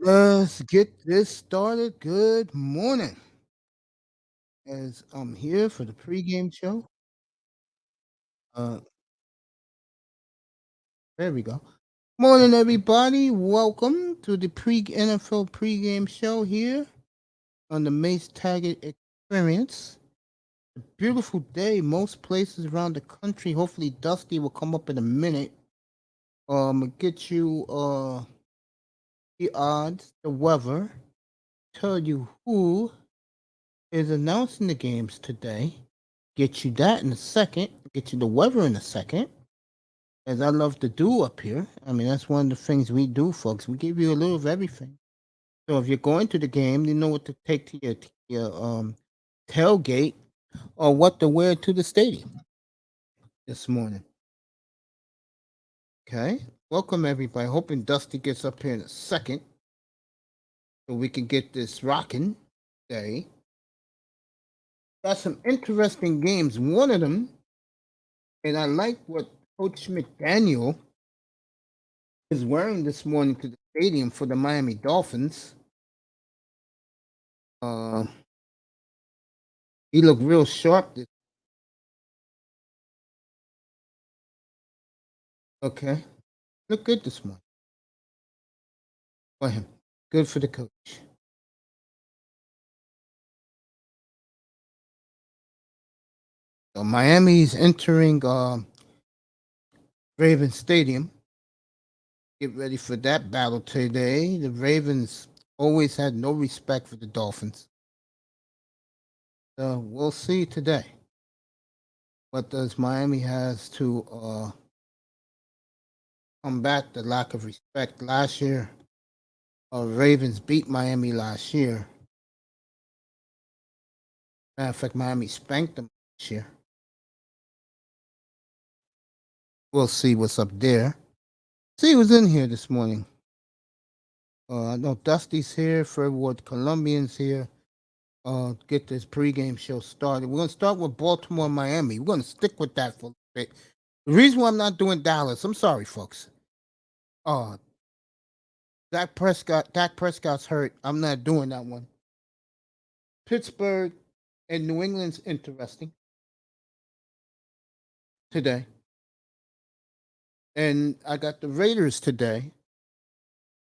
Let's get this started. Good morning. As I'm here for the pregame show. Uh, there we go. Morning, everybody. Welcome to the pre-NFL pregame show here on the Mace Taggart Experience. A beautiful day, most places around the country. Hopefully, Dusty will come up in a minute. Get you the odds, the weather, tell you who is announcing the games today. Get you that in a second. Get you the weather in a second. As I love to do up here. I mean, that's one of the things we do, folks. We give you a little of everything. So if you're going to the game, you know what to take to your tailgate or what to wear to the stadium this morning. Okay. Welcome everybody. Hoping Dusty gets up here in a second so we can get this rocking day. Got some interesting games. One of them, and I like what Coach McDaniel is wearing this morning to the stadium for the Miami Dolphins. Uh, he looked real sharp. Okay, look good this morning for him. Good for the coach. So Miami's entering Ravens Stadium. Get ready for that battle today. The Ravens always had no respect for the Dolphins. So we'll see today. What does Miami has to combat the lack of respect last year? Ravens beat Miami last year. Matter of fact, Miami spanked them this year. We'll see what's up there. See who's in here this morning. I know Dusty's here, Fred Ward Colombian's here. Get this pregame show started. We're gonna start with Baltimore, Miami. We're gonna stick with that for a bit. The reason why I'm not doing Dallas, I'm sorry, folks. Uh, Dak Prescott's hurt. I'm not doing that one. Pittsburgh and New England's interesting today. And I got the Raiders today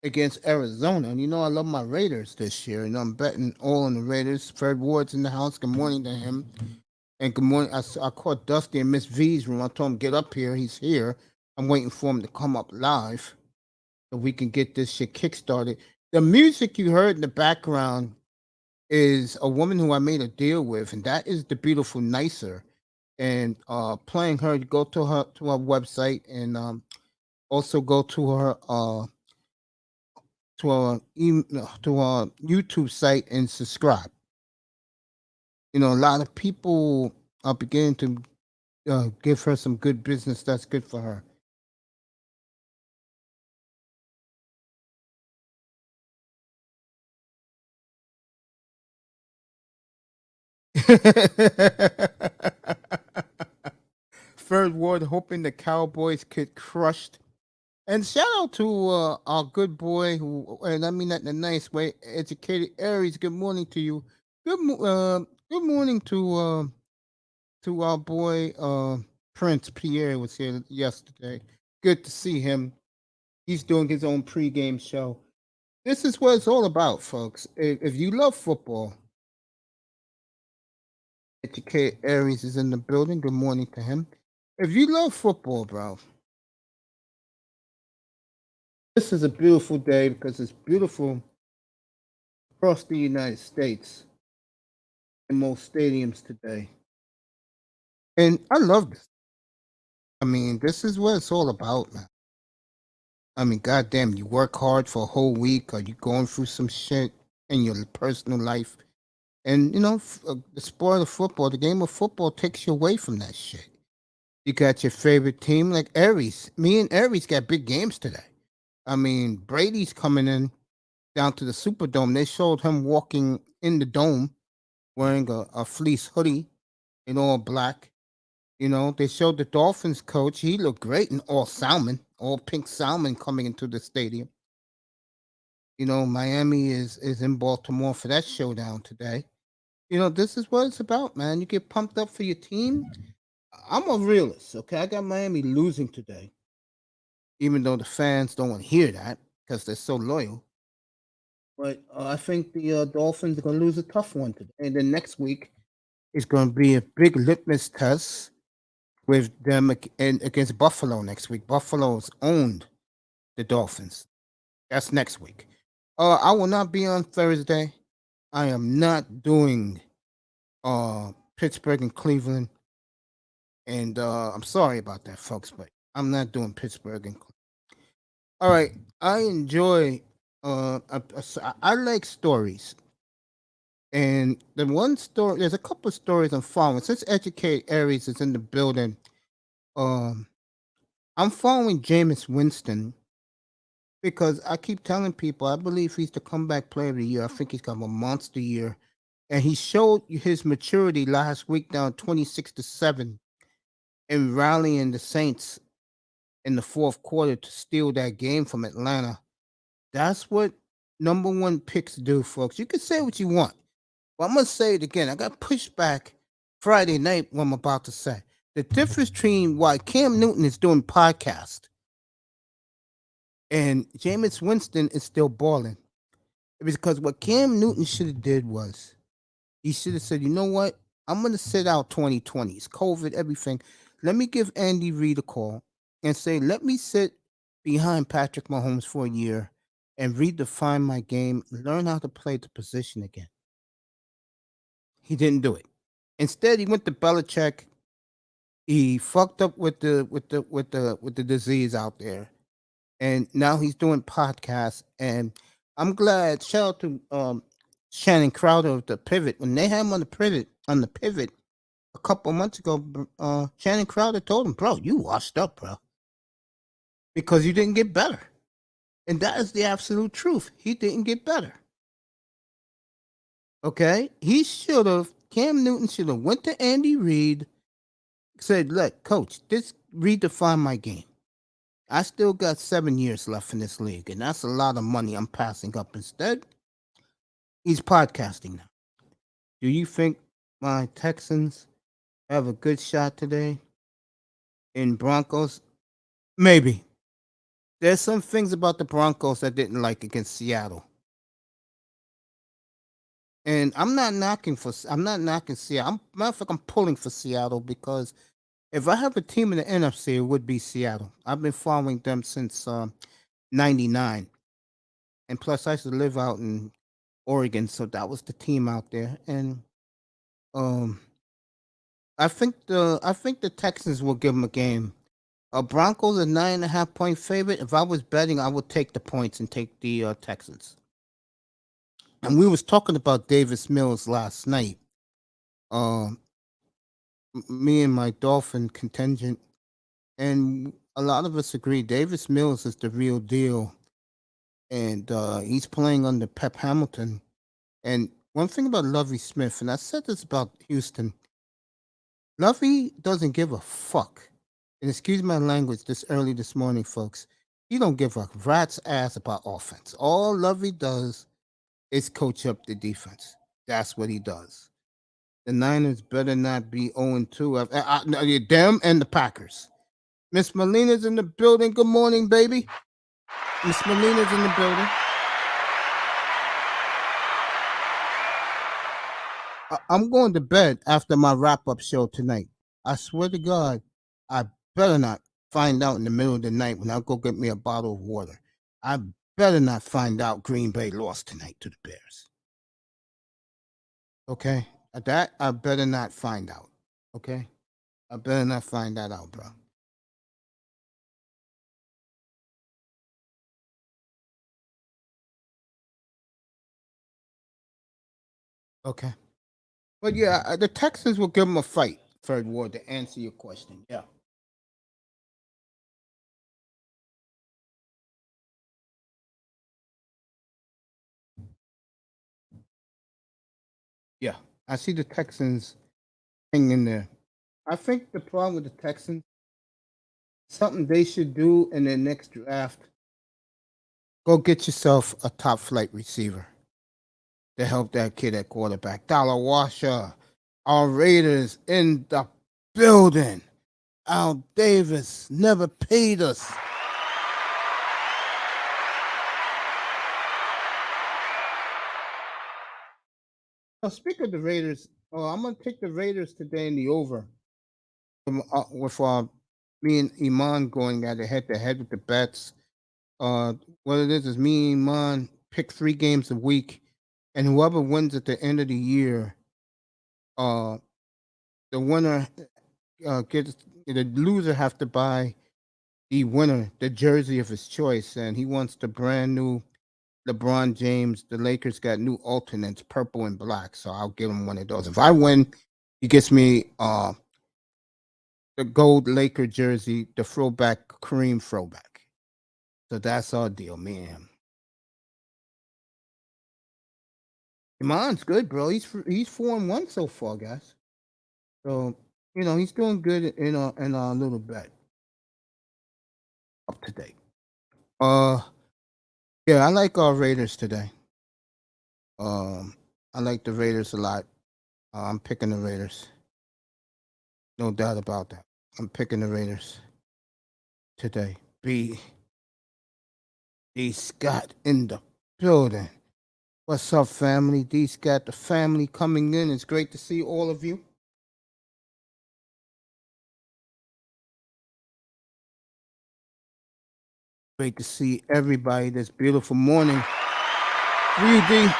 against Arizona. And you know I love my Raiders this year. And I'm betting all on the Raiders. Fred Ward's in the house. Good morning to him. And good morning. I caught Dusty in Miss V's room. I told him get up here. He's here. I'm waiting for him to come up live so we can get this shit kickstarted. The music you heard in the background is a woman who I made a deal with, and that is the beautiful Nicer. And playing her, go to her website and also go to her to our YouTube site and subscribe. You know, a lot of people are beginning to give her some good business. That's good for her. Third Ward hoping the Cowboys get crushed. And shout out to our good boy who, and I mean that in a nice way, educated Aries. Good morning to you. Good morning to our boy Prince Pierre was here yesterday. Good to see him. He's doing his own pregame show. This is what it's all about, folks. If you love football, educated Aries is in the building. Good morning to him. If you love football, bro, this is a beautiful day because it's beautiful across the United States in most stadiums today. And I love this. I mean, this is what it's all about, man. I mean, goddamn, you work hard for a whole week, or you going through some shit in your personal life, and you know, the sport of football, the game of football, takes you away from that shit. You got your favorite team, like Aries. Me and Aries got big games today. I mean, Brady's coming in down to the Superdome. They showed him walking in the dome wearing a fleece hoodie in all black. You know, they showed the Dolphins coach. He looked great in all salmon, all pink salmon coming into the stadium. Miami is in Baltimore for that showdown today. This is what it's about, man. You get pumped up for your team. I'm a realist, okay? I got Miami losing today, even though the fans don't want to hear that because they're so loyal. But I think the Dolphins are going to lose a tough one today. And then next week is going to be a big litmus test with them against Buffalo next week. Buffalo's owned the Dolphins. That's next week. I will not be on Thursday. I am not doing Pittsburgh and Cleveland. And I'm sorry about that, folks, but I'm not doing Pittsburgh and Cleveland. All right. I enjoy I like stories. And the one story, there's a couple of stories I'm following. Since Educate Aries is in the building, um, I'm following Jameis Winston because I keep telling people I believe he's the comeback player of the year. I think he's got a monster year. And he showed his maturity last week down 26-7 and rallying the Saints in the fourth quarter to steal that game from Atlanta. That's what number one picks do, folks. You can say what you want. But I'm gonna say it again. I got pushed back Friday night what I'm about to say. The difference between why Cam Newton is doing podcast and Jameis Winston is still balling. It was because what Cam Newton should have did was he should have said, you know what? I'm gonna sit out 2020. It's COVID, everything. Let me give Andy Reid a call and say, let me sit behind Patrick Mahomes for a year and redefine my game, learn how to play the position again. He didn't do it. Instead, he went to Belichick. He fucked up with the disease out there, and now he's doing podcasts. And I'm glad. Shout out to Shannon Crowder of the Pivot when they had him on the pivot a couple months ago. Shannon Crowder told him, "Bro, you washed up, bro, because you didn't get better." And that is the absolute truth. He didn't get better. Okay, he should have. Cam Newton should have went to Andy Reid, said, "Look, coach, this redefine my game. I still got 7 years left in this league, and that's a lot of money I'm passing up." Instead, he's podcasting now. Do you think my Texans have a good shot today in Broncos? Maybe. There's some things about the Broncos I didn't like against Seattle. And I'm not knocking Seattle. Matter of fact, I'm pulling for Seattle because if I have a team in the NFC, it would be Seattle. I've been following them since '99, and plus I used to live out in Oregon, so that was the team out there. And um, I think the Texans will give them a game. Broncos a 9.5 point favorite. If I was betting, I would take the points and take the Texans. And we was talking about Davis Mills last night. Um, Me and my Dolphin contingent, and a lot of us agree Davis Mills is the real deal, and he's playing under Pep Hamilton. And one thing about Lovey Smith, and I said this about Houston, Lovey doesn't give a fuck. And excuse my language this early this morning, folks. He don't give a rat's ass about offense. All Lovey does is coach up the defense. That's what he does. The Niners better not be 0-2. Them and the Packers. Miss Molina's in the building. Good morning, baby. Miss Molina's in the building. I'm going to bed after my wrap up show tonight. I swear to God, I better not find out in the middle of the night when I go get me a bottle of water. I better not find out Green Bay lost tonight to the Bears. Okay? That I better not find out. Okay? I better not find that out, bro. Okay. But yeah, the Texans will give them a fight, Third Ward, to answer your question. Yeah. Yeah. I see the Texans hanging in there. I think the problem with the Texans, something they should do in their next draft, Go get yourself a top flight receiver to help that kid at quarterback. Dollar Washer, our Raiders in the building. Al Davis never paid us. Now, speak of the Raiders, I'm gonna take the Raiders today in the over. With me and Iman going at it head to head with the bets. What it is me and Iman pick 3 games a week, and whoever wins at the end of the year, uh, the winner gets the loser have to buy the winner the jersey of his choice, and he wants the brand new LeBron James. The Lakers got new alternates, purple and black, so I'll give him one of those. If I win, he gets me the gold Laker jersey, the throwback cream throwback. So that's our deal, me and him. Iman's good, bro. He's 4-1 so far, guys. So he's doing good in our little bet up to date. Uh, yeah, I like our Raiders today. I like the Raiders a lot. I'm picking the Raiders. No doubt about that. I'm picking the Raiders today. D Scott in the building. What's up, family? D Scott, the family coming in. It's great to see all of you. Great to see everybody this beautiful morning. 3D.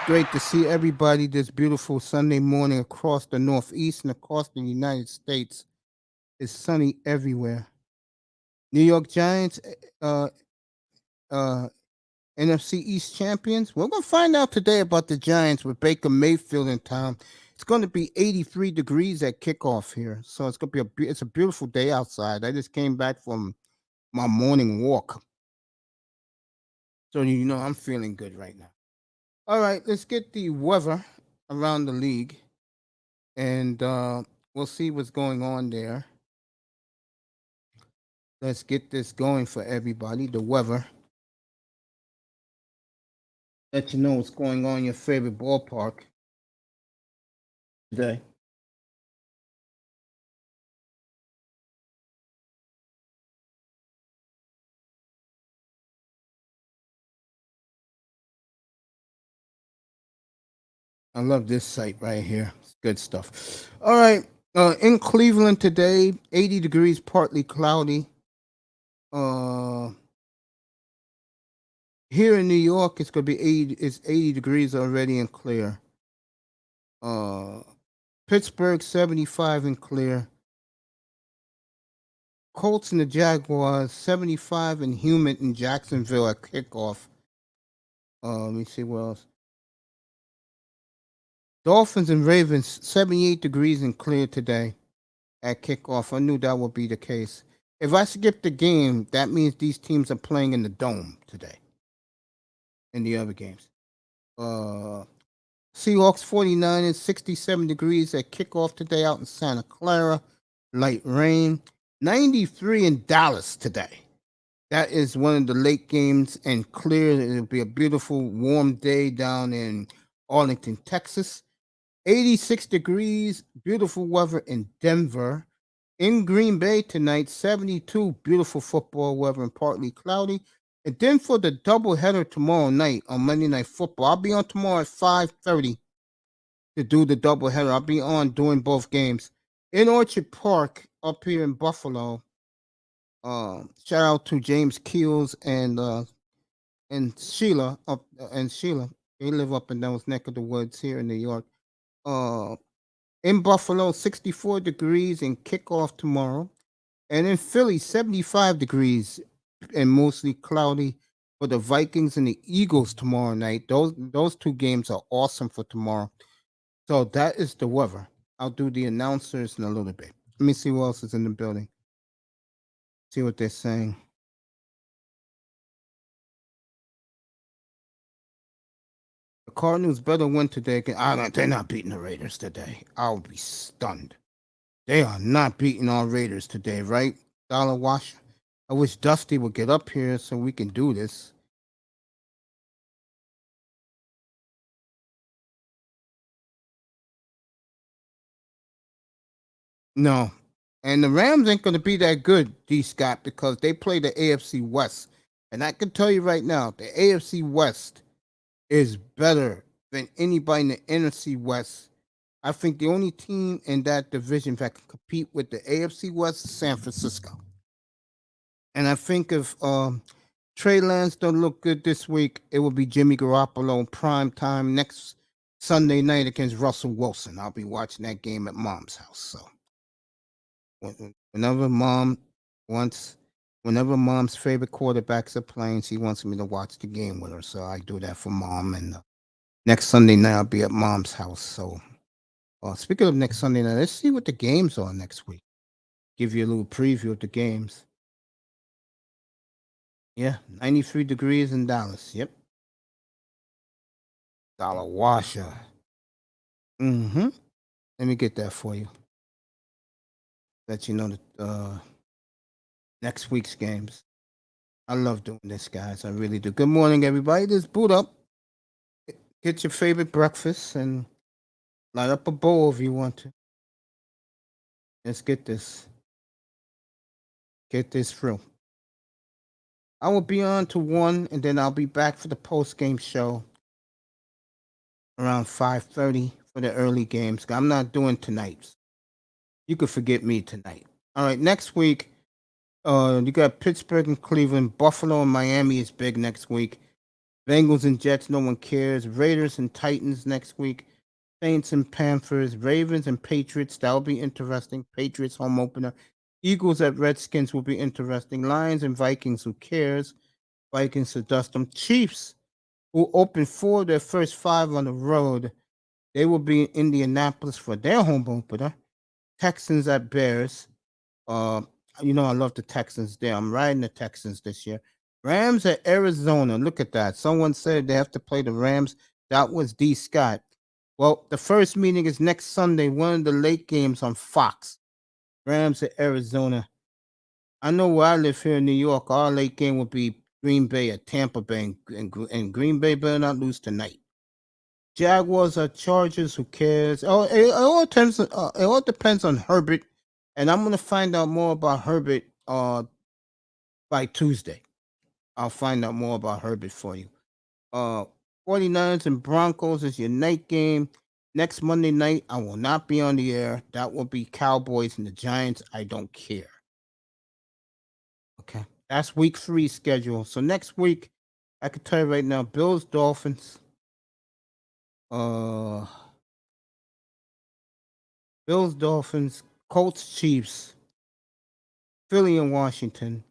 Great to see everybody this beautiful Sunday morning across the Northeast and across the United States. It's sunny everywhere. New York Giants, uh, uh, NFC East champions. We're gonna find out today about the Giants with Baker Mayfield in town. It's going to be 83 degrees at kickoff here, so it's gonna be it's a beautiful day outside. I just came back from my morning walk, so I'm feeling good right now. All right, let's get the weather around the league, and we'll see what's going on there. Let's get this going for everybody. The weather. Let you know what's going on in your favorite ballpark today. I love this site right here. It's good stuff. All right. In Cleveland today, 80 degrees, partly cloudy. Uh, Here in New York, it's gonna be 80. It's 80 degrees already and clear. Uh, Pittsburgh 75 and clear. Colts and the Jaguars 75 and humid in Jacksonville at kickoff. Let me see what else. Dolphins and Ravens 78 degrees and clear today at kickoff. I knew that would be the case. If I skip the game, that means these teams are playing in the dome today. In the other games. Seahawks 49ers 67 degrees at kickoff today out in Santa Clara. Light rain. 93 in Dallas today. That is one of the late games and clear. It'll be a beautiful warm day down in Arlington, Texas. 86 degrees, beautiful weather in Denver. In Green Bay tonight, 72, beautiful football weather and partly cloudy. And then for the doubleheader tomorrow night on Monday Night Football, I'll be on tomorrow at 5:30 to do the doubleheader. I'll be on doing both games in Orchard Park up here in Buffalo. Shout out to James Keels and Sheila up and Sheila. They live up in those neck of the woods here in New York. Uh, in Buffalo, 64 degrees and kickoff tomorrow. And in Philly, 75 degrees and mostly cloudy for the Vikings and the Eagles tomorrow night. Those 2 games are awesome for tomorrow. So that is the weather. I'll do the announcers in a little bit. Let me see who else is in the building. See what they're saying. The Cardinals better win today. They're not beating the Raiders today. I'll be stunned. They are not beating our Raiders today, right? Dollar Wash. I wish Dusty would get up here so we can do this. No. And the Rams ain't going to be that good, D. Scott, because they play the AFC West. And I can tell you right now, the AFC West is better than anybody in the NFC West. I think the only team in that division that can compete with the AFC West is San Francisco. And I think if Trey Lance don't look good this week, it will be Jimmy Garoppolo in prime time next Sunday night against Russell Wilson. I'll be watching that game at Mom's house. So whenever Mom wants, whenever Mom's favorite quarterbacks are playing, she wants me to watch the game with her. So I do that for Mom. And next Sunday night, I'll be at Mom's house. So speaking of next Sunday night, let's see what the games are next week. Give you a little preview of the games. Yeah, 93 degrees in Dallas. Yep. Dollar washer. Mm-hmm. Let me get that for you. Let you know the next week's games. I love doing this, guys. I really do. Good morning, everybody. Just boot up. Get your favorite breakfast and light up a bowl if you want to. Let's get this. Get this through. I will be on to 1, and then I'll be back for the post-game show around 5:30 for the early games. I'm not doing tonight's. You could forget me tonight. All right, next week, you got Pittsburgh and Cleveland. Buffalo and Miami is big next week. Bengals and Jets, no one cares. Raiders and Titans next week. Saints and Panthers. Ravens and Patriots, that'll be interesting. Patriots home opener. Eagles at Redskins will be interesting. Lions and Vikings, who cares? Vikings to dust them. Chiefs, who opened 4 of their first 5 on the road. They will be in Indianapolis for their home opener. Texans at Bears. Uh, I love the Texans there. I'm riding the Texans this year. Rams at Arizona. Look at that. Someone said they have to play the Rams. That was D. Scott. Well, the first meeting is next Sunday, one of the late games on Fox. Rams at Arizona. I know where I live here in New York. Our late game will be Green Bay at Tampa Bay, and Green Bay better not lose tonight. Jaguars or Chargers, who cares? Oh, it all depends on Herbert, and I'm gonna find out more about Herbert by Tuesday. I'll find out more about Herbert for you. Uh 49ers and Broncos is your night game. Next Monday night, I will not be on the air. That will be Cowboys and the Giants. I don't care. Okay. That's week 3 schedule. So next week, I can tell you right now, Bills, Dolphins, uh Bills, Dolphins, Colts, Chiefs, Philly and Washington,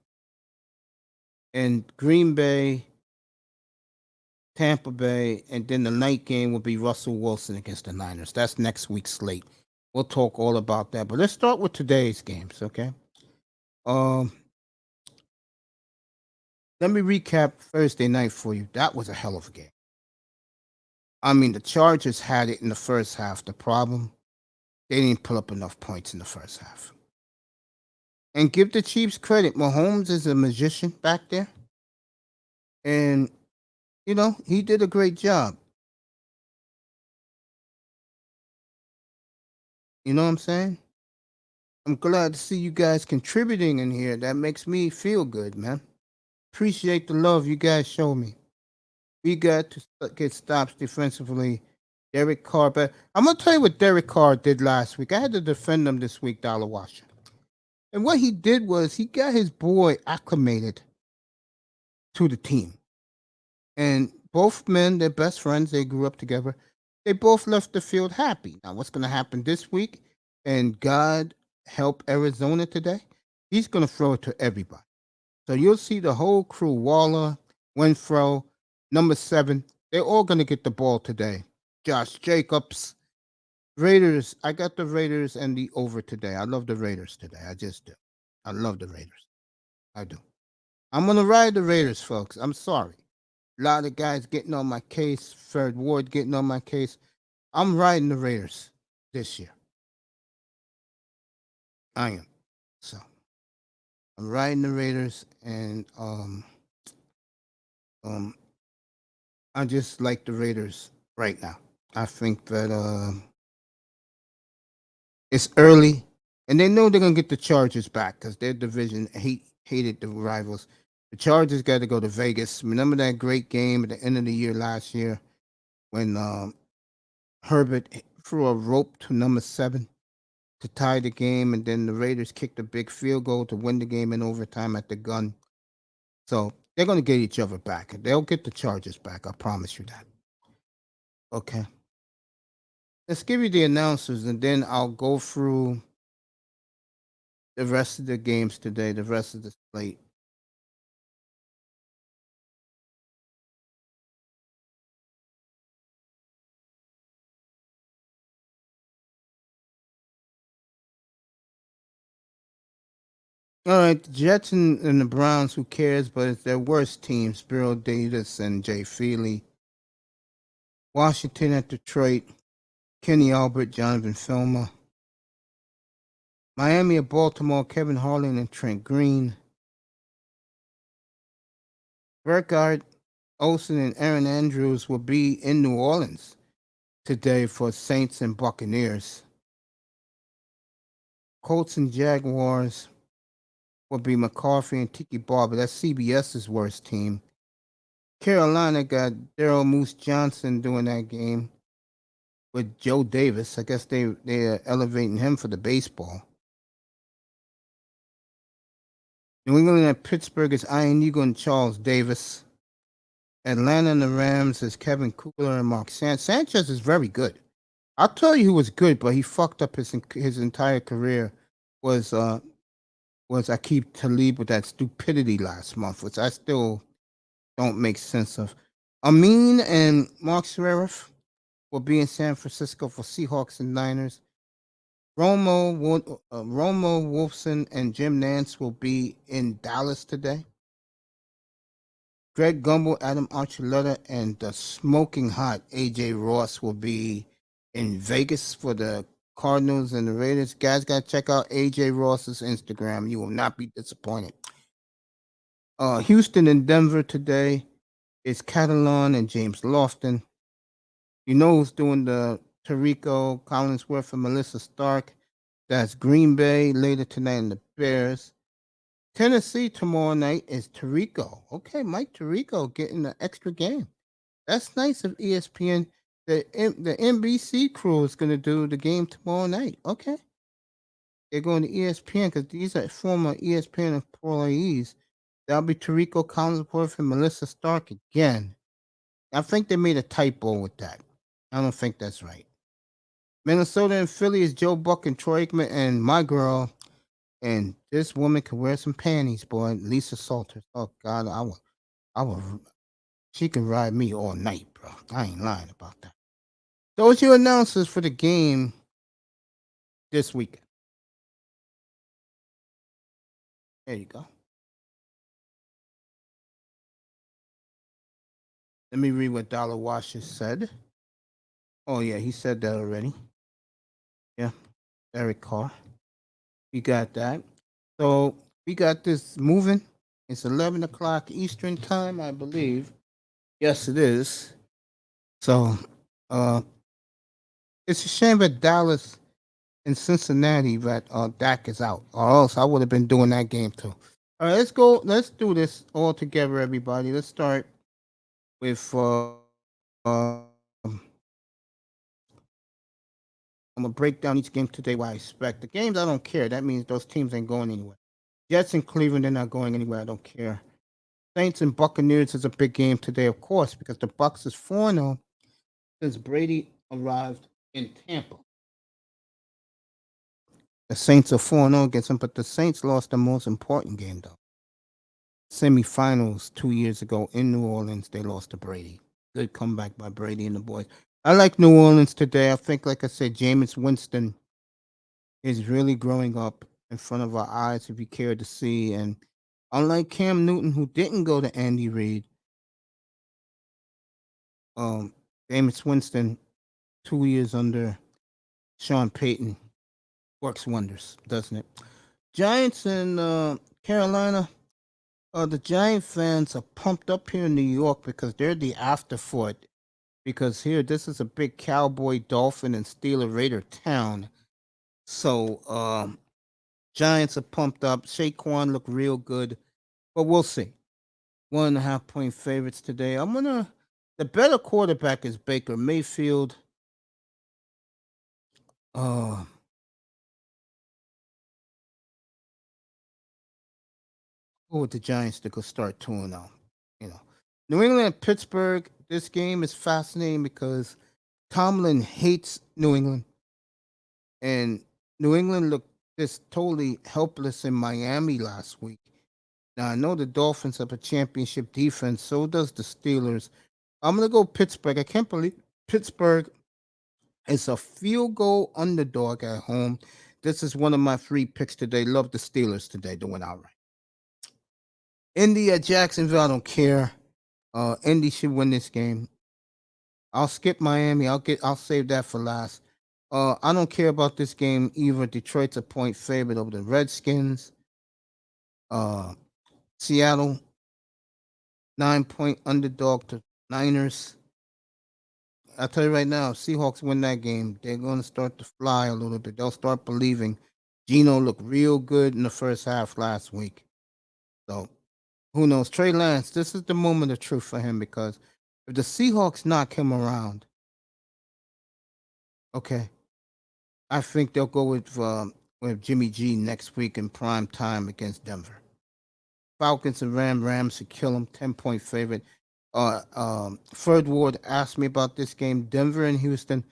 and Green Bay, Tampa Bay, and then the night game will be Russell Wilson against the Niners. That's next week's slate. We'll talk all about that. But let's start with today's games, okay? Um, Let me recap Thursday night for you. That was a hell of a game. I mean, the Chargers had it in the first half. The problem, they didn't put up enough points in the first half. And give the Chiefs credit. Mahomes is a magician back there. And, he did a great job. You know what I'm saying? I'm glad to see you guys contributing in here. That makes me feel good, man. Appreciate the love you guys show me. We got to get stops defensively. Derek Carr, but I'm gonna tell you what Derek Carr did last week. I had to defend him this week, Dollar Washer. And what he did was he got his boy acclimated to the team. And both men, they're best friends. They grew up together. They both left the field happy. Now, what's gonna happen this week? And God help Arizona today. He's gonna throw it to everybody. So you'll see the whole crew, Waller, Winfro, number 7, they're all going to get the ball today. Josh Jacobs, Raiders. I got the Raiders and the over today. I love the Raiders today. I just do. I love the Raiders. I do. I'm going to ride the Raiders, folks. I'm sorry. A lot of guys getting on my case. Third Ward getting on my case. I'm riding the Raiders this year. I am. So I'm riding the Raiders, and um, I just like the Raiders right now. I think that it's early, and they know they're gonna get the Chargers back because their division hated the rivals. The Chargers got to go to Vegas. Remember that great game at the end of the year last year when Herbert threw a rope to number 7 to tie the game, and then the Raiders kicked a big field goal to win the game in overtime at the gun. So they're gonna get each other back. They'll get the Chargers back. I promise you that. Okay. Let's give you the announcers, and then I'll go through the rest of the games today, the rest of the slate. All right, the Jets and the Browns, who cares? But it's their worst teams, Spiro Davis and Jay Feely. Washington at Detroit, Kenny Albert, Jonathan Filmer. Miami at Baltimore, Kevin Harlan and Trent Green. Burkhardt, Olsen, and Aaron Andrews will be in New Orleans today for Saints and Buccaneers. Colts and Jaguars will be McCarthy and Tiki Barber. That's CBS's worst team. Carolina got Daryl Moose Johnson doing that game with Joe Davis. I guess they're elevating him for the baseball. New England at Pittsburgh is Ian Eagle and Charles Davis. Atlanta and the Rams is Kevin Kugler and Mark Sanchez. Sanchez is very good. I'll tell you who was good, but he fucked up his entire career. Was Aqib Talib with that stupidity last month, which I still don't make sense of. Amin and Mark Sheriff will be in San Francisco for Seahawks and Niners. Romo Wolfson and Jim Nance will be in Dallas today. Greg Gumbel, Adam Archuleta, and the smoking hot AJ Ross will be in Vegas for the Cardinals and the Raiders. Guys, got to check out AJ Ross's Instagram. You will not be disappointed. Houston and Denver today is Catalan and James Lofton. You know who's doing the Tarico, Collinsworth, and Melissa Stark. That's Green Bay later tonight and the Bears. Tennessee tomorrow night is Tarico. Okay, Mike Tarico getting an extra game. That's nice of ESPN. The NBC crew is going to do the game tomorrow night. Okay. They're going to ESPN because these are former ESPN employees. That'll be Tarico Collinsworth and Melissa Stark again. I think they made a typo with that. I don't think that's right. Minnesota and Philly is Joe Buck and Troy Aikman and my girl. And this woman can wear some panties, boy. Lisa Salters. Oh God, I will. She can ride me all night, bro. I ain't lying about that. Those are your announcers for the game this weekend. There you go. Let me read what Dollar Washer said. Oh yeah, he said that already. Yeah, Eric Carr. We got that. So we got this moving. It's 11 o'clock Eastern time, I believe. Yes, it is. So, uh, it's a shame that Dallas and Cincinnati that Dak is out, or else I would have been doing that game too. All right, let's go. Let's do this all together, everybody. Let's start with. I'm gonna break down each game today. What I expect. The games I don't care. That means those teams ain't going anywhere. Jets and Cleveland, they're not going anywhere. I don't care. Saints and Buccaneers is a big game today, of course, because the Bucks is 4-0 since Brady arrived in Tampa. The Saints are 4-0 against them, but the Saints lost the most important game, though. Semifinals 2 years ago in New Orleans, they lost to Brady. Good comeback by Brady and the boys. I like New Orleans today. I think, like I said, Jameis Winston is really growing up in front of our eyes, if you care to see. And unlike Cam Newton, who didn't go to Andy Reid, um, Jameis Winston, 2 years under Sean Payton, works wonders, doesn't it? Giants and Carolina. The Giant fans are pumped up here in New York because they're the afterthought. Because here, this is a big Cowboy, Dolphin, and Steeler Raider town. So, Giants are pumped up. Saquon look real good, but we'll see. 1.5 point favorites today. The better quarterback is Baker Mayfield. Uh, Go with the Giants to go start 2-0. You know, New England and Pittsburgh. This game is fascinating because Tomlin hates New England, and New England looked just totally helpless in Miami last week. Now I know the Dolphins have a championship defense, so does the Steelers. I'm gonna go Pittsburgh. I can't believe Pittsburgh is a field goal underdog at home. This is one of my three picks today. Love the Steelers today to win outright. Indy at Jacksonville. I don't care. Indy should win this game. I'll skip Miami. I'll save that for last. I don't care about this game either. Detroit's a point favorite over the Redskins. Uh, Seattle 9 point underdog to Niners. I'll tell you right now, if Seahawks win that game, they're going to start to fly a little bit. They'll start believing. Gino looked real good in the first half last week. So who knows? Trey Lance, this is the moment of truth for him because if the Seahawks knock him around, okay, I think they'll go with Jimmy G next week in prime time against Denver. Falcons and Rams to kill them. 10 point favorite. Ferd Ward asked me about this game. Denver and Houston.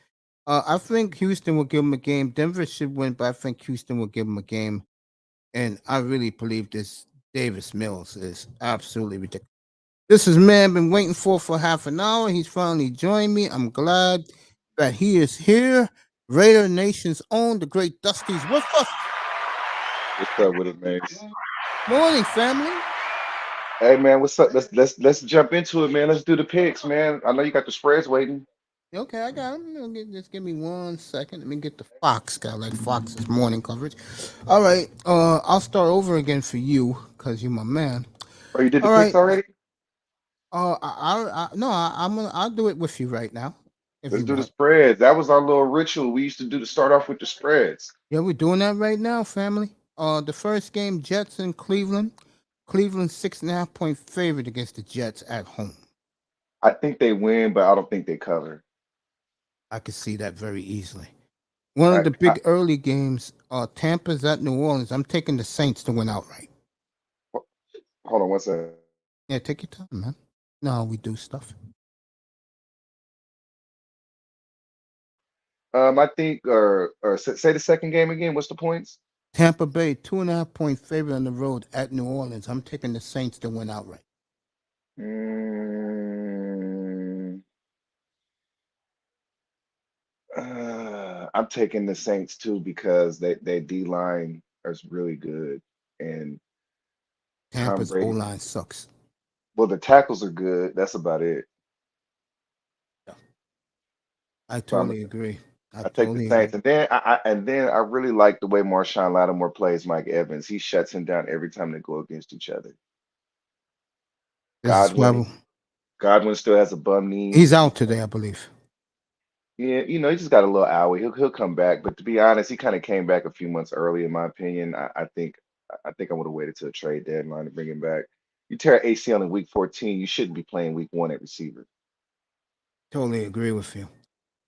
I think Houston will give them a game. Denver should win, but I think Houston will give them a game. And I really believe this Davis Mills is absolutely ridiculous. This is man been waiting for half an hour. He's finally joined me. I'm glad that he is here. Raider Nation's own, the great Dusty's with us. What's up with it, Mace? Morning, family. Hey man, what's up? Let's jump into it, man. Let's do the picks, man. I know you got the spreads waiting. Okay, I got him. Just give me 1 second. Let me get the Fox. Got like Fox's morning coverage. All right. I'll start over again for you because you're my man. Oh, you did the All picks right. already? No, I'll do it with you right now, if Let's you do the want. spreads. That was our little ritual we used to do to start off with the spreads. Yeah, we're doing that right now, family. The first game, Jets in Cleveland. Cleveland 6.5 point favorite against the Jets at home. I think they win, but I don't think they cover. I could see that very easily. One of I, the I big early games, Tampa's at New Orleans. I'm taking the Saints to win outright. hold on one second. Yeah, take your time, man. No, we do stuff. I think, say the second game again. What's the points? Tampa Bay 2.5 point favorite on the road at New Orleans. I'm taking the Saints to win outright. Mm, I'm taking the Saints too because they D line is really good, and Tom Tampa's O Brady. line sucks. Well, the tackles are good. That's about it. Yeah, I So I'm totally agree. I I take the totally agree. Saints, and then I really like the way Marshawn Lattimore plays Mike Evans. He shuts him down every time they go against each other. This is why Godwin Godwin still has a bum knee. he's out today, I believe. Yeah, he just got a little owie. He'll come back, but to be honest, he kind of came back a few months early, in my opinion. I think I would have waited till a trade deadline to bring him back. You tear ACL in week 14, you shouldn't be playing week one at receiver. Totally agree with you.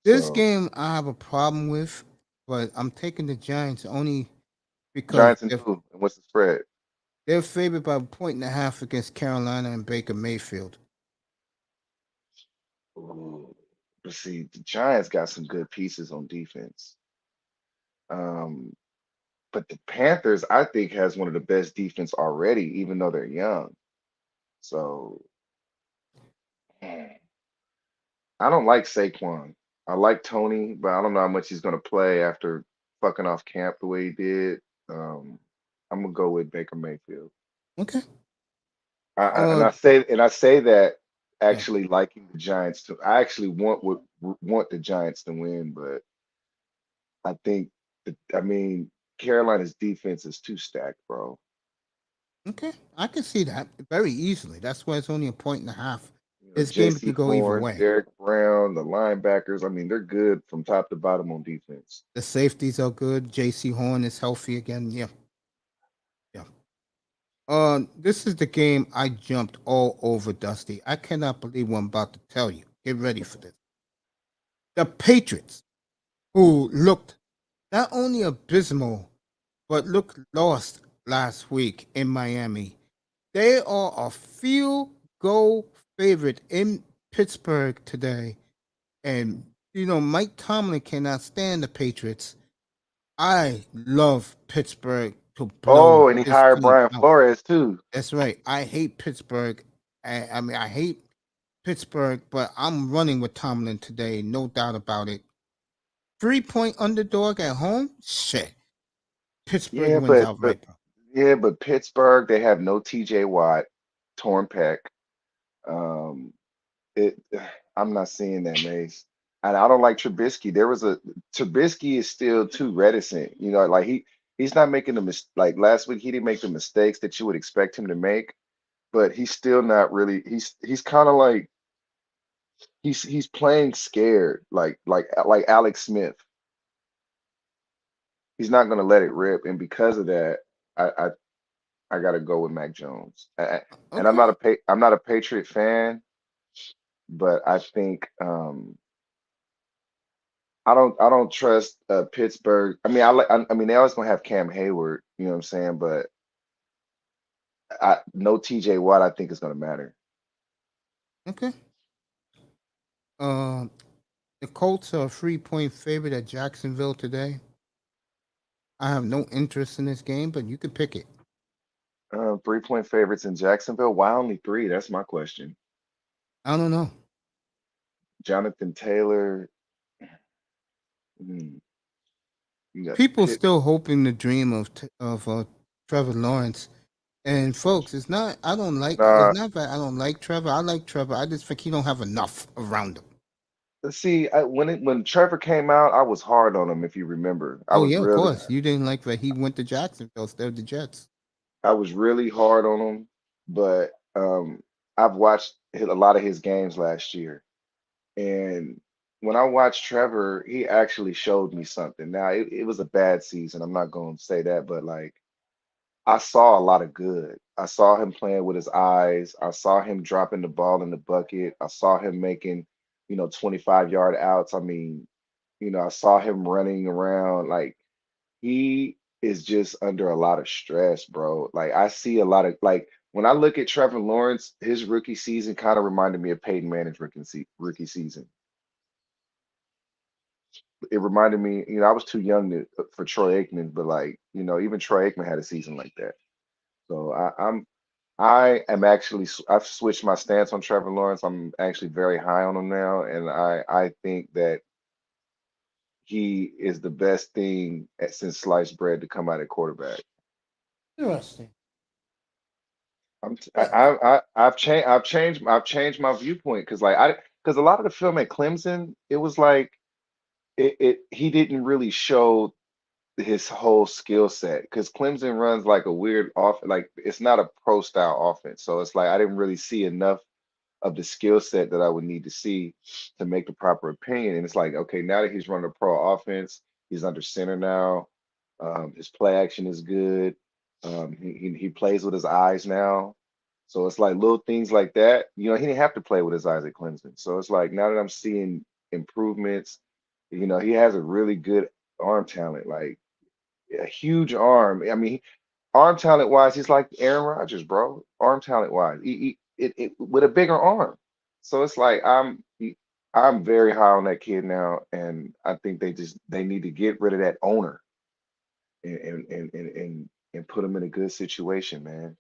This So game I have a problem with, but I'm taking the Giants only because Giants and who? And what's the spread? they're favored by 1.5 against Carolina and Baker Mayfield. Ooh. But see, the Giants got some good pieces on defense. Um, but the Panthers, I think, has one of the best defense already, even though they're young. So I don't like Saquon. I like Tony, but I don't know how much he's going to play after fucking off camp the way he did. Um, I'm gonna go with Baker Mayfield. Okay. And Uh, I say that yeah. actually liking the Giants to. I actually want the Giants to win, but I think I mean Carolina's defense is too stacked, bro. Okay, I can see that very easily. That's why it's only a point and a half. You know, This game J.C. could go either Horn, way. Derek Brown, the linebackers. I mean, they're good from top to bottom on defense. The safeties are good. J.C. Horn is healthy again. Yeah, yeah. This is the game I jumped all over, Dusty. I cannot believe what I'm about to tell you. Get ready for this. The Patriots, who looked not only abysmal but looked lost last week in Miami, they are a field goal favorite in Pittsburgh today. And Mike Tomlin cannot stand the Patriots. I love Pittsburgh to blow Oh, and he this hired team Brian out. Flores too. That's right. I hate Pittsburgh. I mean, I hate Pittsburgh, but I'm running with Tomlin today, no doubt about it. 3-point underdog at home? Shit. Pittsburgh Yeah, wins but outright, bro. yeah, but Pittsburgh, they have no T.J. Watt, torn pec. Um, it I'm not seeing that, Mace. And I don't like Trubisky. Trubisky is still too reticent. You know, like he's not making the like last week he didn't make the mistakes that you would expect him to make, but he's still not really he's kind of like he's playing scared, like Alex Smith. He's not gonna let it rip, and because of that, I I, I gotta go with Mac Jones. And Okay. I'm not a Patriot fan, but I think I don't trust Pittsburgh. I mean, I mean, they always gonna have Cam Hayward, you know what I'm saying? But I no TJ Watt, I think is gonna matter. Okay. Um, the Colts are a 3-point favorite at Jacksonville today. I have no interest in this game, but you could pick it. 3-point favorites in Jacksonville. Why only three? That's my question. I don't know. Jonathan Taylor. hmm, you got People Pitt. still hoping the dream of Trevor Lawrence. And folks, it's not. I don't like. It's Nah, not that I don't like Trevor. I like Trevor. I just think he don't have enough around him. let's see. When Trevor came out, I was hard on him. If you remember, Oh yeah, of course. You didn't like that he went to Jacksonville instead of the Jets. I was really hard on him. But I've watched a lot of his games last year. And when I watched Trevor, he actually showed me something. Now, it was a bad season. I'm not going to say that, but like I saw a lot of good. I saw him playing with his eyes. I saw him dropping the ball in the bucket. I saw him making, 25-yard outs. I mean, I saw him running around. Like he is just under a lot of stress, bro. Like I see a lot of like when I look at Trevor Lawrence, his rookie season kind of reminded me of Peyton Manning's rookie season. It reminded me, I was too young for Troy Aikman, but like, even Troy Aikman had a season like that. So I am actually I've switched my stance on Trevor Lawrence. I'm actually very high on him now, and I think that he is the best thing since sliced bread to come out at quarterback. Interesting. Yeah. I've changed my viewpoint because because a lot of the film at Clemson, it was like he didn't really show his whole skill set because Clemson runs like a weird off like it's not a pro style offense. So it's like I didn't really see enough of the skill set that I would need to see to make the proper opinion. And it's like, okay, now that he's running a pro offense, he's under center now. His play action is good. He plays with his eyes now. So it's like little things like that. He didn't have to play with his eyes at Clemson. So it's like now that I'm seeing improvements, he has a really good arm talent, like a huge arm. I mean, arm talent wise, he's like Aaron Rodgers, bro. Arm talent wise, with a bigger arm. So it's like I'm very high on that kid now, and I think they need to get rid of that owner and put him in a good situation, man.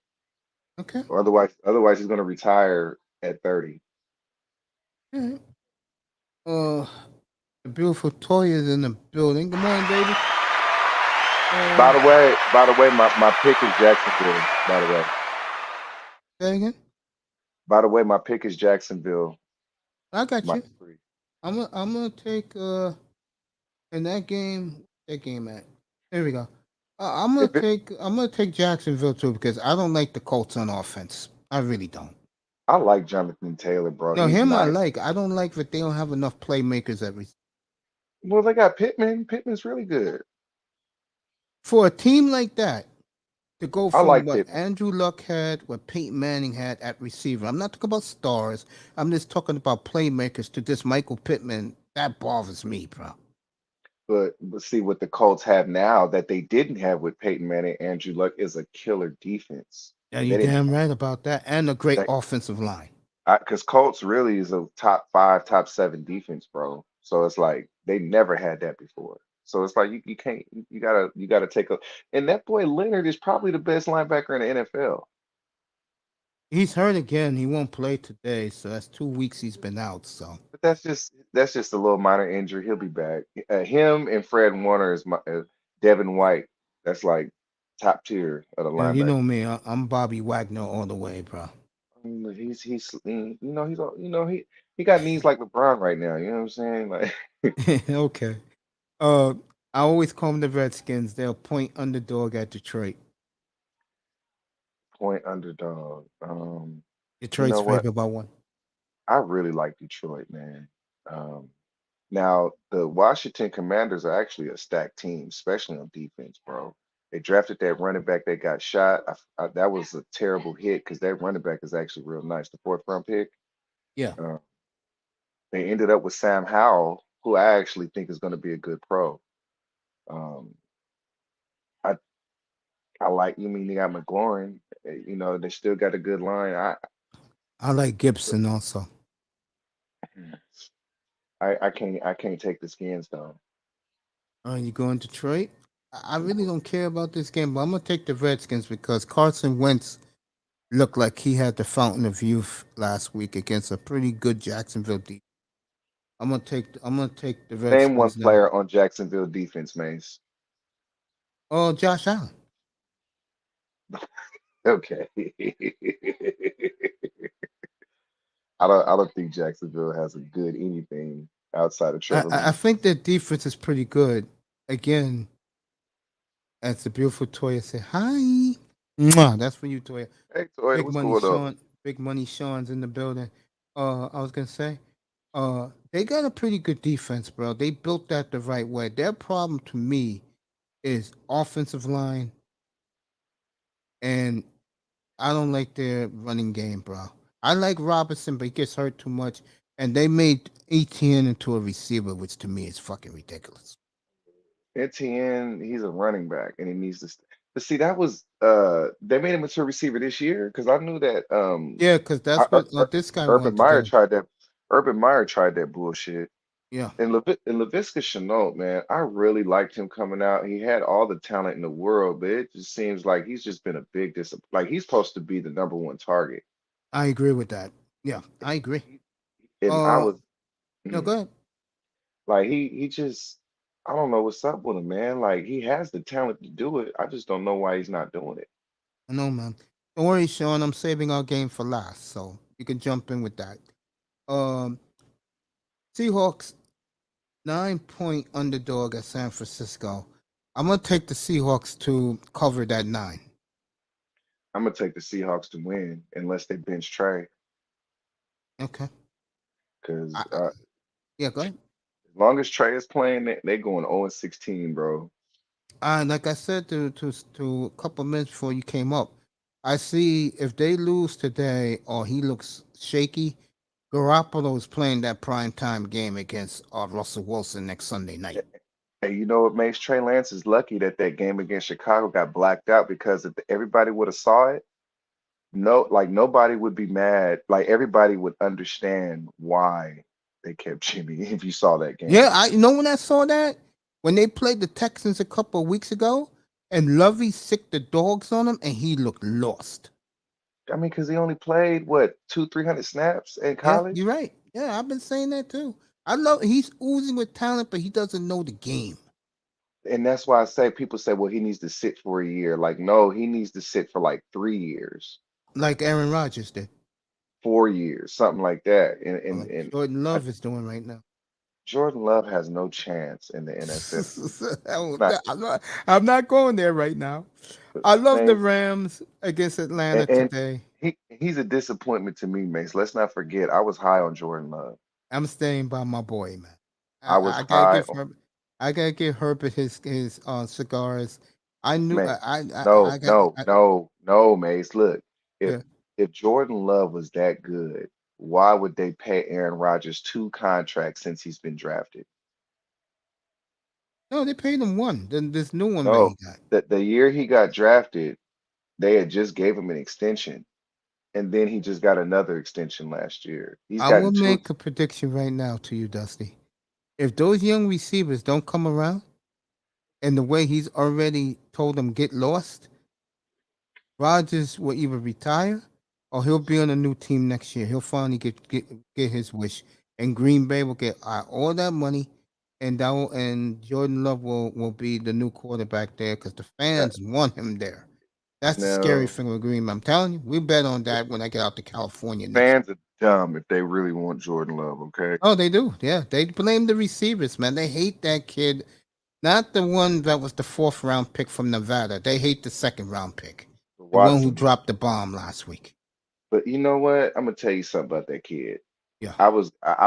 Okay. Or otherwise he's gonna retire at 30. All right. Uh, the beautiful Toya is in the building. Good morning, baby. Uh, My pick is Jacksonville. say again. By the way, my pick is Jacksonville I got you. minus three. I'm gonna take in that game. That game at. There we go. If it, I'm gonna take Jacksonville too because I don't like the Colts on offense. I really don't. I like Jonathan Taylor, bro. No, He's him I nice. like. I don't like that they don't have enough playmakers at Well, they got Pittman. Pittman's really good. for a team like that to go I from like what Pittman, Andrew Luck had, what Peyton Manning had at receiver. I'm not talking about stars. I'm just talking about playmakers to this Michael Pittman. That bothers me, bro. but see what the Colts have now that they didn't have with Peyton Manning, Andrew Luck is a killer defense, Yeah, and you they didn't damn have right about that. And a great that offensive line. because Colts really is a top five, top seven defense, bro. So it's like they never had that before. So it's like you can't you gotta take a and that boy Leonard is probably the best linebacker in the NFL. He's hurt again. He won't play today, so that's 2 weeks he's been out. So But that's just a little minor injury. He'll be back. Him and Fred Warner is my Devin White. That's like top tier of the yeah, you linebacker. know me. I'm Bobby Wagner all the way, bro. He got knees like LeBron right now. You know what I'm saying? Like Okay. Uh, I always call them the Redskins. They're a point underdog at Detroit. point underdog. You Detroit's know what? favored by one. I really like Detroit, man. Um, Now the Washington Commanders are actually a stacked team, especially on defense, bro. They drafted that running back that got shot. That was a terrible hit because that running back is actually real nice. The fourth round pick. Yeah, Uh, they ended up with Sam Howell, who I actually think is going to be a good pro. Um, I I like you mean they got McLaurin. They still got a good line. I like Gibson also. I can't take the skins though. You going Detroit? I really don't care about this game, but I'm gonna take the Redskins because Carson Wentz looked like he had the fountain of youth last week against a pretty good Jacksonville defense. I'm gonna take the Name one Redskins now. player on Jacksonville defense, Mace. Oh, Josh Allen. Okay. I don't think Jacksonville has a good anything outside of I, Trevor I I Lawrence. think their defense is pretty good. Again, as the beautiful Toya said, hi. Mwah, that's for you, Toya. Hey, Toy, Big what's money going on? Sean. Big money Sean's in the building. I was gonna say, they got a pretty good defense, bro. They built that the right way. Their problem to me is offensive line, and I don't like their running game, bro. I like Robinson, but he gets hurt too much. And they made ETN into a receiver, which to me is fucking ridiculous. NTN, he's a running back and he needs to but see that was they made him into a receiver this year because I knew that Yeah, because that's what this guy Urban wanted to Meyer do. tried that Urban Meyer tried that bullshit. Yeah, And Laviska Shenault, man, I really liked him coming out. He had all the talent in the world, but it just seems like he's just been a big disappointment. Like he's supposed to be the number one target. I agree with that. Yeah, I agree. He- And I Uh, was no, go ahead. like he just I don't know what's up with him, man. Like he has the talent to do it. I just don't know why he's not doing it. I know, man. Don't worry, Sean. I'm saving our game for last, so you can jump in with that. Um, Seahawks 9-point underdog at San Francisco. I'm gonna take the Seahawks to cover that 9. I'm gonna take the Seahawks to win unless they bench Trey. Okay. Because I, yeah, go ahead. as long as Trey is playing, they going 0-16, bro. Like I said to a couple minutes before you came up, I see if they lose today or he looks shaky, Garoppolo's playing that prime time game against Russell Wilson next Sunday night. Hey, you know what makes Trey Lance is lucky that that game against Chicago got blacked out because if everybody would have saw it, no, like nobody would be mad. Like everybody would understand why they kept Jimmy if you saw that Yeah, game. I you know when I saw that when they played the Texans a couple of weeks ago, and Lovey sicked the dogs on him, and he looked lost. I mean, because he only played what 300 snaps in Yeah, college, you're right. Yeah, I've been saying that too. I love he's oozing with talent, but he doesn't know the game and that's why I say people say, well, he needs to sit for a year. Like, no, he needs to sit for like 3 years, like Aaron Rodgers did. 4 years, something like that. And Or and like and Jordan I, Love is doing right now. Jordan Love has no chance in the NFL. Not I'm not going there right now. I love the Mace, Rams against Atlanta and today. he's a disappointment to me, Mace. Let's not forget, I was high on Jordan Love. I'm staying by my boy, man. I was I gotta high give on I gotta give Herbert his cigars. I knew Mace. No, I got no, no, no, Mace. Look, if yeah. if Jordan Love was that good, why would they pay Aaron Rodgers two contracts since he's been drafted? No, they paid him one. Then this new one that he No, got. the year he got drafted, they had just gave him an extension, and then he just got another extension last year. He's I will gotten two. make a prediction right now to you, Dusty. If those young receivers don't come around, and the way he's already told them get lost, Rodgers will either retire or he'll be on a new team next year. He'll finally get his wish, and Green Bay will get all that money, and and Jordan Love will be the new quarterback there because the Uh, fans want him there. That's the scary no, thing with Green Bay. I'm telling you, we bet on that when I get out to California next. fans are dumb if they really want Jordan Love. Okay, Oh, they do. Yeah, they blame the receivers, man. They hate that kid. Not the one that was the fourth round pick from Nevada. They hate the second round pick, the one who Watson. dropped the bomb last week. But you know what? I'm gonna tell you something about that kid. Yeah. I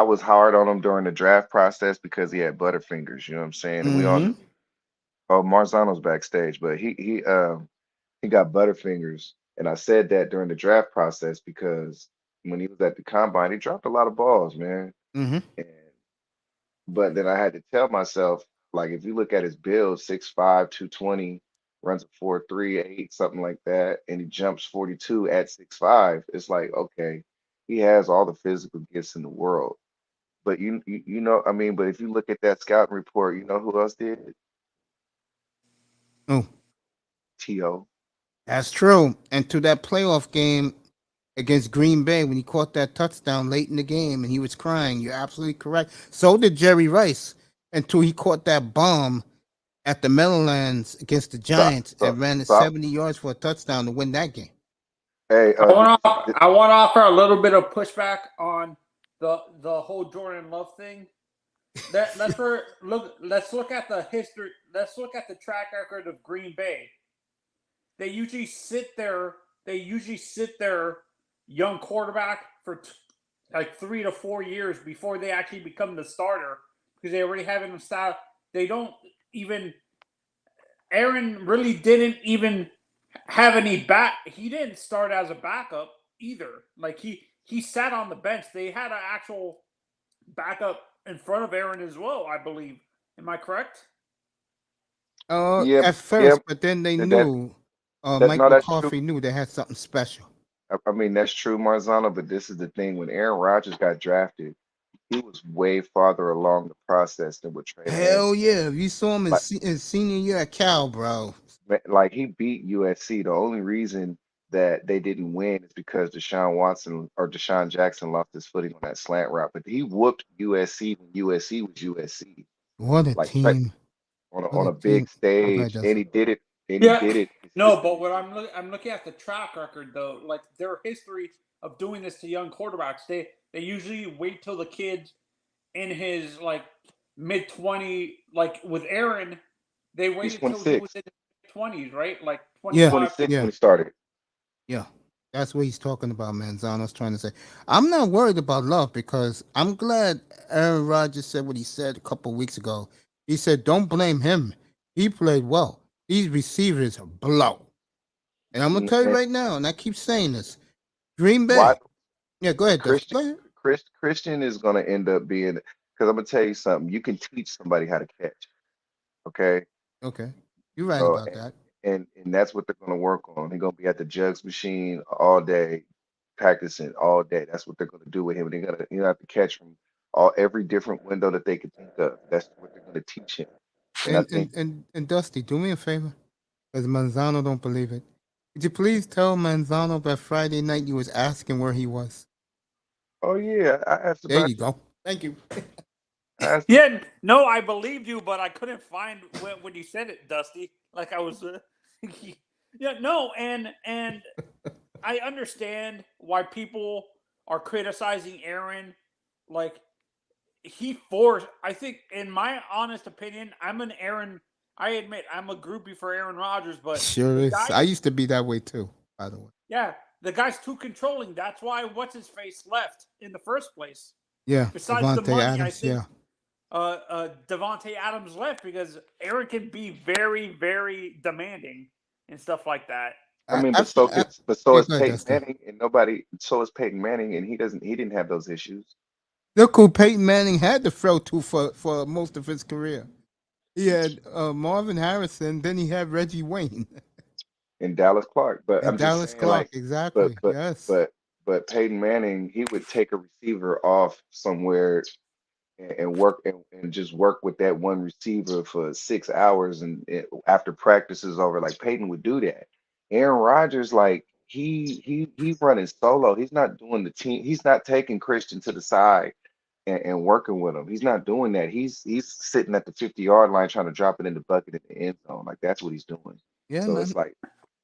was hard on him during the draft process because he had butterfingers. You know what I'm saying? And we all Mm-hmm. knew. Oh, Marzano's backstage, but he got butterfingers, and I said that during the draft process because when he was at the combine, he dropped a lot of balls, man. Mm-hmm. And but then I had to tell myself, like, if you look at his build, 6'5", 220, runs a 4.38, something like that, and he jumps 42 at 6'5", it's like, okay, he has all the physical gifts in the world. But you know, I mean, but if you look at that scouting report, you know who else did it? Oh, T.O. that's true. And to that playoff game against Green Bay when he caught that touchdown late in the game and he was crying. You're absolutely correct. So did Jerry Rice until he caught that bomb at the Meadowlands against the So, Giants so, and ran it so, 70 yards for a touchdown to win that game. hey, I want to offer a little bit of pushback on the whole Jordan Love thing. Let's look at the history. Let's look at the track record of Green Bay. They usually sit there. They usually sit their young quarterback for like 3 to 4 years before they actually become the starter because they already have him style. They don't even. Aaron really didn't even have any back. He didn't start as a backup either. Like he sat on the bench. They had an actual backup in front of Aaron as well, I believe. Am I correct? yeah, At yeah, first, but then they that knew, Mike no, that's true. McCarthy knew they had something special. I mean, that's true, Marzano, but this is the thing. When Aaron Rodgers got drafted, he was way farther along the process than what Trey Hell Lance is. yeah. You saw him in Like, his senior year at Cal, bro. like he beat USC. The only reason that they didn't win is because Deshaun Watson or Deshaun Jackson lost his footing on that slant route. But he whooped USC when USC was USC. What a Like Trey, team. What on a a big team. Okay, stage, and Dustin. he did it, and he Yeah. did it No, but consistently. I'm looking at the track record though. Like their history of doing this to young quarterbacks. They usually wait till the kid in his like mid 20, like with Aaron, they He's waited till he was 26. in his 20s, right? Like He's 25, Yeah, 26 yeah. when he started. Yeah, that's what he's talking about, Manzano's trying to say. I'm not worried about Love because I'm glad Aaron Rodgers said what he said a couple weeks ago. He said, "Don't blame him. He played well. These receivers blow." And I'm gonna tell you And right now, and I keep saying this: Green why Bay. Yeah, go ahead, Dusty. Christian Go ahead. Christian is going to end up being, because I'm gonna tell you something. You can teach somebody how to catch. Okay. Okay, you're right So about that. and that's what they're gonna work on. They're gonna be at the jugs machine all day, practicing all day. That's what they're gonna do with him. They're gonna have to catch from all every different window that they can think of. That's what they're gonna teach him. And I think, And Dusty, do me a favor, because Manzano don't believe it. Could you please tell Manzano that Friday night you was asking where he was? oh yeah, I asked There about you go. Thank you. I asked Yeah, no, I believed you, but I couldn't find when you said it, Dusty. Like I was, yeah, no, and I understand why people are criticizing Aaron. Like he forced. I think, in my honest opinion, I admit I'm a groupie for Aaron Rodgers, but Sure the is. guy, I used to be that way too, by the way. yeah, the guy's too controlling. That's why what's his face left in the first place. Yeah, Besides the Devontae money, I Adams. think Yeah, Devontae Adams left because Aaron can be very, very demanding and stuff like that. I mean, after, but so yeah, is go ahead, Peyton Dustin. Manning, and nobody. So is Peyton Manning, and he didn't have those issues Look who Peyton Manning had to throw to for most of his career. He had Marvin Harrison, then he had Reggie Wayne in Dallas Clark. But and I'm just Dallas saying, like, Clark. but Exactly. but Yes. but but Peyton Manning, he would take a receiver off somewhere and work and just work with that one receiver for 6 hours and after practice is over, like Peyton would do that. Aaron Rodgers, like he's running solo. He's not doing the team. He's not taking Christian to the side and working with him. He's not doing that. He's sitting at the 50-yard line trying to drop it in the bucket in the end zone. Like that's what he's doing. Yeah, So man. it's like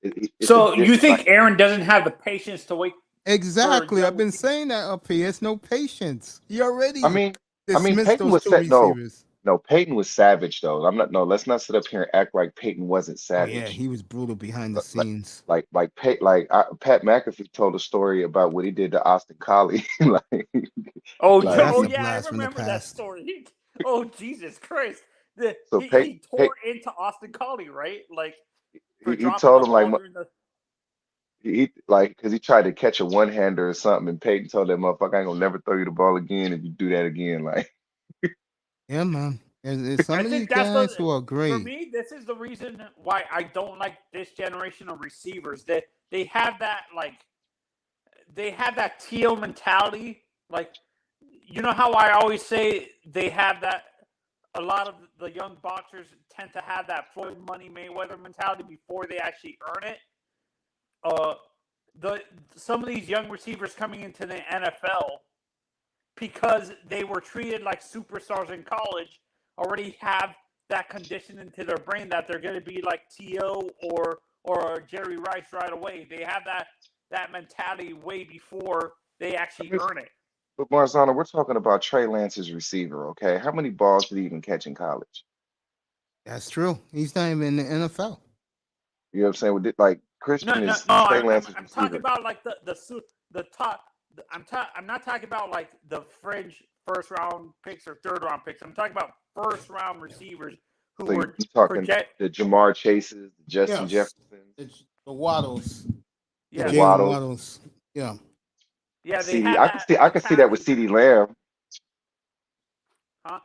it's a So you different think like. Aaron doesn't have the patience to wait for Exactly. I've young been receivers? saying that up here. It's no patience. He I already mean, dismissed Peyton those was two set. No, receivers. no, Peyton was savage though. I'm not. No, let's not sit up here and act like Peyton wasn't Oh yeah, savage. he was brutal behind the Like, scenes. Pat McAfee told a story about what he did to Austin Collie. Like, Oh, Oh, like that's oh a yeah, I blast from the remember that past. story. Oh Jesus Christ! so He Peyton tore into Austin Collie, right? Like for he dropping the told him like ball during the. he like because he tried to catch a one-hander or something, and Peyton told that motherfucker, I ain't gonna never throw you the ball again if you do that again. Like, Yeah, man. There's I some of these think that's the. guys who are For great. me, this is the reason why I don't like this generation of receivers. That they have that teal mentality. Like, you know how I always say they have that. A lot of the young boxers tend to have that Floyd Money Mayweather mentality before they actually earn it. Uh, the Some of these young receivers coming into the NFL because they were treated like superstars in college already have that condition into their brain that they're going to be like T.O. or Jerry Rice right away. They have that mentality way before they I actually mean, earn it. but Marzano, we're talking about Trey Lance's receiver, okay? How many balls did he even catch in college? That's true. He's not even in the NFL. You know what I'm saying? Like No, Christian no, is no. Trey I'm I'm, Lance's I'm talking receiver. about like the top. I'm not talking about like the fringe first round picks or third round picks. I'm talking about first round receivers who So were you talking project. the Jamar Chases, the Justin Yes. Jeffersons, It's the Waddles, the the Yes, Jalen Waddles, Waddles. Yeah. yeah. They CD. had that I can see that with mentality, CD Lamb. huh?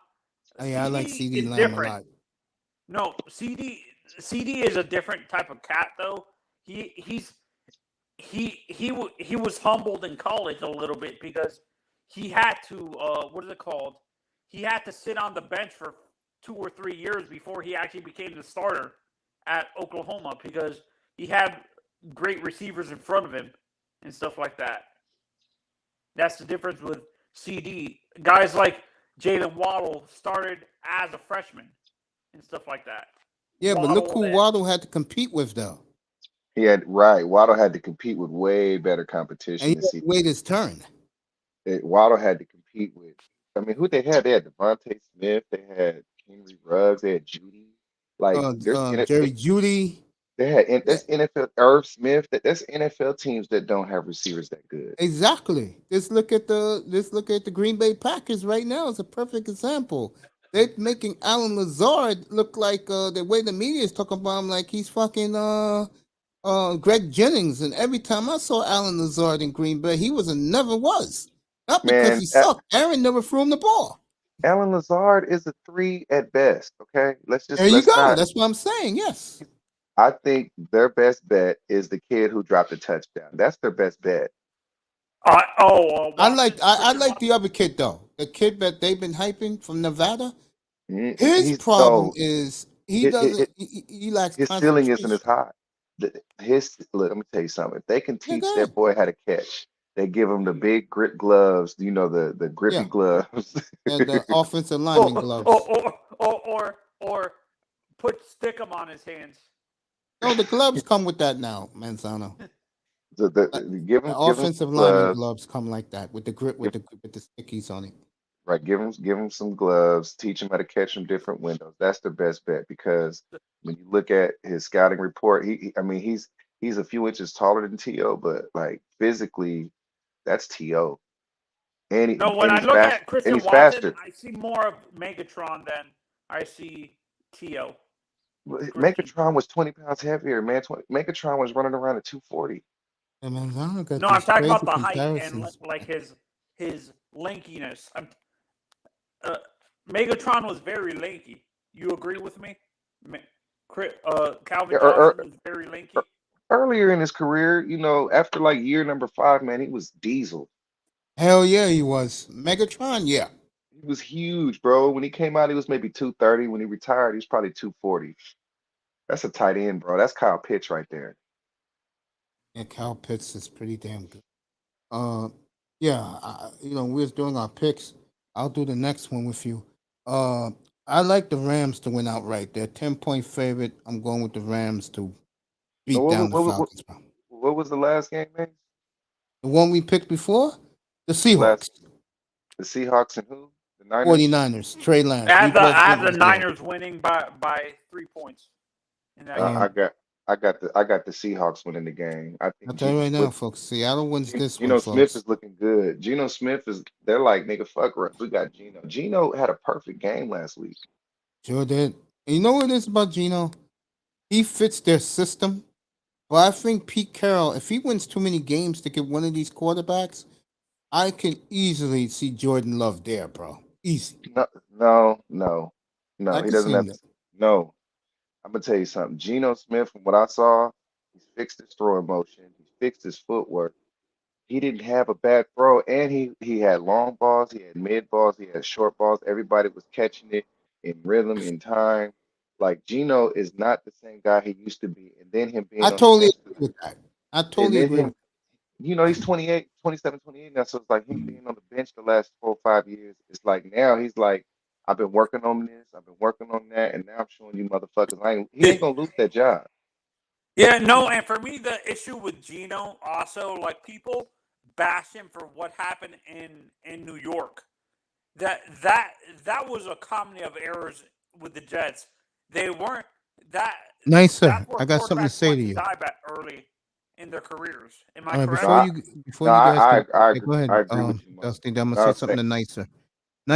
Yeah, I like CD CD is Lamb a different. lot. No, CD is a different type of cat though. He's he was humbled in college a little bit because he had to what is it called? He had to sit on the bench for 2 or 3 years before he actually became the starter at Oklahoma because he had great receivers in front of him and stuff like that. That's the difference with CD. Guys like Jalen Waddle started as a freshman and stuff like that. Yeah, but look Waddle who that. Waddle had to compete with though. He had right. Waddle had to compete with way better And competition he than had to CD wait Lamb. his turn. Waddle had to compete with. I mean, who they had? They had Devontae Smith. They had Henry Ruggs. They had Judy. Like Jerry Judy. they had Yeah, that's NFL Irv Smith. That's NFL teams that don't have receivers that good. exactly. Just look at the Green Bay Packers right now. It's a perfect example. They're making Alan Lazard look like the way the media is talking about him, like he's fucking Greg Jennings. And every time I saw Alan Lazard in Green Bay, he never was. Not because Man, he sucked. Aaron never threw him the ball. Alan Lazard is a three at best. Okay, There you let's go. not. That's what I'm saying. Yes. I think their best bet is the kid who dropped a touchdown. That's their best bet. I like Watson, I Christian like the Watson. other kid though. The kid that they've been hyping from Nevada. His He's problem no, is he it, doesn't. it, He lacks his ceiling isn't as concentration. high. His look, let me tell you something. If they can Yeah, teach go that ahead. boy how to catch, they give him the big grip gloves. You know the grippy Yeah, gloves. the offensive lineman Or or gloves. or or put stickum on his hands. No, the gloves come with that now, Manzano. The, Uh, the, give The him offensive lineman gloves. gloves come like that with the grip Give, with the stickies on it. Right, give him some gloves, teach him how to catch from different windows. That's the best bet because when you look at his scouting report, I mean, he's a few inches taller than T.O., but like physically, that's T.O. No, when And I he's look fast at and Christian he's Watson, faster. I see more of Megatron than I see Tio with Christian. Megatron was 20 pounds heavier, man. Megatron was running around at 240. And Manzano got No, I'm these talking about crazy the height and comparisons. like his lankiness. Uh, Megatron was very lanky. You agree with me? Yeah, Calvin Johnson was very er- lanky. earlier in his career, after like year number 5, man, he was diesel. Hell yeah, he was. Megatron, yeah. He was huge, bro. When he came out, he was maybe 230. When he retired, he was probably 240. That's a tight end, bro. That's Kyle Pitts right there. Yeah, Cal Pitts is pretty damn good. Uh, yeah, we was doing our picks. I'll do the next one with you. Uh, I like the Rams to win outright. They're 10-point favorite. I'm going with the Rams to No, beat down the Falcons, bro. what was the last game, man? The one we picked before, the The last Seahawks, the Seahawks and who? The Niners? 49ers, Trey Lance. I We have the both I think have the he's there. Niners winning by 3 points in that Uh, game. I Um, got I got the Seahawks winning the game. I I'll think tell you right now, With folks. Seattle wins this one, Geno Smith folks. is looking good. Geno Smith is they're like nigga fuck us. We got Geno. Geno had a perfect game last week. Sure did. And you know what it is about Gino? He fits their system. But I think Pete Carroll, if he wins too many games to get one of these quarterbacks, I can easily see Jordan Love there, bro. Easy. No, no, no, no. I He can see doesn't him have there. to. No, I'm gonna tell you something. Geno Smith, from what I saw, he's fixed his throwing motion. He's fixed his footwork. He didn't have a bad throw, and he had long balls, he had mid balls, he had short balls. Everybody was catching it in rhythm, in time. Like Geno is not the same guy he used to be. And then him I being on the totally bench, agree with that. I and totally then agree him, with he's 28, 27, 28 now. So it's like him being on the bench the last 4 or 5 years. It's like now he's like, I've been working on this, I've been working on that, and now I'm showing you motherfuckers he ain't gonna lose that job. Yeah, no, and for me, the issue with Gino also, like people bash him for what happened in New York. That that that was a comedy of errors with the Jets. They weren't that. Nice, sir. That's where I got something to quarterbacks say went to to you. die back early in their careers. Am I All right, No, correct? before no, you guys I, can I, I yeah, agree, go I ahead, agree with you, man. Dustin. I'm gonna No, say something nicer.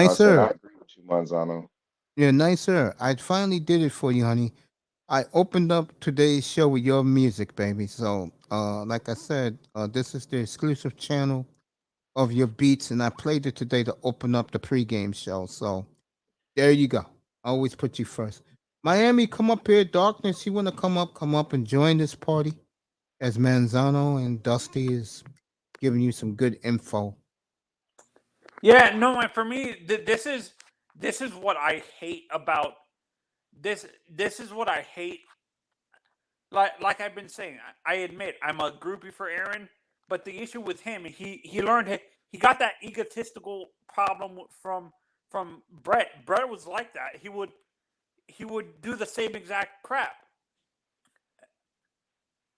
I was saying I Nicer. agree with you, Manzano. Yeah, nicer. I finally did it for you, honey. I opened up today's show with your music, baby. So, like I said, this is the exclusive channel of your beats, and I played it today to open up the pregame show. So there you go. I always put you first. Miami, come up here. Darkness, you want to come up and join this party as Manzano and Dusty is giving you some good info. Yeah, no, and for me, this is what I hate about this. This is what I hate. Like I've been saying, I admit I'm a groupie for Aaron, but the issue with him, he learned he got that egotistical problem from Brett. Brett was like that. He would do the same exact crap.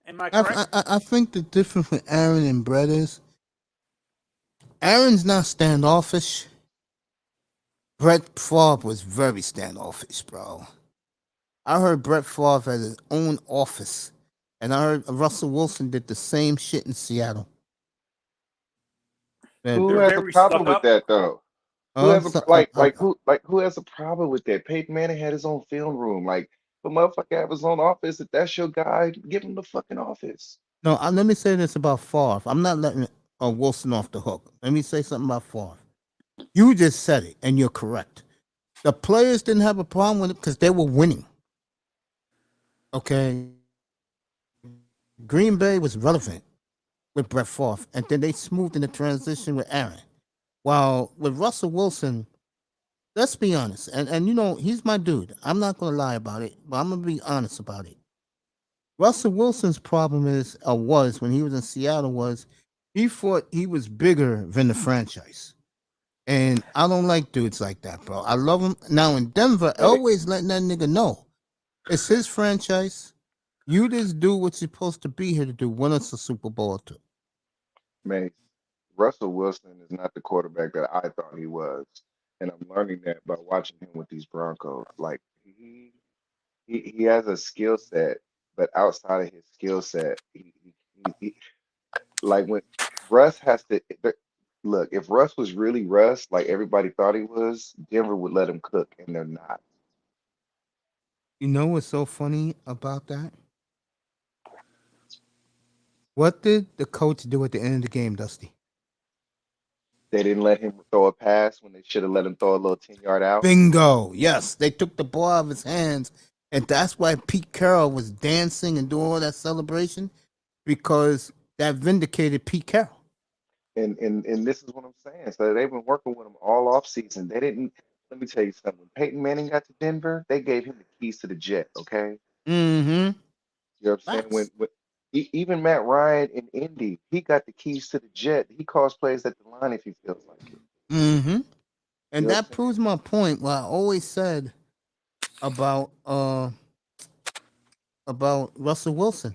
Am I correct? I think the difference with Aaron and Brett is Aaron's not standoffish. Brett Favre was very standoffish, bro. I heard Brett Favre had his own office, and I heard Russell Wilson did the same shit in Seattle. That Who They're has a very problem stuck with up. that though? Who has a so, who has a problem with that? Peyton Manning had his own film room. Like, if a motherfucker have his own office, if that's your guy, give him the fucking office. no, let me say this about Favre. I'm not letting Wilson off the hook. Let me say something about Favre. You just said it, and you're correct. The players didn't have a problem with it because they were winning. Okay, Green Bay was relevant with Brett Favre, and then they smoothed in the transition with Aaron. While with Russell Wilson, let's be honest, and he's my dude. I'm not gonna lie about it, but I'm gonna be honest about it. Russell Wilson's problem is, or was when he was in Seattle, was he thought he was bigger than the franchise. And I don't like dudes like that, bro. I love him. Now in Denver, Hey, always letting that nigga know it's his franchise. You just do what you're supposed to be here to do. Win us a Super Bowl or two. Mace, Russell Wilson is not the quarterback that I thought he was. and I'm learning that by watching him with these Broncos. Like he has a skill set, but outside of his skill set, like when Russ has to look. If Russ was really Russ, like everybody thought he was, Denver would let him cook, and they're not. You know what's so funny about that? What did the coach do at the end of the game, Dusty? They didn't let him throw a pass when they should have let him throw a little 10 yard out. Bingo. Yes, they took the ball out of his hands, and that's why Pete Carroll was dancing and doing all that celebration because that vindicated Pete Carroll. And this is what I'm saying. So they've been working with him all off season. They didn't. Let me tell you something. When Peyton Manning got to Denver, they gave him the keys to the jet. Okay, Mm-hmm. you know what I'm saying? Facts. Even Matt Ryan in Indy, he got the keys to the jet. He calls plays at the line if he feels like it. Mm-hmm. You And know what that I'm saying? proves my point. What I always said about Russell Wilson,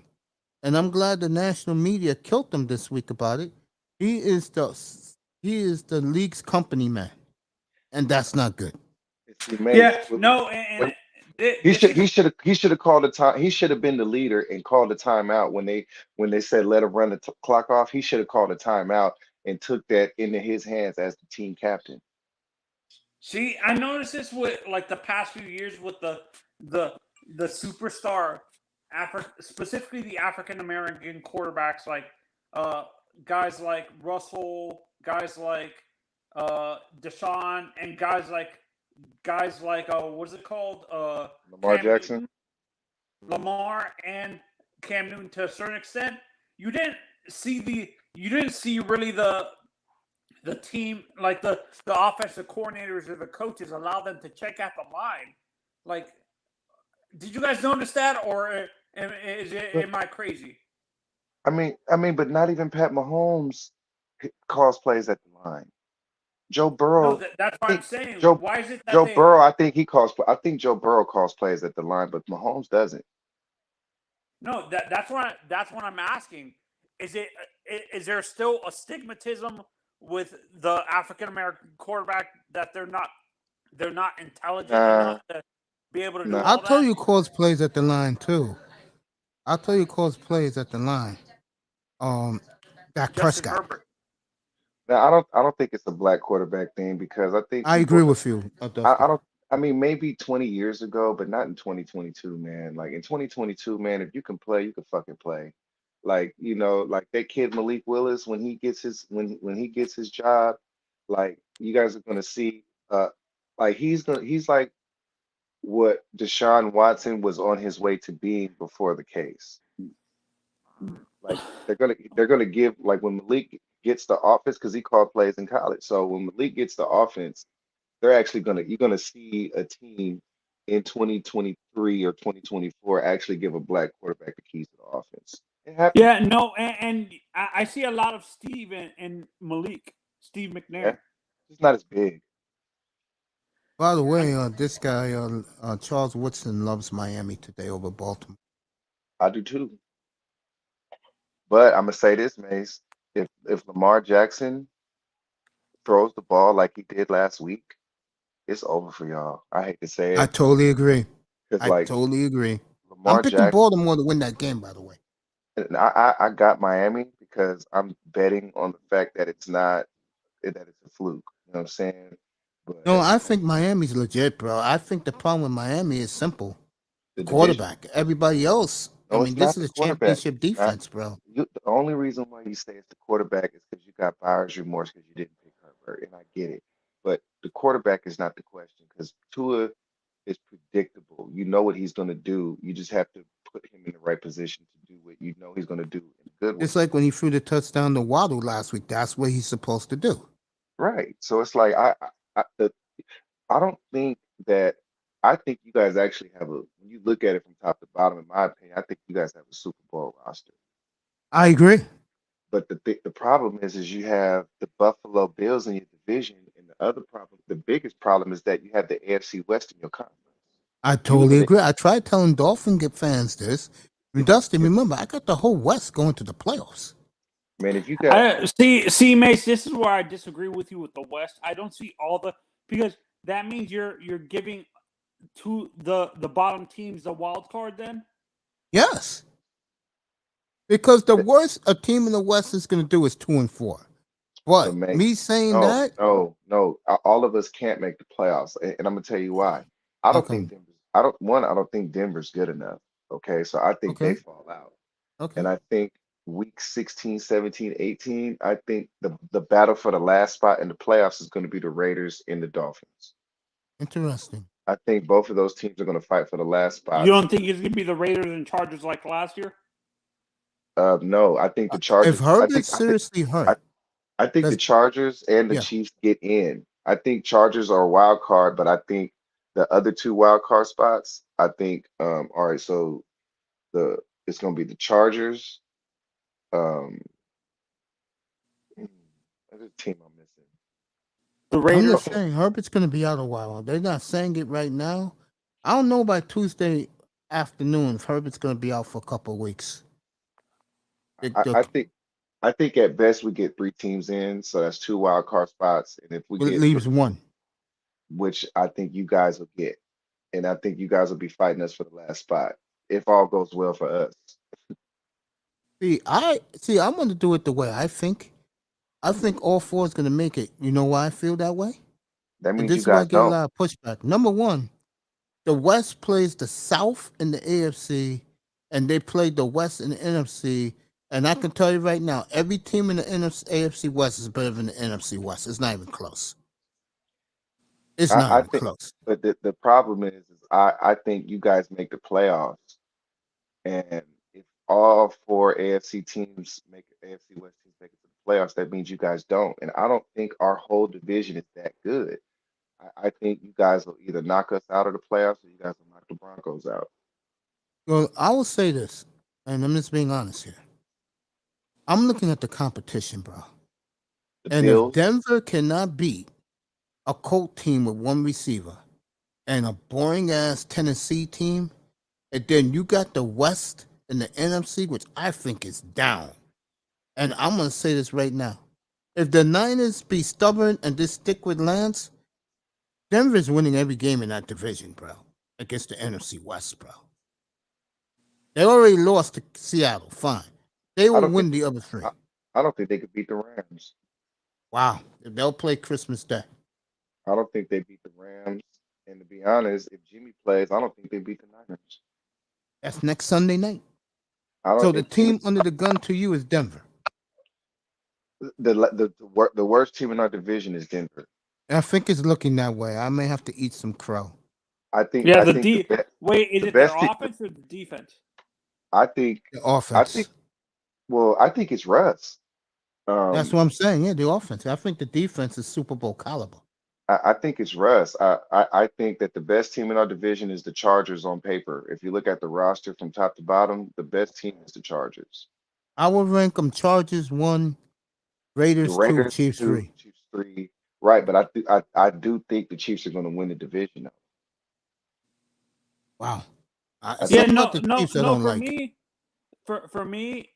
and I'm glad the national media killed him this week about it. He is the he is the league's company man, and that's not good. And see, Mace, Yeah, no, and when he this should is he should have called the time. He should have been the leader and called the timeout when they said let him run the clock off. He should have called a timeout and took that into his hands as the team captain. see. I noticed this with like the past few years with the the superstar specifically the African American quarterbacks, like uh guys like Russell, guys like Deshaun, and guys like what is it called? Lamar Cam Jackson. Newton, Lamar, and Cam Newton to a certain extent. You didn't you didn't see really the team, like the offensive coordinators or the coaches, allow them to check out the line. Like, did you guys notice that, or am I crazy? But not even Pat Mahomes calls plays at the line. Joe No, Burrow, that's I what I'm think saying. Joe Why is it that Joe they? Burrow, I think he calls. I think Joe Burrow calls plays at the line, but Mahomes doesn't. No, that's what I'm asking. Is it is there still a stigmatism with the African American quarterback that they're not intelligent Nah, enough to be able to do nah. I'll all tell that? you calls plays at the line too. I'll tell you calls plays at the line. Um, Dak Justin Prescott. Herbert. Now I don't think it's a black quarterback thing because I think I agree with you, I Dusty. don't. I mean, maybe 20 years ago, but not in 2022, man. Like in 2022, man, if you can play, you can fucking play. Like, like that kid Malik Willis when he gets his when he gets his job, like you guys are gonna see like he's like what Deshaun Watson was on his way to being before the case. Like they're gonna give like when Malik gets the offense because he called plays in college. So when Malik gets the offense they're actually you're gonna see a team in 2023 or 2024 actually give a black quarterback the keys to the offense. It happens. Yeah, no, and I see a lot of Steve and Malik, Steve Yeah, McNair. it's not as big. By the I, way, this guy Charles Woodson loves Miami today over Baltimore. I do too. But I'm gonna say this, Mace. If Lamar Jackson throws the ball like he did last week, it's over for y'all. I hate to say I it, totally agree. because I like totally agree. I'm Lamar picking Jackson, Baltimore to win that game. By the way, I got Miami because I'm betting on the fact that that it's a fluke. You know what I'm saying? no, But I think Miami's legit, bro. I think the problem with Miami is simple: the the division. quarterback. Everybody else, I No, mean, it's this not is the a quarterback. championship It's not. defense, bro. The only reason why you say it's the quarterback is because you got buyer's remorse because you didn't pick Herbert, and I get it. But the quarterback is not the question because Tua is predictable. You know what he's going to do. You just have to put him in the right position to do what you know he's going to do in a good way. It's like when he threw the touchdown to Waddle last week. That's what he's supposed to do. Right. So it's like I don't think that. I think you guys actually have a. When you look at it from top to bottom, in my opinion, I think you guys have a Super Bowl roster. I agree. But the problem is you have the Buffalo Bills in your division, and the other problem, the biggest problem is that you have the AFC West in your conference. I You look totally at it, agree. I tried telling Dolphin fans this. And if Dustin, if remember, I got the whole West going to the playoffs. man, if you got I see, Mace. This is where I disagree with you with the West. I don't see all the because that means you're giving to the bottom teams the wild card then. Yes, because the worst a team in the West is going to do is 2-4. But But make me saying no, that, no, no. All of us can't make the playoffs, and I'm gonna tell you why. I how don't think come? Denver's. I don't one. I don't think Denver's good enough. Okay, so I think they Okay, fall out, okay, and I think week 16, 17, 18. I think the battle for the last spot in the playoffs is going to be the Raiders and the Dolphins. interesting. I think both of those teams are going to fight for the last You spots. don't think it's gonna be the Raiders and Chargers like last year? No, I think the If Chargers. Herbert's seriously I, hurt, I think the let's Chargers and the yeah. Chiefs get in. I think Chargers are a wild card, but I think the other two wild card spots, I think, all right, so the it's gonna be the Chargers. Um, What's the team I'm missing? The I'm Raiders. just saying Herbert's going to be out a while. They're not saying it right now. I don't know by Tuesday afternoon if Herbert's going to be out for a couple of weeks. I, The I think I think at best we get three teams in, so that's two wild card spots. And if we It get leaves three, one. which I think you guys will get, and I think you guys will be fighting us for the last spot if all goes well for us. I'm going to do it the way I think. I think all four is going to make it. You know why I feel that way? That And means you this is why I guys get a don't. lot of pushback. Number one, the West plays the South in the AFC, and they play the West in the NFC. And I can tell you right now, every team in the AFC West is better than the NFC West. It's not even close. It's not I even think, close. but the problem is I think you guys make the playoffs, and if all four AFC teams make AFC West teams make it to the playoffs, that means you guys don't. And I don't think our whole division is that good. I think you guys will either knock us out of the playoffs or you guys will knock the Broncos out. Well, I will say this, and I'm just being honest here. I'm looking at the competition, bro. The And if Bills, Denver cannot beat a Colt team with one receiver and a boring ass Tennessee team, and then you got the West and the NFC, which I think is down. And I'm gonna say this right now. If the Niners be stubborn and just stick with Lance, Denver's winning every game in that division, bro. Against the NFC West, bro. They already lost to Seattle. Fine. They I will don't think win the other three. I don't think they could beat the Rams. Wow. They'll play Christmas Day. I don't think they beat the Rams. And to be honest, if Jimmy plays, I don't think they beat the Niners. That's next Sunday night. I don't So the if Jimmy team under the gun to you is Denver. the worst team in our division is Denver. And I think it's looking that way. I may have to eat some crow. Yeah, I the think D. Wait, is the it their best team, offense or the defense? I think The I think offense. well, I think it's Russ. That's Um, what I'm saying. Yeah, the offense. I think the defense is Super Bowl caliber. I think it's Russ. I think that the best team in our division is the Chargers on paper. If you look at the roster from top to bottom, the best team is the Chargers. I will rank them Chargers 1, The Raiders 2, Raiders Chiefs two, 3. Chiefs three. Right, but I do think the Chiefs are going to win the division. Though. Wow. I Yeah, Something think about no, the no, Chiefs I no. don't like. For me,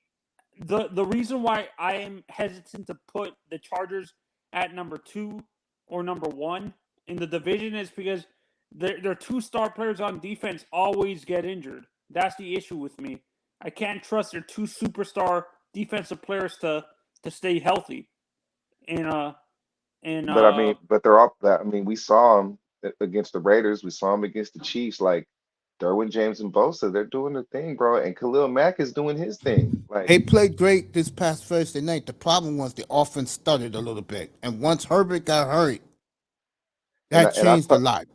the reason why I am hesitant to put the Chargers at number 2 or number 1 in the division is because their two star players on defense always get injured. That's the issue with me. I can't trust their two superstar defensive players to stay healthy. And But I mean, but they're all. I mean, we saw them against the Raiders. We saw them against the Chiefs. Like Derwin James and Bosa, they're doing their thing, bro. And Khalil Mack is doing his thing. Like, They played great this past Thursday night. The problem was the offense stuttered a little bit. And once Herbert got hurt, and that changed a lot.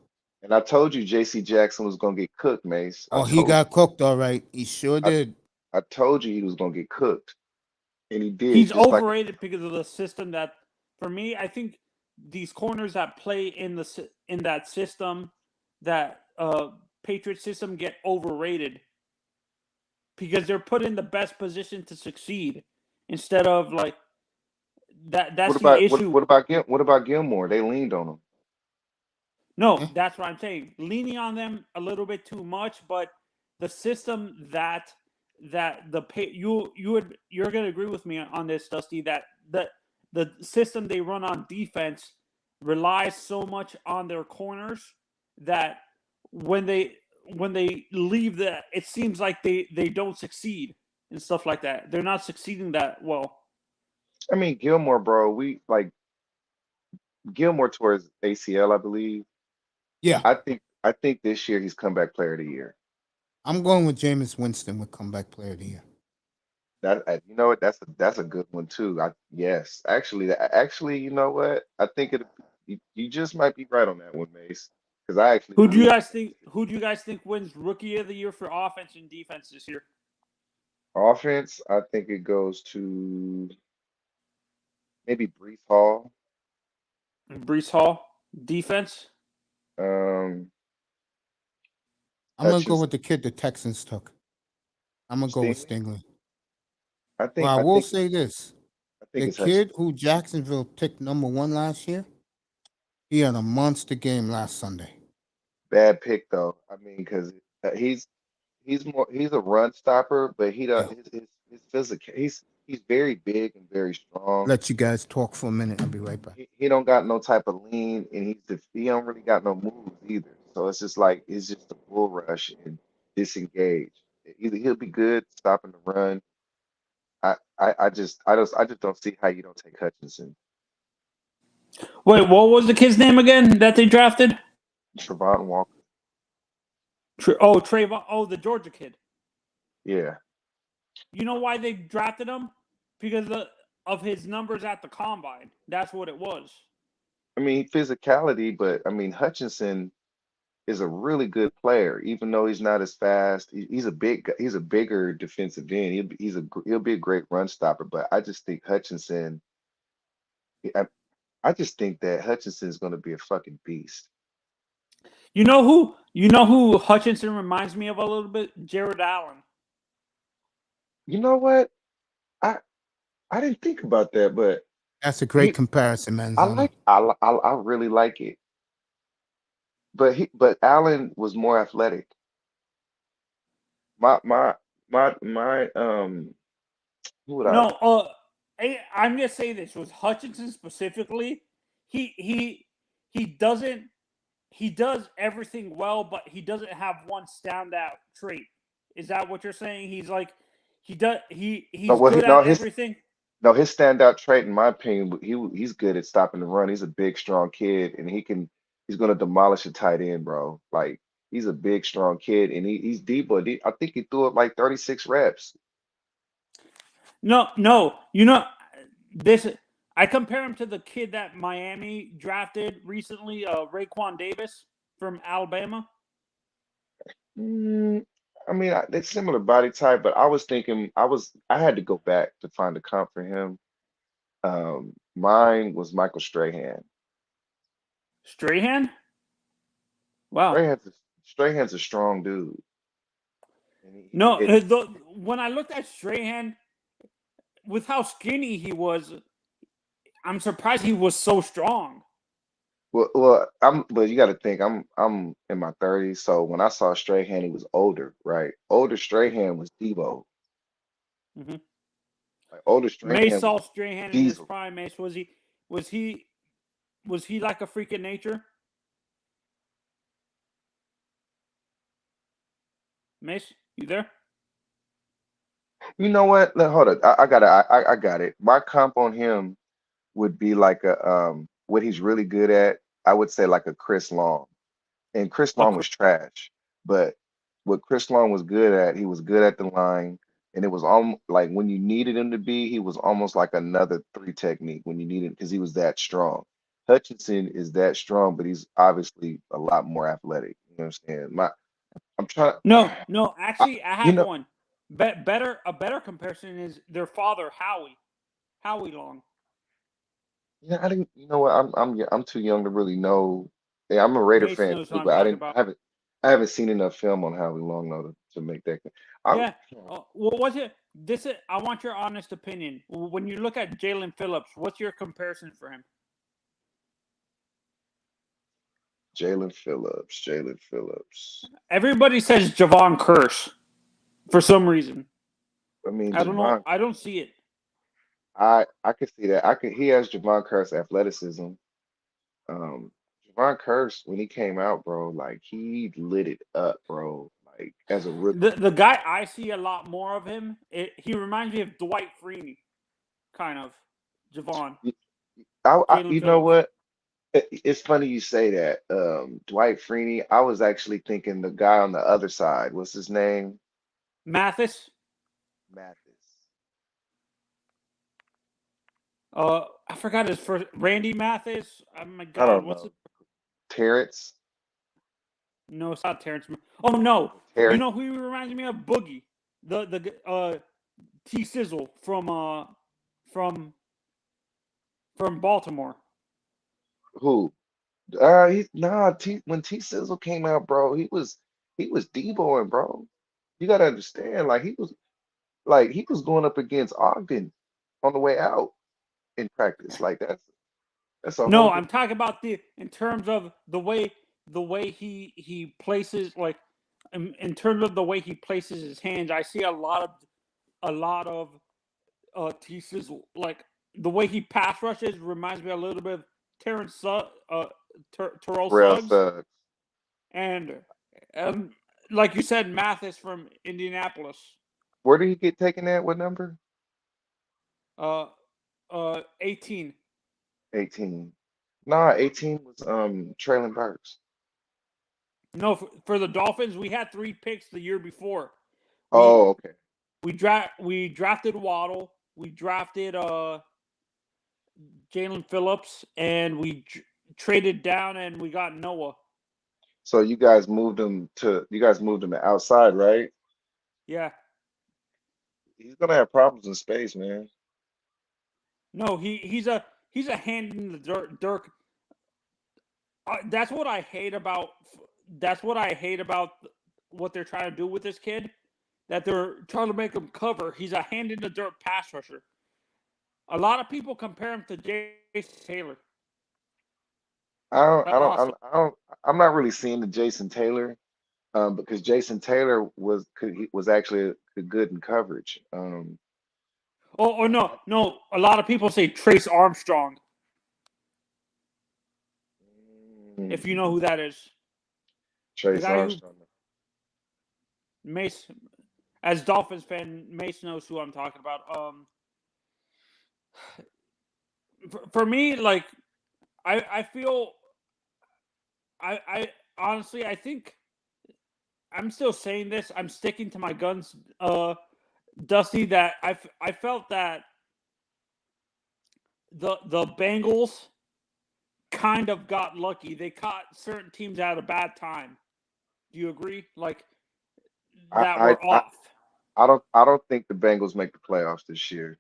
I told you J.C. Jackson was gonna get cooked, Mace. Oh, he got cooked all right. He sure I, did. I told you he was gonna get cooked, and he did. he's Just like overrated because of the system that, for me, I think these corners that play in that system, that Patriot system, get overrated because they're put in the best position to succeed instead of like that. what That's the about issue. what about Gilmore? They leaned on him, No, Yeah. that's what I'm saying. Leaning on them a little bit too much, but the system that the pay you're gonna agree with me on this, Dusty, that the system they run on defense relies so much on their corners that when they leave it seems like they don't succeed and stuff like that. They're not succeeding that well. I mean, Gilmore, bro, we like Gilmore towards ACL, I believe. Yeah, I think this year he's comeback player of the year. I'm going with Jameis Winston with comeback player of the year. You know what? That's a good one too. Yes, actually, you know what? I think you just might be right on that one, Mace. Because I actually Who do you believe guys think? Who do you guys think wins Rookie of the Year for offense and defense this year? offense. I think it goes to maybe Brees Hall, Brees Hall. Defense. um, I'm gonna go Hutchins, with the kid the Texans took. I'm gonna go with Stingley. Stingley. I Well, think I I will think say this: I think the it's Hutchins. kid who Jacksonville picked #1 last year, he had a monster game last Sunday. Bad pick though. I mean, because he's a run stopper, but he does Yeah. his physical. He's very big and very strong. Let you guys talk for a minute. I'll be right back. He don't got no type of lean, and he don't really got no moves either. So it's just like it's just a bull rush and disengage. Either he'll be good stopping the run. I just don't see how you don't take Hutchinson. Wait, what was the kid's name again that they drafted? Trevon Walker. Trayvon. Oh, the Georgia kid. Yeah. You know why they drafted him? Because of his numbers at the combine. That's what it was. I mean physicality, but I mean Hutchinson is a really good player, even though he's not as fast. He's a bigger defensive end. He'll be a great run stopper. But I just think I, I just think that Hutchinson is going to be a fucking beast. You know who? You know who Hutchinson reminds me of a little bit? Jared Allen. You know what? I I didn't think about that, but That's a great he comparison, Manzano. I really like it. But Allen was more athletic. My my my who would I No, I'm gonna say this with Hutchinson specifically. He he he doesn't he does everything well, but he doesn't have one standout trait. Is that what you're saying? He's like no he's well good at everything. his standout trait in my opinion he's good at stopping the run. He's a big strong kid and he's gonna demolish a tight end, bro. Like he's a big strong kid and he's Debo. I think he threw it like 36 reps. No, you know this. I compare him to the kid that Miami drafted recently, Raekwon Davis from Alabama. Mm, I mean, they're similar body type, but I was thinking I had to go back to find a comp for him. Mine was Michael Strahan. Strahan. Wow. Strahan's Strahan's a strong dude, and he No, hit. when I looked at Strahan, with how skinny he was, I'm surprised he was so strong. But you got to think, I'm in my 30s, so when I saw Strahan, he was older, right? Older Strahan was Debo. Mm-hmm. Like older Mace Strahan was saw Strahan in his Diesel. prime. Mace was he was he like a freak of nature? Mace, you there? You know what? Hold on, I got it. My comp on him would be like a what he's really good at. I would say like a Chris Long. And Chris A Long was trash, but what Chris Long was good at, he was good at the line, and it was almost like when you needed him to be, he was almost like another three technique when you needed because he was that strong. Hutchinson is that strong, but he's obviously a lot more athletic. You know what I'm saying? I'm trying. No. I, Actually, I you have know, one. A better comparison is their father, Howie Long. yeah, I didn't. You know what? I'm too young to really know. Yeah, I'm a Raider Mace fan knows what too, I'm but talking about. I haven't seen enough film on Howie Long though to make that. I, Yeah. What was it? This is. I want your honest opinion. When you look at Jalen Phillips, what's your comparison for him? Jalen Phillips. Everybody says Javon Curse for some reason. I mean, I don't know. Javon. I don't see it. I could see that. He has Javon Curse athleticism. Javon Curse, when he came out, bro, like he lit it up, bro. Like as a rookie. The guy I see a lot more of him. He reminds me of Dwight Freeney, kind of. Javon, Y- Jalen you know Phillips, what? It's funny you say that. Dwight Freeney, I was actually thinking the guy on the other side. What's his name? Mathis. Mathis. I forgot his first. Randy Mathis. Oh my I God, don't what's it? know. Terrence. No, it's not Terrence. Oh no, you Terrence. know who he reminds me of? Boogie, the T Sizzle from from Baltimore. Who? When T Sizzle came out, bro, he was Deboing, bro. You gotta understand, like he was going up against Ogden on the way out in practice. Like that's a whole No, different. I'm talking about the in terms of the way he places like in terms of the way he places his hands. I see a lot of T Sizzle like the way he pass rushes reminds me a little bit of Terrell Terrell Suggs Suggs. and um, like you said, Mathis from Indianapolis. Where did he get taken at? What number? Uh, 18. 18. Nah, 18 was Traylon Burks. No, for the Dolphins, we had 3 picks the year before. We Oh, okay. we drafted Waddle, we drafted Jalen Phillips, and we traded down and we got Noah. So you guys moved him to outside, right? Yeah. He's gonna have problems in space, man. No, he's a hand in the dirt. That's what I hate about. That's what I hate about what they're trying to do with this kid. That they're trying to make him cover. He's a hand in the dirt pass rusher. A lot of people compare him to Jason Taylor. I don't, I don't, Also, I don't, I'm not really seeing the Jason Taylor, because Jason Taylor was actually good in coverage. oh no, no. A lot of people say Trace Armstrong. If you know mm, who that is, the Trace guy who Armstrong. Mace, as Dolphins fan, Mace knows who I'm talking about. For me, like I feel I honestly I think I'm still saying this. I'm sticking to my guns, Dusty. That I felt that the Bengals kind of got lucky. They caught certain teams at a bad time. Do you agree? Like I, that I, were I, off. I don't think the Bengals make the playoffs this year.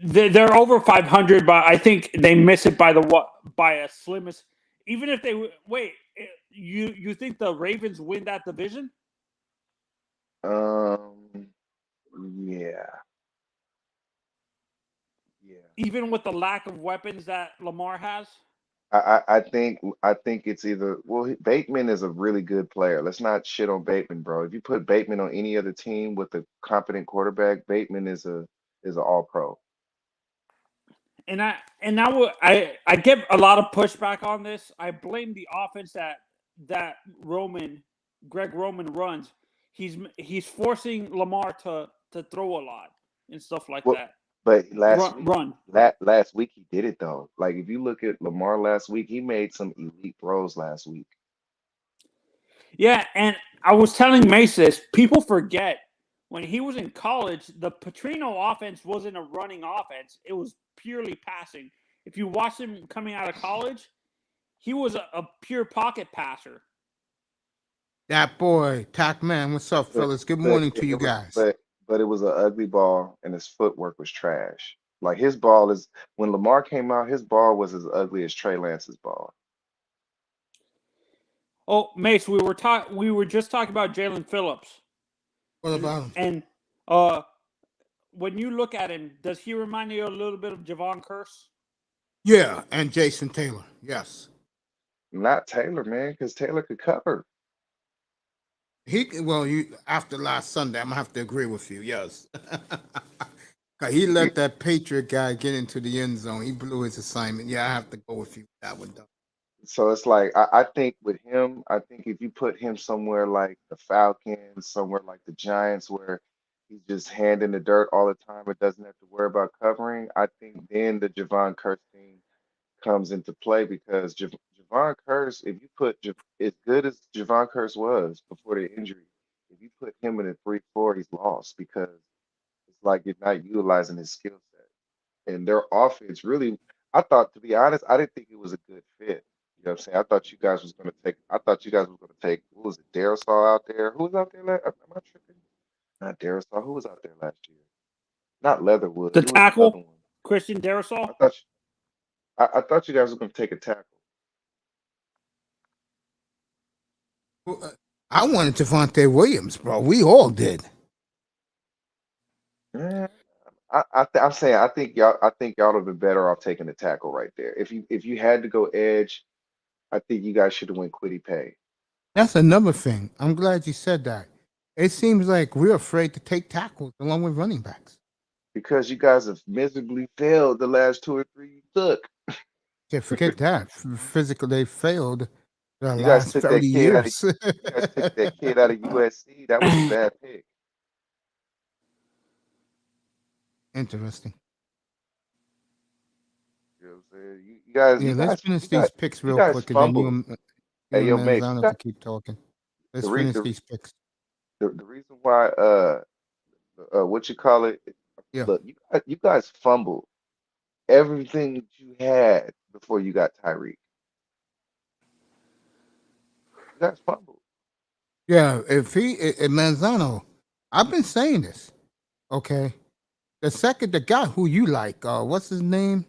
They're over 500, but I think they miss it by the what by a slimmest. Even if they wait, you think the Ravens win that division? Um, yeah, yeah. Even with the lack of weapons that Lamar has? I think it's either Bateman is a really good player. Let's not shit on Bateman, bro. If you put Bateman on any other team with a competent quarterback, Bateman is an all pro. And I get a lot of pushback on this. I blame the offense that Greg Roman runs. He's forcing Lamar to throw a lot and stuff like Well, that. but last week, Run. last week he did it though. Like if you look at Lamar last week, he made some elite throws last week. Yeah, and I was telling Mace this. People forget when he was in college, the Petrino offense wasn't a running offense. It was purely passing. If you watch him coming out of college, he was a pure pocket passer. That boy, Tac Man. What's up, But fellas? Good but morning to you it was guys. but it was an ugly ball and his footwork was trash. Like his ball is when Lamar came out, his ball was as ugly as Trey Lance's ball. Oh, Mace, we were just talking about Jalen Phillips, What about him? and uh, when you look at him, does he remind you a little bit of Javon Curse? Yeah, and Jason Taylor. Yes. Not Taylor, man, because Taylor could cover. He well, you after last Sunday, I'm gonna have to agree with you. Yes. He let that Patriot guy get into the end zone. He blew his assignment. Yeah, I have to go with you with that one, though. So it's like I think with him, I think if you put him somewhere like the Falcons, somewhere like the Giants, where he's just hand in the dirt all the time, it doesn't have to worry about covering. I think then the Javon Curse thing comes into play because Javon Curse, if you put as good as Javon Curse was before the injury, if you put him in a 3-4, he's lost because it's like you're not utilizing his skill set. And their offense really, I thought, to be honest, I didn't think it was a good fit. You know what I'm saying? I thought you guys was gonna take. I thought you guys was gonna take. Who was it? Darisaw out there. Who was out there? Am I tripping? Not Darisaw. Who was out there last year? Not Leatherwood. The It was the other tackle, one. Christian Darrisaw. I thought. I thought you guys was gonna take a tackle. Well, I wanted Javante Williams, bro. We all did. Eh, I'm saying I think y'all would have been better off taking the tackle right there. If you had to go edge, I think you guys should have went Quiddy Pay That's another thing. I'm glad you said that. It seems like we're afraid to take tackles along with running backs. because you guys have miserably failed the last 2 or 3 you took. Yeah, forget that. Physical, they failed the You guys last took that 30 kid out of years. you guys took that kid out of USC. That was a bad pick. Interesting. You know what I'm saying? You guys, Yeah, you let's guys, finish you guys, these picks you real guys quick, and then fumbled. you Hey, and yo, Mace, you Manzano got can keep talking. the Let's re finish the these picks. the reason why what you call it? Yeah. Look, you guys fumbled everything that you had before you got Tyreek. You guys fumbled. Yeah, if Manzano, I've been saying this, okay? The guy who you like, what's his name?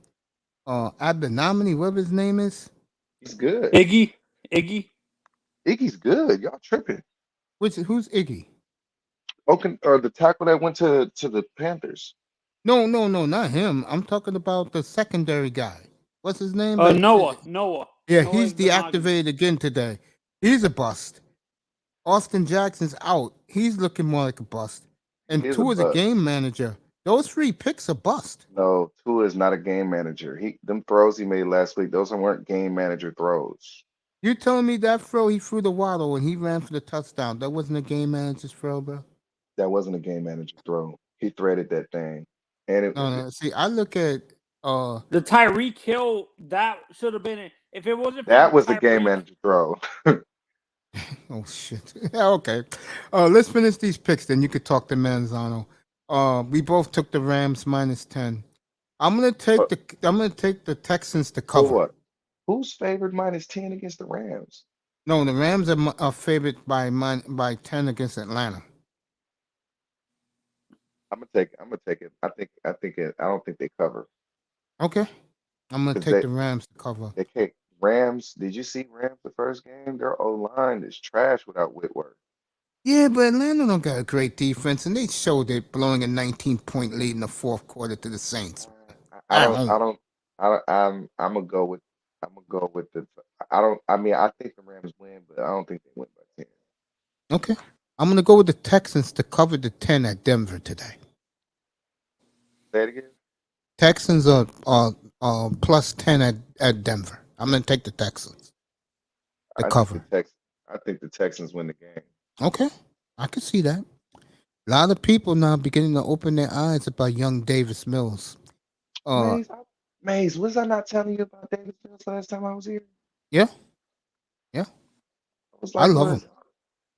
Abdenomini, whatever his name is. He's good. Iggy. Iggy's good. Y'all tripping. Who's Iggy? Open or the tackle that went to the Panthers. No, no, no, not him. I'm talking about the secondary guy. What's his name? The Noah Yeah, he's Benagi. deactivated again today. He's a bust. Austin Jackson's out. He's looking more like a bust. He And is a two is a bust. game manager. Those three picks are bust. No, Tua is not a game manager. Them throws he made last week, those weren't game manager throws. You telling me that throw he threw the waddle and he ran for the touchdown? That wasn't a game manager's throw, bro. That wasn't a game manager throw. He threaded that thing. And No, no. See, I look at The Tyreek Hill, that should have been it. If it wasn't for that the was a game Tyreek, manager throw. oh shit. Yeah, okay. Let's finish these picks, then you could talk to Manzano. We both took the Rams -10. Uh, I'm gonna take the Texans to For cover. what? Who's favored -10 against the Rams? No, the Rams are favored by 10 against Atlanta. I'm gonna take it. I don't think they cover. Okay, I'm gonna Because take the Rams to cover. they can't Rams, did you see Rams the first game? Their O line is trash without Whitworth. Yeah, but Atlanta don't got a great defense, and they showed it blowing a 19-point lead in the fourth quarter to the Saints I at don't home. I don't I don't I'm gonna go with the I mean I think the Rams win, but I don't think they win by 10. Okay, I'm gonna go with the Texans to cover the 10 at Denver today. Say it again. Texans are +10 at Denver. I'm gonna take the Texans to I think the cover. Tex I think the Texans win the game. Okay, I can see that. A lot of people now beginning to open their eyes about young Davis Mills. Uh, Maze, Maze, was I not telling you about David Fields last time I was here? yeah, yeah, I was I like, love him. look,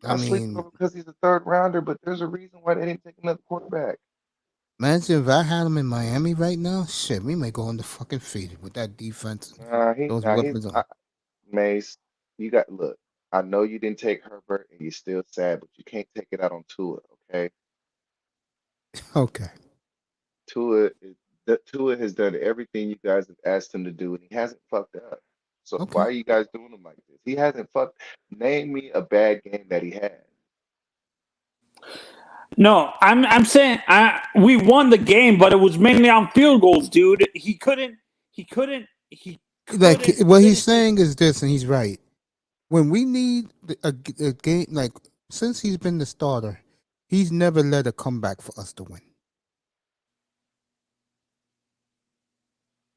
I y'all sleeping mean, over because he's a third rounder, but there's a reason why they didn't take another quarterback. imagine if I had him in Miami right now. Shit, we may go fucking feed with that defense, those Nah, he's weapons on. Mace, you got look. I know you didn't take Herbert and you're still sad, but you can't take it out on Tua, okay? Okay, Tua is Tua has done everything you guys have asked him to do, and he hasn't fucked up. So why okay. are you guys doing him like this? He hasn't fucked. Name me a bad game that he had. no, I'm saying we won the game, but it was mainly on field goals, dude. He Like couldn't what he's finish it. saying is this, and he's right. When we need a game, like since he's been the starter, he's never led a comeback for us to win.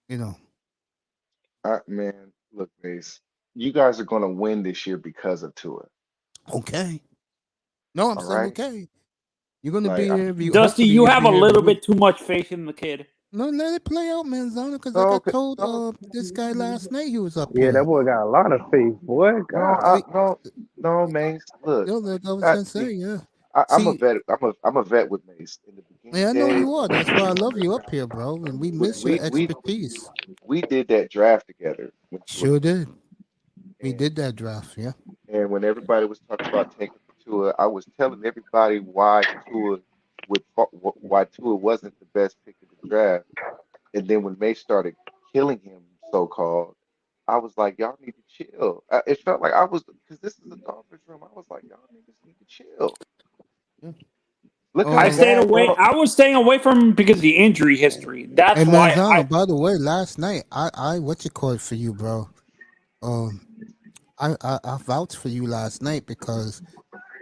You know. Man, look, Mace, you guys are gonna win this year because of Tua. Okay. No, I'm All saying right, okay. You're gonna like be here. Dusty, Hopefully, you you'll have be a here every little week. bit too much faith in the kid. No, let it play out, Manzano. Because like I no, told no, this guy last night, he was up Yeah, that here. boy got a lot of faith, boy. no, God. See, no, Mace. Look, yo, like I was I gonna say, see. yeah. I'm a See, vet. I'm a vet with Mace. In the beginning yeah, I know days, you are. That's why I love you up here, bro. And we we miss your we we, expertise. we did that draft together when Tua Sure came did. We in, did that draft. Yeah. and when everybody was talking about taking Tua, I was telling everybody why Tua wasn't the best pick of the draft. And then when Mace started killing him, so called, I was like, y'all need to chill. It felt like I was because this is a Dolphins room. I was like, y'all niggas need to chill. Yeah. Look how I Um. stayed bad, away. bro. I was staying away from him because of the injury history. Hey, That's why I. Manzano. By the way, last night I what you call it for you, bro. Um. I vouched for you last night because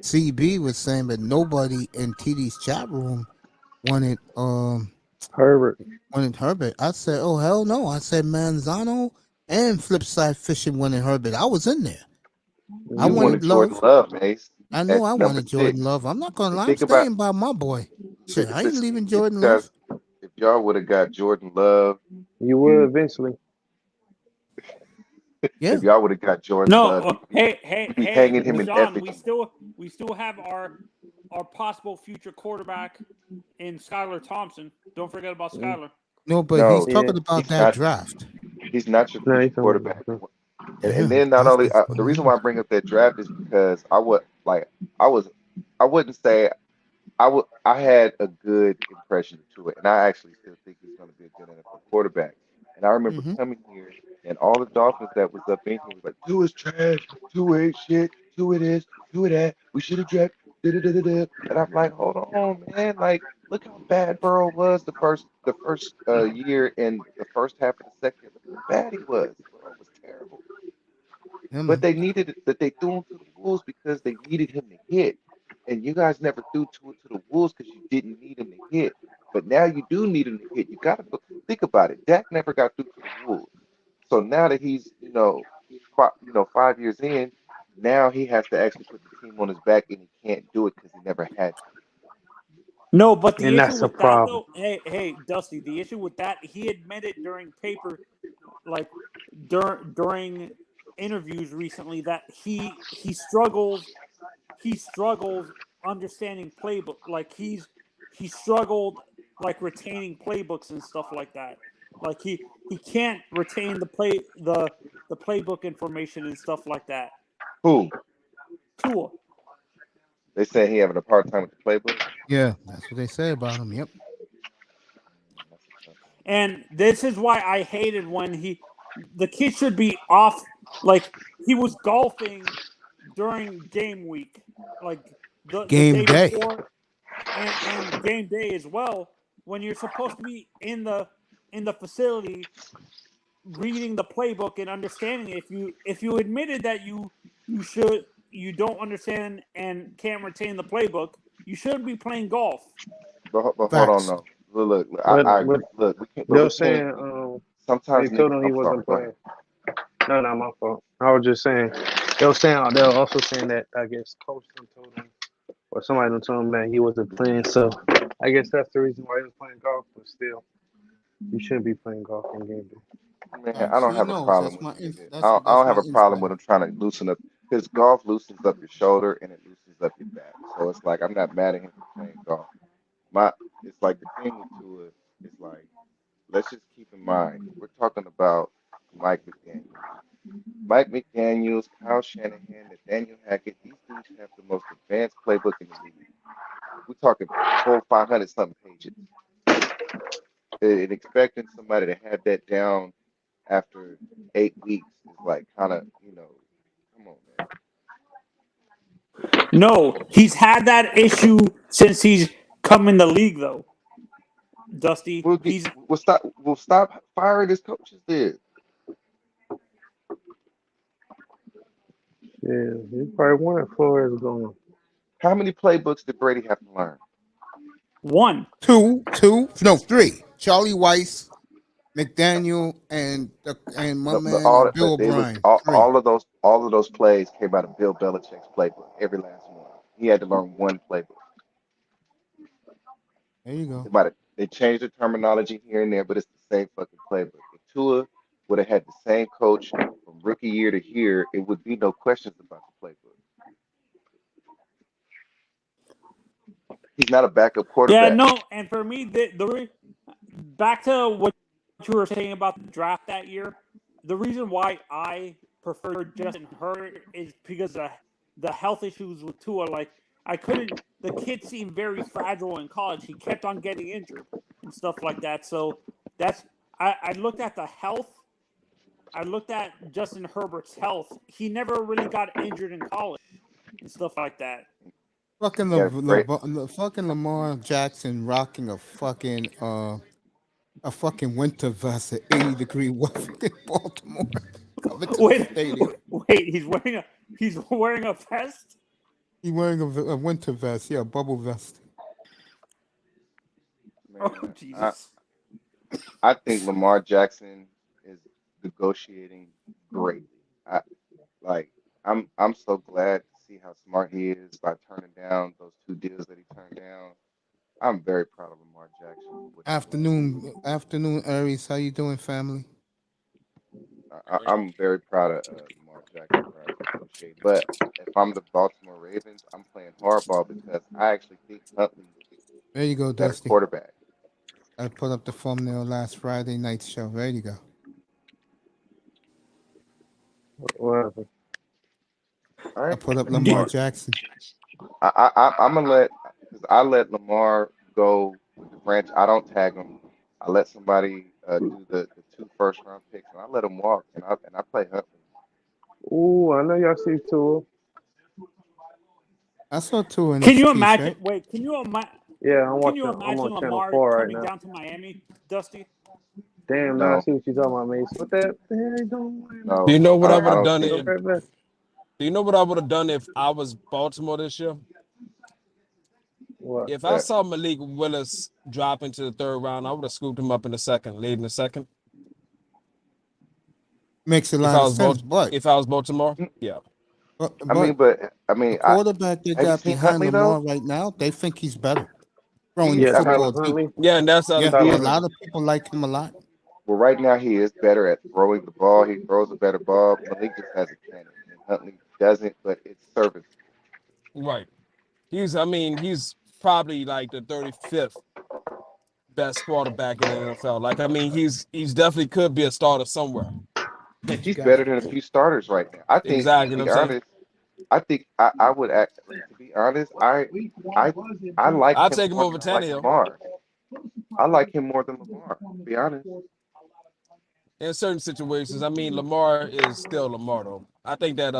CB was saying that nobody in TD's chat room wanted Herbert. wanted Herbert. I said, oh hell no. I said Manzano and Flipside Fishing wanted Herbert. I was in there. I You Mm-hmm. wanted wanted Jordan Love. Love, Mace, I know at I number wanted six. Jordan Love. I'm not gonna And lie. I'm think about, staying by my boy. Shit, I but ain't see, leaving if Jordan you Love. guys, if y'all would have got Jordan Love, You will you, eventually. Yeah. if y'all would have got Jordan No, Love, you'd be hey, hanging him in Sean. effigy. We still have our possible future quarterback in Skylar Thompson. Don't forget about Mm. Skylar. No, but he's No, Yeah. talking about he's that not. draft. He's not your No, future he's talking quarterback. about And Yeah, then not only that's what the it reason why I is. bring up that draft is because I was I wouldn't say I had a good impression to it, and I actually still think he's going to be a good NFL quarterback. And I remember Mm-hmm. coming here, and all the Dolphins that was up in here was like, "Two is trash, two ain't shit, two it is, two it that. We should have drafted." Da, da, da, da, da." And I'm like, "Hold on, man! Like, look how bad Burrow was the first year and the first half of the second year. Look how bad he was. Burrow was terrible." Yeah, But man. they needed that they threw him to the wolves because they needed him to hit. And you guys never threw to the wolves because you didn't need him to hit. But now you do need him to hit. You got to think about it. Dak never got through to the wolves. So now that he's 5 years in, now he has to actually put the team on his back, and he can't do it because he never had to. No, but the and issue that's a with that problem. though, hey, Dusty, the issue with that, he admitted during like during interviews recently that he struggles understanding playbook. Like he struggled like retaining playbooks and stuff like that. Like he can't retain the playbook information and stuff like that. Who? Tua. They saying he having a hard time with the playbook. Yeah, that's what they say about him. Yep. That's a tough one. And this is why I hated when the kid should be off. Like he was golfing during game week, like the Game day day. before, and game day as well. When you're supposed to be in the facility reading the playbook and understanding it. If you admitted that you don't understand and can't retain the playbook, you shouldn't be playing golf. But hold on, Facts. no. Look, I But agree. Look, we can't, but they're we can't. saying they Sometimes told niggas. him he I'm sorry. wasn't Go ahead. playing. No, not my fault. I was just saying they were also saying that I guess coach done told him or somebody done told him that he wasn't playing. So I guess that's the reason why he was playing golf. But still, you shouldn't be playing golf in game day. Man, I don't He have a knows. problem That's with my the nigga. I that's don't have my a problem with insider. him trying to loosen up because golf loosens up your shoulder and it loosens up your back. So it's like I'm not mad at him for playing golf. My it's like the thing with Tua is like let's just keep in mind we're talking about Mike McDaniels. Mike McDaniels, Kyle Shanahan, Nathaniel Hackett, these dudes have the most advanced playbook in the league. We're talking 500 something pages. And expecting somebody to have that down after 8 weeks is like kind of, come on, man. No, he's had that issue since he's come in the league, though. Dusty, he's We'll stop firing his coaches then. Yeah, he probably wanted Flores going. How many playbooks did Brady have to learn? one. Two, no, three. Charlie Weiss. McDaniel and my No, but man Bill it was O'Brien. Three. all of those plays came out of Bill Belichick's playbook. Every last one. He had to learn one playbook. There you go. They changed the terminology here and there, but it's the same fucking playbook. If Tua would have had the same coach from rookie year to here, it would be no questions about the playbook. He's not a backup Yeah, quarterback. no, and for me, back to what you were saying about the draft that year, the reason why I prefer Justin Herbert is because of the health issues with Tua. Like, I couldn't, the kid seemed very fragile in college. He kept on getting injured and stuff like that. So that's, I looked at the health. I looked at Justin Herbert's health. He never really got injured in college and stuff like that. Fucking He had a great Fucking Lamar Jackson rocking a fucking winter vest at 80-degree weather in Baltimore coming to the Wait, stadium. wait, he's wearing a vest. He wearing a winter vest, yeah, a bubble vest. Oh man. Jesus! I think Lamar Jackson is negotiating greatly. I like I'm so glad to see how smart he is by turning down those two deals that he turned down. I'm very proud of Lamar Jackson for what he's doing. Afternoon, Aries. How you doing, family? I'm very proud of Lamar Jackson for how he's negotiating. But if I'm the Baltimore Ravens, I'm playing hardball because I actually think Huntley There you is go, a better Dusty. quarterback. I put up the thumbnail last Friday night show. There you go. Whatever. All I right, put up Do, Lamar Jackson. I'm gonna let because I let Lamar go with the branch. I don't tag him. I let somebody do the two first round picks, and I let him walk, and I play Huntley. Ooh, I know y'all see too. I saw two in can his you piece, imagine? right? Wait, Yeah, can you I'm imagine on channel Lamar 4 right coming now. down to Miami, Dusty? Damn, now I No, see what you talking about, Mace. What the hell you doing, Do man? you no, know what I I would have don't done see Go if? him. right back. Do you know what I would have done if I was Baltimore this year? What? If I But saw Malik Willis drop into the third round, I would have scooped him up in the second, late in the second. Makes a If lot I of was sense, but if I was Baltimore, yeah. I the mean, quarterback they have you got seen behind Huntley though? Lamar right now, they think he's better throwing the He, Yeah, I mean, football Tyler deep. Huntley. Yeah, and that's the other Yeah, he a is. part. lot of people like him a lot. Well, right now he is better at throwing the ball. He throws a better ball. Malik just has a cannon, and Huntley doesn't, but it's serviceable. Right. He's probably like the 35th best quarterback in the NFL. Like, he's definitely could be a starter somewhere. What you He's got? better than a few starters right now. I think, to Exactly, you know be what I'm saying? honest, I think I would act. To be honest, I I like I'll him take him more than over I like Tannehill Lamar. I like him more than Lamar. To be honest, in certain situations. Lamar is still Lamar though. I think that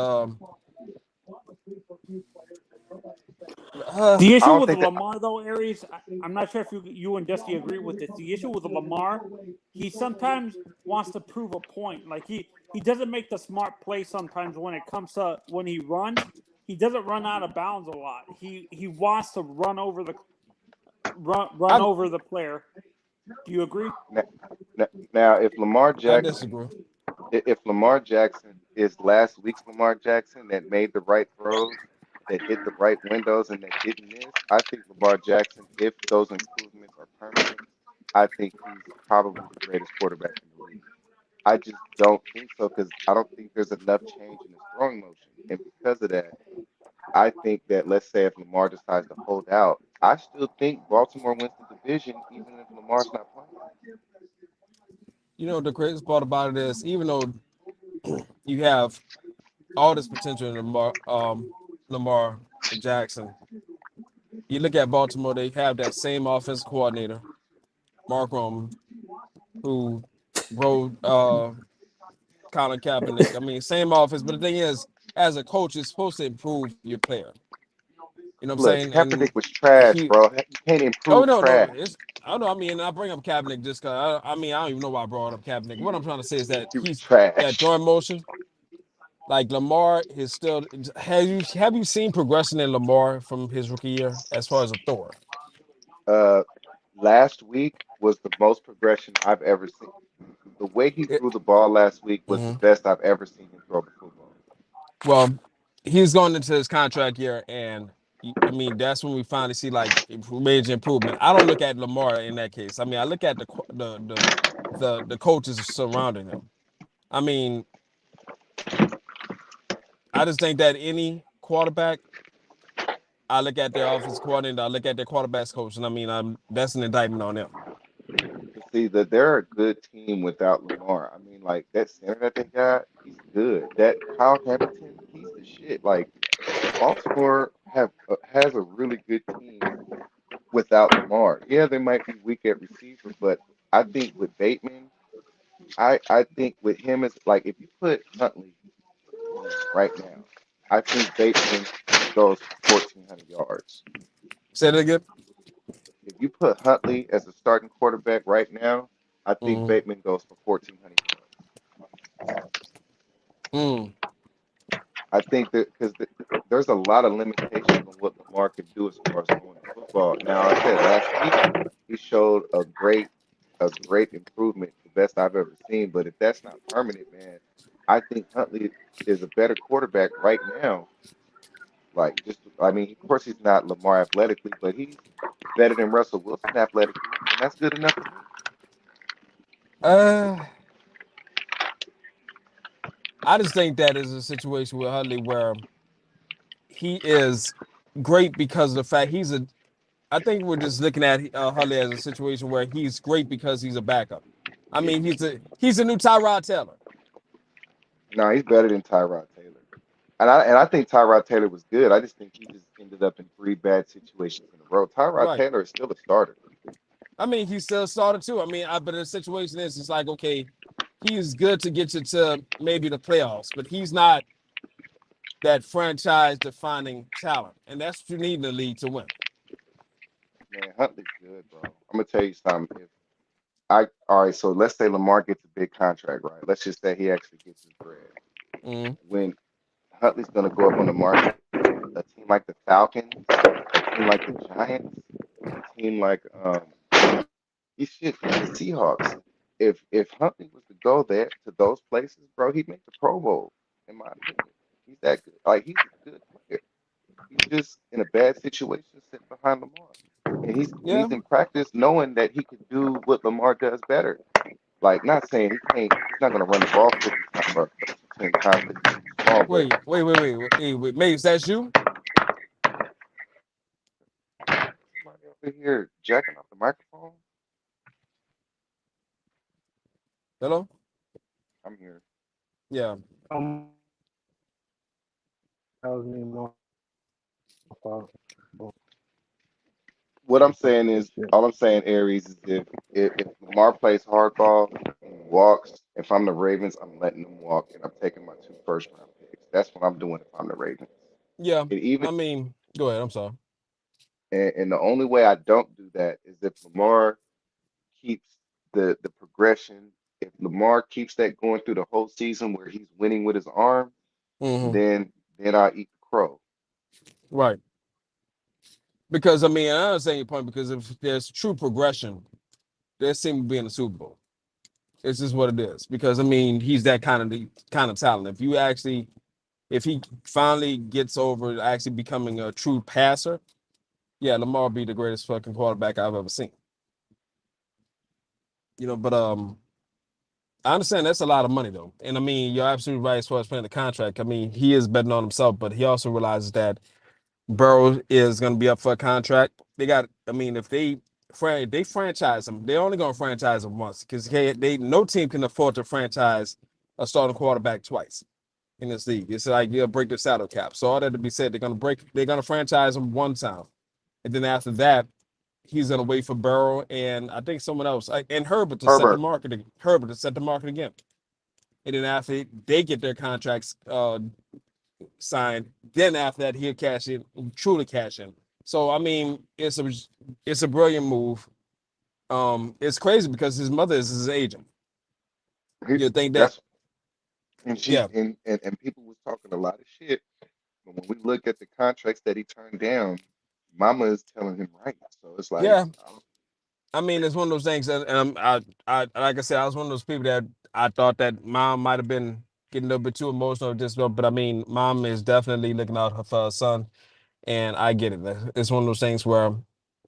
The I issue don't with think that. Lamar, though, Aries, I'm not sure if you and Dusty agree with this. The issue with Lamar, he sometimes wants to prove a point. Like he doesn't make the smart play sometimes when it comes to when he runs. He doesn't run out of bounds a lot. He wants to run I over the player. Do you agree? Now, if Lamar I Jackson disagree. if Lamar Jackson is last week's Lamar Jackson that made the right throws, that hit the right windows, and that didn't miss, I think Lamar Jackson, if those improvements are permanent, I think he's probably the greatest quarterback in the league. I just don't think so because I don't think there's enough change in his throwing motion. And because of that, I think that let's say if Lamar decides to hold out, I still think Baltimore wins the division even if Lamar's not playing. You know the craziest part about it is even though you have all this potential in Lamar Jackson, you look at Baltimore, they have that same offensive coordinator, Mark Roman, who rode Colin Kaepernick. Same offense, but the thing is, as a coach, you're supposed to improve your player. You know what I'm Look, saying? And Kaepernick was trash, he, bro. You can't oh improve no, trash. it's I don't know. I bring up Kaepernick just because I don't even know why I brought up Kaepernick. What I'm trying to say is that He was he's that trash. throwing motion. Like Lamar is still. Have you seen progression in Lamar from his rookie year as far as a thrower? Uh, Last week was the most progression I've ever seen. the way he It, threw the ball last week was the mhm. best I've ever seen him throw the football. Well, he's going into his contract year, and I mean that's when we finally see like major improvement. I don't look at Lamar in that case. I mean, I look at the coaches surrounding him. I mean, I just think that any quarterback, I look at their offensive coordinator, I look at their quarterbacks coach, and I mean, that's an indictment on them. But see that they're a good team without Lamar. I mean, like that center that they got, he's good. That Kyle Hamilton, he's the shit. Like Baltimore has a really good team without Lamar. Yeah, they might be weak at receiver, but I think with Bateman, I think with him as like if you put Huntley in there right now, I think Bateman goes for 1,400 yards. Say that again. If you put Huntley as a starting quarterback right now, I think Mm, Bateman goes for 1,400 yards. mm, I think that because there's a lot of limitations on what Lamar can do as far as throwing the football. Now, I said last week he showed a great improvement, the best I've ever seen. But if that's not permanent, man, I think Huntley is a better quarterback right now. Like, just I mean, of course he's not Lamar athletically, but he's better than Russell Wilson athletically, and that's good enough for me. uh, I just think that is a situation with Huntley where he is great because of the fact he's a. I think we're just looking at Huntley as a situation where he's great because he's a backup. I mean, he's a new Tyrod Taylor. No, he's better than Tyrod Taylor. And I think Tyrod Taylor was good. I just think he just ended up in three bad situations in a row. Tyrod Right. Taylor is still a starter. I mean, he still started too. I mean, but the situation is, it's like, okay, he's good to get you to maybe the playoffs, but he's not that franchise defining talent. And that's what you need in the league to win. Man, Huntley's good, bro. I'm gonna tell you something. If all right, so let's say Lamar gets a big contract, right? Let's just say he actually gets his bread. Mm, When Huntley's gonna go up on the market, a team like the Falcons, a team like the Giants, a team like even the Seahawks. If Huntley was to go there to those places, bro, he'd make the Pro Bowl, in my opinion. He's that good. Like he's a good player. He's just in a bad situation sitting behind Lamar. And he's yeah. in practice knowing that he could do what Lamar does better. Like not saying he's not gonna run the ball 50 times or 10 times because he's too small, but Wait. Mace, that's you? somebody over here jacking off the microphone. Hello? I'm here. Yeah. That was me, my fault. What I'm Talk saying that is, shit. all I'm saying, Aries, is if Lamar plays hardball and he walks, if I'm the Ravens, I'm letting him walk and I'm taking my two first round picks. That's what I'm doing if I'm the Ravens. Yeah. And even I mean, go ahead. I'm sorry. and the only way I don't do that is if Lamar keeps the progression. If Lamar keeps that going through the whole season where he's winning with his arm, Hmm. then I eat the crow. Right. Because, I mean, I understand your point because if there's true progression, there seems to be in the Super Bowl. It's just what it is. Because, I mean, he's that kind of talent. If he finally gets over actually becoming a true passer, yeah, Lamar will be the greatest fucking quarterback I've ever seen. But I understand that's a lot of money though. And I mean, you're absolutely right as far as playing the contract. I mean, he is betting on himself, but he also realizes that Burrow is going to be up for a contract. I mean, if they franchise him, they're only going to franchise him once because they no team can afford to franchise a starting quarterback twice in this league. It's like you'll break the salary cap. So all that to be said, they're gonna franchise him one time, and then after that, he's gonna wait for Burrow and I think someone else and Herbert to set the Herbert, market. Herbert to set the market again, and then after they get their contracts signed, then after that he'll cash in, truly cash in. So I mean, it's a brilliant move. It's crazy because his mother is his agent. he, You think that? that's and she Yeah, and people was talking a lot of shit. But when we look at the contracts that he turned down, Mama is telling him right. So it's like yeah. I mean, it's one of those things, and I like I said, I was one of those people that I thought that mom might have been getting a little bit too emotional, just but I mean, mom is definitely looking out for her son, and I get it. It's one of those things where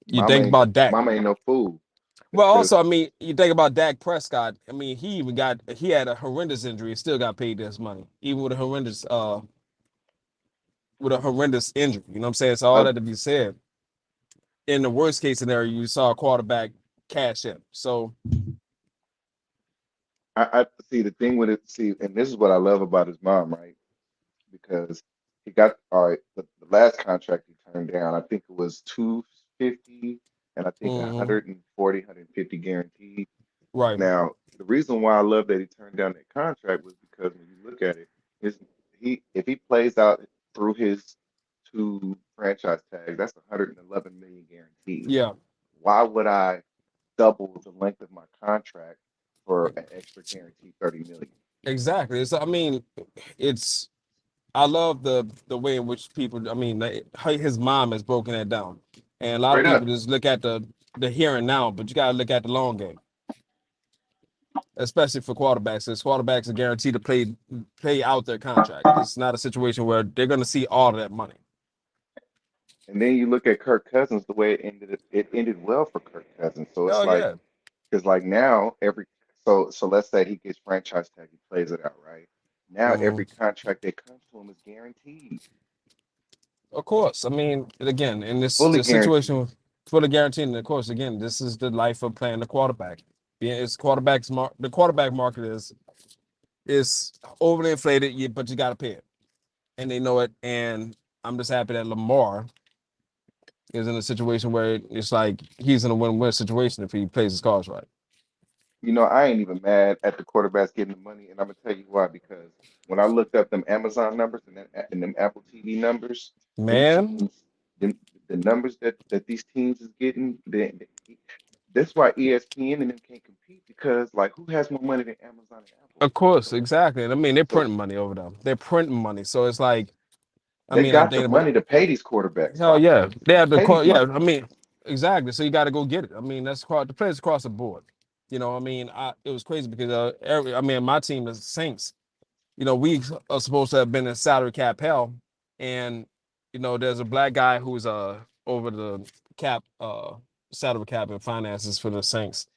you think about Dak. Mama ain't no fool. Well, Cause also, I mean, you think about Dak Prescott. I mean, he had a horrendous injury, still got paid this money, even with a horrendous injury. You know what I'm saying? So all I, that to be said, in the worst case scenario, you saw a quarterback cash in. So, I see the thing with it. See, and this is what I love about his mom, right? Because he got all right. The last contract he turned down, I think it was 250, and I think mhm, 140, 150 guaranteed. right, Now, the reason why I love that he turned down that contract was because when you look at it, is he if he plays out through his two franchise tags, that's 111 million guaranteed. yeah, Why would I double the length of my contract for an extra guaranteed 30 million? exactly. I mean, it's I love the way in which people. I mean, how his mom has broken that down, and a lot of Straight people up. just look at the here and now, but you got to look at the long game, especially for quarterbacks. Because quarterbacks are guaranteed to play out their contract. It's not a situation where they're going to see all of that money. And then you look at Kirk Cousins, the way it ended well for Kirk Cousins. So it's Oh like, yeah. because like now so let's say he gets franchise tag, he plays it out, right? Now Mhm. every contract that comes to him is guaranteed, Of course. I mean, again, in fully this guaranteed. situation, for the guarantee, and of course, again, this is the life of playing the quarterback. It's the quarterback market is overly inflated, but you got to pay it, and they know it. And I'm just happy that Lamar is in a situation where it's like he's in a win-win situation if he plays his cards right. I ain't even mad at the quarterbacks getting the money, and I'm gonna tell you why. Because when I looked up them Amazon numbers and them Apple TV numbers, them Man, teams, them the numbers that these teams is getting, that's why ESPN and them can't compete because like who has more money than Amazon and Apple? of course, So exactly. And I mean, they're so printing money over them. They're printing money, so it's like, I they mean, I'm got the thinking about. money to pay these quarterbacks. Hell Why yeah, they have the pay these call. Yeah, money? I mean, exactly. So you got to go get it. I mean, that's the players across the board. I mean, it was crazy because I mean, my team, the Saints. We are supposed to have been in salary cap hell, and there's a black guy who's over the cap salary cap and finances for the Saints,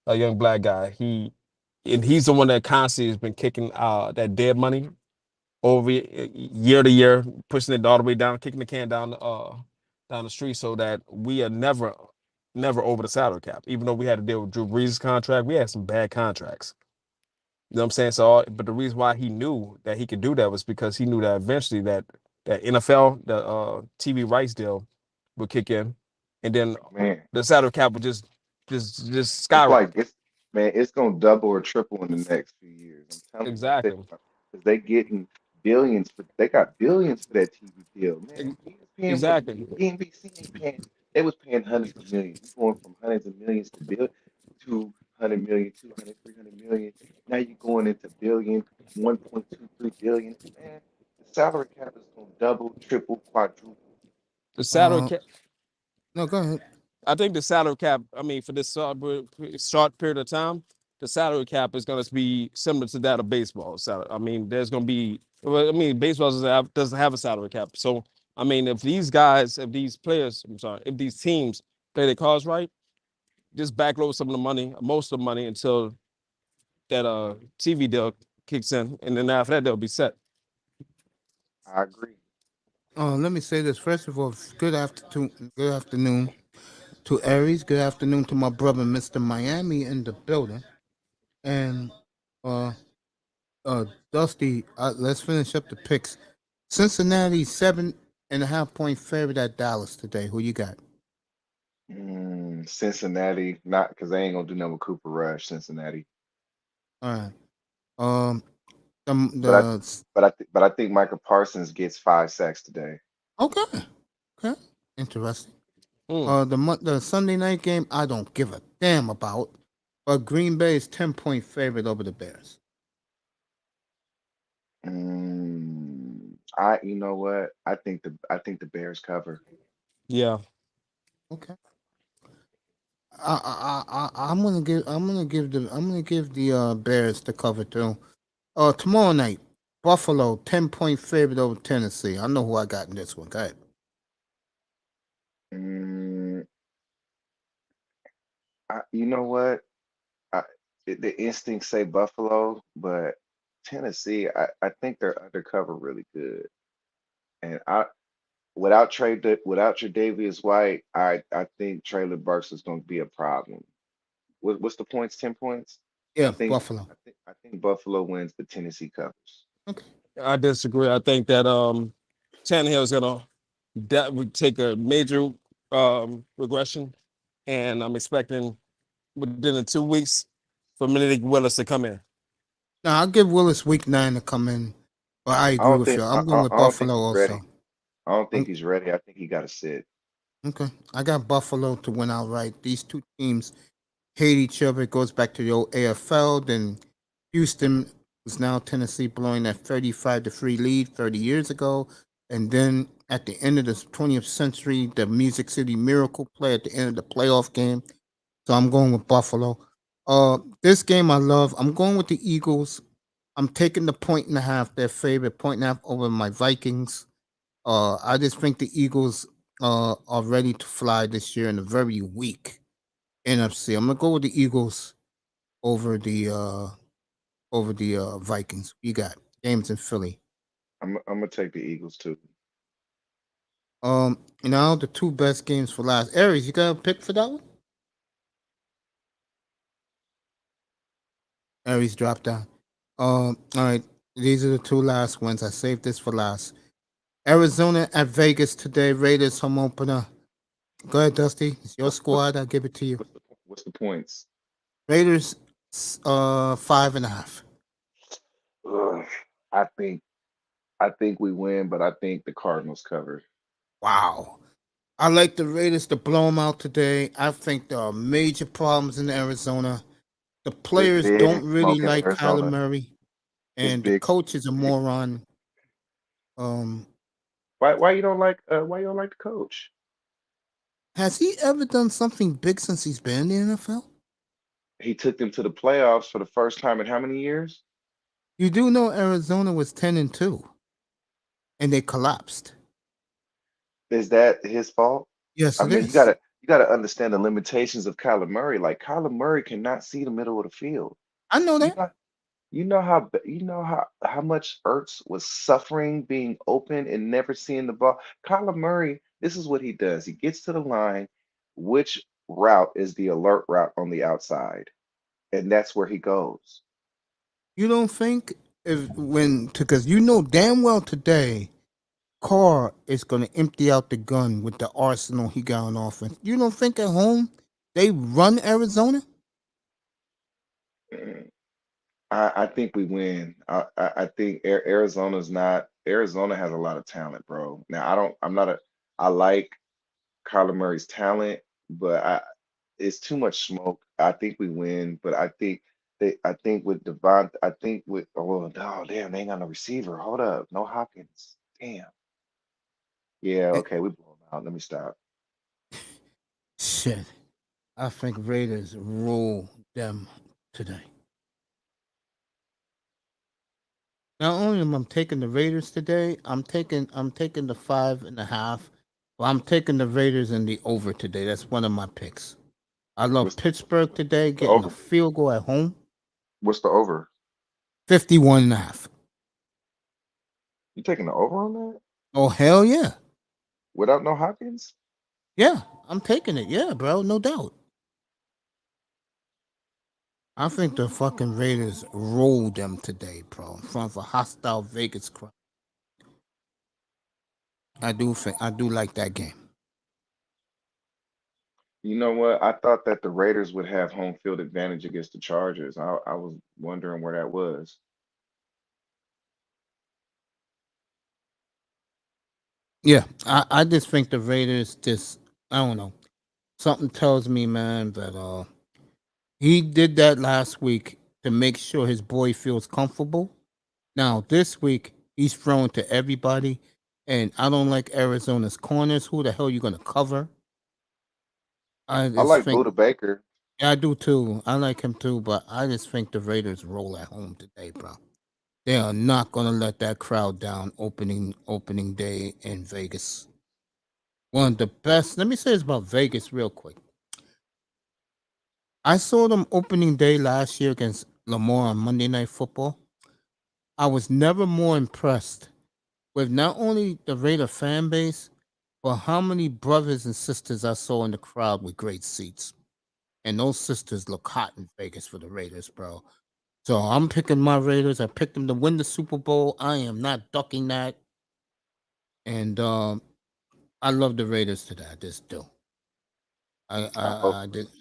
a young black guy. He's the one that constantly has been kicking that dead money over year to year, pushing it all the way down, kicking the can down the street, so that we are never over the salary cap. Even though we had to deal with Drew Brees' contract, we had some bad contracts. You know what I'm saying? So, but the reason why he knew that he could do that was because he knew that eventually that NFL, the TV rights deal, would kick in, and then Man, the salary cap would just it's like skyrocket. it's gonna double or triple in the next few years. I'm telling you, Exactly. because they getting billions for they got billions for that TV deal. Man, ESPN, Exactly. NBC ain't paying. They was paying hundreds of millions. You going from hundreds of millions to 200 million, 200, 300 million. Now you're going into billion, 1.23 billion. Man, the salary cap is gonna double, triple, quadruple. The salary Uh, cap. no, go ahead. I think the salary cap. I mean, for this short period of time, the salary cap is going to be similar to that of baseball. So, I mean, there's going to be. Well, I mean, baseball doesn't have a salary cap. So, I mean, if these players, I'm sorry, if these teams play their cards right, just backload some of the money, most of the money, until that TV deal kicks in, and then after that they'll be set. I agree. Let me say this. First of all, good afternoon to Aries. Good afternoon to my brother, Mr. Miami, in the building. And uh, Dusty, let's finish up the picks. Cincinnati 7.5 point favorite at Dallas today. Who you got? Cincinnati, not because they ain't gonna do nothing with Cooper Rush. Cincinnati. All right. Um, But I the but I think Michael Parsons gets 5 sacks today. okay, okay, interesting. Mm, The Sunday night game, I don't give a damn about. But Green Bay is 10 point favorite over the Bears. I you know what? I think the Bears cover. yeah. Okay. I'm gonna give the Bears the cover too. Tomorrow night, Buffalo 10-point favorite over Tennessee. I know who I got in this one. Go ahead. Mm, you know what? I, the instincts say Buffalo, but Tennessee, I think they're undercover really good. And without your Davius White, I think Traylon Burks is going to be a problem. What's the points? 10 points. I Yeah, think Buffalo. I think Buffalo wins, but Tennessee covers. Okay. I disagree. I think that Tannehill is gonna that would take a major regression, and I'm expecting within the 2 weeks for Malik Willis to come in. Now I'll give Willis week 9 to come in, but I I agree don't with think you. I'm going with I don't think Buffalo he's also. ready. I don't think I'm, he's ready. I think he got to sit. okay, I got Buffalo to win outright. These two teams hate each other. It goes back to the old AFL. Then Houston was now Tennessee blowing that 35-3 lead 30 years ago. And then at the end of the 20th century, the Music City Miracle play at the end of the playoff game. So I'm going with Buffalo. This game I love. I'm going with the Eagles. I'm taking the point and a half, their favorite point and a half over my Vikings. I just think the Eagles are ready to fly this year in a very weak NFC. I'm gonna go with the Eagles over the Vikings. You got games in Philly. I'm gonna take the Eagles too. Now the two best games for last. Aries, you got a pick for that one? Aries dropped down. All right. These are the two last ones. I saved this for last. Arizona at Vegas today. Raiders home opener. Go ahead, Dusty. It's your What's squad. I'll give it to you. what's the points? Raiders, 5.5. Ugh, I think I think we win, but I think the Cardinals cover. Wow. I like the Raiders to blow them out today. I think there are major problems in Arizona. The It's players don't big really smoke in like Kyler Arizona. Murray, It's and the big. coach is a It's big. moron. Um, Why you don't like the coach? has he ever done something big since he's been in the NFL? He took them to the playoffs for the first time in how many years? You do know Arizona was 10-2, and they collapsed. Is that his fault? Yes, I it mean, is. you gotta understand the limitations of Kyler Murray. Like Kyler Murray cannot see the middle of the field. I know You that. know, you know how much Ertz was suffering being open and never seeing the ball. Kyler Murray, this is what he does. He gets to the line, which route is the alert route on the outside, and that's where he goes. You don't think if when because you know damn well today Carr is going to empty out the gun with the arsenal he got on offense. You don't think at home they run Arizona? Mm, I think we win. I think Arizona has a lot of talent, bro. Now I'm not a I like Kyler Murray's talent, but it's too much smoke. I think we win, but I think with Devon, I think with oh no, damn, they ain't got no receiver. Hold up, no Hopkins. Damn. Yeah, Eh, okay, we blow them out. Let me stop. Shit. I think Raiders rule them today. Not only am I taking the Raiders today, I'm taking the 5.5. Well, I'm taking the Raiders in the over today. That's one of my picks. I love What's Pittsburgh today what's the getting a over? field goal at home. What's the over? 51.5. You taking the over on that? Oh hell yeah. Without no Hopkins? Yeah, I'm taking it. Yeah, bro, no doubt. I think the fucking Raiders rolled them today, bro, in front of a hostile Vegas crowd. I do like that game. You know what? I thought that the Raiders would have home field advantage against the Chargers. I was wondering where that was. Yeah, I just think the Raiders just I don't know. Something tells me, man, that he did that last week to make sure his boy feels comfortable. Now this week he's throwing to everybody, and I don't like Arizona's corners. Who the hell you gonna cover? I I just like think Buda Baker. yeah, I do too. I like him too, but I just think the Raiders roll at home today, bro. They are not gonna let that crowd down opening day in Vegas. One of the best. Let me say this about Vegas real quick. I saw them opening day last year against Lamar on Monday Night Football. I was never more impressed with not only the Raider fan base, but how many brothers and sisters I saw in the crowd with great seats. And those sisters look hot in Vegas for the Raiders, bro. So I'm picking my Raiders. I picked them to win the Super Bowl. I am not ducking that. And I love the Raiders today. I just do. I hope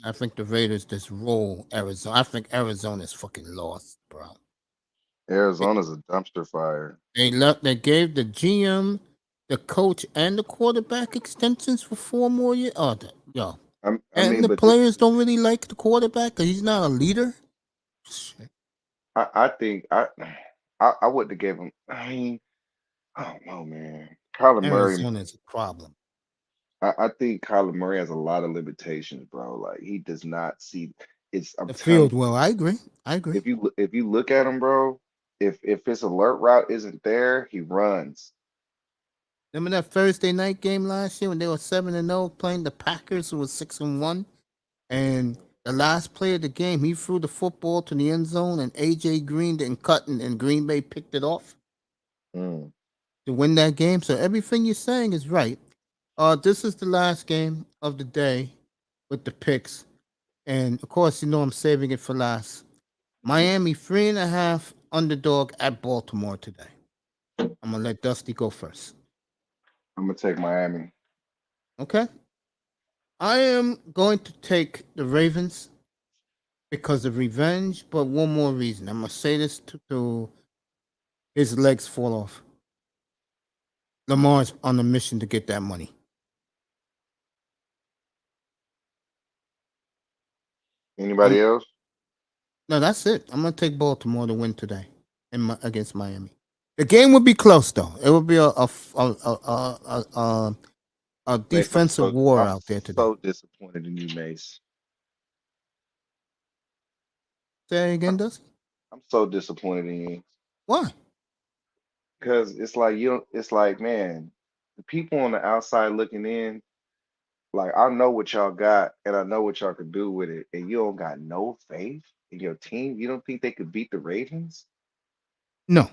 I think the Raiders just roll Arizona. I think Arizona's fucking lost, bro. They, Arizona's a dumpster fire. they left. They gave the GM, the coach, and the quarterback extensions for 4 more years. Oh, yo, I and mean, the but this players don't really like the quarterback because he's not a leader. Shit. I think I wouldn't have gave him. I mean, I don't know, man. Kyler Murray. Arizona's a problem. I think Kyler Murray has a lot of limitations, bro. Like he does not see. It's. I'm The telling field, you, well, I agree. I agree. if you look at him, bro, if his alert route isn't there, he runs. Remember that Thursday night game last year when they were 7-0 playing the Packers, who was 6-1, and the last play of the game, he threw the football to the end zone, and AJ Green didn't cut, and Green Bay picked it off Mm. to win that game. So everything you're saying is right. This is the last game of the day with the picks, and of course, you know I'm saving it for last. Miami 3.5 underdog at Baltimore today. I'm gonna let Dusty go first. I'm gonna take Miami. Okay. I am going to take the Ravens because of revenge, but one more reason. I'm gonna say this to his legs fall off. Lamar's on a mission to get that money. Anybody I'm else? no, that's it. I'm gonna take Baltimore to win today against Miami. The game would be close though. It would be a Mace, defensive war I'm out there today. so disappointed in you, Mace. Say again, I'm, does I'm so disappointed in you why? because it's like you don't. It's like, man, the people on the outside looking in. Like I know what y'all got, and I know what y'all could do with it, and you don't got no faith in your team. You don't think they could beat the Ravens? No,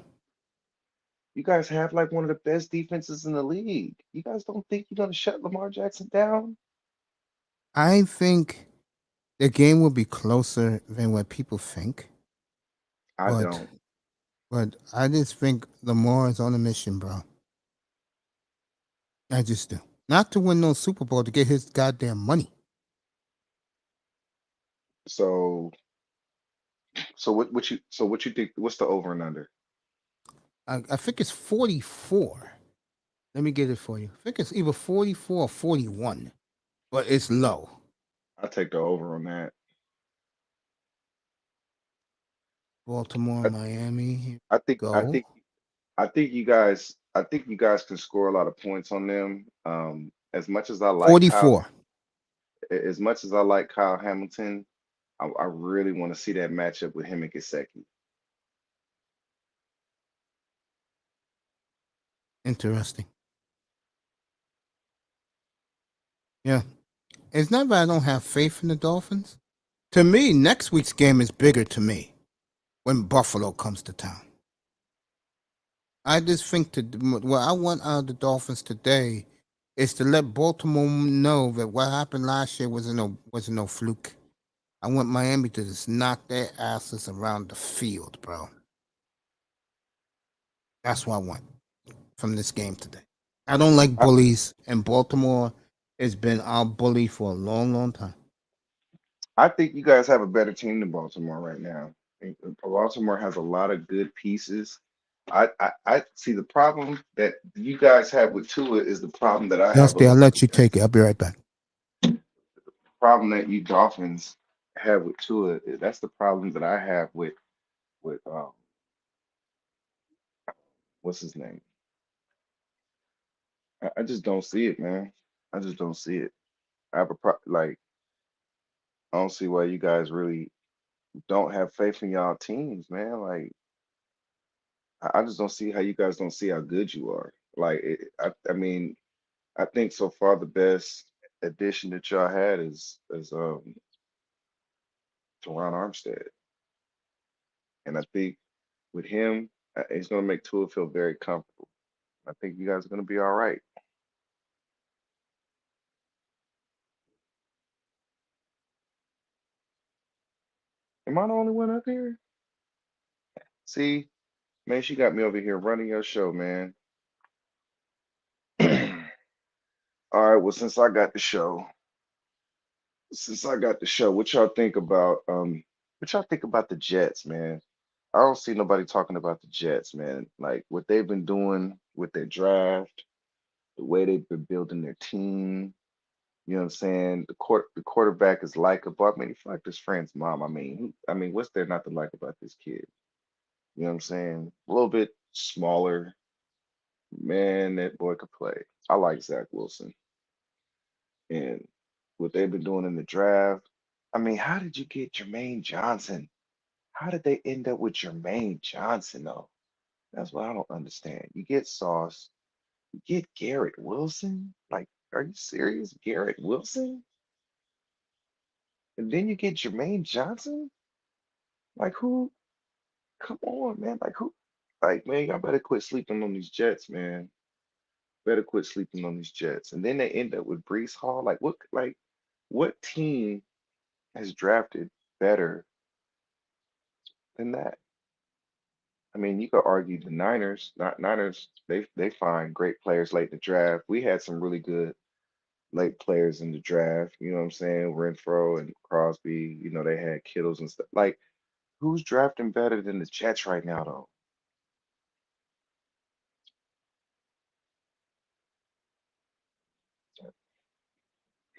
You guys have like one of the best defenses in the league. You guys don't think you're gonna shut Lamar Jackson down? I think the game will be closer than what people think, I but don't. I just think Lamar is on a mission, bro. I just do. Not to win no Super Bowl, to get his goddamn money. So, what you think? What's the over and under? I think it's 44. Let me get it for you. I think it's either 44 or 41, but it's low. I take the over on that. Baltimore, I, Miami. Here I we think I go. think I think you guys can score a lot of points on them. As much as I like 44. As much as I like Kyle Hamilton, I really want to see that matchup with him and Gesicki. Interesting. Yeah. It's not that I don't have faith in the Dolphins. To me, next week's game is bigger to me when Buffalo comes to town. I just think what I want out of the Dolphins today is to let Baltimore know that what happened last year wasn't no fluke. I want Miami to just knock their asses around the field, bro. That's what I want from this game today. I don't like I, bullies, and Baltimore has been our bully for a long, long time. I think you guys have a better team than Baltimore right now. I think Baltimore has a lot of good pieces. I see the problem that you guys have with Tua is the problem that I have Dusty, I'll with let you take it. I'll be right back. problem that you Dolphins have with Tua. That's the problem that I have with what's his name? I just don't see it, man. I just don't see it. I have a like. I don't see why you guys really don't have faith in y'all teams, man. Like, I just don't see how you guys don't see how good you are. Like, I mean, I think so far the best addition that y'all had is Teron Armstead, and I think with him, he's gonna make Tua feel very comfortable. I think you guys are gonna be all right. Am I the only one up here? See, man, she got me over here running your show, man. All right, well, since I got the show, what y'all think about the Jets, man? I don't see nobody talking about the Jets, man. Like what they've been doing with their draft, the way they've been building their team. You know what I'm saying? The quarterback is likable. I mean, he's like his friend's mom. I mean, what's there not to like about this kid? You know what I'm saying? A little bit smaller, man. That boy could play. I like Zach Wilson and what they've been doing in the draft. I mean, how did you get Jermaine Johnson? How did they end up with Jermaine Johnson though? That's what I don't understand. You get Sauce, you get Garrett Wilson. Like, are you serious? Garrett Wilson? And then you get Jermaine Johnson? Like who? Come on, man. Like who? Like, man, y'all better quit sleeping on these Jets, man. Better quit sleeping on these Jets. And then they end up with Brees Hall. What team has drafted better than that? I mean, you could argue the Niners, not Niners, they find great players late in the draft. We had some really good late players in the draft, you know what I'm saying? Renfro and Crosby, they had Kittles and stuff. Like, who's drafting better than the Jets right now, though?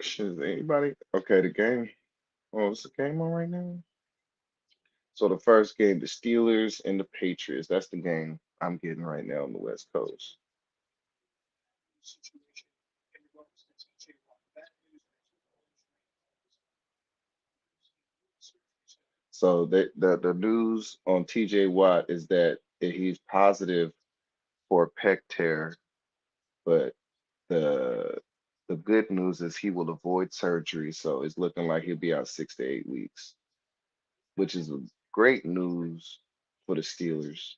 Shit, anybody? Okay, the game. Oh, what's the game on right now? So the first game, the Steelers and the Patriots. That's the game I'm getting right now on the West Coast. So the news on TJ Watt is that he's positive for a pec tear, but the the good news is he will avoid surgery, so it's looking like he'll be out 6 to 8 weeks, which is great news for the Steelers.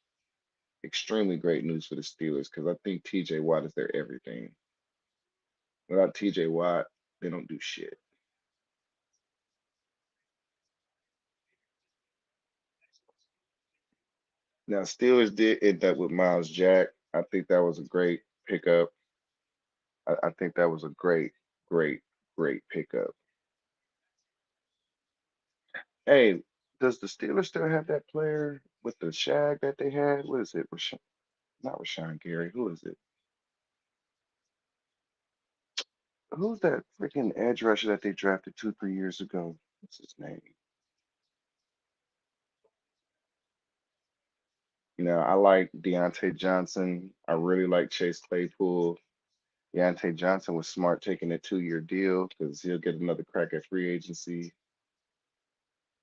Extremely great news for the Steelers because I think TJ Watt is their everything. Without TJ Watt, they don't do shit. Now, Steelers did end up with Miles Jack. I think that was a great pickup. I think that was a great, great pickup. Hey, does the Steelers still have that player with the shag that they had? What is it? Not Rashawn Gary. Who is it? Who's that freaking edge rusher that they drafted 2, 3 years ago? What's his name? I like Deontay Johnson. I really like Chase Claypool. Deontay Johnson was smart taking a 2-year deal because he'll get another crack at free agency.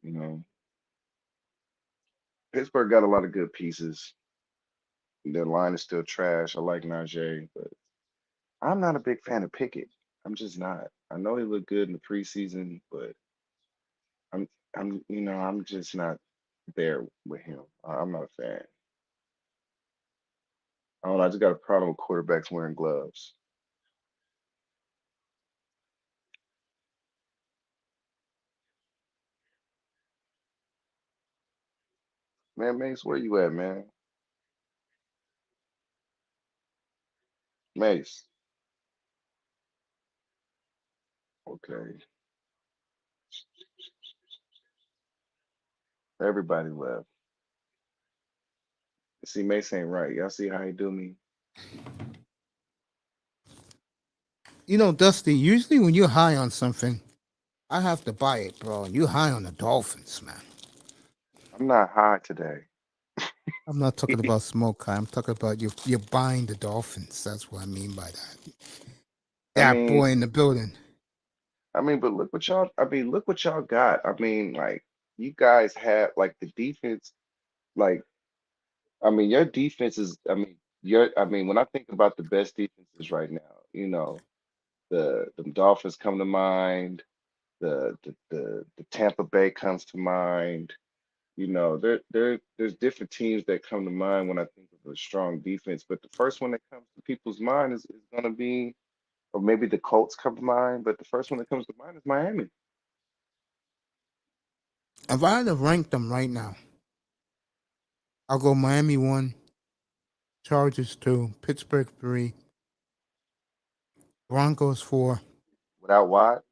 You know, Pittsburgh got a lot of good pieces. Their line is still trash. I like Najee, but I'm not a big fan of Pickett. I'm just not. I know he looked good in the preseason, but I'm I'm just not there with him. I'm not a fan. I don't know. I just got a problem with quarterbacks wearing gloves. Man, Mace, where you at, man? Mace. Okay. Everybody left. See, Mace ain't right. Y'all see how he do me? Dusty, usually when you're high on something, I have to buy it, bro. You high on the Dolphins, man. I'm not high today. I'm not talking about smoke high. I'm talking about you're buying the Dolphins. That's what I mean by that. I That mean, boy in the building. but look what y'all. Look what y'all got. Like you guys have like the defense. Like, your defense is. Your. When I think about the best defenses right now, the Dolphins come to mind. The Tampa Bay comes to mind. There's different teams that come to mind when I think of a strong defense. But the first one that comes to people's mind is gonna be, or maybe the Colts come to mind, but the first one that comes to mind is Miami. If I had to rank them right now, I'll go Miami 1, Chargers 2, Pittsburgh 3, Broncos 4. Without Watt,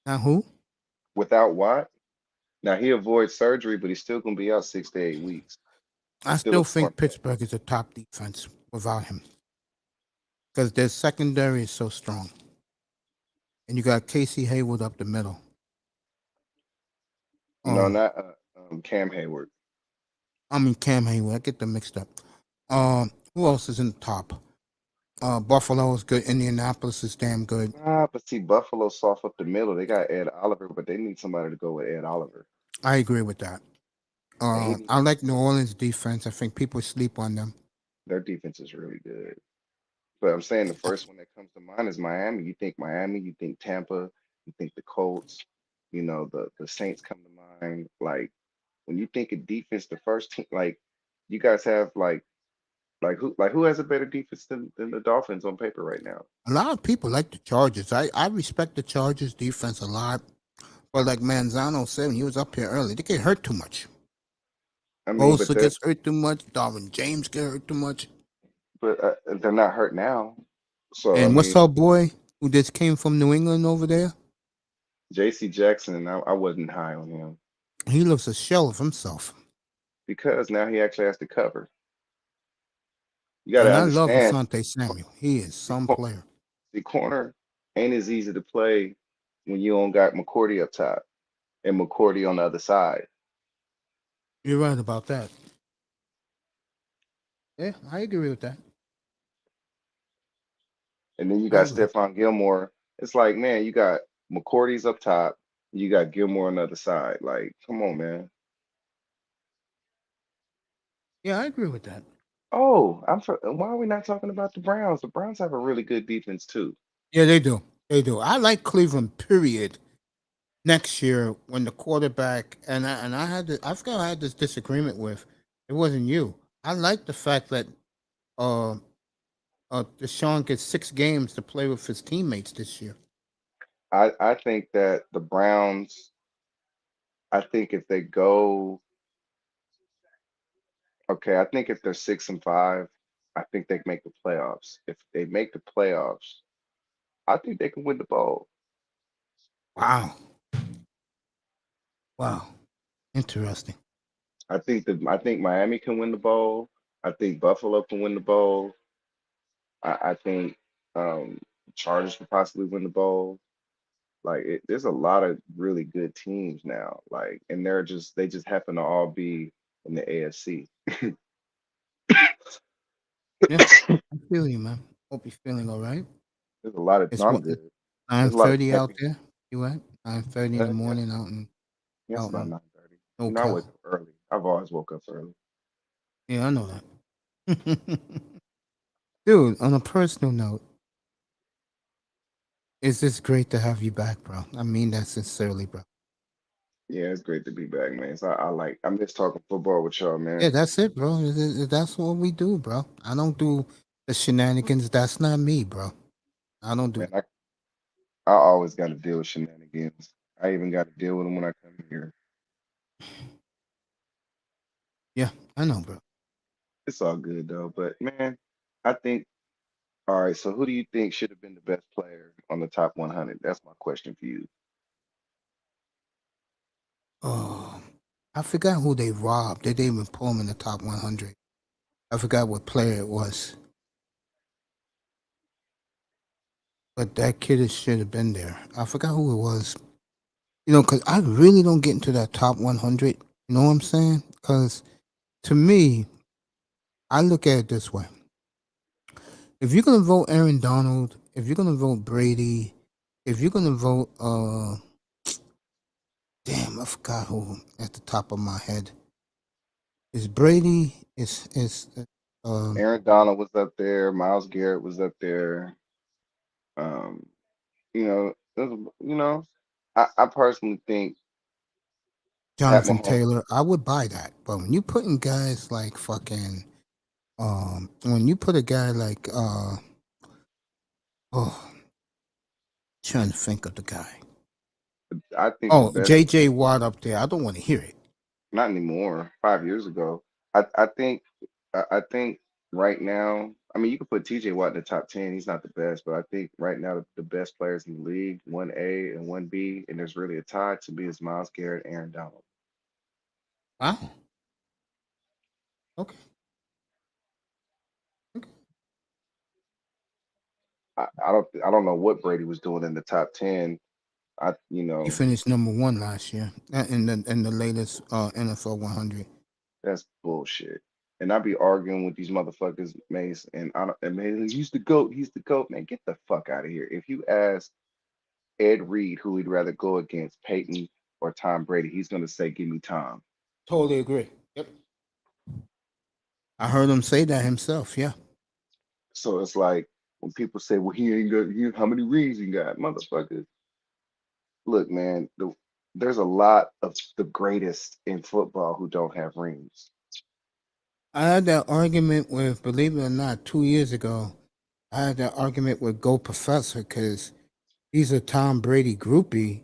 Now who? without Watt. Now he avoids surgery, but he's still gonna be out 6 to 8 weeks. I He's still a still torn think pec. Pittsburgh is a top defense without him because their secondary is so strong. And you got Casey Hayward up the middle. No, Um, not Cam Hayward. I mean Cam Hayward. I get them mixed up. Who else is in the top? Buffalo is good. Indianapolis is damn good. But see, Buffalo soft up the middle. They got Ed Oliver, but they need somebody to go with Ed Oliver. I agree with that. And he needs I like New Orleans defense. I think people sleep on them. their defense is really good. But I'm saying the first one that comes to mind is Miami. You think Miami, you think Tampa, you think the Colts, the Saints come to mind. Like when you think of defense, the first team, like you guys have who has a better defense than the Dolphins on paper right now? A lot of people like the Chargers. I respect the Chargers defense a lot. But like Manzano said when he was up here early, they get hurt too much. But Bosa gets hurt too much. Darwin James get hurt too much. they're not hurt now. So And what's our boy who just came from New England over there? J.C. Jackson, I wasn't high on him He looks a shell of himself. because now he actually has to cover. You got to And I love understand, Asante Samuel. He is the, some cor- player. the corner ain't as easy to play when you don't got McCourty up top and McCourty on the other side. You're right about that. Yeah, I agree with that. And then you I got agree. Stephon Gilmore. It's like, man, you got McCourty's up top, you got Gilmore on the other side. Like, come on, man. Yeah, I agree with that. Oh, why are we not talking about the Browns? The Browns have a really good defense too. Yeah, they do. They do. I like Cleveland. Period. Next year, when the quarterback I forgot I had this disagreement with. It wasn't you. I like the fact that uh Deshaun gets 6 games to play with his teammates this year. I think that the Browns, I think if they go, okay, I think if they're 6-5, I think they can make the playoffs. If they make the playoffs, I think they can win the bowl. Wow. Wow. Interesting. I think Miami can win the bowl. I think Buffalo can win the bowl. I think Chargers could possibly win the bowl. Like there's a lot of really good teams now. Like, and they just happen to all be in the AFC. Yeah. I feel you, man. Hope you're feeling all right. There's a lot of It's no, I'm what good. nine There's a lot of thirty out champions. there. You at 9:30 in the Yes, morning out in yes, out about in 9:30. I SoCal. wake up early. I've always woke up early. Yeah, I know that. Dude, on a personal note, it's just great to have you back, bro. I mean that sincerely, bro. Yeah, it's great to be back, man. So I miss talking football with y'all, Yeah, man. that's it, bro. That's what we do, bro. I don't do the shenanigans. That's not me, bro. I don't do Man, that. I always got to deal with shenanigans. I even got to deal with them when I come here. Yeah, I know, bro. It's all good though. But man, I think all right. So who do you think should have been the best player on the top 100? That's my question for you. Oh, I forgot who they robbed. They didn't even pull him in the top 100. I forgot what player it was, but that kid should have been there. I forgot who it was. Because I really don't get into that top 100. You know what I'm saying? Because to me, I look at it this way: if you're gonna vote Aaron Donald, if you're gonna vote Brady, if you're gonna vote, damn, I forgot who at the top of my head. Is Brady? Is Aaron Donald was up there. Miles Garrett was up there. Um, you know, I personally think Pat Jonathan Mahomes. Taylor? I would buy that, but when you put in guys like fucking, when you put a guy like oh, trying to think of the guy. I think the Oh, best. J.J. Watt up there. I don't want to hear it. Not anymore. 5 years ago, I think I think right now. I mean, you could put T.J. Watt in the top 10. He's not the best, but I think right now the best players in the league, 1A and 1B, and there's really a tie to me is Miles Garrett, Aaron Donald. Wow. Okay. Okay. I don't know what Brady was doing in the top 10. He finished number 1 last year in the latest NFL 100. That's bullshit. And I be arguing with these motherfuckers, Mace, and I don't, and man, he's the goat. He's the goat, man. Get the fuck out of here. If you ask Ed Reed who he'd rather go against, Peyton or Tom Brady, he's gonna say, "Give me Tom." Totally agree. Yep. I heard him say that himself. Yeah. So it's like when people say, "Well, he ain't got how many rings he got?" Motherfuckers, look, man. There's a lot of the greatest in football who don't have rings. I had that argument with, believe it or not, 2 years ago. I had that argument with Go Professor because he's a Tom Brady groupie.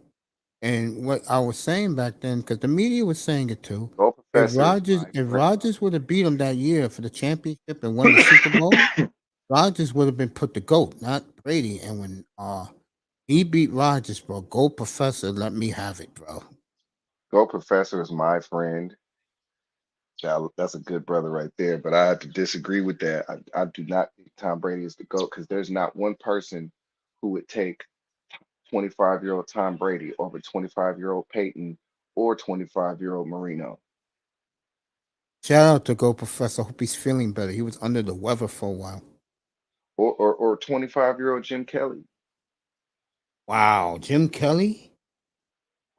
And what I was saying back then, because the media was saying it too, Go if Professor is Rogers my if friend. Rogers would have beat him that year for the championship and won the Super Bowl, Rogers would have been put to GOAT, not Brady. And when he beat Rogers, bro, Go Professor, let me have it, bro. Go Professor is my friend. That's a good brother right there. But I have to disagree with that. I do not think Tom Brady is the GOAT because there's not one person who would take 25-year-old Tom Brady over 25-year-old Peyton or 25-year-old Marino Shout out to Go Professor. Hope he's feeling better. He was under the weather for a while. or 25-year-old Jim Kelly. Wow, Jim Kelly.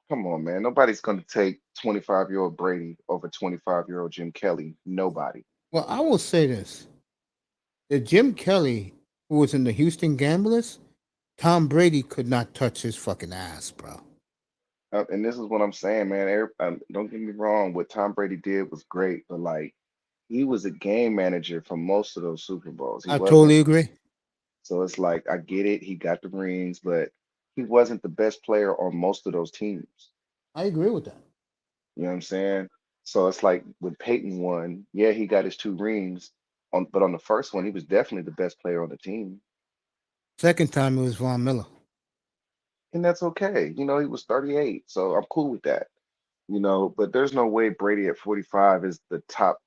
Come on, man. Nobody's going to take 25-year-old Brady over 25-year-old Jim Kelly. Nobody. Well, I will say this: the Jim Kelly who was in the Houston Gamblers, Tom Brady could not touch his fucking ass, bro. And this is what I'm saying, man. Don't get me wrong. What Tom Brady did was great, but like he was a game manager for most of those Super Bowls. He I wasn't. totally agree. So it's like I get it. He got the rings, but he wasn't the best player on most of those teams. I agree with that. You know what I'm saying? So it's like when Peyton won, yeah, he got his 2 rings but on the first one, he was definitely the best player on the team. Second time it was Von Miller. And that's okay. He was 38, so I'm cool with that. But there's no way Brady at 45 is the top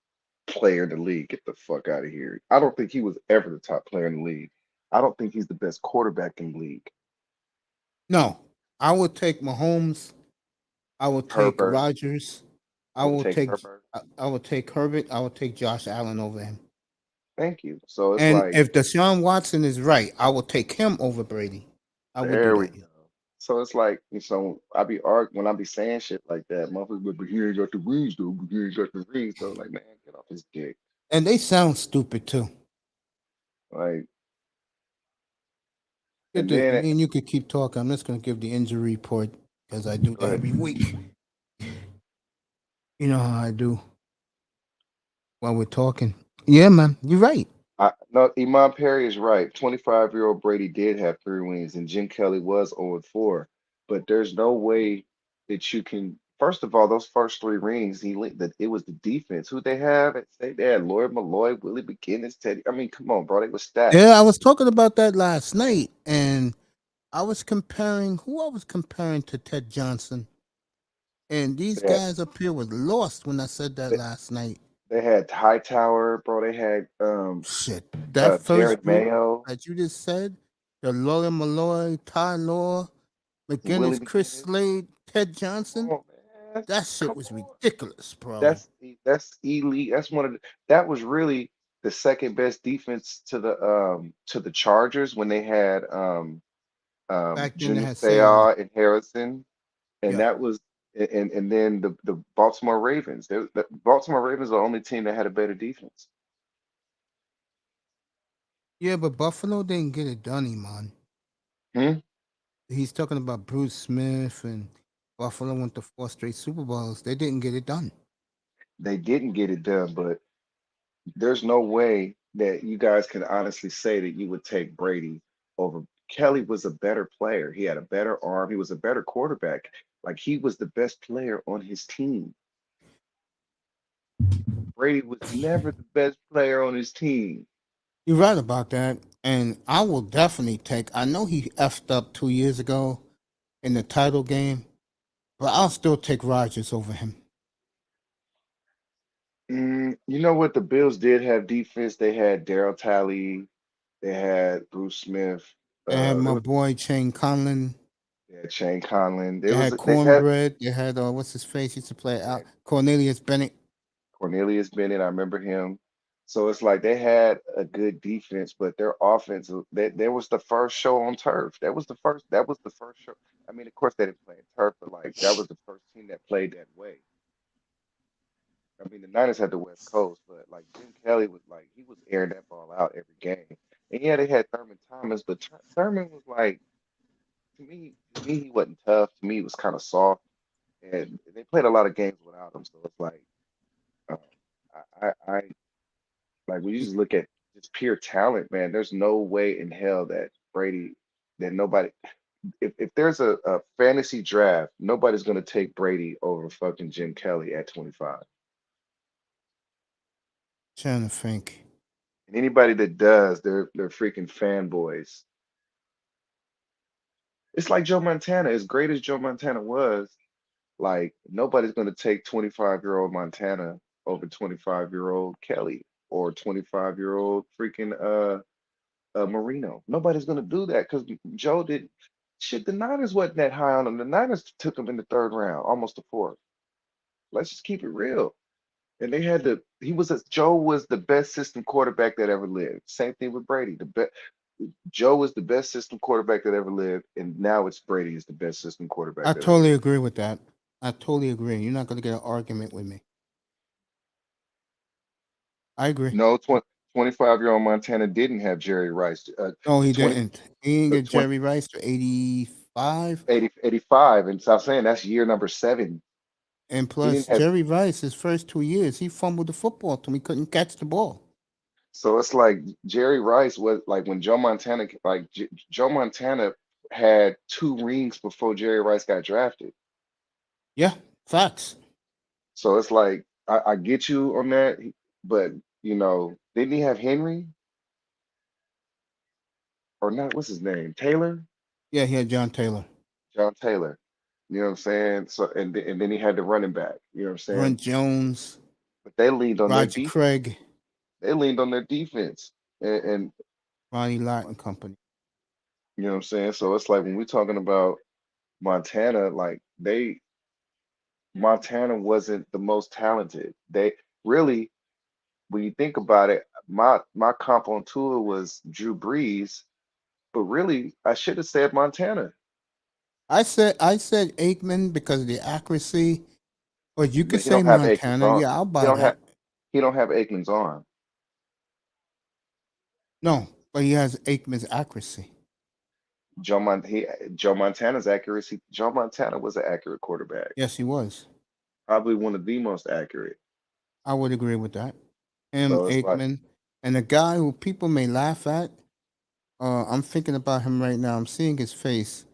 player in the league. Get the fuck out of here. I don't think he was ever the top player in the league. I don't think he's the best quarterback in the league. No, I would take Mahomes. I would take Herbert, Rodgers. I I would will take take. Herbert. I would take Herbert. I would take Josh Allen over him. Thank you. So it's And like, if Deshaun Watson is right, I will take him over Brady. I would do there we that. go. So it's like, I be arguing when I be saying shit like that, motherfuckers, but he ain't got the rings though, but he ain't got the rings though. Like, man, get off his dick. And they sound stupid too. Like, Good and to, then me and you could keep talking. I'm just going to give the injury report because I do go that ahead. every week. You know how I do while we're talking. Yeah, man, you're right. No, Iman Perry is right. 25-year-old Brady did have 3 wins, and Jim Kelly was 0-4. But there's no way that you can. First of all, those first 3 rings, that it was the defense. Who they have? They had Lloyd Malloy, Willie McGinnis, Teddy. I mean, come on, bro. They were stacked. Yeah, I was talking about that last night, and I was comparing who I was comparing to Ted Johnson. And these They had, guys up here was lost when I said that they, last night. they had Hightower, bro. They had Shit. That first Jared group Mayo, that you just said, the Lawyer Malloy, Ty Law, Willie McGinnis, Chris McGinnis. Slade, Ted Come Johnson, on, man. that shit Come was on. ridiculous, bro. That's elite. That's one of that was really the second best defense to the Chargers when they had Back then they Junior had Seau. Seau and Harrison, and Yeah. that was and then the Baltimore Ravens. The Baltimore Ravens are the only team that had a better defense. Yeah, but Buffalo didn't get it done, Iman. Hmm? He's talking about Bruce Smith and Buffalo went to 4 straight Super Bowls. They didn't get it done. They didn't get it done, but there's no way that you guys can honestly say that you would take Brady over. Kelly was a better player. He had a better arm. He was a better quarterback. Like he was the best player on his team. Brady was never the best player on his team. You're right about that. And I will definitely take, I know he effed up 2 years ago in the title game, but I'll still take Rodgers over him. You know what? The Bills did have defense. They had Daryl Talley. They had Bruce Smith. They had There my was boy Shane Conlon. they had Shane Conlon. They There was had they had Cornbread. They had, what's his face? He used to play they out. had Cornelius Bennett. Cornelius Bennett. I remember him. So it's like they had a good defense, but their offense, that was the first show on turf. That was the first show. I mean, of course they didn't play in turf, but like that was the first team that played that way. I mean, the Niners had the West Coast, but like Jim Kelly was like he was airing that ball out every game. And yeah, they had Thurman Thomas, but Thurman was like to me he wasn't tough. To me, he was kind of soft, and they played a lot of games without him. So it's like um, I like when you just look at just pure talent, man. There's no way in hell that Brady that nobody. If there's a fantasy draft, nobody's gonna take Brady over fucking Jim Kelly at 25. Trying to think. And anybody that does, they're freaking fanboys. It's like Joe Montana. As great as Joe Montana was, like nobody's gonna take 25-year-old Montana over 25-year-old Kelly or 25-year-old freaking Marino. Nobody's gonna do that because Joe did shit. The Niners wasn't that high on him. The Niners took him in the third round, almost the fourth. Let's just keep it real. And they had to. Joe was the best system quarterback that ever lived. Same thing with Brady. The best. Joe was the best system quarterback that ever lived, and now it's Brady is the best system quarterback I that ever totally lived. agree with that. I totally agree. You're not going to get an argument with me. I agree. No, 25-year-old Montana didn't have Jerry Rice. No, he 20, didn't. He didn't get 20 Jerry Rice to 85. 80 85, and stop saying that's year number 7. And He plus, didn't have. Jerry Rice, his first 2 years, he fumbled the football to me, couldn't catch the ball. So it's like Jerry Rice was like when Joe Montana, like Joe Montana had 2 rings before Jerry Rice got drafted. Yeah, facts. So it's like I get you on that, but didn't he have Henry or not? What's his name? Taylor, Yeah, he had John Taylor, John Taylor. You know what I'm saying? So and then he had the running back. You know what I'm saying? Brent Jones, But they leaned on their Roger defense. Craig, They leaned on their defense, and Ronnie Lott and company. you know what I'm saying. So it's like when we're talking about Montana, like Montana wasn't the most talented. They really, when you think about it, my comp on tour was Drew Brees, but really I should have said Montana. I said Aikman because of the accuracy, but you could But he say don't have Aikman's Montana. arm. Yeah, I'll He buy don't have that. he don't have Aikman's arm. No, but he has Aikman's accuracy. Joe Montana's accuracy. Joe Montana was an accurate quarterback, Yes, he was. probably one of the most accurate. I would agree with that. Him, So it's like, Aikman, and a guy who people may laugh at. I'm thinking about him right now. I'm seeing his face.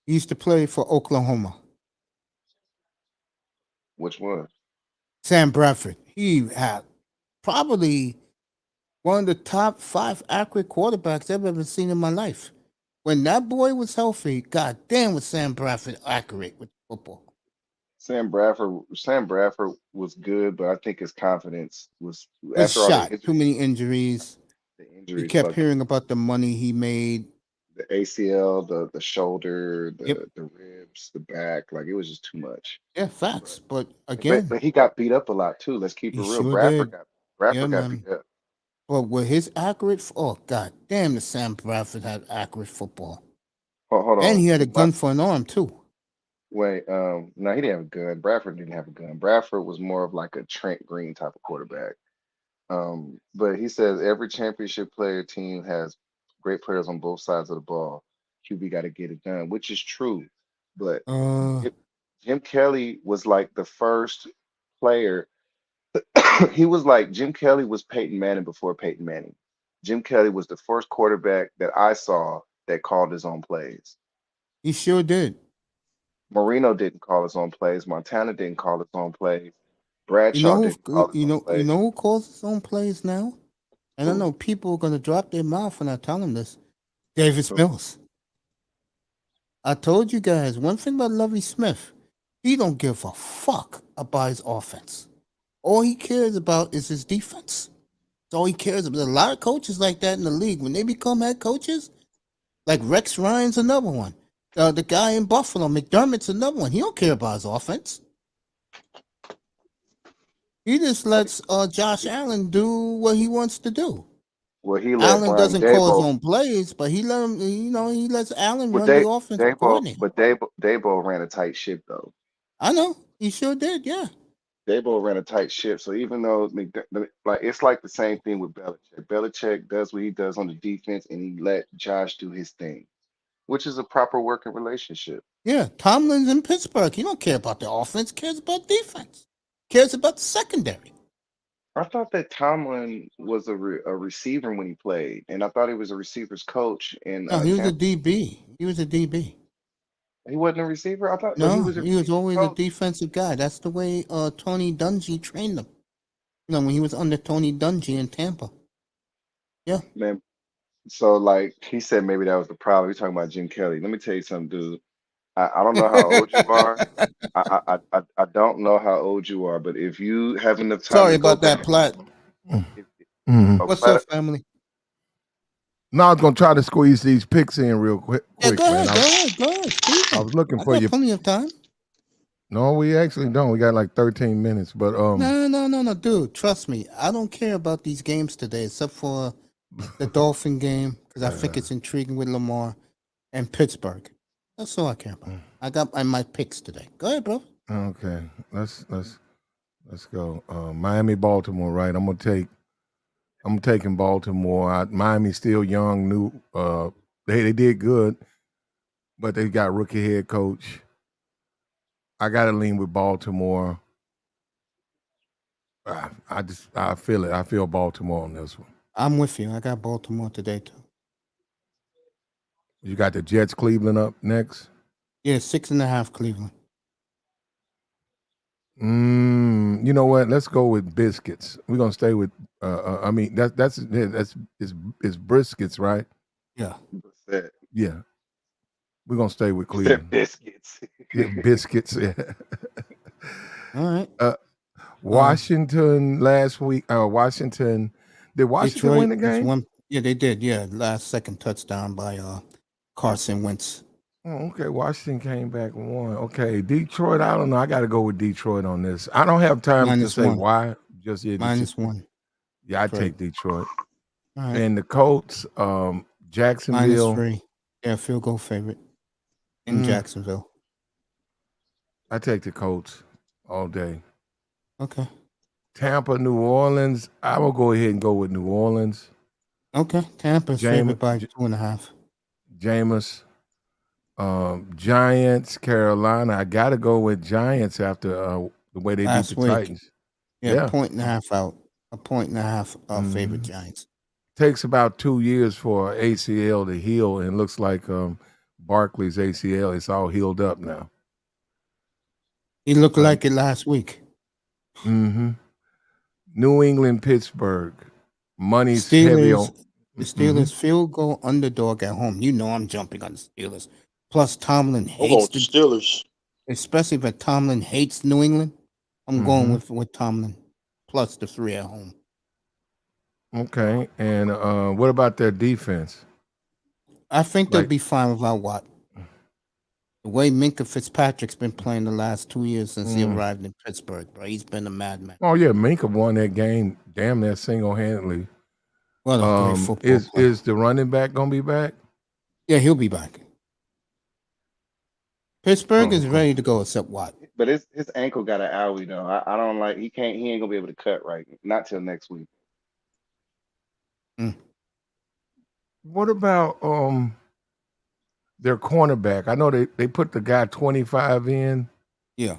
He used to play for Oklahoma. which one? Sam Bradford. He had probably one of the top 5 accurate quarterbacks I've ever seen in my life. When that boy was healthy, god damn was Sam Bradford accurate with football. Sam Bradford was good, but I think his confidence was Was after all the shot. Too injuries. many injuries. The You injuries kept fucked him hearing up. about the money he made. The ACL, the shoulder, Yep. the ribs, the back, like it was just too much. Yeah, But facts. But but again, but he got beat up a lot too. Let's keep it he real. sure did. Yeah, Bradford got man. beat up. But with his accurate, oh god damn, the Sam Bradford had accurate football. hold And on. he had a gun for an arm too. Wait, no, he didn't have a gun. Bradford didn't have a gun. Bradford was more of like a Trent Green type of quarterback. But he says every championship player team has great players on both sides of the ball. QB got to get it done, which is true. But Uh, Jim, Jim Kelly was like the first player. He was like Jim Kelly was Peyton Manning before Peyton Manning. Jim Kelly was the first quarterback that I saw that called his own plays. he sure did. Marino didn't call his own plays. Montana didn't call his own plays. You Bradshaw know didn't call his own you plays. know who calls his own plays now? And I Who? know people are gonna drop their mouth when I tell them this. Davis Who? Mills. I told you guys one thing about Lovey Smith. He don't give a fuck about his offense. All he cares about is his defense. That's all he cares about. There's a lot of coaches like that in the league. When they become head coaches, like Rex Ryan's another one. The guy in Buffalo, McDermott's another one. He don't care about his offense. He just lets Josh Allen do what he wants to do. Well, he let Allen Brian doesn't call his Dable. own plays, but he let him. He lets Allen Well, run the offensive coordinator. Dable ran a tight ship though. I know he sure did. Yeah, Dable ran a tight ship. So even though like it's like the same thing with Belichick. Belichick does what he does on the defense, and he let Josh do his thing, which is a proper working relationship. yeah. Tomlin's in Pittsburgh. He don't care about the offense. Cares about defense. Cares about the secondary. I thought that Tomlin was a receiver when he played, and I thought he was a receivers coach in No, he was a Tampa. DB. He was a DB. He wasn't a receiver. I thought, but he No, was a he was receivers always a coach. defensive guy. That's the way Tony Dungy trained him. When he was under Tony Dungy in Tampa. Yeah. Man, so like he said, maybe that was the problem. We're talking about Jim Kelly. Let me tell you something, dude. I don't know how old you are. I don't know how old you are, but if you have enough time Sorry to go about that, back, Platt. if, Hmm. oh, What's up, family? Now I was gonna try to squeeze these picks in real Yeah, quick, man. go ahead, squeeze I them. was looking I for got you. plenty of time. No, we actually don't. We got like 13 minutes, but No, dude. Trust me, I don't care about these games today, except for the Dolphin game because I think it's intriguing with Lamar and Pittsburgh. That's all I care about. I got my picks today. Go ahead, bro. okay. Let's go. Miami, Baltimore, right? I'm taking Baltimore. Miami's still young, new. They did good, but they got rookie head coach. I got to lean with Baltimore. I feel it. I feel Baltimore on this one. I'm with you. I got Baltimore today too. You got the Jets, Cleveland up next. Yeah, 6.5 Cleveland. You know what? Let's go with biscuits. We're gonna stay with. I mean, that's it's briskets, right? Yeah. said, Yeah, we're gonna stay with he said Cleveland. biscuits. Yeah, biscuits. Yeah. All right. Washington last week. Washington. Did Washington win Detroit the is game? one. Yeah, they did. Yeah, last second touchdown by Carson Wentz. Oh, okay. Washington came back and won. Okay, Detroit. I don't know. I got to go with Detroit on this. I don't have time to Minus say one. why. Just yeah, Minus one. yeah. I Detroit. take Detroit. All right. And the Colts, Minus Jacksonville. 3. Yeah, field goal favorite in Jacksonville. I take the Colts all day. Okay. Tampa, New Orleans. I will go ahead and go with New Orleans. Okay. Tampa's favored by 2.5. Jameis. Giants, Carolina. I got to go with Giants after the way they Last beat the week. Titans. Yeah, 1.5 out. A 1.5 favorite Giants. Takes about 2 years for ACL to heal, and it looks like Barkley's ACL is all healed up now. He looked like it last week. New England, Pittsburgh. Money's heavy on. The Steelers field goal underdog at home. You know I'm jumping on the Steelers. Plus Tomlin I'm going hates with the Steelers. especially if Tomlin hates New England. I'm going with Tomlin. Plus the 3 at home. Okay, and what about their defense? I think they'll be fine without Watt. The way Minka Fitzpatrick's been playing the last 2 years since he arrived in Pittsburgh, bro. He's been a madman. Oh yeah, Minka won that game damn near single-handedly. What a great football player. Is the running back gonna be back? Yeah, he'll be back. Pittsburgh is Oh, ready to go except Watt. But his ankle got an owie though. I don't like he ain't gonna be able to cut right. Not till next week. Mm, what about their cornerback? I know they put the guy 25 in, yeah.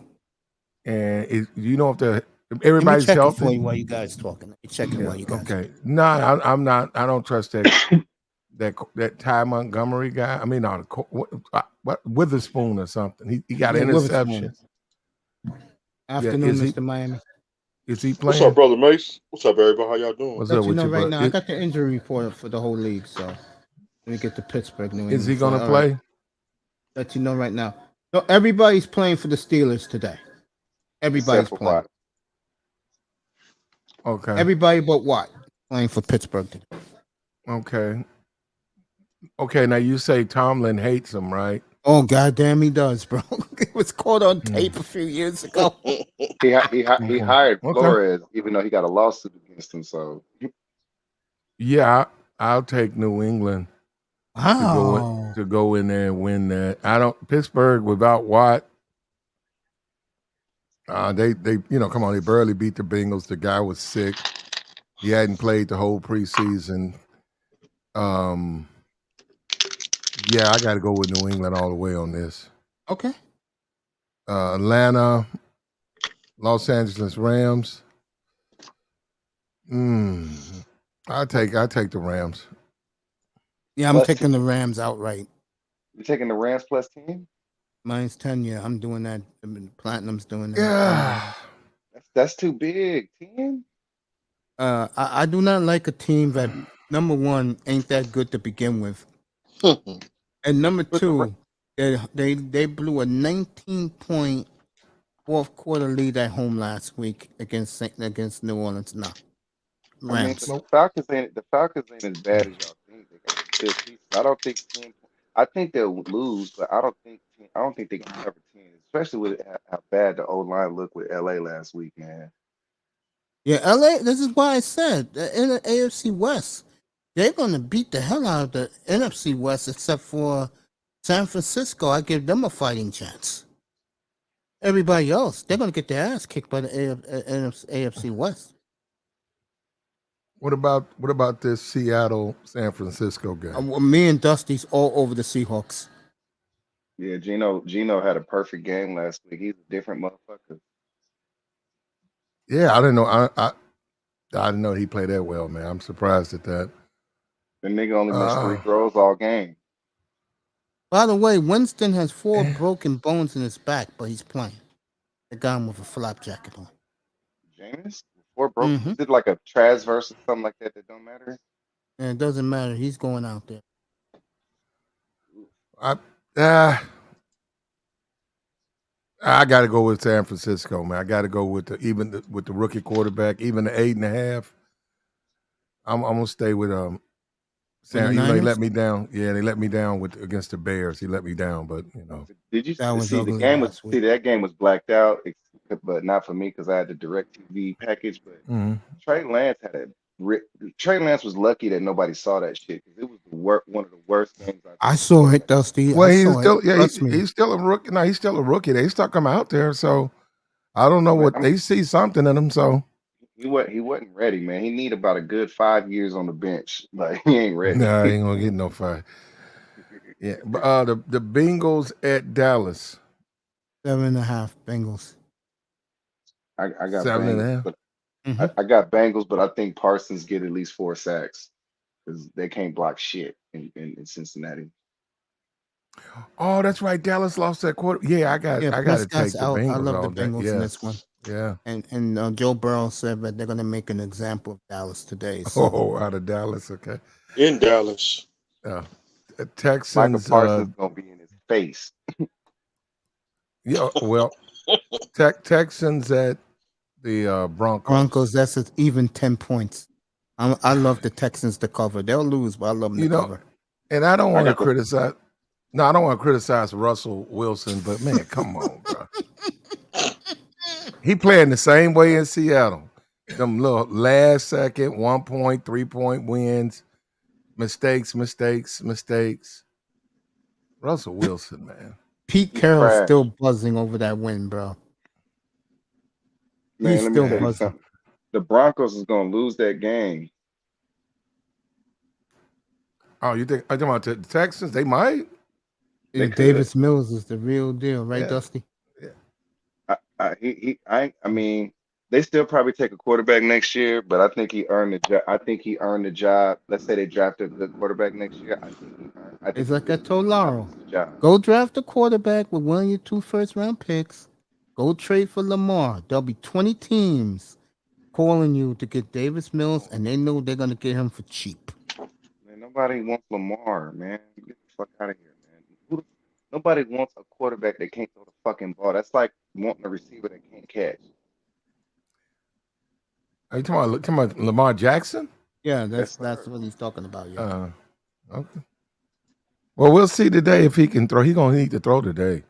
and you know if Let me everybody's check it for healthy? you while you guys talking. Let me check it Yeah. while you guys. Okay. No, I'm not. I don't trust that Ty Montgomery guy. I mean, no, what Witherspoon or something. He got Yeah, an Witherspoon. interception. Yeah. Afternoon, Mr. Miami. Is he What's up, playing? brother Mace? What's up, everybody? How y'all doing? What's Let up you with know you, right bud? now. I got the injury report for the whole league. So let me get the Pittsburgh, New Is he England. For gonna all right. play? Let you know right now. So everybody's playing for the Steelers today. Except Everybody's for playing. Watt. Okay. Everybody but Watt playing for Pittsburgh today. Okay. Okay. Now you say Tomlin hates him, right? Oh goddamn, he does, bro. It was caught on Mm. tape a few years ago. He Okay. hired Okay. Flores, even though he got a lawsuit against him. So Yeah, I'll take New England Wow. to go in there and win that. I don't Pittsburgh without Watt. They come on, they barely beat the Bengals. The guy was sick. He hadn't played the whole preseason. Yeah, I got to go with New England all the way on this. Okay. Atlanta, Los Angeles Rams. I take the Rams. Yeah, I'm plus taking the 10. Rams outright. You're taking the Rams plus 10? Mine's 10. Yeah, I'm doing that. I mean, Platinum's doing that. Yeah. That's too big. 10? I do not like a team that number one ain't that good to begin with, and number But two, they blew a 19-point fourth quarter lead at home last week against New Orleans. No, I mean, but Rams. Nope. The Falcons ain't as bad as y'all think. They got some good pieces. I don't think 10. I think they'll lose, but I don't think 10, I don't think they can cover 10, especially with how bad the old line looked with LA last week, man. Yeah, LA. This is why I said in the AFC West, they're gonna beat the hell out of the NFC West, except for San Francisco. I give them a fighting chance. Everybody else, they're gonna get their ass kicked by the AFC West. What about this Seattle San Francisco game? Me and Dusty's all over the Seahawks. Yeah, Gino had a perfect game last week. He's a different motherfucker. Yeah, I didn't know. I didn't know he played that well, man. I'm surprised at that. The nigga only missed 3 Uh, throws all game. By the way, Winston has 4 eh, broken bones in his back, but he's playing. They got him with a flap jacket on. Jameis? 4 broke. Mm-hmm. Is it like a transverse or something like that that don't matter? And it doesn't matter. He's going out there. I uh, I got to go with San Francisco, man. I got to go with with the rookie quarterback, even the 8.5. I'm gonna stay with With the San. Even though he Niners, let me down, yeah, they let me down against the Bears. He let me down, but Did you that was see the ugly game was last week. see that game was blacked out, but not for me because I had the direct TV package. But mhm. Trey Lance had a Trey Lance was lucky that nobody saw that shit because it was one of the worst games I've I seen in saw it, quarterback. Dusty. Well, I he's saw it. still Trust me. he's still a rookie. No, he's still a rookie. They stuck him out there, so I don't know But what they see something in him. So he wasn't ready, man. He need about a good 5 years on the bench. Like he ain't ready. nah, he ain't gonna get no fight. Yeah, but the Bengals at Dallas, 7.5 Bengals. I got Bengals, 7.5. but Mm-hmm. I got Bengals, but I think Parsons get at least 4 sacks because they can't block shit in Cincinnati. Oh, that's right. Dallas lost that quarter. Yeah, Yeah, I got to Prescott's take the out. I Bengals love the all day. Bengals in Yeah, this one. yeah. And Joe Burrow said that they're gonna make an example of Dallas today. So Oh, out of Dallas. Okay. In Dallas. Uh, Michael Texans. Parsons gonna be in his face. Yeah. Well, Texans at the Broncos, Broncos. that's even 10 points. I love the Texans to cover. They'll lose, but I love them to You know, cover. and I don't I want to got the criticize. No, I don't want to criticize Russell Wilson, but man, come on, bro. He playing the same way in Seattle. Them little last second 1 point, 3 point wins, mistakes. Russell Wilson, man. Pete He's Carroll's still trash. buzzing over that win, bro. Man, He's let me still tell you buzzing. something. The Broncos is gonna lose that game. Oh, you think I'm talking about the Texans? They might. They Yeah, could. Davis Mills is the real deal, right, Yeah. Dusty? Yeah. I mean, they still probably take a quarterback next year, but I think he earned the job. I think he earned the job. Let's say they drafted a good quarterback next year. I think It's he like I really told Laurel. established the job. Go draft a quarterback with one of your 2 first-round picks. Go trade for Lamar. There'll be 20 teams calling you to get Davis Mills, and they know they're gonna get him for cheap. Man, nobody wants Lamar, man. Get the fuck out of here, man. Nobody wants a quarterback that can't throw the fucking ball. That's like wanting a receiver that can't catch. Are you talking about Lamar Jackson? Yeah, Yes, that's sir. what he's talking about. Yeah, Uh, okay. Well, we'll see today if he can throw. He's gonna need to throw today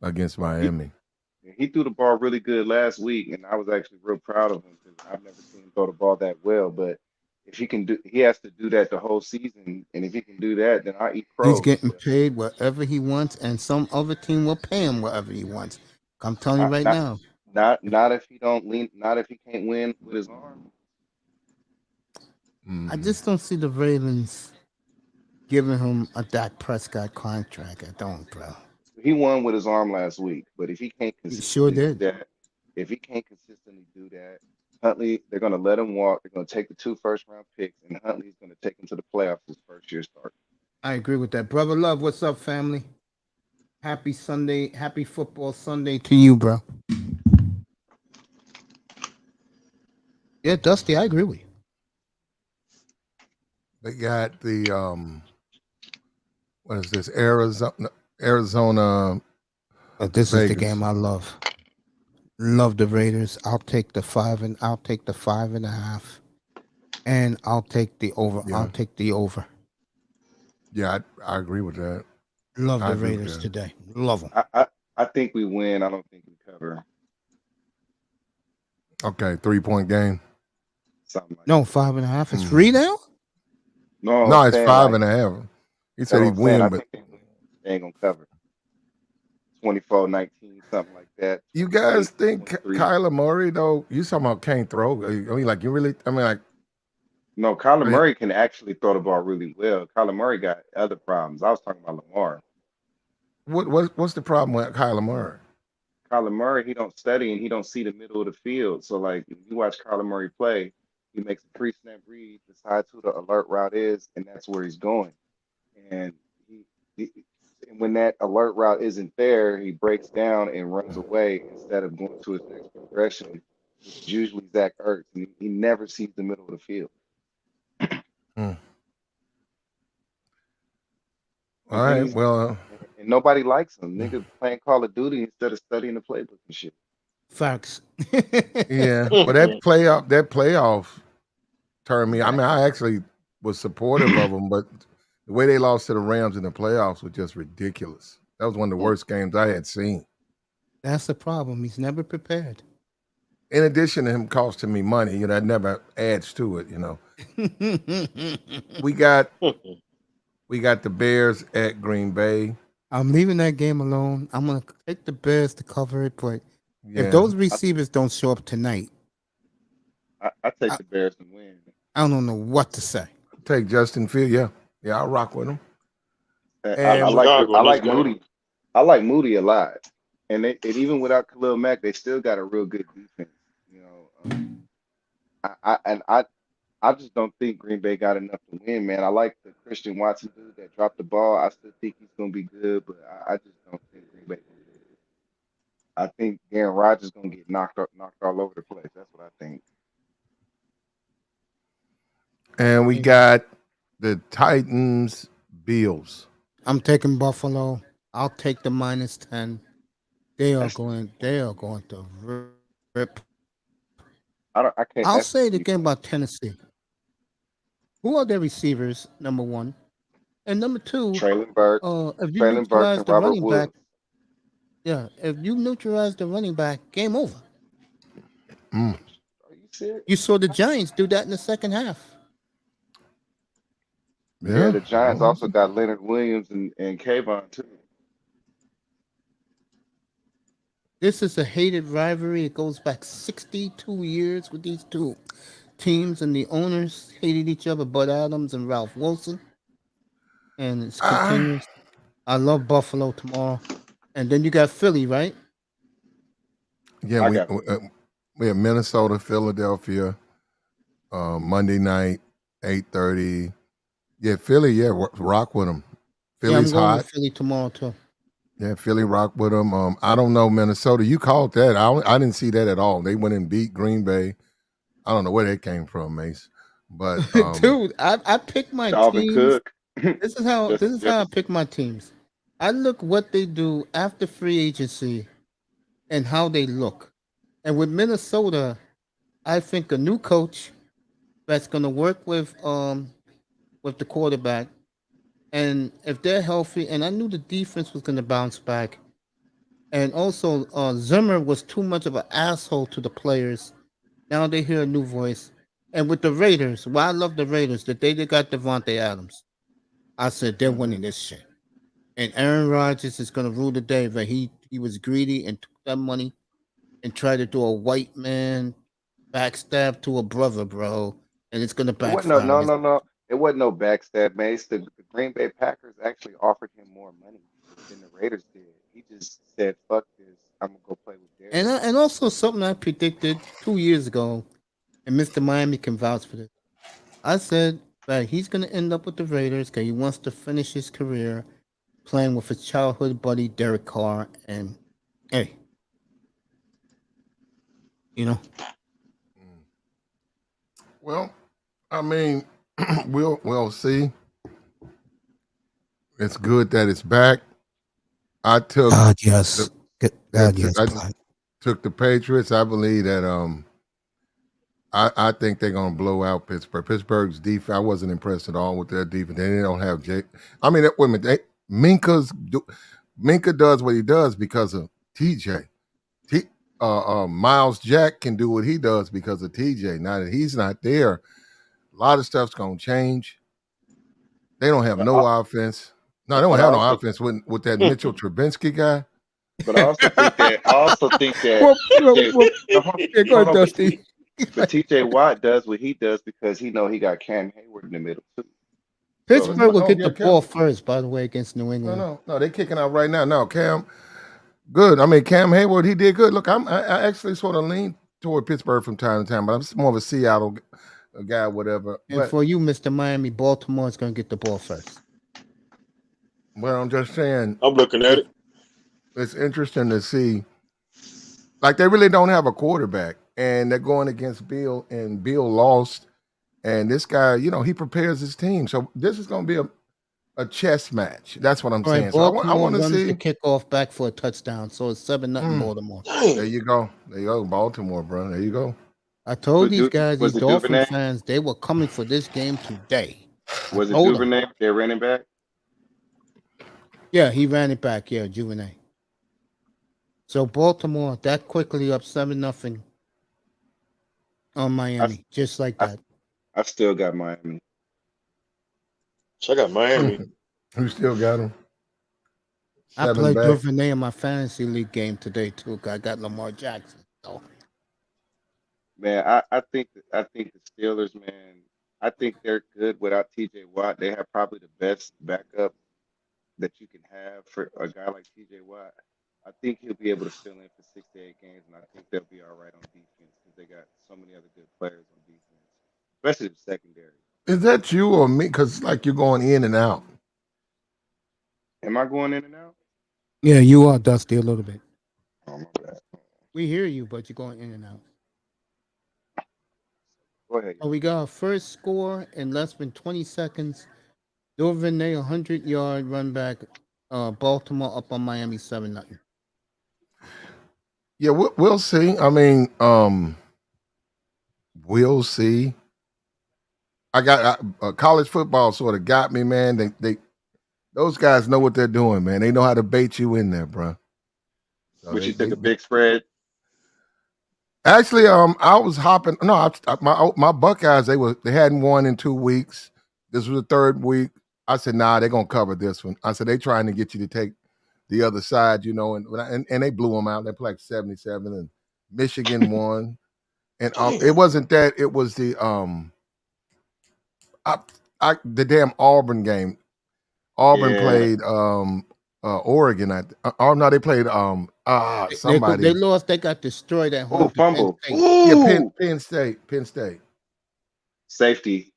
against He Miami. he threw the ball really good last week, and I was actually real proud of him because I've never seen him throw the ball that well. But if he can do, he has to do that the whole season, and if he can do that, then I eat he's crow. getting But paid whatever he wants, and some other team will pay him whatever he wants. I'm telling you not right not now. not if he don't lean, not if he can't win with his arm. I Hmm. just don't see the Ravens giving him a Dak Prescott contract. I don't, bro. He won with his arm last week, but if he can't He sure consistently do did. that, if he can't consistently do that, Huntley, they're going to let him walk. They're going to take the 2 first-round picks, and Huntley's going to take him to the playoffs his first year start. I agree with that, brother. Love, what's up, family? Happy Sunday, happy football Sunday to you, bro. Yeah, Dusty, I agree with you. They got the what is this? Arizona This is the Vegas. game I love. Love the Raiders. I'll take the 5.5, and I'll take the over. I'll Yeah, take the over. yeah, I agree with that. Love I the agree with Raiders that. today. Love them. I think we win. I don't think we cover. Okay, 3-point game. Something like No, that. 5.5 is Hmm. free now. No, I'm No, it's saying five like and a half. He that's said what he I'm saying. I win, but think they win. They ain't gonna cover. 24-19, something like that. you 20, guys think 23. Kyler Murray though? You talking about can't throw? I mean, like you really? I mean, like No, Kyler right, Murray can actually throw the ball really well. Kyler Murray got other problems. I was talking about Lamar. what's the problem with Kyler Murray? Kyler Murray, he don't study and he don't see the middle of the field. So like if you watch Kyler Murray play, he makes a pre-snap read, decides who the alert route is, and that's where he's going. And he and when that alert route isn't there, he breaks down and runs away instead of going to his next progression, which is usually Zach Ertz. And he never sees the middle of the field. Hmm. And All then right, he's well, and nobody likes him. Nigga playing Call of Duty instead of studying the playbook and shit. Facts. yeah, but that playoff turned me. I mean, Exactly. I actually was supportive of them, but the way they lost to the Rams in the playoffs was just ridiculous. That was one of the Mm. worst games I had seen. That's the problem. He's never prepared. In addition to him costing me money, that never adds to it. We got we got the Bears at Green Bay. I'm leaving that game alone. I'm gonna take the Bears to cover it, but if Yeah, those receivers don't show up tonight, I take I, the Bears to win. I don't know what to say. take Justin Field. Yeah, yeah, I'll rock with him. I'm And Chicago I in this like game. Moody. I like Moody a lot. And even without Khalil Mack, they still got a real good defense. You know, I just don't think Green Bay got enough to win, man. I like the Christian Watson dude that dropped the ball. I still think he's gonna be good, but I just don't think Green Bay gonna do it. I think Aaron Rodgers gonna get knocked all over the place. That's what I think. we got the Titans Bills. I'm taking Buffalo. I'll take the -10. They are That's going. They are going to rip. I can't. I'll That's say the too game close. about Tennessee. Who are their receivers? Number one, and number two. Traylon Burks, If you Traylon Burks, neutralize and the Robert running back, Woods. yeah. If you neutralize the running back, game over. Mm, Are you serious? You saw the Giants do that in the second half. Yeah, yeah, the Giants well, also got Leonard Williams and Kayvon too. This is a hated rivalry. It goes back 62 years with these two teams, and the owners hated each other, Bud Adams and Ralph Wilson, and it's Ah, continuous. I love Buffalo tomorrow. And then you got Philly, right? yeah, I got we have Minnesota, Philadelphia, Monday night, 8:30. Yeah, Philly. Yeah, rock with them. Yeah, I'm Philly's going with hot. Philly tomorrow, too. Yeah, Philly rock with them. I don't know Minnesota. You called that. I didn't see that at all. They went and beat Green Bay. I don't know where that came from, Mace. But Dude, I pick my Dalvin teams. Cook, This Justin is how I Jefferson. pick my teams. I look what they do after free agency and how they look. And with Minnesota, I think a new coach that's going to work with the quarterback, and if they're healthy, and I knew the defense was going to bounce back, and also Zimmer was too much of an asshole to the players. Now they hear a new voice, and with the Raiders, well, I love the Raiders. The day they got Devontae Adams, I said they're Hmm. winning this shit. And Aaron Rodgers is going to rule the day, but he was greedy and took that money and tried to do a white man backstab to a brother, bro, and it's going to It wasn't no, backfire. no, no, no. It wasn't no backstab, man. The Green Bay Packers actually offered him more money than the Raiders did. He just said, "Fuck this. I'm gonna go play with And Derek." and also something I predicted 2 years ago, and Mr. Miami can vouch for this. I said that he's going to end up with the Raiders because he wants to finish his career playing with his childhood buddy Derek Carr. And hey, you know, well, I mean, we'll see. It's good that it's back. I took God the yes, God yes, I just God. took the Patriots. I believe that I think they're gonna blow out Pittsburgh. Pittsburgh's defense. I wasn't impressed at all with their defense. They don't have Jake. I mean, wait a minute. Minka does what he does because of TJ. T, Miles Jack can do what he does because of TJ. Now that he's not there, a lot of stuff's gonna change. They don't have But no offense. No, they don't but I have no also offense with that Mitchell Trubisky guy. but I also think that Whoop, whoop, TJ. whoop. No, Yeah, go hold ahead, on, Dusty. but TJ Watt does what he does because he know he got Cam Hayward in the middle too. So Pittsburgh will Oh get the yeah, ball Cam. first, by the way, against New No, England. no, no. They kicking out right now. No, Cam. Good. I mean, Cam Hayward, he did good. Look, I actually sort of lean toward Pittsburgh from time to time, but I'm more of a Seattle guy, whatever. And But for you, Mr. Miami, Baltimore is going to get the ball first. I'm just saying, I'm looking at it's it. it's interesting to see. Like they really don't have a quarterback, and they're going against Bill, and Bill lost. And this guy, he prepares his team, so this is going to be a chess match. That's what I'm All right, saying. So I Baltimore want to runs the see. kickoff back for a touchdown, so it's 7-0 Mm, Baltimore. there Dang. you go. There you go, Baltimore, bro. There you go. I told these guys, these Was it Dolphin Duvernay? fans, they were coming for this game today. I Was it told them. Duvernay? Their running back. Yeah, he ran it back. Yeah, Juvenile. So Baltimore that quickly up 7-0 on I Miami, just like I, that. I still got Miami. So I got Miami. Who still got him? I Seven played back. Duvernay in my fantasy league game today too. 'Cause I got Lamar Jackson. So Man, I think the Steelers, man, I think they're good without TJ Watt. They have probably the best backup that you can have for a guy like TJ Watt. I think he'll be able to fill in for 6 to 8 games, and I think they'll be all right on defense because they got so many other good players on defense, especially the secondary. Is that you or me? Because like you're going in and out. Am I going in and out? yeah, you are Dusty a little bit. Oh my bad. We hear you, but you're going in and out. Go ahead, Oh, y'all. we got our first score in less than 20 seconds. Duvernay, 100-yard run back. Baltimore up on Miami 7-0. Yeah, we'll see. I mean, we'll see. I got college football sort of got me, man. They those guys know what they're doing, man. They know how to bait you in there, bro. So But they you took they, a they big spread. actually I was hopping. No, my Buckeyes they hadn't won in 2 weeks. This was the third week. I said, nah, they're gonna cover this one. I said they trying to get you to take the other side, and they blew them out. They played like 77, and Michigan won. And it Damn. wasn't that; it was I, the damn Auburn game. Auburn Yeah. played Oregon. Oh no, they played They somebody. lost. They got destroyed at Oh, home to Penn fumble. State. Yeah, Ooh. Penn State. Penn State. Safety.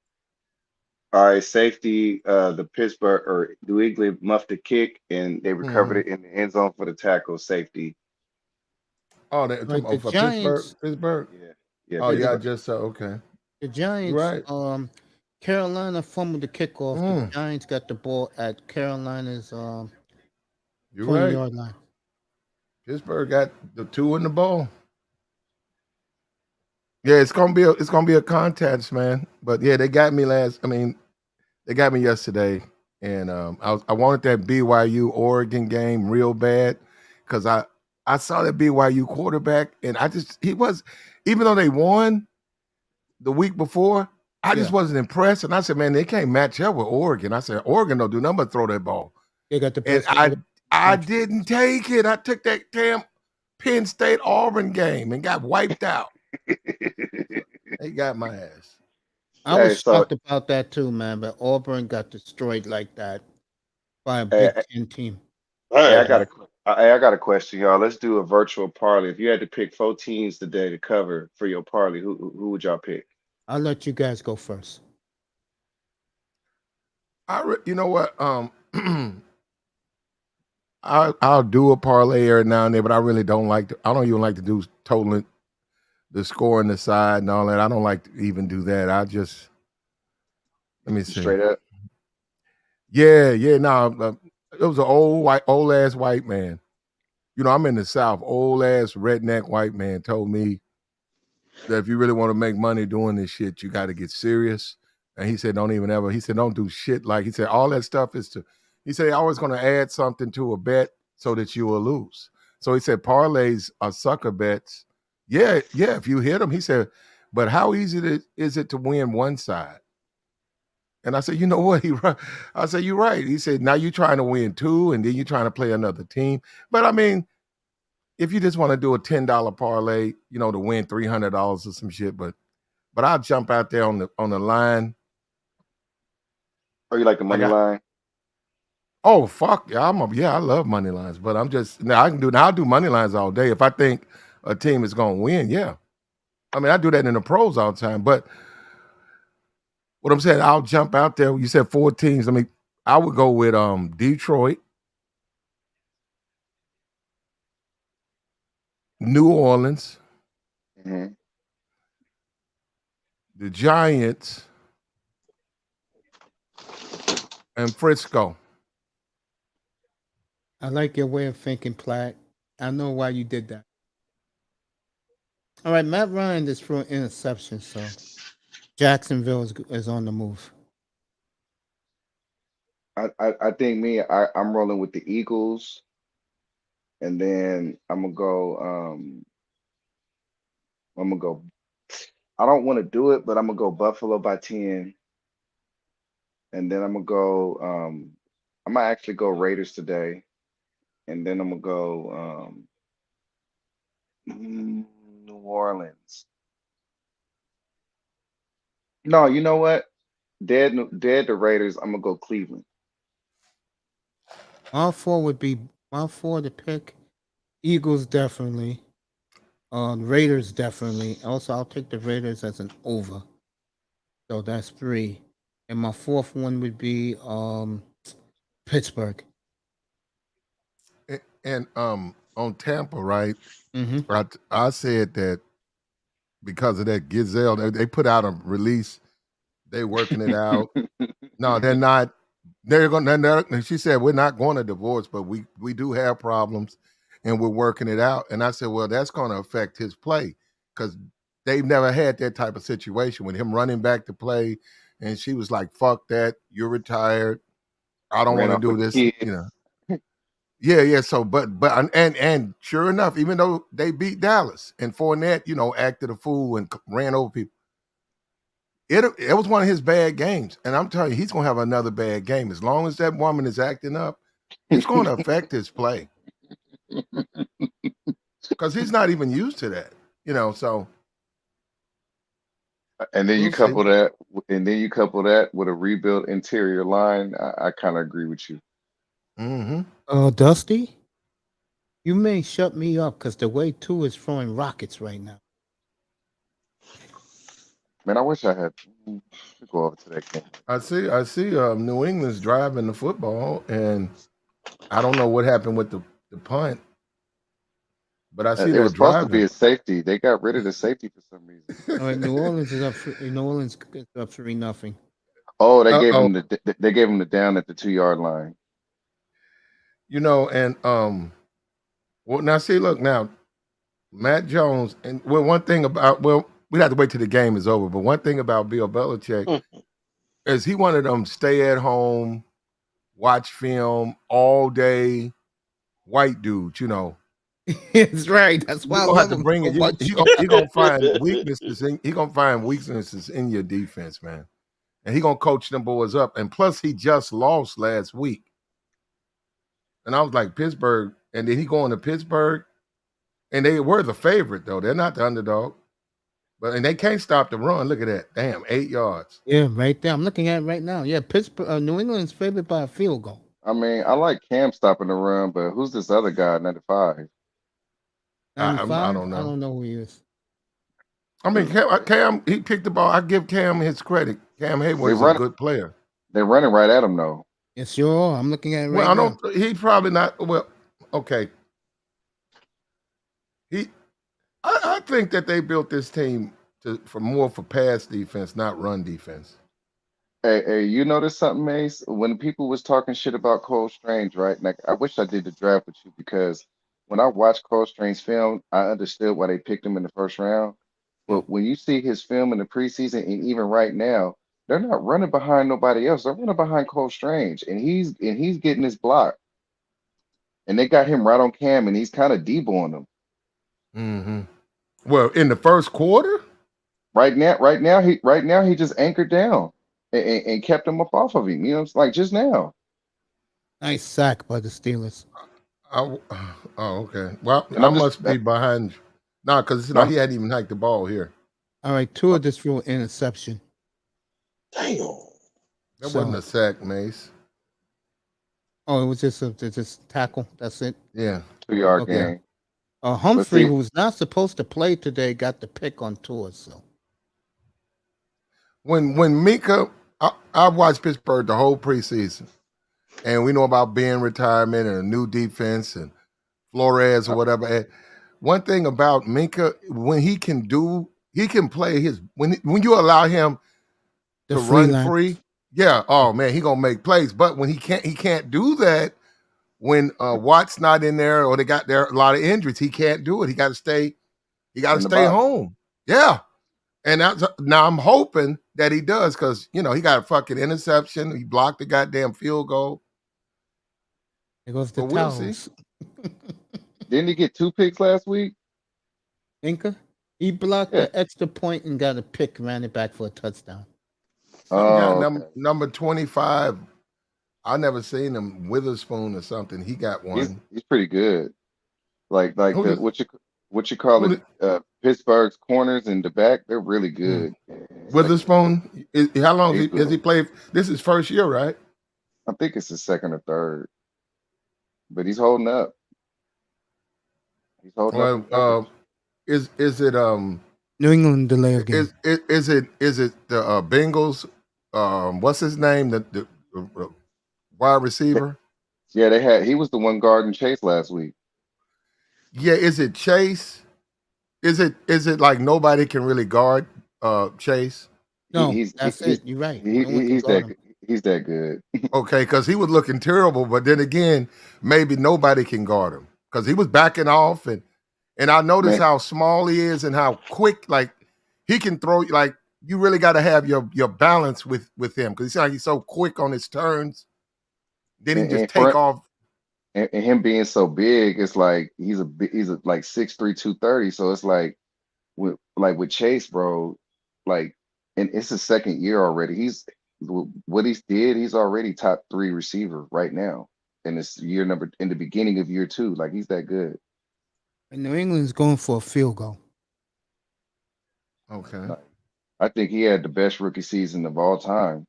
All right, safety. The Pittsburgh or New England muffed a kick, and they recovered Hmm. it in the end zone for the tackle. Safety. Oh, they Right, the for Pittsburgh. Giants. Pittsburgh. Yeah. Yeah, Oh yeah, I The, Pittsburgh. just okay. the You're Giants. right. Carolina fumbled the kickoff. The Mm, Giants got the ball at Carolina's you're 20 right. yard line. Pittsburgh got the two in the ball. Yeah, it's gonna be a contest, man. But yeah, they got me last. I mean, they got me yesterday, and I wanted that BYU Oregon game real bad because I saw that BYU quarterback, and he was, even though they won the week before, I just Yeah, wasn't impressed. And I said, man, they can't match up with Oregon. I said, Oregon don't do nothing but throw that ball, they got the and best I quarterback in the I country. didn't take it. I took that damn Penn State Auburn game and got wiped out. They got my ass. I was Hey, so shocked about that too, man. But Auburn got destroyed like that by a Big hey, Ten team. hey, I Damn. got I got a question, y'all. Let's do a virtual parlay. If you had to pick four teams today to cover for your parlay, who would y'all pick? I'll let you guys go first. You know what? I'll do a parlay every now and then, but I really don't like to. I don't even like to do totaling the score on the side and all that. I don't like to even do that. Let me You see. straight up? Yeah, yeah. No, it was an old ass white man. I'm in the South. Old ass redneck white man told me that if you really want to make money doing this shit, you got to get serious. And he said, don't even ever. He said, don't do shit like. He said, all that stuff is to. He said, always going to add something to a bet so that you will lose. So he said, parlays are sucker bets. Yeah, yeah. If you hit them, he said, but how easy is it to win one side? And I said, you know what? I said, you're right. He said, now you're trying to win two, and then you're trying to play another team. But I mean, if you just want to do a $10 parlay, to win $300 or some shit, but I'll jump out there on the line. Or you like the I money got line? oh fuck yeah, I love money lines, but I'm just now I'll do money lines all day if I think a team is gonna win. Yeah, I mean I do that in the pros all the time. But what I'm saying, I'll jump out there. You said four teams. I mean, I would go with Detroit, New Orleans, Hmm. the Giants, and Frisco. I like your way of thinking, Platt. I know why you did that. All right, Matt Ryan is threw an interception, so Jacksonville is on the move. I think I'm rolling with the Eagles, and then I'm gonna go. I don't want to do it, but I'm gonna go Buffalo by 10, and then I'm gonna go. I might actually go Raiders today, and then I'm gonna go New Orleans. No, you know what? Dead the Raiders. I'm gonna go Cleveland. My four would be my four to pick. Eagles definitely. Raiders definitely. Also, I'll take the Raiders as an over. So that's three. And my fourth one would be Pittsburgh. And on Tampa, right? Mm-hmm. I said that because of that Gazelle, they put out a release. They working it out. No, they're not. They're going. She said we're not going to divorce, but we do have problems, and we're working it out. And I said, well, that's going to affect his play because they've never had that type of situation with him running back to play. And she was like, "Fuck that! You're retired. I don't Ran want to off do with the this." kids. Yeah, yeah. So, but and sure enough, even though they beat Dallas and Fournette, acted a fool and ran over people, it was one of his bad games. And I'm telling you, he's gonna have another bad game as long as that woman is acting up. it's going to affect his play because he's not even used to that. So And then you we'll see. couple that, with a rebuilt interior line. I kind of agree with you. Hmm. Dusty, you may shut me up because the way two is throwing rockets right now. Man, I wish I had. To go over to that game. I see. New England's driving the football, and I don't know what happened with the punt, but I see It they're was supposed to be driving. a safety. They got rid of the safety for some reason. All right, New Orleans is up. New Orleans is up 3-0. Oh, they gave Oh, him the down at the 2 yard line. and well, now see, look now, Matt Jones, and one thing about we'd have to wait till the game is over, but one thing about Bill Belichick is he wanted them stay at home, watch film all day, white dudes. That's right. That's why You I gonna have love to him bring so it. You much. he gonna find weaknesses in your defense, man. And he gonna coach them boys up. And plus, he just lost last week. And I was like, Pittsburgh, and then he going to Pittsburgh, and they were the favorite though. They're not the underdog, and they can't stop the run. Look at that, damn, 8 yards. Yeah, right there. I'm looking at it right now. Yeah, Pittsburgh, New England's favored by a field goal. I mean, I like Cam stopping the run, but who's this other guy, 95? I 95. don't I know. don't know who he is. I mean, Because Cam, he picked the ball. I give Cam his credit. Cam they Hayward is a run, good player. they're running right at him though. Yes, sure. I'm looking at it Well, right I now. don't. He probably not. Well, okay. He I think that they built this team for pass defense, not run defense. Hey, you notice something, Mace? When people was talking shit about Cole Strange, right? Like, I wish I did the draft with you because when I watched Cole Strange film, I understood why they picked him in the first round. Mm. But when you see his film in the preseason and even right now, they're not running behind nobody else. They're running behind Cole Strange, and he's getting his block. And they got him right on Cam, and he's kind of deboing them. Hmm. Well, in the first quarter, Right now, he just anchored down and kept him up off of him. It's like just now. Nice sack by the Steelers. I, oh, okay. Well, And I I'm just must be behind. Nah, because I'm he hadn't even hiked the ball here. All right, Tua just threw an interception. Damn. That wasn't So, a sack, Mace. it was just tackle. That's it. Yeah, 2 yard Okay. yeah. gain. But Humphrey, see, who's not supposed to play today, got the pick on Tua. So When Mika, I've watched Pittsburgh the whole preseason, and we know about Ben retirement and a new defense and Flores or uh, whatever. And one thing about Minka, when he can play his when you allow him the to run freelance. free, yeah, oh man, he gonna make plays. But when he can't do that when Watt's not in there or they got there a lot of injuries. He can't do it. He got to in the stay box. home. Yeah. And now I'm hoping that he does because he got a fucking interception. He blocked the goddamn field goal. There goes the But we'll see. towels. Didn't he get 2 picks last week? Inca, he blocked Yeah. the extra point and got a pick, ran it back for a touchdown. Some guy Oh, okay. number 25. I never seen him Witherspoon or something. He got He's one. he's pretty good. Like Who the did what you call who it? did Pittsburgh's corners in the back, they're really mm, good. Witherspoon? How long He's has he played? This is first year, right? I think it's his second or third, but he's holding up. He's holding up in Well, coverage. is it New England delay of game. is it the Bengals? What's his name? The wide Th- receiver? Yeah, he was the one guarding Chase last week. Yeah, is it Chase? Is it like nobody can really guard Chase? He, No, he's he, that's he, it. You're right. he, No one he- can he's guard that him. he's that good. Okay, because he was looking terrible, but then again, maybe nobody can guard him because he was backing off and I noticed Man, how small he is and how quick like he can throw. Like you really got to have your balance with him because he's so quick on his turns. Then he and, just and take for off. and him being so big, it's like he's a like 6'3", 230. So it's like with Chase, bro, like, and it's his second year already. What he's did, he's already top 3 receiver right now. in this year number in the beginning of year two. Like he's that good. And New England's going for a field goal. Okay. Like, I think he had the best rookie season of all time.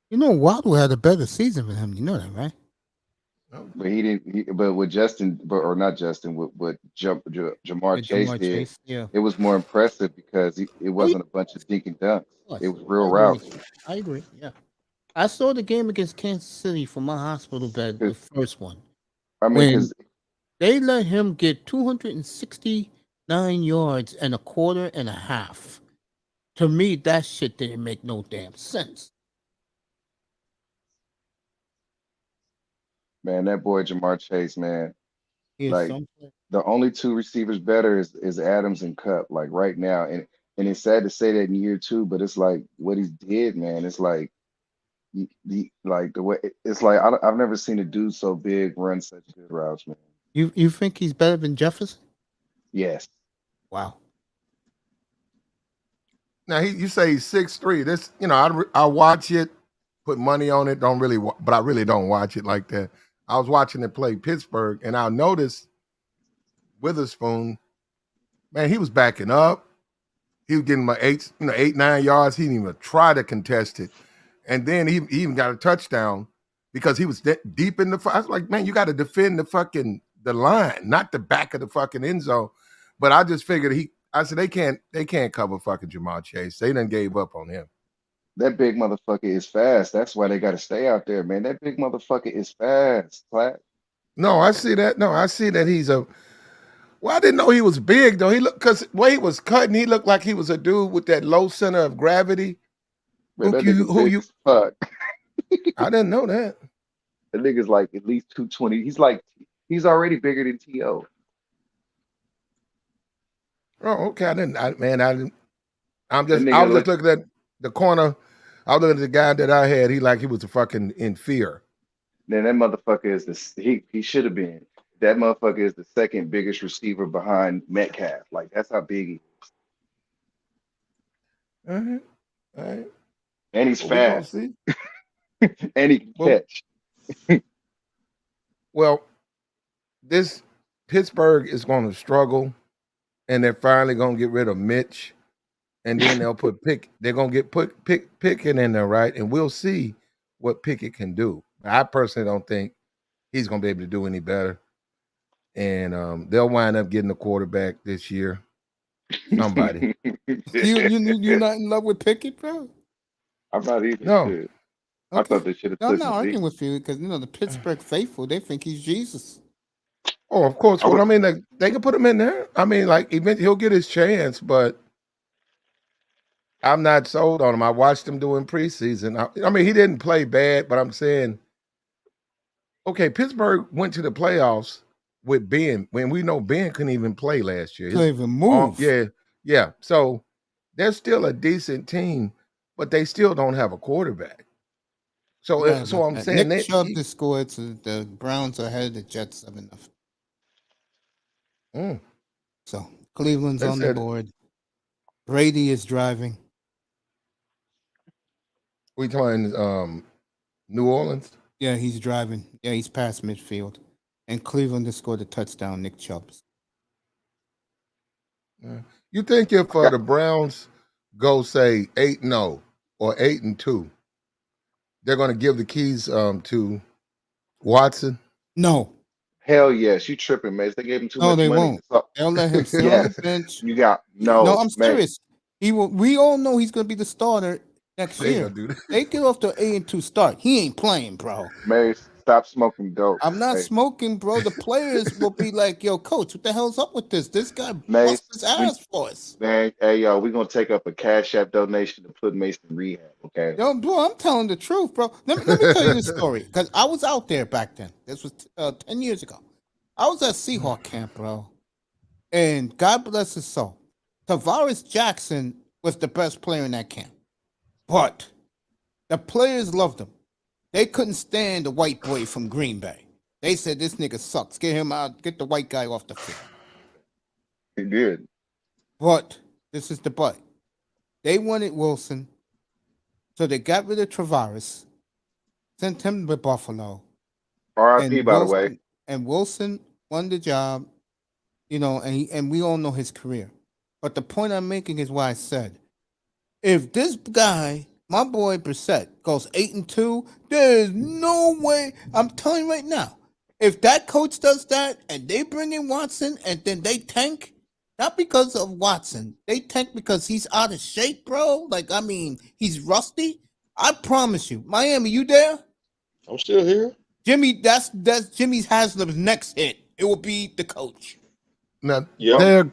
You know, Waddle had a better season than him. You know that, right? Oh, But he didn't. But with Justin, or not Justin, what Jamar Yeah, Chase Jamar did, Chase. Yeah. it was more impressive because it Oh, yeah, wasn't a bunch of dink and dunks. of course. It was I real agree with routes. you. I agree. Yeah. I saw the game against Kansas City from my hospital bed, 'Cause- the first one, I mean, when because they let him get 269 yards and a quarter and a half. To me, that shit didn't make no damn sense. man, that boy Jamar Chase, man, Here's like something. the only two receivers better is Adams and Cup, like right now. And it's sad to say that in year two, but it's like what he did, man. It's like like the way it's like I've never seen a dude so big run such good routes, man. You think he's better than Jefferson? Yes. Wow. now you say he's 6'3". This, I watch it, put money on it. Don't really, but I really don't watch it like that. I was watching it play Pittsburgh, and I noticed Witherspoon. Man, he was backing up. He was getting my 8, 9 yards. He didn't even try to contest it. And then he even got a touchdown because he was deep in the. I was like, man, you got to defend the line, not the back of the fucking end zone. But I just figured I said they can't cover fucking Jamal Chase. They done gave up on him. That big motherfucker is fast. That's why they got to stay out there, man. That big motherfucker is fast. Platt. No, I see that. No, I see that he's a. Well, I didn't know he was big though. He looked because the way he was cutting, he looked like he was a dude with that low center of gravity. Man, that nigga Who big you? as fuck. I didn't know that. That nigga's like at least 220. He's already bigger than T.O. Oh, okay. I didn't. Man, I didn't. That I nigga was just look, looking at the corner. I was looking at the guy that I had. He was a fucking in fear. man, that motherfucker is he should have been. That motherfucker is the second biggest receiver behind Metcalf. Like that's how big he All right. All right. and he's Well, we gonna fast. see. And he can Well, catch. well, this Pittsburgh is going to struggle, and they're finally going to get rid of Mitch, and then they'll put Pick. They're going to get Pickett in there, right? And we'll see what Pickett can do. I personally don't think he's going to be able to do any better, and they'll wind up getting a quarterback this year. Somebody. You not in love with Pickett, bro? I'm not even No. sure. I Okay. thought they should have No, I'm took not Malik. arguing with you because the Pittsburgh faithful, they think he's Jesus. Oh, of course. I Well, would, I mean, they can put him in there. I mean, like, eventually he'll get his chance, but I'm not sold on him. I watched him doing preseason. I mean, he didn't play bad, but I'm saying, okay, Pittsburgh went to the playoffs with Ben when we know Ben couldn't even play last year. Couldn't even move. Yeah. So they're still a decent team, but they still don't have a quarterback. So, Right so about I'm that. saying Nick that Chubb just scored, so the Browns are ahead of the Jets 7-0. mm, So Cleveland's they on the said board. Brady is driving. we talking New Orleans. Yeah, he's driving. Yeah, he's past midfield. And Cleveland just scored a touchdown, Nick Chubb's. Yeah. You think if I got the Browns go say 8-0 or 8-2, they're going to give the keys to Watson? No. hell yes. You tripping, man. They gave him too No, much they money. won't. They'll let him sit on the Yes. bench. You got No, no, I'm man. serious. He will. We all know he's going to be the starter next They ain't year. gonna do that. They get off the 8-2 start. He ain't playing, bro. Mary, stop smoking dope. I'm not Hey, smoking, bro. The players will be like, "Yo, coach, what the hell's up with this? This guy bust Mace, his we ass for us." man, hey yo, we're gonna take up a Cash App donation to put Mace in rehab, okay? Yo, bro, I'm telling the truth, bro. Let me tell you this story because I was out there back then. This was 10 years ago. I was at Seahawk camp, bro, and God bless his soul, Tavares Jackson was the best player in that camp, but the players loved him. They couldn't stand the white boy from Green Bay. They said this nigga sucks. Get him out. Get the white guy off the field. He did. But this is the but. They wanted Wilson, so they got rid of Tavares, sent him to Buffalo, R.I.P. and by the way. Wilson won the job, and we all know his career. But the point I'm making is what I said. If this guy, my boy Brissett, goes 8-2, there is no way. I'm telling you right now. If that coach does that and they bring in Watson and then they tank, not because of Watson, they tank because he's out of shape, bro. Like, I mean, he's rusty. I promise you, Miami, you there? I'm still here. Jimmy, that's Jimmy Haslam's next hit. It will be the coach. Now Yep. they're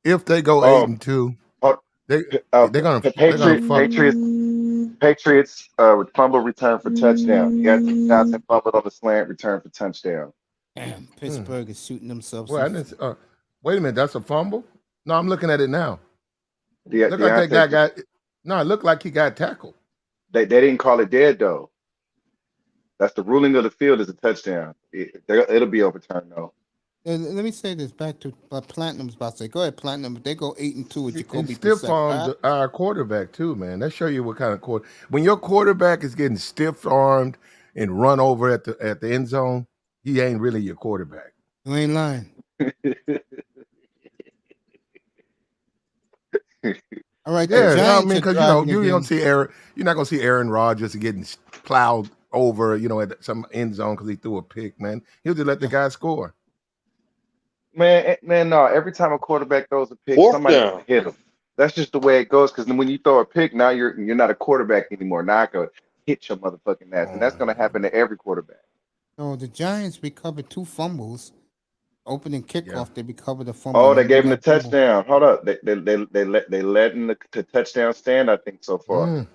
if they go eight Oh, and two, oh, they they're gonna Patriots, fuck. Patriots with fumble return for touchdown. Deontay Johnson fumbled on the slant, return for touchdown. Damn, Hmm. Pittsburgh is shooting themselves. Well, I didn't. Wait a minute, that's a fumble. No, I'm looking at it now. Look like that guy Deontay, got. No, it looked like he got tackled. they didn't call it dead though. That's the ruling of the field is a touchdown. It'll be overturned though. And let me say this back to what Platinum's about to say. Go ahead, Platinum. If they go 8-2 with And Jacoby stiff Brissett, armed our quarterback too, man. That show you what kind of quarter. When your quarterback is getting stiff armed and run over at the end zone, he ain't really your quarterback. you ain't lying. All right, the Yeah, I Giants mean, are because driving you again. don't see Aaron. You're not gonna see Aaron Rodgers getting plowed over, at some end zone because he threw a pick. Man, he'll just let the guy score. Man, no. Every time a quarterback throws a pick, Fourth somebody down. gonna hit him. That's just the way it goes. Because when you throw a pick, now you're not a quarterback anymore. Now I go hit your motherfucking ass, and that's gonna happen to every quarterback. So the Giants recovered 2 fumbles. Opening Yeah. kickoff, they recovered a fumble. Oh, they Remember gave him the that fumble? touchdown. Hold up, they let in the touchdown stand. I think so far.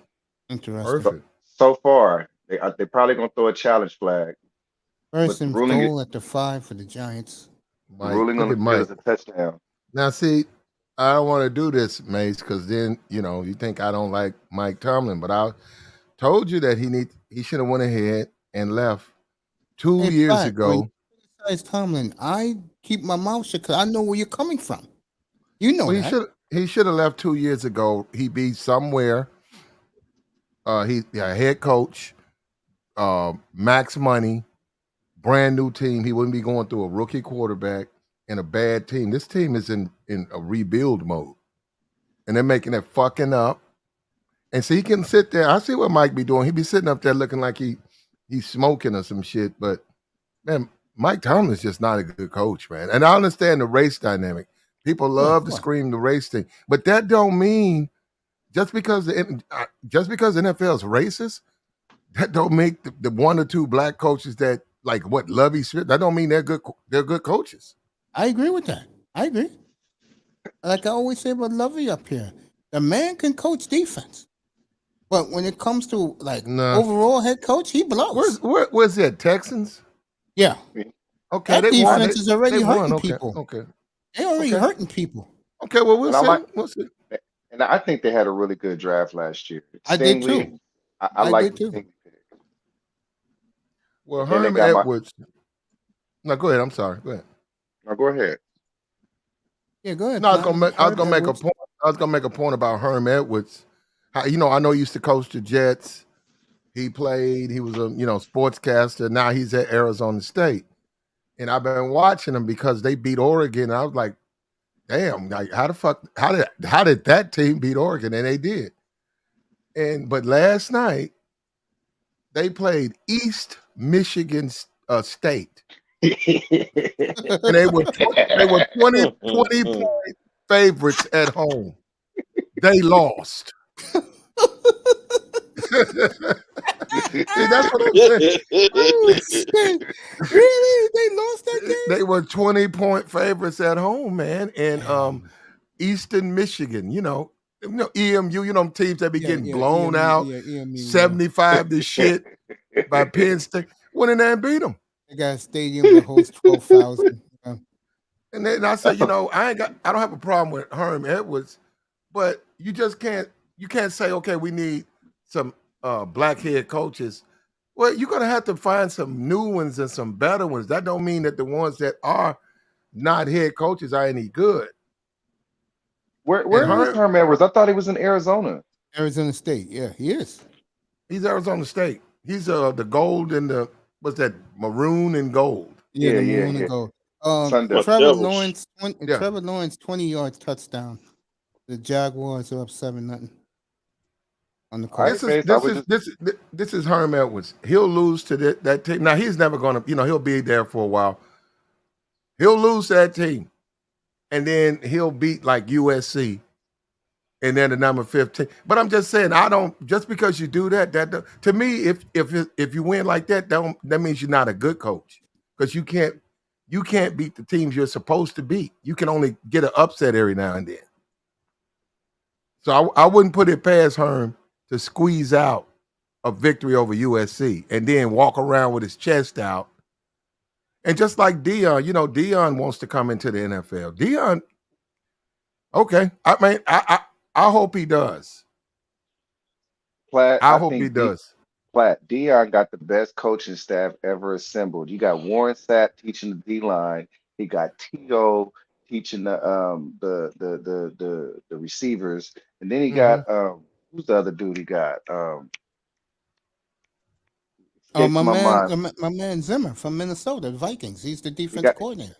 Interesting. Perfect. So far, they probably gonna throw a challenge flag. First the and ruling goal at the 5 for the Giants. The Mike, ruling look on the at field Mike. is a touchdown. Now, see, I don't want to do this, Mace, because then you think I don't like Mike Tomlin, but I told you that he should have went ahead and left 2 Hey, years Platt, when you ago. criticize Tomlin, I keep my mouth shut because I know where you're coming from. You know Well, that. he should have left 2 years ago. He'd be somewhere. Head coach, max money, brand new team. He wouldn't be going through a rookie quarterback and a bad team. This team is in a rebuild mode, and they're making it fucking up. And so he can sit there. I see what Mike be doing. He be sitting up there looking like he's smoking or some shit. But man, Mike Tomlin's just not a good coach, man. And I understand the race dynamic. People love to scream the race thing, but that don't mean just because the NFL is racist, that don't make the 1 or 2 black coaches that like what Lovey Smith. That don't mean they're good. They're good coaches. I agree with that. I agree. Like I always say about Lovey up here, the man can coach defense, but when it comes to like Nah. overall head coach, he blows. Where's that? Texans? Yeah, Okay, that they won. defense is already They won. hurting Okay, people. okay, They're already okay. hurting people. Okay, well, we'll And I see. like, We'll see. and I think they had a really good draft last year. I did Stingley, too. I I like did the too. Stingley pick. Well, And then they Herm got my. Edwards. No, go ahead. I'm sorry. Go ahead. No, go ahead. Yeah, go ahead. No, I was gonna Platinum. make a point. I was gonna make a point about Herm Edwards. I know he used to coach the Jets. He played. He was a sportscaster. Now he's at Arizona State, and I've been watching him because they beat Oregon. And I was like, damn, like how the fuck? How did that team beat Oregon? And they did. But last night they played East Michigan State, and they were 20 point favorites at home. They lost. See, that's what I'm saying. Oh shit! Really? They lost that game? They were 20-point favorites at home, man. And Eastern Michigan, EMU, teams that be getting blown out, EMU, 75 to shit by Penn State, went in there and beat them. They got a stadium that holds 12,000. And then I said, I don't have a problem with Herm Edwards, but you can't say, okay, we need some black head coaches. Well, you're gonna have to find some new ones and some better ones. That don't mean that the ones that are not head coaches are any good. Where is Herm, Herm Edwards? I thought he was in Arizona. Arizona State. Yeah, he is. he's Arizona State. He's the gold and the what's that? Maroon and gold. Yeah, Yeah, the yeah, maroon and yeah. gold. My Sunday. Trevor Devils. Lawrence, Yeah. 20 yard touchdown. The Jaguars are up 7-0 on the All right, This Colts. is Face. I this would is just this this is Herm Edwards. He'll lose to that team. Now he's never gonna, he'll be there for a while. He'll lose to that team, and then he'll beat like USC, and then the number 15. But I'm just saying, I don't just because you do that. To me, if you win like that means you're not a good coach because you can't beat the teams you're supposed to beat. You can only get an upset every now and then. So I wouldn't put it past Herm to squeeze out a victory over USC and then walk around with his chest out. And just like Dion, Dion wants to come into the NFL. Dion, okay. I mean, I hope he does. Platt. I I hope he think D does. Platt Dion got the best coaching staff ever assembled. You got Warren Sapp teaching the D line. He got T.O. teaching the receivers, and then he Hmm. got who's the other dude he got? Escapes my mind. My man Zimmer from Minnesota, the Vikings. He's the He defense got coordinator.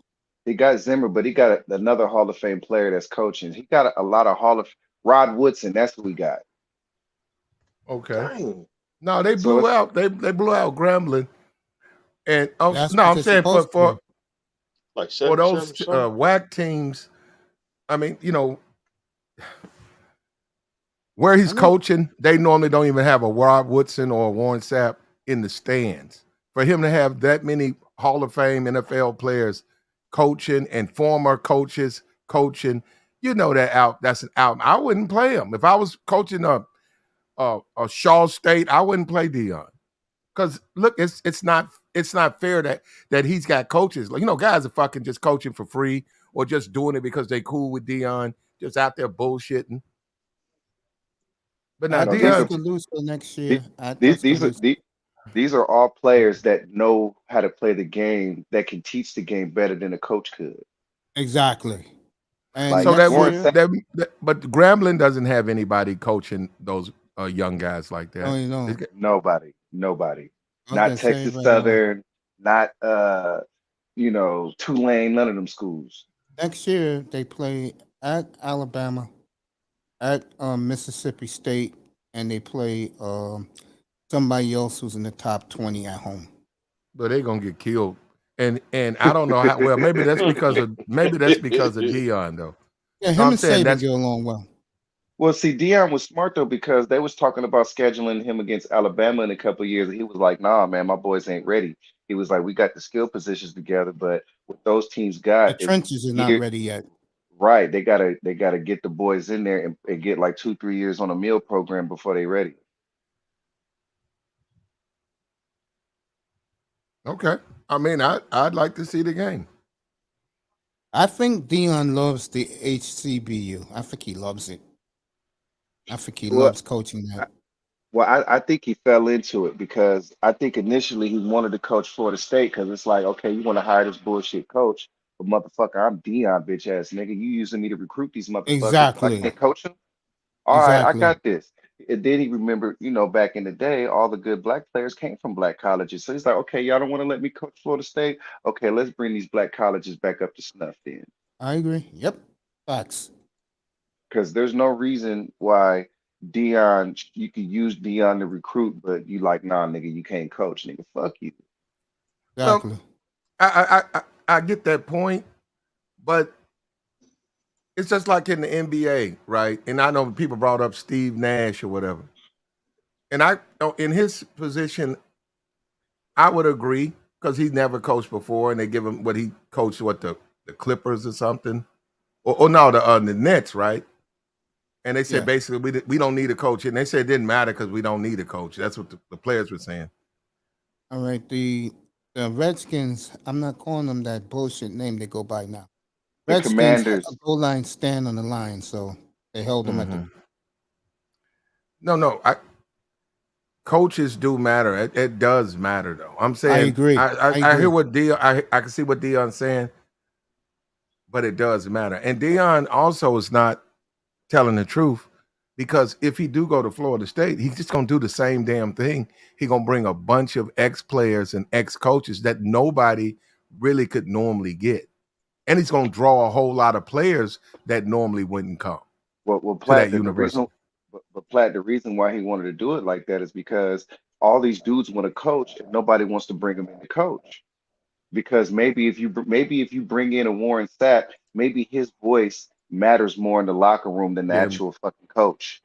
he got Zimmer, but he got another Hall of Fame player that's coaching. He got a lot of Rod Woodson. That's who we got. Okay. Dang. No, they So blew it's out. They blew out Grambling. And That's no, what I'm they're saying for supposed to do. Like for 77 those or something. whack teams. I mean, where I he's know coaching, they normally don't even have a Rod Woodson or a Warren Sapp in the stands. For him to have that many Hall of Fame NFL players coaching and former coaches coaching, that's an out. I wouldn't play him if I was coaching a Shaw State. I wouldn't play Dion because look, it's not fair that he's got coaches like guys are fucking just coaching for free or just doing it because they cool with Dion, just out there bullshitting. But now I no, these are Dion. Tuscaloosa next the- year. At these are Tuscaloosa. these are all players that know how to play the game that can teach the game better than a coach could. Exactly. And Like So that next Warren would year, Sapp, but Grambling doesn't have anybody coaching those young guys like oh, that. you know, nobody. I was Not gonna say Texas right now. Southern, not Tulane, none of them schools. Next year they play at Alabama, at Mississippi State, and they play somebody else who's in the top 20 at home. But they're gonna get killed. And I don't know how well maybe that's because of Dion though. Yeah, So him I'm and saying Saban that's get along well. Well, see, Dion was smart though because they was talking about scheduling him against Alabama in a couple of years, and he was like, "Nah, man, my boys ain't ready." He was like, "We got the skill positions together, but what those teams The got is trenches are not year ready yet. right. They gotta get the boys in there and get like 2, 3 years on a meal program before they ready." okay. I mean, I'd like to see the game. I think Dion loves the HCBU. I think he loves it. I think he Well, loves coaching that. I think he fell into it because I think initially he wanted to coach Florida State because it's like, okay, you want to hire this bullshit coach, but motherfucker, I'm Dion, bitch ass nigga. You using me to recruit these motherfuckers, but I Exactly. can't coach them. All right, I Exactly. got this. And then he remembered, back in the day, all the good black players came from black colleges. So he's like, okay, y'all don't want to let me coach Florida State. Okay, let's bring these black colleges back up to snuff then. I agree. Yep. Facts. Because there's no reason why Dion, you could use Dion to recruit, but you like, nah, nigga, you can't coach, nigga. Fuck you. Well, Exactly. I get that point, but it's just like in the NBA, right? And I know people brought up Steve Nash or whatever. And in his position, I would agree because he's never coached before, and they give him what he coached, the Clippers or something, or no, the Nets, right? And they said Yeah. basically we don't need a coach, and they said it didn't matter because we don't need a coach. That's what the players were saying. All right. The Redskins, I'm not calling them that bullshit name they go by now. The Redskins had a Commanders, goal line stand on the line, so they held them at the. Hmm. No, coaches do matter. It does matter though. I'm I saying agree. I I I, I hear agree. what Dion I can see what Dion's saying, but it does matter. And Dion also is not telling the truth because if he do go to Florida State, he's just gonna do the same damn thing. He gonna bring a bunch of ex players and ex coaches that nobody really could normally get, and he's gonna draw a whole lot of players that normally wouldn't come Well, to that Platt, the reason, university. but Platt, the reason why he wanted to do it like that is because all these dudes want to coach, and nobody wants to bring them in to coach. Because maybe if you bring in a Warren Sapp, maybe his voice matters more in the locker room than the Yeah, actual fucking coach.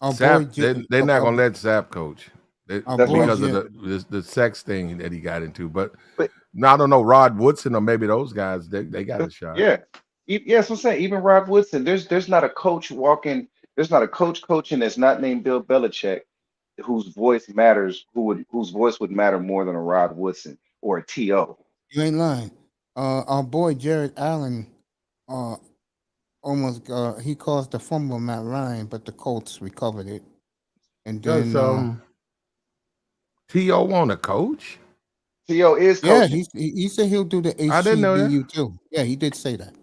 Our boy, Zap, they're not gonna let Zap coach our That's what boy I'm because of saying. Jared. the sex thing that he got into. But But now I don't know Rod Woodson or maybe those guys. They got a shot. yeah, yeah, that's what I'm saying. Even Rod Woodson, there's not a coach walking, there's not a coach coaching that's not named Bill Belichick whose voice matters, whose voice would matter more than a Rod Woodson or a T.O. You ain't lying. Our boy Jared Allen, uh, almost he caused the fumble on Matt Ryan, but the Colts recovered it. And Does then, T.O. want to coach? T.O. is yeah, coaching. he said he'll do the I didn't know that. HCBU too. Yeah, he did say that.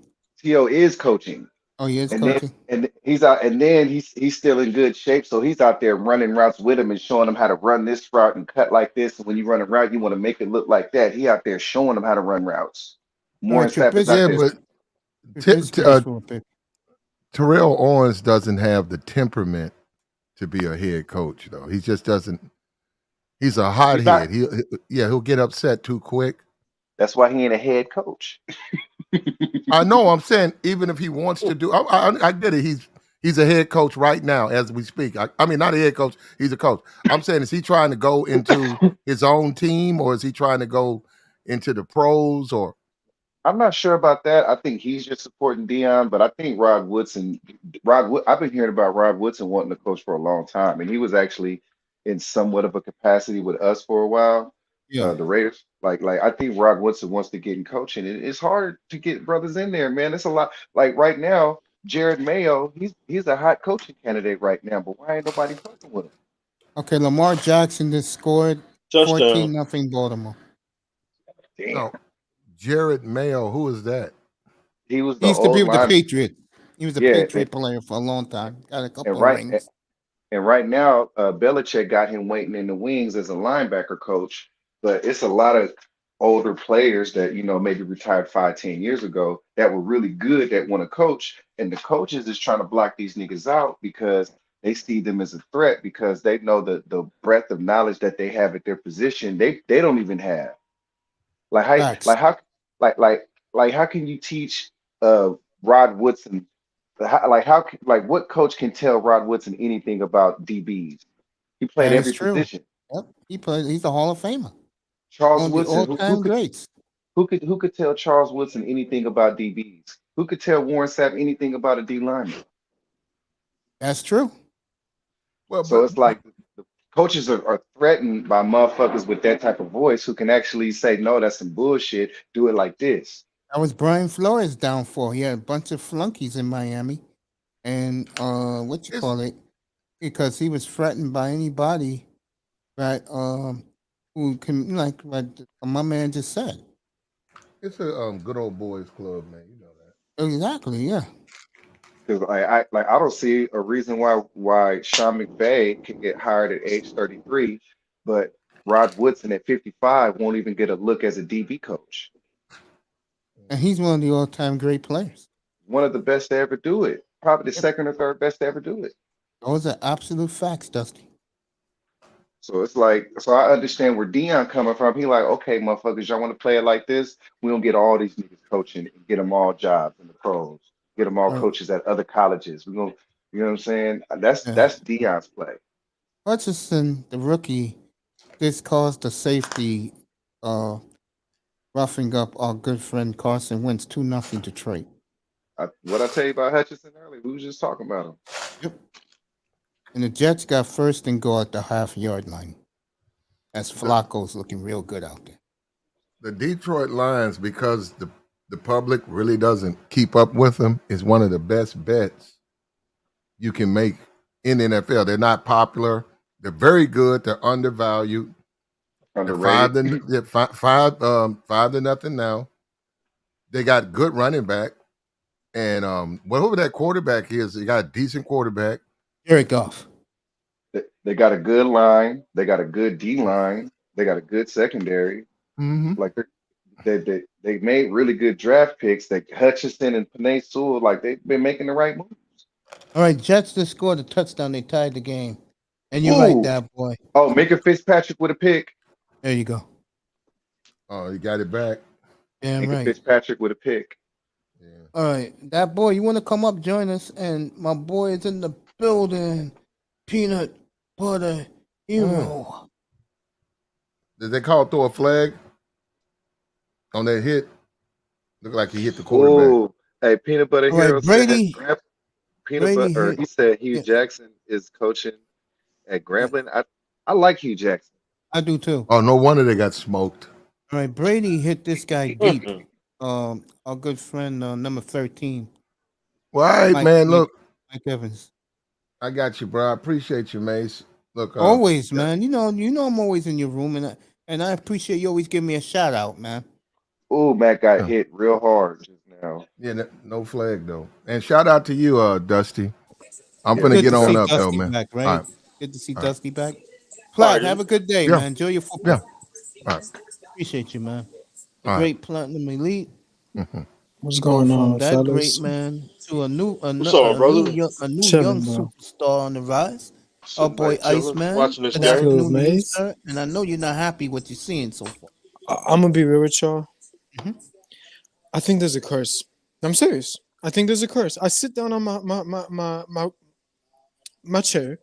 T.O. is coaching. Oh, he is And then coaching. and he's out, and then he's still in good shape, so he's out there running routes with him and showing him how to run this route and cut like this. And when you run a route, you want to make it look like that. He out there showing them how to run routes. All right, Warren Sapp is out Yeah, there. but Trubisky is for a pick. Terrell Owens doesn't have the temperament to be a head coach, though. He just doesn't. He's a He's not. hothead. He'll get upset too quick. That's why he ain't a head coach. I know. I'm saying even if he wants to do, I get it. He's a head coach right now as we speak. I mean, not a head coach. He's a coach. I'm saying, is he trying to go into his own team or is he trying to go into the pros or? I'm not sure about that. I think he's just supporting Dion, but I think Rod Woodson, I've been hearing about Rod Woodson wanting to coach for a long time, and he was actually in somewhat of a capacity with us for a while, Yeah. the Raiders. Like I think Rod Woodson wants to get in coaching. It's hard to get brothers in there, man. It's a lot. Like right now, Jared Mayo, he's a hot coaching candidate right now, but why ain't nobody fucking with him? Okay, Lamar Jackson just scored Touchdown. 14-0 Baltimore. Damn, No, Jared Mayo. Who is that? he was He the used to be old with the line. Patriots. He was a Yeah, Patriot player for a long time. Got a and couple of right. rings. And right now, Belichick got him waiting in the wings as a linebacker coach. But it's a lot of older players that, maybe retired 5, 10 years ago that were really good that want to coach. And the coaches is trying to block these niggas out because they see them as a threat because they know the breadth of knowledge that they have at their position, they don't even have. Like how Facts. like how like how can you teach Rod Woodson like what coach can tell Rod Woodson anything about DBs? He played That is every true. position. Yep. He's a Hall of Famer. Charles One of the Woodson, all-time greats. who could tell Charles Woodson anything about DBs? Who could tell Warren Sapp anything about a D lineman? That's true. Well, So but it's like the coaches are threatened by motherfuckers with that type of voice who can actually say, no, that's some bullshit. Do it like this. That was Brian Flores' downfall. He had a bunch of flunkies in Miami. And what you it's call it? Because he was threatened by anybody that who can like my man just said. it's a good old boys club, man. You know that. Exactly, yeah. Because I don't see a reason why Sean McVay can get hired at age 33, but Rod Woodson at 55 won't even get a look as a DB coach. And he's one of the all-time great players. One of the best to ever do it. Probably the Yep. second or third best to ever do it. Those are absolute facts, Dusty. So it's like, so I understand where Dion coming from. He like, okay, motherfuckers, y'all want to play it like this? We don't get all these niggas coaching and get them all jobs in the pros. Get them all Right. coaches at other colleges. We're gonna, you know what I'm saying? Yeah. That's Dion's play. Hutchinson, the rookie, this caused the safety uh roughing up our good friend Carson Wentz 2-0 Detroit. What I tell you about Hutchinson earlier, we was just talking about him. Yep. And the Jets got first and goal at the half-yard line. As Flacco's looking real good out there. The Detroit Lions, because the public really doesn't keep up with them, is one of the best bets you can make in the NFL. They're not popular. They're very good. They're undervalued. They're Underrated. five to nothing now. They got good running back, and whatever that quarterback is, they got a decent quarterback. Jared Goff. They got a good line. They got a good D line. They got a good secondary. Mm-hmm. Like they made really good draft picks. Like Hutchinson and Panay Sewell, like they've been making the right moves. All right, Jets just scored a touchdown. They tied the game. And you're right, Ooh. that boy. Oh, Minka Fitzpatrick with a pick. There you go. Oh, he got it back. Damn Minka right. Fitzpatrick with a pick. Yeah. All right, that boy, you want to come up, join us? And my boy is in the building. Peanut butter hero. Did they throw a flag on that hit? Looked like he hit the quarterback. Ooh. Hey, Peanut Butter All right, Hero said Brady. Peanut Brady Butter, or hit. he said Hugh Yeah, Jackson is coaching at yeah, Grambling. I like Hugh Jackson. I do too. Oh, no wonder they got smoked. All right, Brady hit this guy deep. Our good friend, number 13, Well, all right, Mike, man. Mike, Look, Mike Evans. I got you, bro. I appreciate you, Mace. Look, Always, man. You know I'm always in your room, and I appreciate you always giving me a shout out, man. Ooh, Matt got yeah, hit real hard just now. no flag though. And shout out to you, Dusty. I'm Yeah, finna Good get to shout on see out up to though, Dusty man. back, All right? right, Good to see all right. Dusty back. Platt, have a good day, Yeah, man. Enjoy your yeah, football. all right, Appreciate you, man. The all right. great Platinum Elite. Mm-hmm. What's We go going from on, that great fellas? man to What's up, brother? a new young Chilling, bro. superstar on the rise. Our Sitting boy back chilling, Iceman. watching this Good What's game. good, afternoon to you, mates? sir. And I know you're not happy what you're seeing so far. I'm gonna be real with y'all. Mhm. I think there's a curse. I'm serious. I think there's a curse. I sit down on my chair.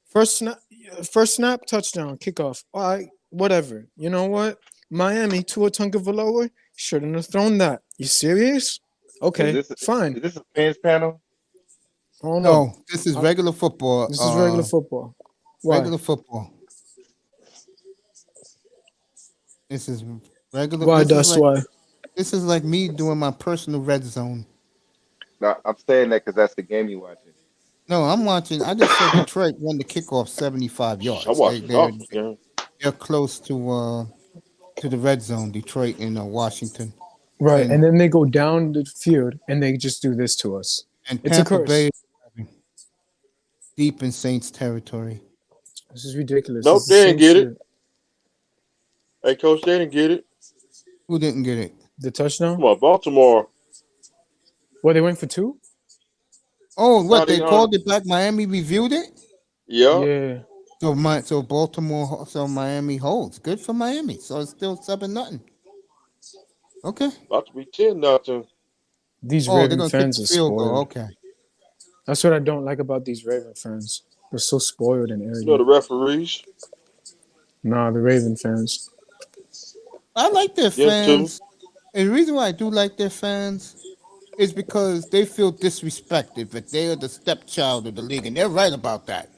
First snap, touchdown, kickoff. All right, whatever. You know what? Miami, Tua Tagovailoa shouldn't have thrown that. You serious? Is Okay, this fine. is this a fans panel? I don't know. No, this is regular football. This is regular football. Why? Regular football. This is regular. Why, Dust? Why? This is like me doing my personal red zone. No, I'm saying that because that's the game you watching. No, I'm watching. I just saw Detroit won the kickoff 75 I'm yards. watching the Dolphins game. They're close to the red zone. Detroit and Washington Right, and and then they go down the field and they just do this to us. It's a Tampa curse. Bay deep in Saints territory. This is ridiculous. Nope, It's the they didn't same get it. shit. Hey, coach, they didn't get it. Who didn't get it? The touchdown? Come on, Baltimore. Well, they went for two? Oh, what they Saudi called it back? Miami reviewed it. Yeah, Yeah. So Baltimore, so Miami holds. Good for Miami. So it's still 7-0. Okay. about to be 10-0. These Oh, they're Raven gonna kick fans the are field goal. spoiled. Okay. That's what I don't like about these Raven fans. They're so spoiled and You know arrogant. the referees. Nah, the Raven fans. I like their Them too. fans. And the reason why I do like their fans is because they feel disrespected, but they are the stepchild of the league, and they're right about that.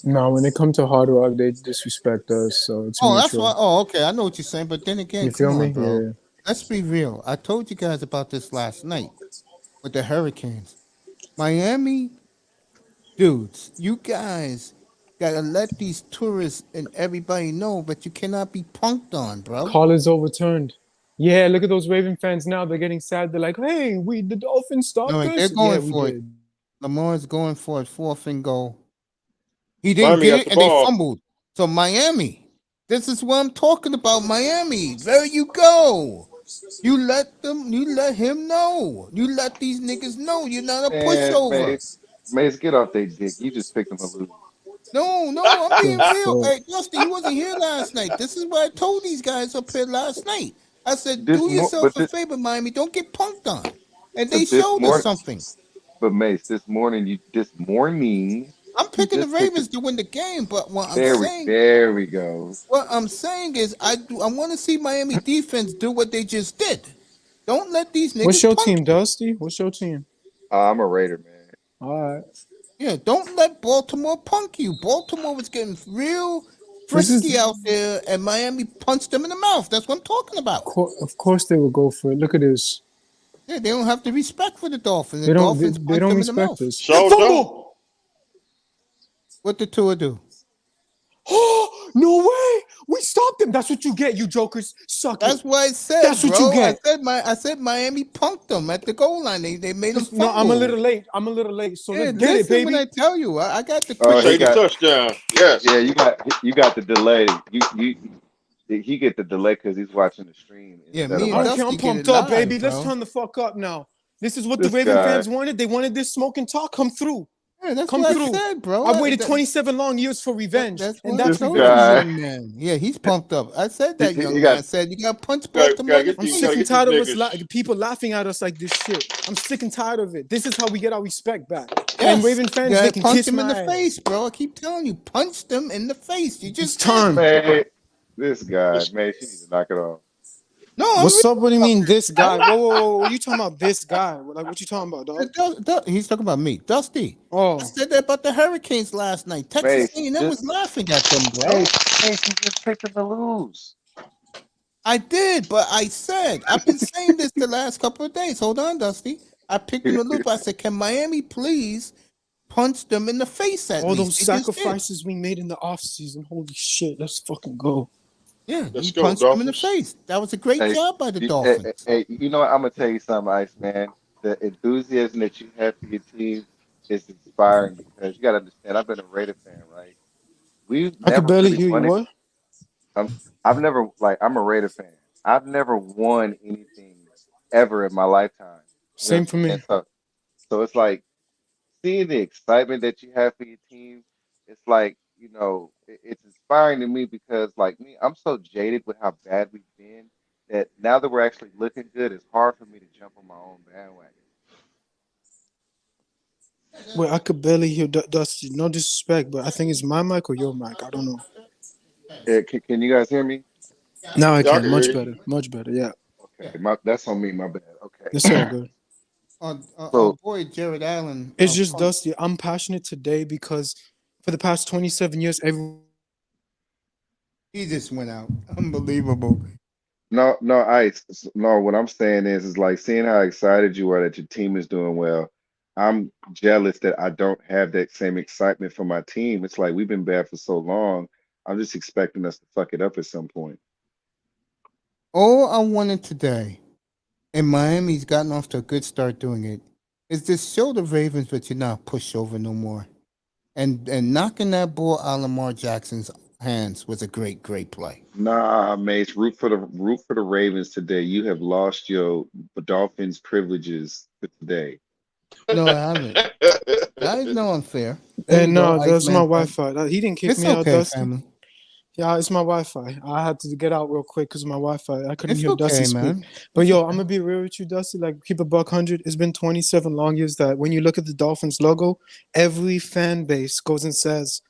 Nah, when they come to Hard Rock, they disrespect us, so it's Oh, that's why. mutual. Oh, okay. I know what you're saying, but then again, You come feel on, me? bro. Yeah. Let's be real. I told you guys about this last night with the Hurricanes. Miami dudes, you guys gotta let these tourists and everybody know, but you cannot be punked on, bro. Call is overturned. Yeah, look at those Raven fans now. They're getting sad. They're like, hey, the Dolphins No, stopped like, they're us. Yeah, going we for it. did. Lamar's going for it, fourth and goal. He didn't Miami get got it, the and they ball. fumbled. So Miami, this is what I'm talking about. Miami, there you go. You let him know. You let these niggas know you're not a Man, pushover. Mace, get off they dick. You just picked them to lose. No, I'm The being real. fuck? Hey, Dusty, you wasn't here last night. This is what I told these guys up here last night. I said, This do more, yourself but a favor, Miami. Don't get punked on. And they but this showed us morning, something. but Mace, this morning I'm you picking the just picked. Ravens to win the game, but There we go. what I'm saying is I want to see Miami defense do what they just did. Don't let these What's niggas your punk team, you. Dusty? What's your team? I'm a Raider, man. All right. Yeah, don't let Baltimore punk you. Baltimore was getting real This frisky is, out there, and Miami punched them in the mouth. That's what I'm talking about. of course, they will go for it. Look at this. Yeah, they don't have the respect for the Dolphins. The They don't. Dolphins They punched don't them in the respect mouth. us. Show don't. Fumble! What did Tua do? Oh no way! We stopped fuck them. That's what you get, you jokers. Suck That's it. what I said, That's what you bro. get. I said Miami punked them at the goal line. They made them No, fumble. I'm a little late. I'm a little late. So Yeah, let's get it, listen when I baby. tell you. I got the Oh, quick. he Appreciate the got touchdown. Yes. yeah. You got the delay. He get the delay because he's watching the stream Yeah, instead of me I and don't watching care. I'm Dusty get the it pumped up, live, baby. Let's bro. turn the fuck up now. This is what the this Raven guy. fans wanted. They wanted this smoke and talk. Come through. Yeah, that's Come what I through. said, bro. I've waited 27 long years for revenge, That's and what I that's This told you, revenge. guy. young man. Yeah, he's pumped up. I said He, that, he young he man. I got said you got to punch Gotta Baltimore in the get I'm these. sick Gotta and get these tired of us niggas. people laughing at us like this shit. I'm sick and tired of it. This is how we get our respect back. And Yes, Raven you fans, they gotta can punch kiss him in the my ass. face, bro. I keep telling you, punch them in the face. You It's just did. time. man. This guy, It's, man, she needs to knock it off. No, I'm What's really up? What do you mean, this guy? bro. Whoa, whoa, whoa. What are you talking about, this guy? Like, what you talking about, dog? He's talking about me, Dusty. I Oh, said that about the Hurricanes last night. Texas Mace, A&M just was laughing at them, bro. Mace, you just picked them to lose. I did, but I said I've been saying this the last couple of days. Hold on, Dusty. I picked them to lose. I said, can Miami please punch them in the face at all least? those They just did. sacrifices we made in the offseason. Holy shit. Let's fucking go. Yeah, let's he go, punched them in the Dolphins. face. That was a great Hey, job by the hey, Dolphins. you know what? I'm gonna tell you something, Ice Man. The enthusiasm that you have for your team is inspiring because you got to understand. I've been a Raider fan, right? We've I could never barely really hear you. won it. What? I'm, I've never like I'm a Raider fan. I've never won anything ever in my lifetime. You know Same what for I'm saying? me. So it's like seeing the excitement that you have for your team. It's like it's inspiring to me because like me, I'm so jaded with how bad we've been that now that we're actually looking good, it's hard for me to jump on my own bandwagon. Wait, I could barely hear Dusty. No disrespect, but I think it's my mic or your mic. I don't know. Can you guys hear me? Now I Yeah, I can. can hear Much you. better. Much better. Yeah. Okay, that's on me. My bad. It's all Okay. good. Our So boy Jared Allen. It's just Dusty. I'm passionate today because for the past 27 years, every He just went out. Unbelievable. no, no, no. What I'm saying is like seeing how excited you are that your team is doing well. I'm jealous that I don't have that same excitement for my team. It's like we've been bad for so long. I'm just expecting us to fuck it up at some point. All I wanted today, and Miami's gotten off to a good start doing it, is just show the Ravens that you're not pushed over no more. And knocking that ball out of Lamar Jackson's hands was a great play. Nah, Mace, root for the Ravens today. You have lost your Dolphins privileges for today. No, I haven't. That is no unfair. There you and go, no, that's my Iceman. Wi-Fi. He didn't kick It's me out, okay, Dusty. family. Yeah, it's my Wi-Fi. I had to get out real quick because of my Wi-Fi. I couldn't It's hear Dusty okay, speak. man. But It's yo, okay. I'm gonna be real with you, Dusty. Like keep a buck 100. It's been 27 long years that when you look at the Dolphins logo, every fan base goes and says,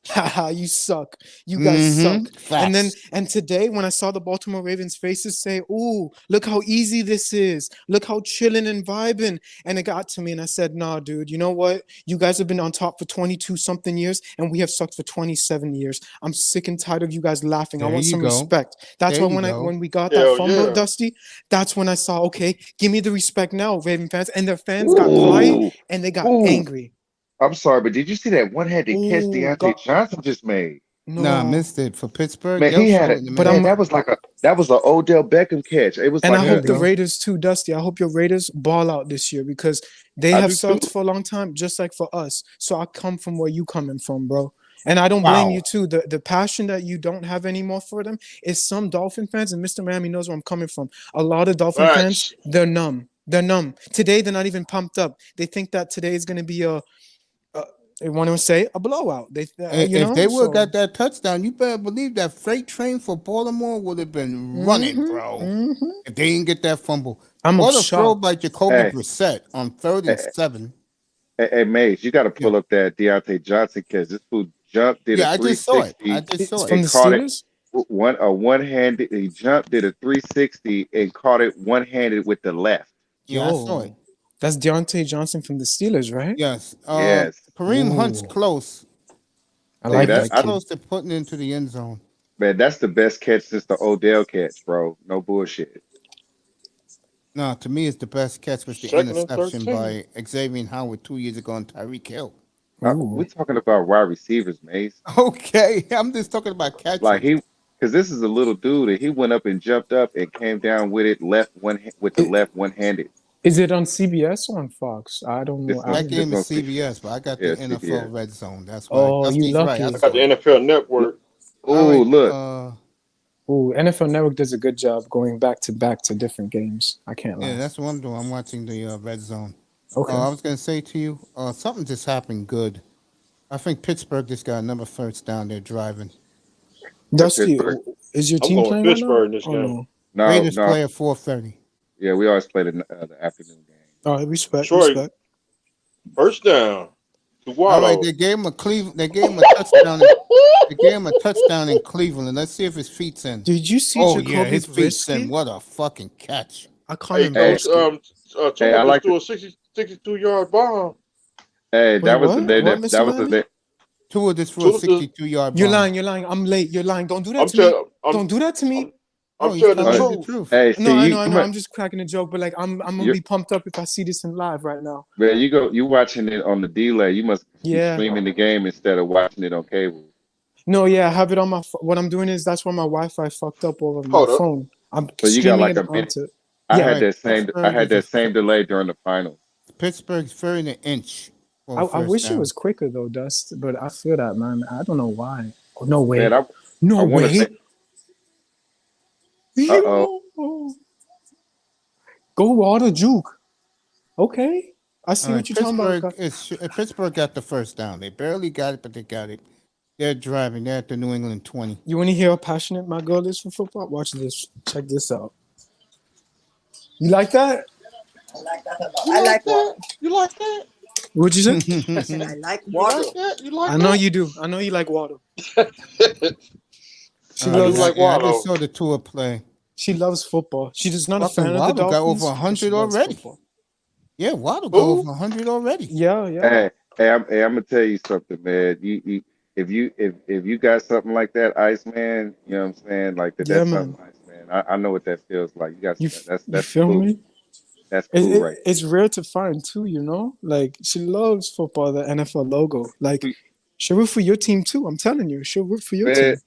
haha, you suck. You guys suck. Facts. And today when I saw the Baltimore Ravens faces say, ooh, look how easy this is. Look how chilling and vibing. And it got to me and I said, nah, dude, you know what? You guys have been on top for 22 something years and we have sucked for 27 years. I'm sick and tired of you guys laughing. I There want you some go. respect. That's There why you go. when we got that Hell fumble, yeah. Dusty, that's when I saw, okay, give me the respect now, Raven fans. And their fans got quiet Ooh, and they got ooh. angry. I'm sorry, but did you see that one-handed catch Ooh, Deontay God, Johnson just made? Nah, I no. missed it for Pittsburgh. Man, They'll he had show it. it in a But minute. Man, I'm that was an Odell Beckham catch. It was And I like There you hope a. the go. Raiders too, Dusty. I hope your Raiders ball out this year because they I have do too. sucked for a long time, just like for us. So I come from where you coming from, bro. And I don't blame Wow. you too. The passion that you don't have anymore for them is some Dolphin fans, and Mr. Miami knows where I'm coming from. A lot of Dolphin fans, Facts. they're numb. They're numb. Today, they're not even pumped up. They think that today is going to be a they want to say a blowout. If they would have So. got that touchdown, you better believe that freight train for Baltimore would have been running, hmm bro. hmm If they didn't get that fumble. I'm What a throw shocked. by Jacoby Hey, Brissett on third and hey, seven. hey, Mace, you got to Yeah. pull up that Deontay Johnson catch. This fool jumped, did a Yeah, I just saw it. I 360, just It's saw it. from and the caught it Steelers. one-handed. He jumped, did a 360, and caught it one-handed with the left. Yeah, I saw it. Yo, that's Deontay Johnson from the Steelers, right? Yes. Yes, Kareem Hunt's Ooh, close. I nigga, like He's that that kid. close to putting it into the end zone. man, that's the best catch since the Odell catch, bro. No bullshit. No, to me, it's the best catch was the Second and interception 13. by Xavier Howard 2 years ago on Tyreek Hill. We're Ooh, talking about wide receivers, Mace. Okay, I'm just talking about Like catches. he, because this is a little dude, and he went up and jumped up and came down with it with the It, left one-handed. is it on CBS or on Fox? I don't know. This I on That haven't. this game on is C, CBS, but I got the yeah, NFL CBS. Red Zone. That's why. Oh, you Dusty's right. I lucky. I got the saw it. NFL Network. All Oh, right. look, Ooh, NFL Network does a good job going back to different games. I can't Yeah, lie. that's what I'm doing. I'm watching the Red Zone. Okay. I was gonna say to you, something just happened good. I think Pittsburgh just got another first down. They're driving. yeah, Dusty, Pittsburgh. is your I'm team going playing right now? Pittsburgh in this Oh game. no. No, Raiders no, play at 4:30. yeah, we always play the afternoon game. All right, respect, Detroit, respect. first down to All right, Waddle. they gave him a Cleveland. They gave him a touchdown. They gave him a touchdown in Cleveland. Let's see if his feet's in. Did you see Oh yeah, Jacoby his feet's in. Brisket? What a fucking catch! I call Hey, him Hey, coach, Brisket. hey, I Tua just like threw a 62-yard bomb. Hey, Wait, that was the what? day What, that Mr. was the Miami? day. Tua just threw a Tua just, 62-yard You're bomb. lying. You're lying. I'm late. You're lying. Don't do that I'm to me. telling, Don't do that to I'm, me. No, I'm he's telling the telling Uh, you the truth. truth. hey, No, see, I you know, I you know. might I'm just cracking a joke, but like I'm gonna you be pumped up if I see this in live right now. man, you watching it on the delay. You must be Yeah. streaming the game instead of watching it on cable. No, yeah, I have it on my. What I'm doing is that's why my Wi-Fi fucked up over my Hold up. phone. I'm So you got streaming like it a minute. onto. I All Yeah, had right, that same I Pittsburgh had is a that same delay during the finals. Pittsburgh's third an inch for a I first wish it down. was quicker though, Dust. But I feel that, man. I don't know why. Oh, no Man, way. I No want to say, way. uh-oh. Yo. Go water juke. Okay. I All see right, what you're talking about. Pittsburgh got the first down. They barely got it, but they got it. They're driving. They're at the New England 20. You want to hear how passionate my girl is for football? Watch this. Check this out. You like that? You like that? You like that? What'd you say? I said, I like You water. like that? You like I know that? you do. I know you like water. She I do loves. like I just Waddle. saw the Tua play. She loves football. She is not a Fucking fan of the Waddle got over Dolphins, but she 100 loves already. football. Yeah, Waddle got over Who? 100 already. Yeah, yeah. I'm gonna tell you something, man. If you got something like that, Iceman, you know what I'm saying? Like that, Yeah, that's man. something, Iceman. I know what that feels like. You got You you that's feel cool. me? That's cool, right? It's rare to find too, you know? Like she loves football, the NFL logo. Like she'll root for your team too. I'm telling you, she'll root for your Man, team.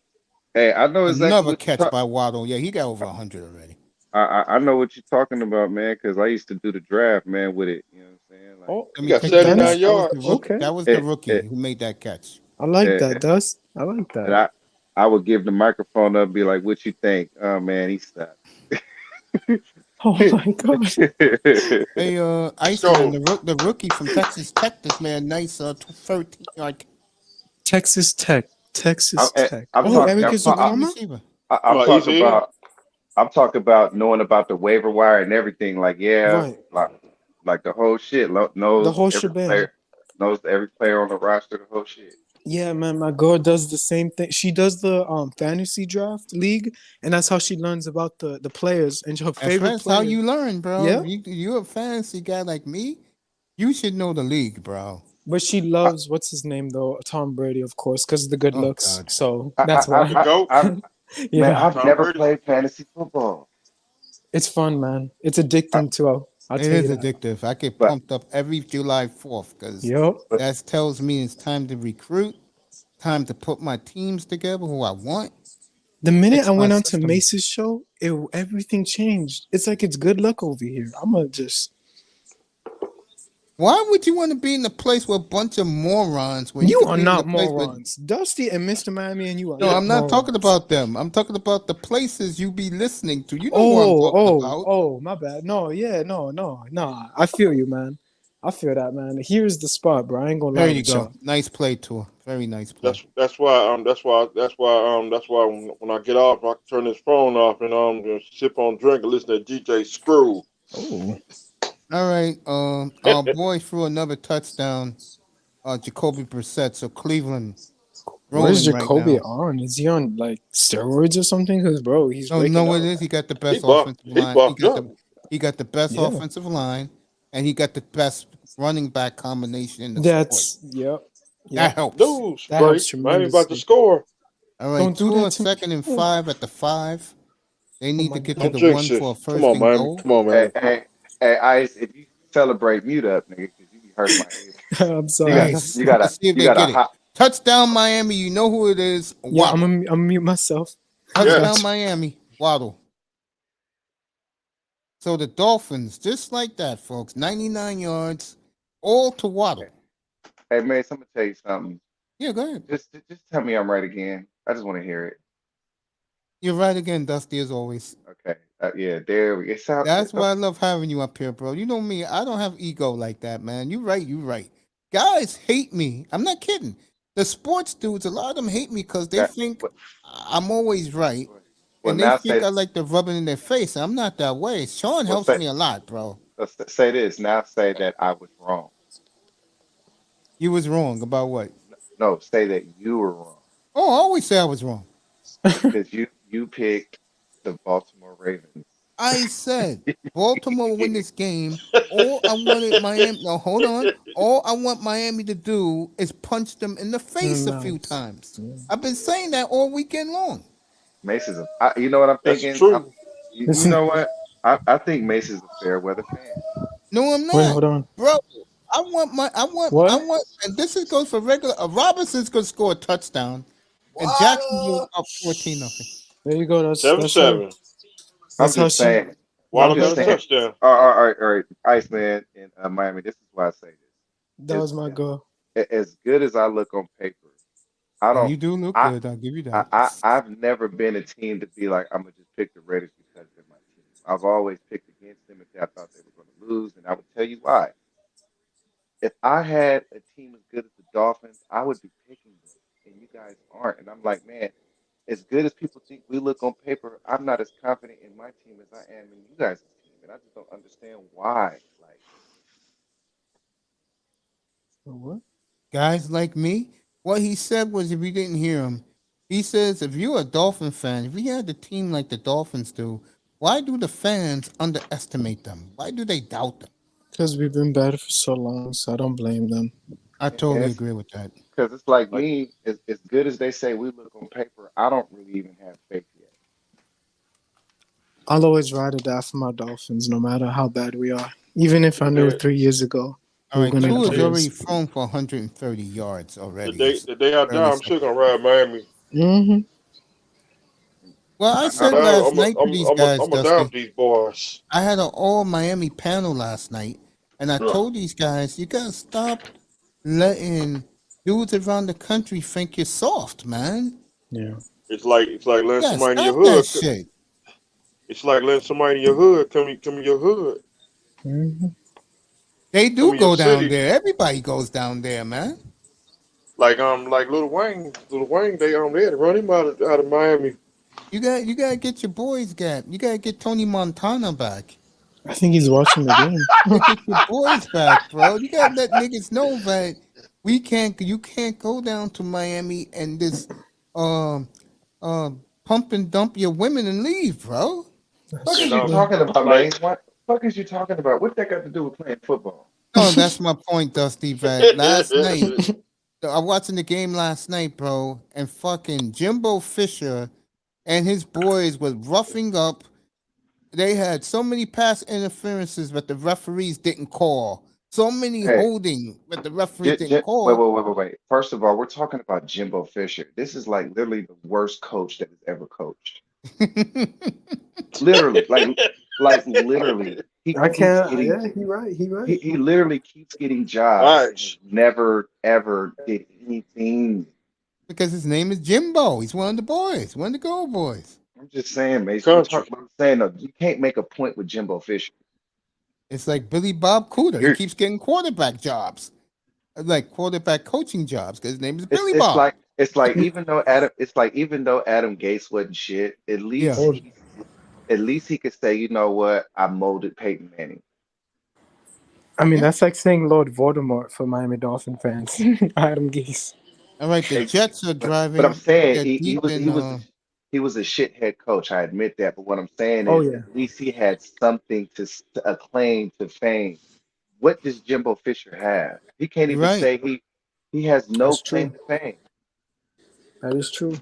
hey, I know exactly Another what you're catch by Waddle. Yeah, he got over 100 already. I know what you're talking about, man, because I used to do the draft, man, with it. You know what I'm saying? Like, Oh, Let You me got tell you Dennis. that. 79 That was the yards. rookie. Okay. That was the it, rookie it, who made that catch. I like it, that, Dust. I like and that. I would give the microphone up and be like, "What you think?" Oh man, he sucked. Oh my god. Hey, Let's Iceman, go. the rookie from Texas Tech, this man, nice 13-yard. Texas Tech. Texas I'm, Tech. I'm Oh, Yeah, talking. Eric I'm, he's a talk, wide Izukuama? receiver. I'm Like talking ECN. about. I'm talking about knowing about the waiver wire and everything. Like, yeah, Right. like the whole shit. The Knows whole every shebang. player. Knows every player on the roster. The whole shit. Yeah, man, my girl does the same thing. She does the fantasy draft league, and that's how she learns about the players and her favorite That's how player. you learn, bro. Yeah, You're a fantasy guy like me. You should know the league, bro. but she I, loves what's his name though, Tom Brady, of course, because of the good Oh looks. God. So I, that's I, The why. I, GOAT. I, man, Yeah, I've Tom never Brady. played fantasy football. it's fun, man. It's I, addicting too. I'll It tell you is that. addictive. I get but pumped up every July 4th because Yep. but that tells me it's time to recruit, time to put my teams together who I want, The minute I fix my went on to system. Mace's show, everything changed. It's like it's good luck over here. I'm gonna just. Why would you want to be in the place with a bunch of morons when you You could are be in the not place with? morons, Dusty and Mr. Miami, and you are No, not I'm not talking morons. about them. I'm talking about the places you be listening to. You know who I'm talking about. Oh, my bad. No, yeah, no. I feel you, man. I feel that, man. Here's the spot, bro. I ain't gonna There lie you with go. y'all. Nice play, Tour. Very nice play. That's why when I get off, I can turn this phone off and just sip on drink and listen to DJ Screw. Oh, All right. Our boy threw another touchdown. Jacoby Brissett. So Cleveland where's rolling right Jacoby now. on? Is he on like steroids or something? Because bro, he's No, waking what up. it is. He got the He best buffed. offensive He line. buffed up. He got the best Yeah, offensive line, and he got the best running back combination in the sport. yep. That helps. Dude, That helps straight. Miami about to tremendously. score. All right, Don't do Tua that to me. second and Oh, 5 at the 5. They oh need my to get to Don't the god. jinx one this. for a Come first on, and Miami. goal. Come on, hey, man. hey, hey, Ice, if you celebrate, mute up, nigga, because you be hurting my ears. I'm You sorry. got Nice. you got Let's a see if you they got a get it. hot. Touchdown, Miami. You know who it is. Yeah, Waddle. I'm gonna mute myself. Yes. Touchdown Miami. Waddle. So the Dolphins, just like that, folks, 99 yards, all to Waddle. Hey, Mace, I'm gonna tell you something. Yeah, go ahead. Just tell me I'm right again. I just want to hear it. You're right again, Dusty, as always. Okay. Yeah, there we. It sounds. That's why I love having you up here, bro. You know me, I don't have ego like that, man. You right, you right. Guys hate me. I'm not kidding. The sports dudes, a lot of them hate me because they That. think What, I'm always right. well, And they now think say. I like to rub it in their face. I'm not that way. Sean Well, helps say. me a lot, bro. Say this. Now say that I was wrong. You was wrong about what? No, say that you were wrong Oh, I always say I was wrong. because you picked the Baltimore Ravens. I said Baltimore will win this game. All I wanted Miami. No, hold on. All I want Miami to do is punch them in the face a few Nice. times. I've been saying that all weekend long. Mace is a. You know what I'm That's thinking? true. You Listen, know what? I think Mace is a fair weather fan. No, I'm wait, not, hold on. bro. I What? want, and this is goes for regular. Robinson's gonna score a touchdown, and Jacksonville up 14-0. There you go. Seven That's her. seven. I'm That's how just she. saying. There I'm Waddle you got just a go. saying. touchdown. All right, Iceman in Miami. This is why I say That this. was my girl. As good as I look on paper, I And don't. you do look I good. I'll give you I, that. I I've never been a team to be like I'm gonna just pick the Raiders because they're my team. I've always picked against them if I thought they were going to lose, and I would tell you why. If I had a team as good as the Dolphins, I would be picking them, and you guys aren't. And I'm like, man, as good as people think we look on paper, I'm not as confident in my team as I am in you guys' team, and I just don't understand why. Like, What? Guys like me, what he said was, if you didn't hear him, he says if you're a Dolphin fan, if you had a team like the Dolphins do, why do the fans underestimate them? Why do they doubt them? Because we've been bad for so long, so I don't blame them. I and totally it's agree with that. because it's like Like me, as good as they say we look on paper, I don't really even have faith yet. I'll always ride or die for my Dolphins, no matter how bad we are. Even if I knew the 3 years ago All we were right, gonna Tua's already lose. thrown for 130 yards already. It's the day I die, early I'm still second. gonna ride Miami. Mm-hmm. Well, I I'm said I'm down. last night to these guys, I'm a down Dusty, with these boys. I had an all Miami panel last night, and I Yeah. told these guys, you gotta stop letting dudes around the country think you're soft, man. Yeah. It's like letting Yeah, somebody in your stop that hood. shit. It's like letting somebody in your hood come in your hood, Mm-hmm. They come do in your go down city. there. Everybody goes down there, man. Like Little Wayne, they had to run him out of Miami. You gotta get your boys back. You gotta get Tony Montana back. I think he's watching the game. You gotta get your boys back, bro. You gotta let niggas know that we can't. You can't go down to Miami and just um pump and dump your women and leave, bro. Fuck That's is And you true. talking about, like man? What fuck is you talking about? What that got to do with playing football? No, that's my point, Dusty. That last night, I watching the game last night, bro, and fucking Jimbo Fisher and his boys was roughing up. They had so many pass interferences that the referees didn't call. So many Hey, holding that the referees didn't wait, call. wait, wait, wait, wait. First of all, we're talking about Jimbo Fisher. This is like literally the worst coach that has ever coached. Literally, like literally, he I keeps can't. getting Yeah, he right. He right. he literally keeps getting jobs and has watch. never ever did anything. Because his name is Jimbo. He's one of the boys, one of the gold boys. I'm just saying, Mace. We're Country. talking. I'm saying, you can't make a point with Jimbo Fisher. It's like Billy Bob Cooter. He You're keeps getting quarterback jobs, like quarterback coaching jobs, because his name is it's Billy it's Bob. like it's like even though Adam Gates wasn't shit, Yeah. Oh, at least he could say, you know what, I molded Peyton Manning. I mean, Yeah. that's like saying Lord Voldemort for Miami Dolphin fans. Adam Gase. All right. The Ex- Jets are but I'm driving. saying They're deep in. he was a shit head coach. I admit that. But what I'm saying Oh is yeah, at least he had something to a claim to fame. What does Jimbo Fisher have? He can't You're even right. say he has no that's claim true. to fame. That is true.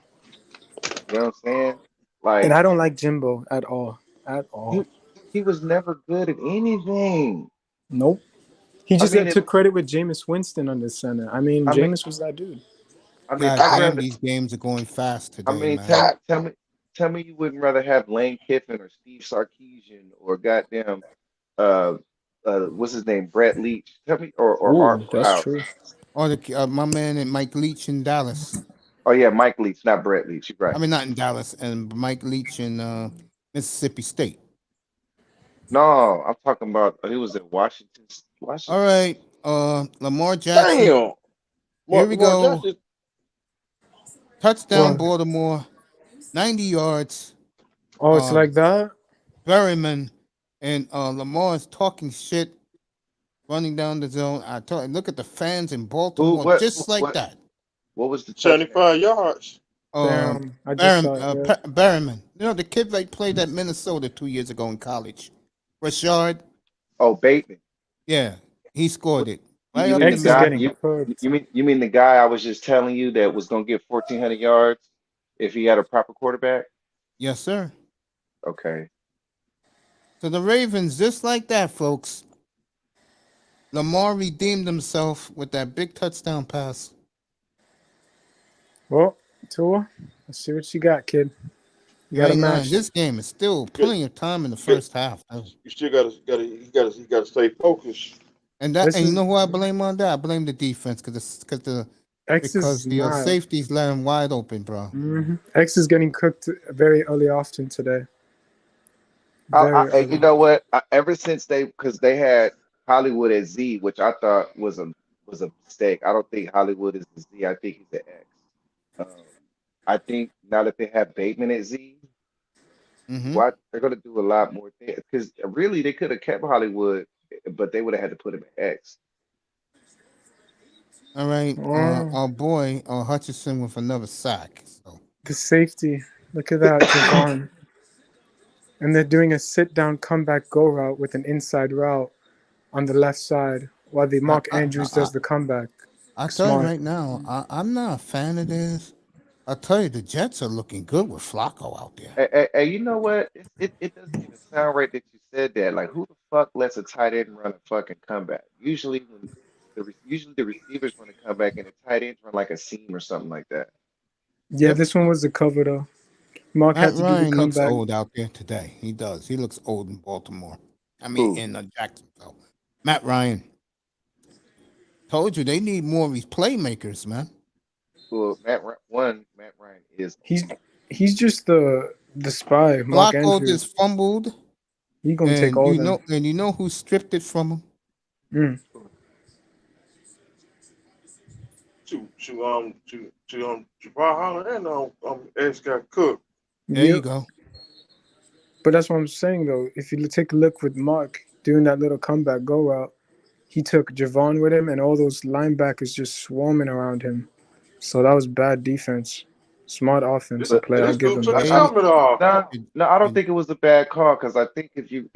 You know what I'm saying? And Like I don't like Jimbo at all. At he all. he was never good at anything. Nope. He I just mean got it, took credit with Jameis Winston on the center. I mean, I mean Jameis was that dude. I mean God I'd damn, rather these games are going fast I today, mean man. tell me you wouldn't rather have Lane Kiffin or Steve Sarkisian or goddamn uh what's his name, Brett Leach. Tell me, or Ooh, Art that's Briles. true. Or the my man and Mike Leach in Dallas. Oh yeah, Mike Leach, not Brett Leach. You're I right. mean, not in Dallas, and Mike Leach in Mississippi State. No, I'm talking about he was in Washington. All Washington. right, Lamar Jackson. Damn. Here we Lamar go. Jackson. Touchdown, What? Baltimore. 90 yards. Oh, it's Uh, like that? Berryman and Lamar is talking shit, running down the zone. I told look at the fans in Who? Baltimore, What? just like that. What was the touchdown? 75 yards. Uh, Damn, I just saw it. Yeah. Berryman. You know the kid that played at Minnesota 2 years ago in college. Rashard. Oh, Bateman. Yeah, he What? scored it right You up mean the the X is guy? middle. getting cooked. You mean the guy I was just telling you that was gonna get 1,400 yards if he had a proper quarterback? Yes, sir. Okay. So the Ravens, just like that, folks. Lamar redeemed himself with that big touchdown pass. Well, Tua, let's see what you got, kid. You got a Right now, match. this game is still Good. plenty of time in the Good. first half. You still gotta stay focused. This And you is know who I blame on that? I blame the defense X because is the not. safeties let him wide open, bro. X is getting cooked very early often today. Very You early. know what? Ever since because they had Hollywood at Z, which I thought was a mistake. I don't think Hollywood is the Z. I think he's the X. Um, I think now that they have Bateman at Z, Mm-hmm. what they're gonna do a lot more things. Because really, they could have kept Hollywood, but they would have had to put him at X. All right, Oh, our boy Hutchinson with another sack. So the safety. Look at that, Javon. And they're doing a sit down comeback go route with an inside route on the left side while the I Mark I Andrews I, does the comeback. I tell you Smart. right now, I'm not a fan of this. I tell you, the Jets are looking good with Flacco out there. And you know what? It doesn't even sound right that you said that. Like, who the fuck lets a tight end run a fucking comeback? Usually the receivers run a comeback and the tight ends run like a seam or something like that. Yeah, Yep. this one was the cover though. Mark Matt had to do the Ryan looks comeback. old out there today. He does. He looks old in Baltimore. I mean, Who? in Jacksonville. Matt Ryan. Told you they need more of these playmakers, man. Well, Matt Ryan is He's old. he's just the spy, Mark Flacco Andrews. just fumbled, He gonna take all them. and you know who stripped it from him? Mm. To Holland and X got cooked. There you Yep. go. But that's what I'm saying though. If you take a look with Mark doing that little comeback go route, he took Javon with him and all those linebackers just swarming around him. So that was bad defense. Smart offensive But play. I'll This give dude him took his that. Maybe helmet off. no, it, no, I don't it, think it was a bad call because I think if you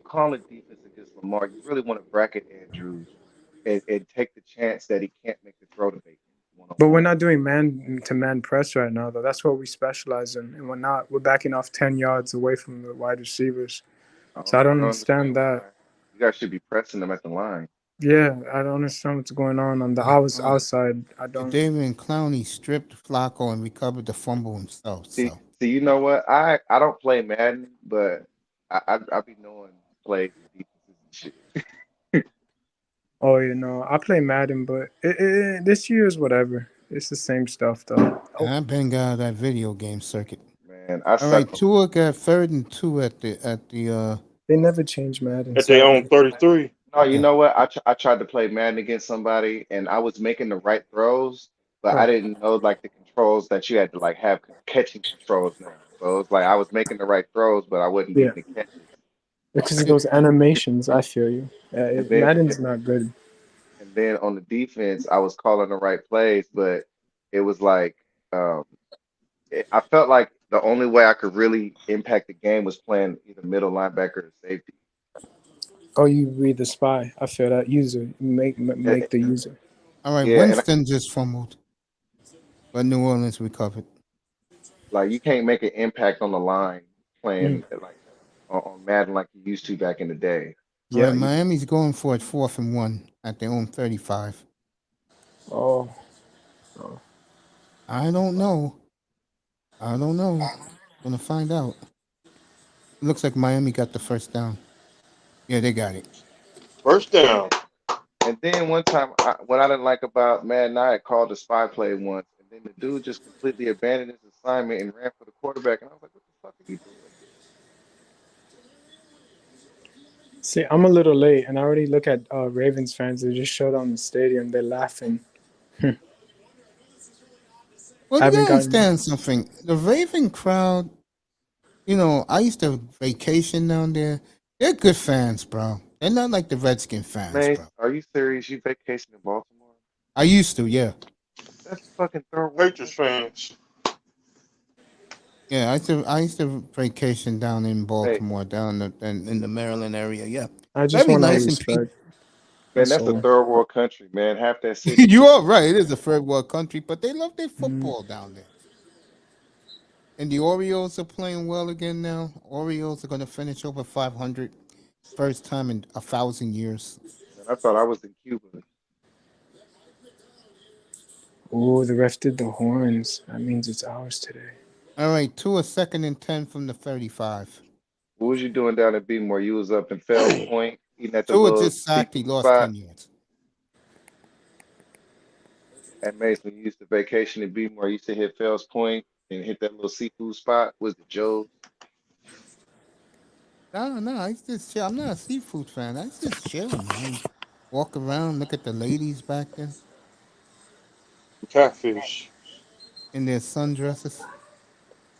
call it defense against Lamar, you really want to bracket Andrews and take the chance that he can't make the throw to Bateman one on But we're one. not doing man to man press right now though. That's what we specialize in. And we're not. We're backing off 10 yards away from the wide receivers. So I I don't don't understand understand that. why. You guys should be pressing them at the line. Yeah, I don't understand what's going on the outside. I don't. David Clowney stripped Flacco and recovered the fumble himself. So See, you know what? I don't play Madden, but I be knowing plays and defenses and shit. Oh, you know, I play Madden, but this year is whatever. It's the same stuff though. and Oh, I've been out of that video game circuit. Man, I All suck. right, Tua got 3rd and 2 at the they never change Madden, At their own sadly. 33. No, you yeah. know what? I tried to play Madden against somebody, and I was making the right throws, but I Huh. didn't know like the controls that you had to like have catching controls now. So it's like I was making the right throws, but I wasn't Yeah, getting the catches. because of It, those animations. I feel you. And then Madden's not good. and then on the defense, I was calling the right plays, but it was like um, I felt like the only way I could really impact the game was playing either middle linebacker or safety. Oh, you read the spy. I feel that user. Eh, Make the user. all right, Yeah, and Winston just fumbled, but New Orleans recovered. like you can't make an impact on the line Mm. playing like on Madden like you used to back in the day. All right, Yeah. Miami's going for it 4th and 1 at their own 35. Oh. I don't know. I don't know. Gonna find out. It looks like Miami got the first down. Yeah, they got it. First down. And then one time, what I didn't like about Mad Knight called a spy play once, and then the dude just completely abandoned his assignment and ran for the quarterback. And I was like, "What the fuck are you doing?" See, I'm a little late, and I already look at Ravens fans. They just showed on the stadium. They're laughing. I Well, you haven't gotta gotten. understand something. The Raven crowd, I used to vacation down there. They're good fans, bro. They're not like the Redskin fans, Man, bro. are you serious? You vacation in Baltimore? I used to, yeah. That's fucking third world Patriots country. fans. Yeah, I used to vacation down in Hey, Baltimore, down in the Maryland area. Yeah, I just very want our nice and peaceful. respect. man, That's that's a all. third world country, man. Half that city You is are right. It is a third world country, but they love their Mm. football down there. And the Orioles are playing well again now. Orioles are going to finish over 500, first time in 1,000 years. man. I thought I was in Cuba. Oh, the ref did the horns. That means it's ours today. All right, two a second and 10 from the 35. What was you doing down in Beemore? You was up in Fells Point, eating at the Tua little just sacked. He seafood lost spot. 10 yards. And Mason, you used to vacation in Beemore. You used to hit Fells Point and hit that little seafood spot. Was it Joe's? No, no, I just chill. I'm not a seafood fan. I just chill, man. Walk around, look at the ladies back there Catfish. in their sundresses.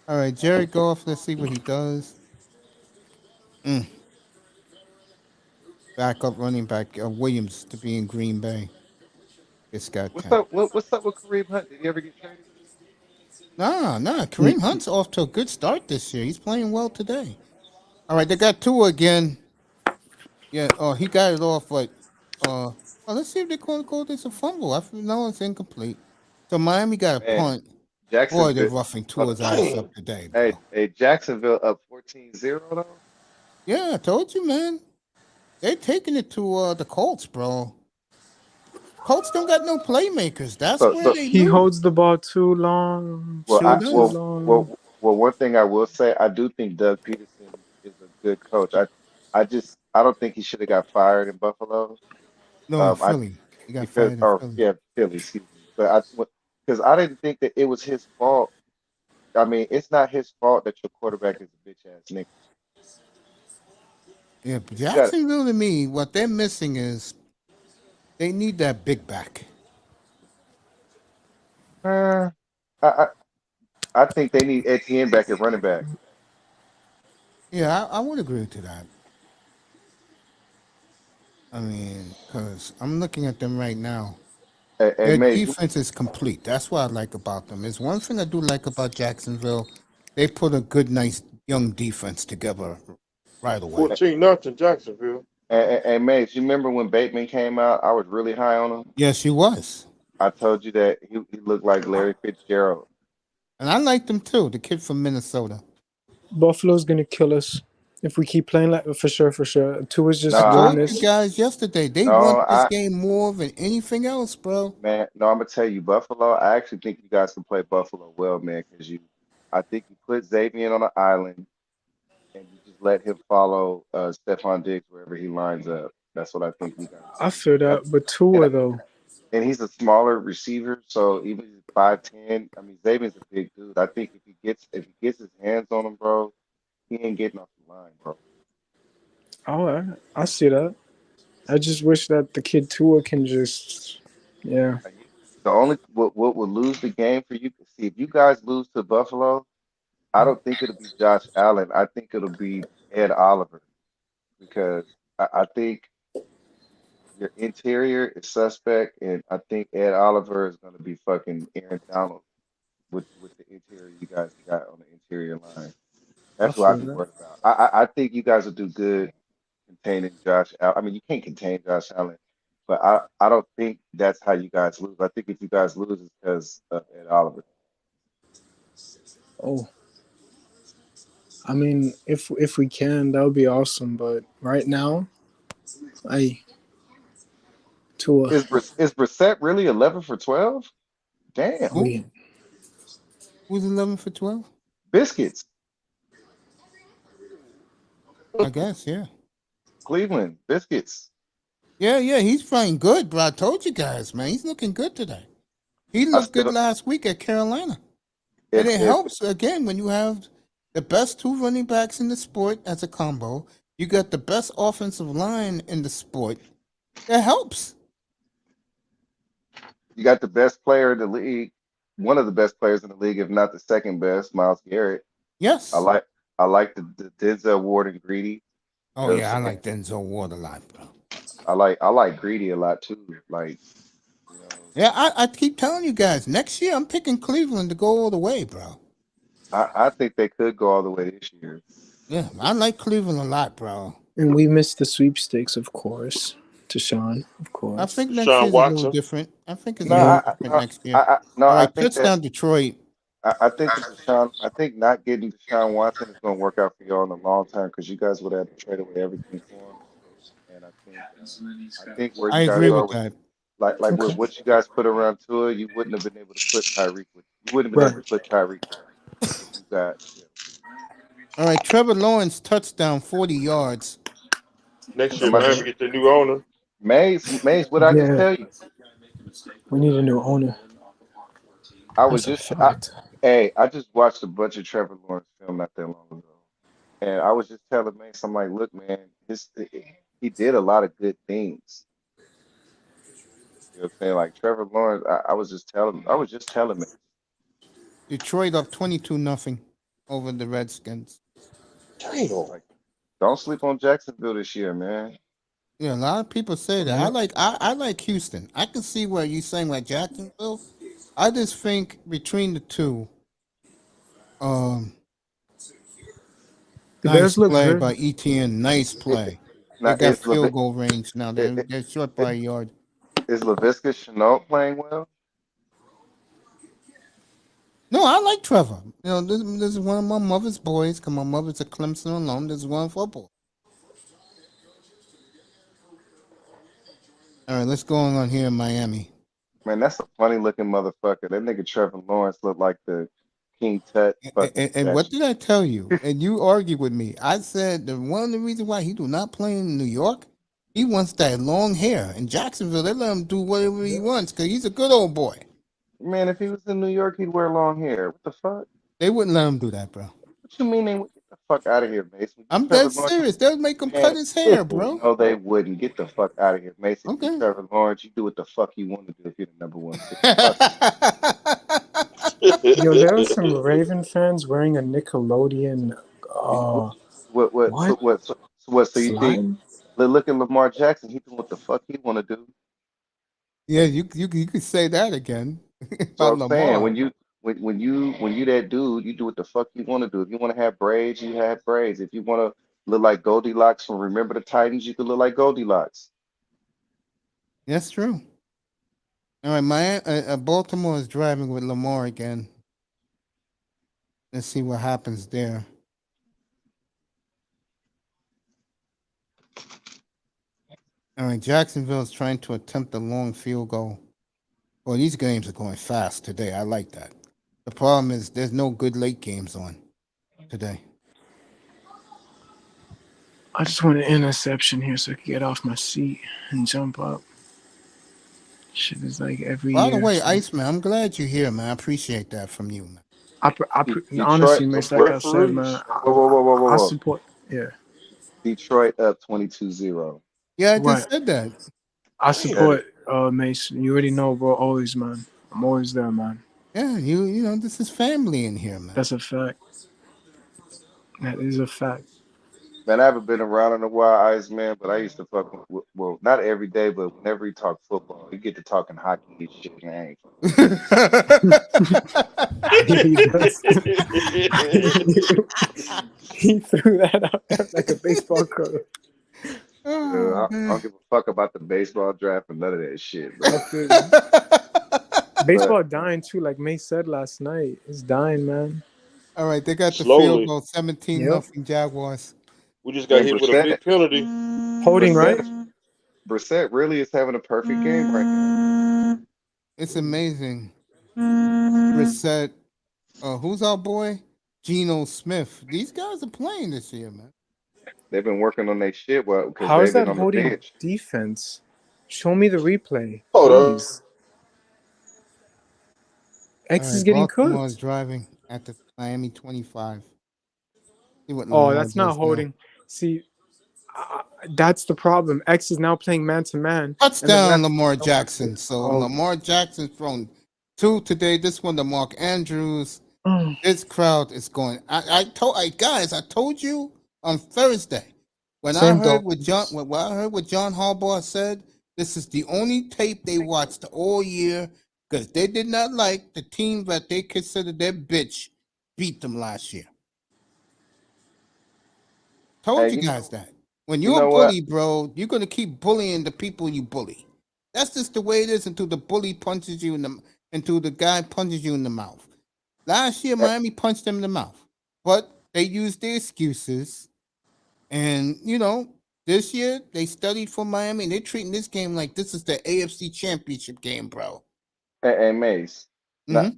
All right, Jerry Goff. Let's see what he does. Mm, backup running back Williams to be in Green Bay. This got What's 10. up? What's up with Kareem Hunt? Did he ever get traded? Nah, nah. Mm. Kareem Hunt's off to a good start this year. He's playing well today. All right, they got Tua again. Yeah. Oh, he got it off. But let's see if they call this a fumble. No, it's incomplete. So Miami got a Man, punt. Boy, they're Jacksonville. roughing Uh, Tua's ass Damn. up today, hey, bro. hey, Jacksonville up 14-0 though. Yeah, I told you, man. They're taking it to the Colts, bro. Colts don't got no playmakers. That's So, where so they He lose. holds the ball too long, well, He too too does. long. one thing I will say, I do think Doug Peterson is a good coach. I don't think he should have got fired in Buffalo. No, in I Philly. He got because fired in or Philly. yeah, Philly, excuse me. But because I didn't think that it was his fault. I mean, it's not his fault that your quarterback is a bitch ass nigga. Yeah, but You got Jacksonville to me, what they're missing is they need that big back. I, I I think they need Etienne back at running back. Yeah, I would agree to that. I mean, because I'm looking at them right now. And Their Mays, defense is complete. That's what I like about them. There's one thing I do like about Jacksonville. They put a good, nice young defense together right away. 14-0 Jacksonville. and Mays, you remember when Bateman came out? I was really high on him. Yes, he was. I told you that he looked like Larry Fitzgerald. And I liked him too, the kid from Minnesota. Buffalo's gonna kill us if we keep playing like for sure, for sure. Tua's No, I just doing told you this. guys yesterday, they no, want this game more than anything else, bro. man, no, I'm gonna tell you, Buffalo. I actually think you guys can play Buffalo well, man, because I think you put Xavier on an island and you just let him follow Stephon Diggs wherever he lines up. That's what I think you guys I do. feel And, that, but and Tua though. he's a smaller receiver, so even if he's 5'10", I mean Xavier's a big dude. I think if he gets his hands on him, bro, he ain't getting off the line, bro. Oh, I see that. I just wish that the kid Tua can just, yeah. The only what will lose the game for you, see, if you guys lose to Buffalo, I don't think it'll be Josh Allen. I think it'll be Ed Oliver because I think your interior is suspect, and I think Ed Oliver is going to be fucking Aaron Donald with the interior you guys got on the interior line. I That's what feel I'd be that. worried about. I think you guys will do good containing Josh Allen. I mean, you can't contain Josh Allen, but I don't think that's how you guys lose. I think if you guys lose, it's because of Ed Oliver. Oh, I mean, if we can, that would be awesome. But right now, I Tua, Is Brissett really 11 for 12? Damn, Who? we Who's 11 for 12? biscuits. I guess, yeah. Cleveland Biscuits. Yeah, he's playing good, bro. I told you guys, man. He's looking good today. He I looked good still last week at Carolina. And if it if helps, again, when you have the best two running backs in the sport as a combo. You got the best offensive line in the sport. That helps. you got the best player in the league, one of the best players in the league, if not the second best, Miles Garrett. I Yes. like I like the Denzel Ward and Greedy. You Oh, know what I'm yeah, I saying? like Denzel Ward a lot, bro. I like Greedy a lot too. Like, you know, Yeah, I keep telling you guys, next year I'm picking Cleveland to go all the way, bro. I think they could go all the way this year. Yeah, I like Cleveland a lot, bro. And we missed the sweepstakes, of course. To Sean, of I course. think next Deshaun year's a little Watson. different. I think it's a No, little Yeah, different next year. no, All I right, think that touchdown Detroit. I think not getting Deshaun Watson is going to work out for y'all in the long term because you guys would have to trade away everything for him. And I think where I you guys agree are with with that. like with okay. what you guys put around Tua, you wouldn't have been able to put Tyreek with you wouldn't have been able Right. to put Tyreek there if you got All right, Trevor Lawrence touchdown, 40 yards. Next year, somebody Miami get the new owner. Maze, what I just Yeah, tell you? we need a new owner. I was That's a just fact. I just watched a bunch of Trevor Lawrence film not that long ago. And I was just telling Mace, I'm like, look, man, he did a lot of good things. You know what I'm saying? Like Trevor Lawrence, I was just telling Mace, Detroit up 22-0 over the Redskins. Damn. like, don't sleep on Jacksonville this year, man. Yeah, a lot of people say that. Yeah. I like Houston. I can see where you're saying like Jacksonville. I just think between the two, um, The nice Bears look play good. by ETN. Nice play. They Now got field goal range now. i- They're short by a yard. is Laviska Chenault playing well? No, I like Trevor. You know, this is one of my mother's boys. Cause my mother's a Clemson alum. This is one football. All right, let's go on here in Miami. Man, that's a funny looking motherfucker. That nigga Trevor Lawrence looked like the King Tut fucking And what statue. did I tell you? And you argued with me. I said that one of the reasons why he do not play in New York, he wants that long hair. In Jacksonville, they let him do whatever he wants because he's a good old boy. Man, if he was in New York, he'd wear long hair. What the fuck? They wouldn't let him do that, bro. What you mean they would get the fuck out of here, Mason? You I'm Trevor dead Lawrence, serious. They'll make him cut man. his hair, bro. No, they wouldn't. Get the fuck out of here, Mason. You Okay. Trevor Lawrence, you do what the fuck you want to do if you're the number one pick. Fuck you. Yo, there are some Raven fans wearing a Nickelodeon. What? What So you think? slime? Look at Lamar Jackson. He doing what the fuck he want to do. Yeah, you could say that again So about I'm saying Lamar. when you that dude, you do what the fuck you want to do. If you want to have braids, you have braids. If you want to look like Goldilocks from Remember the Titans, you could look like Goldilocks. That's true. All right, Baltimore is driving with Lamar again. Let's see what happens there. All right, Jacksonville is trying to attempt a long field goal. Well, these games are going fast today. I like that. The problem is there's no good late games on today. I just want an interception here so I can get off my seat and jump up. Shit is like every By the year. way, So Iceman, I'm glad you're here, man. I appreciate that from you, man. honestly, Detroit, man, like I said, man, Referees. I whoa. support. Yeah, Detroit up 22-0. Yeah, I right. just said that. I That support Mason. You already know, bro. Always, man. I'm always there, man. Yeah, you know, this is family in here, man. That's a fact. That is a fact. man, I haven't been around in a while, Iceman, but I used to fuck well, not every day, but whenever he talk football, he get to talking hockey and shit, and I ain't Yeah, he does. He threw that out there like a baseball card. Oh, I don't man. give a fuck about the baseball draft and none of that shit, I bro. feel you. But Baseball dying too, like May said last night. It's dying, man. All right, they got the field Slowly. goal, 17 Yep. nothing Jaguars. We just got man, hit with a big penalty. Holding, right? Brissett really is having a perfect game right now. It's amazing. Brissett, who's our boy? Geno Smith. These guys are playing this year, man. They've been working on their shit, well, because How is they've been that on the holding bench. defense? Show me the replay, Hold up. please. All X is right, getting Baltimore is cooked. driving at the Miami 25. See what Oh, Lamar that's not does now. holding. See, that's the problem. X is now playing man to man, and the Touchdown, ref. Lamar Oh, Jackson. So oh. Lamar Jackson thrown two today. This one to Mark Andrews. Mm. This crowd is going. I told you on Thursday when I Same heard what John Dolphins. when I heard what John Harbaugh said. This is the only tape they watched all year because they did not like the team that they considered their bitch beat them last year. Told Hey, you guys that. When you you're a know what? bully, bro, you're gonna keep bullying the people you bully. That's just the way it is until the bully punches you in the until the guy punches you in the mouth. Last year, Eh, Miami punched them in the mouth, but they used their excuses. And this year they studied for Miami, and they're treating this game like this is the AFC Championship game, bro. hey, Mace. Now, Mm-hmm.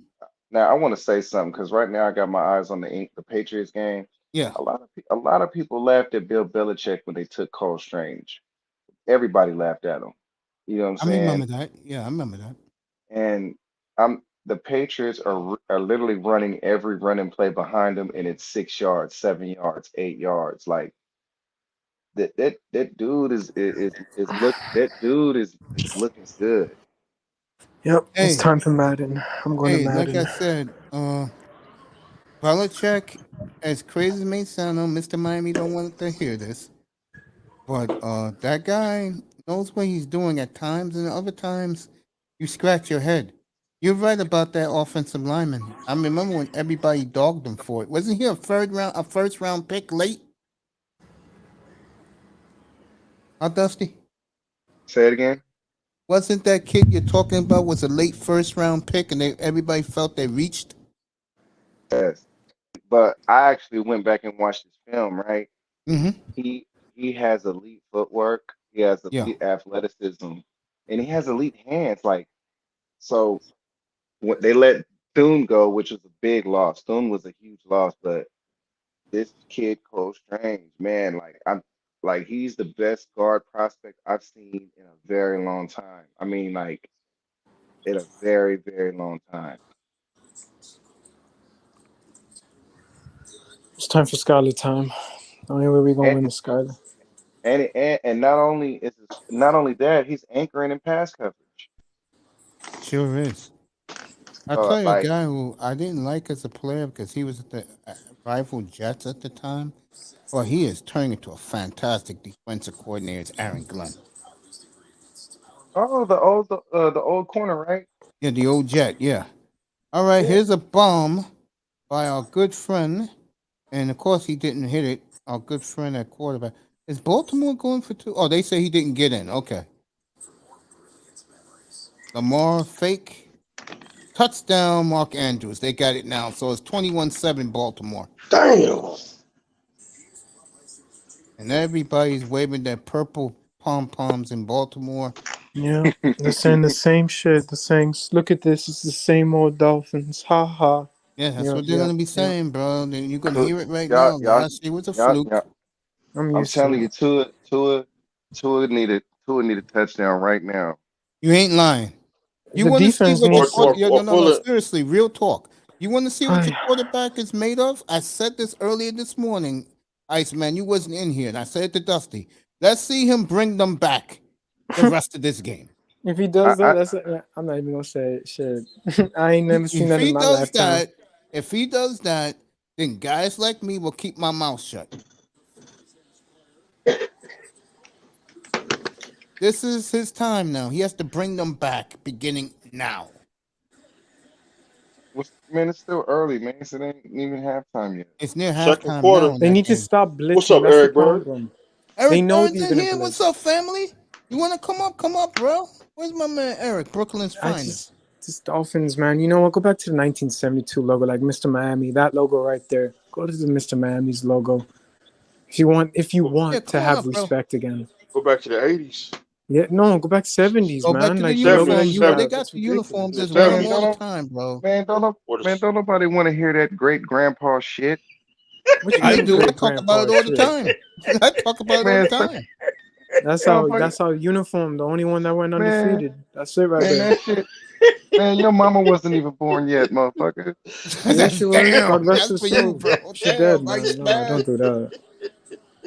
now I want to say something because right now I got my eyes on the Patriots game. Yeah, A lot of people laughed at Bill Belichick when they took Cole Strange. Everybody laughed at him. You know what I'm I remember saying? that. Yeah, I remember that. And the Patriots are literally running every running play behind them, and it's 6 yards, 7 yards, 8 yards. Like that dude is look that dude is looking good. Yep, it's Hey, time for Madden. I'm going to like I Madden. said, Belichick, as crazy as it may sound, Mr. Miami don't want to hear this, but that guy knows what he's doing at times, and other times you scratch your head. You're right about that offensive lineman. I remember when everybody dogged him for it. Wasn't he a first round pick late? Huh, Dusty? Say it again. Wasn't that kid you're talking about was a late first round pick, and everybody felt they reached? Yes. But I actually went back and watched his film, right? Mm-hmm. He he has elite footwork, he has Yeah. elite athleticism, and he has elite hands. Like so when they let Thune go, which was a big loss. Thune was a huge loss, but this kid Cole Strange, man, like he's the best guard prospect I've seen in a very long time. I mean, like in a very, very long time. It's time for Skylar time. Only way we gonna And win is Skylar. and not only that, he's anchoring in pass coverage. Sure is. I'll So tell you a like, guy who I didn't like as a player because he was at the rival Jets at the time. Well, he is turning into a fantastic defensive coordinator. It's Aaron Glenn. oh, the old corner, right? Yeah, the old Jet. Yeah. All right, Yeah. here's a bomb by our good friend. And of course, he didn't hit it. Our good friend at quarterback. Is Baltimore going for two? Oh, they say he didn't get in. Okay. Lamar fake. Touchdown, Mark Andrews. They got it now. So it's 21-7 Baltimore. Damn. And everybody's waving their purple pom poms in Baltimore. Yeah, they're saying the same shit. They're saying, "Look at this. It's the same old Dolphins." Ha ha. Yeah, that's Yeah, what they're yeah, gonna be yeah. saying, bro. You're gonna So hear it right y'all, now. y'all, Last year was a y'all, fluke. I'm I'm used to telling it. you, Tua need a touchdown right now. You ain't lying. You The want to see defense what your needs. quarter? Yeah, no. Fuller. Seriously, real talk. You want to see what your quarterback is made of? I said this earlier this morning, Iceman. You wasn't in here, and I said it to Dusty. Let's see him bring them back the rest of this game. If he I, does that, I that's. I'm not even gonna say it. Shit. I ain't never seen If that in he my does lifetime. that, then guys like me will keep my mouth shut. This is his time now. He has to bring them back beginning now. man, it's still early, man. It ain't even halftime yet. It's near Second halftime now quarter. in They that need to game. stop What's blitzing. up, That's the Eric Bird? problem. They Eric know Burns they're in gonna here. What's up, blitz. family? You want to come up? Come up, bro. Where's my man Eric, Brooklyn's I finest? just Dolphins, man. You know what? Go back to the 1972 logo, like Mr. Miami. That logo right there. Go to the Mr. Miami's logo. If you Yeah, want come to on have up, bro. respect again. Go back to the 80s. Yeah, no, go back 70s, Go back man. to the Like the logo that 70s. uniforms, you bro. They have. 70s. got It's the ridiculous. uniforms. The Just wear them Man, 70s. all the time, bro. man, Or the don't nobody want to hear that great grandpa shit. What you I mean do. I great talk about grandpa it all the shit? time. I talk about it all the Man, time. motherfucker, That's our uniform. The only one that went man, undefeated. That's it right man, there. that shit. Man, your mama wasn't even born yet, motherfucker. Yeah, she was. God Damn, rest that's her for you, soul. bro. She dead, Damn, are man. you No, mad? don't do that.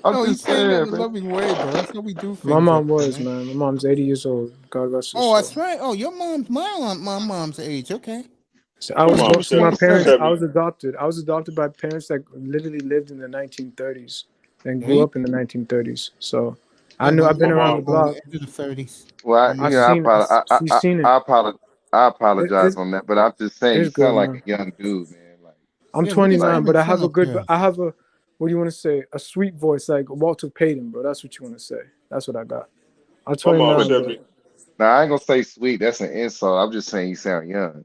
I'm No, he's just saying that saying, in a man. loving way, bro. That's how we do My things up mom here, was, man. man. My mom's 80 years old. God rest her Oh, soul. that's right. Oh, your mom's my mom's age. Okay. So I I My thought was she mom born. was See, my parents. 47. I 70. was adopted. I was adopted by parents that literally lived in the 1930s and There grew you up in the 1930s. So I Yeah, knew. my I've been My mom around was the mom, born block. into the 30s. Well, My I've you know, I, mom. seen. She's seen it. I it apologize it's, on that, but I'm just saying, you it's good, sound like man. a young dude, man. I'm Yeah, we just Like, 29, having but I fun have a up good. here. I have a. What do you want to say? A sweet voice like Walter Payton, bro. That's what you want to say. That's what I got. I'm my mom but 29, but 70. now I ain't gonna say sweet. That's an insult. I'm just saying you sound young.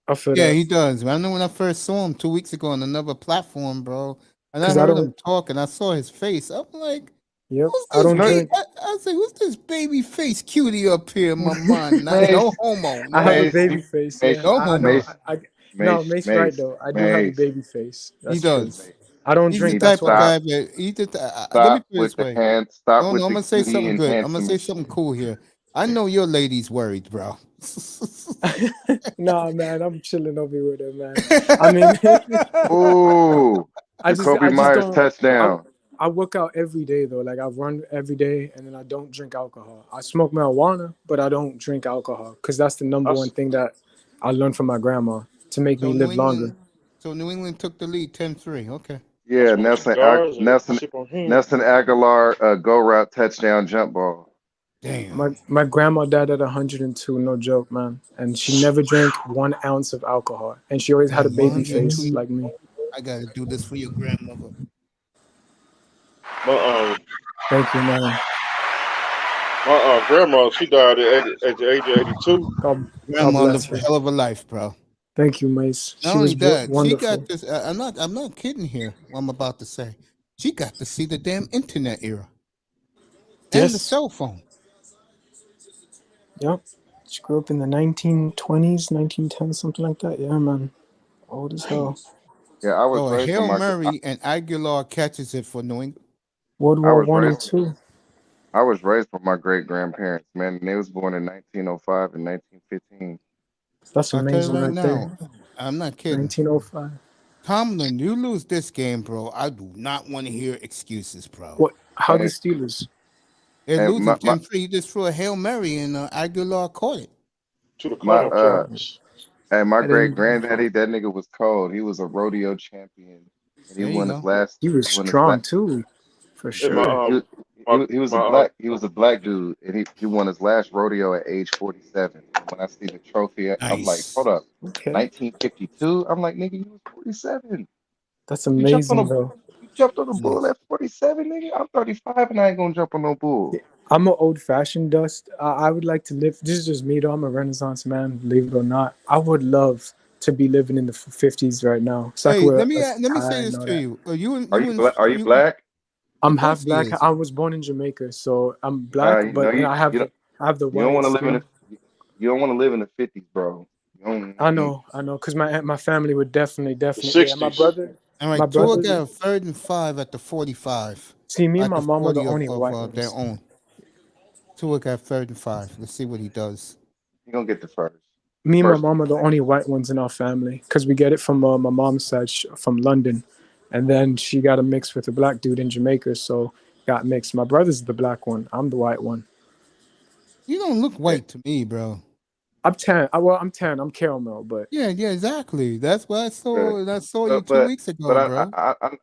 I feel Yeah, that he does. I know when I first saw him 2 weeks ago on another platform, bro, and I because I heard him don't. talk and I saw his face. I'm like, Yep, who's I this don't No, baby? drink. I say, who's this baby face cutie up here in my mind? Not, no Mace, homo. I No have a homo. Mace, baby face. Mace, Yeah, No I know. homo. Mace, No, Mace, Mace right Mace, though. I do have a Mace, baby face. He That's true. does. Mace. I don't He's the You drink. need to That's type of why. stop. guy that let me Stop put it with this the way. hand. Stop No, with no, I'm the gonna say cutie something good. I'm gonna say enhancement something shit. cool here. I know your lady's worried, bro. Nah, man, I'm chilling over here with her, man. I mean, Ooh, Jacoby I just Myers don't. I, touchdown. I work out every day though. Like I run every day, and then I don't drink alcohol. I smoke marijuana, but I don't drink alcohol because that's the I, number one s- thing that I learned from my grandma to make me So New live England, longer. so New England took the lead 10-3. Okay. I Yeah, smoke cigars and sip on hand. Nelson Aguilar go route touchdown jump ball. Damn. My grandma died at 102, no joke, man. And she never drank 1 ounce of alcohol, and she always had At a baby 102, face like me. I gotta do this for your grandmother. My Thank you, man. grandma, she died at the age of 82. God Grandma lived bless a her. hell of a life, bro. Thank you, Mace. Not She only was that, she got wonderful. this. I'm not kidding here. What I'm about to say. She got to see the damn internet era and the Yes. cell phone. Yep. She grew up in the 1920s, 1910s, something like that. Yeah, man. Old as hell. Yeah, I was So a raised from Hail my. Mary and Aguilar catches it for New England. World I War was One and raised. Two. I was raised by my great grandparents. Man, and they was born in 1905 and 1915. That's I tell you amazing right right there. now, I'm not kidding. 1905. Tomlin, you lose this game, bro. I do not want to hear excuses, bro. What? How the And, Steelers? They're and losing 10-3. He just threw a Hail Mary and Aguilar caught it. To the my corner cats. and my I great didn't. granddaddy, that nigga was cold. He was a rodeo champion, and he There you won his go. last. He was He won his last. strong too, for And sure. He was a my black. He was a black dude, and he won his last rodeo at age 47. And when I see the trophy, I'm like, hold Nice. up, Okay. 1952. I'm like, nigga, you was 47. That's You jumped on amazing, a though. you jumped on a bull Nice. at 47, nigga. I'm 35 and I ain't gonna jump on no bull. I'm an old fashioned dust. I would like to live. This is just me, though. I'm a Renaissance man, believe it or not. I would love to be living in the 50s right now, so I could Hey, wear a let me tie say and this all to that. you. Are you black? Of I'm half course he black. is. I was born in Jamaica, so I'm black, You know but I have the you don't white want to live in skin. you don't want to live in the 50s, bro. You don't, I know, because my family would the definitely. Yeah, 60s. All my right, Tua brother. got a 3rd and 5 at the 45, See, me and at my the mom are the 40 only of white their ones. own. Tua got 3rd and 5. Let's see what he does. you gonna get the first. Me and my First mom are the only white ones in our family because we get it from my mom's side from London, and then she got a mix with a black dude in Jamaica, so got mixed. My brother's the black one. I'm the white one. You don't look yeah, white to me, bro. I'm tan. Well, I'm tan. I'm caramel, but Yeah, yeah, exactly. That's what I but saw. I saw you but two but weeks but ago, bro.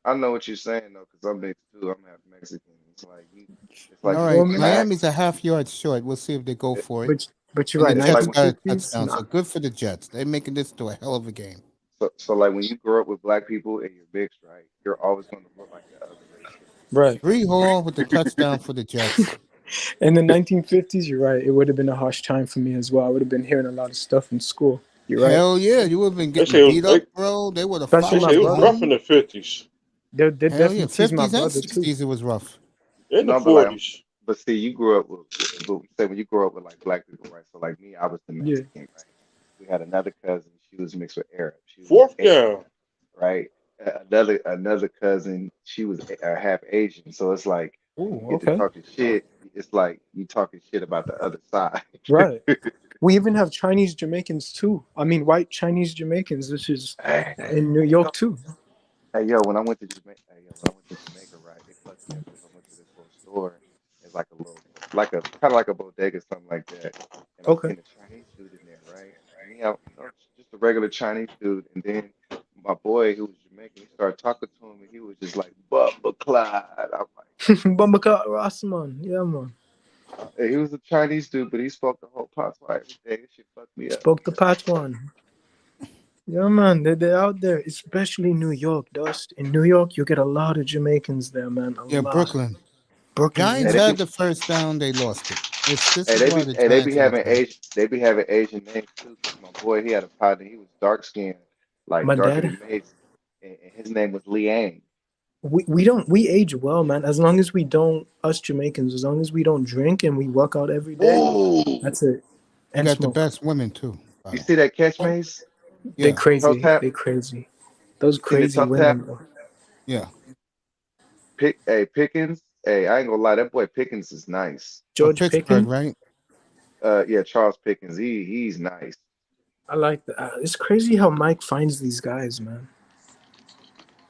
I know what you're saying though, because I'm mixed too. I'm half Mexican. It's like All you right, well, get the man, Miami's max. a half yard short. We'll see if they go It, for it. but you're And the right. it's like Jets got a 1950s, touchdown, nah. so good for the Jets. They're making this to a hell of a game. so like when you grow up with black people and you're mixed, right? You're always gonna look like the other race Right. Bree Hall with the touchdown for the Jets. In the 1950s, you're right. It would have been a harsh time for me as well. I would have been hearing a lot of stuff in school. You're right. Hell yeah, you would have been They getting say beat up, bro. They would have Especially they followed my say it you was brother. rough in home. the 50s, They Hell yeah, definitely tease my 50s and brother too. 60s it was rough. in the No, but like, 40s. but see, you grew up with, but we say when you grow up with like black people, right? So like me, I was the Yeah. Mexican, right? We had another cousin. She was mixed with Arab. She was Fourth Asian, down. right? another cousin. She was half Asian, so it's like Ooh, you get to okay. talking shit. It's like you talking shit about the other side. Right. We even have Chinese Jamaicans too. I mean, white Chinese Jamaicans, which is Hey, in New York too. hey, yo, when I went to Jamaica, when I went to Jamaica, right, it fucked me up because I went to this little store. It's like a little, like a kind of like a bodega, something like that. And I Okay. seen a Chinese dude in there, right? And he out, just a regular Chinese dude. And then my boy, who was Jamaican, he started talking to him, and he was just like, "Bubba Clyde." I'm like, Bambaka Rasman. Yeah, man. he was a Chinese dude, but he spoke the whole patois every day. That shit fucked me up. Spoke the Patois. Yeah, man. They're out there, especially New York, Dust. In New York, you get a lot of Jamaicans there, man. A Yeah, lot. Brooklyn. Brooklyn, Hey, Giants they yeah. be, had the first down, they lost it. This hey, is why the Giants are upset. they be having Asian names too. Cause my boy, he had a partner. He was dark skinned, like My darker dad. than Mace, and his name was Liang. We age well, man. As long as we don't us Jamaicans, as long as we don't drink and we work out every day, Ooh, that's it. We And got the smoke. best women too, by you the way. see that catch, Mace? They Yeah, Toe crazy. tap. They crazy. Those You seen the crazy toe tap? women, though. yeah. Pickens. Hey, I ain't gonna lie, that boy Pickens is nice. From George Pittsburgh, Pickens. right? Yeah, Charles Pickens. He's nice. I like that. It's crazy how Mike finds these guys, man.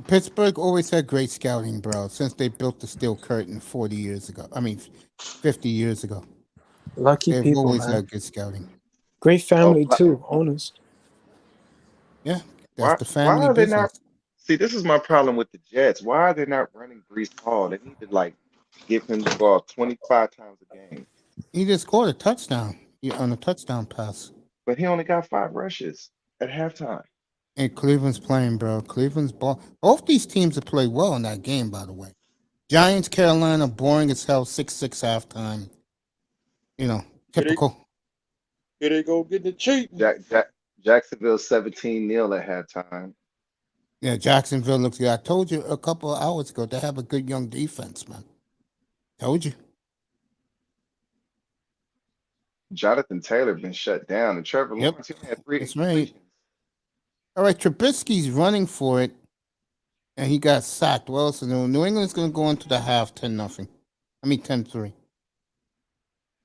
Pittsburgh always had great scouting, bro, since they built the steel curtain 40 years ago. I mean, 50 years ago. Lucky They've people, always man. had good scouting. Great Oh, family too. Honest. Yeah, that's why the why family are they not? business. See, this is my problem with the Jets. Why are they not running Brees Hall? They need to like give him the ball 25 times a game. He just scored a touchdown on a touchdown pass. But he only got 5 rushes at halftime. And Cleveland's playing, bro. Cleveland's ball. Both these teams have played well in that game, by the way. Giants, Carolina, boring as hell, 6-6 halftime. You know, Here they, typical. here they go getting the cheating. Jacksonville 17-0 at halftime. Yeah, Jacksonville looks good. I told you a couple of hours ago they have a good young defense, man. Told you. Jonathan Taylor been shut down, and Trevor Yep, Lawrence he only had three that's right. incompletions. All right, Trubisky's running for it, and he got sacked. Well, so New England's going to go into the half 10-0. I mean 10-3.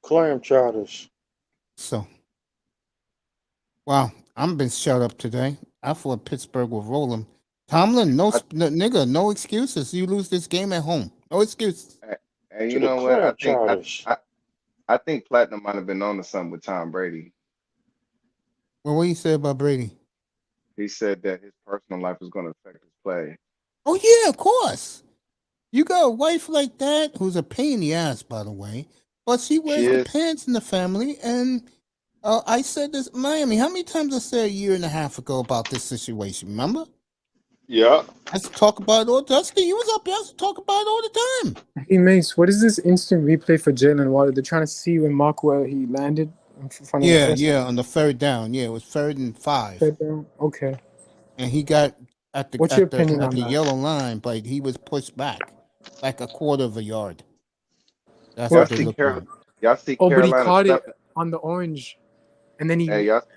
Clam chowders. So, wow, I'm been shut up today. I thought Pittsburgh would roll them. Tomlin, I, nigga, no excuses. You lose this game at home. No excuses. and you To the know what? clam chowders. I think Platinum might have been on to something with Tom Brady. Well, what do you say about Brady? He said that his personal life was going to affect his play. Oh, yeah, of course. You got a wife like that who's a pain in the ass, by the way, but she She wears the is. pants in the family. And I said this, Miami. How many times I said a year and a half ago about this situation? Remember? Yeah. I used to talk about it all. Dusty, you was up there. I used to talk about it all the time. Hey Mace, what is this instant replay for Jalen Water? They're trying to see when Markwell he landed in front of the Yeah, person. yeah, on the third down. Yeah, it was 3rd and 5, Said that? Okay. and he got at the What's your opinion at on the that? yellow line, but he was pushed back like a quarter of a yard. That's Y'all what What? they see look like. Y'all see Oh, but he Carolina caught it stuff. on the orange, and then Hey, he. y'all. Oh,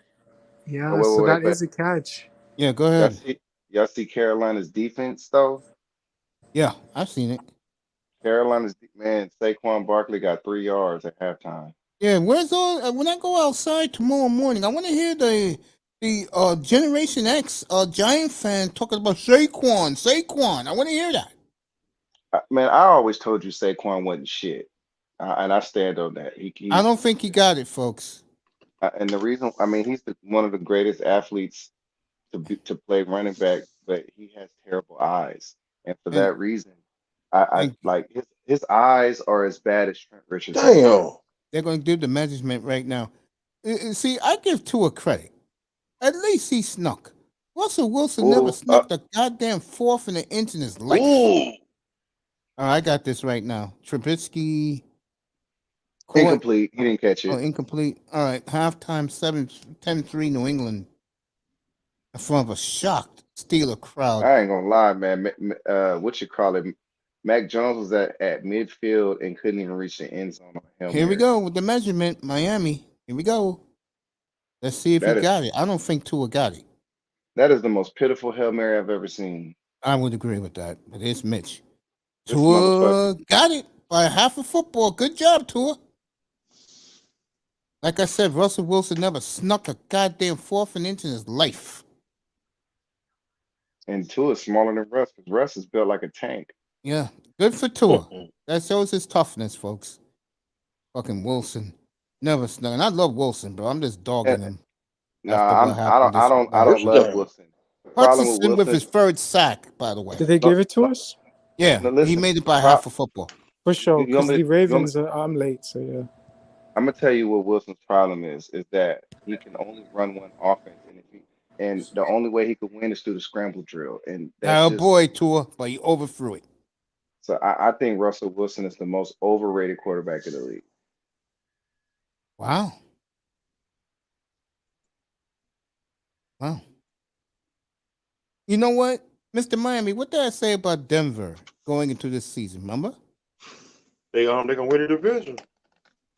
Yeah, so wait. that But is a catch. Yeah, go y'all ahead. see y'all see Carolina's defense though. Yeah, I've seen it. Man, Saquon Barkley got 3 yards at halftime. Yeah, where's all when I go outside tomorrow morning? I want to hear the Generation X Giant fan talking about Saquon. Saquon. I want to hear that. Man, I always told you Saquon wasn't shit, and I stand on that. I don't think he got it, folks. And the reason, I mean, he's one of the greatest athletes to play running back, but he has terrible eyes, and for And that reason, I and like his eyes are as bad as Trent Richardson's eyes. Damn. they're going to do the measurement right now. See, I give Tua credit. At least he snuck. Russell Wilson never Ooh, snuck a goddamn fourth and an inch in his life. Ooh. All right, I got this right now. Trubisky caught. incomplete. He didn't catch Oh, it. incomplete. All right, halftime 10-3 New England in front of a shocked Steeler crowd. I ain't gonna lie, man. What you call it? Mac Jones was at midfield and couldn't even reach the end zone on a Hail Here we Mary. go with the measurement, Miami. Here we go. Let's see if he That is got it. I don't think Tua got it. that is the most pitiful Hail Mary I've ever seen. I would agree with that. But here's Mitch. This motherfucker. Tua got it by half a football. Good job, Tua. Like I said, Russell Wilson never snuck a goddamn fourth and inch in his life. And Tua is smaller than Russ because Russ is built like a tank. Yeah, good for Tua. That shows his toughness, folks. Fucking Wilson. Never snuck. And I love Wilson, bro. I'm just dogging him after Nah, what happened this I weekend. don't love Damn. Wilson. The problem with Hutchinson with Wilson, his third sack, by the way. Did they no, give it to no, us? Yeah, no, he listen. made it The by pro, half a football. For sure, you want because me the to, you want me, Ravens, I'm late, so yeah. I'm gonna tell you what Wilson's problem is that he can only run one offense, and the only way he could win is through the scramble drill, and that's Oh just boy, Tua, but he overthrew it. so. I think Russell Wilson is the most overrated quarterback in the league. Wow. Wow. You know what, Mr. Miami, what did I say about Denver going into this season? Remember? They gonna win the division.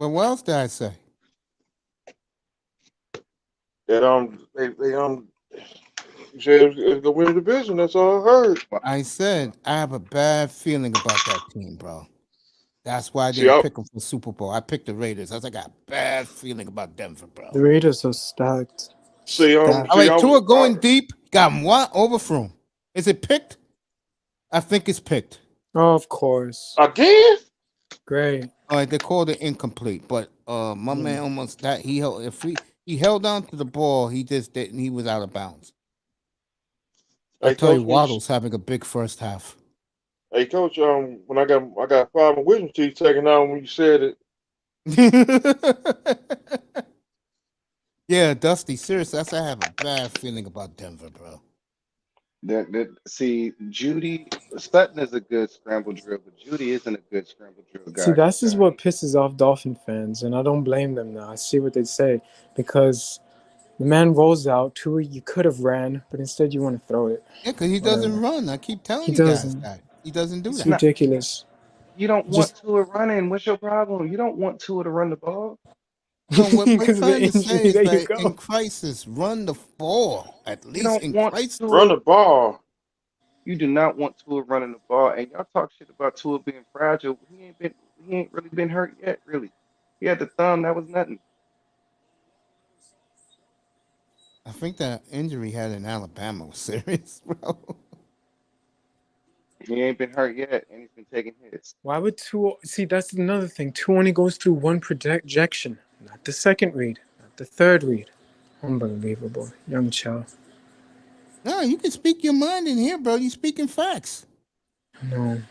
Well, what else did I say? That they you said it's gonna win the division. That's all I heard. Well, I said I have a bad feeling about that team, bro. That's why I See, didn't pick them for Super Bowl. I picked the Raiders. I got a bad feeling about Denver, bro. The Raiders are stacked. see, Stacked. All right, Tua going deep. Got him what? Overthrew him. Is it picked? I think it's picked. Oh, of course. again. Great. All right, they called it incomplete, but my man almost that he held he held on to the ball. He just didn't. He was out of bounds. I Hey, tell you, coach, Waddle's having a big first half. hey, coach. When I got 5 wisdom teeth taken out when you said it. Yeah, Dusty. Seriously, I have a bad feeling about Denver, bro. see, Judy Sutton is a good scramble drill, but Judy isn't a good scramble drill See, guy. that's just what pisses off Dolphin fans, and I don't blame them now. I see what they say because the man rolls out to it. You could have ran, but instead you want to throw it. Yeah, because he doesn't run. I keep telling He you guys doesn't. that he doesn't do It's that. ridiculous. You don't want Just Tua running. What's your problem? You don't want Tua to run the ball. No, what we're because of the trying to say injury. is There you that in go. crisis, run the ball. At You least don't in want crisis. Run Tua. the ball. You do not want Tua running the ball. And y'all talk shit about Tua being fragile. He ain't really been hurt yet, really. He had the thumb, that was nothing. I think that injury he had in Alabama was serious, bro. He ain't been hurt yet, and he's been taking hits. Why would two? See, that's another thing. Two only goes through one projection, not the second read, not the third read. Unbelievable, young child. No, you can speak your mind in here, bro. You speaking facts. No,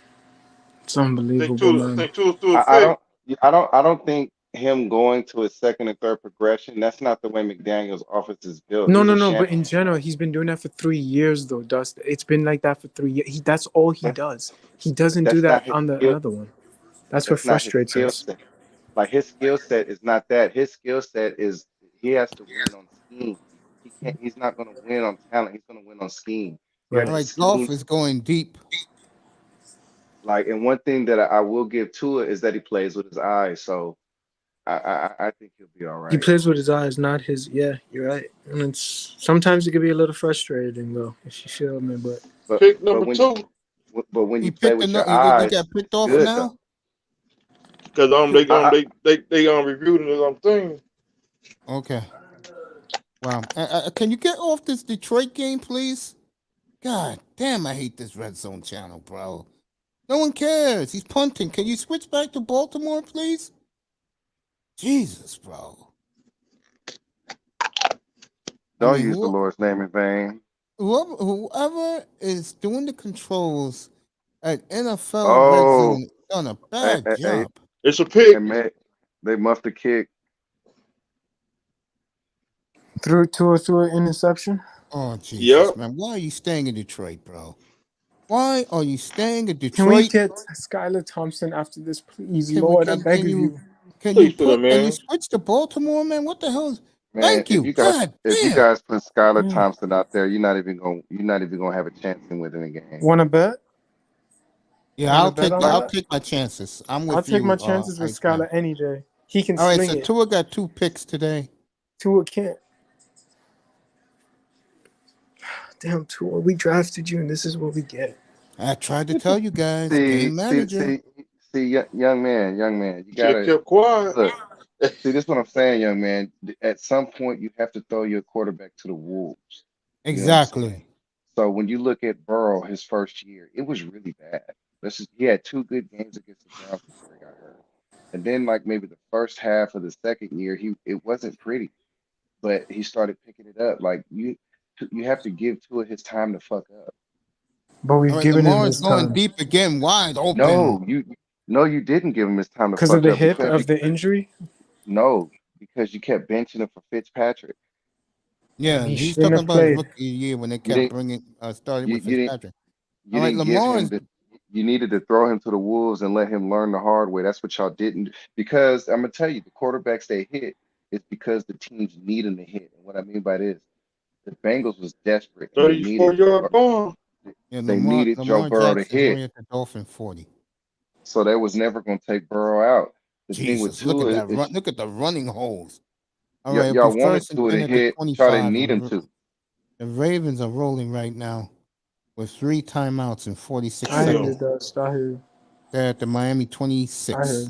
it's I unbelievable, man. think Tua's through a I fake. don't I don't think him going to his second and third progression, that's not the way McDaniel's offense is built. No, He's no, a no. But champion. in general, he's been doing that for 3 years, though. Dust. It's been like that for 3 years. That's all he That's does. He but doesn't do that's that not his on the skill. another one. That's what That's not his frustrates skill us. set. Like his skill set is not that. His skill set is he has to win on scheme. He's not gonna win on talent. He's gonna win on scheme. He has All Right. to right, golf scheme. is going deep. Like, and one thing that I will give Tua is that he plays with his eyes. So I think he'll be all He right. plays with his eyes, not his. Yeah, you're right. And it's sometimes it can be a little frustrating, though, if you feel me. But But Pick but number when 2. when He you play picked with your another. He eyes, got picked it's off good though. now. Because I, they reviewed it thing. Okay. Wow. Can you get off this Detroit game, please? God damn, I hate this red zone channel, bro. No one cares. He's punting. Can you switch back to Baltimore, please? Jesus, bro. I don't mean, use the Lord's name in vain. whoever is doing the controls at NFL Red Oh, Zone done a bad hey, job. It's a pick. they muffed the kick. through an interception. Oh, Jesus, Yep. man. Why are you staying in Detroit, bro? Why are you staying in Can we Detroit? get Skylar Thompson after this, please, Can we Lord? I beg of you. can you Please put him put can you in. switch to Baltimore, man? What the hell? Man, Thank you. God if you damn. guys put Skylar Mm. Thompson out there, you're not even gonna have a chance in winning the game. Want to bet? Yeah, Want to bet on I'll that? take my chances. I'm I'll with take my you, chances with Iceman. Skylar any day. He can All right, sling so it. Tua got 2 picks today. Tua can't. damn Tua, we drafted you, and this is what we get. I tried to tell you guys, See, game see, manager. see, see, young man, you Should have gotta kept quiet. look. See, this is what I'm saying, young man. At some point, you have to throw your quarterback to the wolves. You know what I'm saying? Exactly. So when you look at Burrow, his first year, it was really bad. He had 2 good games against the Browns before he got hurt, and then like maybe the first half of the second year, it wasn't pretty, but he started picking it up. Like you have to give Tua his time to fuck up. But All we've right, given him Lamar is his going time deep again, wide open. No, no, you didn't give him his time to because of fuck the up hip of the injury, no, because you kept benching him for Fitzpatrick. and Yeah, he he's shouldn't talking have about his played. rookie year when they You kept didn't bringing started you, with you didn't Fitzpatrick. you All right, didn't give Lamar him is the you needed to throw him to the wolves and let him learn the hard way. That's what y'all didn't because I'm gonna tell you the quarterbacks they hit is because the teams need them to hit. And what I mean by this, the Bengals was desperate and 34-yard bomb. yeah, They Lamar needed Joe Lamar Burrow to Jackson's hit. already at the Dolphin 40. So they was never gonna take Burrow out. The thing with Jesus, look at Tua that run. is Look at the running holes. All right, it'll be y'all wanted first and Tua 10 to at the hit, but y'all didn't 25. need him to. The Ravens are rolling right now with 3 timeouts in 46 I hear Damn. you, seconds. Dust. I hear you. They're at the Miami I hear 26.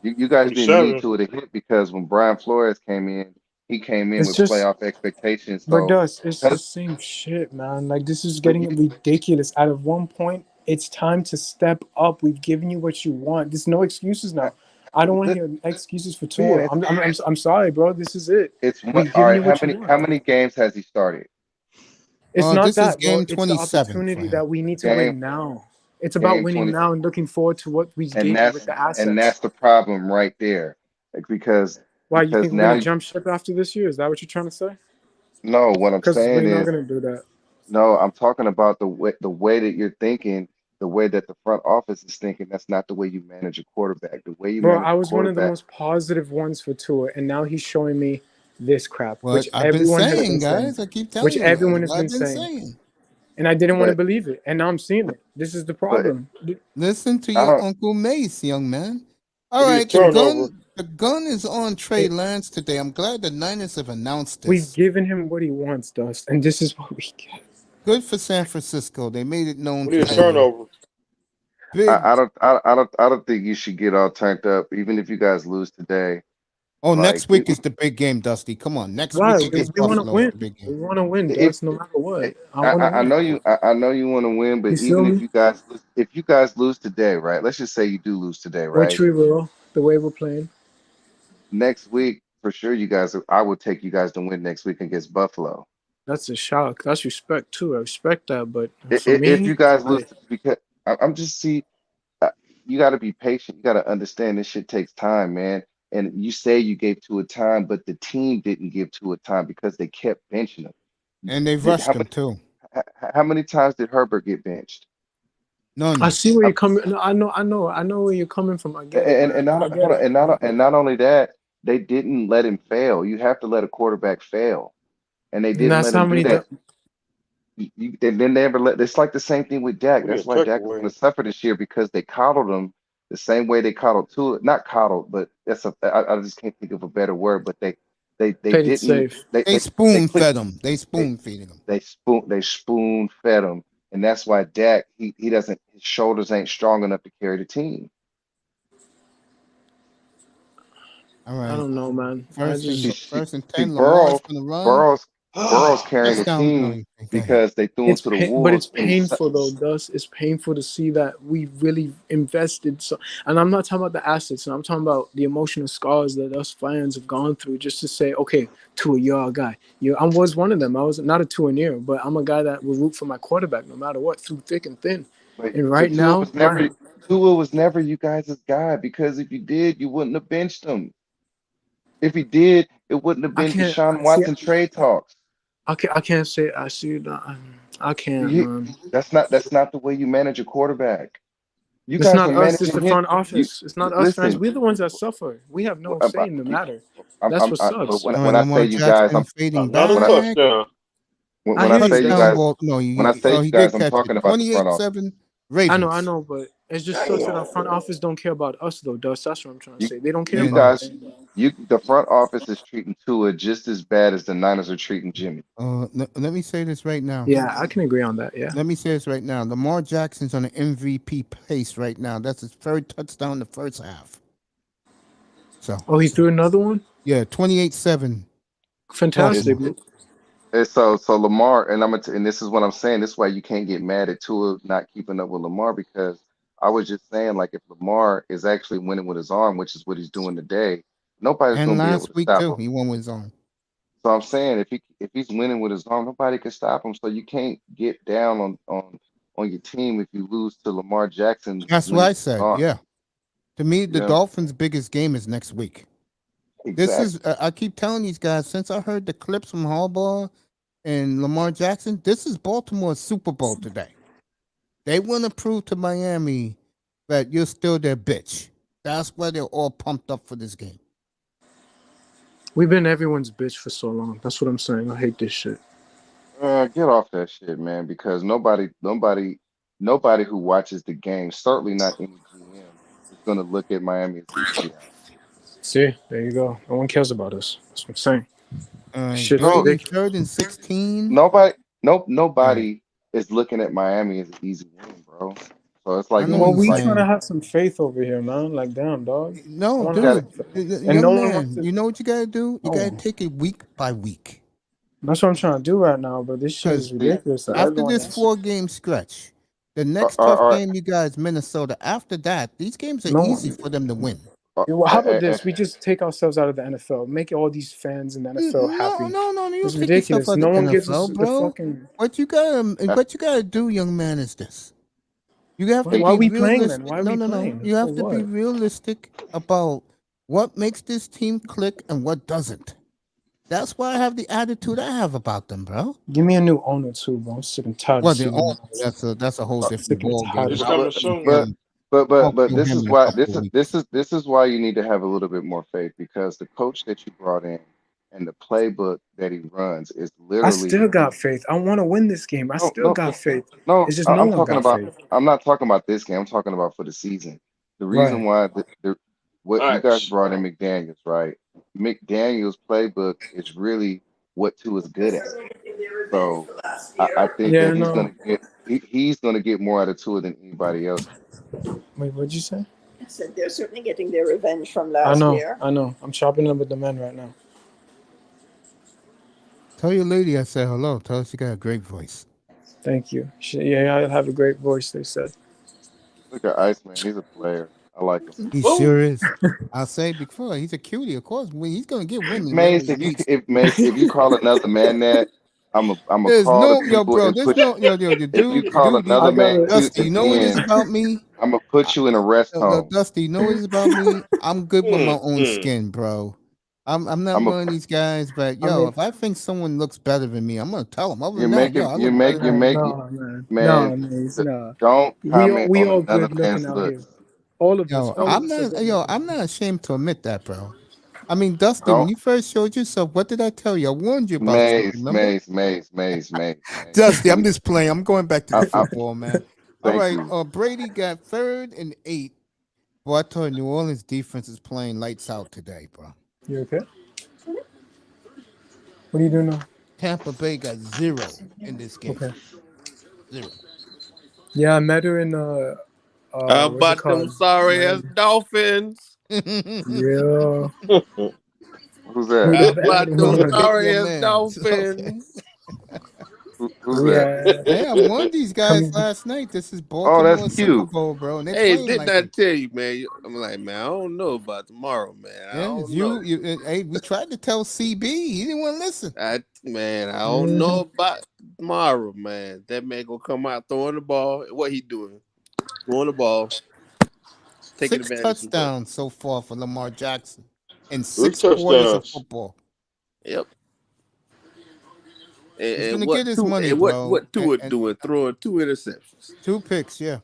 you. You guys didn't need 27. Tua to hit because when Brian Flores came in, he came in It's with just, playoff expectations. but So Dust, it's the because same shit, man. Like this is but you getting ridiculous. At one point, it's time to step up. We've given you what you want. There's no excuses I, now. I don't want to li- hear excuses for man, Tua. I'm sorry, bro. This is it. it's one. We've All given right. you what you How want. many games has he started? It's not This is that, bro. game It's the 27 for opportunity him. that we need to Game win now. It's about game winning 20, now and looking forward to what we and gave you with that's the assets. that's the problem right there. Like, Why you think we're now gonna jump ship after this year? Is that what you're trying to say? no, what I'm Because we're saying not is gonna do that. no. I'm talking about the way that you're thinking, the way that the front office is thinking. That's not the way you manage a quarterback. The way you Bro, manage I a was one of the quarterback. most positive ones for Tua, and now he's showing me this crap, What I've been saying, guys, I keep which telling you, everyone has what I've been been saying, saying. and I didn't want to But believe it, and now I'm seeing it. This is the but problem. Listen to I your don't. Uncle Mace, young man. All We need a right, turnover. the gun is on Trey It, Lance today. I'm glad the Niners have announced we've this. given him what he wants, Dust, and this is what we get. Good for San Francisco. They made it known We need a today. turnover. Big. I don't think you should get all turned up, even if you guys lose today. Oh, Like next week is the big game, Dusty. Come on, next Why? week it, against We want to Buffalo is win. the big We game. want to win, if Dust, no matter what. I want to I win. know I know you want to win, but You feel even if me? you guys if you guys lose today, right? Let's just say you do lose today, Which right? we will, the way we're playing. Next week, for sure, I would take you guys to win next week against Buffalo. That's a shock. That's respect too. I respect that, but for If me, you guys lose, I because I'm just uh, you got to be patient. You got to understand this shit takes time, man. And you say you gave to a time, but the team didn't give to a time because they kept benching them. And they've Did rushed him too. how many times did Herbert get benched? I None. see where How- you're coming. No, I know where you're coming from. I get it, man. and I not get hold on, it. and not only that, they didn't let him fail. You have to let a quarterback fail, and they And didn't that's let how him do many. that. They never let. It's like the same thing with Dak. We need a That's why Dak is going takeaway. to suffer this year because they coddled him the same way they coddled Tua. Not coddled, but I just can't think of a better word. But they Played it didn't safe. They they spoon put fed him. They they spoon feeding him. they spoon fed him, and that's why Dak he doesn't his shoulders ain't strong enough to carry the team. All I right. don't know, man. I First and See, just. see, first and see 10. Lamar's gonna run. Burrow's carrying the Touchdown. No, team go ahead. because they threw him to the But it's wolves and painful though, Dust. It's painful to see that we really invested so. And I'm not talking about the assets, and I'm talking about the emotional scars that us fans have gone through. Just to say, okay, Tua, you're our guy. I was one of them. I was not a Tua near, but I'm a guy that will root for my quarterback no matter what, through thick and thin. And right but now, Tua was never you guys' guy because if you did, you wouldn't have benched him. If he did, it wouldn't have I been can't Deshaun see. Watson trade talks. I can't say I see that. I can't, You, man. that's not the way you manage a quarterback. You It's guys not were us. It's managing the him. front You office. It's not us fans. listen. We're the ones that suffer. We have no I'm, say in the matter. I'm, That's what but sucks. All right, when I say Lamar you guys, Jackson fading Another when I back. touchdown. I when I hear you, say you Touchdown guys, Dust. ball. No, when I say he you did guys, I'm catch it. talking about the front office. 28-7 Ravens. But it's just sucks that our front Damn. office don't care about us though, Dust. That's what I'm trying to You say. They don't care you And about guys us. The front office is treating Tua just as bad as the Niners are treating Jimmy. Let me say this right now. Yeah, I can agree on that. Yeah. Let me say this right now. Lamar Jackson's on an MVP pace right now. That's his third touchdown in the first half. So. Oh, he threw another one. Yeah, 28-7. Fantastic. Baltimore. And so Lamar, and and this is what I'm saying. This is why you can't get mad at Tua not keeping up with Lamar, because I was just saying, like, if Lamar is actually winning with his arm, which is what he's doing today, nobody's And gonna be able last to week stop too, him. he won with his own. So I'm saying, if he's winning with his arm, nobody can stop him. So you can't get down on your team if you lose to Lamar Jackson That's what winning I with his said. arm. Yeah. To me, You the know Dolphins' biggest game is next week. This is exactly. I keep telling these guys since I heard the clips from Harbaugh and Lamar Jackson. This is Baltimore's Super Bowl today. They want to prove to Miami that you're still their bitch. That's why they're all pumped up for this game. We've been everyone's bitch for so long. That's what I'm saying. I hate this shit. Get off that shit, man, because nobody who watches the game, certainly not any GM, is gonna look at Miami as easily out. See, there you go. No one cares about us. That's what I'm saying. Shit's No, Brady ridiculous. third and 16. All right. nobody is looking at Miami as an easy win, bro. So it's I like know what Well, you're it's we like trying to saying. have some faith over here, man. Like, damn, dog. I No, want to you have gotta dude, some faith. And no young one wants man, to. you know what you gotta do? You gotta No, take it week by week. that's what I'm trying to do right now. But this shit Because is ridiculous. That after everyone this is. 4-game stretch, the next tough are game you guys Minnesota. After that, these games are No easy one. for them to win. are, Yeah, well, how about are, this? We just take ourselves out of the NFL, make all these fans in the NFL No, happy. no, no, you don't It's take yourself ridiculous. out No of the one gives us NFL, the bro. fucking. What you gotta do, young man, is this. You have to Why are be we playing then? realistic. Why are we No. playing? You For have to be what? realistic about what makes this team click and what doesn't. That's why I have the attitude I have about them, bro. Give me a new owner too, bro. I'm sick and tired of Well, the seeing owner, this. that's a whole different Sick and ball tired game. of It's I'll coming shit. kill soon. but him. but I'll but kill this him is in a why couple of this weeks. is this is why you need to have a little bit more faith, because the coach that you brought in and the playbook that he runs is I literally still got faith. I want to win this game. I no still no got faith. no. It's just no I'm one talking got about, faith. I'm not talking about this game. I'm talking about for the season. The reason Right. why what you guys Nice. brought in McDaniels, right? McDaniels' playbook is really what Tua is good at. So I think Yeah, that he's no. gonna get he's gonna get more out of Tua than anybody else. Wait, what'd you say? I said they're certainly getting their revenge from I last know. year. I know. I'm chopping up with the men right now. Tell your lady I said hello. Tell her she got a great voice. Thank you. Yeah, I have a great voice, they said. Look at Iceman, he's a player. I like him. He Oh, sure is. I'll say before he's a cutie, of course. He's gonna get women whatever Mace, he needs to. If you call another man that, I'm a There's call the no people bro. and There's put you. no the If you dude, call I another man gotta. cute Dusty. You know what it is again, about me? I'm gonna put you in a rest No, home. Dusty, you know what it is about me? I'm good with my own mm. skin, bro. I'm not I'm a one of these guys, but I yo, mean, if I think someone looks better than me, I'm gonna tell them. Other you're than that, yo, making I look better you're than you. making no, man. man. No, man. No. Don't comment We on all another good looking man's out here. looks. Yo, All of Don't I'm us are not. good Yo, looking. I'm not ashamed to admit that, bro. I mean, Dusty, when don't you first showed yourself, what did I tell you? I warned you about something. Mace Remember? Mace Mace Mace Mace Mace. Dusty, I'm We just playing. I'm going back to the I football, man. All thank right. you. Brady got 3rd and 8. Boy, I told you, New Orleans defense is playing lights out today, bro. You okay? What are you doing now? Tampa Bay got 0 in this game. Okay. 0. Yeah, I met her in How what's it about them called? sorry ass Miami. Dolphins? Yeah. Who's that? How We about He them want to beat sorry your ass man. Okay. Dolphins? Who's we that? Hey, I won these guys come last night. This is Oh, that's Baltimore Super cute. Bowl, bro, and they're Hey, playing didn't like I it. tell you, man? I'm like, man, I don't know about tomorrow, man. I Yeah, it's don't you. know. Hey, we tried to tell CB. He didn't want to listen. I don't know Mhm. about tomorrow, man. That man gonna come out throwing the ball. What he doing? Throwing the ball, taking 6 advantage of play. touchdowns so far for Lamar Jackson in Three 6 quarters of touchdowns. football. Yep. He's And gonna get his money, bro. what Tua doing? Throwing 2 interceptions. 2 picks, yeah,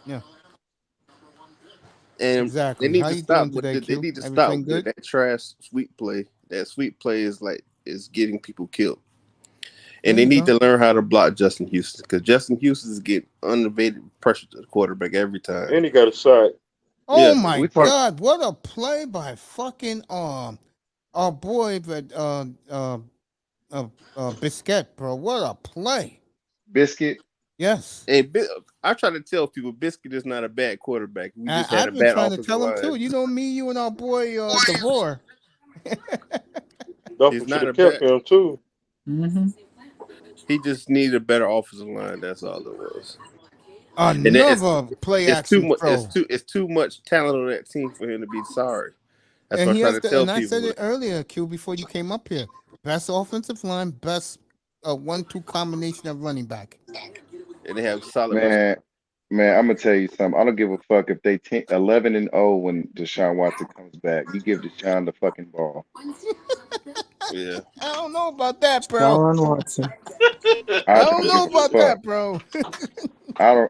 yeah, And they exactly. need How to you stop doing with today, the, they Q? need to stop Everything with good? that trash sweep play. That sweep play is getting people killed. And There they you need go. to learn how to block Justin Houston because Justin Houston is getting unevaded pressure to the quarterback every time. And he got a sack. Oh Yeah. my We talk God! What a play by fucking our boy, but Biscuit, bro. What a play! Biscuit. Yes, And I try to tell people Biscuit is not a bad quarterback. We just had a I've been bad trying to offensive tell him too. line. You know me, you and our boy Devore. He's Dolphins should not a have kept bad. him too. Mm-hmm. He just needed a better offensive line. That's all it was. And Another play it's too action much. throw. It's too much talent on that team for him to be sorry. That's And what I he try has to to, tell and I people. said it earlier, Q, before you came up here. Best offensive line, best 1-2 combination of running back. And they have solid receivers. Man, man, I'm gonna tell you something. I don't give a fuck if they 11-0 when Deshaun Watson comes back. You give Deshaun the fucking ball. Yeah. I don't know about that, bro. Sean Watson. I I don't don't know give a about fuck. that, bro.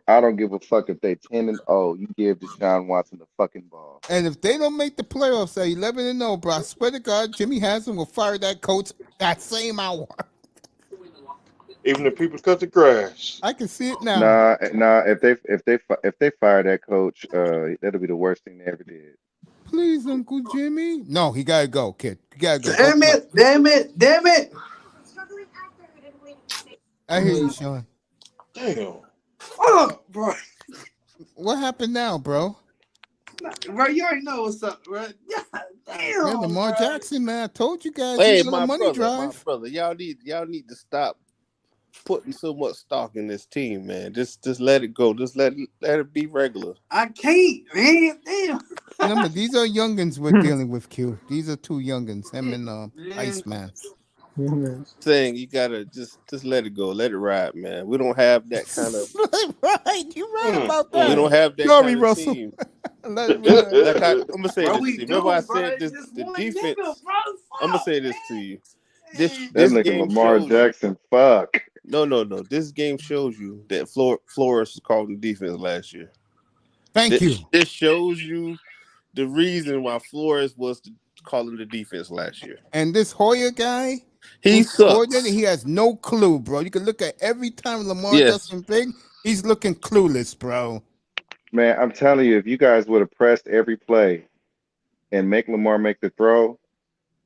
I don't give a fuck if they 10-0. You give Deshaun Watson the fucking ball. And if they don't make the playoffs at 11-0, bro, I swear to God, Jimmy Haslam will fire that coach that same hour. Even if people cut the grass. I can see it now. Nah. If they fire that coach, that'll be the worst thing they ever did. Please, Uncle Jimmy. No, he gotta go, kid. He gotta go. Don't Damn come up. it! Damn it! Damn it! I hear you, Sean. Damn. Fuck, bro. What happened now, bro? Bro, you already know what's up, bro. God damn, Yeah, Lamar bro. Jackson, man. I told you guys Hey, he's on a money drive. y'all need to stop putting so much stock in this team, man. Just let it go. Just let it be regular. I can't, man. Damn. Remember, these are youngins we're dealing with, Q. These are two youngins, him and Man. Iceman. Saying you gotta just let it go, let it ride, man. We don't have that kind of Right, you're right about we that. don't have that Sorry, kind of Russell. team. Let it ride. Like I'm gonna say Bro, this we to you. do, Remember I bro. said It's this just the one defense. nigga, bro. I'm gonna Fuck, say this to man. you. That This nigga game Lamar shows you. Jackson, fuck. No. This game shows you that Flores was calling the defense last year. Thank you. This shows you the reason why Flores was calling the defense last year. And this Hoyer guy, He who's the coordinator, sucks. he has no clue, bro. You can look at every time Lamar does Yes. something big, he's looking clueless, bro. Man, I'm telling you, if you guys would have pressed every play and make Lamar make the throw,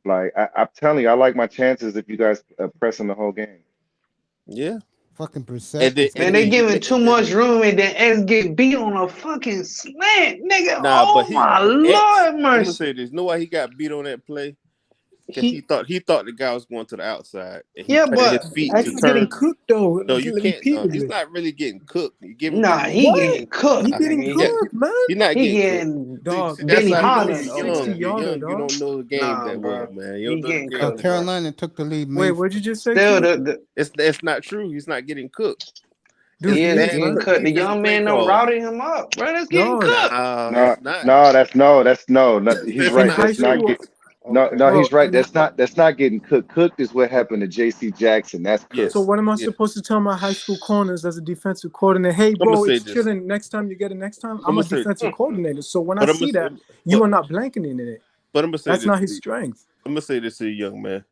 like I'm telling you, I like my chances if you guys pressing the whole game. Yeah. Fucking And percent. then, Man, they giving too much room and then X get beat on a fucking slant, nigga. nah, but Oh my X, Lord I'm gonna mercy. say this. You know why he got beat on that play? Because he thought the guy was going to the outside, and he Yeah, turned but his feet X to is getting turn. cooked though, No, you can't. No, he's repeatedly. not really getting cooked. You give him nah, too much. he What? getting cooked, He getting nigga. He, cooked, man. He's not he getting cooked. getting See, Dog, that's Benny how Benny you know threw a Hanna, you're young. 60 nigga. You're yarder, young. You dog. don't know the game Nah, that well, bro. man. You He don't know the getting game Oh, cooked, that well. bro. Carolina took the lead. Wait, Mayfield. what'd you just say, Still, Q? It's not true. He's not getting cooked. Dude, It's he he is is, bad getting man. cooked. The defensive young play man done calling. routed him up, bro. That's getting Dog. cooked. Nah, No, it's not. no, he's That's In right. not high That's not true. school, get. No, Okay. no, bro, he's right. That's not getting cooked. Cooked is what happened to J.C. Jackson. That's cooked. so Yes. what am I Yeah. supposed to tell my high school corners as a defensive coordinator? Hey, I'm gonna bro, say it's this. chilling. Next time you get it next time. I'm I'm a gonna say, defensive coordinator. So when I but I'm gonna see say, that, you but, are not blanking in it. but I'm gonna say That's this not to his you. strength. I'm gonna say this to you, young man.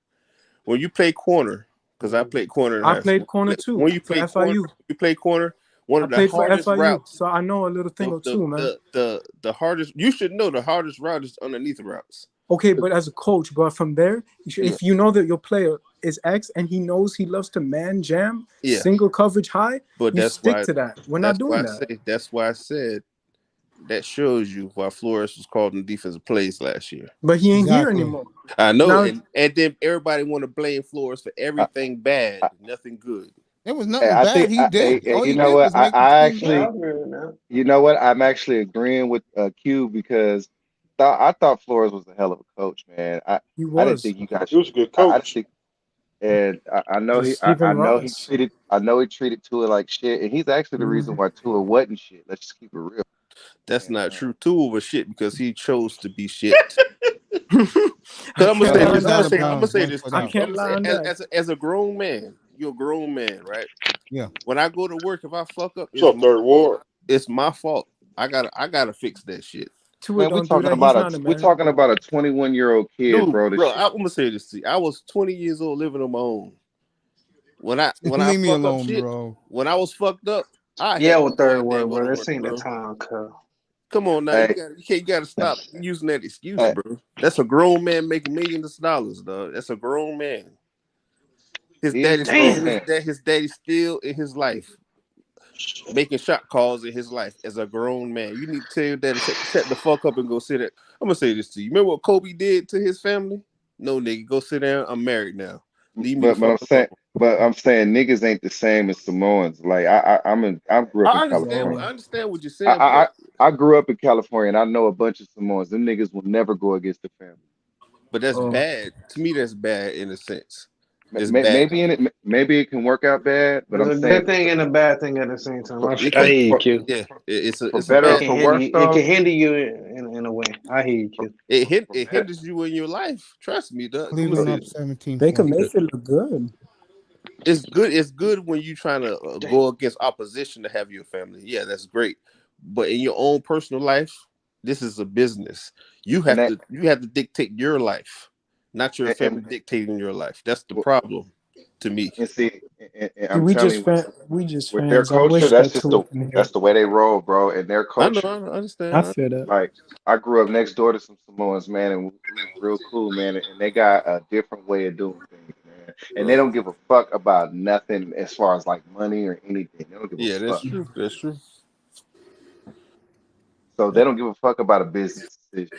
When you play corner, because I played corner in I high played school. corner too When you for play corner, FIU. you play corner. One I of the played for hardest FIU, routes. so I know a little thing or two, man. The hardest. You should know the hardest route is underneath the routes. Okay, but as a coach, but from there, Yeah. if you know that your player is X and he knows he loves to man jam, Yeah. single coverage high, But you that's stick why. to that. We're not That's why doing I that. say. That's why I said that shows you why Flores was called in defensive plays last year. But he ain't here Exactly. anymore. I know, Now, and then everybody want to blame Flores for I, everything bad, I, nothing good. There was Hey, nothing I bad think he did. All you he know did what was make the I team Yeah, I actually better. agree with that. you know what I'm actually agreeing with Q because I thought Flores was a hell of a coach, man. he I didn't was think you guys He was a good I didn't coach. think and I know just Stephen Ross. I know he treated Tua like shit and he's actually the reason Mhm. why Tua wasn't shit. Let's just keep it real. That's And not true. Tua was shit because he chose to be shit. I Cause I'm gonna can't say lie He this. on was I'm gonna out that. of say. I'm gonna bounds. say One this foot to I you. out. I'm can't gonna lie say on that. as a grown man, you're a grown man, right? Yeah. When I go to work, if I fuck up, What's up, Third Ward? it's my fault. I gotta fix that shit. Tua man, don't do that. He's not a we're man. talking about a 21-year-old kid, Dude, bro. The bro, shit. I'm gonna say this to you. I was 20 years old living on my own. When I Leave me fuck up alone, shit, bro. when I was fucked up, I Yeah, had to with go third out there and word, go bro. to This work, ain't the bro. time, cuz. Come on now, Hey, you gotta stop using that excuse, hey, bro. That's a grown man making millions of dollars, dog. That's a grown man. His he is daddy a still grown Damn. man. his daddy still in his life, making shot calls in his life as a grown man. You need to tell your daddy shut the fuck up and go sit there. I'm gonna say this to you. Remember what Kobe did to his family? No, nigga, go sit down. I'm married now. Leave me the But fuck I'm alone. saying, niggas ain't the same as Samoans. Like I grew up in California. I understand what you're I, saying, I but I grew up in California, and I know a bunch of Samoans. Them niggas will never go against the family. that's Oh, bad. To me, that's bad in a sense. It's bad. Maybe it can work out bad, but There's I'm a saying good thing and a bad thing at the same time. for It I can, hear you, for, Q. yeah. for It's a better It or bad. can for hinder worse, you. It can though. hinder you in a way. I hear you, Q. For It better, hinders you in your life. Trust me, Doug. I'm gonna Cleveland say up this. 17 Baker points. Mayfield look good. It's good. It's good when you're trying to Damn. go against opposition to have your family. Yeah, that's great. But in your own personal life, this is a business. and that You have to dictate your life, not your and family dictating your life. That's the problem to me. and see, and See, I'm telling you, we just with their fans. I culture, wish that's that just Tua can hear. that's the way they roll, bro. And their I know. culture, I I understand. feel that. like I grew up next door to some Samoans, man, and we was real cool, man. And they got a different way of doing things, man. And they don't give a fuck about nothing as far as like money or anything. They don't give a Yeah, that's fuck. true. That's true. So they don't give a fuck about a business decision.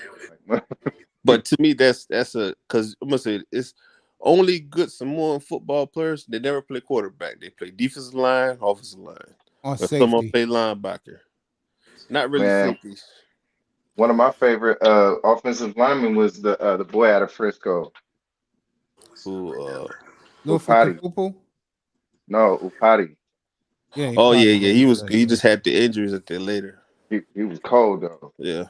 Like, But to me, that's a because I'm gonna say it's only good Samoan football players. They never play quarterback. They play defensive line, offensive line, Or or some of them safety. play linebacker. Not really man, safeties. one of my favorite offensive linemen was the boy out of Frisco, Who Norfolk Upati. Kapupo? No, Upati. Yeah, he Oh yeah, probably yeah. did. He just had the injuries at there later. He was cold though. Yeah.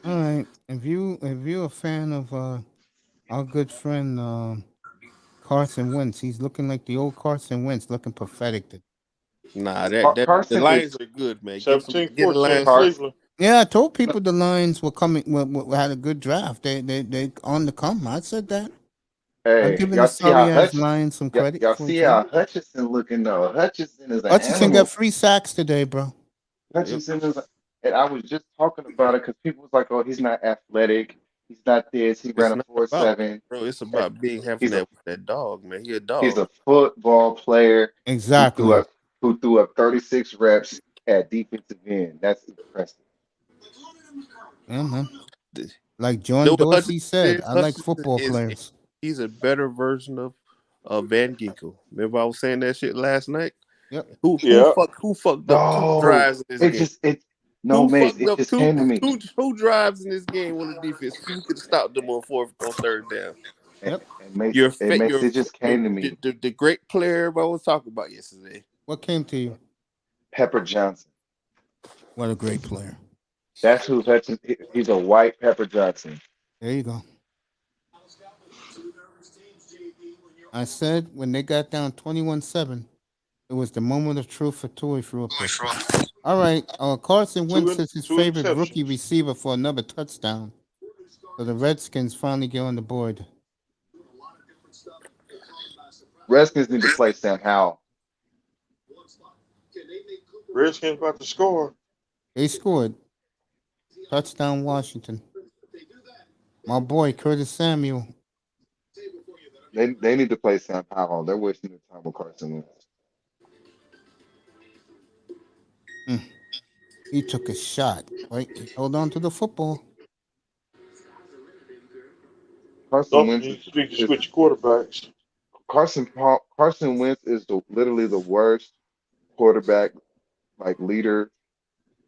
All right. If you're a fan of our good friend Carson Wentz, he's looking like the old Carson Wentz, looking pathetic. Nah, the Carson Lions is are good, man. Give the 17-14 Lions. Carson. Cleveland. Yeah, I told people the Lions were coming. Had a good draft. They on the come. I said that. I'm Hey, giving the y'all see how sorry ass Lions some credit y'all for a see change. how Hutchinson looking though. Hutchinson is an Hutchinson got animal. 3 sacks today, bro. Yep. Hutchinson is, and I was just talking about it because people was like, "Oh, he's not athletic. He's not this. He ran It's a not four about seven. bro. It's about being having He's a that dog, man. He a he's dog. a football player who threw Exactly. up 36 reps at defensive end. That's impressive. Yeah, man. You Like know John what Hutchinson Dorsey said, is? I like Hutchinson football is players. he's a better version of Van Ginkel. Remember I was saying that shit last night? Yep. Yeah. Who fucked up two No, drives in this it game? just it no Who Mace. fucked It up just came to me. two drives in this game on the defense? We could have stopped them on third down. And, Yep. and Mace, it just came to me. The great player everybody was talking about yesterday. What came to you? Pepper Johnson. What a great player. That's who Hutchinson. He's a white Pepper Johnson. There you go. I said when they got down 21-7, it was the moment of truth for Toy threw a pick. All right. Carson Wentz is his Two favorite rookie interceptions. receiver for another touchdown. So the Redskins finally get on the board. Redskins need to play Sam Howell. Redskins about to score. They scored. Touchdown Washington. My boy Curtis Samuel. They need to play Sam Howell. They're wasting their time with Carson Wentz. He took a shot. Right? He held on to the football. Carson Dolphins Wentz need to is switch quarterbacks. Carson Wentz is literally the worst quarterback like leader.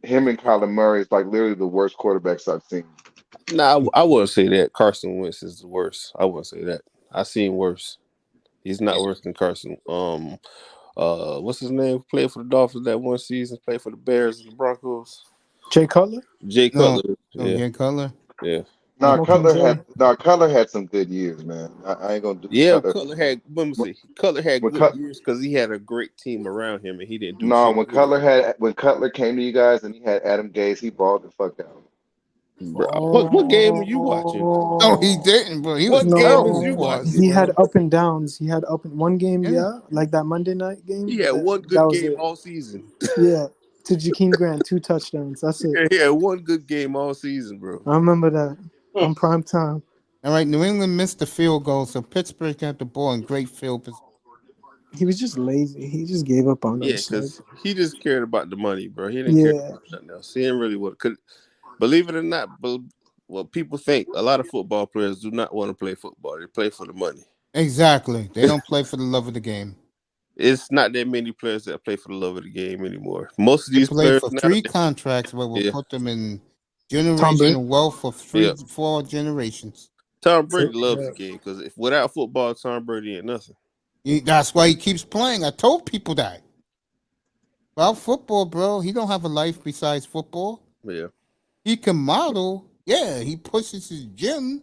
Him and Kyler Murray is like literally the worst quarterbacks I've seen. Nah, I wouldn't say that. Carson Wentz is the worst. I wouldn't say that. I seen worse. He's not worse than Carson. What's his name? Played for the Dolphins that one season. Played for the Bears and the Broncos. Jay Cutler, Jay No. Cutler. No, Yeah, Jay Cutler. yeah, Now Smoking Joe. Cutler had some good years, man. I ain't gonna do yeah. Cutler. Let me see. Cutler had When good Cut, years because he had a great team around him, and he didn't do no, shit with it. when Cutler came to you guys and he had Adam Gase, he balled the fuck out. Bro, what game were you watching? No, he Oh didn't, bro. He was What game terrible was you before no, us, watching? he had bro. up and downs. He had up in one game, Yeah. yeah, like that Monday night game. He But had that one that good was game it. all season. Yeah, to Jakeem Grant, 2 touchdowns. That's it. He had one good game all season, bro. I remember that on prime time. All right, New England missed the field goal, so Pittsburgh got the ball in great field position. He was just lazy. He just gave up on Yeah, us. Like, because he just cared about the money, bro. He didn't care yeah, about nothing else. He didn't really want to. Believe it or not, what people think, a lot of football players do not want to play football. They play for the money. Exactly. They don't play for the love of the game. It's not that many players that play for the love of the game anymore. Most of They these play players for now, 3 contracts where we'll yeah, put them in Tom Brady. generational wealth for yeah. 4 generations. Tom Brady loves Yeah. the game because if without football, Tom Brady ain't nothing. That's why he keeps playing. I told people that. About football, bro. He don't have a life besides football. Yeah. He can model. Yeah, he pushes his gym.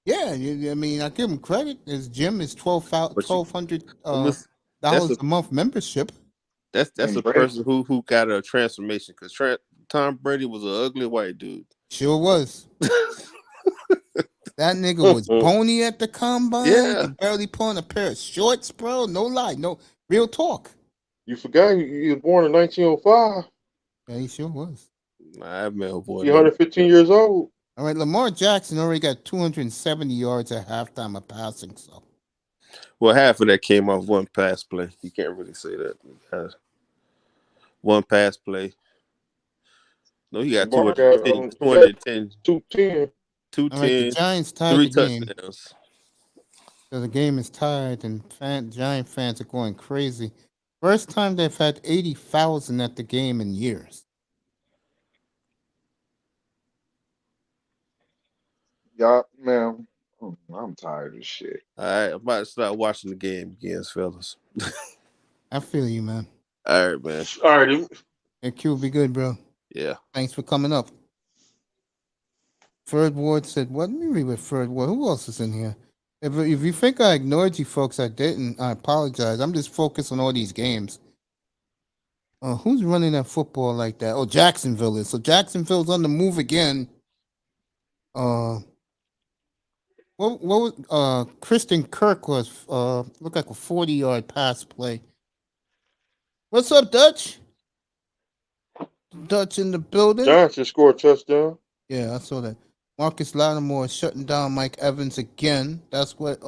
Yeah, I mean, I give him credit. His gym is But you $1,200 listen, that's a a month membership. that's And a Brady, person who got a transformation because Tom Brady was an ugly white dude. Sure was. That nigga was bony at the combine. Yeah. Could barely put on a pair of shorts, bro. No lie. No real talk. You forgot he was born in 1905. Yeah, he sure was. Nah, that man boy. He 115 years old. All right, Lamar Jackson already got 270 yards at halftime of passing. So Well, half of that came off one pass play. You can't really say that. One pass play. No, he got Lamar 210, got 210, 210. all right, the 210, Giants tied 3 the game. touchdowns. So the game is tied, and Giant fans are going crazy. First time they've had 80,000 at the game in years. y'all, man, I'm tired of shit. All right, I'm about to start watching the game again, fellas. I feel you, man. All right, man. All right. Hey, Q, be good, bro. Yeah. Thanks for coming up. Ferd Ward said, what? Let me read what Ferd Ward. Who else is in here? If you think I ignored you folks, I didn't. I apologize. I'm just focused on all these games. Who's running that football like that? Oh, Jacksonville is. So Jacksonville's on the move again. What was Kristen Kirk was looked like a 40-yard pass play. What's up, Dutch? Dutch in the building. Giants just scored a touchdown. Yeah, I saw that. Marcus Lattimore shutting down Mike Evans again. That's what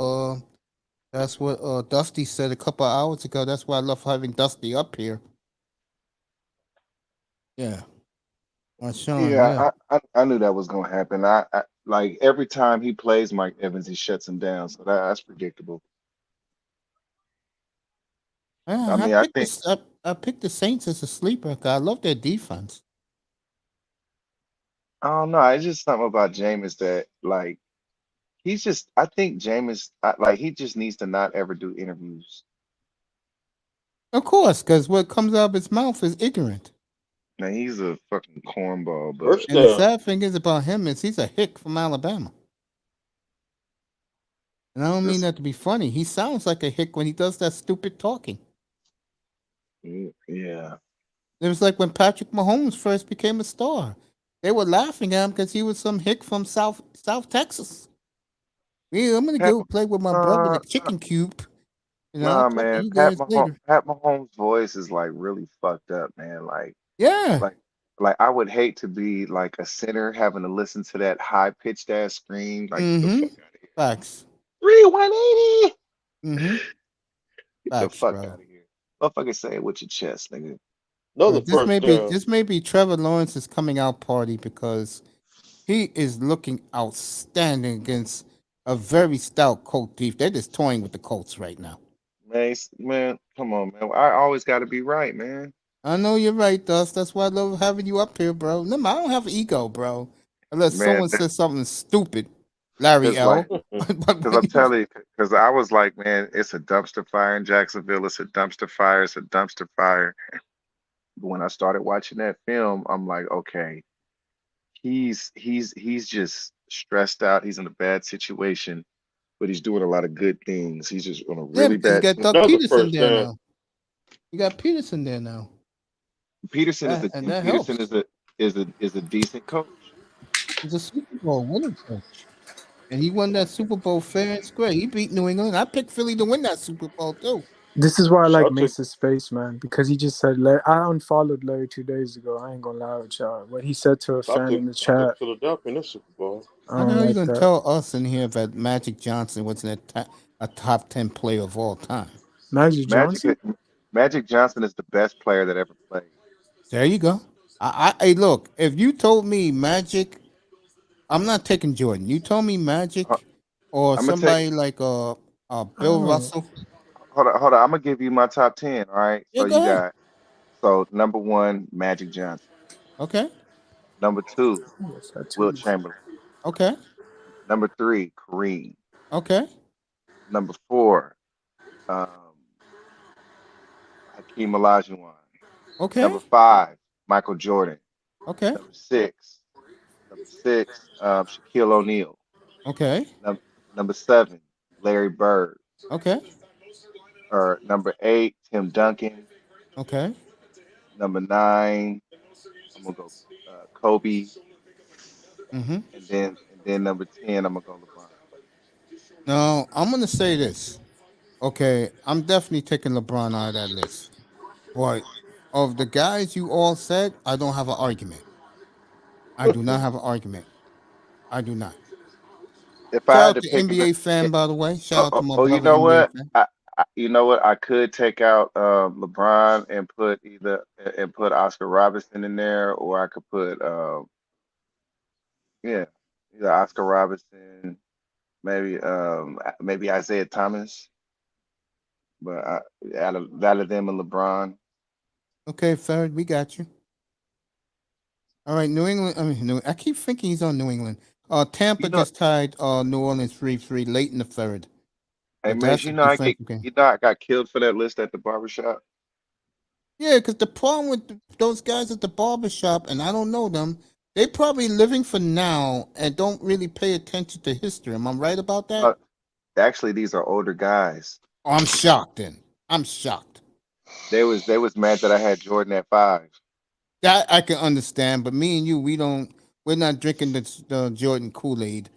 Dusty said a couple of hours ago. That's why I love having Dusty up here. Yeah. Marshawn, yeah. I knew that was gonna happen. I like every time he plays Mike Evans, he shuts him down. So that's predictable. I mean, I think I picked the Saints as a sleeper. 'Cause I love their defense. I don't know. It's just something about Jameis that like he's just. I think Jameis like he just needs to not ever do interviews. Of course, because what comes out of his mouth is ignorant. Now he's a fucking cornball, but First And the down. sad thing is about him is he's a hick from Alabama. And I don't mean just that to be funny. He sounds like a hick when he does that stupid talking. yeah. It was like when Patrick Mahomes first became a star. They were laughing at him because he was some hick from South Texas. Yeah, I'm gonna Pat, go play with my brother in the chicken coop. And I'll nah, talk to man. you guys later. Pat Mahomes' voice is like really fucked up, man. Yeah. Like, like I would hate to be like a center having to listen to that high pitched ass scream. Like, get the Mm-hmm. fuck out of here. Facts. 180. Mm-hmm. Get the Facts, fuck bro. out of here. Motherfucker, say it with your chest, nigga. Another This first down. may be Trevor Lawrence's coming out party because he is looking outstanding against a very stout Colt Thief. They're just toying with the Colts right now. Man, come on, man. I always got to be right, man. I know you're right, Dust. That's why I love having you up here, bro. No, I don't have ego, bro. Unless Man, someone says something stupid, Larry because like, L. But because I'm telling you, because I was like, man, it's a dumpster fire in Jacksonville. It's a dumpster fire. It's a dumpster fire. But when I started watching that film, I'm like, okay, he's just stressed out. He's in a bad situation, but he's doing a lot of good things. He's just on a yeah, really because you bad got team. Doug Another Peterson first there down. now. You got Peterson there now. Peterson is And that helps. is a decent coach. He's a Super Bowl winning coach. And he won that Super Bowl fair and square. He beat New England. I picked Philly to win that Super Bowl too. This is why I like I'll take. Mesa's space, man, because he just said, I unfollowed Larry 2 days ago. I ain't gonna lie with y'all. What he said to a fan in the I took chat, Philadelphia in this Super Bowl. I How the don't hell you like gonna that. tell us in here that Magic Johnson wasn't a top 10 player of all time? Magic Magic Johnson? Magic Johnson is the best player that ever played. There you go. Hey, look, if you told me Magic, I'm not taking Jordan. You told me Uh, Magic or I'm gonna take. somebody like I Bill don't know. Russell. Hold on. I'm gonna give you my top 10. All right. Yeah, So go you ahead. got number one, Magic Johnson. Okay. Number two, Yes, Wilt tattoos. Chamberlain. Okay. Number three, Kareem. Okay. Number four, um, Hakeem Olajuwon. Okay. Number five, Michael Jordan. Okay. Number six, Shaquille O'Neal. Okay. Num- Number seven, Larry Bird. Okay. Or number eight, Tim Duncan. Okay. Number nine, I'm gonna go Kobe, Mm-hmm. and then number 10, I'm gonna go LeBron. Now I'm gonna say this. Okay, I'm definitely taking LeBron out of that list. But of the guys you all said, I don't have an argument. I do not have an argument. I do not. If I Shout had out to to pick, NBA fan, by the way. Shout out to my you brother know NBA what? fan. You know what? I could take out LeBron and put Oscar Robertson in there, or I could put yeah, either Oscar Robertson, maybe Isaiah Thomas, but out of them and LeBron. Okay, third, we got you. All right, New England. I mean, I keep thinking he's on New England. Tampa You know, just tied New Orleans 3-3 late in the third. hey But Mace, that's a defensive game. I got killed for that list at the barbershop. Yeah, because the problem with those guys at the barbershop, and I don't know them, they probably living for now and don't really pay attention to history. Am I right about that? Uh, Actually, these are older guys. Oh, I'm shocked then. I'm shocked. They was mad that I had Jordan at five. That I can understand, but me and you, we're not drinking the Jordan Kool-Aid.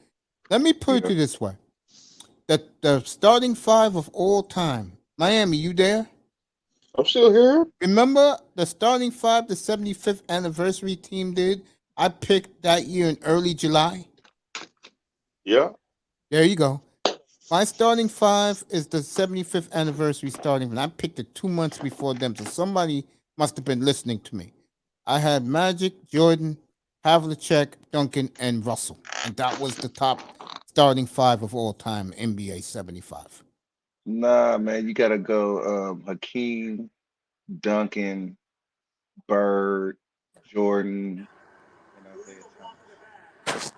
Let me put it Yeah, to this way. The starting five of all time. Miami, you there? I'm still here. Remember the starting five the 75th anniversary team did? I picked that year in early July. Yeah. There you go. My starting five is the 75th anniversary starting, and I picked it 2 months before them. So somebody must have been listening to me. I had Magic, Jordan, Havlicek, Duncan, and Russell. And that was the top starting five of all time, NBA 75. nah, man, you gotta go Hakeem, Duncan, Bird, Jordan, and Isaiah Thomas.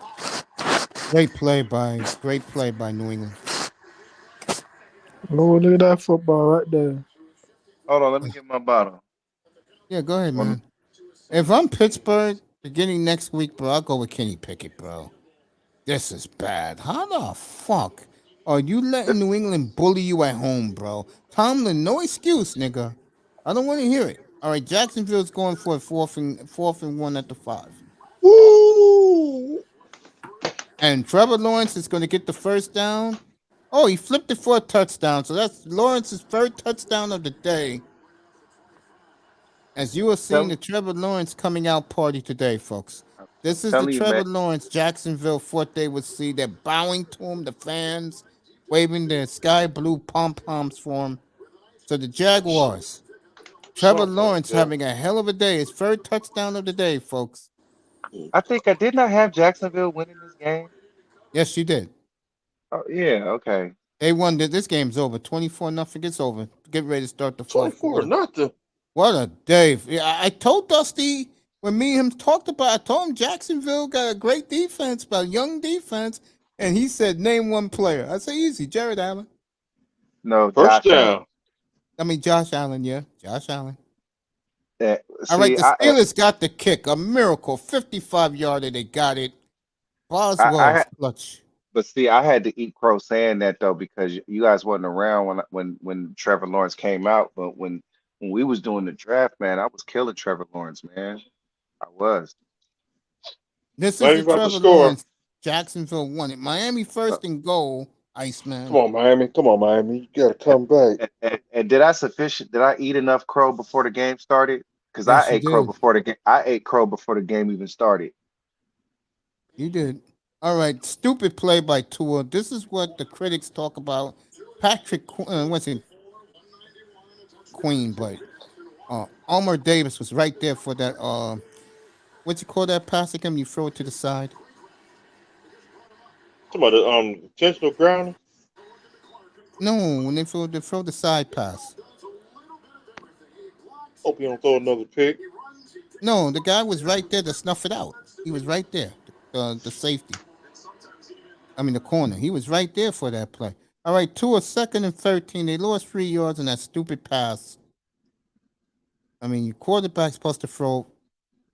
Great play by New England. Oh, look at that football right there. Hold on, let me get my bottle. Yeah, go ahead, On man. If I'm Pittsburgh beginning next week, bro, I'll go with Kenny Pickett, bro. This is bad. How the fuck are you letting New England bully you at home, bro? Tomlin, no excuse, nigga. I don't want to hear it. All right, Jacksonville's going for a fourth and one at the 5. Woo! And Trevor Lawrence is going to get the first down. Oh, he flipped it for a touchdown. So that's Lawrence's third touchdown of the day. As you are seeing tell, the Trevor Lawrence coming out party today, folks. I'm This is the telling you, Trevor man. Lawrence Jacksonville thought they would see. They're bowing to him, the fans waving their sky blue pom poms for him. So the Jaguars, Trevor Something like Lawrence that. having a hell of a day. His third touchdown of the day, folks. I think I did not have Jacksonville winning this game. Yes, you did. Oh yeah, okay. They won. This game's over. 24-0. It's over. Get ready to start the fourth 24 quarter. nothing. What a day. Yeah, I told Dusty when me and him talked about it, I told him Jacksonville got a great defense, but a young defense. And he said, name one player. I said, easy, Jared Allen. No, First Josh Allen. down. I mean, Josh Allen, yeah. Josh Allen. All right, See, the Steelers got the kick. A miracle. 55-yarder. They got it. Boswell's I clutch. but see, I had to eat crow saying that though because you guys wasn't around when Trevor Lawrence came out. But when we was doing the draft, man, I was killing Trevor Lawrence, man. I was. This Now is you the about to Trevor score. Lawrence. Jacksonville won it. Miami Uh, first and goal. Come Iceman. on, Miami. Come on, Miami. You gotta come back. And did I sufficient? Did I eat enough crow before the game started? Because I Yes, you ate crow did. before the game. I ate crow before the game even started. You did. All right. Stupid play by Tua. This is what the critics talk about. Patrick wasn't Queen, but Omar Davis was right there for that. What you call that pass again? You throw it to the side. Come on, the intentional grounding. No, when they throw the side pass. Hope you don't throw another pick. No, the guy was right there to snuff it out. He was right there. The safety. I mean the corner. He was right there for that play. All right, Tua second and 13. They lost 3 yards on that stupid pass. I mean, your quarterback's supposed to throw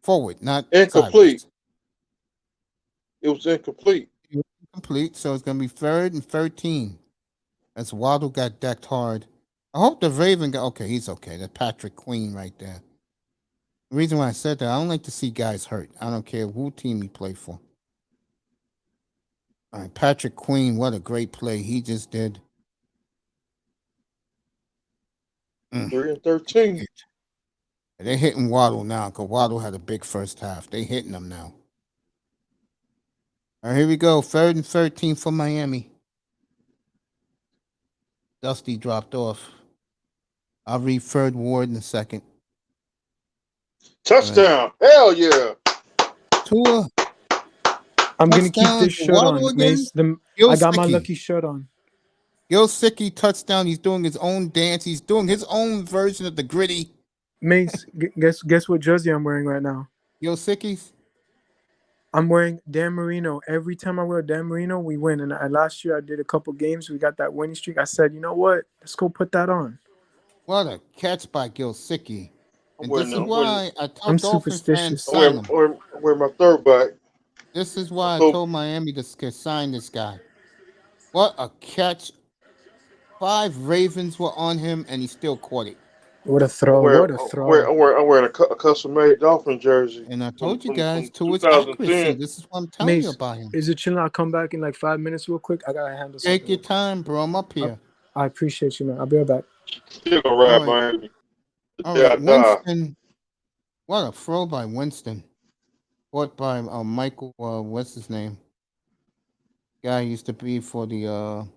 forward, not Incomplete. sideways. It was incomplete. Complete, so it's gonna be third and 13. As Waddle got decked hard. I hope the Raven got okay. He's okay. That's Patrick Queen right there. The reason why I said that, I don't like to see guys hurt. I don't care who team you play for. All right, Patrick Queen, what a great play he just did. 3 and 13. They're hitting Waddle now because Waddle had a big first half. They hitting him now. All right, here we go. Third and 13 for Miami. Dusty dropped off. I'll read third ward in a second. Touchdown. Right. Hell yeah. Tua. I'm gonna keep this to shirt Waddle on, again. Mace. I got my lucky shirt on. Gilsicki touchdown. He's doing his own dance. He's doing his own version of the gritty. Mace, guess what jersey I'm wearing right now? Gilsicki's? I'm wearing Dan Marino. Every time I wear Dan Marino, we win. And last year I did a couple games. We got that winning streak. I said, you know what? Let's go put that on. What a catch by Gilsicki. And this is I'm why I tell I'm Dolphin fans superstitious. sign him. I'm wearing my third back. This is why I told Miami to sign this guy. What a catch. 5 Ravens were on him, and he still caught it. What a throw. What a throw. I'm wearing a custom-made Dolphin jersey. And I told you guys, from to his 2010. accuracy. This is what I'm telling Mace, you about him. Is it chilling? I'll come back in like 5 minutes real quick. I got to handle something. Take your time, bro. I'm up here. I appreciate you, man. I'll be right back. Still gonna ride Miami. All right, Winston. What a throw by Winston. Caught by Michael, what's his name? Guy used to be for the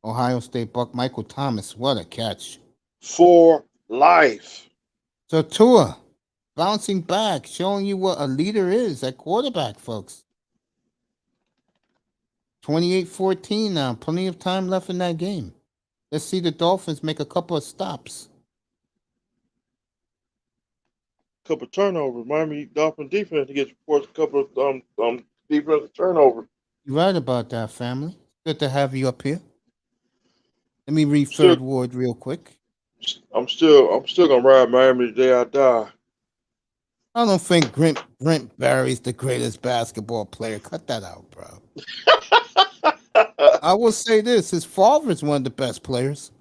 Ohio State Buck, Michael Thomas. What a catch. For life. So Tua, bouncing back, showing you what a leader is at quarterback, folks. 28-14 now. Plenty of time left in that game. Let's see the Dolphins make a couple of stops. Couple of turnovers. Miami Dolphin defense gets forced a couple of defensive turnovers. You're right about that, family. Good to have you up here. Let me read third ward real quick. I'm still gonna ride Miami the day I die. I don't think Brent Barry's the greatest basketball player. Cut that out, bro. I will say this: his father is one of the best players,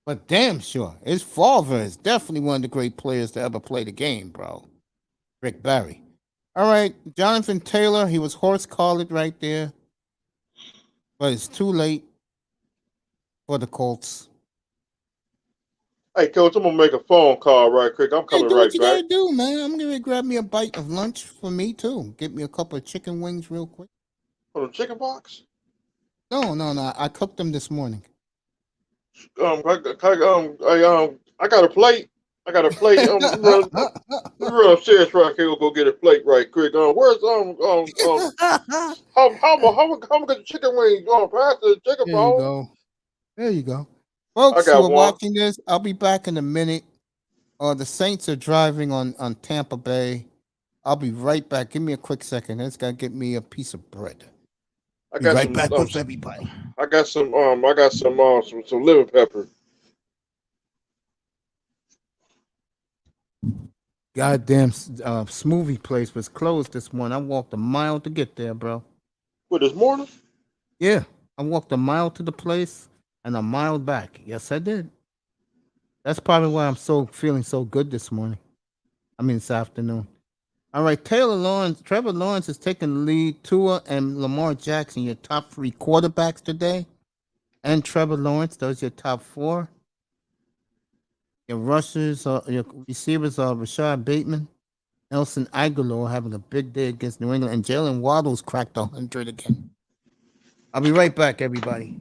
but damn sure his father is definitely one of the great players to ever play the game, bro. Rick Barry. All right, Jonathan Taylor. He was horse collared right there, but it's too late for the Colts. Hey, Coach, I'm gonna make a phone call right quick. I'm coming do right what you back. gotta do, man. I'm gonna grab me a bite of lunch for me too. Get me a couple of chicken wings real quick. On the chicken box? No. I cooked them this morning. I got a plate. I got a plate. We run upstairs right here. We'll go get a plate right quick. Where's how get the chicken wings? Pass the chicken phone. There you go. Folks who are watching this, I'll be back in a minute. The Saints are driving on Tampa Bay. I'll be right back. Give me a quick second. I just gotta get me a piece of bread. I got right back with everybody. I got some lemon pepper. Goddamn smoothie place was closed this morning. I walked a mile to get there, bro. What, this morning? Yeah. I walked a mile to the place and a mile back. Yes, I did. That's probably why I'm feeling so good this morning. This afternoon. All right, Trevor Lawrence is taking the lead. Tua and Lamar Jackson, your top 3 quarterbacks today. and Trevor Lawrence. Those are your top four. Your rushers, your receivers are Rashad Bateman, Nelson Aguilar having a big day against New England, and Jalen Waddles cracked 100 again. I'll be right back, everybody.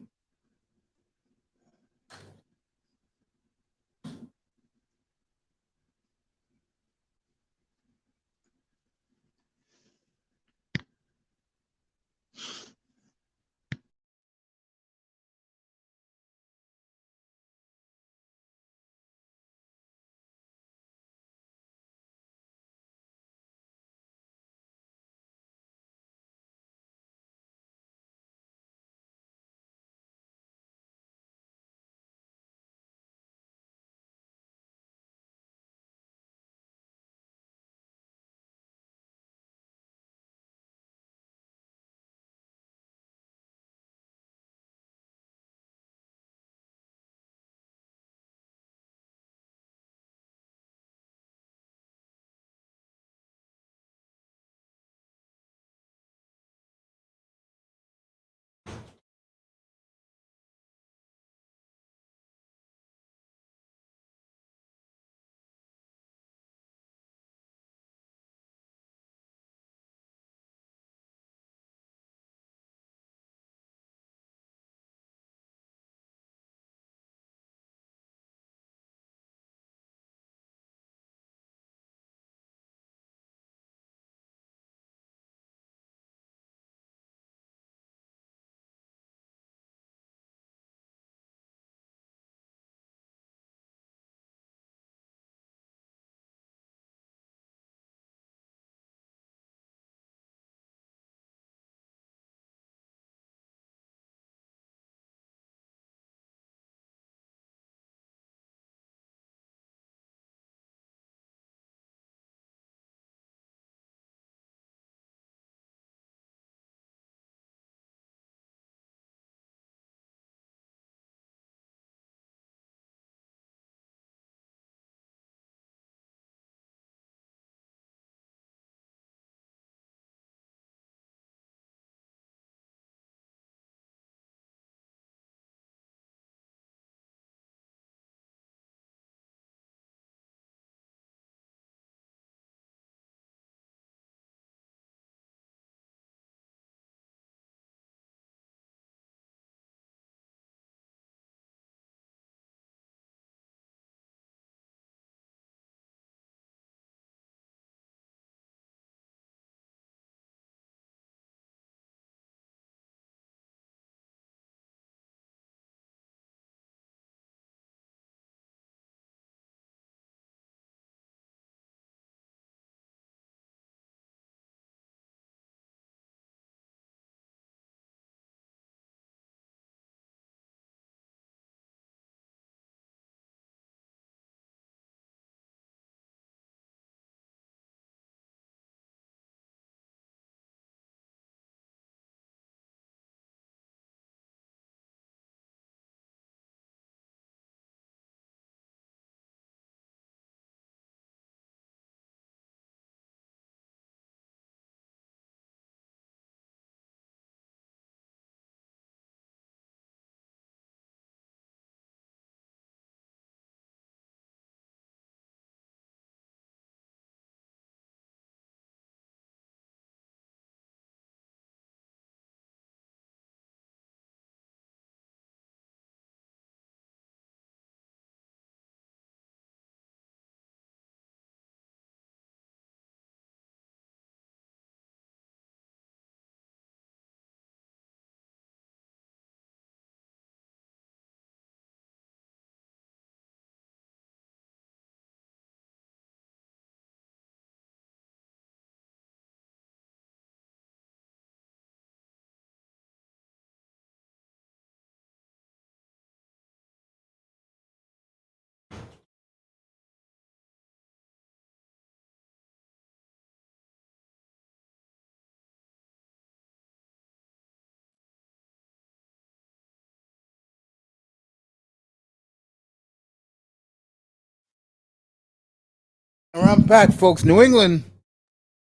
And I'm back, folks. New England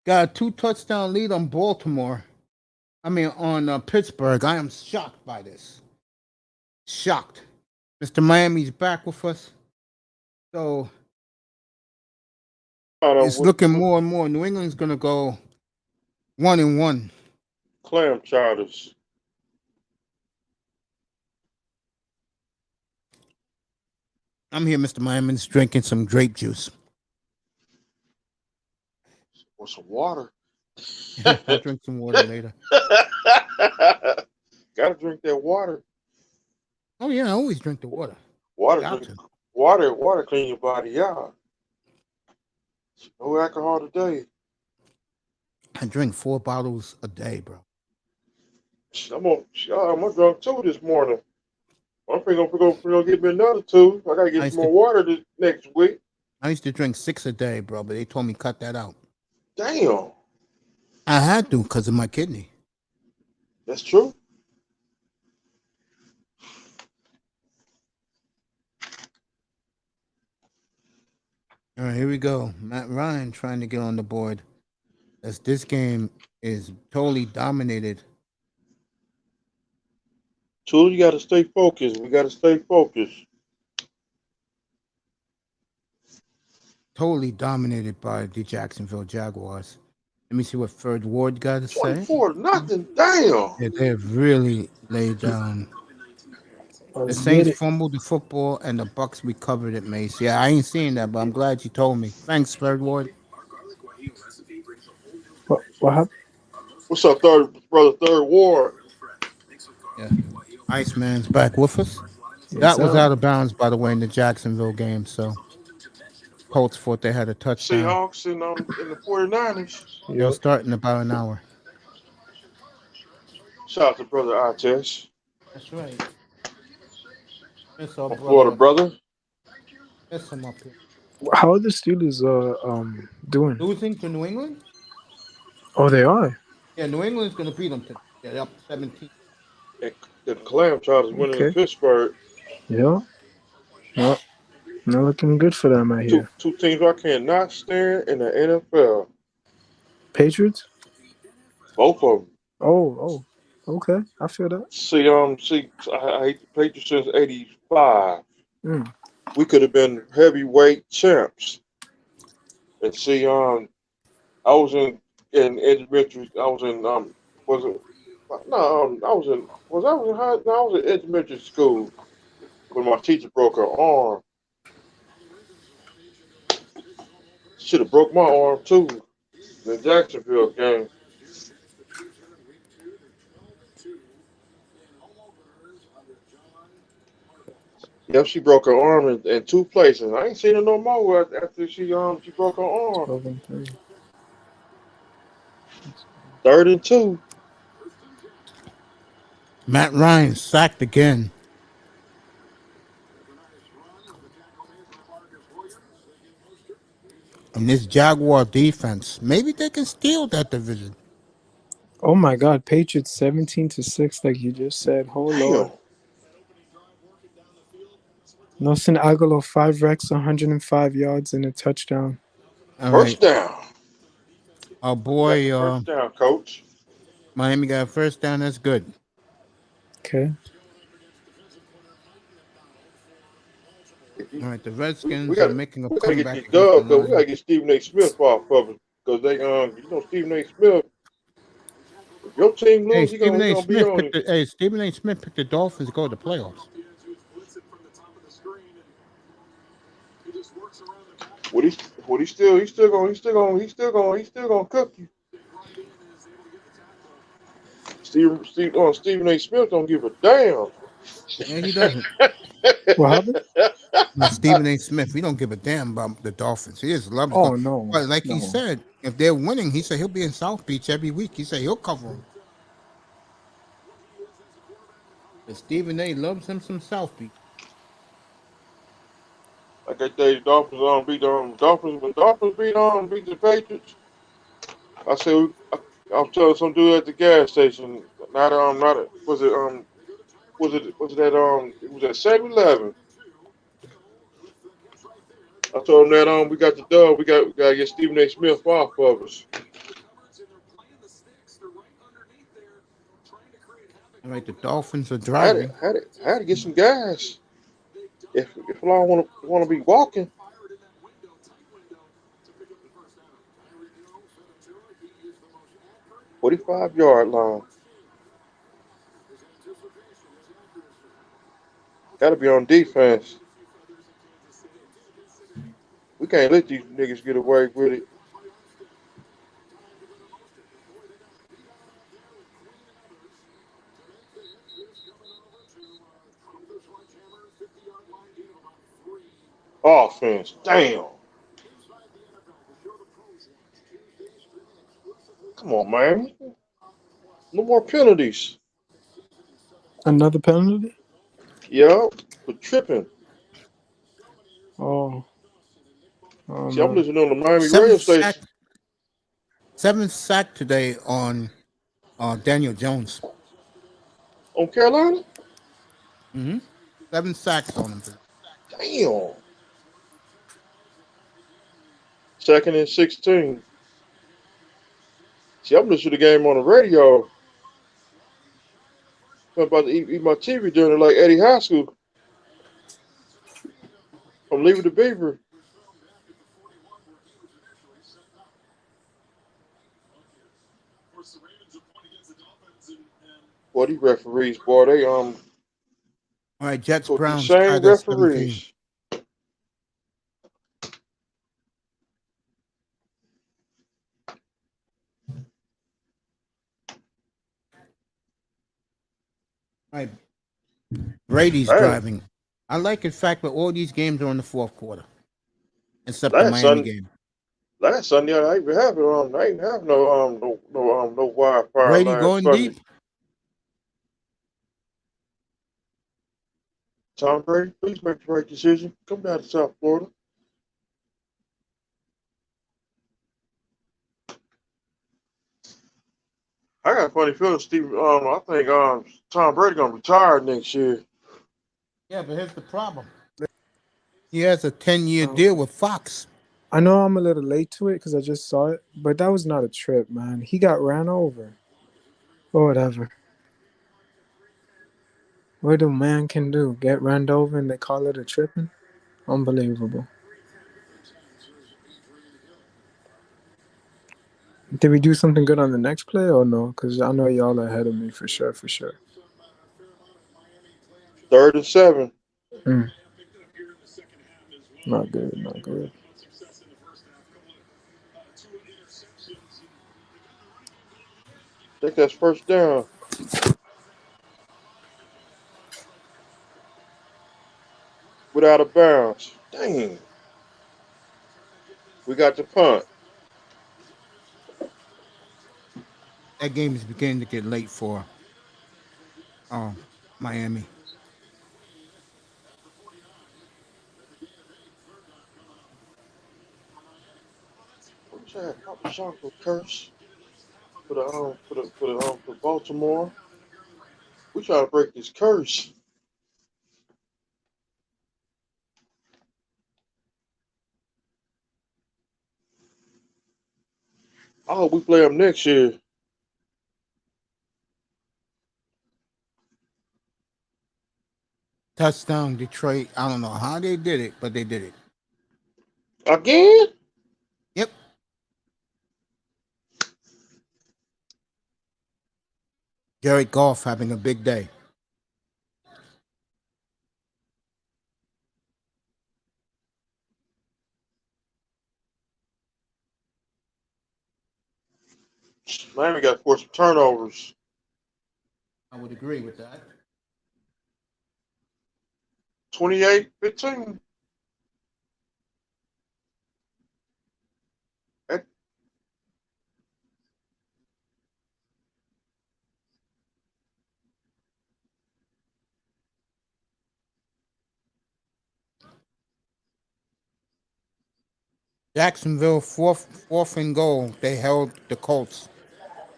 got a 2 touchdown lead on Baltimore. I mean, on Pittsburgh. I am shocked by this. shocked. Mr. Miami's back with us. So Find out it's looking more and more. New England's gonna go 1-1. clam chowders. I'm here, Mr. Miami's drinking some grape juice. Or some water. I'll drink some water later. Gotta drink that water. Oh yeah, I always drink the water. Water Got drink. to. Water clean your body out. No alcohol today. I drink 4 bottles a day, bro. I'm drunk too this morning. I'm gonna get me another 2. I gotta I get some used more to water this next week. I used to drink 6 a day, bro, but they told me cut that out. Damn, I had to because of my kidney. that's true. All right, here we go. Matt Ryan trying to get on the board as this game is totally dominated. Too, you gotta stay focused. We gotta stay focused. Totally dominated by the Jacksonville Jaguars. Let me see what Ferd Ward got to say. 24-0. Damn. Yeah, they've really laid down. The Let's get Saints it. fumbled the football and the Bucks recovered it, Mace. Yeah, I ain't seen that, but I'm glad you told me. Thanks, Ferd Ward. What happened? What's up, third ward? Yeah. Iceman's back with us. Yes, That was sir. out of bounds, by the way, in the Jacksonville game. So Colts thought they had a touchdown. Seahawks and the 49ers. They'll Yep. start in about an hour. Shout out to brother Artes, That's right. That's our my Florida brother. brother. That's him up here. How are the Steelers doing? Losing to New England? Oh, they are. Yeah, New England's going to beat them today. They're up 17. And the Clam Chowders winning in Okay. Pittsburgh. Yeah. Well, not looking good for them out Two here. two teams I cannot stand in the NFL. Patriots. Both of them. Oh. Okay. I feel that. I hate the Patriots since '85. Mm. We could have been heavyweight champs. And I was in elementary. I was in was it no I was in was I was in high no, I was in elementary school when my teacher broke her arm. Should have broke my arm too in the Jacksonville game. Yep, she broke her arm in 2 places. I ain't seen her no more after she broke her arm. 12-3. 3rd and 2. Matt Ryan sacked again. And this Jaguar defense, maybe they can steal that division. Oh my God, Patriots 17-6, like you just said. Oh Lord. Damn. Nelson Aguilar 5 wrecks, 105 yards and a touchdown. All right. First down. Our Got the boy, first down, coach. Miami got a first down. That's good. Okay. All right. The We Redskins are got making a we gotta get comeback these against the dubs though. We gotta Lions. get Stephen A. Smith off of it because they Stephen A. Smith. If your team Hey, lose, he gonna be on it. Stephen A. Smith picked the Dolphins to go to the playoffs. What he's still gonna cook you. Stephen A. Smith don't give a damn. Yeah, he doesn't. What happened? No, Stephen A. Smith, he don't give a damn about the Dolphins. He just loves them. Oh no. But like he No. said, if they're winning, he said he'll be in South Beach every week. He said he'll cover them. But Stephen A. loves him some South Beach. Like I tell you, Dolphins beat Dolphins. When Dolphins beat the Patriots, I said I'm telling some dude at the gas station. Not was it that it was at 7-Eleven. I told him that we got the dub. We gotta get Stephen A. Smith off of us. All right, the Dolphins are I had to, driving. had to get some gas. If I want to be walking, 45-yard line. Got to be on defense. We can't let these niggas get away with it. Offense. Damn. Come on, man. No more penalties. Another penalty? Yeah, for tripping. Oh, oh See, I'm no. listening on the Miami radio Seventh sack, station seventh sack today on Daniel Jones. on Carolina. Mm-hmm. 7 sacks on him today. Damn. Second and 16. See, I'm listening to the game on the radio. I'm about to eat my TV dinner like Eddie Haskell. I'm leaving the Beaver. Boy, these referees, boy, they All right, Jets so these Browns same tied at 17. referees. All right, Brady's Hey, driving. I like the fact that all these games are in the fourth quarter, except the last Miami Sunday, game. last Sunday I ain't even have I ain't have no wildfire Brady last going Sunday. deep. Tom Brady, please make the right decision. Come down to South Florida. I got a funny feeling, Steve. I think Tom Brady gonna retire next year. Yeah, but here's the problem. He has a 10-year Oh, deal with Fox. I know I'm a little late to it because I just saw it, but that was not a trip, man. He got ran over. Or whatever. What a man can do. Get ran over and they call it a tripping? Unbelievable. Did we do something good on the next play or no? Because I know y'all are ahead of me for sure, for sure. 3rd and 7. Mm, not good, not good. Think that's first down. Without a bounds. Dang. We got the punt. That game is beginning to get late for Miami. What's that? Papa Shanko curse for Baltimore. We try to break this curse. I hope we play them next year. Touchdown, Detroit. I don't know how they did it, but they did it. Again? Yep. Jared Goff having a big day. Miami got to force some turnovers. I would agree with that. 28-15. That- Jacksonville fourth and goal. They held the Colts.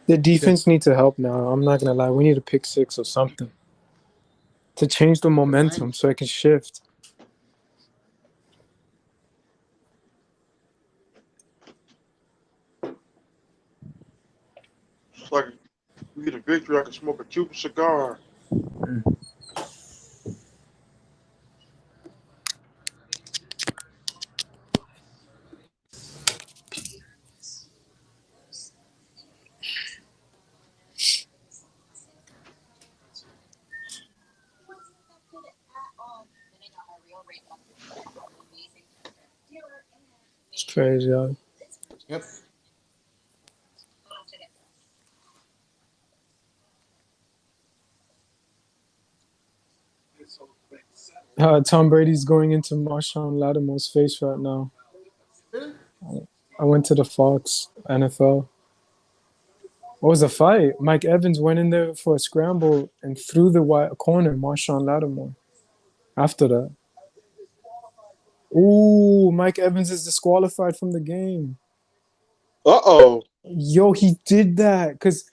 The Either defense needs to help now. I'm not going to lie. We need a pick six or something to change the the momentum Niners. so it can shift. It's like we me the victory, I can smoke a Cuban cigar. It's crazy. Yo. Yep. Tom Brady's going into Marshawn Lattimore's face right now. Really? I went to the Fox NFL. What was the fight? Mike Evans went in there for a scramble and threw the corner, Marshawn Lattimore. After that. Ooh, Mike Evans is disqualified from the game. Uh-oh. Yo, he did that. Because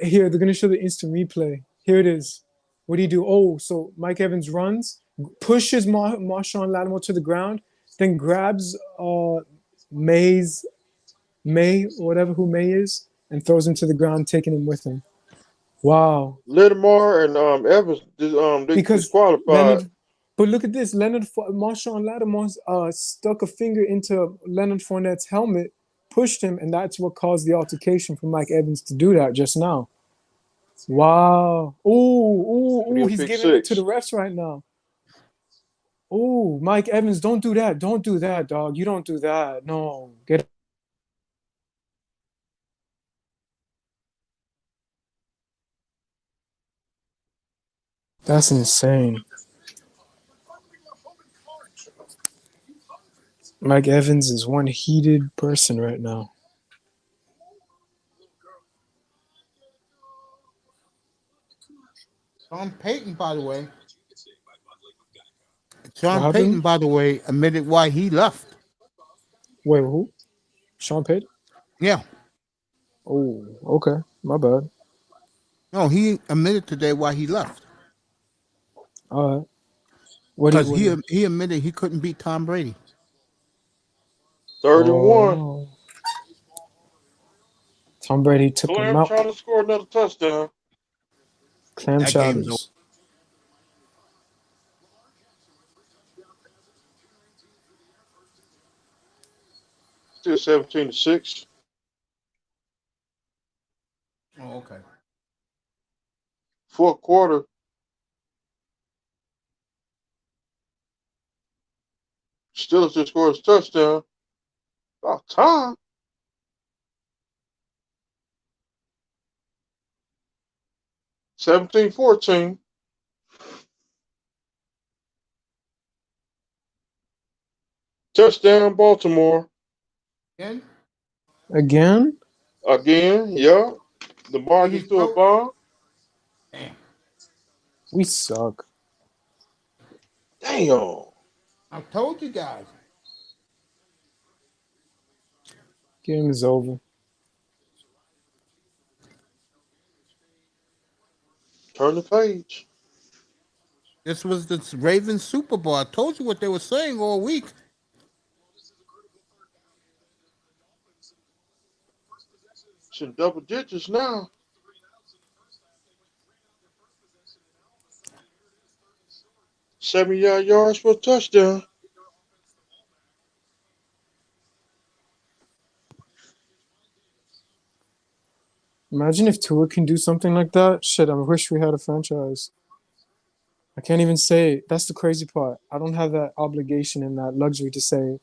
here, they're going to show the instant replay. Here it is. What do you do? Oh, so Mike Evans runs, pushes Marshawn Lattimore to the ground, then grabs May, whatever who May is, and throws him to the ground, taking him with him. Wow. Littimore and Evans they Because disqualified. Leonard, but look at this. Marshawn Lattimore stuck a finger into Leonard Fournette's helmet, pushed him, and that's what caused the altercation for Mike Evans to do that just now. Wow. Ooh, Be a he's pick giving it to the six. refs right now. Ooh, Mike Evans, don't do that. Don't do that, dog. You don't do that. No. Get That's insane. Mike Evans is one heated person right now. Sean Payton, by the way. What Sean Payton, happened? by the way, admitted why he left. Wait, who? Sean Payton? Yeah. Oh, okay. My bad. No, he admitted today why he left. All right. What do you Because what do you he admitted he couldn't beat Tom Brady. 31. Oh, Tom Brady took him Clem out. trying to score another touchdown. Clam That game's over. chowders. Still 17-6. Oh, okay. Fourth quarter. Steelers just scored a touchdown. About time. 17-14. Touchdown, Baltimore. Again, Again? Again, yeah. Lamar see his just threw a coach. bomb. Damn. We suck. Damn. I told you guys. Game is over. Turn the page. This was the Ravens Super Bowl. I told you what they were saying all week. It's in double digits now. 70 yards for a touchdown. Imagine if Tua can do something like that. Shit, I wish we had a franchise. I can't even say. That's the crazy part. I don't have that obligation and that luxury to say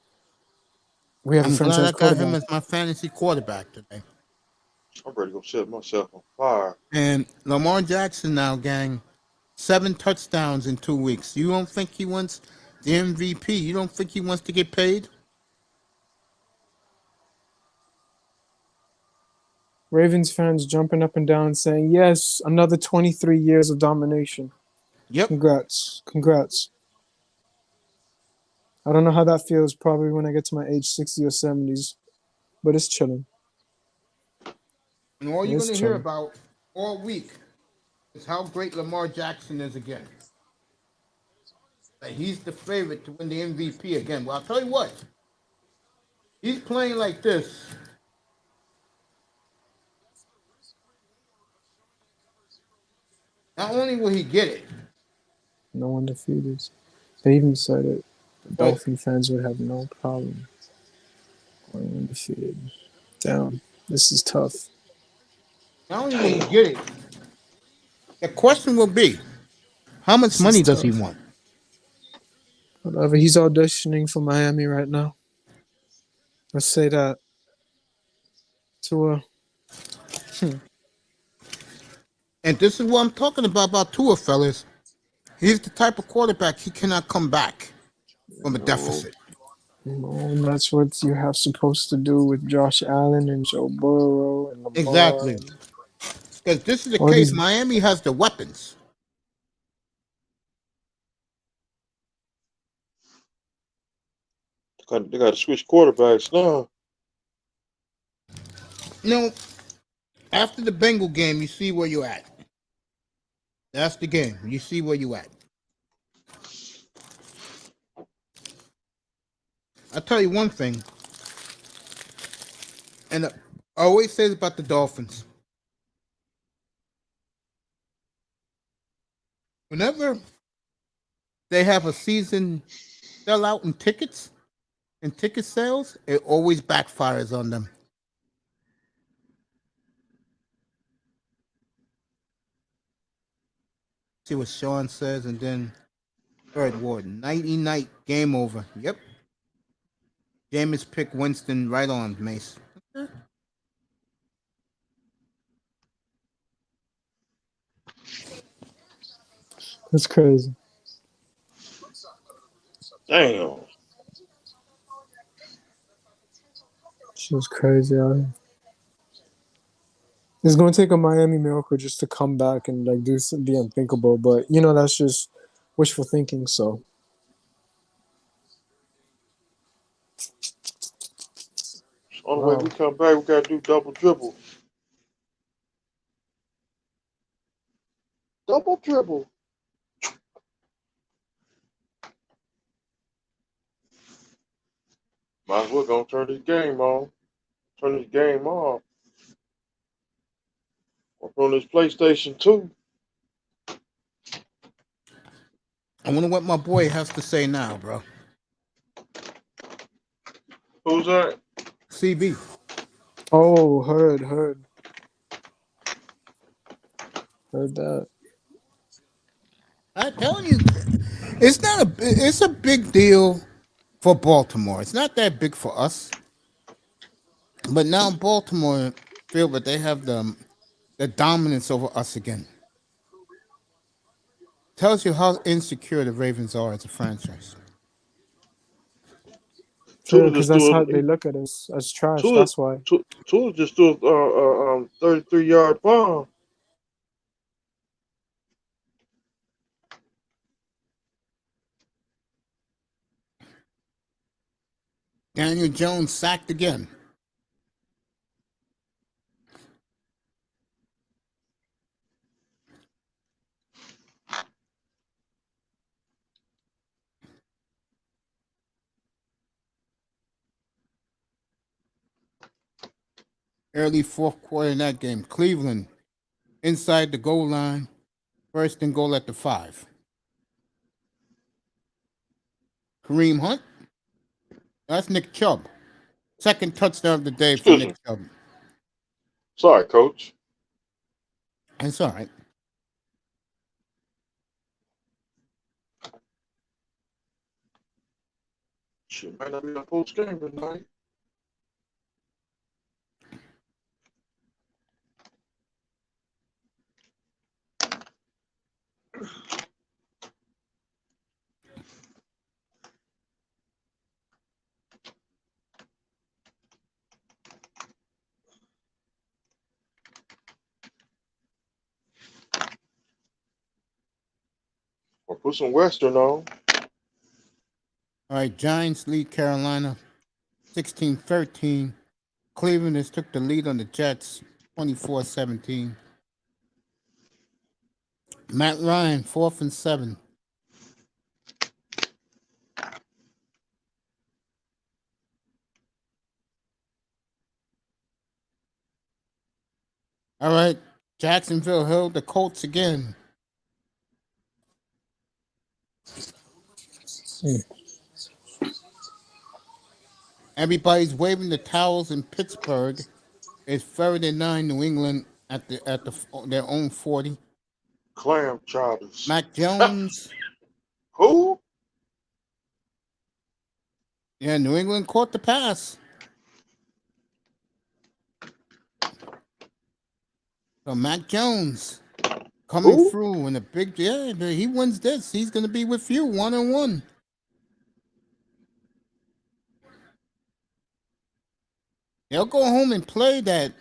we have a I'm glad franchise I got him quarterback. as my fantasy quarterback today. I'm ready to go set myself on fire. And Lamar Jackson now, gang, 7 touchdowns in 2 weeks. You don't think he wants the MVP? You don't think he wants to get paid? Ravens fans jumping up and down saying, yes, another 23 years of domination. Yep. Congrats. Congrats. I don't know how that feels probably when I get to my age 60 or 70s, but it's chilling. And all you're It's going to hear chilling. about all week is how great Lamar Jackson is again. That he's the favorite to win the MVP again. Well, I'll tell you what. He's playing like this. Not only will he get it, No undefeated. They even said it. The but Dolphin fans would have no problem going undefeated. Damn, this is tough. not only will he get it, the question will be, how much This is money does he tough. want? Whatever. He's auditioning for Miami right now. Let's say that to a. And this is what I'm talking about Tua, fellas. He's the type of quarterback he cannot come back from a No, deficit. no, and that's what you have supposed to do with Josh Allen and Joe Burrow and Lamar Exactly. and Because this is the all case. these. Miami has the weapons. They got to switch quarterbacks now. You know, after the Bengal game, you see where you're at. That's the game. You see where you at. I'll tell you one thing, and I always say this about the Dolphins. Whenever they have a season sellout in tickets and ticket sales, it always backfires on them. See what Sean says, and then third ward, nighty night, game over. Yep. Jameis picked Winston right on, Mace. That's crazy. Damn. She was crazy out here. It's going to take a Miami miracle just to come back and like do the unthinkable, but you know that's just wishful thinking. So Only way we wow, come back, we got to do double dribble. Double dribble. Might as well go turn this game on. Turn this game off. Or on this PlayStation 2. I wonder what my boy has to say now, bro. Who's that? CB. oh heard that. I'm telling you, it's not a. It's a big deal for Baltimore. It's not that big for us, but now Baltimore feel that they have the dominance over us again. Tells you how insecure the Ravens are as a franchise. Yeah, Tula because just that's threw how a they look at us as trash. Tula, That's why. Tula just threw a 33-yard bomb. Daniel Jones sacked again. Early fourth quarter in that game. Cleveland inside the goal line. First and goal at the 5. Kareem Hunt. That's Nick Chubb. Second touchdown of the day for Excuse Nick me. Chubb. Sorry, coach. It's all right. Shit might not be a post game tonight. Or put some Western on. All right, Giants lead Carolina 16-13. Cleveland has took the lead on the Jets 24-17. Matt Ryan, 4th and 7. All right, Jacksonville held the Colts again. Mm. Everybody's waving the towels in Pittsburgh. It's 39 New England at their own 40. Clam chowders. Mac Jones. Who? Yeah, New England caught the pass. So Mac Jones coming Who? through in a big, yeah, he wins this. He's going to be with you 1-1. They'll go home and play that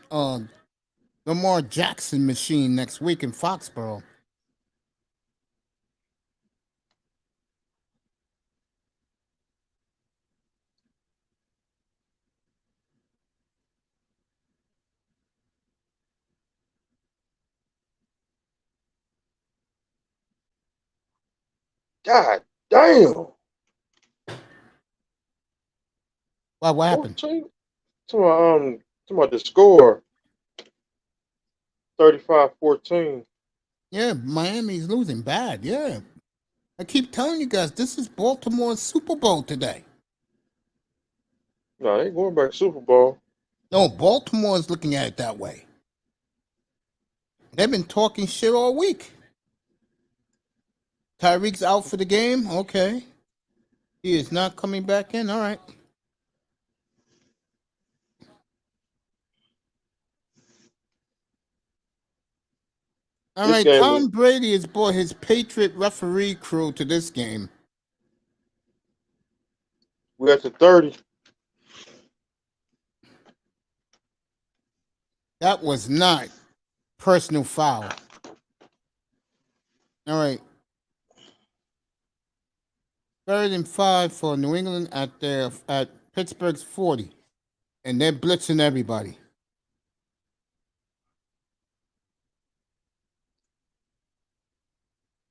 Lamar Jackson machine next week in Foxborough. God damn. Why? What happened? 14? To my the score. 35-14. Yeah, Miami's losing bad. Yeah. I keep telling you guys, this is Baltimore's Super Bowl today. No, they ain't going back to Super Bowl. No, Baltimore's looking at it that way. They've been talking shit all week. Tyreek's out for the game. Okay. He is not coming back in. All right. All This right. game is Tom Brady has brought his Patriot referee crew to this game. we at the 30. That was not personal foul. All right. 3rd and 5 for New England at Pittsburgh's 40. And they're blitzing everybody.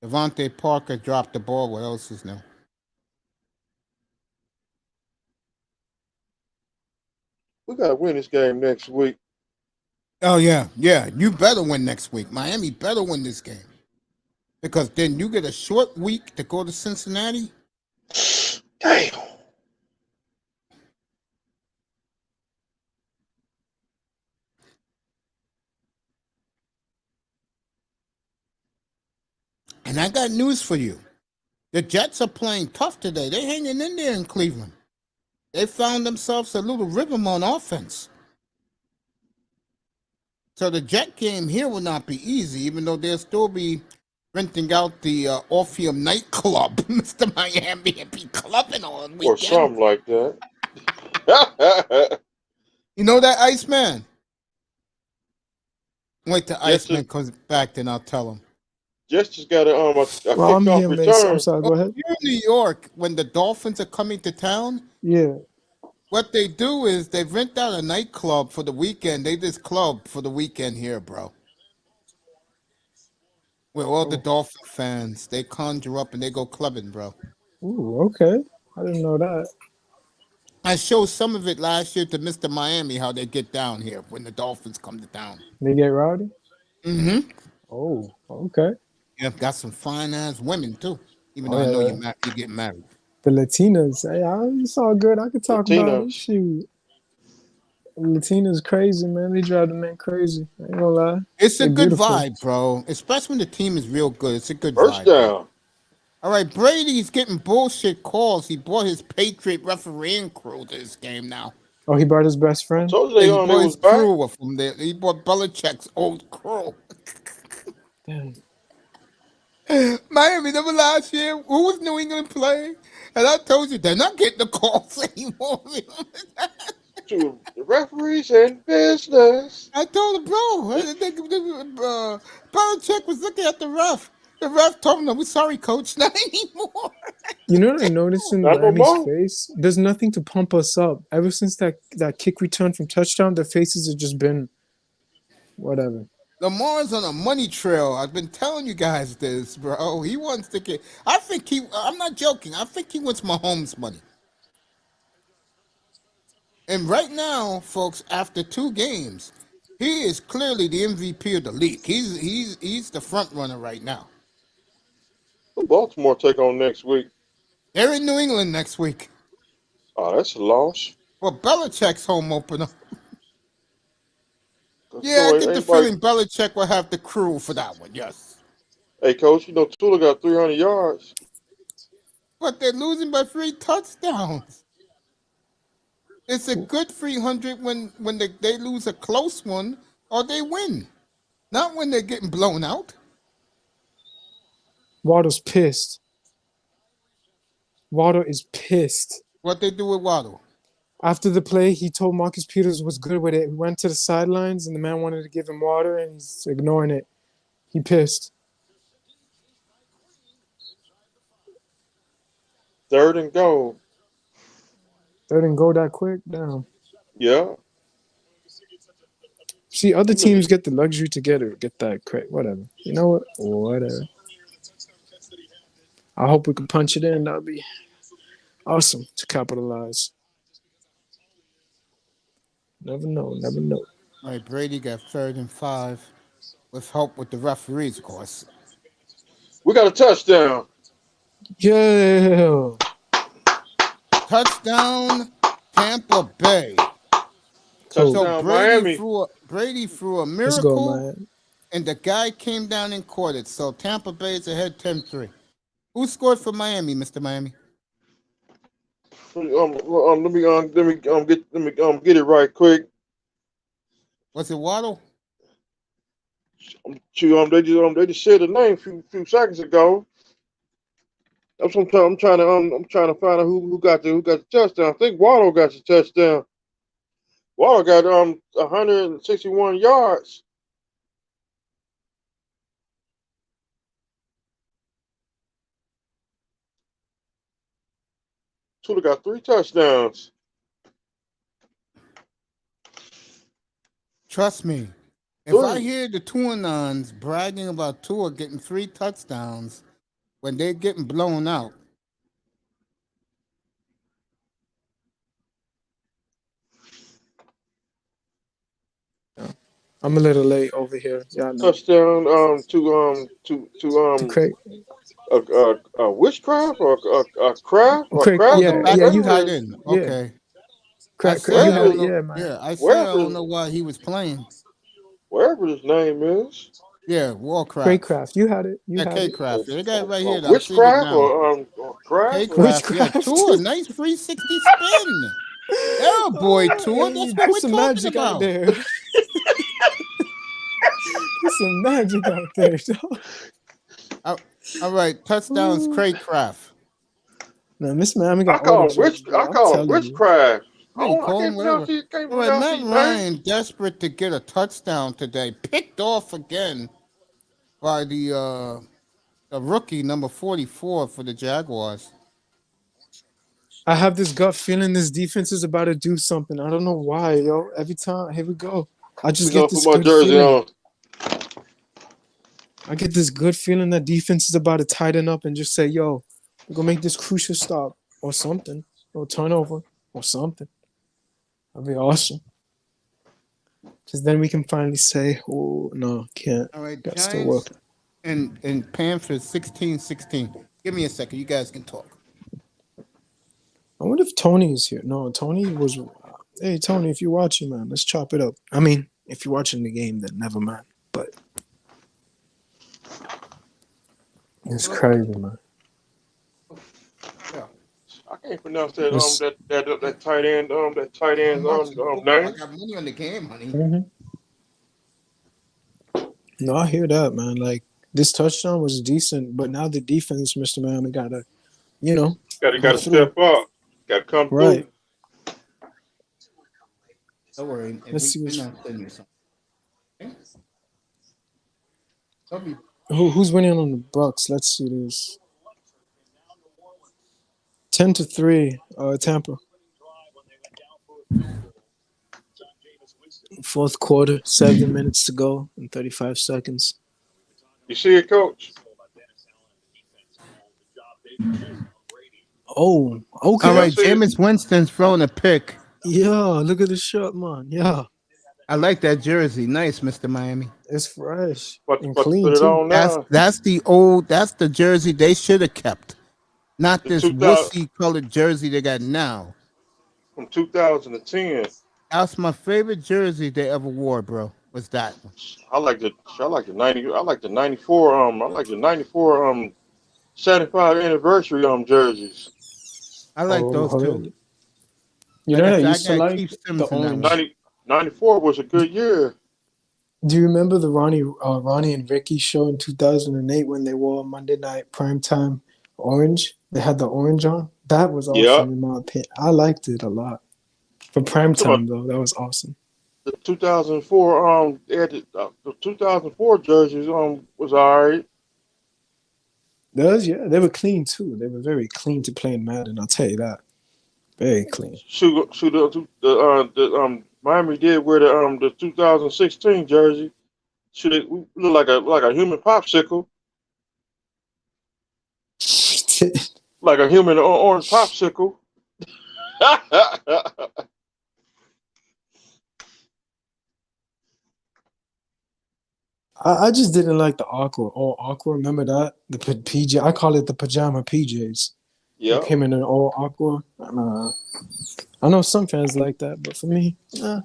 Devontae Parker dropped the ball. What else is new? We gotta win this game next week. Oh, yeah. Yeah. You better win next week. Miami better win this game. Because then you get a short week to go to Cincinnati. Damn. And I got news for you. The Jets are playing tough today. They're hanging in there in Cleveland. They found themselves a little rhythm on offense. So the Jet game here will not be easy, even though they'll still be renting out the Orpheum nightclub, Mr. Miami, and be clubbing on Or weekend. something like that. You know that Iceman? Wait till Just Iceman comes back, then I'll tell him. just got a Well, I'm kickoff here, Mace. I'm return. sorry. Go Oh, ahead. you're in New York when the Dolphins are coming to town. Yeah. What they do is they rent out a nightclub for the weekend. They just club for the weekend here, bro. With all the Oh. Dolphin fans, they conjure up and they go clubbing, bro. Ooh. Okay. I didn't know that. I showed some of it last year to Mr. Miami how they get down here when the Dolphins come to town. They get rowdy. Mm-hmm. Oh. Okay. Yeah, got some fine ass women too. Even Oh though I know yeah. you get married. The Latinas. Hey, it's all good. I could talk about it. Latinos. Shoot. Latinas crazy, man. They drive the man crazy. I ain't gonna lie. It's a They good beautiful. vibe, bro. Especially when the team is real good. It's a good First vibe, bro. down. All right, Brady's getting bullshit calls. He brought his Patriot refereeing crew to this game now. Oh, he brought his best I friend. told you And he they brought was his back. crew from there. He brought Belichick's old crew. Damn. Miami, remember last year? Who was New England playing? And I told you, they're not getting the calls anymore. To the referees and business. I told him, bro, Belichick was looking at the ref. The ref told him, we're sorry, coach, not anymore. You know what I noticed in Not no Miami's more. face? There's nothing to pump us up. Ever since that kick return from touchdown, their faces have just been whatever. Lamar's on a money trail. I've been telling you guys this, bro. He wants to get. I'm not joking. I think he wants Mahomes' money. And right now, folks, after 2 games, he is clearly the MVP of the league. He's the front runner right now. Who Baltimore take on next week? They're in New England next week. Oh, that's a loss. Well, Belichick's home opener. 'Cause, Yeah, I get the anybody. feeling Belichick will have the crew for that one. Yes, Hey, coach, Tula got 300 yards. but they're losing by 3 touchdowns. It's a good 300 when they lose a close one or they win, not when they're getting blown out. Waddle's pissed. Waddle is pissed. What they do with Waddle? After the play, he told Marcus Peters was good with it. He went to the sidelines, and the man wanted to give him water, and he's ignoring it. He pissed. 3rd and goal. They didn't go that quick. Damn. Yeah. See, other Them niggas- teams get the luxury to get that credit. Whatever. You know what? Whatever. I hope we can punch it in. That'd be awesome to capitalize. Never know. Never know. All right, Brady got 3rd and 5 with help with the referees, of course. We got a touchdown. Yeah. Touchdown, Tampa Bay. Cool. So Touchdown, Miami. Brady threw a Let's go, miracle, man. and the guy came down and caught it. So Tampa Bay is ahead 10-3. Who scored for Miami, Mr. Miami? Let me get it right quick. Was it Waddle? They just said the name a few seconds ago. That's what I'm trying to find out who got the touchdown. I think Waddle got the touchdown. Waddle got 161 yards. Tula got 3 touchdowns. Trust me. If I hear the Tuanons bragging about Tua getting 3 touchdowns when they're getting blown out, I'm a little late over here. Y'all know. Touchdown To Craig. witchcraft or craft or Craig. craft. Yeah. back Yeah. to You had tight it. end. Yeah. Okay. Craig. said You I had it. don't know. Yeah, man. Yeah, I said I don't Wherever know why he was playing. his name is. Yeah, Warcraft. Craycraft. You had it. You Yeah, had it. K-Craft. They got it right here. I'm seeing it Witchcraft now. or craft. K-Craft. Yeah, Witchcraft. Tua. Nice 360 spin. Yeah, boy, Tua. That's Hey, what put we're some talking magic out about. there. Put some magic out there, dog. All right, touchdowns, Craycraft. No, Miss Miami I got all the call him judges, bro. I'm call him telling you. witchcraft. Yeah, you I call him can't whatever. can't All right, pronounce Matt his name. Ryan, desperate to get a touchdown today, picked off again by the rookie number 44 for the Jaguars. I have this gut feeling this defense is about to do something. I don't know why, yo. Every time, here we go. I just get this Put my good jersey feeling. on. I get this good feeling that defense is about to tighten up and just say, yo, we're going to make this crucial stop or something, or turnover or something. That'd be awesome. Because then we can finally say, oh, no, can't. All right, Got still work. Giants and Panthers 16-16. Give me a second. You guys can talk. I wonder if Tony is here. No, Tony was. Hey, Tony, if you're watching, man, let's chop it up. I mean, if you're watching the game, then never mind. But it's crazy, man. Yeah. I can't pronounce that that tight end name. I got money on the game, honey. Mm-hmm. No, I hear that, man. Like, this touchdown was decent, but now the defense, Mr. Miami, got to, Gotta step up. Gotta come right. through. Don't worry. Let's see what's... Send you something. Who's winning on the Bucks? Let's see this. 10-3, Tampa. Fourth quarter, 7 minutes to go and 35 seconds. You see it, Coach? Oh, okay. All right, Jameis Winston's throwing a pick. Yeah, look at the shot, man. Yeah. I like that jersey. Nice, Mr. Miami. It's fresh and About to clean put it too. on That's now. that's the old. That's the jersey they should have kept. Not The this 2000 wussy colored jersey they got now. from 2010. That's my favorite jersey they ever wore, bro. Was that one? I like the 90. I like the 94. I like the 94. 75 anniversary jerseys. I like Oh, those too. heard. You Like know I what I said, I used to got like? Keith The Simmons in that one. orange. 94 was a good year. Do you remember the Ronnie and Ricky show in 2008 when they wore Monday Night Primetime Orange? They had the orange on. That was Yeah. awesome in my opinion. I liked it a lot. For I'm talking primetime about though, that was awesome. the 2004. They had the 2004 jerseys. Was alright. Those, yeah, they were clean too. They were very clean to play in Madden. I'll tell you that. Very clean. Shoot. The Miami did wear the 2016 jersey. Should it look like a human popsicle, like a human orange popsicle. I just didn't like the aqua. All aqua. Remember that? The PJ. I call it the pajama PJs. They Yeah. came in an all aqua. I know some fans like that, but for me,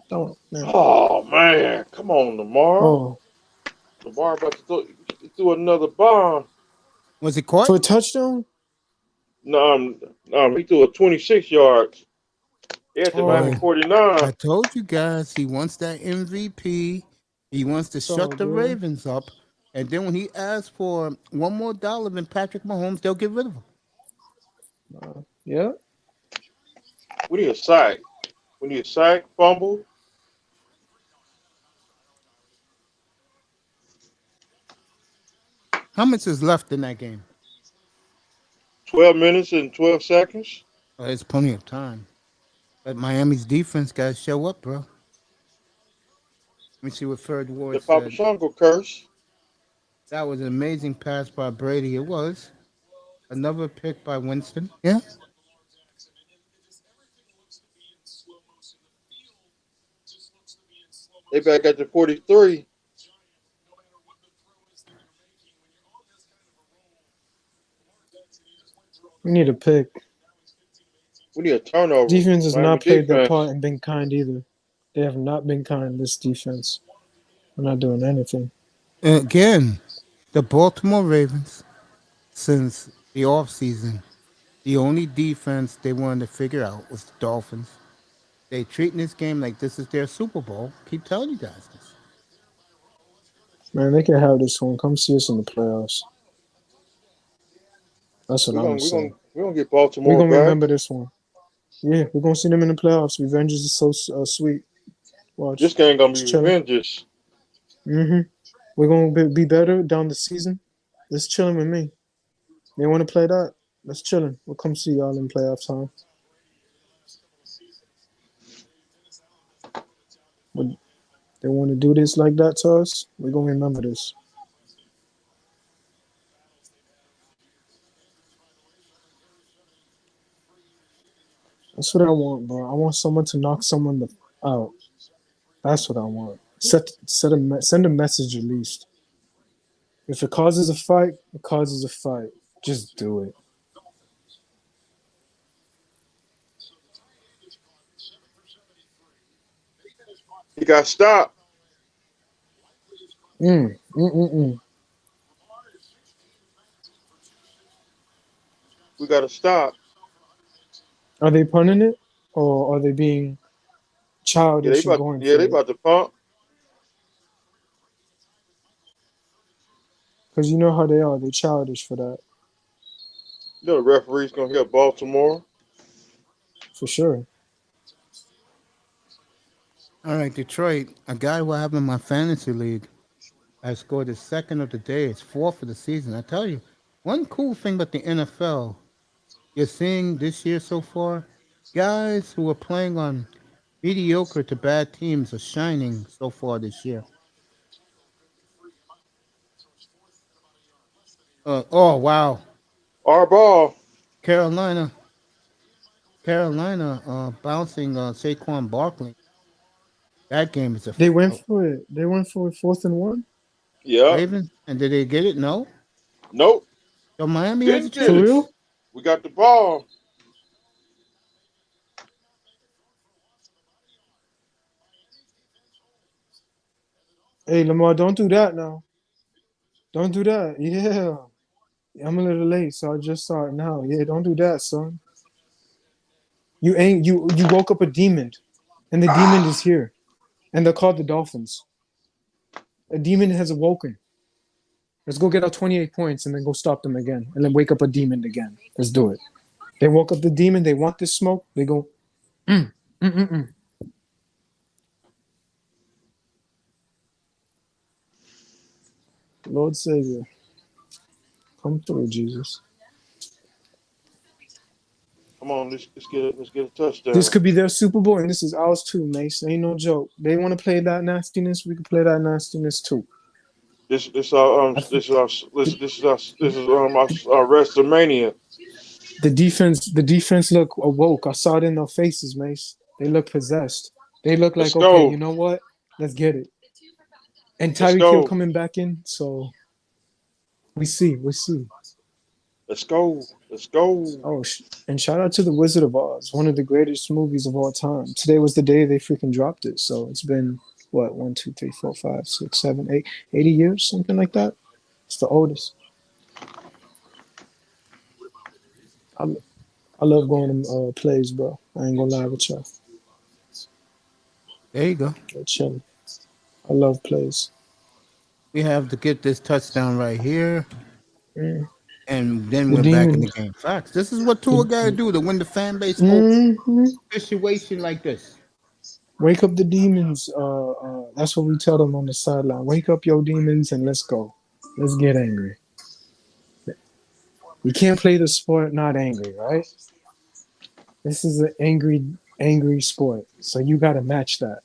don't. Nah. Oh man, come on, Lamar. Oh, Lamar about to throw another bomb. Was it caught? for a touchdown? No, he threw a 26 yards. He at the Miami Oh, Boy, 49. I told you guys he wants that MVP. He wants to it's shut all the good. Ravens up. And then when he asks for one more dollar than Patrick Mahomes, they'll get rid of him. Yeah. We need a sack. We need a sack, fumble. How much is left in that game? 12 minutes and 12 seconds. Oh, there's plenty of time. But Miami's defense got to show up, bro. Let me see what Ferd The Ward Papa said. Shango curse. That was an amazing pass by Brady. It was. Another pick by Winston. Yeah. They back at the 43. We need a pick. We need a turnover. Defense has Miami not played their part defense. and been kind either. They have not been kind, this defense. We're not doing anything. Again, the Baltimore Ravens, since the offseason, the only defense they wanted to figure out was the Dolphins. They treating this game like this is their Super Bowl. Keep telling you guys this. Man, they can have this one. Come see us in the playoffs. That's what I'm gonna say. We're gonna get We're Baltimore gonna back. remember this one. Yeah, we're gonna see them in the playoffs. Revenge is so sweet. This Watch, game gonna be just chilling. revenges. We're gonna be better down the season. Let's chilling with me. They want to play that? Let's chilling. We'll come see y'all in playoff time. But they want to do this like that to us. We're gonna remember this. That's what I want, bro. I want someone to knock someone out. That's what I want. Send a message at least. If it causes a fight, it causes a fight. Just do it. He got stopped. Mm, mm, mm, mm. We gotta stop. Are they punting it, or are they being childish and going They for it? about to pump. Because you know how they are. They're childish for that, You know the referee's gonna hit Baltimore. for sure. All right, Detroit, a guy who I have in my fantasy league has scored his second of the day. It's fourth for the season. I tell you, one cool thing about the NFL you're seeing this year so far, guys who are playing on mediocre to bad teams are shining so far this year. Oh wow, Our ball. Carolina, bouncing Saquon Barkley. That game is They went for it. They went for it 4th and 1. Yeah. Ravens. And did they get it? No. Nope. So Miami has a Didn't get For it. chance. real? We got the ball. Hey, Lamar, don't do that now. Don't do that. Yeah. I'm a little late, so I just saw it now. Yeah, don't do that, son. You woke up a demon, and the demon is here. And they're called the Dolphins. A demon has awoken. Let's go get our 28 points and then go stop them again. And then wake up a demon again. Let's do it. They woke up the demon. They want this smoke. They go, mm, mm, mm, mm. Lord Savior, come through, Jesus. Come on, let's get a This touchdown. could be their Super Bowl, and this is ours too, Mace. Ain't no joke. They want to play that nastiness. We can play that nastiness too. This our I think this is our WrestleMania. the defense look awoke. I saw it in their faces, Mace. They look possessed. They look Let's like, okay, go. you know what? Let's get it. And Let's Tyreek Hill go. coming back in, so we see. Let's go. Let's go. Oh, and shout out to The Wizard of Oz, one of the greatest movies of all time. Today was the day they freaking dropped it. So it's been, what, 1, 2, 3, 4, 5, 6, 7, 8, 80 years, something like that. It's the oldest. I, I love going to plays, bro. I ain't gonna lie with y'all. There you go. They're chilling. I love plays. We have to get this touchdown right here, Mm. and then The we're back in demon. the game. Facts. This is what Tua got to The, do to win the fan base over hmm a situation like this. Wake up the demons. That's what we tell them on the sideline. Wake up your demons and let's go. Let's get angry. You can't play the sport not angry, right? This is an angry sport. So you got to match that.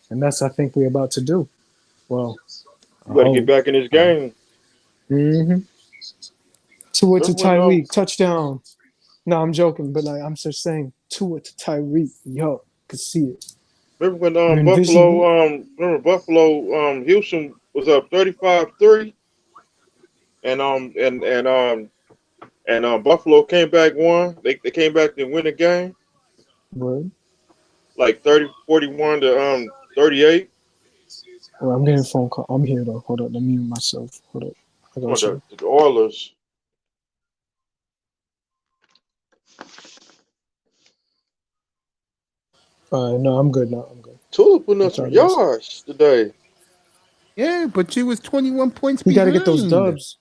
And that's, I think, we're about to do. Well, I We got to get hope. back in this game. Mm-hmm. Tua to Remember when Tyreek, touchdown. No, I'm joking, but like I'm just saying, Tua to Tyreek. Yo, could see it. You envision. Buffalo Houston was up 35-3 and Buffalo came back won. They came back to win the game Word. like 30-41 to 38. Oh, I'm getting a phone call. I'm here though. Hold up. Let me mute myself. Hold up. I Come on, got you. the Oilers. No, I'm good now. I'm good. Tula putting up That's some all it is. yards today. Yeah, but she was 21 points We got to get those behind. dubs.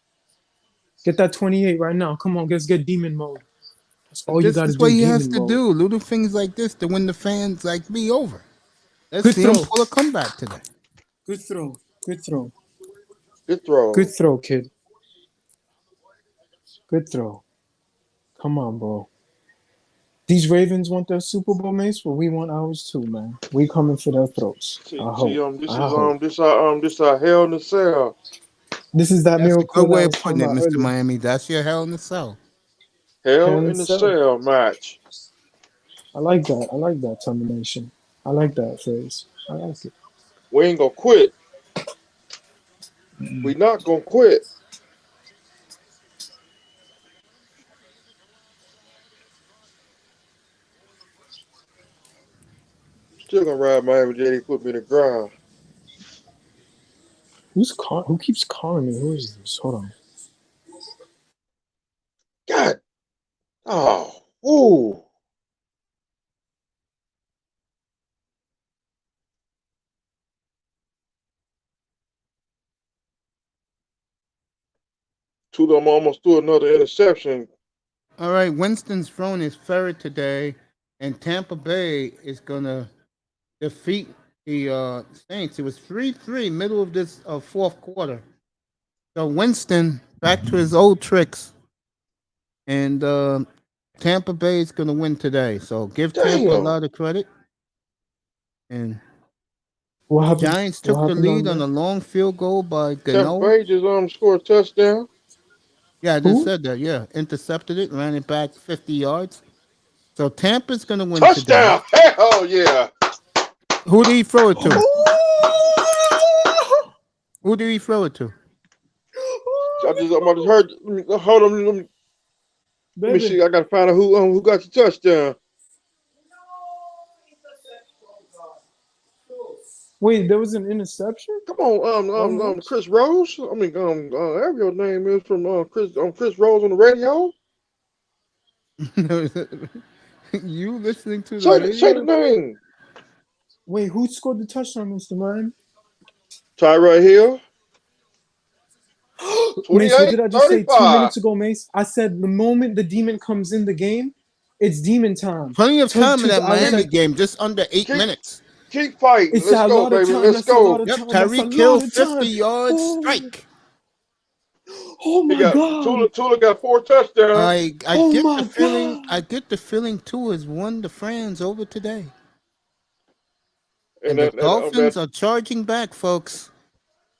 Get that 28 right now. Come on, let's get demon mode. That's But all you this got to is what do. he has Demon to mode. do. Little things like this to win the fans like me over. Let's Good see him throw. pull a comeback today. Good throw. Good throw. Good throw. Good throw, kid. Good throw. Come on, bro. These Ravens want their Super Bowl, mates, but we want ours too, man. We coming for their throats. I See, hope. this I is hope. this our hell in the cell. This is that That's a miracle good that I way of was talking putting it, about Mr. earlier. Miami. That's your hell in the cell. Hell Hell in in the cell. cell match. I like that. I like that termination. I like that phrase. I like it. We ain't gonna quit. We not gonna quit. Still gonna ride Miami J. Put me in the ground. Who keeps calling me? Who is this? Hold on. God. Oh. Ooh. Two of them almost threw another interception. All right, Winston's thrown his ferret today, and Tampa Bay is gonna defeat the Saints. It was 3-3 middle of this fourth quarter. So Winston back to his old tricks, and Tampa Bay is gonna win today. So give Tampa a Damn. lot of credit. And What happened? Giants What took the happened lead on on that? a long field goal by Tampa Gano. Bay just scored a touchdown. Yeah, I just Who? said that. Yeah, intercepted it, ran it back 50 yards. So Tampa's gonna win today. Touchdown. Hell yeah. Who did he throw it to? Oh! Who did he throw it to? I just heard. Hold on. Let me Baby. see. I gotta find out who got the touchdown. Wait, there was an interception? Come on, Almost. Chris Rose. I mean, whatever your name is from Chris Rose on the radio. You listening to the Say the radio? name. Wait, who scored the touchdown, Mr. Man? Tyrell Hill. Mace, what did I just say 2 minutes 28-35. ago, Mace? I said the moment the demon comes in the game, it's demon time. Plenty of time in that I was Miami like, game, just under 8 minutes. Keep fighting. it's Let's a go, lot of baby. time. Let's That's a lot go. of Yep, time. That's a Tyreek lot Hill, of 50 time. yards, Oh, strike. oh He my got God. Tula got 4 touchdowns. I Oh get the my feeling. God. I get the feeling too has won the fans over today, And and the that Dolphins are charging back, folks.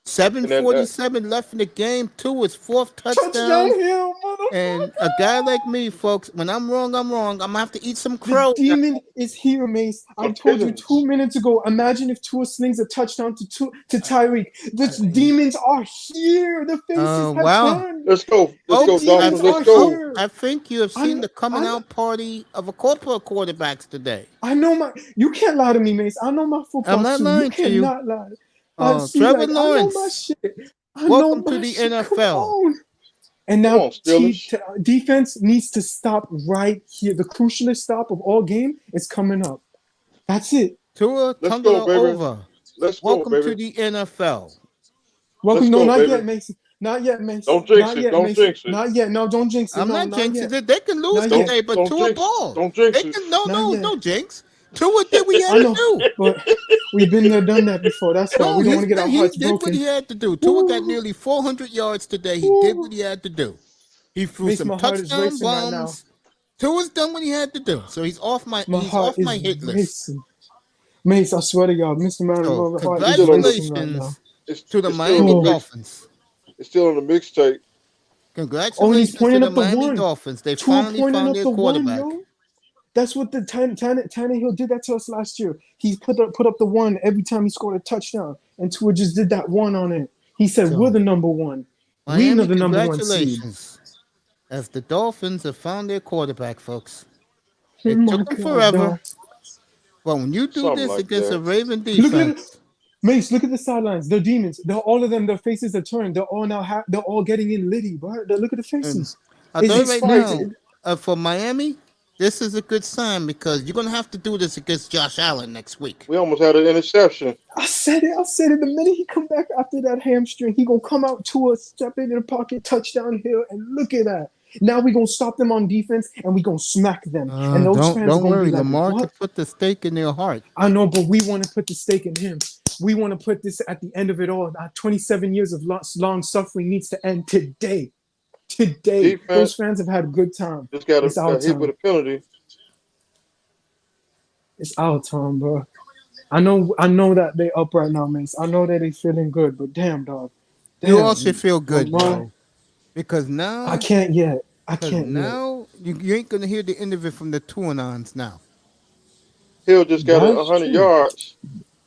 Seven and that 47 left in the game. Two is fourth touchdown. Touchdown Hill, And a guy motherfucker. like me, folks, when I'm wrong, I'm wrong. I'm gonna have to eat some The crow. demon is here, Mace. I some told you pigeons. 2 minutes ago. Imagine if Tua slings a touchdown to Tyreek. The I- demons are here. The faces have wow. turned. Let's go. Let's The go, Folks, Dolphins. demons Let's are go. here. I think you have seen I, the coming I, out party of a couple of quarterbacks today. I know my. You can't lie to me, Mace. I know my I'm football not too. You lying to you. cannot lie. I see, Trevor like I know my Lawrence, shit. I know welcome to my the shit. Come NFL. on. And Come now on, Steelers. defense needs to stop right here. The crucialest stop of all game is coming up. That's it. Tua Let's go, baby. Over. Let's go, Welcome to baby. the NFL. Let's Welcome. No, go, not baby. yet, Mason. Not yet, Mason. Don't jinx Not it. yet, Don't Mason. jinx it. Not yet. No, don't jinx it. I'm No, not not jinxing yet. it. They can lose Not yet. today, but Don't Tua jinx it. ball. Don't They jinx it. can Not yet. no jinx. Tua did what he had I to know, do. but we've been there, done that before. That's why No, we don't want to get our he hearts did what broken. he had to do. Tua got Ooh, nearly 400 yards today. He did what ooh. he had to do. He threw Makes some my heart is touchdown racing right now. bombs. Tua's done what he had to do. So My he's heart off is my hit list. racing. Mace, I swear to God, Mr. Man, So my heart It's is still on the. racing right now. congratulations to the It's still on Miami the Oh, mix. Dolphins. It's still on the mixtape. oh, and he's Congratulations to pointing the up the Miami one. Dolphins. They Tua finally pointing found up their the one, quarterback. yo. That's what the Tannehill did that to us last year. He put up the one every time he scored a touchdown, and Tua just did that one on it. He said, "We're So the number one. We know Miami, the number one seed." congratulations. As the Dolphins have found their quarterback, folks. Oh It my took them God, forever. dog. But when you do Something this like against a that. Raven Look at it. defense, Mace, look at the sidelines. They're demons. They're all of them. Their faces are turned. They're all now. They're all getting in litty, bro. Look at the and faces. I'll tell you It's right fun. now, for Miami, this is a good sign because you're going to have to do this against Josh Allen next week. We almost had an interception. I said it. I said it. The minute he come back after that hamstring, he gonna come out to us, step into the pocket, touchdown Hill, and look at that. Now we gonna stop them on defense, and we gonna smack them. And those fans are Don't gonna be worry. like, Lamar "What?" could put the stake in their heart. I know, but we want to put the stake in him. We want to put this at the end of it all. Our 27 years of long suffering needs to end today. Today, those Defense fans have had a good time. just got It's our hit with time. a penalty. It's our time, bro. I know that they up right now, Mace. I know that they feeling good, but damn, dog. You all should Damn, feel good, Lamar. bro, because I now, can't yet. I can't yet. you ain't going to hear the end of it from the Tuanons now. Hill just got That's 100 true. yards.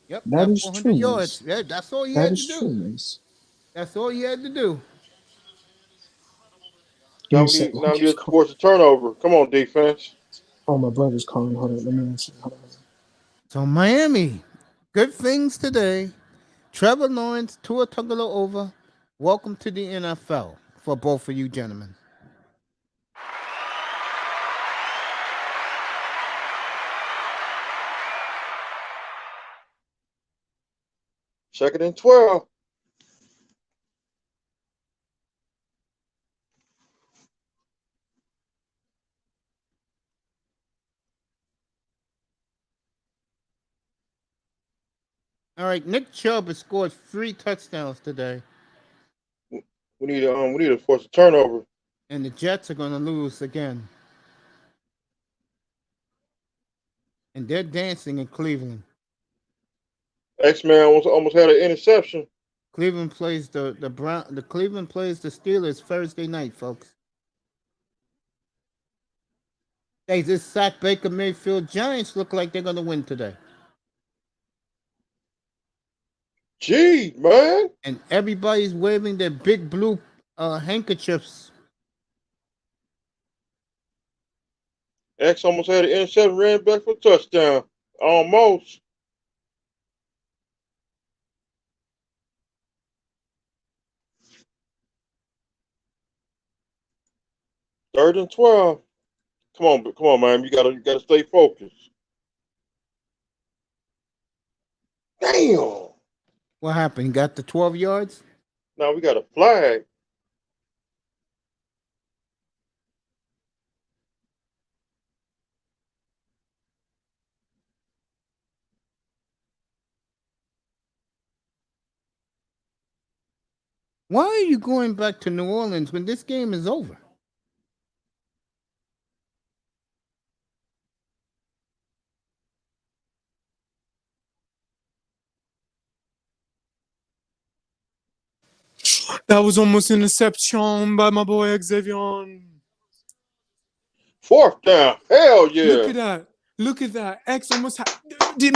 Yep, That got is 400 true, Mace. yards. Yeah, that's all he That had to is do. true, Mace. That's all he had to do. Give me a second. Who Now we keeps need to calling? force a turnover. Come on, defense. Oh, my brother's calling. Hold on. Let me answer. Hold on. So Miami, good things today. Trevor Lawrence, Tua Tagovailoa, welcome to the NFL for both of you gentlemen. Second and 12. All right, Nick Chubb has scored 3 touchdowns today, We need to force a turnover. and the Jets are going to lose again. And they're dancing in Cleveland. X-Man almost had an interception. Cleveland plays the Cleveland plays the Steelers Thursday night, folks. Hey, this sack Baker Mayfield Giants look like they're going to win today. Gee, man. And everybody's waving their big blue handkerchiefs. X almost had an interception, ran back for a touchdown. Almost. Third and 12. Come on, man. You gotta stay focused. Damn. What happened? Got the 12 yards? Now we got a flag. Why are you going back to New Orleans when this game is over? That was almost an interception by my boy Xavier. Fourth down. Hell yeah. Look at that. Look at that. X almost had.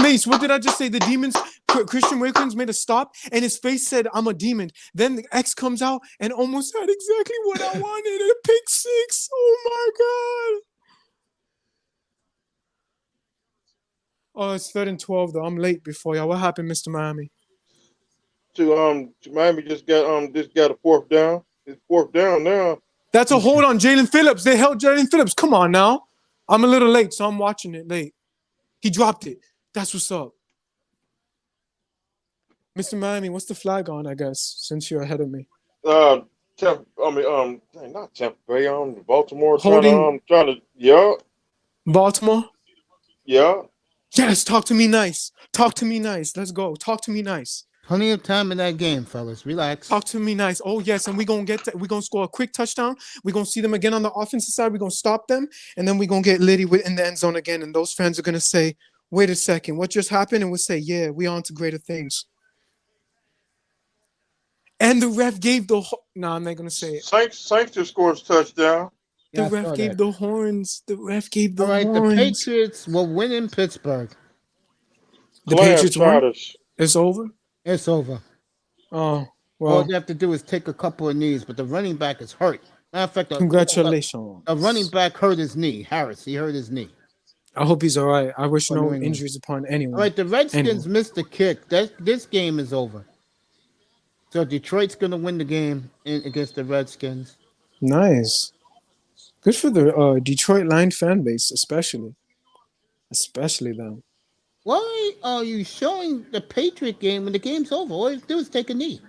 Mace, what did I just say? The demons, Christian Wilkins made a stop and his face said, I'm a demon. Then the X comes out and almost had exactly what I wanted. A pick six. Oh my God. Oh, it's 3rd and 12 though. I'm late before y'all. What happened, Mr. Miami? To Miami just got a fourth down. It's fourth down now. That's a hold on Jalen Phillips. They held Jalen Phillips. Come on now. I'm a little late, so I'm watching it late. He dropped it. That's what's up. Mr. Miami, what's the flag on, I guess, since you're ahead of me? Not Tampa Bay. Baltimore Holding trying to yeah. Baltimore? Yeah. Yes, talk to me nice. Talk to me nice. Let's go. Talk to me nice. Plenty of time in that game, fellas. Relax. Talk to me nice. Oh, yes, and we're going to score a quick touchdown. We're going to see them again on the offensive side. We're going to stop them, and then we're going to get Liddy in the end zone again, and those fans are going to say, wait a second, what just happened? And we'll say, yeah, we're on to greater things. And the ref gave the no, I'm not gonna say it. Saints just scored a touchdown. The ref gave the horns. The ref gave the All right, horns. the Patriots will win in Pittsburgh. The Patriots won. It's over. It's over. Oh All well. you have to do is take a couple of knees, but the running back is hurt. Matter of fact, Congratulations. A running back hurt his knee. Harris, he hurt his knee. I hope he's all right. I wish no injuries upon anyone. All right, the Redskins missed the kick. This game is over. So Detroit's going to win the game against the Redskins. Nice. Good for the Detroit Lion fan base, especially them. Why are you showing the Patriot game when the game's over? All you do is take a knee.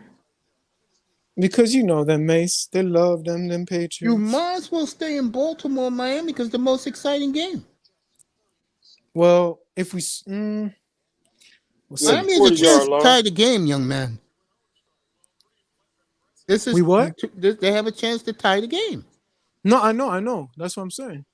Because you know them, Mace. They love them Patriots. You might as well stay in Baltimore, Miami, because it's the most exciting game. Well, if we... Miami has a chance to tie the game, young man. They have a chance to tie the game. No, I know. That's what I'm saying.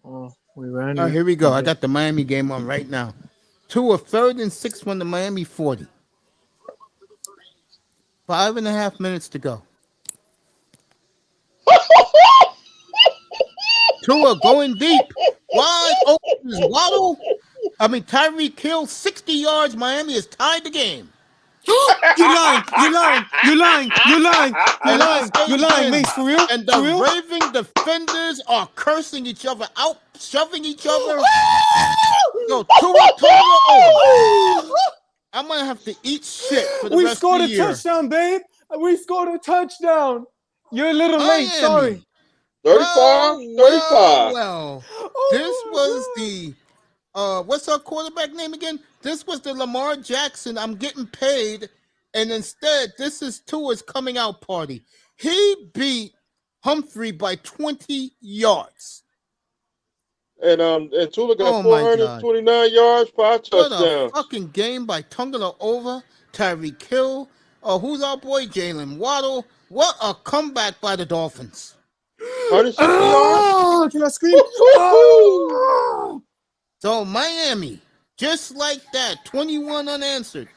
Oh, we ran. All right, here we go. I got the Miami game on right now. 3rd and 6 from the Miami 40. 5.5 minutes to go. Tua going deep. Wide open is Waddle. Tyreek Hill, 60 yards. Miami has tied the game. You're lying, Mace, for real? And the raving defenders are cursing each other out, shoving each other. Yo, Tua over. I'm going to have to eat shit for the rest of the year. We scored a touchdown, babe. We scored a touchdown. You're a little late, sorry. 35. Well. This was the, what's our quarterback name again? This was the Lamar Jackson, I'm getting paid, and instead, this is Tua's coming out party. He beat Humphrey by 20 yards. And Tua got 429 yards, 5 touchdowns. What a fucking game by Tungala over Tyreek Hill. Who's our boy? Jalen Waddle. What a comeback by the Dolphins. 160 yards. Can I scream? So Miami Just like that, 21 unanswered.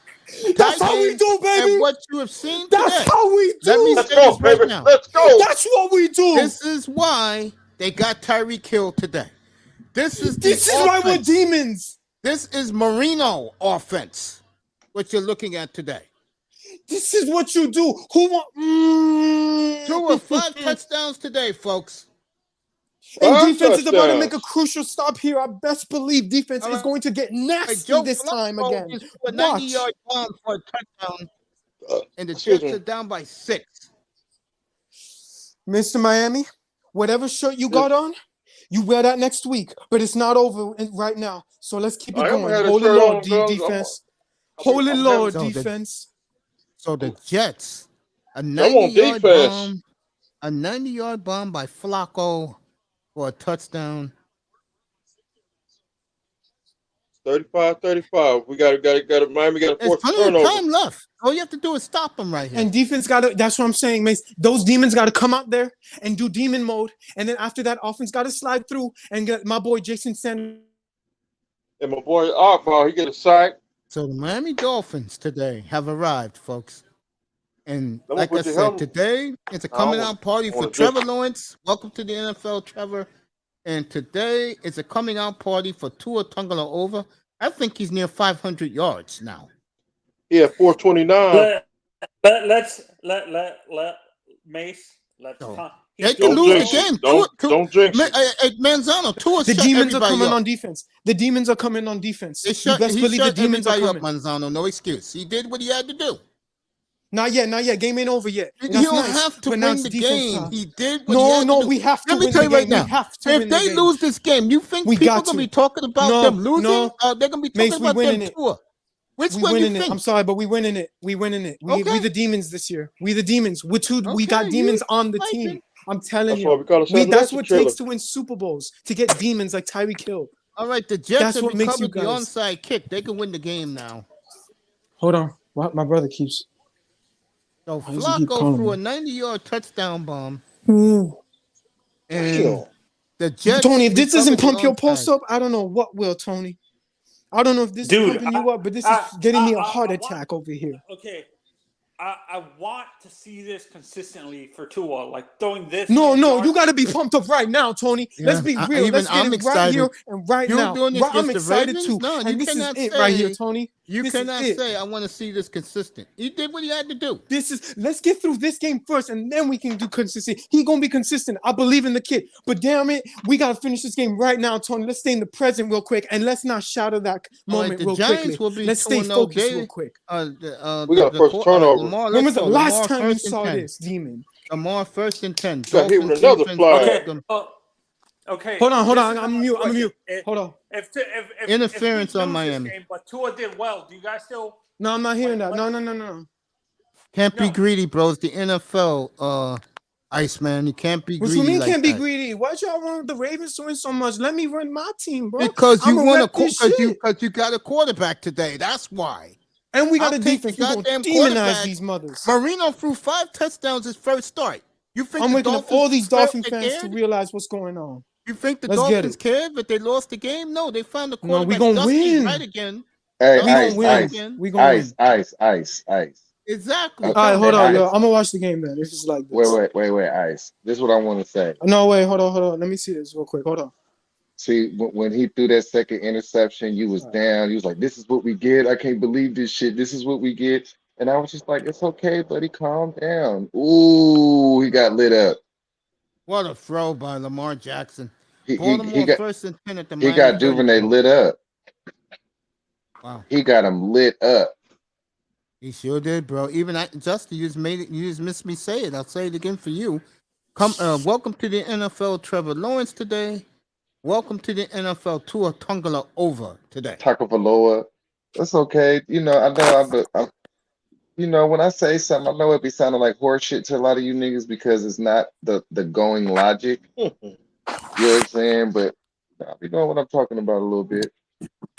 That's Tie how we game. do, And baby. what you have seen That's today. how we Let me do. Let's say go, this right baby. now. Let's go. That's what we do. This is why they got Tyreek Hill today. This is the This is why we're offense. demons. This is Marino offense. What you're looking at today. This is what you do. Who want? Two or 5 touchdowns today, folks. And 5 defense is about to make a touchdowns. crucial stop here. I best believe defense All is right. going to get nasty Joe this time Flacco again. is for a Watch. 90-yard bomb for a touchdown, and the Excuse Jets me. are down by 6. Mr. Miami, whatever shirt you got on, you wear that next week. But it's not over right now. So let's keep it I am going. had a Hold it shirt low, on, girls. defense. Hold it I'm low, having- So the- defense. So the Jets, a I want 90-yard defense. bomb, a 90-yard bomb by Flacco for a touchdown. 35-35. We got it. Miami got a There's forced plenty of turnover. time left. All you have to do is stop them right here. And defense got to, that's what I'm saying, Mace. Those demons got to come out there and do demon mode. And then after that, offense got to slide through and get my boy Jason Sanders. And my boy Harbaugh, he get a sack. So the Miami Dolphins today have arrived, folks. And Don't like I put your said, helmet- today it's a I coming wanna- out party I for wanna Trevor drink. Lawrence. Welcome to the NFL, Trevor. And today it's a coming out party for Tua Tagovailoa. I think he's near 500 yards now. Yeah, 429. Let's Mace. Let's No. talk. They He's can doing lose jinx the it. game. Don't jinx it. Manzano, Tua The shut demons are everybody coming up. on defense. The demons are coming on defense. They You shut, best he believe the shut demons are everybody up, coming. Manzano. No excuse. He did what he had to do. Not yet, not yet. Game ain't over yet. He And that's don't nice. have to But now win it's the defense game. time. He did what he had No, to do. we have to Let me win tell the you right game. We now. have to If win the they game. lose this game, you think We people got gonna to. be talking about No, them losing? no. They're gonna be Mace, talking we about them winning it. Tua. Which We one you winning it. think? I'm sorry, but we winning it. We winning it. We Okay. the demons this year. We the demons. We Okay, got demons you on the like team. it. I'm telling That's why you. we call ourselves That's Atlanta what it Trailer. takes to win Super Bowls, to get demons like Tyreek Hill. All right, the Jets That's have what makes you recovered the guys. onside kick. They can win the game now. Hold on. What my brother keeps. So Why does he keep Flacco calling threw a me? 90-yard touchdown bomb, Ooh. and Damn. the Jets Tony, if this doesn't recovered pump your the pulse onside. up, I don't know what will, Tony. I don't know if this is Dude, pumping you up, but this is getting me a heart attack over here. Okay, I want to see this consistently for Tua, like throwing this. No, many you yards. got to be pumped up right now, Tony. Let's Yeah, be real. Let's get I'm it right here excited. and right You're now. doing this I'm against the excited Ravens? too. No, you And this is cannot it right here, say- Tony. You This cannot is it. say I want to see this consistent. He did what he had to do. Let's get through this game first, and then we can do consistency. He gonna be consistent. I believe in the kid, but damn it, we gotta finish this game right now, Tony. Let's stay in the present real quick, and let's not shatter that All right, moment the real Giants quickly. will be Let's stay 2-0. focused They- real quick. We got a first turnover. Lamar, When let's was the go. last Lamar time you first and saw 10. this, demon? Lamar first and 10. Got hit with Dolphins another defense flag. blocked Okay, them. okay. Hold on. this is I'm another mute. question. Hold on. If Interference we on lose this Miami. game, but Tua did well. Do you guys still? No, I'm not hearing that. Wait, No. Can't be No. greedy, bro. It's the NFL, Iceman. You can't be What greedy you mean like can't be that. greedy? Why y'all want the Ravens to win so much? Let me run my team, bro. Because you I'ma want rep this shit. because you got a quarterback today. That's why. And we got I'll a take defense. the We're gonna goddamn demonize quarterback. these mothers. Marino threw 5 touchdowns his first start. You think I'm the waking up Dolphins all these cared? Dolphin They fans to cared? realize what's going on. You think the Let's get Dolphins it. cared, but they lost the game? No, they found the No, we quarterback. gonna Dusty's win. right again. Hey, We Dusty's gonna ice, win. right ice, again. We gonna win. ice. Exactly. Okay. All right, hold Hey, on, yo. ice. I'm gonna watch the game then. If it's like this. Wait, ice. This is what I want to say. No, wait, hold on. Let me see this real quick. Hold on. See, when he threw that second interception, you was down. You was like, "This is what we get. I can't believe this shit. This is what we get." And I was just like, "It's okay, buddy. Calm down." Ooh, he got lit up. What a throw by Lamar Jackson. He Baltimore got first and 10 at the he Miami got Duvernay 34. lit up. Wow. He got him lit up. He sure did, bro. Even Justin, you just missed me say it. I'll say it again for you. Welcome to the NFL, Trevor Lawrence today. Welcome to the NFL, Tua Tagovailoa today. Tagovailoa. That's okay. You know, you know, when I say something, I know it be sounding like horse shit to a lot of you niggas because it's not the going logic. You know what I'm saying? But you know what I'm talking about a little bit.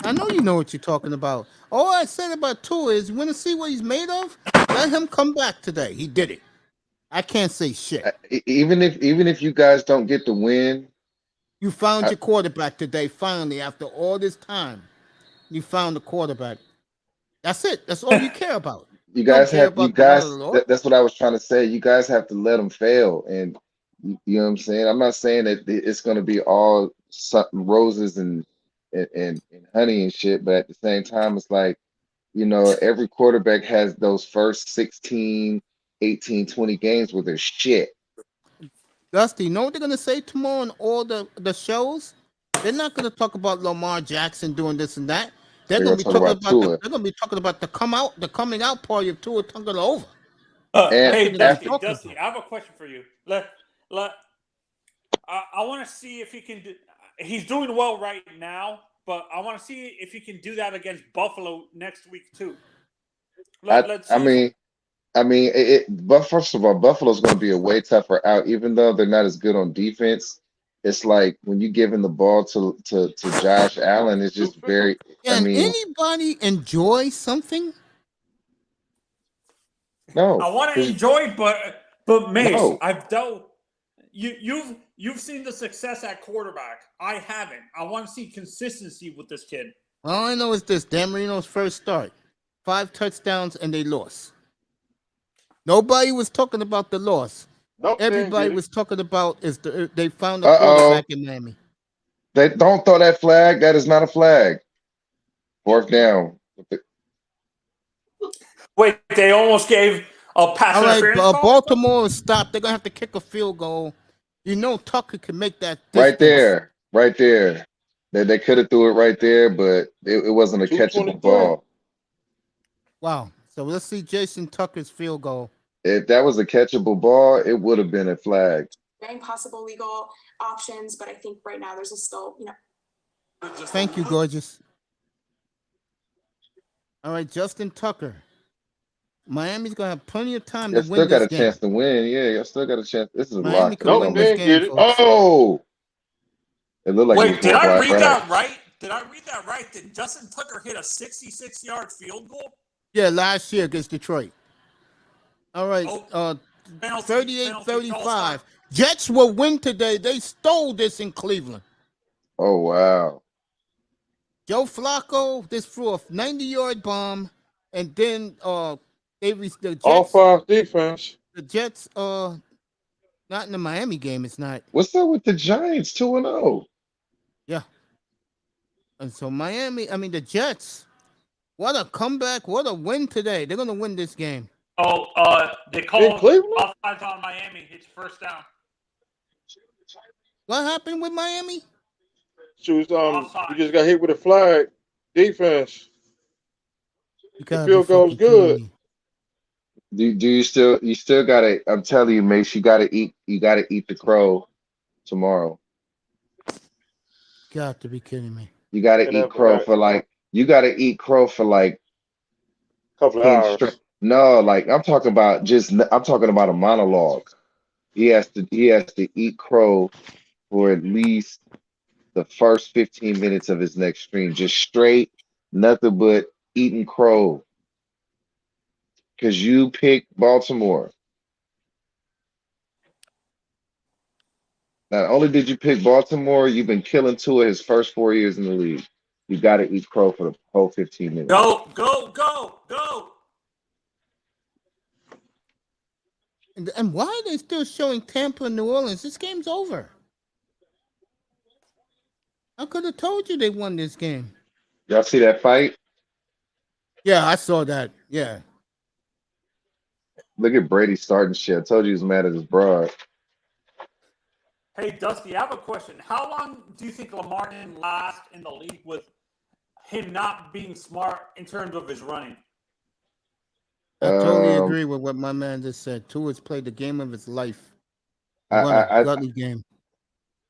I know you know what you're talking about. All I said about Tua is, you want to see what he's made of? Let him come back today. He did it. I can't say shit. Even if you guys don't get the win, You found your quarterback today, finally, after all this time. You found the quarterback. That's it. That's all you care about. You You don't guys care have you about the word of the guys. Lord. That's what I was trying to say. You guys have to let them fail, and you know what I'm saying. I'm not saying that it's going to be all roses and honey and shit, but at the same time, it's like every quarterback has those first 16, 18, 20 games where they're shit. Dusty, you know what they're gonna say tomorrow on all the shows? They're not gonna talk about Lamar Jackson doing this and that. They're They're gonna gonna be talk talking about about the Tua, they're gonna be talking about the coming out party of Tua Tagovailoa. and That's Hey, what they're gonna be Dusty, after talking Dusty, about. I have a question for you. I want to see if he can do. He's doing well right now, but I want to see if he can do that against Buffalo next week too. I Let's I see if. mean but first of all, Buffalo's going to be a way tougher out, even though they're not as good on defense. It's like when you giving the ball to Josh Allen, it's just very. I Can mean, anybody enjoy something? I no, want to because enjoy, but Mace, no, I've dealt. You've seen the success at quarterback. I haven't. I want to see consistency with this kid. All I know is this: Dan Marino's first start, 5 touchdowns, and they lost. Nobody was talking about the loss. Nope, they didn't Everybody get it. was talking about they found a uh-oh, quarterback in Miami. they don't throw that flag. That is not a flag. Fourth down. Wait, they almost gave a pass All right, interference call. Baltimore is stopped. They're gonna have to kick a field goal. You know Tucker can make that Right distance. there, right there. They could have threw it right there, but it wasn't a catchable 223. ball. Wow. So let's see Jason Tucker's field goal. If that was a catchable ball, it would have been a flag. Possible legal options, but I think right now there's still, Thank you, gorgeous. All right, Justin Tucker. Miami's gonna have plenty of time to You still win got this a chance game. to win. Yeah, you still got a chance. This is a Miami lock. could Nope, win they this didn't game, get it. folks. Oh, it looked like he was Wait, did going for I a read flag. that right? Did I read that right? Did Justin Tucker hit a 66-yard field goal? Yeah, last year against Detroit. All right, Oh, penalty false start. 38-35. Jets will win today. They stole this in Cleveland. Oh wow. Joe Flacco, this threw a 90-yard bomb, and then the All Jets, five defense. not in the Miami game. It's not. What's up with the Giants 2-0? Yeah, and so the Jets. What a comeback! What a win today. They're gonna win this game. Oh, they In called Cleveland? offsides on Miami. It's first down. What happened with Miami? She was we Offside. just got hit with a flag. Defense. You The gotta be field goal's fucking kidding good. me. Do you still gotta, I'm telling you, Mace, you gotta eat the crow tomorrow. Got to be kidding me. You gotta And eat after crow that, for like you gotta eat crow for like couple of 10 straight. hours. No, like I'm talking about a monologue. He has to eat crow for at least the first 15 minutes of his next stream. Just straight, nothing but eating crow. Because you picked Baltimore. Not only did you pick Baltimore, you've been killing Tua his first 4 years in the league. You got to eat crow for the whole 15 minutes. Go, go, go, go. And why are they still showing Tampa and New Orleans? This game's over. I could have told you they won this game. Y'all see that fight? Yeah, I saw that. Yeah. Look at Brady starting shit. I told you he was mad at his broad. Hey, Dusty, I have a question. How long do you think Lamar can last in the league with him not being smart in terms of his running? I totally Um, agree with what my man just said. Tua's played the game of his life. I What a I I gutty game.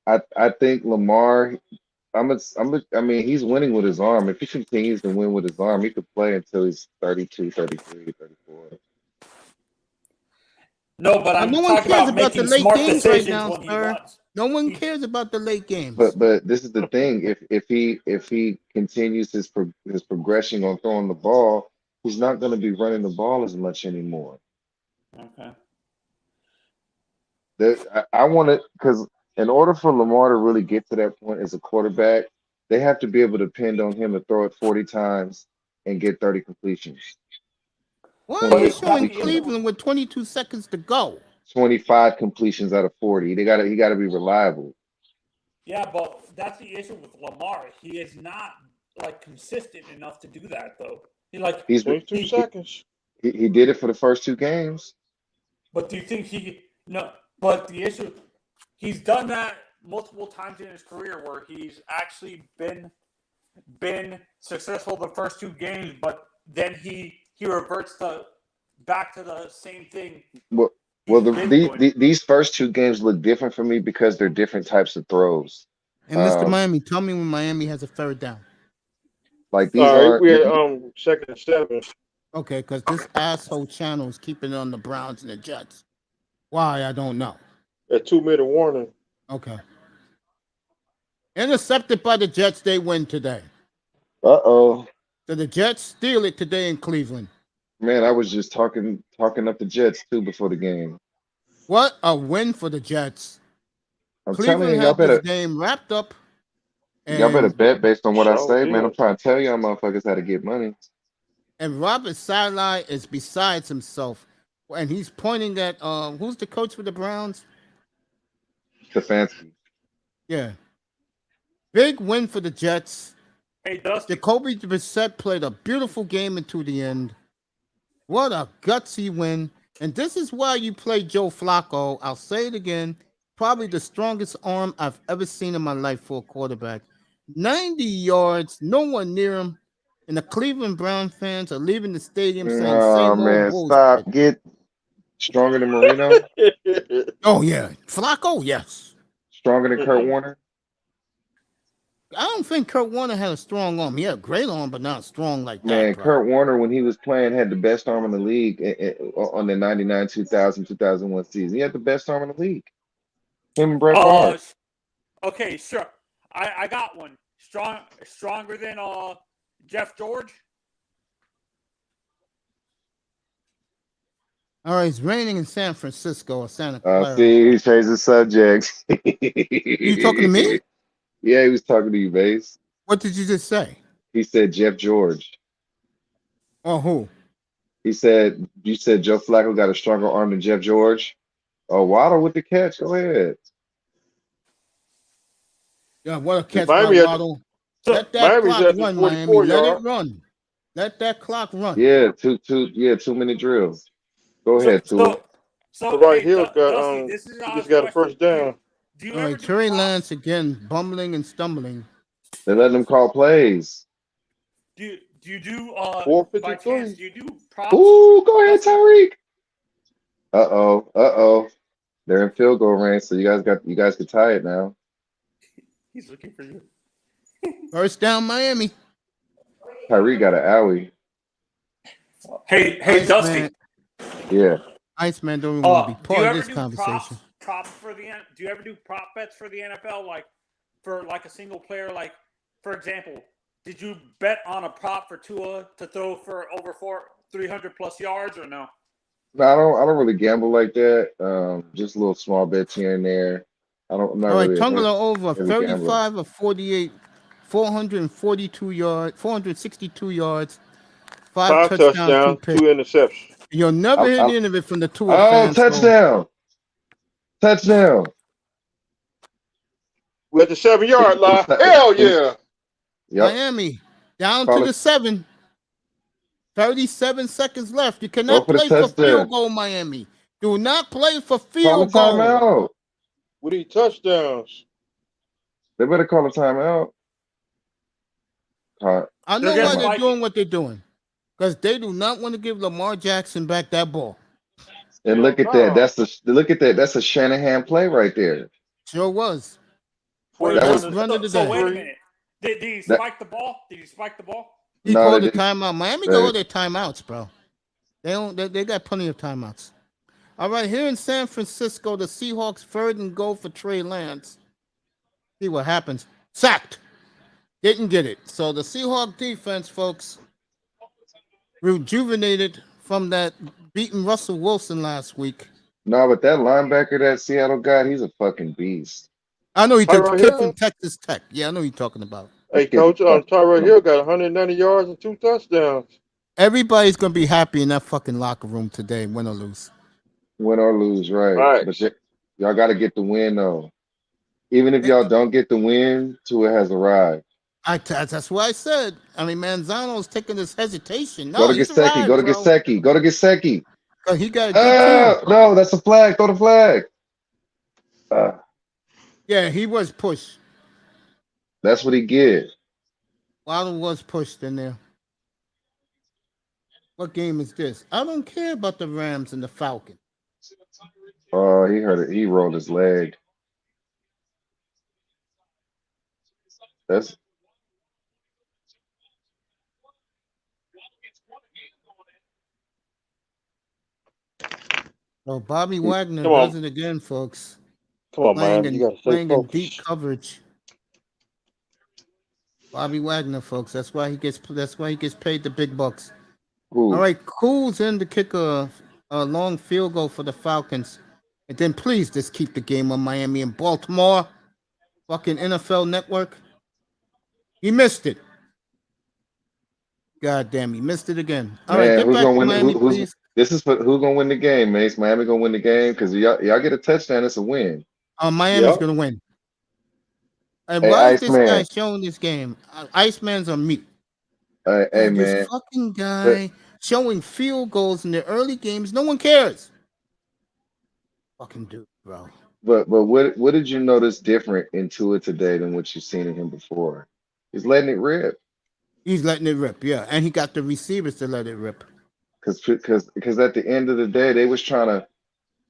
I think Lamar. I mean, he's winning with his arm. If he continues to win with his arm, he could play until he's 32, 33, 34. No, but But I'm no one talking cares about about the making late smart games right decisions now, when he sir. runs. No one He, cares about the late games. But this is the thing. If he continues his progression on throwing the ball, he's not going to be running the ball as much anymore. okay. I want it because in order for Lamar to really get to that point as a quarterback, They have to be able to depend on him to throw it 40 times and get 30 completions. Why are you 28 showing That's the issue. completions, Cleveland with 22 seconds to go? 25 completions out of 40. He gotta be reliable. Yeah, but that's the issue with Lamar. He is not like consistent enough to do that, though. He's 22 he. seconds. he did it for the first 2 games. But do you think he no? But the issue, he's done that multiple times in his career where he's actually been successful the first 2 games, but then he reverts back to the same thing Well, he's been doing. these first 2 games look different for me because they're different types of throws. And Mr. Miami, tell me when Miami has a third down. Like these All right, aren't. we had second and 7 Okay, because this asshole channel is keeping it on the Browns and the Jets. Why, I don't know. at 2-minute warning. Okay. Intercepted by the Jets, they win today. Uh-oh. So the Jets steal it today in Cleveland. Man, I was just talking up the Jets too before the game. What a win for the Jets. I'm telling Cleveland you, y'all had this better game wrapped up. bet based on what I Sure say, man. I'm did. trying to tell y'all motherfuckers how to get money. And Robert Saleh is besides himself. And he's pointing at who's the coach for the Browns? Stefanski. Yeah. Big win for the Jets. Hey, Dusty. Jacoby Brissett played a beautiful game into the end. What a gutsy win. And this is why you play Joe Flacco. I'll say it again. Probably the strongest arm I've ever seen in my life for a quarterback. 90 yards, no one near him. And the Cleveland Brown fans are leaving the stadium saying Oh same old man, stop. bullshit. Get stronger than Marino. Oh, yeah. Flacco, yes. Stronger than Kurt Warner. I don't think Kurt Warner had a strong arm. He had a great arm, but not strong like that, Man, bro. Kurt Warner, when he was playing, had the best arm in the league on the 99, 2000, 2001 season. He had the best arm in the league. Him and Brett Favre. Okay, sure. I got one. Stronger than Jeff George. All right, it's raining in San Francisco or Santa Clara. See, he changed the subject. You talking to me? Yeah, he was talking to you, Base. What did you just say? He said Jeff George. Oh, who? You said Joe Flacco got a stronger arm than Jeff George. Oh, Waddle with the catch. Go ahead. Yeah, what a catch by Miami had- Waddle. Let that Miami's clock at the run, 44 Miami. Let yard. it run. Let that clock run. Yeah, 2-minute drills. Go ahead, Tua. So Right hey, Hill's got Dusty, this is he just got a first down. Do you All ever right, do Trey props? Lance again, bumbling and stumbling. They letting them call plays. Do you do by 4:53. chance? Do you do props? Ooh, go ahead, Tyreek. Uh-oh. They're in field goal range, so you guys can tie it now. He's looking for you. First down, Miami. Tyreek got an owie. Hey, Iceman. Dusty. Yeah. Iceman don't even want to be Do you part of ever this do conversation. props for the? Do you ever do prop bets for the NFL, like for like a single player? Like, for example, did you bet on a prop for Tua to throw for over 300 plus yards, or no? No, I don't really gamble like that. Just little small bets here and there. I'm not All right, really Tungler over heavy gambler. 35 of 48, 442 yards, 462 yards, 5 touchdowns, 2 picks. 2 interceptions. You'll never hear the end of it from the Tua Oh, fans. touchdown. Touchdown. We're at the 7-yard line. Hell yeah. Yep. Miami down Call to it. the 7. 37 seconds left. You Go cannot for the play for touchdown. field goal, Miami. Do not play for Call a field goal. timeout. We need touchdowns. They better call a timeout. I know why they're doing what they're doing. Because they do not want to give Lamar Jackson back that ball. And look at that. That's a Shanahan play right there. Sure was. Wait, That was- run of the so day. wait a minute. Did he spike the ball? Did he spike the ball? He No, called they a timeout. Miami got all their timeouts, bro. They got plenty of timeouts. All right, here in San Francisco, the Seahawks 3rd and goal for Trey Lance. See what happens. Sacked. Didn't get it. So the Seahawk defense, folks, rejuvenated from that beating Russell Wilson last week. No, but that linebacker that Seattle got, he's a fucking beast. I know he took Right kid here. from Texas Tech. Yeah, I know you're talking about. Hey, Getting coach, fucked Tyrell up. Hill got 190 yards and 2 touchdowns. Everybody's gonna be happy in that fucking locker room today, win or lose. Win or lose, right? But Facts. y'all got to get the win though. Even if They- y'all don't get the win, Tua has arrived. that's what I said. I mean, Manzano's taking this hesitation. Go No, to he's Gasecki. Go arrived, to bro. Gasecki. Go to Gasecki. 'Cause he got a good team. No, that's a flag. Throw the flag. Uh, Yeah, he was pushed. that's what he get. Waddle was pushed in there. What game is this? I don't care about the Rams and the Falcons. Oh, he hurt it. He rolled his leg. That's So Bobby Wagner Come does on. it again, folks. Come on, Miami. You got to stay Playing in deep focused. coverage. Bobby Wagner, folks. That's why he gets paid the big bucks. All who. right, Cool's in to kick a long field goal for the Falcons. And then please just keep the game on Miami and Baltimore. Fucking NFL Network. He missed it. God damn, he missed it again. All right, Man, get who's back gonna to win? Miami, Who's please. this is for? Who's gonna win the game, Mace? Miami gonna win the game because y'all get a touchdown. It's a win. Miami's Yep. gonna win. Hey, Why is this guy Iceman. showing this game? Iceman's on mute. Hey, This man. fucking But guy showing field goals in the early games. No one cares. Fucking dude, bro. but what did you notice different in Tua today than what you've seen in him before? He's letting it rip. He's letting it rip, yeah. And he got the receivers to let it rip. Because at the end of the day, they was trying to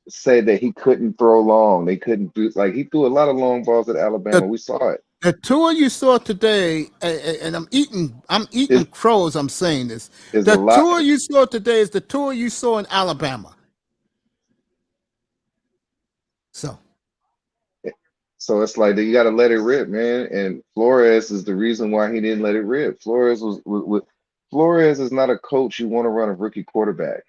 say that he couldn't throw long. They couldn't do like he threw a lot of long balls at Alabama. The, We saw it. the tour you saw today, and I'm eating Is crows. I'm saying this. is a The lot. tour you saw today is the tour you saw in Alabama. So So it's like you got to let it rip, man. And Flores is the reason why he didn't let it rip. Flores is not a coach you want to run a rookie quarterback.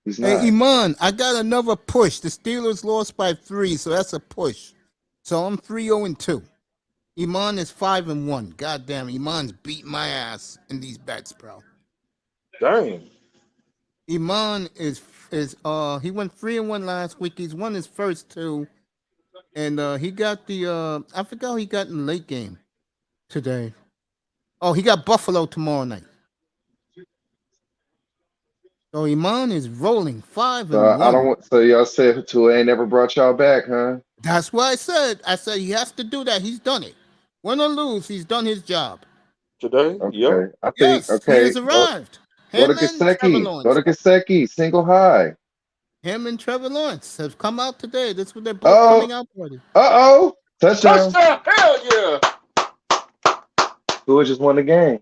He's hey, not. Iman, I got another push. The Steelers lost by 3, so that's a push. So I'm 3-0-2. Iman is 5-1. God damn, Iman's beat my ass in these bets, bro. Dang. Iman is he went 3-1 last week. He's won his first 2, and he got the I forgot who he got in the late game today. Oh, he got Buffalo tomorrow night. So Iman is rolling 5 So and I don't 1. want. So y'all said Tua ain't never brought y'all back, huh? That's what I said. I said he has to do that. He's done it. Win or lose, he's done his job. Today? Yep. Okay. I think Yes, he has go arrived. go to Him and Trevor Gasecki. Go Lawrence. to Gasecki. Single high. Him and Trevor Lawrence have come out today. That's what they're both Oh. coming out party. Touchdown. Touchdown! Hell yeah! Tua just won the game.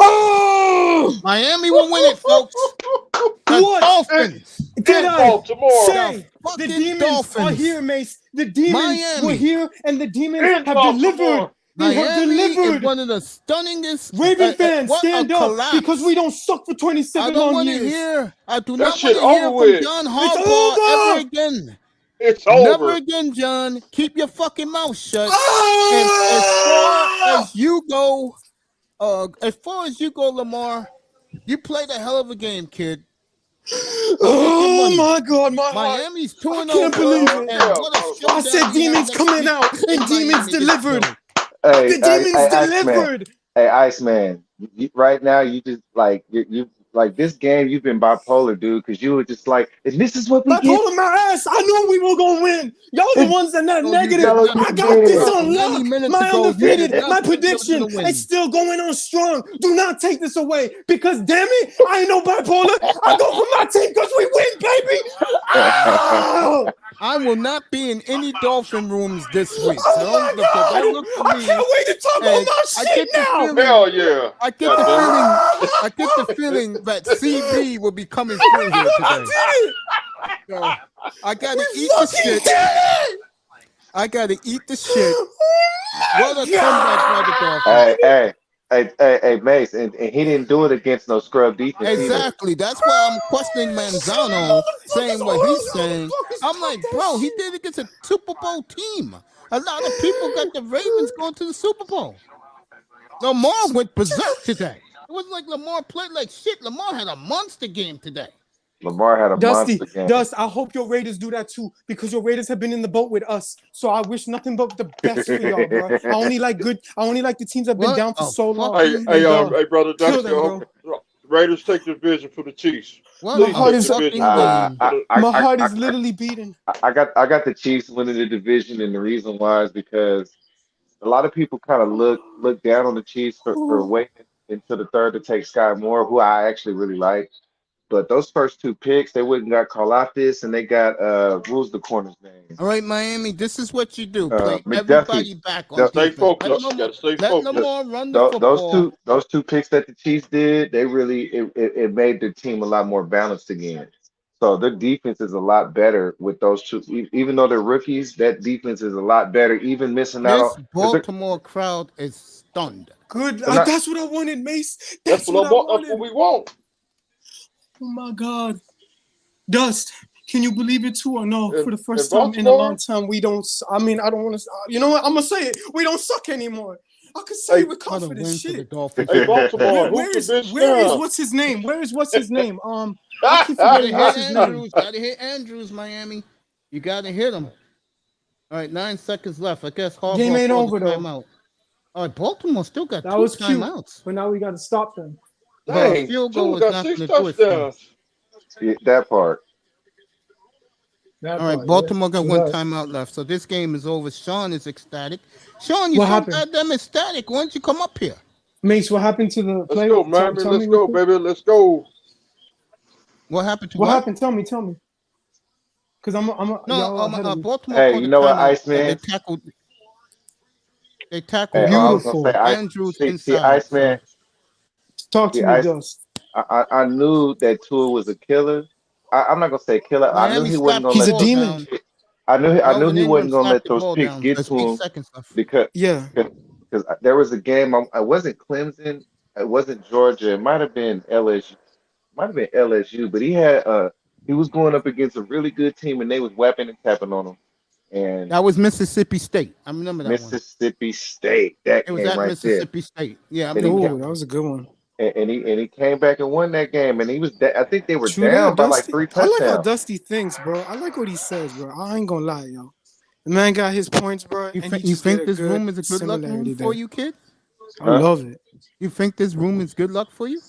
Oh! Miami will win it, folks. The What Dolphins. did In I Baltimore. say? The The fucking demons are Dolphins. here, Mace. The demons were Miami. here, and the demons In have delivered. Baltimore. They have Miami is delivered. one of the stunningest. Raven fans, What a stand up because collapse. we don't suck for I 27 don't long want to years. hear. I do That not want shit to over hear from with. John It's Harbaugh ever over. again. It's Never over. again, John. Keep your fucking mouth shut. Ah! And as far as you go, Lamar, you played a hell of a game, kid. Go get your Oh money. my God, my heart. Miami's I 2-0, can't bro. believe Oh, it. And yeah, what a motherfucker. I showdown said we have demons next coming week out, in and demons Miami against delivered. Philly. The demons Iceman. delivered. Hey, Iceman. Right now, you just like you like this game. You've been bipolar, dude, because you were just like, and this is what we get. Bipolar my ass. I knew we were gonna win. Y'all the And ones that not So you negative. did no, not, you I got this did. bro, on 90 lock. minutes My ago, you did undefeated, not my think they were prediction going to is win. still going on strong. Do not take this away because damn it, I ain't no bipolar. I go for my team because we win, baby. Oh! I will not be in any Dolphin rooms this week. So Oh my don't look for God! I me. can't wait to talk all And my I shit get the now. feeling, Hell yeah. I get God the damn it. feeling, I get the feeling that CB will be coming through here I today. did it. So I gotta We eat the fucking shit. did it. I gotta eat the shit. Oh What my a comeback by the God! Dolphins. Hey, Mace, and he didn't do it against no scrub defense either. Exactly. That's why I'm questioning Manzano saying what he's saying. I'm Talk like, that bro, he shit. did it against a Super Bowl team. A lot of people got the Ravens going to the Super Bowl. Lamar went berserk today. It wasn't like Lamar played like shit. Lamar had a monster game today. Lamar had a Dusty, monster game. Dust, I hope your Raiders do that too, because your Raiders have been in the boat with us. So I wish nothing but the best for y'all, bro. I only like the teams that have been What down for a so long. fucking Hey, And hey, brother kill Dusty, them, bro. Raiders take the division for the Chiefs. what My Please a heart take is the division fucking for game. the. my heart is literally beating. I got the Chiefs winning the division, and the reason why is because a lot of people kind of look down on the Chiefs for waiting until the third to take Sky Moore, who I actually really like. But those first two picks, they wouldn't got Karlaftis, and they got what was the corner's name? All right, Miami, this is what you do. Play McDuffie. everybody back on The, Stay defense. focused. Got to stay Let focused. Lamar run the football. those two picks that the Chiefs did, they really it made their team a lot more balanced again. So their defense is a lot better with those two. Even though they're rookies, that defense is a lot better. Even missing out on This because Baltimore crowd is stunned. Good. they're not. That's what I wanted, Mace. That's That's what I that's wanted. what we want. Oh my God. Dust, can you believe it too or no? For the In first time in a Baltimore, long time, we don't. I mean, I don't want to. You know what? I'm gonna say it. We don't suck anymore. I could say hey, it with What a confidence. win for the Shit. Dolphins. hey, Today. Baltimore, who's Where the is bitch where is now? what's his name? Where is what's his name? I keep Gotta forgetting hit what's his name. Andrews. Gotta hit Andrews, Miami. You gotta hit him. All right, 9 seconds left. I guess Game Harbaugh ain't called the over though. timeout. All right, Baltimore still got That 2 was cute, timeouts. but now we got to stop them. But a Dang, field goal Tua is got not 6 going to do it for them. touchdowns. Yeah, that part. That All right, part, Baltimore got yeah. 1 Right. timeout left, so this game is over. Sean is ecstatic. Sean, you What so happened? goddamn ecstatic. Why don't you come up here? Mace, what happened to the Let's play? go, Miami. Tell me Let's real go, quick. baby. Let's go. What happened to What what? happened? Tell me. Cause No, y'all ahead of me. Baltimore Hey, called you a know what, timeout. Iceman? They Hey, tackled I was gonna say, Beautiful. Andrews see, inside. Iceman. So Talk to See, me, Dust. I knew that Tua was a killer. I'm not gonna say killer. I knew Miami he wasn't slapped the gonna He's a let ball those demon. down. I knew Melvin he Ingram wasn't gonna slapped let the those ball picks down. get There's to 8 him seconds left. because Yeah. because there was a game. I wasn't Clemson. It wasn't Georgia. It might have been LSU. Might have been LSU. But he was going up against a really good team, and they was whapping and tapping on him. And That was Mississippi State. I remember that one. Mississippi State, that It was game at right there. Mississippi State. Yeah, I And he remember ca- that Oh, that one. was a good one. and he came back and won that game. And he was I think they were True that, down by like Dusty. 3 I like how touchdowns. Dusty thinks, bro. I like what he says, bro. I ain't gonna lie, yo. The man got his points, bro, and he You just get think a this good room is a good luck room similarity for there. you, kid? I Huh? love it. You think this room is good luck for you?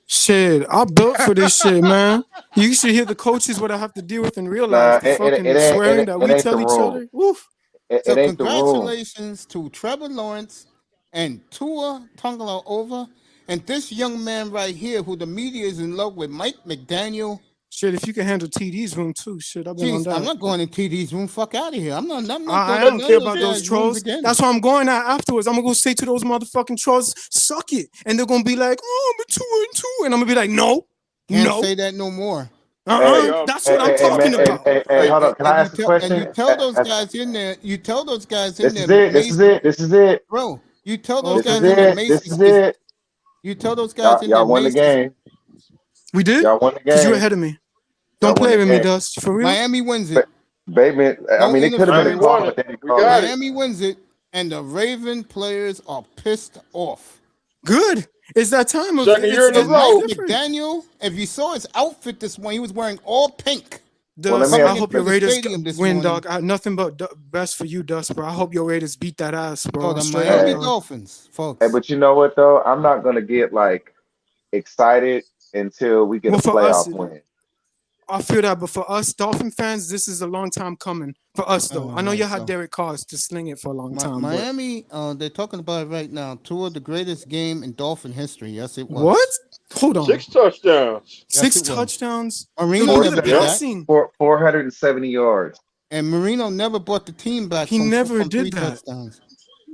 Shit, I built for this shit, man. You should hear the coaches what I have to deal with in real life. Nah, The fucking swearing that it we ain't the tell each room. other. Woof. So It ain't the room. congratulations to Trevor Lawrence and Tua Tagovailoa and this young man right here who the media is in love with, Mike McDaniel. Shit, if you can handle TD's room too, shit, I've been on Jeez, I'm that. not going in TD's room. Fuck out of here. I'm not I going to don't none care of those about those guys' rooms trolls. again. That's why I'm going at afterwards. I'm gonna go say to those motherfucking trolls, suck it. And they're gonna be like, oh, I'm a 2-2. And I'm gonna be like, no. Can't say that no more. Hey, That's what I'm man, talking about. hey, hold on. Can I ask a And question? you tell those guys in there, This is it. This Mace, is it. This is it. bro, you tell those This Okay. is guys in there, it. Mace This is it. you tell those guys in there, Y'all won the Mace is, game. We did? Y'all won the Because you game. ahead of me. Y'all Don't won play the with me, game. Dust. For real? Miami wins it. But Bateman, I No mean, it could have been a Miami interference. call, won but it. they didn't We call got it. it. Miami wins it, and the Raven players are pissed off. Good. It's that time of Second year in a it's Mike row. different. McDaniel, if you saw his outfit this morning, he was wearing all pink. Well, let Dust, me I ask Coming you a hope your into the question. Raiders stadium this win, morning. dog. I have nothing but best for you, Dust, bro. I hope your Raiders beat that ass, bro. Oh, the Straight up, Miami Hey, dog. Dolphins, hey, folks. but you know what though? I'm not gonna get like excited until we get a Well, for us, playoff win. I feel that, but for us Dolphin fans, this is a long time coming. For us, though, I know Right, you had so Derek Carr to sling it for a long time, but Miami, they're talking about it right now. Two of the greatest game in Dolphin history. Yes, it what? was. Hold on. 6 touchdowns. Yes, 6 it was. touchdowns. Yo, Marino look at never the did Four, that, passing. 470 yards. and Marino never brought the team back He never from did 3 that. touchdowns.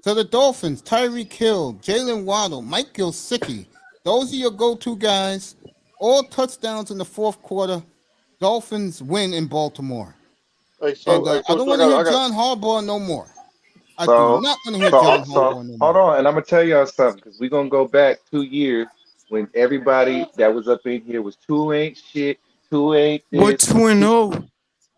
So the Dolphins, Tyreek Hill, Jalen Waddle, Mike Gesicki, those are your go-to guys. All touchdowns in the fourth quarter. Dolphins win in Baltimore. Hey, And so hey, I coach, don't want to hear John Harbaugh no more. I do So, not want to hear John Harbaugh no hold more. on, and I'm gonna tell y'all something because we're gonna go back 2 years when everybody that was up in here was two ain't shit, two ain't We're this, 2-0. It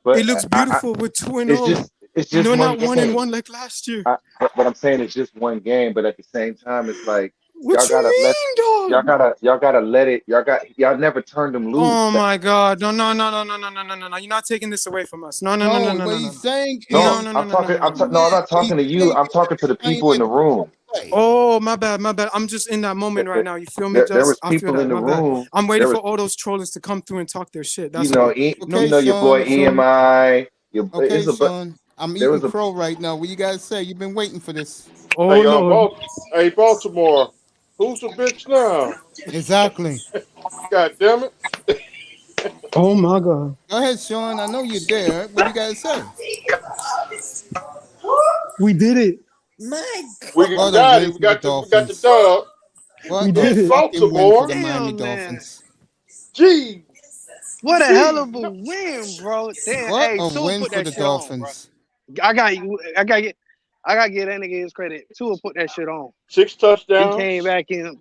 but looks beautiful. We're 2-0. it's You just know, one not game. 1-1 like last year. But I'm saying it's just one game, but at the same time, it's like What Y'all you gotta let mean, dog? y'all gotta let it. Y'all never turned them loose. Oh my God! No, no, no, no, no, no, no, no, no, no! You're not taking this away from us. No, no, no, no, No, no, what no, no, he's no, saying No, no, is no, no, I'm no, no, talking. no, no, No, no. I'm not he's talking to you. saying I'm talking to the playing people in in the room. Oh, my bad, my bad. I'm just in that moment right There, now. You feel me, there Just? was I feel people in that. the My bad. room. I'm waiting There for was, all those trollers to come through and talk their shit. you That's know, all. No, you Okay, know your Sean. boy you feel me? EMI. Okay, But Sean. I'm there eating was a crow right now. What you guys say? You've been waiting for this. Oh Hey, Lord. Hey, Baltimore, who's the bitch now? Exactly. God damn it! Oh my God. Go ahead, Sean. I know you're there. What you guys say? We did it. My We What a got win it. for the We got the Dolphins. dub We What a did in it. fucking win for the Baltimore. Miami Damn, man. Dolphins. Gee, What a hell gee, of a no, win, bro. Damn, What hey, a Tua win put for that the shit on, bro. Dolphins. I got I got I got to give that nigga his credit. Tua put that shit on. 6 He came touchdowns, back in,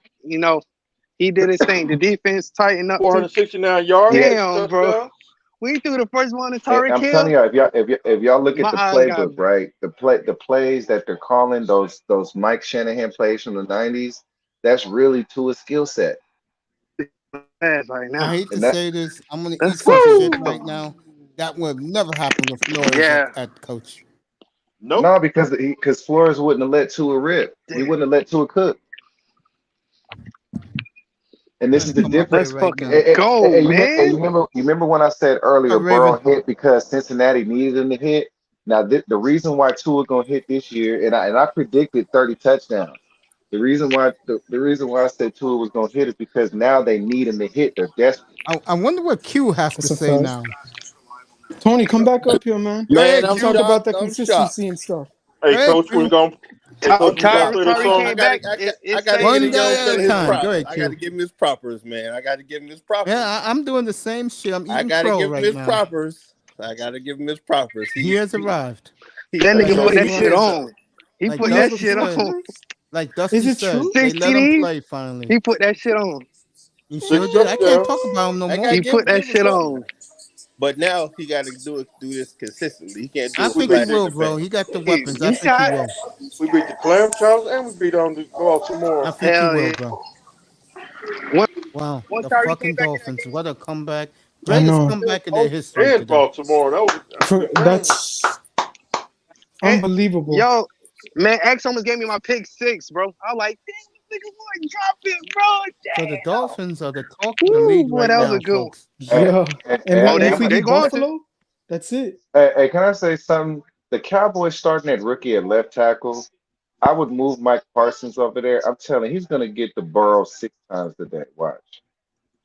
he did his thing. The defense tightened up too. 469 yards, yeah. 6 Damn, bro. touchdowns. We threw the first one to And Tyreek I'm telling Hill. you, if y'all look at My the eyes got playbook, right, the plays that they're calling those Mike Shanahan plays from the '90s, that's really to a skill set, bad right I now. hate to and that say this. I'm gonna eat Let's some shit go. right now. That would never happen with Flores Yeah. at coach. Nope. no, because Flores wouldn't have let Tua rip. He Damn. wouldn't have let Tua cook. And this Trying is to the come up difference. here Let's right fucking now. go, And man. you remember when I said earlier, What Raven? Burrow hit because Cincinnati needed him to hit. Now, the reason why Tua gonna hit this year, and I predicted 30 touchdowns. The reason why I said Tua was gonna hit is because now they need him to hit. They're desperate. I wonder what Q has to That's a say fact. now. Tony, come back up here, man. Go Man, ahead, I'm Let's Q. talk about shocked. that I'm shocked. consistency and stuff. Go Hey, ahead, coach, Q. we gonna Shocked. play the Tyreek song. came back. I It's got to safe. get One a young day at a fella his time. Go proper. ahead, I got to Q. give him his propers, man. I got to give him his propers. Yeah, I'm doing the same shit. I'm I eating got to crow give him right his now. propers. I got to give him his propers. He has arrived. That Hey, nigga He put coach, he that Like shit is though. on. He put that Dusty shit said. on. Like Is Dusty it said. true? They 6 let him TDs. play finally. He put that shit on. He sure 6 did. I can't talk touchdowns. about him no I got to more. He put that give him shit something. on. But now he got to do this consistently. He can't I do it We for think he beat flashes the will, and bro. fancy. He got the He, weapons. I you think he shot. will. we beat the Clam Charles and we beat on the I Baltimore. think he Hell will, yeah. bro. Once, Wow, once the Tyreek came fucking back in that Dolphins. What a comeback. I Greatest know. comeback in their game, history And today. Baltimore. That was good game. That's and, unbelievable. yo, man, X almost gave me my pick 6, bro. I like, damn, nigga, boy, drop it, bro. So the Damn. Dolphins are the talk of the Woo, league boy, right that was now, a good one. folks. Hey, Yeah. hey, And hey, Oh, and hey, if I'm we a, they beat going to. Buffalo, that's it. can I say something? The Cowboys starting at rookie at left tackle. I would move Mike Parsons over there. I'm telling you, he's gonna get the Burrow 6 times today. Watch.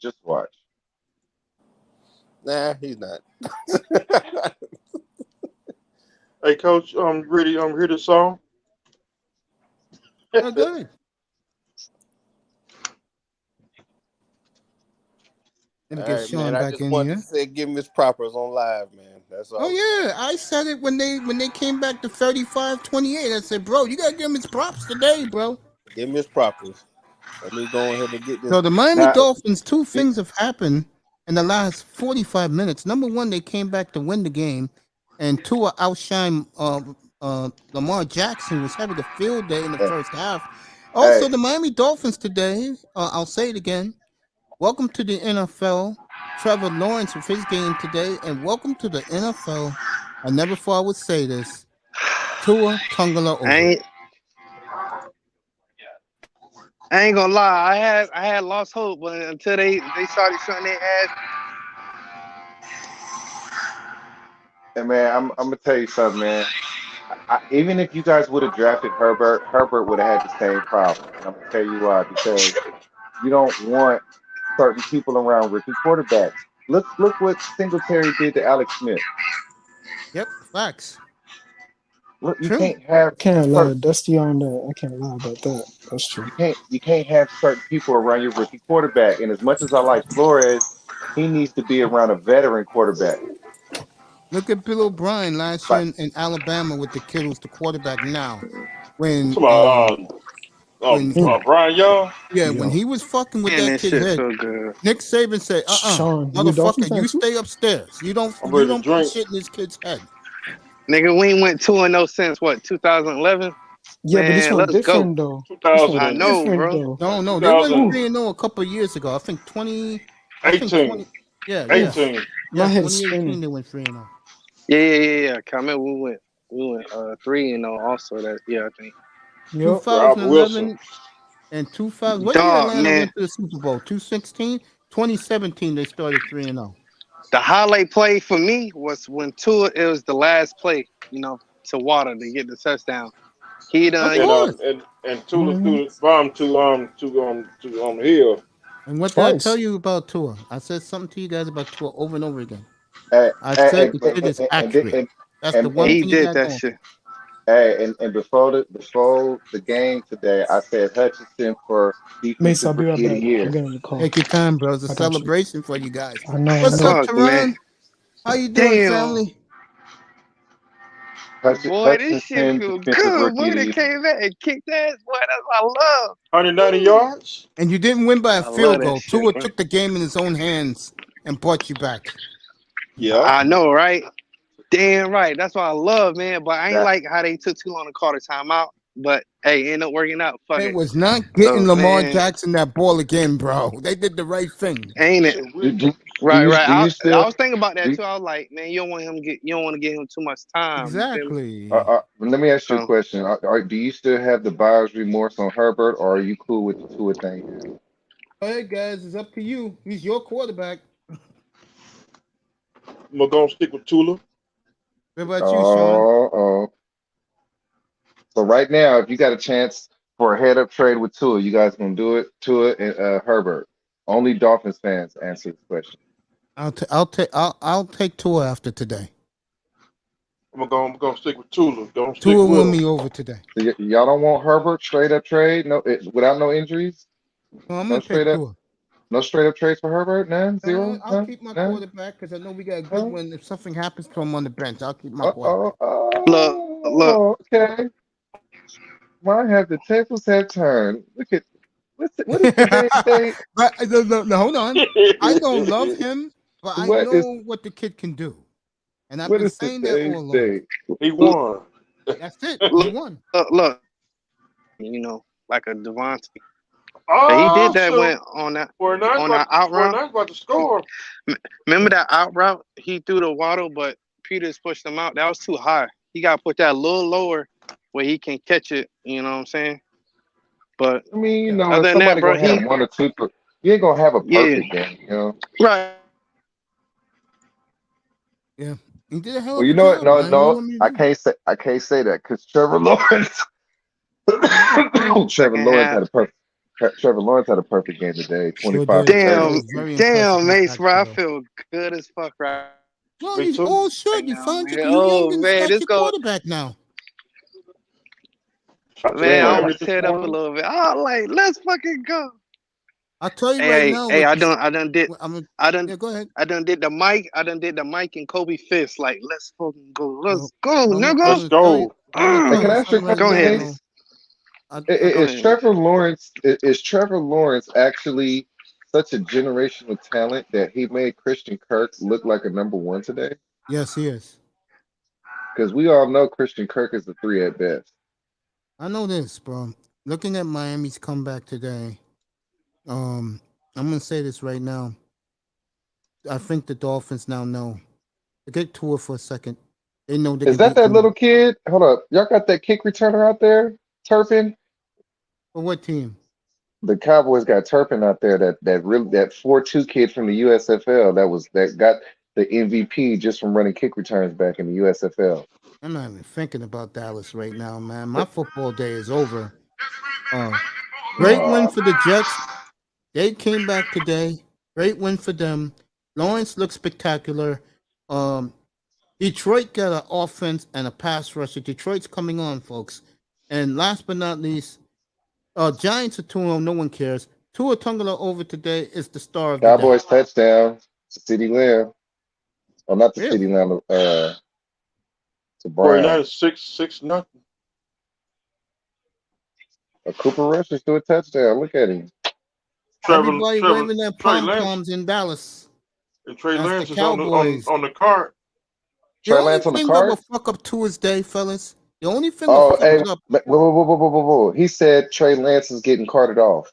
Just watch. Nah, he's not. Hey, coach, ready? Hear the song? Oh, good. Let me All get right, man. Sean I back just in wanted to here. say, give him his propers on live, man. That's Oh all. yeah, I said it when they came back to 35-28. I said, bro, you gotta give him his props today, bro. Give him his propers. Let me go ahead and get this. So the Miami Now, Dolphins, two Big. things have happened in the last 45 minutes. Number one, they came back to win the game, and Tua outshine Lamar Jackson was having a field day in the hey, first half. hey, Also, the Miami Dolphins today, I'll say it again. Welcome to the NFL, Trevor Lawrence with his game today, and welcome to the NFL. I never thought I would say this. Tua I Tungala ain't, I ain't gonna lie. I had lost hope, but until they started showing their ass. hey man, I'm gonna tell you something, man. Even if you guys would have drafted Herbert would have had the same problem. And I'm gonna tell you why. Because you don't want certain people around rookie quarterbacks. Look what Singletary did to Alex Smith. Yep, facts. Look, you True. can't have I can't lie. certain Dusty on that. I can't lie about that. That's true. you can't have certain people around your rookie quarterback. And as much as I like Flores, he needs to be around a veteran quarterback. Look at Bill O'Brien last year Like in Alabama with the kid who's the quarterback now. When Come on, when he, Mm, Brian Young. yeah, when yeah. he was fucking with Man, that this kid's shit head, so good. Nick Saban said, Sean, you a Dolphin motherfucker, fan you too? stay upstairs. You don't I'm you ready to don't put drink. shit in this kid's head. Nigga, we ain't went 2-0 since what, 2011? Yeah, but this Man, one let's go. different though. This one I 2000 know, different bro. though. No, they went 2018. 3-0 a couple of years ago. I think 20. Yeah, yeah, Oof. My yeah. head's 2018 spinning. they went 3-0. Yeah. I remember we went 3-0 also. That I think. Yep. Robert Wilson. 2011 and 2000. What year Dog, Atlanta man. went to the Super Bowl? 2016, 2017 they started 3-0. The highlight play for me was when Tua. It was the last play, to Water to get the touchdown. He Of done. And course. Tula Mm-hmm. threw the bomb to Hill. And what did I tell Twice. you about Tua? I said something to you guys about Tua over and over again. And I said and the and shit is and accurate. and That's the and, one and, He thing he did got that going. shit. and before the game today, I said Hutchinson for Mace, defensive I'll be right rookie of the back. I'm year. getting the call. Take your time, bro. It's a I got you. celebration for you guys. I know. What's up, Fuck, man. Teron? How you doing, Damn. family? Boy, this shit Hutchinson feel defensive good. rookie Boy, of the they year. came back and kicked ass. Boy, that's what I love. 190 Woo. yards. And you didn't win by a I love field that goal. shit, Tua bro. took the game in his own hands and brought you back. Yeah. I know, right? Damn right. That's what I love, man. But I ain't That like how they took too long to call the timeout. But hey, ended up working out. Fuck It it. was not getting So Lamar man, Jackson that ball again, bro. They did the right thing. ain't it? Shit, do, we do, do Right. you do you I still was thinking about that do too. I was like, man, you don't want to give him too much time. You feel me? Exactly. let me ask you a So question. Do you still have the buyer's remorse on Herbert, or are you cool with the Tua thing now? All right, guys, it's up to you. He's your quarterback. are gonna stick with Tula. What about you, Sean? Oh. So right now, if you got a chance for a head up trade with Tua, you guys gonna do it? Tua and Herbert. Only Dolphins fans answer this question. I'll take Tua after today. I'm gonna stick with Tula. Gonna stick Tua with won him. me over today. So y'all don't want Herbert straight up trade? No, without no injuries? So I'm No gonna take straight up, Tua. no straight up trades for Herbert? None, zero, I'll none, keep my none. quarterback because I know we got a good No. one. If something happens to him on the bench, I'll keep my quarterback. look. Okay. Why have the tables have turned? Look at what is today's date? But no, hold on. I don't love him, but I What is know what the kid can do, and I've what been is saying that today's all along. date? He won. That's it. He Look, won. look, like a Devontae. He did Oh that shoot! when on that 49 on that out route. about to score. Remember that out route? He threw the waddle, but Peters pushed him out. That was too high. He got to put that a little lower where he can catch it. You know what I'm saying? But I mean, Yeah. if other than that, somebody bro, gonna have one or two, you ain't gonna have a yeah, perfect game. right. Yeah. He did a hell Well, of you a know what? job, No, man. What do you no, want me to do? I can't say that because Trevor Lawrence, Trevor Second Lawrence half. had a perfect. Trevor Lawrence had a perfect game today, Sure 25 did. for I 30. Damn, was very impressed damn, with Mace, bro. Jackson, I though. feel good as fuck right Well, Me you too. all should. You now, found man. you Oh young and man, got this your go. quarterback now. Shot to Man, I Man, Miami almost this teared up a morning. little bit. Oh, like, let's fucking go. I'll tell you right Hey, now hey, what I you. done did, I'm gonna, I done, yeah, go ahead. I done did the Mike and Kobe fist. Like, let's fucking go, Well, let's go, Let's nigga. go. I'm gonna hey, tell can you I ask you a something right question, Go now, ahead, though. Mace? Mace. Go Is ahead. Trevor Lawrence actually such a generational talent that he made Christian Kirk look like a number one today? Yes, he is. Because we all know Christian Kirk is the three at best. I know this, bro. Looking at Miami's comeback today, I'm gonna say this right now. I think the Dolphins now know. Forget Tua for a second. They know they Is can that beat that Lamar. little kid? Hold up, y'all got that kick returner out there, Turpin? For what team? The Cowboys got Turpin out there. That 4-2 kid from the USFL that got the MVP just from running kick returns back in the USFL. I'm not even thinking about Dallas right now, man. My football day is over. Great win Uh, for the Jets. They came back today. Great win for them. Lawrence looks spectacular. Um, Detroit got an offense and a pass rusher. Detroit's coming on, folks. And last but not least, Giants are 2-0. No one cares. Tua Tungala over today is the star of the day. Cowboys touchdown to CeeDee Lamb. Oh, not to Really? CeeDee Lamb. To 49 Brown. 6 nothing. A Cooper Rush is to a touchdown. Look at him. Everybody waving their Trey pom Lance poms in Dallas. and Trey That's the Lance is on Cowboys. the cart. The Trey only Lance on the thing that will card. fuck up Tua's day, fellas, the The only thing that Oh, hey, fucks up. whoa. He said Trey Lance is getting carted off.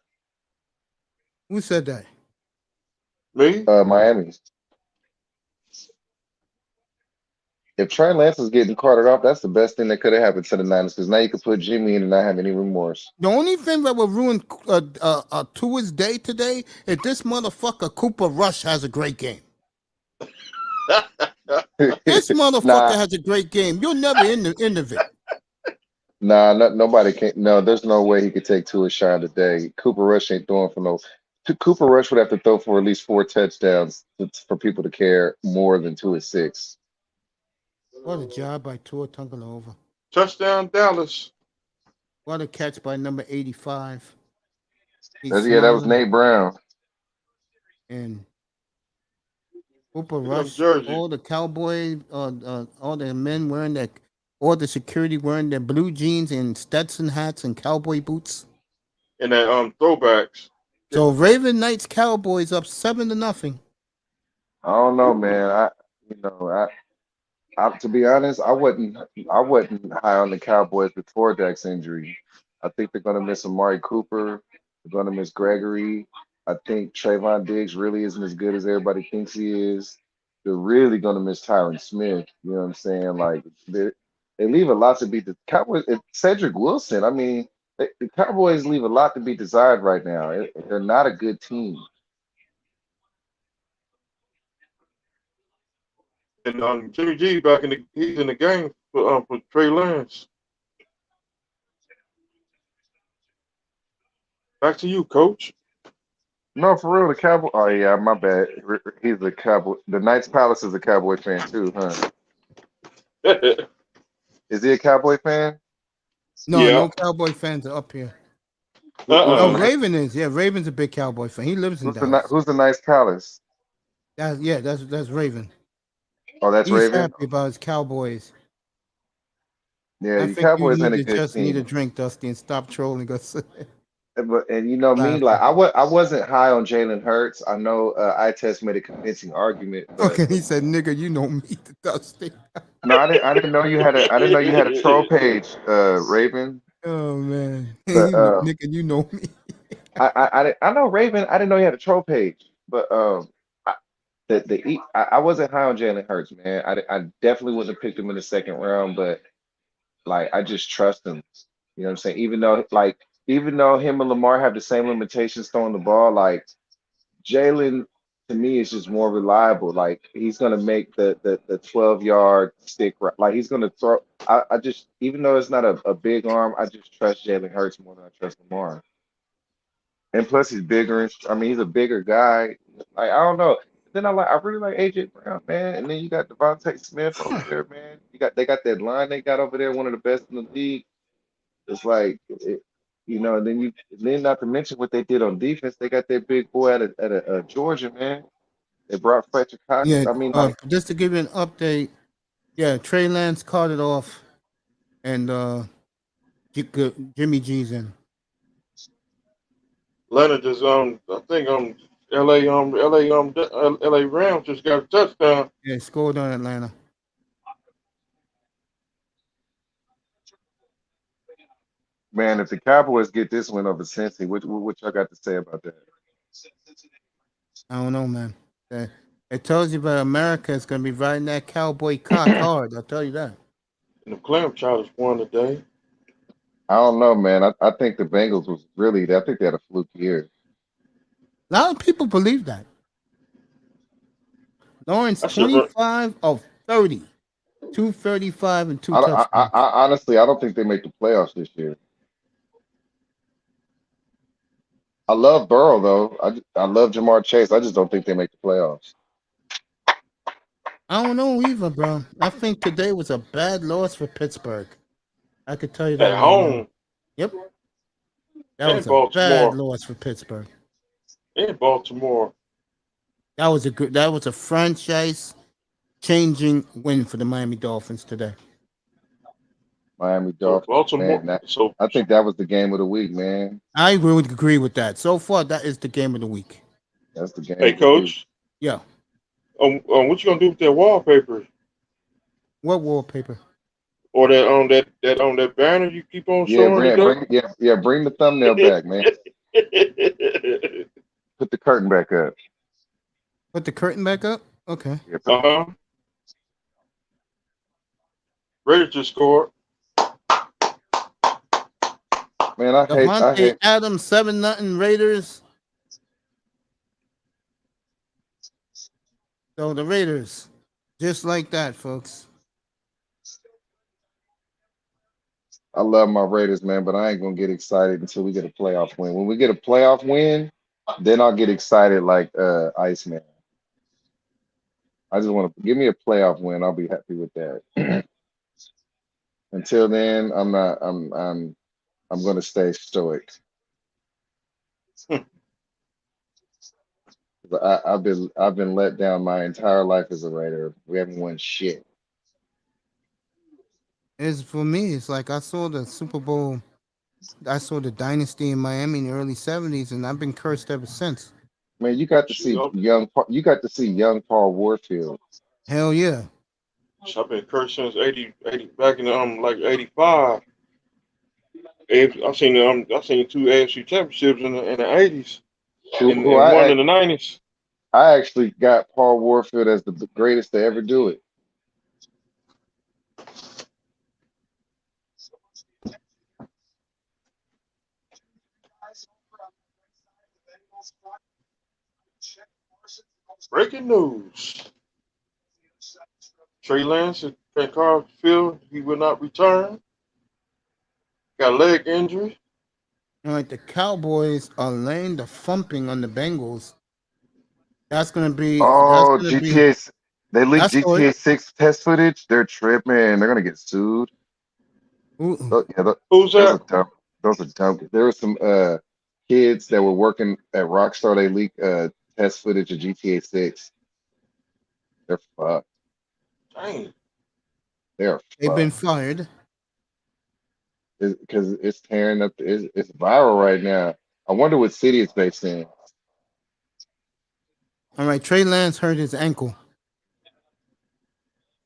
Who said that? Me? Miami. If Trey Lance is getting carted off, that's the best thing that could have happened to the Niners because now you could put Jimmy in and not have any remorse. The only thing that will ruin Tua's day today is this motherfucker Cooper Rush has a great game. This motherfucker Nah, has a great game. You're never in the end of it. nobody can. No, there's no way he could take Tua shine today. Cooper Rush ain't throwing for no. Cooper Rush would have to throw for at least 4 touchdowns for people to care more than 2 or 6. What a job by Tua Tagovailoa. Touchdown Dallas. What a catch by number 85. He's That was smiling Nate Brown. and Cooper Look at them Rush. jersey. All the Cowboys, all the men wearing their, all the security wearing their blue jeans and Stetson hats and cowboy boots. And that throwbacks. So Raven Knights Cowboys up 7-0. I don't know, man. To be honest, I wasn't high on the Cowboys before Dak's injury. I think they're gonna miss Amari Cooper. They're gonna miss Gregory. I think Trayvon Diggs really isn't as good as everybody thinks he is. They're really gonna miss Tyron Smith. You know what I'm saying? Like they leave a lot to be the Cowboys. Cedric Wilson. I mean, the Cowboys leave a lot to be desired right now. They're not a good team. And Jimmy G back he's in the game for Trey Lance. Back to you, coach. No, for real, the Cowboy. Oh yeah, my bad. He's a Cowboy. The Knights Palace is a Cowboy fan too, huh? Is he a Cowboy fan? No, Yeah. no Cowboy fans are up here. Who's the Oh, Knights? Raven is. Yeah, Raven's a big Cowboy fan. He lives in Who's Dallas. Who's the Knights Palace? That's Raven. Oh, that's He's Raven. happy about his Cowboys. Yeah, I you think you Cowboys need ain't a to good just need a team. drink, Dusty, and stop trolling us. And you know me, like Laughing. I wasn't high on Jalen Hurts. I know iTest made a convincing argument, Okay, but he said, "Nigga, you know me, Dusty." no, I didn't know you had a I didn't know you had a troll page, Raven. Oh man, But nigga, you know me. I know Raven. I didn't know he had a troll page, but I, I wasn't high on Jalen Hurts, man. I definitely wouldn't have picked him in the second round, but like I just trust him. You know what I'm saying? Even though him and Lamar have the same limitations throwing the ball, like Jalen to me is just more reliable. Like he's gonna make the 12-yard stick like he's gonna throw. I just even though it's not a big arm, I just trust Jalen Hurts more than I trust Lamar. And plus he's bigger and I mean he's a bigger guy. Like I don't know. Then I really like AJ Brown, man. And then you got Devontae Smith over there, man. They got that line they got over there, one of the best in the league. It's like and then not to mention what they did on defense. They got that big boy at a Georgia, man. They brought Fletcher Cox. Yeah, I mean, like, just to give you an update, yeah, Trey Lance carted off, and Jimmy G's in. Leonard is I think LA Rams just got a touchdown. Yeah, scored on Atlanta. man, if the Cowboys get this win over Cincy, what y'all got to say about that? I don't know, man. It tells you that America is going to be riding that cowboy cock hard. I'll tell you that. And the Clam Child has won today. I don't know, man. I think the Bengals was really. I think they had a fluke year. A lot of people believe that. Lawrence, 25 of 30. 235 and 2 touchdowns. I honestly, I don't think they make the playoffs this year. I love Burrow though. I love Jamar Chase. I just don't think they make the playoffs. I don't know either, bro. I think today was a bad loss for Pittsburgh. I could tell you that At right home. now. Yep. That And was a Baltimore. bad loss for Pittsburgh. In Baltimore. That was a franchise changing win for the Miami Dolphins today. Miami So Dolphins, Baltimore. man. So I think that was the game of the week, man. I would agree with that. So far, that is the game of the week. That's the game. Hey, of the week. Coach. Yeah. What you gonna do with that wallpaper What wallpaper? or that that on that banner you keep on Yeah, showing today. bring the thumbnail back, man. Put the curtain back up. Put the curtain back up. Okay. Yeah, Uh-huh. Raiders just scored. man, I Devontae hate. Adams 7-0 Raiders. So the Raiders, just like that, folks. I love my Raiders, man, but I ain't gonna get excited until we get a playoff win. When we get a playoff win, then I'll get excited like Iceman. I just want to give me a playoff win. I'll be happy with that. Until then, I'm not. I'm gonna stay stoic. I've been let down my entire life as a Raider. We haven't won shit. It's for me. It's like I saw the Super Bowl. I saw the dynasty in Miami in the early '70s, and I've been cursed ever since. Man, you got to Shoot, see young Paul Warfield. Hell yeah. I've been cursed since 80 back in like 85. I've seen two AFC championships in the 80s and, Who and one in the 90s. I actually got Paul Warfield as the greatest to ever do it. Breaking news. Trey Lance at Carr Field, he will not return. Got a leg injury. All right, the Cowboys are laying the thumping on the Bengals. That's gonna be. That's Oh, gonna be. GTA. They leaked That's story. GTA 6 test footage. They're tripping. They're gonna get sued. Ooh. Who's Those are that? dumb. Those are dumb. There were some kids that were working at Rockstar. They leaked test footage of GTA 6. They're fucked. Dang. They're They've been fucked. fired. Because it's tearing up. It's viral right now. I wonder what city it's based in. All right, Trey Lance hurt his ankle.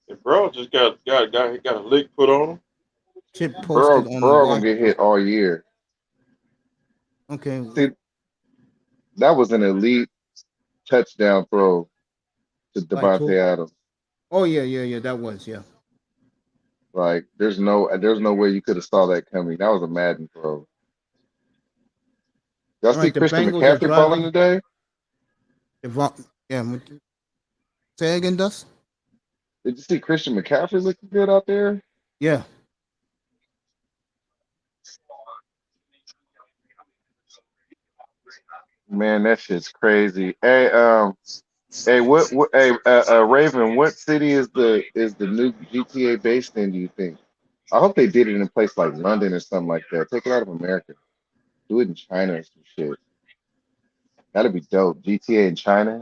And bro just got a lick put on him. Chip posted Burrow, on the Burrow gonna watch. get hit all year. Okay. See, that was an elite touchdown throw to By Tua. Devontae Adams. Oh yeah. That was yeah. Like, there's no way you could have saw that coming. That was a Madden throw. Y'all All see right, the Christian Bengals are McCaffrey balling driving. today? Yeah. Say again, Dust. Did you see Christian McCaffrey looking good out there? Yeah. Man, that shit's crazy. Hey, Raven, what city is the new GTA based in, do you think? I hope they did it in a place like London or something like that. Take it out of America. Do it in China or some shit. That'd be dope. GTA in China.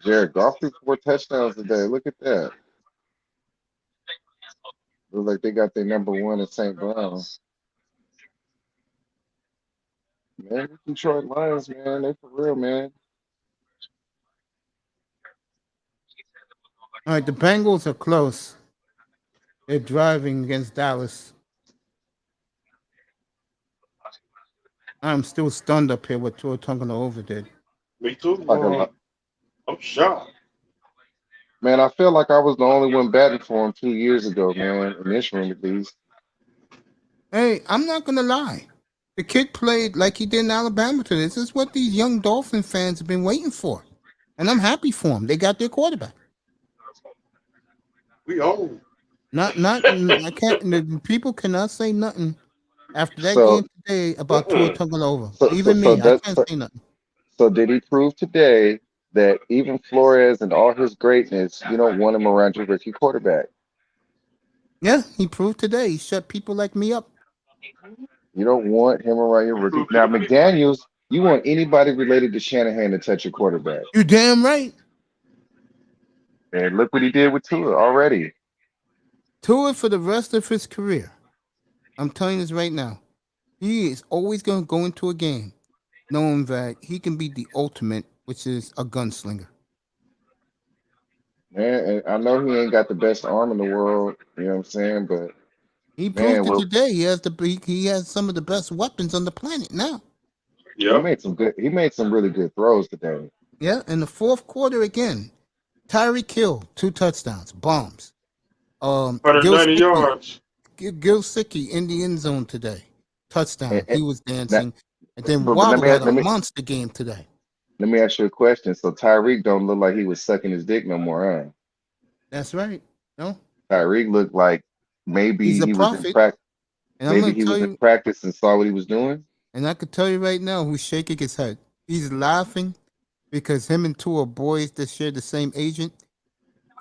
Jared Goff threw 4 touchdowns today. Look at that. Look like they got their number one in St. Brown. Man, the Detroit Lions, man, they for real, man. All right, the Bengals are close. They're driving against Dallas. I'm still stunned up here what Tua Tagovailoa did. Me too. Like a lot. I'm shocked. Man, I feel like I was the only one batting for him 2 years ago, man, in this room at least. Hey, I'm not gonna lie. The kid played like he did in Alabama today. This is what these young Dolphin fans have been waiting for, and I'm happy for them. They got their quarterback. We old. Not. I can't. The people cannot say nothing after that So, game today about Tua Tagovailoa. so, so, Even so me, I that's can't so, say nothing. so did he prove today that even Flores and all his greatness, you don't want him around your rookie quarterback? Yeah, he proved today. He shut people like me up. You don't want him around your rookie. Now, McDaniels, you want anybody related to Shanahan to touch your quarterback. You damn right. And look what he did with Tua already. Tua for the rest of his career. I'm telling you this right now. He is always going to go into a game knowing that he can be the ultimate, which is a gunslinger. Man, and I know he ain't got the best arm in the world, you know what I'm saying? But He man, proved it today. He has some of the best weapons on the planet now. Yep. he made some really good throws today. Yeah, in the fourth quarter again, Tyreek Hill, 2 touchdowns, bombs. Gil 190 Sicky, yards. Gil Sicky in the end zone today, And, touchdown. and He was that, dancing, and then but Waddle had a monster game today. let me ask you a question. So Tyreek don't look like he was sucking his dick no more, huh? That's right. No, Tyreek looked like he's maybe a he was in prophet, practice. and I'm Maybe going to he tell was in you, practice and saw what he was doing. and I could tell you right now, who's shaking his head. He's laughing because him and two are boys that share the same agent.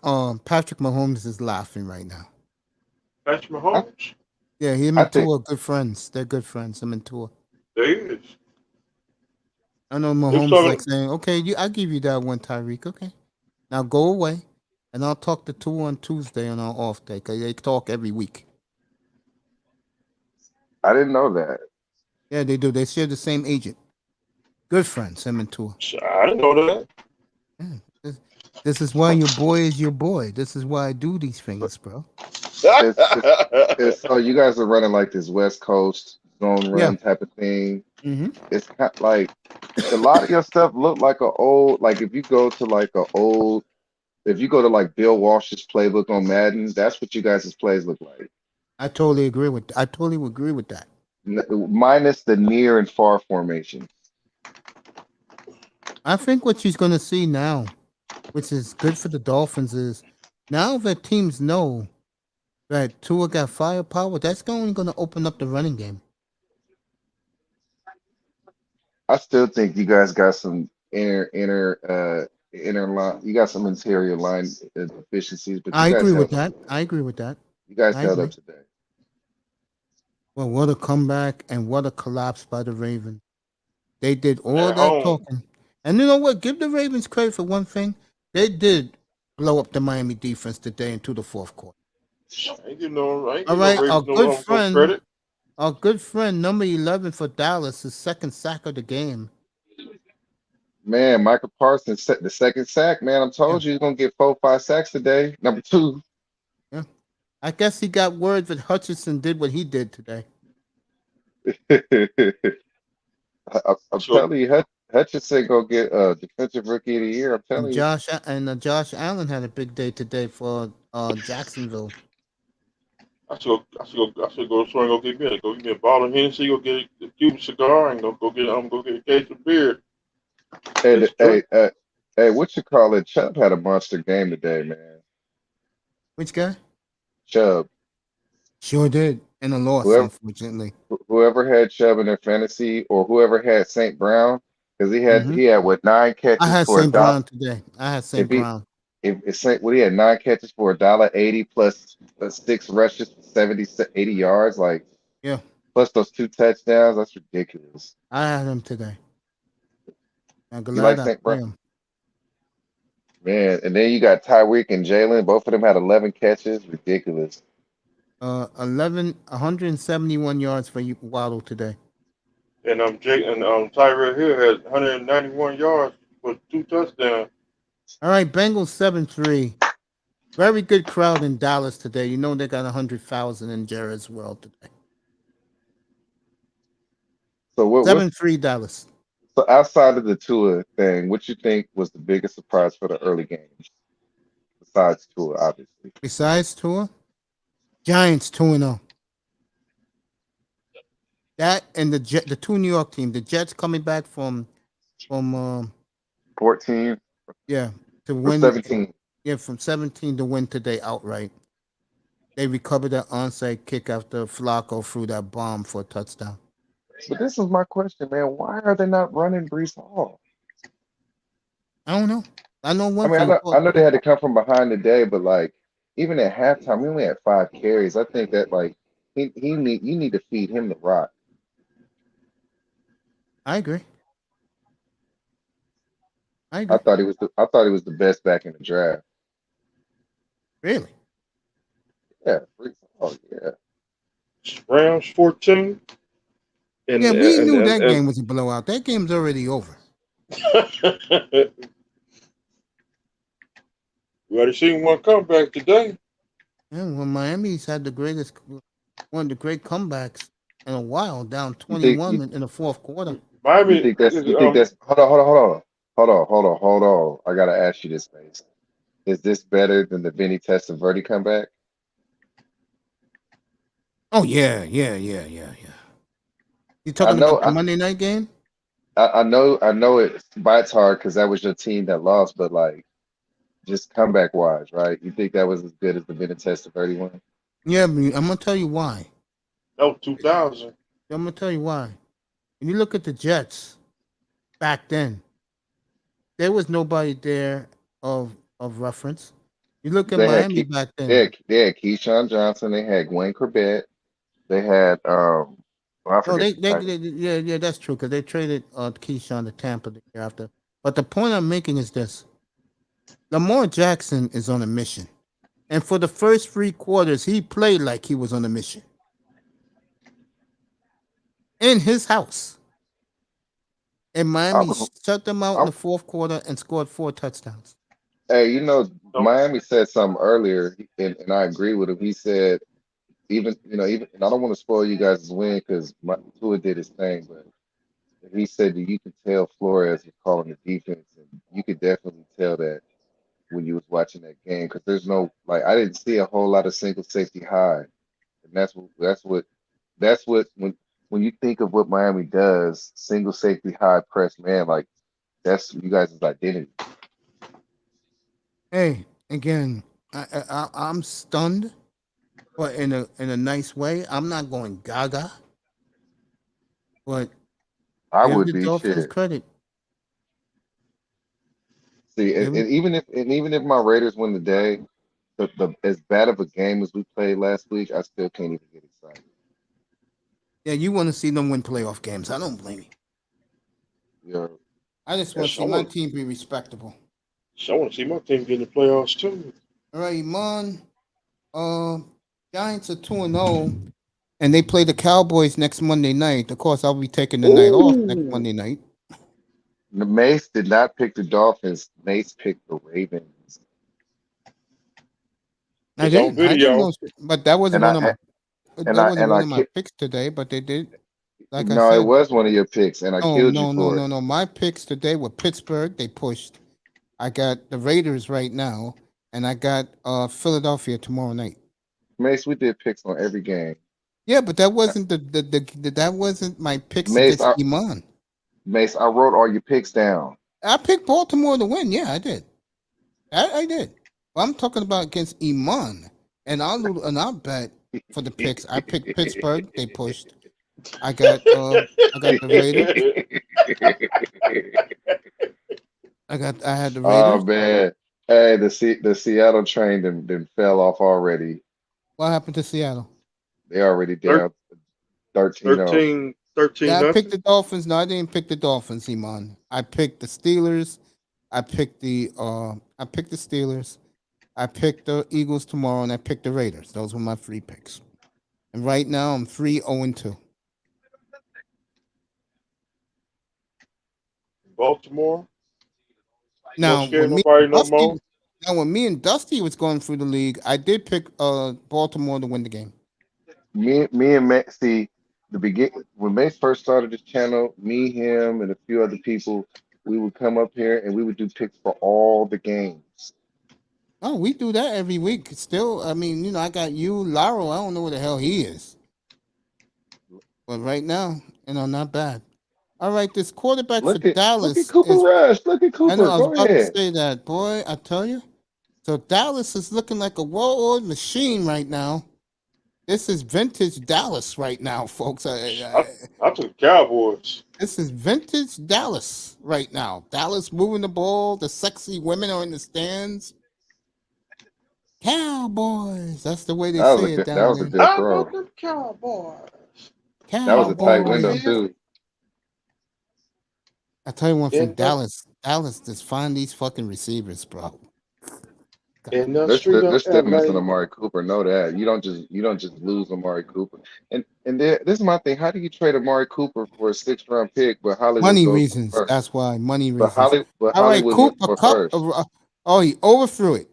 Patrick Mahomes is laughing right now. Patrick I, Mahomes. Yeah, him I and think Tua are good friends. They're good friends. Him and Tua. There he is. I know It's Mahomes like talking. saying, "Okay, I'll give you that one, Tyreek. Okay, now go away, and I'll talk to Tua on Tuesday on our off day because they talk every week. I didn't know that. Yeah, they do. They share the same agent. Good friends, him and Tua. I didn't know that. Yeah, this is why your boy is your boy. This is why I do these So things, bro. so you guys are running like this West Coast zone Yeah. run type of thing. Mm-hmm. It's kind of like a lot of your stuff look like a old like if you go to like Bill Walsh's playbook on Madden, that's what you guys' plays look like. I totally agree with. I totally agree with that. Minus the near and far formation. I think what she's going to see now, which is good for the Dolphins, is now that teams know that Tua got firepower, that's only going to open up the running game. I still think you guys got some inner line. You got some interior line deficiencies, but I agree with that. I agree with that. you guys I held up agree. today. Well, what a comeback and what a collapse by the Ravens. They did all At that home. talking. And you know what? Give the Ravens credit for one thing. They did blow up the Miami defense today into the fourth quarter. I ain't getting no. I ain't All getting no right, Ravens no credit. our good friend, number 11 for Dallas, his second sack of the game. Man, Michael Parsons set the second sack. Man, I Yeah, told you he's gonna get 4, 5 sacks today. Number two. yeah. I guess he got word that Hutchinson did what he did today. I'm So telling you, Hutchinson gonna get defensive rookie of the year. I'm And telling you. Josh Allen had a big day today for Jacksonville. I should go to the store and go get me a bottle of Hennessy, go get a Cuban cigar, and go get a case of beer. Hey, Let's hey, drink. hey, what you call it? Chubb had a monster game today, man. Which guy? Chubb. Sure did. In a loss, Whoever unfortunately. whoever had Chubb in their fantasy, or whoever had St. Brown, because Hmm. he had what nine I catches had for a St. dollar. Brown today. I had If St. he Brown. if Saint what he had 9 catches for $1.80 plus 6 rushes for 80 yards, like Yeah, plus those 2 touchdowns, that's ridiculous. I had him today. I'm You glad like I St. play Brown? him. Man, and then you got Tyreek and Jalen. Both of them had 11 catches. Ridiculous. 171 yards for Waddle today. And Tyrell Hill has 191 yards for 2 touchdowns. All right, Bengals 7-3. Very good crowd in Dallas today. You know they got 100,000 in Jared's World today. So what's 7-3 Dallas. so outside of the Tua thing, what you think was the biggest surprise for the early games besides Tua, obviously? Besides Tua, Giants 2-0. That and the two New York teams, the Jets coming back from 14 yeah to or win 17? yeah from 17 to win today outright. They recovered that onside kick after Flacco threw that bomb for a touchdown. But this is my question, man. Why are they not running Brees Hall? I don't know. I know I one mean, thing. I know they had to come from behind today, but like even at halftime, we only had 5 carries. I think that like you need to feed him the rock. I agree. I agree. I thought he was the best back in the draft. Really? Yeah, Brees Hall, yeah. Rams 14. Yeah, we knew And, that game was a blowout. That game's already over. we already seen one comeback today. Yeah, well, Miami's had one of the great comebacks in a while, down You think 21 in the fourth quarter. you Miami think that's is you think that's hold on. I gotta ask you this, Mace. Is this better than the Vinny Testaverde comeback? Oh yeah. You I talking know about the Monday night game? I know it bites hard because that was your team that lost, but like just comeback wise, right? You think that was as good as the Vinny Testaverde one? Yeah, but I'm gonna tell you why. that was 2000. I'm gonna tell you why. When you look at the Jets back then, there was nobody there of reference. You look at They had Miami back they then. had Keyshawn Johnson, they had Gwen Corbett, they had well, I No, forget the title. yeah, that's true because they traded Keyshawn to Tampa the year after. But the point I'm making is this: Lamar Jackson is on a mission, and for the first 3 quarters, he played like he was on a mission in his house. And I Miami was shut them out in I, the fourth quarter and scored 4 touchdowns. hey, you know, Nope. Miami said something earlier, and I agree with him. He said even and I don't want to spoil you guys' win because Tua did his thing, but he said that you could tell Flores was calling the defense, and you could definitely tell that when you was watching that game because there's no like I didn't see a whole lot of single safety high, and that's what when you think of what Miami does, single safety high press man, like that's you guys' identity. Hey, again, I'm stunned, but in a nice way. I'm not going gaga, but I give would the be Dolphins shit. credit. See, Give 'em- and even if my Raiders win the day, the as bad of a game as we played last week, I still can't even get excited. yeah, you want to see them win playoff games. I don't blame you. You know, I just want to Yes, see my team be respectable. I want to see my team get in the playoffs too. All right, Iman. Uh, Giants are 2-0, and they play the Cowboys next Monday night. Of course, I'll be taking the night off next Ooh, Monday night. Mace did not pick the Dolphins. Mace picked the Ravens, I it's on didn't. I didn't video. know, but that wasn't and one of my. That wasn't and one I of my ki- picks today. But they did. Like I no, it said, was one of your picks, and I no, killed you no, no, for no, it. no. My picks today were Pittsburgh. They pushed. I got the Raiders right now, and I got Philadelphia tomorrow night. Mace, we did picks on every game. Yeah, but that Uh, wasn't that wasn't my picks Mace, against I Iman. Mace, I wrote all your picks down. I picked Baltimore to win. Yeah, I did. I did. But I'm talking about against Iman, and I'll bet for the picks. I picked Pittsburgh. They pushed. I got I got the Raiders. I had the Oh Raiders. man, hey, the Seattle train then fell off already. What happened to Seattle? They already Thir- down 13-0. 13, 13 Yeah, I picked nothing. the Dolphins. No, I didn't pick the Dolphins, Iman. I picked the Steelers. I picked the Steelers. I picked the Eagles tomorrow, and I picked the Raiders. Those were my 3 picks. And right now I'm 3-0-2. Baltimore. You don't Now scare when me nobody and no Dusty more. now when me and Dusty was going through the league, I did pick Baltimore to win the game. Me and Max, see the begin when Max first started this channel. Me, him, and a few other people, we would come up here and we would do picks for all the games. Oh, we do that every week. Still, I mean, I got you, Laro. I don't know where the hell he is. But right now, not bad. All right, this quarterback for Look at Dallas Cooper is Rush. Look at I know Cooper. I was Go about to ahead. say that, boy. I tell you. So Dallas is looking like a well-oiled machine right now. This is vintage Dallas right now, folks. I took Cowboys. This is vintage Dallas right now. Dallas moving the ball. The sexy women are in the stands. Cowboys. That's the way they say it That down was a there. good How about throw. them Cowboys? That was a tight Cowboys window Cowboys. here. too. I tell you one from In the Dallas. Dallas just find these fucking receivers, bro. In the They're street still of they're still missing LA. Amari Cooper. Know that. You don't just lose Amari Cooper. And this is my thing. How do you trade Amari Cooper for a 6th round pick, but Hollywood Money goes for reasons. first? That's why. Money But reasons. All right, Hollywood went Cooper for Cup. first. Oh, he overthrew it.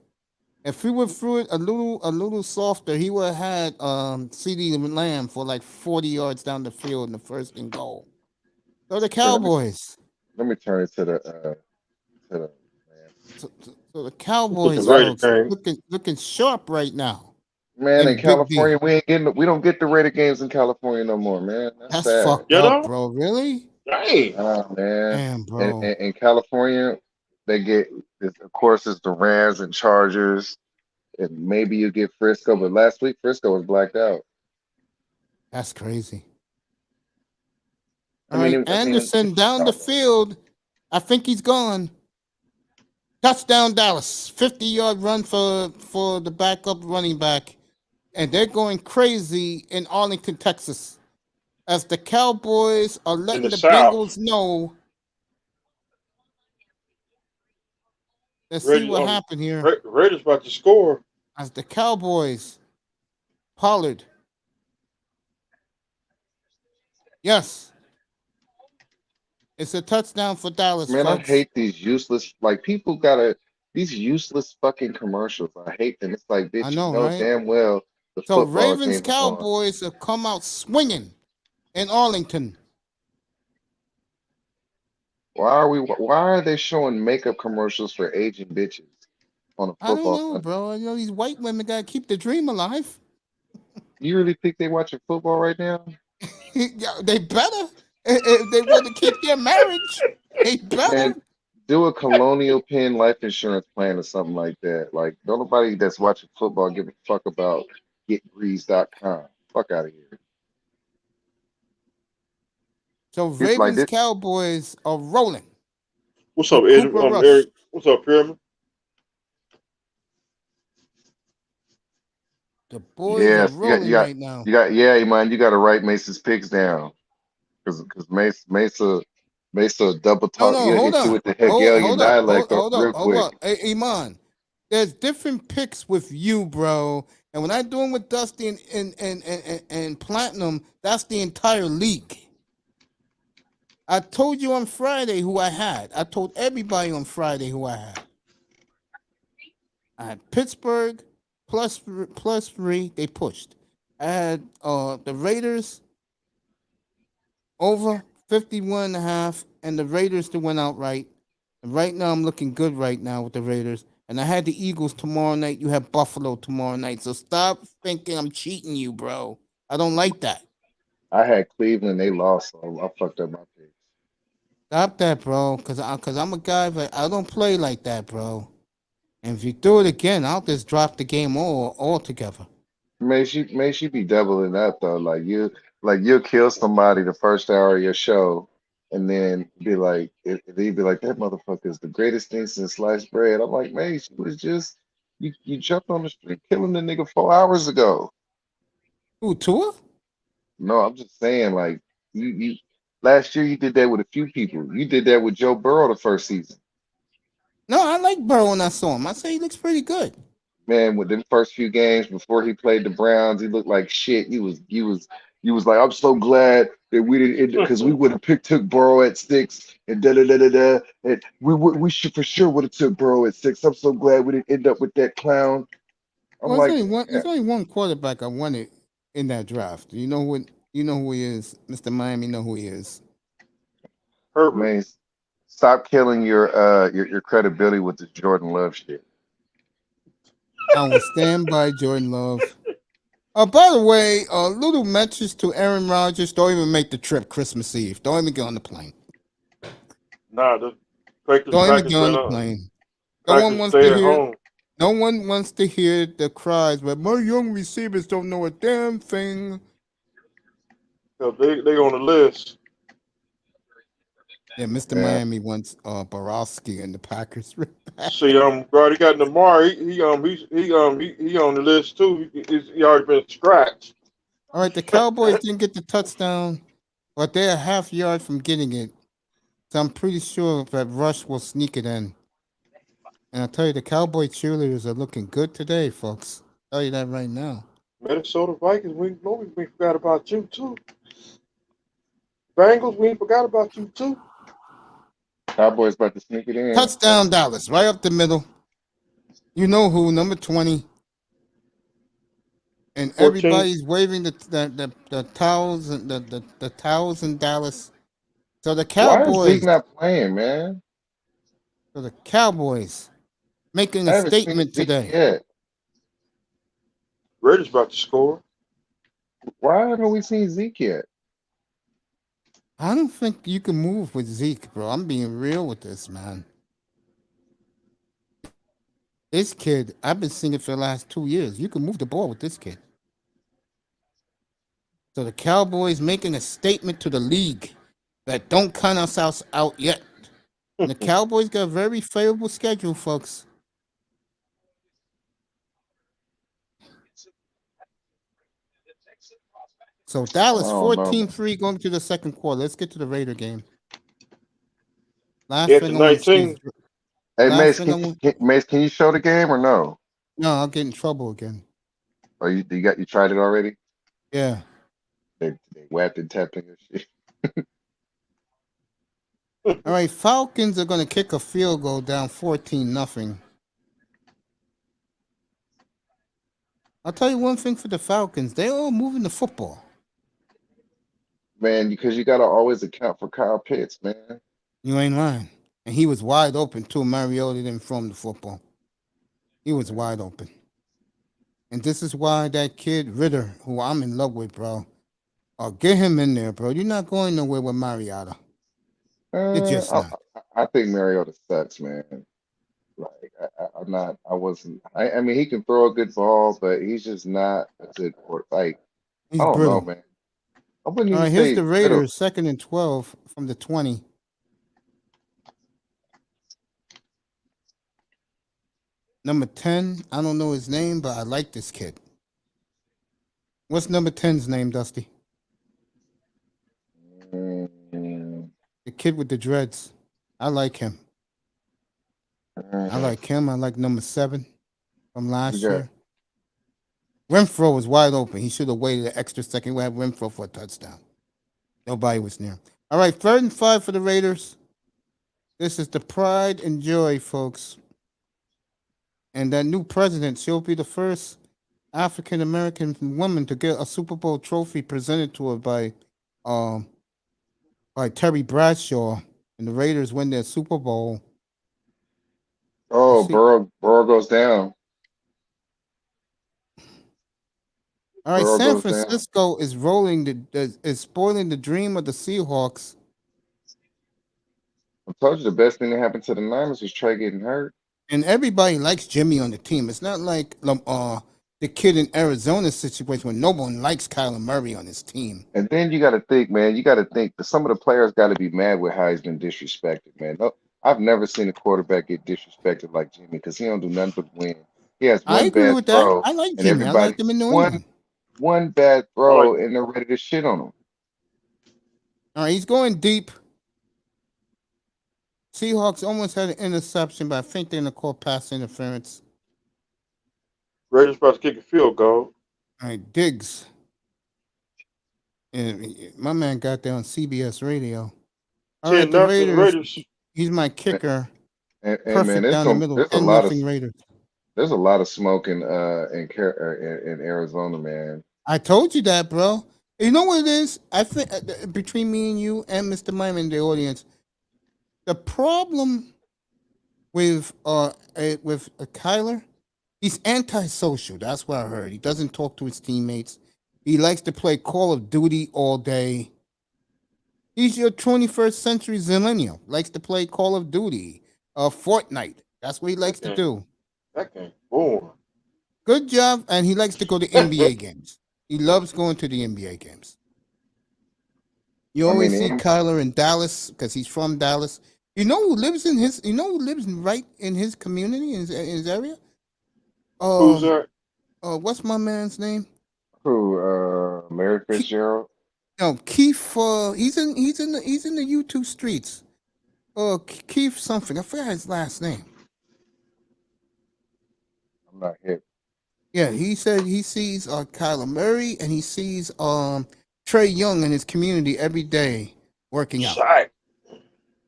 If he would threw it a little softer, he would have had CD Lamb for like 40 yards down the field in the first and goal. So the Here, Cowboys. let me turn it to the man. So the Look at Cowboys, Raider folks, game. looking sharp right now Man, in in Big California, D. we don't get the Raider games in California no more, man. That's That's sad. fucked You up, know? bro. Really? Dang. Man. Damn, In, bro. in, in California, of course, it's the Rams and Chargers, and maybe you get Frisco, but last week Frisco was blacked out. That's crazy. I All mean, right, Anderson down the field. I think he's gone. Touchdown Dallas. 50-yard run for the backup running back. And they're going crazy in Arlington, Texas. As the Cowboys are In letting the the South. Bengals know. Let's see Raiders, what happened here. Raiders about to score. As the Cowboys, Pollard. Yes, it's a touchdown for Dallas, man, I folks. hate these useless these useless fucking commercials. I hate them. It's like, I bitch, you know, know right? damn well the So football Ravens game is on. Cowboys have come out swinging in Arlington. Why are they showing makeup commercials for aging bitches on a I don't football know, Sunday? bro. You know these white women gotta keep the dream alive. You really think they watching football right now? Yeah, they better if they want to keep their marriage. They better. Man, do a Colonial Penn life insurance plan or something like that. Like, don't nobody that's watching football give a fuck about getbreeze.com. Fuck out of here. So It's like Ravens this. Cowboys are rolling What's up, with Ed? Cooper Rush. Eric. What's up, Pyramid? The boys are Yes, rolling right now. yeah, man, you got to write Mace's picks down because Mesa double No, talk. no, He'll hold hit you on. with the Hold, Hegelian hold up. dialect Hold up. real Hold quick. up. Hey, Iman. There's different picks with you, bro. And when I do them with Dusty and Platinum, that's the entire league. I told you on Friday who I had. I told everybody on Friday who I had. I had Pittsburgh plus 3. They pushed. I had the Raiders over 51.5, and the Raiders to win outright. And right now, I'm looking good right now with the Raiders. And I had the Eagles tomorrow night. You have Buffalo tomorrow night. So stop thinking I'm cheating you, bro. I don't like that. I had Cleveland, they lost, so I fucked up my picks. Stop that, bro. Cause I'm a guy, but I don't play like that, bro. And if you do it again, I'll just drop the game altogether. May she be doubling up though. You'll kill somebody the first hour of your show, and then be like, they'd be like, that motherfucker is the greatest thing since sliced bread. I'm like, man, she was just you jumped on the street killing the nigga 4 hours ago. Who, Tua? No, I'm just saying, like you last year you did that with a few people. You did that with Joe Burrow the first season. No, I like Burrow when I saw him. I say he looks pretty good. Man, with them first few games before he played the Browns, he looked like shit. He was like, I'm so glad that we didn't because we would have took Burrow at 6 and da da da da da. And we should for sure would have took Burrow at 6. I'm so glad we didn't end up with that clown. I'm Well, it's like, only one. man, There's only one quarterback I wanted in that draft. You know what? You know who he is, Mr. Miami. Know who he is. Herbert. man, stop killing your credibility with this Jordan Love shit. I will stand by Jordan Love. By the way, a little message to Aaron Rodgers: don't even make the trip Christmas Eve. Don't even get on the plane. Nah, the Packers, Don't even Packers get on been the on. plane. No one Packers wants stay to at hear. home. No one wants to hear the cries, but my young receivers don't know a damn thing. Cause they on the list. Yeah, Mr. Man, Miami wants Borowski and the Packers. See, already got Lamar. He on the list too. He already been scratched. All right, the Cowboys didn't get the touchdown, but they're a half yard from getting it. So I'm pretty sure that Rush will sneak it in. And I'll tell you, the Cowboy cheerleaders are looking good today, folks. I'll tell you that right now. Minnesota Vikings, we forgot about you too. Bengals, we ain't forgot about you too. Cowboys about to sneak it in. Touchdown, Dallas, right up the middle. You know who, number 20. And 14. everybody's waving the towels and the towels in Dallas. So the Why is Zeke Cowboys, not playing, man? making I a haven't seen statement Zeke today. yet. Raiders about to score. Why haven't we seen Zeke yet? I don't think you can move with Zeke, bro. I'm being real with this, man. This kid, I've been seeing it for the last 2 years. You can move the ball with this kid. So the Cowboys making a statement to the league that don't count us out yet. And the Cowboys got a very favorable schedule, folks. So I Dallas don't know, man. 14-3 going to the second quarter. Let's get to the Raider game. Last Head to thing I want to see is 19. Hey, last Mace, thing I want. Mace, can you show the game or no? No, I'll get in trouble again. Or you tried it already? Yeah. They whacked and tapped in your shit. All right. Falcons are going to kick a field goal down 14-0. I'll tell you one thing for the Falcons. They're all moving the football. Man, because you gotta always account for Kyle Pitts, man. You ain't lying. And he was wide open too. Mariota didn't throw him the football. He was wide open. And this is why that kid Ritter, who I'm in love with, bro, get him in there, bro. You're not going nowhere with Mariota. You're just Uh, not. I think Mariota sucks, man. Like I'm not. I wasn't. I mean, he can throw a good ball, but he's just not a good quarter. Like I He's don't know, brittle. man. I wouldn't All even right, here's say the brittle. Raiders, 2nd and 12 from the 20. Number 10, I don't know his name, but I like this kid. What's number 10's name, Dusty? Mm, The kid with the dreads. I like him. I mm, like him. I like number 7 from we last got. year. Renfro was wide open. He should have waited an extra second. We had Renfro for a touchdown. Nobody was near. All right, 3rd and 5 for the Raiders. This is the pride and joy, folks. And that new president, she'll be the first African American woman to get a Super Bowl trophy presented to her um by Terry Bradshaw, and the Raiders win their Super Bowl. You Oh, see, Burrow goes down. all right, Burrow San goes down. Francisco is is spoiling the dream of the Seahawks, I told you the best thing that happened to the Niners was Trey getting hurt. and everybody likes Jimmy on the team. It's not like the kid in Arizona's situation where no one likes Kyler Murray on his team. And then you got to think, man. You got to think that some of the players got to be mad with how he's been disrespected, man. No, I've never seen a quarterback get disrespected like Jimmy because he don't do nothing but win. He has I one agree bad with that. throw, I like and Jimmy. I everybody like him in New one England. one bad I like throw, and they're ready to shit on him. All right, he's going deep. Seahawks almost had an interception, but I think they're going to call pass interference. Raiders about to kick a field goal. All right, Diggs. And my man got there on CBS radio. All right, 10 the nothing Raiders. Raiders. He's my And, kicker. and man, Perfect down the middle. there's a 10 lot of nothing Raiders. smoke in Arizona, man. I told you that, bro. You know what it is? I think between me and you and Mr. Mime in the audience, the problem with Kyler, he's antisocial. That's what I heard. He doesn't talk to his teammates. He likes to play Call of Duty all day. He's your 21st century millennial. Likes to play Call of Duty, Fortnite. That's what he likes to do. That game boring. Good job, and he likes to go to NBA games. He loves going to the NBA games. You I mean, always see Kyler in Dallas because he's from Dallas. You know who lives in his? You know who lives right in his community in his area? Who's Um, that? what's my man's name? who Larry Fitzgerald? No, Keith. He's in the YouTube streets. Keith something. I forgot his last name. not hip. Yeah, he said he sees Kyler Murray and he sees Trey Young in his community every day working out. Shaq.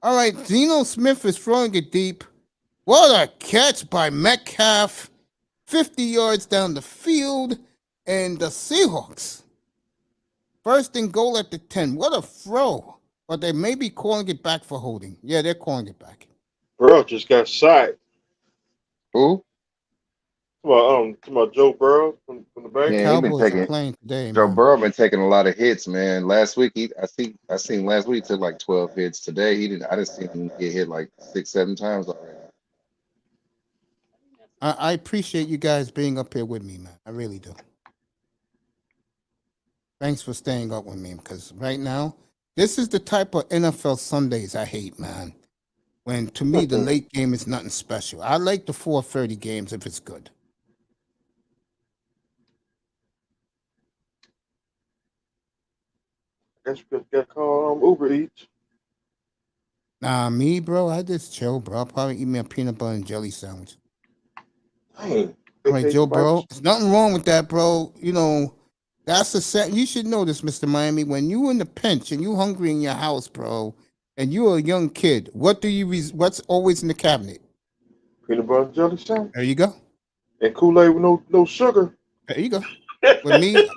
All right, Geno Smith is throwing it deep. What a catch by Metcalf. 50 yards down the field. And the Seahawks. First and goal at the 10. What a throw. But they may be calling it back for holding. Yeah, they're calling it back. Burrow just got sacked. Who? Come on, Joe Burrow from the The Bengals. Yeah, he been Cowboys are taking playing today, Joe man. Burrow been taking a lot of hits, man. Last week I seen last week he took like 12 hits. Today he didn't. I just seen him get hit like 6, 7 times already. I appreciate you guys being up here with me, man. I really do. Thanks for staying up with me because right now, this is the type of NFL Sundays I hate, man. When to me the late game is nothing special. I like the 4:30 games if it's good. Guess we got called Uber Eats. Nah, me, bro, I just chill, bro. I'll probably eat me a peanut butter and jelly sandwich. Dang. All right, Joe Vacation Bible. Burrow. There's nothing wrong with that, bro. You know, that's a set. You should know this, Mr. Miami. When you in the pinch and you hungry in your house, bro, and you're a young kid, what's always in the cabinet? Peanut butter and jelly sandwich. There you go. And Kool-Aid with no sugar. There you go. With me,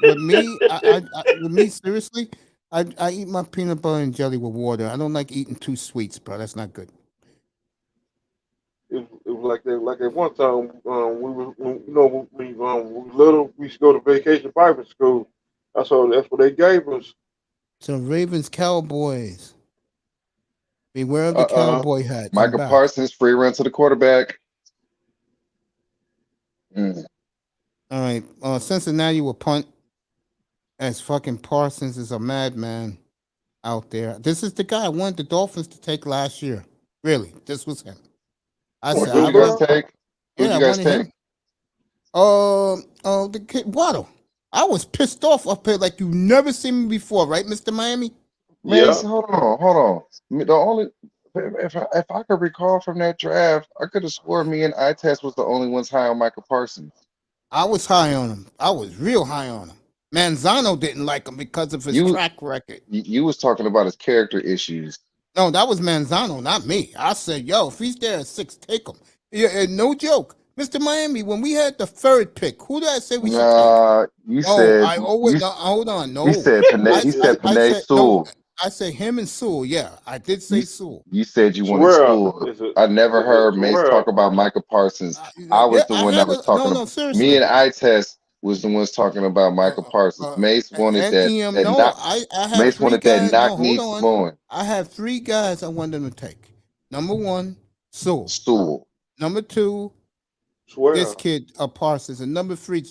seriously, I eat my peanut butter and jelly with water. I don't like eating too sweets, bro. That's not good. It was like that. Like at one time, we were, when we was little, we used to go to vacation Bible school. That's what they gave us. So Ravens Cowboys. Beware of the Uh-uh. cowboy hat. I'm Micah back. Parsons free run to the quarterback. All right. Cincinnati will punt as fucking Parsons is a madman out there. This is the guy I wanted the Dolphins to take last year. Really, this was him. I What, said, Who'd I you Joe guys love. Burrow? take? Who'd Yeah, I you guys wanted take? him. The kid Waddle. I was pissed off up here like you never seen me before, right, Mr. Miami? Man, Yeah. so hold on. The only if I could recall from that draft, I could have swore me and I-Test was the only ones high on Michael Parsons. I was high on him. I was real high on him. Manzano didn't like him because of his You track record. you was talking about his character issues. No, that was Manzano, not me. I said, yo, if he's there at 6, take him. Yeah, and no joke. Mr. Miami, when we had the third pick, who did I say we should take? You No, said I always no, hold on. you No. said Panay, you said I Panay said no. Sewell. I said him and Sewell. Yeah, I did You say Sewell. you said you wanted Swear. Sewell. Is it? I never Is it heard Mace Swear? talk about Michael Parsons. I Yeah, was the I one that had was a no, talking no, about me and seriously. I-Test was the ones talking about Michael Parsons. Mace wanted And that EM, that no, knock. I had Mace 3 wanted that guys. No, knock hold knee on. Samoan. I had 3 guys I wanted them to take. Number 1, Sewell. Sewell. Number 2, this Swear. kid Parsons, and number 3,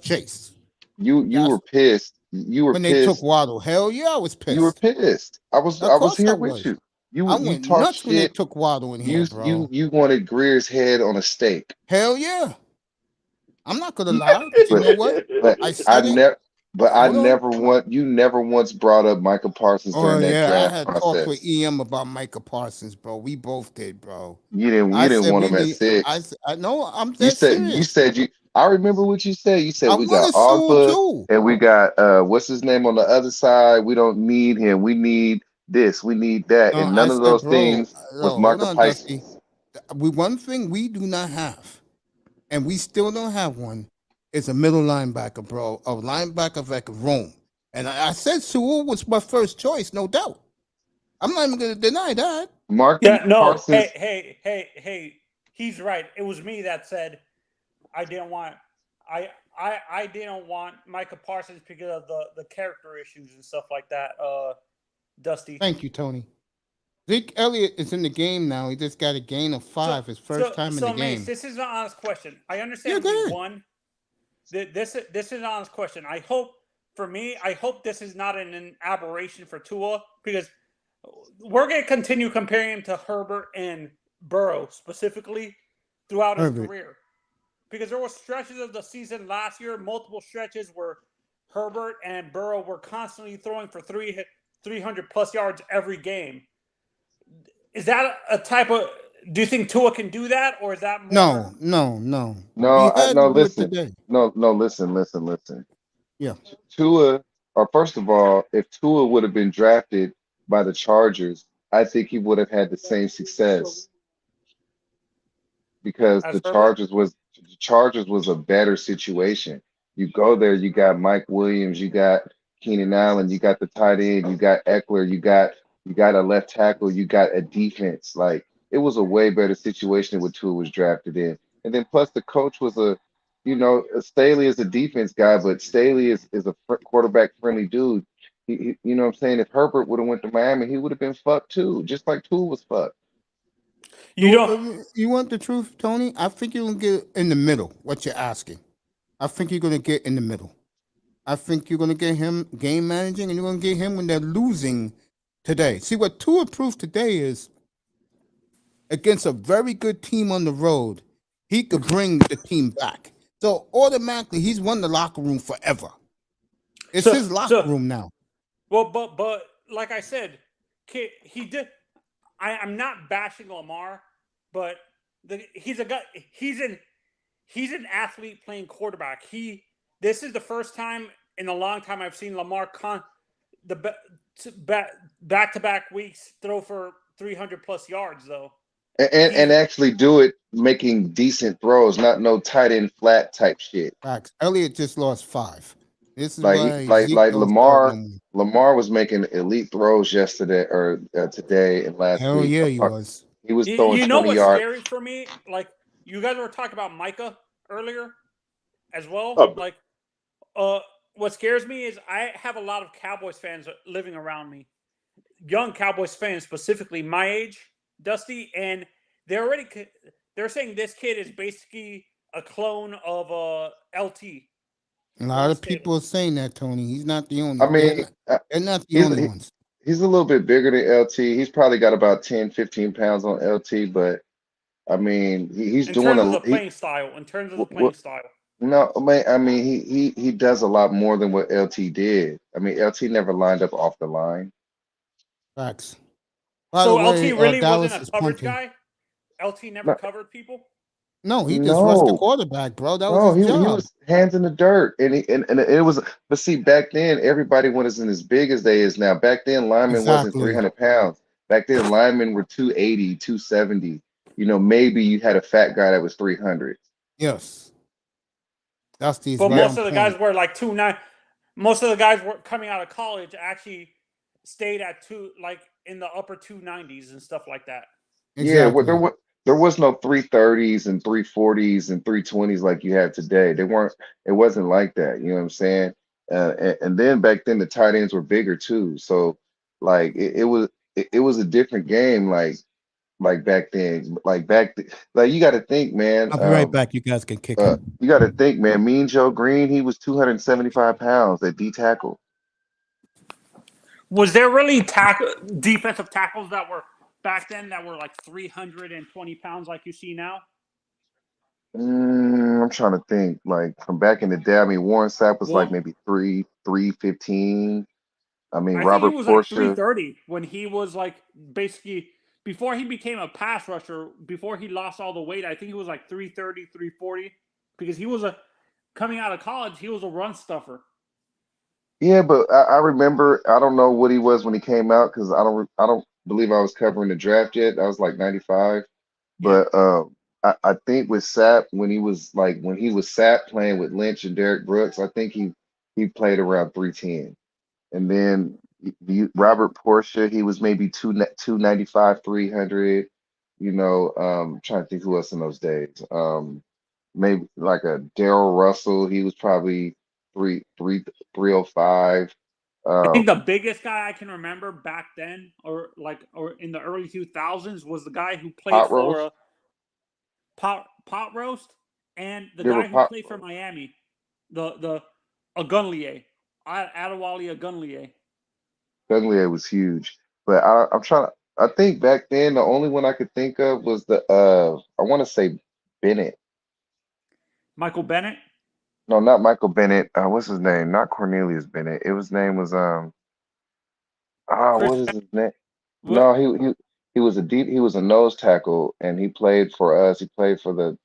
Chase. You That's were pissed. You were when they took pissed. Waddle. Hell yeah, I was You were pissed. pissed. I was Of course I here with was. you. I You went talked nuts when they shit. took Waddle in here, bro. You wanted Greer's head on a steak. Hell yeah. I'm not gonna lie, but you But know what? but I said it. I Hold on. you never once brought up Michael Parsons Oh during that yeah, I draft had talked with process. EM about Micah Parsons, bro. We both did, bro. You I didn't said want we him at need. 6. I know I'm You dead serious. said you I remember what you said. You said I we got wanted Sewell Ogba too. and we got what's his name on the other side. We don't need him. We need this. We need that. No, And I none of said, those bro. things was No, hold Marker on, Dusty. Parsons. One thing we do not have, and we still don't have one, is a middle linebacker, bro. A linebacker that could roam. And I said Sewell was my first choice, no doubt. I'm not even gonna deny that. Marker Yeah, no. Parsons. Hey. He's right. It was me that said I didn't want I didn't want Micah Parsons because of the character issues and stuff like that. Dusty. Thank you, Tony. Zeke Elliott is in the game now. He just got a gain of 5, his first time in the Mace, game. this is an honest question. I Yeah, understand go we ahead. won. This is an honest question. I hope this is not an aberration for Tua because we're going to continue comparing him to Herbert and Burrow specifically throughout his Herbert. career. Because there were stretches of the season last year, multiple stretches where Herbert and Burrow were constantly throwing for 300 plus yards every game. Is that a type of Do you think Tua can do that, or is that more? No, no, no. He No, had to no. do it Listen, today. no, no. Listen. Yeah. Tua, or first of all, if Tua would have been drafted by the Chargers, I think he would have had the same success because As Herbert? the Chargers was a better situation. You go there, you got Mike Williams, you got Keenan Allen, you got the tight end, you got Eckler, you got a left tackle, you got a defense. Like it was a way better situation than what Tua was drafted in. And then plus the coach was Staley is a defense guy, but Staley is a quarterback friendly dude. You know what I'm saying? If Herbert would have went to Miami, he would have been fucked too, just like Tua was fucked. You don't. You want the truth, Tony? I think you're gonna get in the middle. What you're asking, I think you're gonna get in the middle. I think you're gonna get him game managing, and you're gonna get him when they're losing today. See what Tua proved today is against a very good team on the road, he could bring the team back. So automatically, he's won the locker room forever. It's his locker room now. Well, but like I said, he did. I'm not bashing Lamar, but he's a guy. He's an athlete playing quarterback. This is the first time in a long time I've seen Lamar back-to-back weeks throw for 300 plus yards though. And actually do it making decent throws, not no tight end flat type shit. Facts. Elliott just lost 5. This is Like why Zeke like don't start no Lamar more. Lamar was making elite throws yesterday or today and last Hell week. yeah, he was. He was throwing You know 20 what's yards. scary for me? Like you guys were talking about Micah earlier as well. Oh. Like what scares me is I have a lot of Cowboys fans living around me. Young Cowboys fans, specifically my age, Dusty, and they're saying this kid is basically a clone of LT. A lot of people are saying that, Tony. He's not the only. I mean, They're not the he's only ones. he's a little bit bigger than LT. He's probably got about 10, 15 pounds on LT, but I mean, he's In doing terms of a the playing style. no, man. I mean, he does a lot more than what LT did. I mean, LT never lined up off the line. Facts. By So the way, LT really Dallas wasn't is a coverage punting. guy? LT never No, covered people? No, he just rushed the no. quarterback, bro. That was No, his he job. was hands in the dirt, and it was. But see, back then everybody wasn't as big as they is now. Back then, linemen wasn't Exactly. 300 pounds. Back then, linemen were 280, 270. You know, maybe you had a fat guy that was 300. Yes. Dusty's But right Yeah, most on of the point. guys were like 2'9". Most of the guys were coming out of college actually stayed at in the upper 290s and stuff like that. yeah. Well, Exactly. there was no 330s and 340s and 320s like you have today. They weren't. It wasn't like that. You know what I'm saying? And then back then the tight ends were bigger too. So like it was a different game. Like back then, like you got to think, man. I'll be right back. You guys can kick him. You got to think, man. Mean Joe Green, he was 275 pounds at D tackle. Was there really defensive tackles that were back then that were like 320 pounds like you see now? I'm trying to think, like from back in the day. I mean, Warren Sapp was like Well, maybe 315. I mean, I think he Robert was like Portia, 330 when he was like basically before he became a pass rusher, before he lost all the weight. I think he was like 330, 340 because he was coming out of college, he was a run stuffer. yeah, but I remember. I don't know what he was when he came out because I don't believe I was covering the draft yet. I was like 95. Yeah. But I think with Sapp when he was Sapp playing with Lynch and Derek Brooks, I think he played around 310. And then Robert Portia, he was maybe 295, 300. You know, trying to think who else in those days. Maybe like a Daryl Russell, he was probably 305. I Uh, think the biggest guy I can remember back then, or in the early 2000s, was the guy who played Pot for Roast, Pot Roast, and the they were guy who pot. played for Miami, the Agunlier, Adewale Agunlier. Dunglier was huge, but I'm trying to. I think back then the only one I could think of was the I want to say Bennett. Michael Bennett. No, not Michael Bennett. What's his name? Not Cornelius Bennett. It was name was Chris what is his name? What? No, He was a nose tackle, and he played for us. He played for the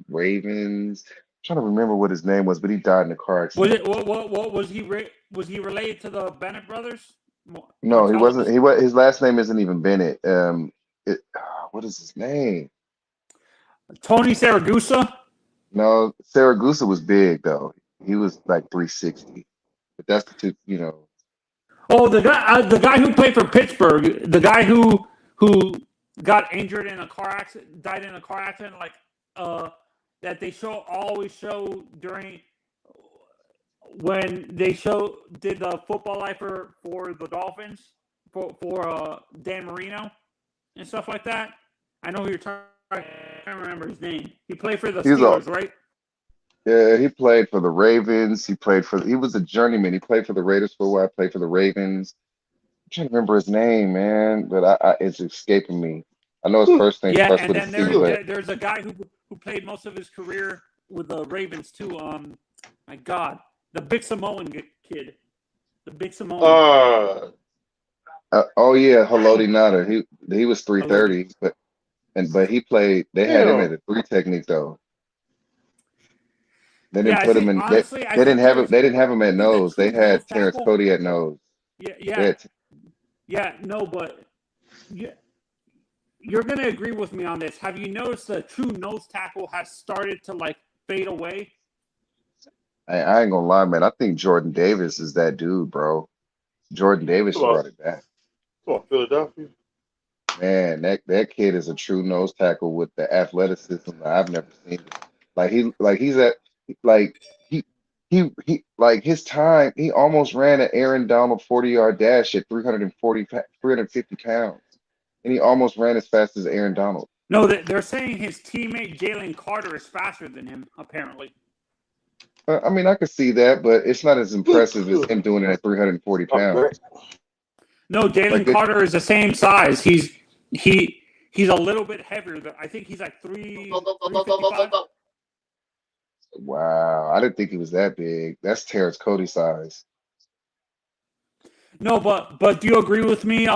Ravens. I'm trying to remember what his name was, but he died in a car Was accident. it what was he was he related to the Bennett brothers? No, he Tell wasn't. us. His last name isn't even Bennett. What is his name? Tony Saragusa. No, Saragusa was big though. He was like 360. But that's the two, Oh, the guy who played for Pittsburgh, the guy who got injured in a car accident, died in a car accident, like that they always show during when they did the football life for the Dolphins for Dan Marino and stuff like that. I know who you're talking. I can't remember his name. He played for the he was a Steelers, right? yeah, he played for the Ravens. He was a journeyman. He played for the Raiders for a while, played for the Ravens. I'm trying to remember his name, man, but it's escaping me. I know his first name Yeah, starts and with a then C, but there's a guy who played most of his career with the Ravens too. My God, the big Samoan kid, the big Samoan. Uh, oh yeah, Haloti Nada. He was Haloti. 330, but he played. They had him damn. at a three technique though. They didn't Yeah, I put him think in. honestly, I They didn't think have him. there's They didn't have him I at think the nose. They true nose had Terrence tackle. Cody at nose. Yeah, They yeah, had, yeah. No, but yeah, you're gonna agree with me on this. Have you noticed the true nose tackle has started to like fade away? I ain't gonna lie, man. I think Jordan Davis is that dude, bro. Jordan Davis Come on, brought it back. come on, Philadelphia. Man, that kid is a true nose tackle with the athleticism that I've never seen. He's at like like his time, he almost ran an Aaron Donald 40-yard dash at 350 pounds. And he almost ran as fast as Aaron Donald. No, they're saying his teammate Jalen Carter is faster than him. Apparently, I mean, I could see that, but it's not as impressive as him doing it at 340 Okay. pounds. no, Like Jalen it, Carter is the same size. He's a little bit heavier. I think he's like 355. wow, I didn't think he was that big. That's Terrence Cody size. No, but do you agree with me,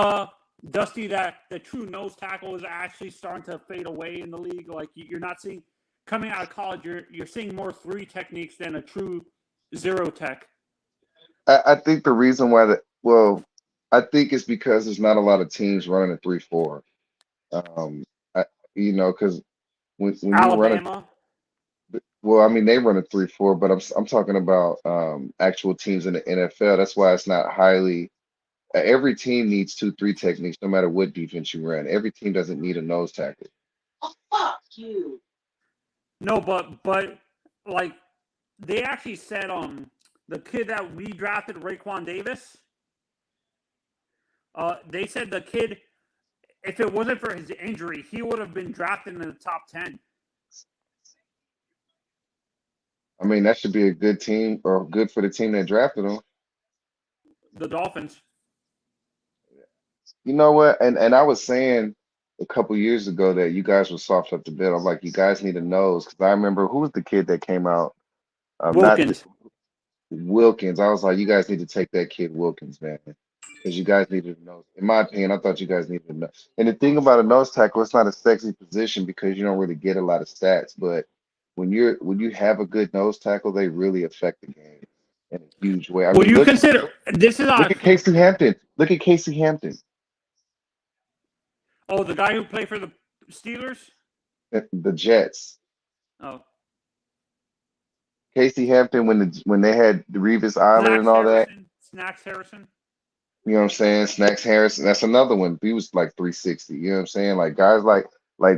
Dusty, that the true nose tackle is actually starting to fade away in the league? Like you're not seeing coming out of college, you're seeing more three techniques than a true zero tech. I think the reason why I think it's because there's not a lot of teams running a 3-4. Um, I, because when you run Alabama. I mean, they run a 3-4, but I'm talking about actual teams in the NFL. That's why it's not highly. Every team needs 2-3 techniques, no matter what defense you run. Every team doesn't need a nose tackle. No, but like they actually said the kid that we drafted, Raekwon Davis. They said the kid, if it wasn't for his injury, he would have been drafted in the top 10. I mean, that should be a good team or good for the team that drafted him. The Dolphins. You know what? And I was saying a couple years ago that you guys were soft up the bit. I'm like, you guys need a nose because I remember who was the kid that came out? Not Wilkins. Wilkins. I was like, you guys need to take that kid Wilkins, man, because you guys needed a nose. In my opinion, I thought you guys needed a nose. And the thing about a nose tackle, it's not a sexy position because you don't really get a lot of stats. But when you have a good nose tackle, they really affect the game in a huge way. I Would mean, you consider this is look at Casey Hampton. Look at Casey Hampton, the guy who played for the Steelers? the Jets. Oh. Casey Hampton when they had Revis Island and all that. Snacks Harrison. You know what I'm saying? Snacks Harrison. That's another one. He was like 360. You know what I'm saying? Like guys like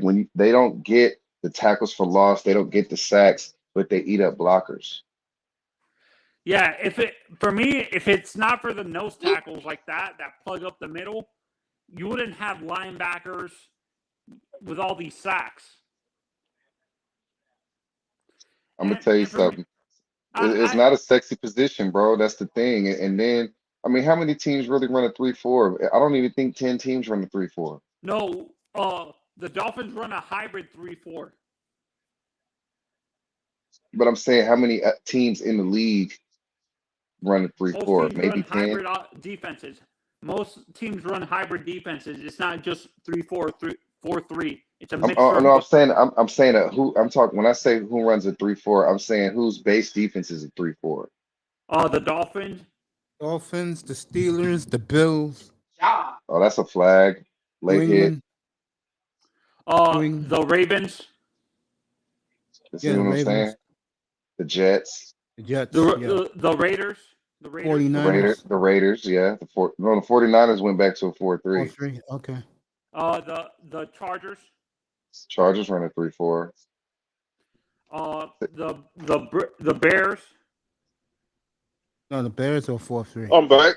when they don't get the tackles for loss, they don't get the sacks, but they eat up blockers. Yeah, if it's not for the nose tackles like that plug up the middle, you wouldn't have linebackers with all these sacks. I'm gonna tell you something. It's not a sexy position, bro. That's the thing. And then, I mean, how many teams really run a 3-4? I don't even think 10 teams run a 3-4. No, the Dolphins run a hybrid 3-4. But I'm saying, how many teams in the league run a Most 3-4? teams Maybe run 10. hybrid defenses. most teams run hybrid defenses. It's not just 3-4, 3-4-3. It's a mixture of No, both. I'm saying who I'm talking when I say who runs a 3-4. I'm saying whose base defense is a 3-4. The Dolphins. Dolphins, the Steelers, the Bills, Oh, that's a flag. New Late hit. England. England. The Ravens. You see Yeah, the what I'm Ravens, saying? The Jets, the Jets, The yeah, the Raiders. The Raiders. 49ers, the Raiders, yeah. The 49ers went back to a 4-3. 4-3. Okay. The Chargers. Chargers run a 3-4. The Bears. No, the Bears are 4-3. I'm back.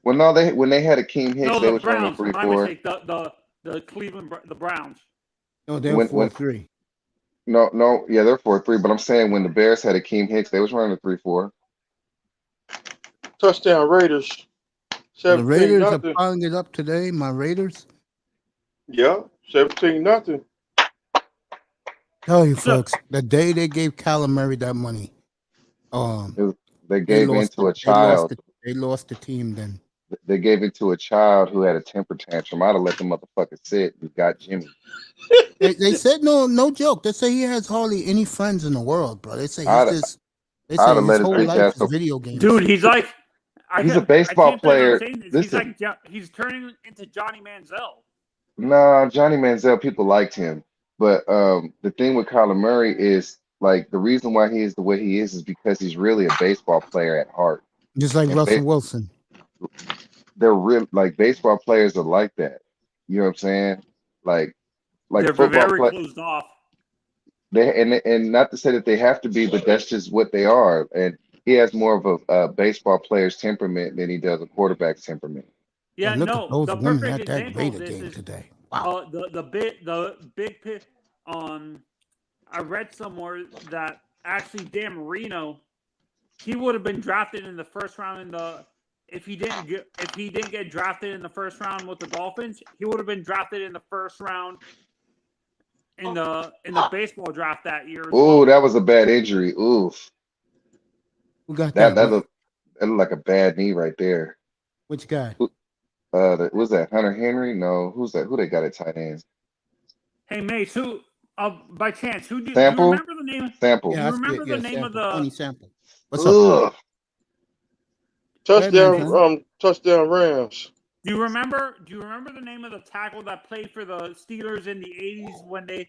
Well, no, when they had Akeem Hicks, No, they the was running a Browns. My 3-4. mistake. The Cleveland the Browns. No, they're When 4-3. no, yeah, they're 4-3. But I'm saying when the Bears had Akeem Hicks, they was running a 3-4. Touchdown Raiders. The 17 Raiders are nothing. piling it up today. My Raiders. Yeah, 17 nothing. Tell you folks, the day they gave Kyler Murray that money, They gave in to a child. They lost the team then. They gave it to a child who had a temper tantrum. I'd have let the motherfucker sit. We got Jimmy. They said no joke. They say he has hardly any friends in the world, bro. They say I'd his have let his whole bitch life ass is go. video games. Dude, he's like. He's a baseball player. Listen, he's turning into Johnny Manziel. Nah, Johnny Manziel, people liked him. But the thing with Kyler Murray is like the reason why he is the way he is because he's really a baseball player at heart. Just like And Russell Wilson. They're real like baseball players are like that. You know what I'm saying? Like they're football very closed off. And not to say that they have to be, but that's just what they are. And he has more of a baseball player's temperament than he does a quarterback's temperament. Yeah, look no, at those the women perfect at that example Raider of this game is today. Wow. the big pit. I read somewhere that actually Dan Marino, he would have been drafted in the first round if he didn't get drafted in the first round with the Dolphins, he would have been drafted in the first round in the baseball draft that year. Oh, that was a bad injury. Oof. Who got That that? looked like a bad knee right there. Which guy? Was that Hunter Henry? No, who's that? Who they got at tight end? Hey Mace, who by chance, do you Sample? remember the name? Sample. Yeah, Do you remember the name of the Tony Sample? What's Ugh. up? Touchdown Rams. Do you remember the name of the tackle that played for the Steelers in the 80s when they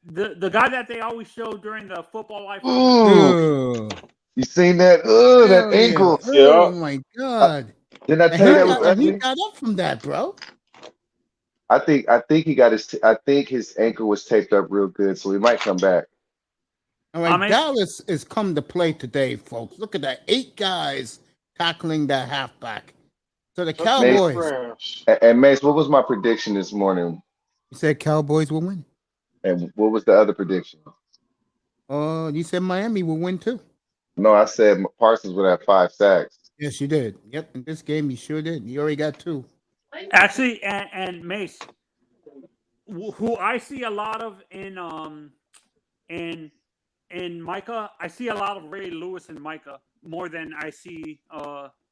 the guy that they always show during the football life? Ooh. You seen that? Ugh, that ankle. Yeah. Oh my God. Didn't I tell you that was And he ugly? got up from that, bro. I think he got I think his ankle was taped up real good, so he might come back. All right, Dallas is come to play today, folks. Look at that. 8 guys tackling that halfback. So the Cowboys. And Mace, what was my prediction this morning? You said Cowboys will win. And what was the other prediction? You said Miami will win too. No, I said Parsons would have 5 sacks. Yes, you did. Yep, in this game you sure did. You already got 2. Actually, and Mace, who I see a lot of in Micah, I see a lot of Ray Lewis and Micah more than I see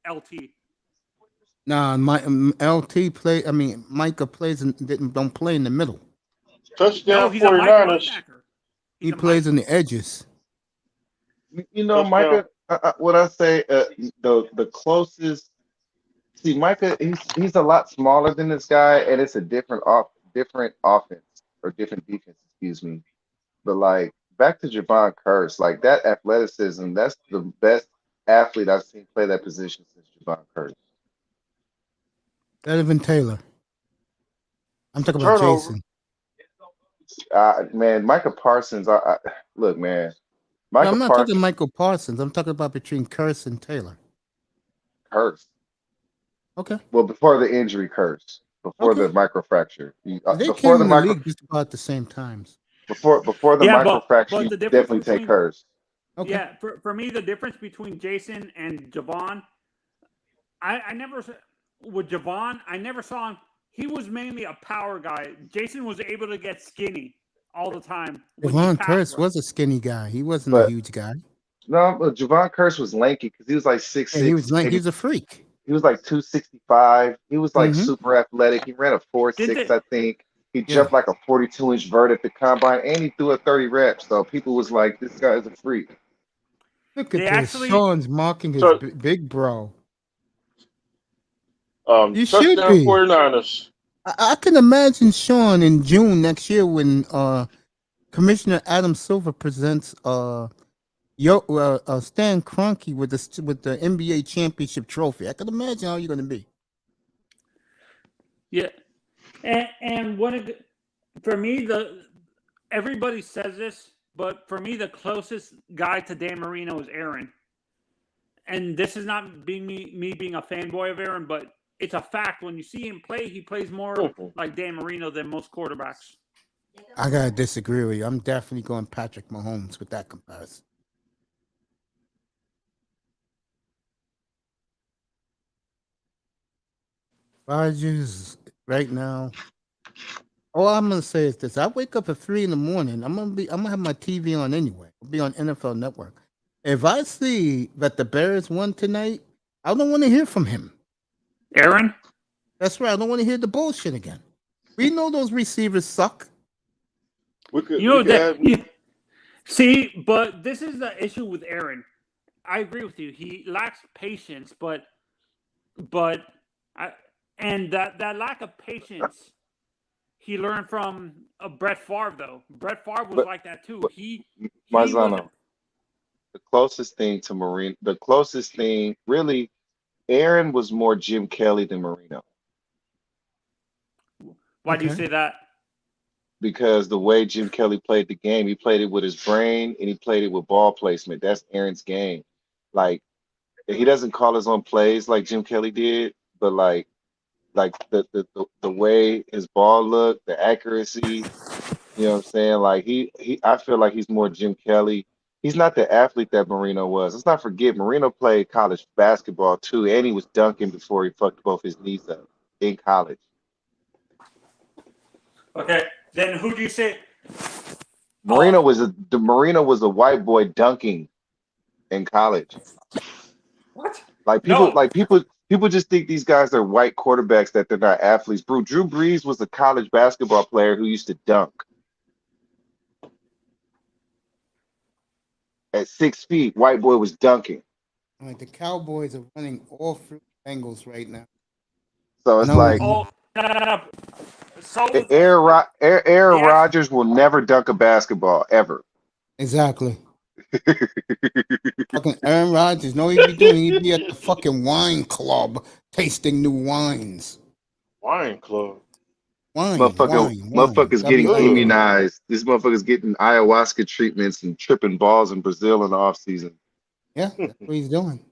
LT. Nah, my LT play. I mean, Micah don't play in the middle. Touchdown he's a 49ers. He plays in the edges. You know, Micah. What I say, the closest. See, Micah, he's a lot smaller than this guy, and it's a different offense or different defense. Excuse me. But like back to Javon Curse, like that athleticism, that's the best athlete I've seen play that position since Javon Curse. Dplphin Taylor. I'm talking about Jason. Man, Micah Parsons. Look, man. I'm not talking Michael Parsons. I'm talking about between Curse and Taylor. Curse. Okay. Well, before the injury, Curse. Before the microfracture. They came in the league just about at the same times. Before the microfracture, you definitely take Curse. Okay. Yeah, for me, the difference between Jason and Javon, I never with Javon, I never saw him. He was mainly a power guy. Jason was able to get skinny all the time. Javon Curse was a skinny guy. He wasn't a huge guy. No, but Javon Curse was lanky because he was like 6'6". Yeah, he was lanky. He was a freak. he was like 265. He was like Mm-hmm. super athletic. He ran a Did 4.6, they? I think. He Yeah. jumped like a 42-inch vert at the combine, and he threw a 30 reps. So people was like, "This guy is a freak." Look They at this. actually. Sean's mocking his So, big bro. You should touchdown be. 49ers. I can imagine Sean in June next year when Commissioner Adam Silver presents Stan Kroenke with the NBA championship trophy. I can imagine how you're gonna be. Yeah, and for me everybody says this, but for me the closest guy to Dan Marino is Aaron. And this is not being me being a fanboy of Aaron, but it's a fact. When you see him play, he plays more like Dan Marino than most quarterbacks. I gotta disagree with you. I'm definitely going Patrick Mahomes with that comparison. Rodgers right now. All I'm gonna say is this: I wake up at 3 in the morning. I'm gonna have my TV on anyway. I'll be on NFL Network. If I see that the Bears won tonight, I don't want to hear from him. Aaron? That's right. I don't want to hear the bullshit again. We know those receivers suck. We could, You we know could that. have, See, but this is the issue with Aaron. I agree with you. He lacks patience, but I and that lack of patience he learned from Brett Favre though. Brett Favre was But, like that too. but He wasn't. Marzano, the closest thing, really, Aaron was more Jim Kelly than Marino Why do you Okay. say that? because the way Jim Kelly played the game, he played it with his brain and he played it with ball placement. That's Aaron's game. Like he doesn't call his own plays like Jim Kelly did, but like the way his ball looked, the accuracy, you know what I'm saying? Like he I feel like he's more Jim Kelly. He's not the athlete that Marino was. Let's not forget Marino played college basketball too, and he was dunking before he fucked both his knees up in college. Okay, then who do you say? Marino was a white boy dunking in college. What? Like No. people just think these guys are white quarterbacks that they're not athletes. Bro, Drew Brees was a college basketball player who used to dunk at 6 feet. White boy was dunking. All right, the Cowboys are running all through Bengals right now. So I it's know. like Oh, no. So Aaron yes. Rodgers will never dunk a basketball ever. Exactly. Fucking Aaron Rodgers. Know what he'd be doing? He'd be at the fucking wine club tasting new wines. Wine Club. Motherfuckers getting WINE. Ugh. immunized. This motherfucker's getting ayahuasca treatments and tripping balls in Brazil in the off season. Yeah, that's what he's doing.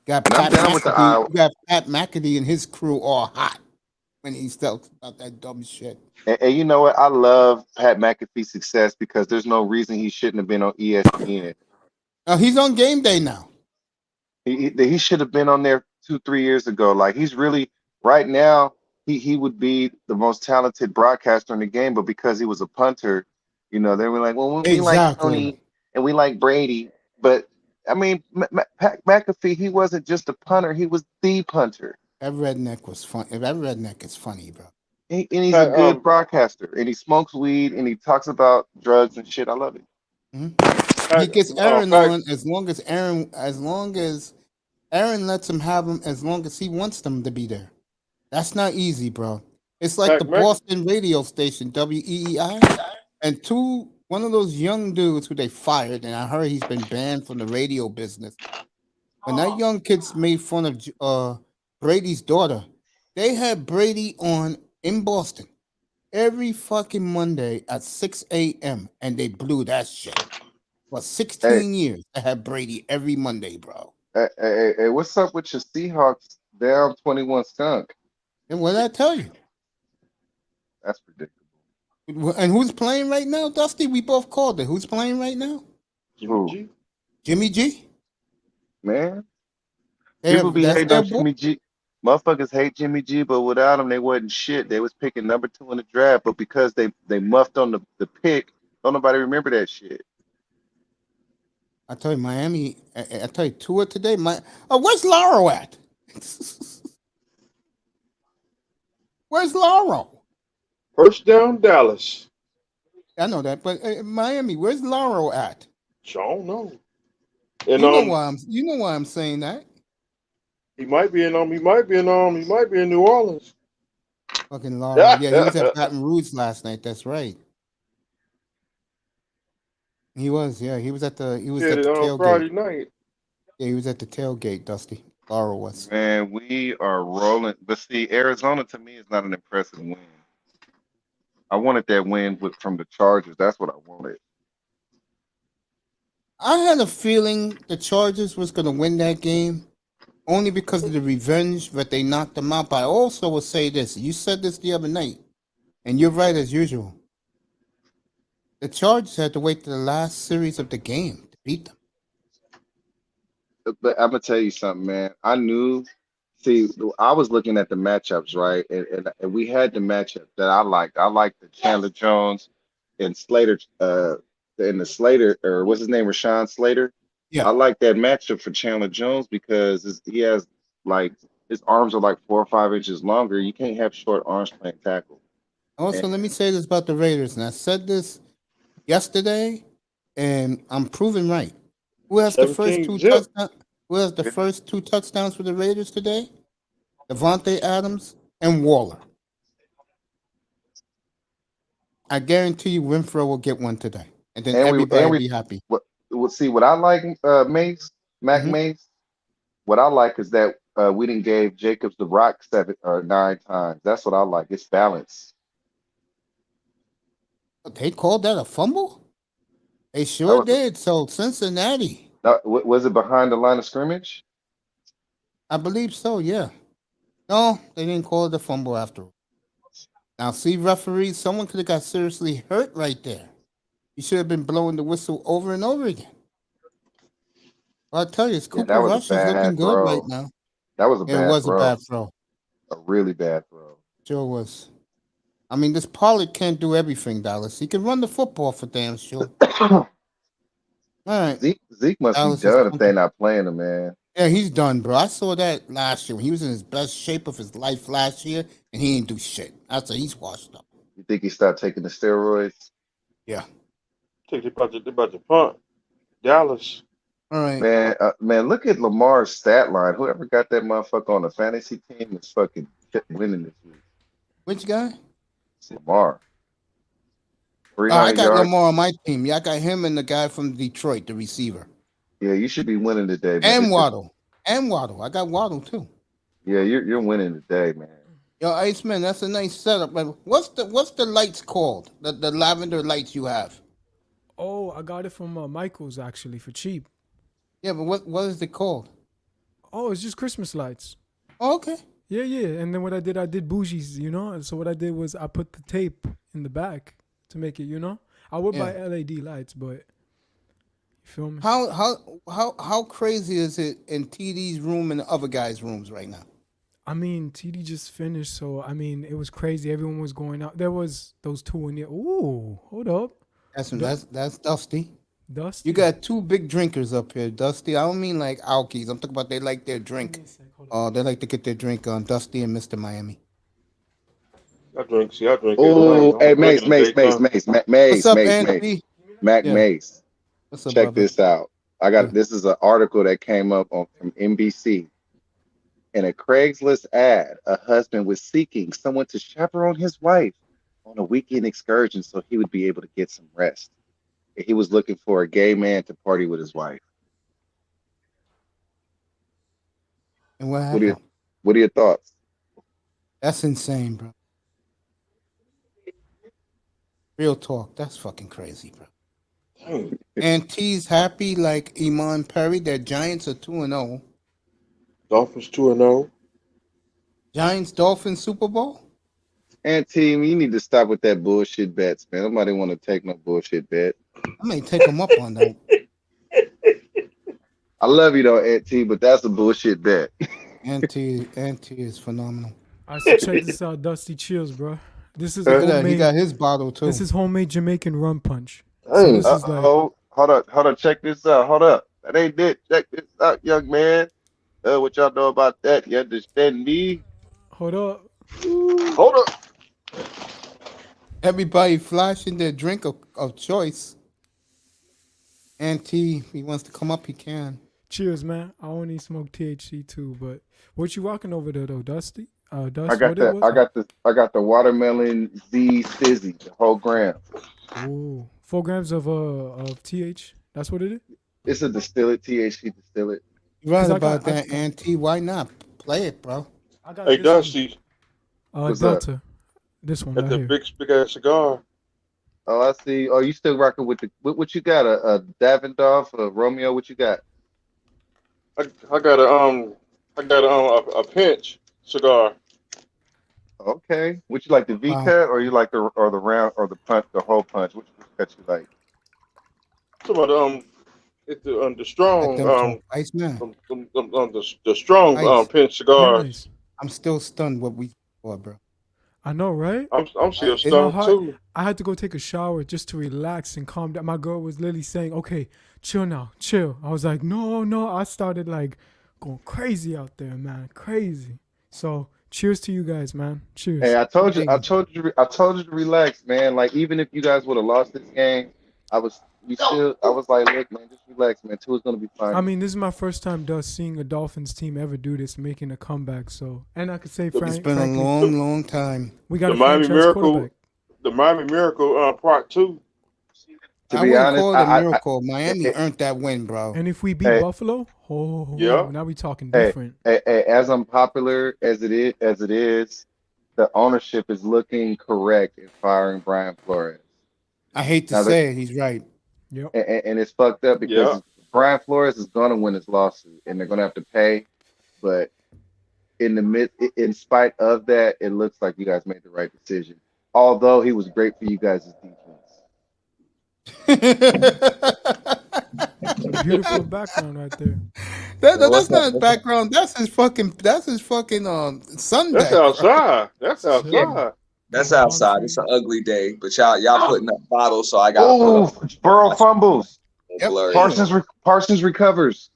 Got And I'm Pat down with the McAfee. eye. You got Pat McAfee and his crew all hot when he talks about that dumb shit. And you know what? I love Pat McAfee's success because there's no reason he shouldn't have been on ESPN. He's on game day now. He should have been on there 2 3 years ago. Like he's really right now. He would be the most talented broadcaster in the game, but because he was a punter, they were like, well, we like Exactly. Tony and we like Brady, but I mean, Pat McAfee, he wasn't just a punter; he was the punter. That redneck was fun. That redneck is funny, bro. And he's a Pat, good broadcaster, and he smokes weed and he talks about drugs and shit. I love it. He gets Aaron Pat, on as long as Aaron lets him have him as long as he wants them to be there. That's not easy, bro. It's like the Pat Mc, Boston radio station, WEEI, and one of those young dudes who they fired, and I heard he's been banned from the radio business. When that young kid's made fun of Brady's daughter, they had Brady on in Boston every fucking Monday at 6 a.m. and they blew that shit. For Hey, 16 years, I had Brady every Monday, bro. hey, what's up with your Seahawks down 21 skunk? And what did I tell you? That's predictable. And who's playing right now, Dusty? We both called it. Who's playing right now? Jimmy Who? G. Jimmy G. Man, people be That's hating their on boy. Jimmy G. Motherfuckers hate Jimmy G, but without him, they wasn't shit. They was picking number 2 in the draft, but because they muffed on the pick, don't nobody remember that shit. I tell you, Miami. I tell you, Tua today. Where's Lauro at? Where's Laurel? First down, Dallas. I know that, but Miami, where's Laurel at? I don't know. And You know why I'm saying that. he might be in New Orleans. Fucking Laurel. Yeah, he was at Baton Rouge last night. That's right. He was. Yeah, he was at the On tailgate. Friday night. Yeah, he was at the tailgate. Dusty. Laurel was. Man, we are rolling. But see, Arizona to me is not an impressive win. I wanted that win from the Chargers. That's what I wanted. I had a feeling the Chargers was going to win that game only because of the revenge that they knocked them out. But I also will say this. You said this the other night, and you're right as usual. The Chargers had to wait to the last series of the game to beat them. But I'm gonna tell you something, man. I knew. See, I was looking at the matchups, right, and we had the matchup that I liked. I liked the Chandler Jones and Slater, and the Slater, or what's his name, Rashawn Slater. Yeah. I like that matchup for Chandler Jones because he has like his arms are like 4 or 5 inches longer. You can't have short arms playing tackle. Also, let me say this about the Raiders, and I said this yesterday, and I'm proven right. Who has the first 2 touchdowns? Who has the first 2 touchdowns for the Raiders today? Devontae Adams and Waller. I guarantee you, Renfro will get one today, and then everybody will be happy. What I like, Mac Mace. What I like is that we didn't gave Jacobs the rock 7 or 9 times. That's what I like. It's balance. They called that a fumble? They sure did. So Cincinnati. Was it behind the line of scrimmage? I believe so, yeah. No, they didn't call it a fumble after all. Now, see, referees, someone could have got seriously hurt right there. You should have been blowing the whistle over and over again. Well, I'll tell you, Cooper Rush is looking good right now. That was a bad throw. It was a bad throw. A really bad throw. Sure was. I mean, this Pollard can't do everything, Dallas. He can run the football for damn sure. All right. Zeke must be done if they're not playing him, man. Yeah, he's done, bro. I saw that last year when he was in his best shape of his life last year, and he didn't do shit. I said he's washed up. You think he started taking the steroids? Yeah. Think they about to punt Dallas. All right, man. Look at Lamar's stat line. Whoever got that motherfucker on the fantasy team is fucking winning this week. Which guy? Lamar. I got Lamar on my team. Yeah, I got him and the guy from Detroit, the receiver. Yeah, you should be winning today, man. And Waddle. I got Waddle too. Yeah, you're winning today, man. Yo, Iceman, that's a nice setup, man. What's the lights called? The lavender lights you have? Oh, I got it from Michael's actually for cheap. Yeah, but what is it called? Oh, it's just Christmas lights. Oh, okay. Yeah. And then what I did bougies, you know. So what I did was I put the tape in the back to make it, you know. I would buy LED lights, but you feel me? How crazy is it in TD's room and the other guys' rooms right now? I mean, TD just finished, so I mean, it was crazy. Everyone was going out. There was those 2 in there. Ooh, hold up. That's Dusty. Dusty. You got 2 big drinkers up here, Dusty. I don't mean like alkies. I'm talking about they like their drink. They like to get their drink on Dusty and Mr. Miami. I drink. Oh, hey, Mace. What's up, Anthony? Mac Mace. What's up, Check brother? this out. This is an article that came up from NBC. In a Craigslist ad, a husband was seeking someone to chaperone his wife on a weekend excursion so he would be able to get some rest. He was looking for a gay man to party with his wife. And what happened? What are your thoughts? That's insane, bro. Real talk. That's fucking crazy, bro. And T's happy like Iman Perry. Their Giants are 2-0. Dolphins 2-0. Giants Dolphins Super Bowl. And team, you need to stop with that bullshit bets, man. Nobody want to take no bullshit bet. I may take them up on that. I love you though, Ant T, but that's a bullshit bet. Ant T is phenomenal. I should check this out, Dusty Chills, bro. This is he got his bottle too. This is homemade Jamaican rum punch. So this is like, hold up, check this out. Hold up. That ain't it. Check this out, young man. What y'all know about that? You understand me? Hold up. Hold up. Everybody flashing their drink of choice. Auntie, if he wants to come up, he can. Cheers, man. I only smoke THC too, but what you rocking over there though, Dusty? I Dust, got what it the was? I got the I got the watermelon Z Fizzy, the whole gram. Ooh, 4 grams of TH. That's what it is. It's a distillate, THC distillate. You're right Cause I about got that, Auntie. Why not? Play it, bro. I got Hey, this one. Dusty, What's up? Delta. This one got right that here. big ass cigar. Oh, I see. Oh, you still rocking with the what you got? A Davidoff, a Romeo? What you got? I got a pinch cigar. Okay. What you like, the V Wow. cut, or you like the round or the punch, the whole punch? Which cut you like? Some of it's the Let strong them talk. Ice man. the strong Ice. pinch Yeah, cigars. nice. I'm still stunned what we for, bro. I know, right? I'm still Ice. My stoned heart. too. I had to go take a shower just to relax and calm down. My girl was literally saying, "Okay, chill now, chill." I was like, "No, no." I started like going crazy out there, man, crazy. So, cheers to you guys, man. Hey, Cheers. Hey, I told you to relax, man. Like even if you guys would have lost this game, I was like, look, man, just relax, man. Two is gonna be fine. I mean, this is my first time seeing a Dolphins team ever do this, making a comeback. So, and I could say, The it's been a frankly, long, the, long time. we got the a Miami franchise Miracle, quarterback. the Miami Miracle Part Two. To I be wouldn't honest, call it a miracle. I, Miami earned that win, bro. And if we beat hey, Buffalo, oh, Yeah, now we talking hey, different. as unpopular as it is, the ownership is looking correct in firing Brian Flores. I hate to Now that say it, he's right. Yep. and it's fucked up yeah. because Brian Flores is gonna win his lawsuit and they're gonna have to pay, but in spite of that, it looks like you guys made the right decision. Although he was great for you guys' defense. Beautiful background right there. That's not his background. That's his fucking That's Sunday, bro. outside. That's Yeah, Chilling. outside. that's Got palm outside. It's trees. an ugly day, but y'all putting up bottles, so I gotta put Oh, up Burrow my fumbles. Yep. blurry. Damn. Parsons recovers.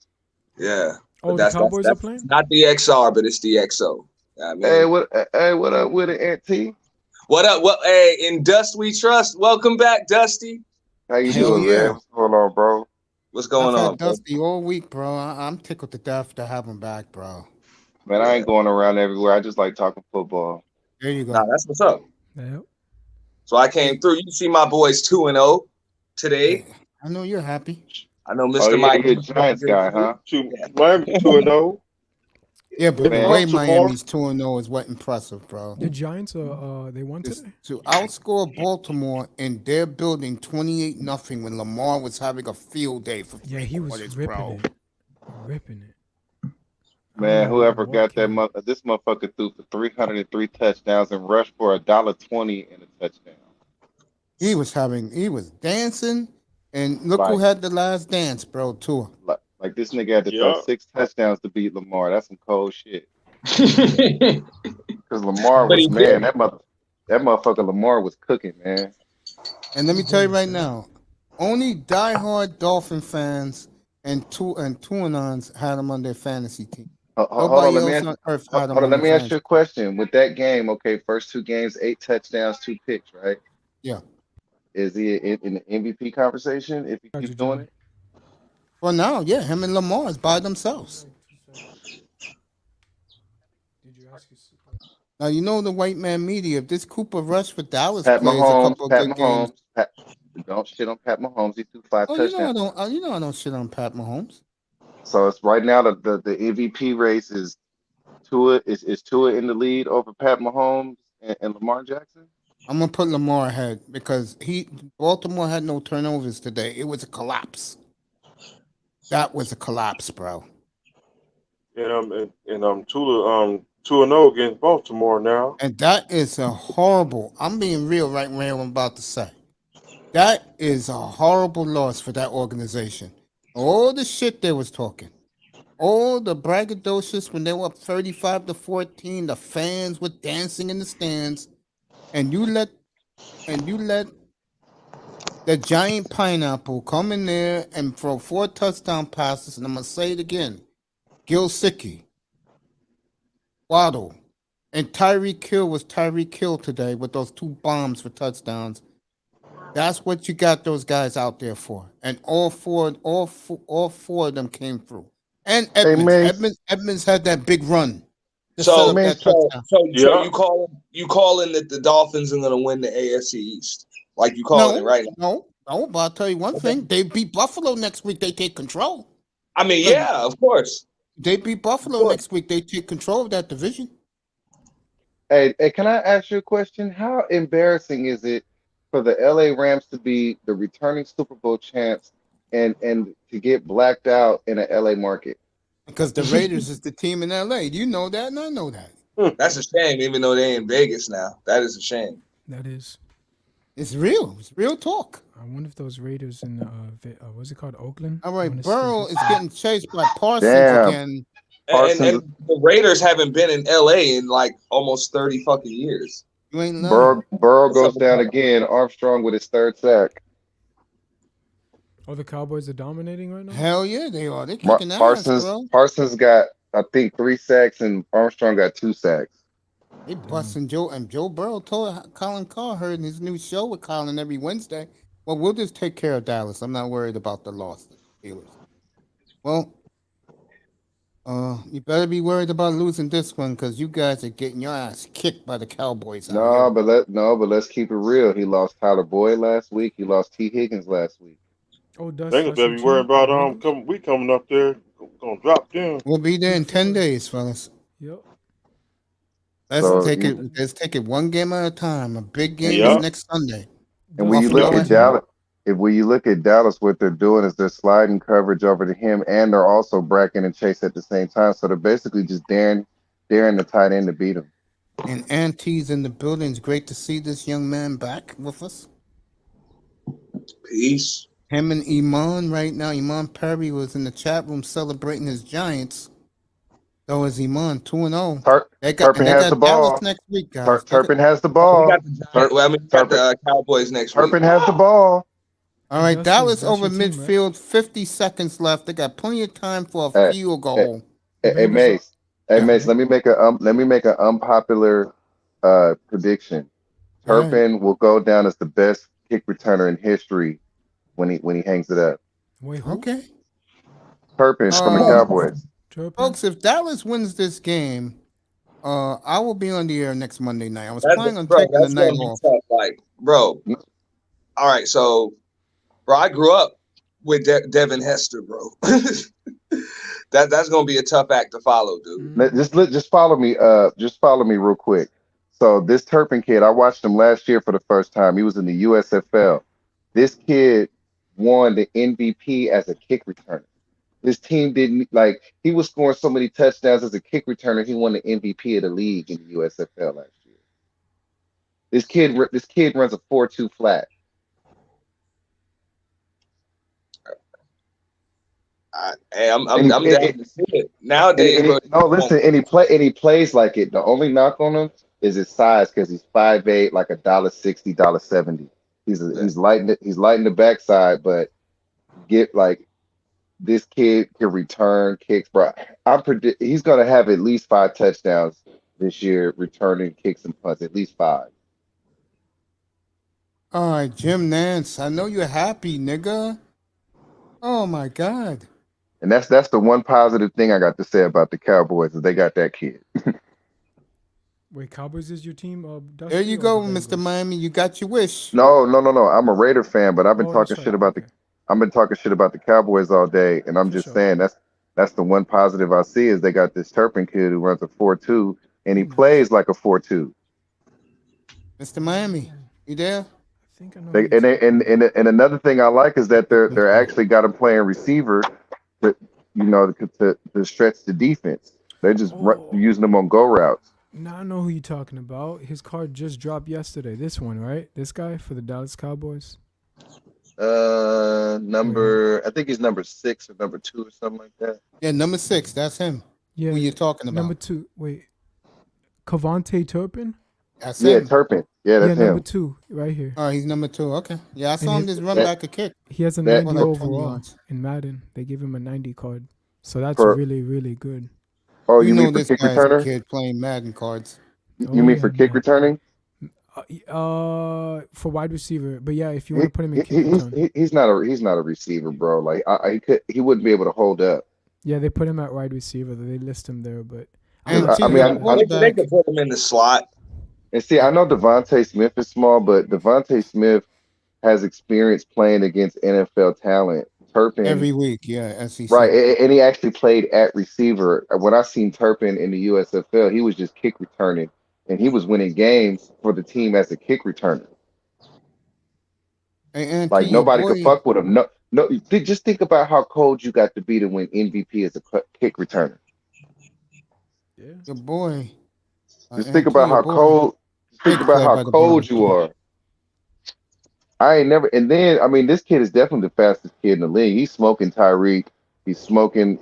Yeah, but Oh, the Cowboys are that's playing? not the XR, but it's the XO. I mean, Hey, what up with it, Auntie? what up? What? Hey, in Dust we trust. Welcome back, Dusty. How you Hell doing, man? yeah. What's going on, bro? What's I've going had on, bro? Dusty all week, bro. I'm tickled to death to have him back, bro. Man, I Yeah, ain't going around everywhere. I just like talking football. There you nah, go. that's what's up. Yep. So I Hey, came through. You see my boys 2-0 yeah, today. I know you're happy. I know Oh Mr. yeah, Mike. you're a Giants guy, huh? Miami 2-0. Yeah, but the Man, way Baltimore. Miami's 2-0 is what impressive, bro. The Giants they won Just today. to outscore Baltimore in their building 28-0 when Lamar was having a field day for Yeah, three he was quarters, ripping bro. it. Ripping it. I don't man, know whoever what got that came. this motherfucker threw for 303 touchdowns and rushed for $1.20 and a touchdown. He was dancing, and look who Like, had the last dance, bro, too. like this nigga had to throw Yeah. 6 touchdowns to beat Lamar. That's some cold shit. but Because Lamar That's was he crazy. man, did. that motherfucker Lamar was cooking, man. And let me He tell you was, right yeah. now, only diehard Dolphin fans and Tuanons had him on their fantasy team. Hold on, Nobody else on earth had him hold on. on Let their me ask you fantasy. a question. With that game, okay, first 2 games, 8 touchdowns, 2 picks, right? Yeah. Is he in the MVP conversation if he Got keeps you, doing Johnny. it? Well, now, yeah, him and Lamar is by themselves. Did you ask your Now, you know the white man media. If this Cooper Rush for Dallas Pat plays a Mahomes, couple of Pat good games, Mahomes, don't shit on Pat Mahomes. He threw five oh, touchdowns. I don't shit on Pat Mahomes. So it's right now the MVP race is Tua in the lead over Pat Mahomes and Lamar Jackson. I'm gonna put Lamar ahead because Baltimore had no turnovers today. It was a collapse. That was a collapse, bro. And Tula 2-0 against Baltimore now. And that is a horrible. I'm being real right where I'm about to say. That is a horrible loss for that organization. All the shit they was talking, all the braggadocious when they were up 35-14, the fans were dancing in the stands, and you let the giant pineapple come in there and throw 4 touchdown passes, and I'm gonna say it again. Gilsicki, Waddle, and Tyreek Hill was Tyreek Hill today with those 2 bombs for touchdowns. That's what you got those guys out there for, and all four of them came through. And Hey, Edmonds, Mace. Edmonds had that big run to set So up that Mace. touchdown. so you calling that the Dolphins are gonna win the AFC East? Like you calling it right now? No. But I'll tell you one thing: they beat Buffalo next week. They take control. I mean, 'Cause yeah, of course. they beat Buffalo next week. They take control of that division. Hey, can I ask you a question? How embarrassing is it for the LA Rams to be the returning Super Bowl champs and to get blacked out in a LA market? Because the Raiders is the team in LA. You know that, and I know that. That's a shame, even though they in Vegas now. That is a shame. That is. It's real. It's real talk. I wonder if those Raiders in what's it called, Oakland? All I right, wanna see Burrow this. is getting chased by Parsons Damn. again. And the Raiders haven't been in LA in like almost 30 fucking years. You ain't lying. Burrow goes down again. Armstrong with his 3rd sack. Oh, the Cowboys are dominating right now? Hell yeah, they are. They're kicking ass, bro. Parsons got, I think, 3 sacks, and Armstrong got 2 sacks. They busting Joe, and Joe Burrow told Colin Cowherd in his new show with Colin every Wednesday, well, we'll just take care of Dallas. I'm not worried about the loss to the Steelers. Well, you better be worried about losing this one because you guys are getting your ass kicked by the Cowboys. No, but let's keep it real. He lost Tyler Boyd last week. He lost T. Higgins last week. Oh, They better be worried about we coming up there, gonna drop them. We'll be there in 10 days, fellas. Yep. Let's take it one game at a time. A big game is next Sunday. And when you look at Dallas, what they're doing is they're sliding coverage over to him, and they're also bracking and Chase at the same time. So they're basically just daring the tight end to beat him. And Auntie's in the building. It's great to see this young man back with us. Peace. Him and Iman right now. Iman Perry was in the chat room celebrating his Giants. So is Iman 2-0. Turpin has the ball. Dallas next week, guys. Turpin has the ball. We got the Cowboys next week. Turpin has the ball. All right, Dallas over midfield. Right? 50 seconds left. They got plenty of time for a field goal. Hey Mace. Hey Mace. Let me make an unpopular prediction. Turpin will go down as the best kick returner in history when he hangs it up. Wait, who? Okay. Turpin from the Cowboys. Folks, if Dallas wins this game, I will be on the air next Monday night. I was planning on taking the night off. Tough, like, bro. All right, so, bro, I grew up with Devin Hester, bro. That's gonna be a tough act to follow, dude. Just follow me. Just follow me real quick. So this Turpin kid, I watched him last year for the first time. He was in the USFL. This kid won the MVP as a kick returner. This team didn't he was scoring so many touchdowns as a kick returner. He won the MVP of the league in the USFL last year. This kid runs a 4.2 flat. I'm down to see it nowadays. Listen, and he plays like it. The only knock on him is his size because he's 5'8", like $1.60, $1.70. He's lighting the backside, but this kid can return kicks, bro. I predict he's gonna have at least 5 touchdowns this year, returning kicks and punts, at least 5. All right, Jim Nance. I know you're happy, nigga. Oh my God. And that's the one positive thing I got to say about the Cowboys is they got that kid. Wait, Cowboys is your team? There you go, Mr. Miami. You got your wish. No. I'm a Raider fan, but I've been talking shit about the Cowboys all day, and I'm just saying that's the one positive I see is they got this Turpin kid who runs a 4.2 and he plays like a 4.2. Mr. Miami, you there? I think I know. And another thing I like is that they're actually got him playing receiver, to stretch the defense. They're just using them on go routes. Now I know who you're talking about. His card just dropped yesterday. This one, right? This guy for the Dallas Cowboys. I think he's number 6 or number 2 or something like that. Yeah, number 6. That's him. Yeah, who you talking about? Number 2. Wait, Cavante Turpin. That's him. Turpin. Yeah, that's him. Number 2, right here. Oh, he's number 2. Okay. Yeah, I saw him just run back a kick. He has a 90 overall in Madden. They gave him a 90 card. So that's For really, really good. oh, You you mean know for this kick guy's a returner? kid playing Madden cards. You Oh mean yeah, for kick man. returning? For wide receiver, but yeah, if you want He, to put him in he kick return, he's not a receiver, bro. Like he wouldn't be able to hold up. yeah, they put him at wide receiver. They list him there, but I'm Because And not T, too I mean, your sure I, of that. They quarterback. could put him in the slot. and see, I know Devontae Smith is small, but Devontae Smith has experience playing against NFL talent. Turpin, Every week, yeah, right, SEC. and he actually played at receiver. When I seen Turpin in the USFL, he was just kick returning, and he was winning games for the team as a kick returner. And T, Like your nobody could boy, fuck with him. No, no. Just think about how cold you got to be to win MVP as a kick returner. Yeah. your boy, Just think and T, about your how boy, cold. Think big about player how by the by the cold you way. are. I ain't never. And then I mean, this kid is definitely the fastest kid in the league. He's smoking Tyreek. He's smoking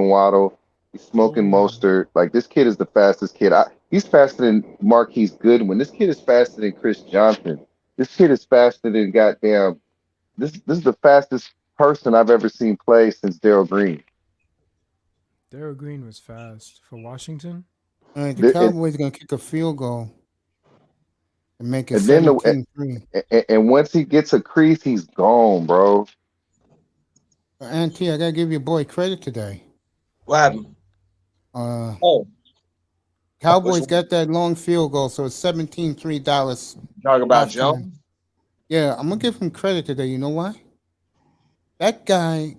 Waddle. He's smoking Oh, Mostert. Like this kid is the fastest kid. He's faster than Marquise Goodwin. This kid is faster than Chris Johnson. This kid is faster than goddamn. This is the fastest person I've ever seen play since Daryl Green. Darrell Green was fast for Washington. All right, the The- And, Cowboys gonna kick a field goal and make it and then 17-3. and once he gets a crease, he's gone, bro. And T, I gotta give your boy credit today. What happened? Uh, Oh, which Cowboys one? got that long field goal, so it's 17-3 Dallas Talk about halftime. Jones? Yeah, I'm gonna give him credit today. You know why? That guy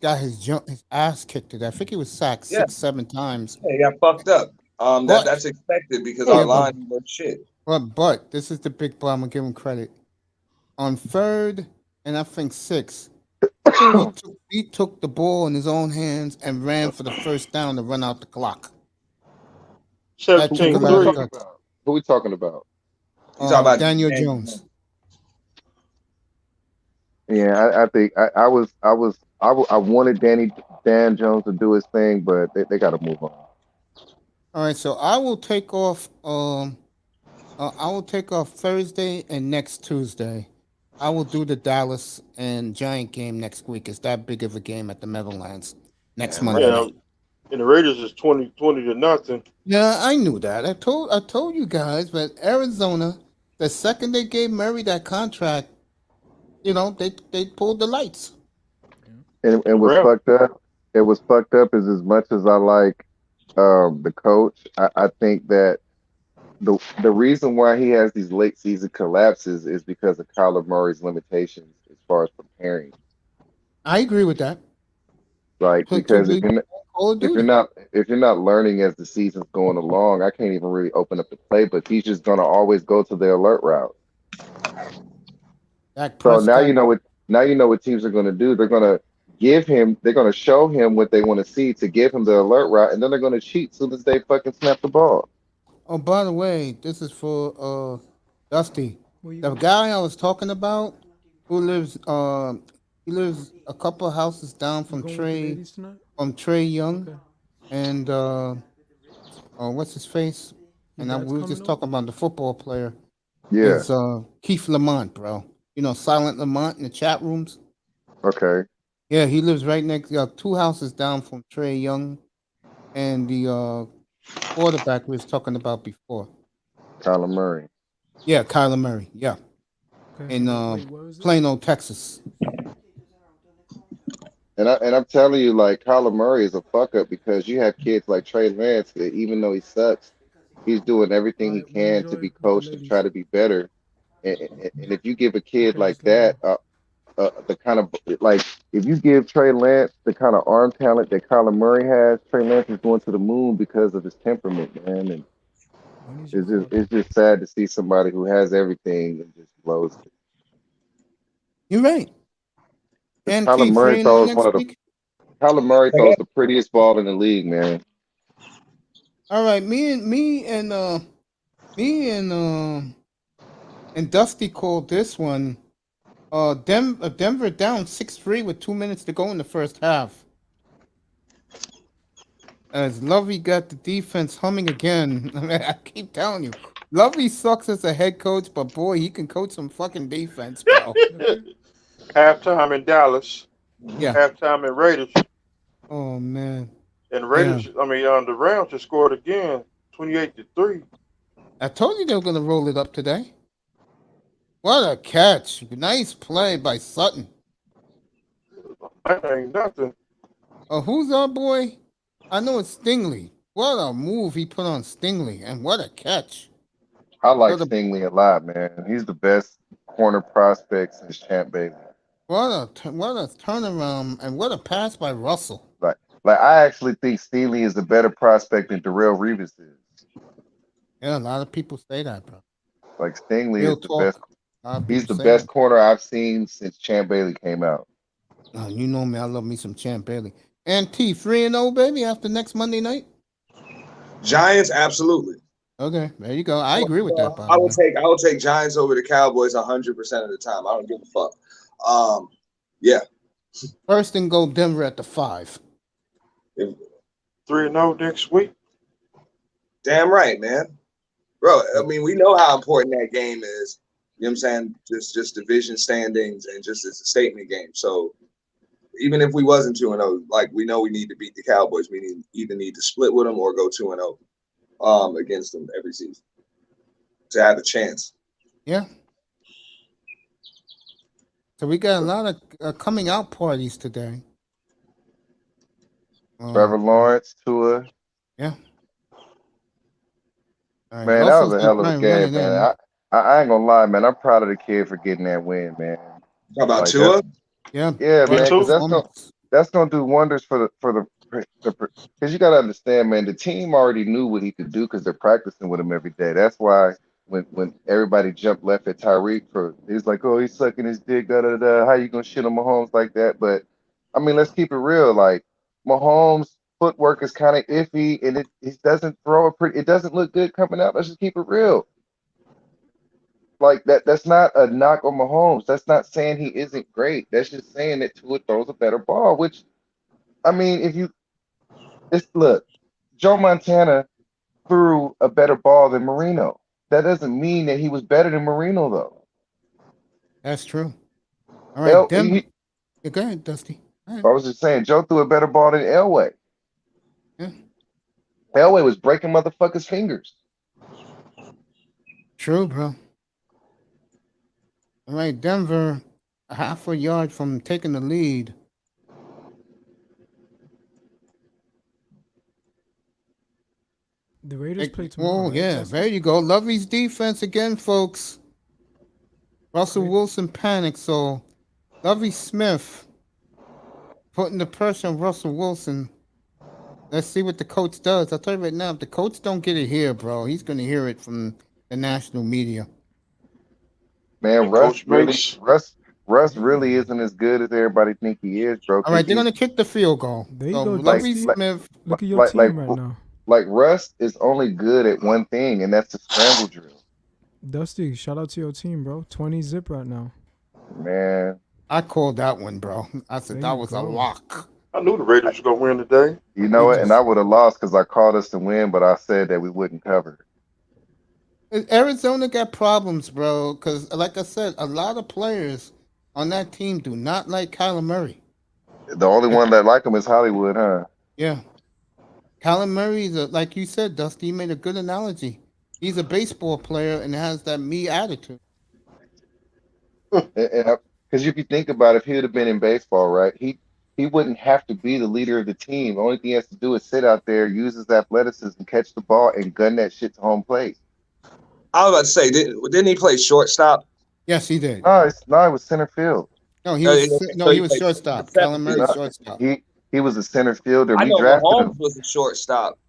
got his ass kicked today. I think he was sacked Yeah, 6, 7 times. yeah, he got fucked up. But That's expected because our yeah, line was shit. but this is the big part. I'm gonna give him credit. On third and I think six, he took the ball in his own hands and ran for the first down to run out the clock. That took Who a we 17-3. lot of talking guts. about? Who we talking about? You talk about Daniel Daniel Jones. Jones. Yeah, I think I wanted Dan Jones to do his thing, but they got to move on. All right, so I will take off. I will take off Thursday and next Tuesday. I will do the Dallas and Giant game next week. It's that big of a game at the Meadowlands next Man, Monday Yeah, night. and the Raiders is 20-0. Yeah, I knew that. I told you guys, but Arizona, the second they gave Murray that contract, they pulled the lights. And The was ref, fucked up. It was fucked up as much as I like the coach. I think that the reason why he has these late season collapses is because of Kyler Murray's limitations as far as preparing. I agree with that. Like To because be Call of Duty. if you're not learning as the season's going along, I can't even really open up the playbook. He's just gonna always go to the alert route. Dak So now Prescott. you know what teams are gonna do. They're gonna show him what they want to see to give him the alert route, and then they're gonna cheat as soon as they fucking snap the ball. Oh, by the way, this is for Dusty. Where you The going? guy I was talking about who lives he lives a couple houses down You from going with the Trey ladies tonight? Young Okay. and what's his face? Your And dad's we were coming just over? talking about the football player Yeah. is Keith Lamont, bro. You know, Silent Lamont in the chat rooms. Okay. Yeah, he lives right next 2 houses down from Trey Young and the quarterback we was talking about before. Kyler Murray. Yeah, Kyler Murray. Yeah. Okay. In Wait, where was it? Plano, Texas. And I'm telling you, like Kyler Murray is a fuck up because you have kids like Trey Lance that even though he sucks, he's doing everything All he right. Well, can to enjoy be with the coached and try ladies. to be better. And if you give a kid Okay, like just let me that, know. the kind of like if you give Trey Lance the kind of arm talent that Kyler Murray has, Trey Lance is going to the moon because of his temperament, man. And When is your it's father? just sad to see somebody who has everything and just blows it. You're right. Because And T, 3-0 next week. Kyler Murray throws the prettiest ball in the league, man. All right, me and Dusty called this one. Denver down 6-3 with 2 minutes to go in the first half. As Lovey got the defense humming again. I keep telling you, Lovey sucks as a head coach, but boy, he can coach some fucking defense, bro. Okay. halftime in Dallas, Yeah. halftime in Raiders. Oh man. And the Yeah. Raiders, the Rams just scored again, 28-3. I told you they were gonna roll it up today. What a catch. Nice play by Sutton. That ain't nothing. Oh, who's our boy? I know it's Stingley. What a move he put on Stingley, and what a catch. I like What a Stingley a lot, man. He's the best corner prospect since Champ Bailey. what a turnaround, and what a pass by Russell. Like I actually think Stingley is a better prospect than Darrell Reeves is. Yeah, a lot of people say that, bro. Like Stingley Real is the best. talk. A lot of He's people the say best that. corner I've seen since Champ Bailey came out. Oh, you know me, I love me some Champ Bailey. And T 3-0, baby, after next Monday night. Giants, absolutely. Okay, there you go. I agree with that, by I the will way. take Giants over the Cowboys 100% of the time. I don't give a fuck. Yeah. First and go Denver at the 5. 3-0 next week. Damn right, man. Bro, I mean, we know how important that game is. You know what I'm saying? Just division standings and just it's a statement game. So even if we wasn't 2-0, like we know we need to beat the Cowboys. We either need to split with them or go 2-0 against them every season to have a chance. Yeah. So we got a lot of coming out parties today. Trevor Lawrence, Tua. Yeah. All right, Man, that was Russell's a gonna hell of try a and run game, it man. in. I ain't gonna lie, man. I'm proud of the kid for getting that win, man. How about Like Tua? Yeah, yeah, great man, because performance. that's gonna do wonders for the because you gotta understand, man. The team already knew what he could do because they're practicing with him every day. That's why when everybody jumped left at Tyreek for he's like, oh, he's sucking his dick, da da da. How you gonna shit on Mahomes like that? But I mean, let's keep it real. Like Mahomes' footwork is kind of iffy, and it doesn't throw a pretty. It doesn't look good coming out. Let's just keep it real. Like that's not a knock on Mahomes. That's not saying he isn't great. That's just saying that Tua throws a better ball, which I mean, if you look, Joe Montana threw a better ball than Marino. That doesn't mean that he was better than Marino though. That's true. All right, Denver. He, Go ahead, Dusty. All right. I was just saying, Joe threw a better ball than Elway. Yeah. Elway was breaking motherfuckers' fingers. True, bro. All right, Denver, a half a yard from taking the lead. The Raiders play tomorrow, Oh, right? yeah, Dusty? there you go. Lovey's defense again, folks. Russell Great. Wilson panicked, so Lovey Smith putting the pressure on Russell Wilson. Let's see what the coach does. I'll tell you right now, if the coach don't get it here, bro, he's going to hear it from the national media. Man, And Coach Mace. Russ really isn't as good as everybody think he is, bro. All right, they're going to kick the field goal. There you So go, Lovey Dusty. Smith. Look at your like team right now. like Russ is only good at one thing, and that's the scramble drill. Dusty, shout out to your team, bro. 20 zip right now. Man, I called that one, bro. I said There that you was a go. lock. I knew the Raiders were gonna win today. you know He what? And I just would have lost because I called us to win, but I said that we wouldn't cover. Arizona got problems, bro. Because, like I said, a lot of players on that team do not like Kyler Murray. The only one that like him is Hollywood, huh? Yeah, Kyler Murray is like you said, Dusty. You made a good analogy. He's a baseball player and has that me attitude. Because if you think about it, if he would have been in baseball, right? He wouldn't have to be the leader of the team. The only thing he has to do is sit out there, use his athleticism, catch the ball, and gun that shit to home plate. I was about to say, didn't he play shortstop? Yes, he did. No, it was center field. No, he So was he he was played shortstop. Kyler seventh Murray field. No, shortstop. he was a center fielder. I We know drafted him. Mahomes was a shortstop.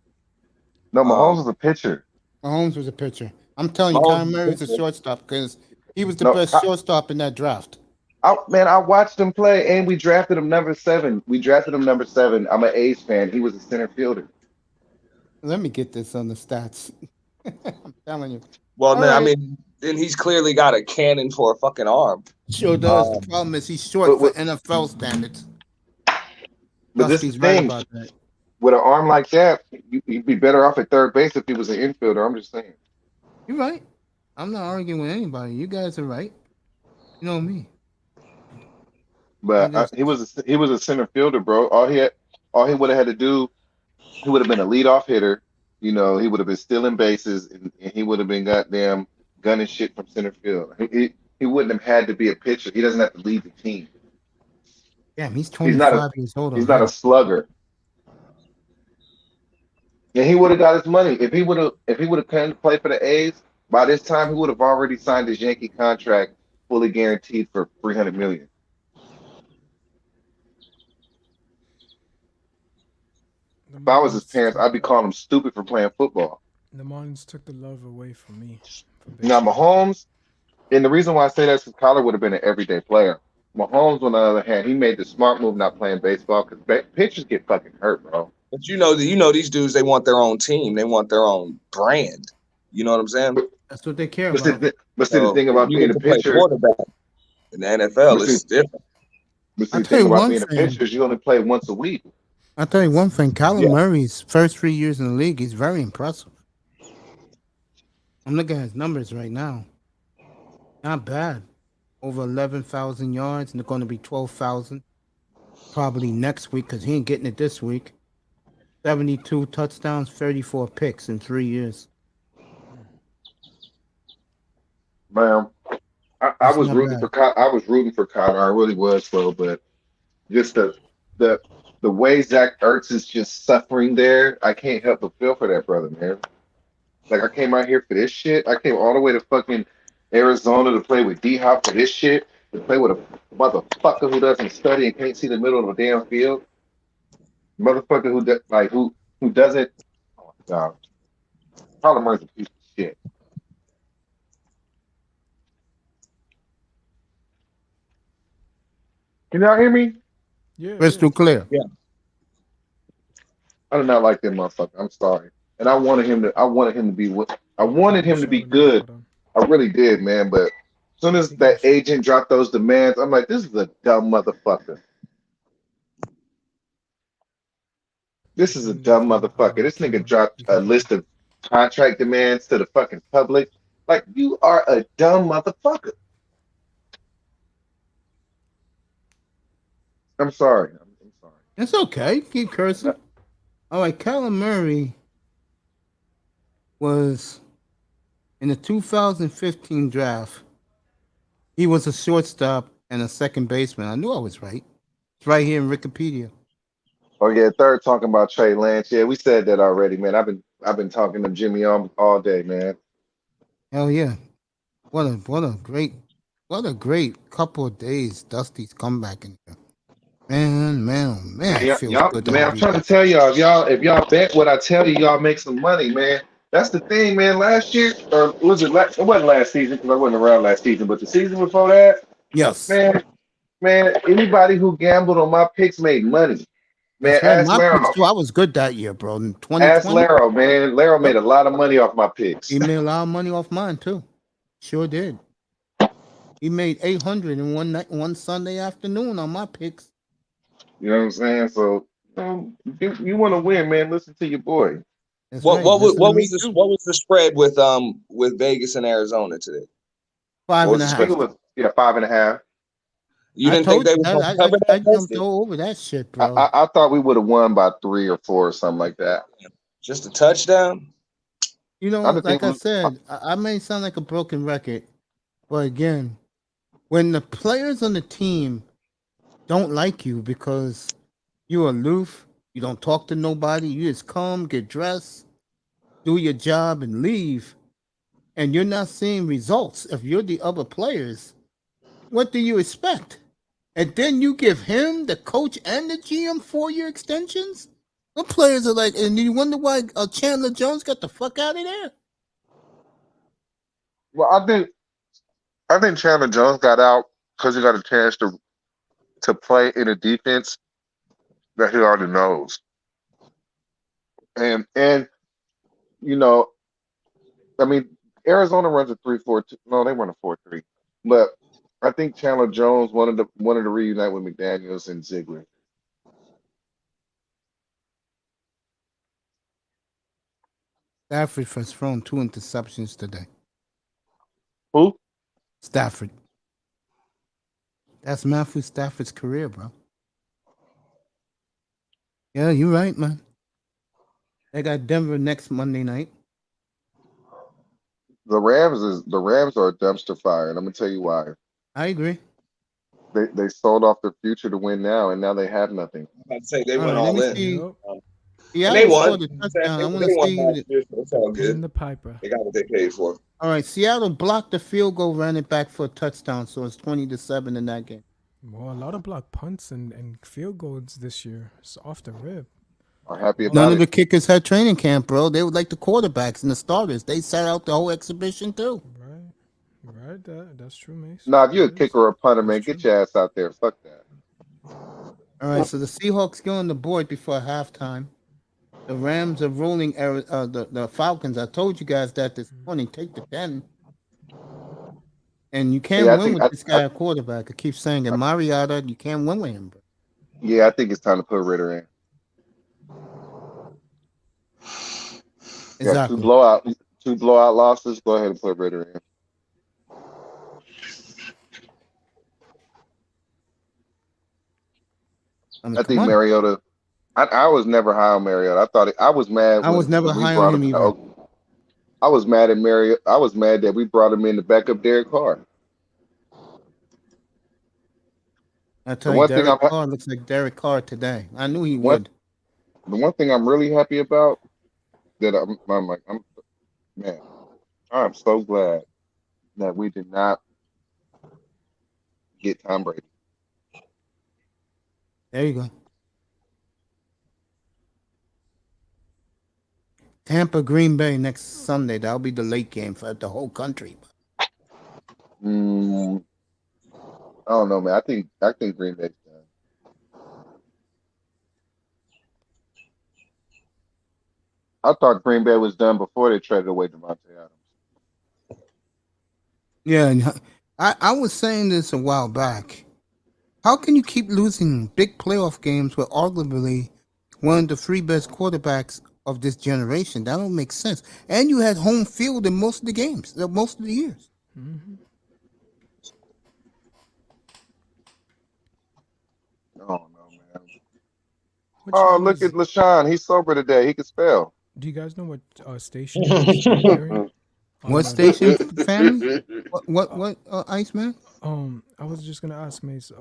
No, Mahomes was a pitcher. Mahomes was a pitcher. I'm telling you, Mahomes Kyler was Murray a was a pitcher? shortstop because he was the No, best shortstop in that draft. I watched him play, and we drafted him number 7. We drafted him number 7. I'm an A's fan. He was a center fielder. Let me get this on the stats. I'm telling you. Well, All then, I right. mean, then he's clearly got a cannon for a fucking arm. Sure does. The problem is he's short But for NFL standards. this is Dusty's the right thing. about that. With an arm like that, you'd be better off at third base if he was an infielder. I'm just saying. You're right. I'm not arguing with anybody. You guys are right. You know me. I But just he was a center fielder, bro. All he would have had to do, he would have been a leadoff hitter. You know, he would have been stealing bases, and he would have been goddamn gunning shit from center field. He wouldn't have had to be a pitcher. He doesn't have to lead the team. Damn, he's He's not a 25 years old he's not a already. slugger. And he would have got his money if he would have come to play for the A's. By this time, he would have already signed his Yankee contract, fully guaranteed for 300 million. The If I was his Marlins parents, I'd be calling him stupid for playing football. the Marlins took the love away from me for Now baseball. Mahomes, and the reason why I say that is because Kyler would have been an everyday player. Mahomes, on the other hand, he made the smart move not playing baseball because pitchers get fucking hurt, bro. But these dudes, they want their own team. They want their own brand. You know what I'm saying? That's what they care But see, about. the So thing if about you being get a to play pitcher, quarterback in the but NFL, see, it's different. but see, I'll the tell thing you about one being a thing. pitcher is you only play once a week. I'll tell you one thing. Kyler Yeah. Murray's first 3 years in the league, he's very impressive. I'm looking at his numbers right now. Not bad. Over 11,000 yards, and they're going to be 12,000 probably next week because he ain't getting it this week. 72 touchdowns, 34 picks in 3 years. Man, I That's was not rooting bad. for I was rooting for Kyler. I really was, bro. But just the the way Zach Ertz is just suffering there, I can't help but feel for that brother, man. Like I came out here for this shit. I came all the way to fucking Arizona to play with D Hop for this shit. To play with a motherfucker who doesn't study and can't see the middle of a damn field. Motherfucker who doesn't. Oh my god, Kyler Murray's a piece of shit. Can y'all hear me? Yeah, yeah. Crystal clear. Yeah. I did not like that motherfucker. I'm sorry. And I wanted him to be what I Yeah, I wanted think we him to be shouted him good. out. I really did, man. But as soon I as think he that was. agent dropped those demands, I'm like, this is a dumb motherfucker. I This is a think they've dumb been motherfucker. This nigga killing dropped a because list of contract demands to the fucking public. Like, you are a dumb motherfucker. I'm sorry. I'm sorry. It's okay. Keep cursing. No, All right, Kyler Murray was in the 2015 draft. He was a shortstop and a second baseman. I knew I was right. It's right here in Wikipedia. oh yeah, third talking about Trey Lance. Yeah, we said that already, man. I've been talking to Jimmy all day, man. Hell yeah. What a great couple of days Dusty's comeback in here. Man, oh man, Man, it feels good to man, have I'm you trying to back. tell y'all, if y'all bet what I tell you, y'all make some money, man. That's the thing, man. Last year, or was it? It wasn't last season because I wasn't around last season, but the season before that, Yes. man, anybody who gambled on my picks made money. Man, That's right. My picks too. I was good that year, bro. In Ask 2020. Laro, man. Laro Yep. made a lot of money off my picks. He made a lot of money off mine too. Sure did. He made 800 in one night, one Sunday afternoon on my picks. You know what I'm saying? So, you want to win, man? Listen to your boy. That's What right. what was Listen to what me was the too. what was the spread with Vegas and Arizona today? Five What and was a the I think spread? it half. was 5.5. You I didn't think told they you was that. gonna cover I that, jumped Dusty? all over that shit, I, bro. I, I thought we would have won by 3 or 4 or something like that. Just a touchdown? You know, I didn't like think I we. said, I may sound like a broken record, but again, when the players on the team don't like you because you're aloof, you don't talk to nobody, you just come, get dressed, do your job, and leave, and you're not seeing results. If you're the other players, what do you expect? And then you give him, the coach, and the GM 4 year extensions? The players are like, and you wonder why Chandler Jones got the fuck out of there? Well, I think Chandler Jones got out because he got a chance to play in a defense that he already knows. And you know, I mean, Arizona runs a 3-4-2. No, they run a 4-3. But I think Chandler Jones wanted to reunite with McDaniels and Ziegler. Stafford has thrown 2 interceptions today. Who? Stafford. That's Matthew Stafford's career, bro. Yeah, you're right, man. They got Denver next Monday night. The Rams are a dumpster fire, and I'm gonna tell you why. I agree. They sold off their future to win now, and now they have nothing. I'm about to say they All went right, let all me in. see. Yep. Um, and they Seattle won. scored a You know what I'm saying? touchdown. I want They to won see. last year, so it's all Paying good. the piper. They got what they paid for. All right, Seattle blocked the field goal, ran it back for a touchdown, so it's 20-7 in that game. Well, a lot of block punts and field goals this year. It's off the rip. Are happy Well, None about of it. the kickers had training camp, bro. They were like the quarterbacks and the starters. They sat out the whole exhibition too. right, right. That's true, Mace. Nah, if you're a That is. kicker or a punter, That's man, get true. your ass out there. Fuck that. All right, so the Seahawks go on the board before halftime. The Rams are rolling the Falcons. I told you guys that this morning. Take the 10. And you can't Yeah, I win think with this guy at quarterback. I keep saying it. Mariota, you can't win with him, bro. yeah, I think it's time to put Ritter in. Yeah, Exactly. two blowout losses. Go ahead and put Ritter in. I mean, I come think on. Mariota. I was never high on Mariota. I thought I was mad I was never when we high on brought him him to. either. I was mad at Mariota. I was mad that we brought him in to back up Derek Carr. I The tell you, one thing Derek Carr looks like Derek Carr today. I knew he one would. the one thing I'm really happy about that I'm man, I'm so glad that we did not get Tom Brady. There you go. Tampa, Green Bay next Sunday. That'll be the late game for the whole country. Mm, I don't know, man. I think Green Bay's done. I thought Green Bay was done before they traded away Devontae Adams. Yeah, and I was saying this a while back. How can you keep losing big playoff games with arguably one of the three best quarterbacks of this generation? That don't make sense. And you had home field in most of the games, most of the years. Mm-hmm. I don't know, man. What Oh, channel look at is? LaShawn. He's sober today. He can spell. Do you guys know what station you guys airing on? What station, family? What, Iceman? I was just gonna ask Mace.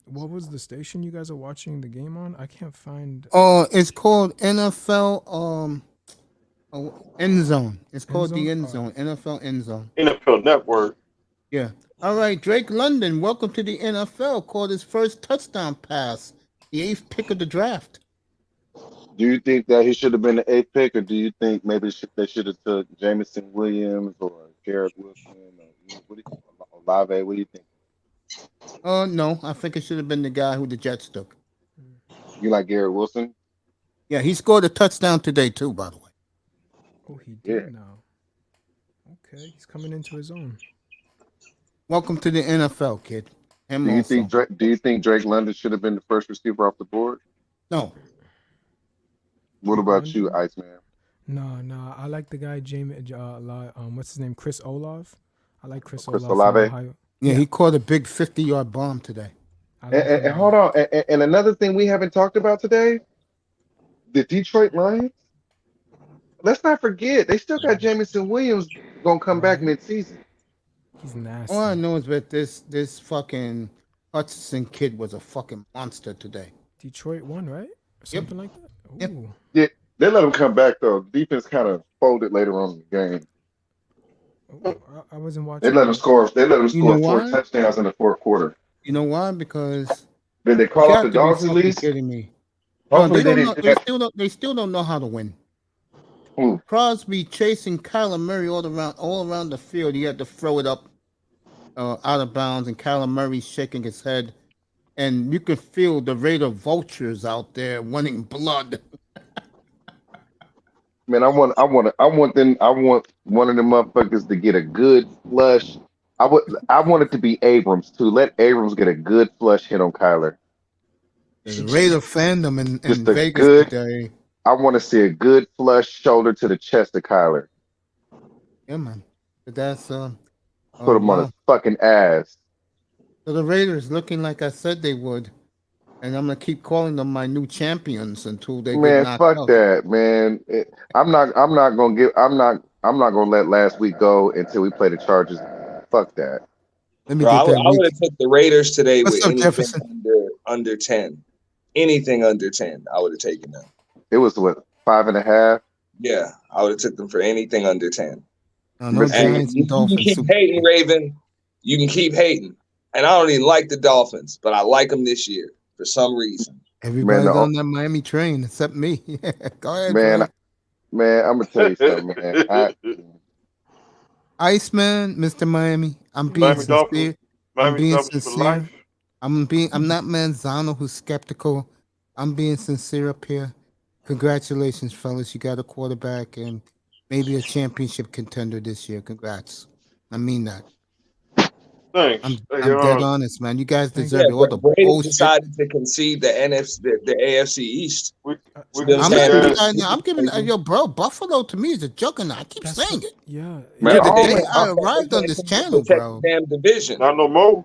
What was the station you guys are watching the game on? I can't find It's called NFL End Zone. It's End called the Zone. End Zone. NFL End Zone. NFL Network. Yeah. All right, Drake London, welcome to the NFL. Caught his first touchdown pass, the eighth pick of the draft. Do you think that he should have been the eighth pick, or do you think maybe they should have took Jamison Williams or Garrett Wilson or what do you, Olave? What do you think? No, I think it should have been the guy who the Jets took. You like Garrett Wilson? Yeah, he scored a touchdown today too, by the way. Oh, he Yeah. did now. Okay, he's coming into his own. Welcome to the NFL, kid. Him Do you also. think Drake London should have been the first receiver off the board? No. What Drake about you, London? Iceman? No. I like the guy Jamie. What's his name? Chris Olave. I like Chris Chris Olave from Olave? Ohio. Yeah, he caught a big 50-yard bomb today. I like him And a hold lot. on, and another thing we haven't talked about today, the Detroit Lions. Let's not forget they still got Jamison Williams gonna come back Right? midseason. He's All I nasty. know is that this fucking Hutchinson kid was a fucking monster today. Detroit won, right? Yep. Something like that. Yep. Ooh. Yeah, they let him come back though. Defense kind of folded later on in the game. I wasn't They watching let him that. score. They let him You know score four why? touchdowns in the fourth quarter. You know why? Because Did they you call off the got to be dogs fucking release? kidding me. No, Hopefully they they don't know. didn't do that. They still don't know how to win. Ooh, Crosby chasing Kyler Murray all around the field. He had to throw it up out of bounds, and Kyler Murray shaking his head, and you could feel the Raider vultures out there wanting blood. man, I want one of them motherfuckers to get a good flush. I want it to be Abrams too. Let Abrams get a good flush hit on Kyler. There's a Raider fandom in Just a Vegas good. today. I want to see a good flush shoulder to the chest of Kyler. Yeah, man. But that's Put oh him on his wow. fucking ass. So the Raiders looking like I said they would. And I'm gonna keep calling them my new champions until they get Man, knocked fuck out. that, man. I'm not gonna let last week go until we play the Chargers. Fuck that. Let me Bro, get that I would week. have took the Raiders today with What's up, anything Jefferson? under 10. Anything under 10, I would have taken them. It was what, 5.5? Yeah, I would have took them for anything under 10. No But see, And Giants and you can Dolphins keep Super hating, Bowl. Raven. You can keep hating. And I don't even like the Dolphins, but I like them this year for some reason. man, Everybody's on that Miami train except me. Go ahead, man, Dre. man, I'm gonna tell you something, man. Iceman, Mr. Miami. I'm being Miami Dolphins. sincere. I'm Miami being Dolphins for sincere. life. I'm not Manzano who's skeptical. I'm being sincere up here. Congratulations, fellas. You got a quarterback and maybe a championship contender this year. Congrats. I mean that. Thanks. Hey, I'm dead honest, man. You guys Thank deserve Yeah, it. All but the Brady bullshit. decided to concede the AFC East. we You know what I'm I'm not saying? deciding. I'm giving yo, bro. Buffalo to me is a juggernaut. I keep That's saying what. it. Yeah. Man, To the all day man, I They arrived on can't this seem to channel, protect the bro. damn division. not no more.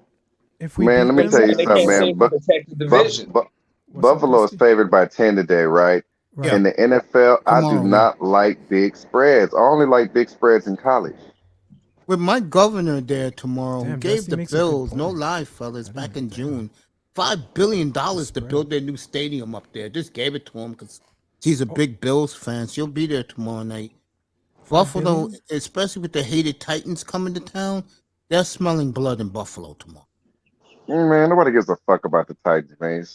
If we man, beat let me them, tell you They something, can't man. seem to protect the division. what's up, Buffalo is Dusty? favored by 10 today, right? Yeah. Right. In the NFL, I do Tomorrow, yeah. not like big spreads. I only like big spreads in college. With my governor there tomorrow, who Damn, gave Dusty the makes a good Bills, no point. lie, fellas, I back didn't. in Damn. June, $5 billion to Spread. build their new stadium up there. Just gave it to him because he's a big Bills fan. She'll be there tomorrow night. Buffalo, $5 billion. especially with the hated Titans coming to town, they're smelling blood in Buffalo tomorrow. Man, nobody gives a fuck about the Titans, man.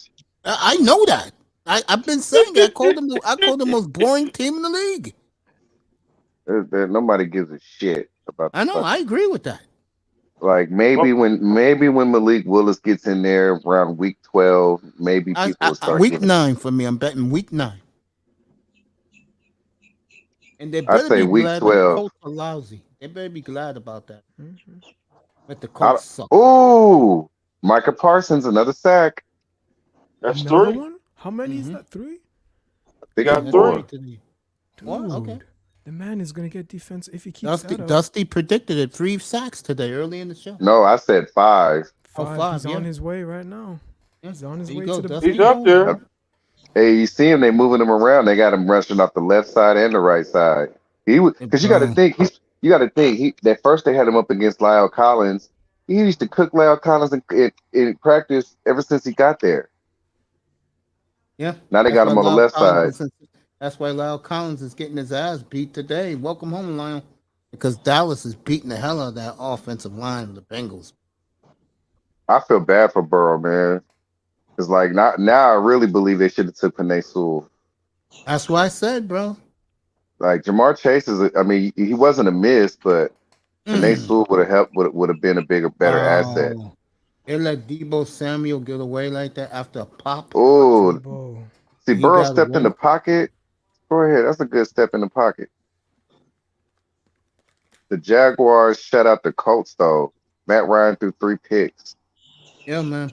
I know that. I've been saying it. I called them the most boring team in the league. Nobody gives a shit about the I know. I fucking. agree with that. Like maybe when Malik Willis gets in there around week 12, maybe people will start Week giving. 9 for me. I'm betting week 9. And they I better say be week glad that the 12. Colts are lousy. They better be glad about that. Mm-hmm. But the Colts suck. Ooh, Micah Parsons, another sack. That's Another 3. one? How many is Mm-hmm. that? 3? I think Yeah, it's Got that's 3. 4. 3 today. Dude, What? Okay. the man is gonna get defense if he keeps that up. Dusty predicted it. 3 sacks today early in the show. No, I said 5. Oh, 5. 5, He's yeah. on his way right now. Yeah. He's on his There you way go, to the Dusty. He's Super up Bowl. there. Hey, you see him? They moving him around. They got him rushing off the left side and the right side. He was Hey, because bro. you got to think he that first they had him up against Lyle Collins. He used to cook Lyle Collins in practice ever since he got there. Yeah. Now they That's got why him on the Lyle left Collins side. is that's why Lyle Collins is getting his ass beat today. Welcome home, Lyle. Because Dallas is beating the hell out of that offensive line of the Bengals. I feel bad for Burrow, man. It's like now I really believe they should have took Panay Sewell. That's what I said, bro. Like Jamar Chase I mean, he wasn't a miss, but Panay Sewell would have helped. Would have been a better asset. Wow. They let Debo Samuel get away like that after a pop. Oh, Debo. see, He Burrow got stepped in the away. pocket. Go ahead. That's a good step in the pocket. The Jaguars shut out the Colts, though. Matt Ryan threw 3 picks. Yeah, man.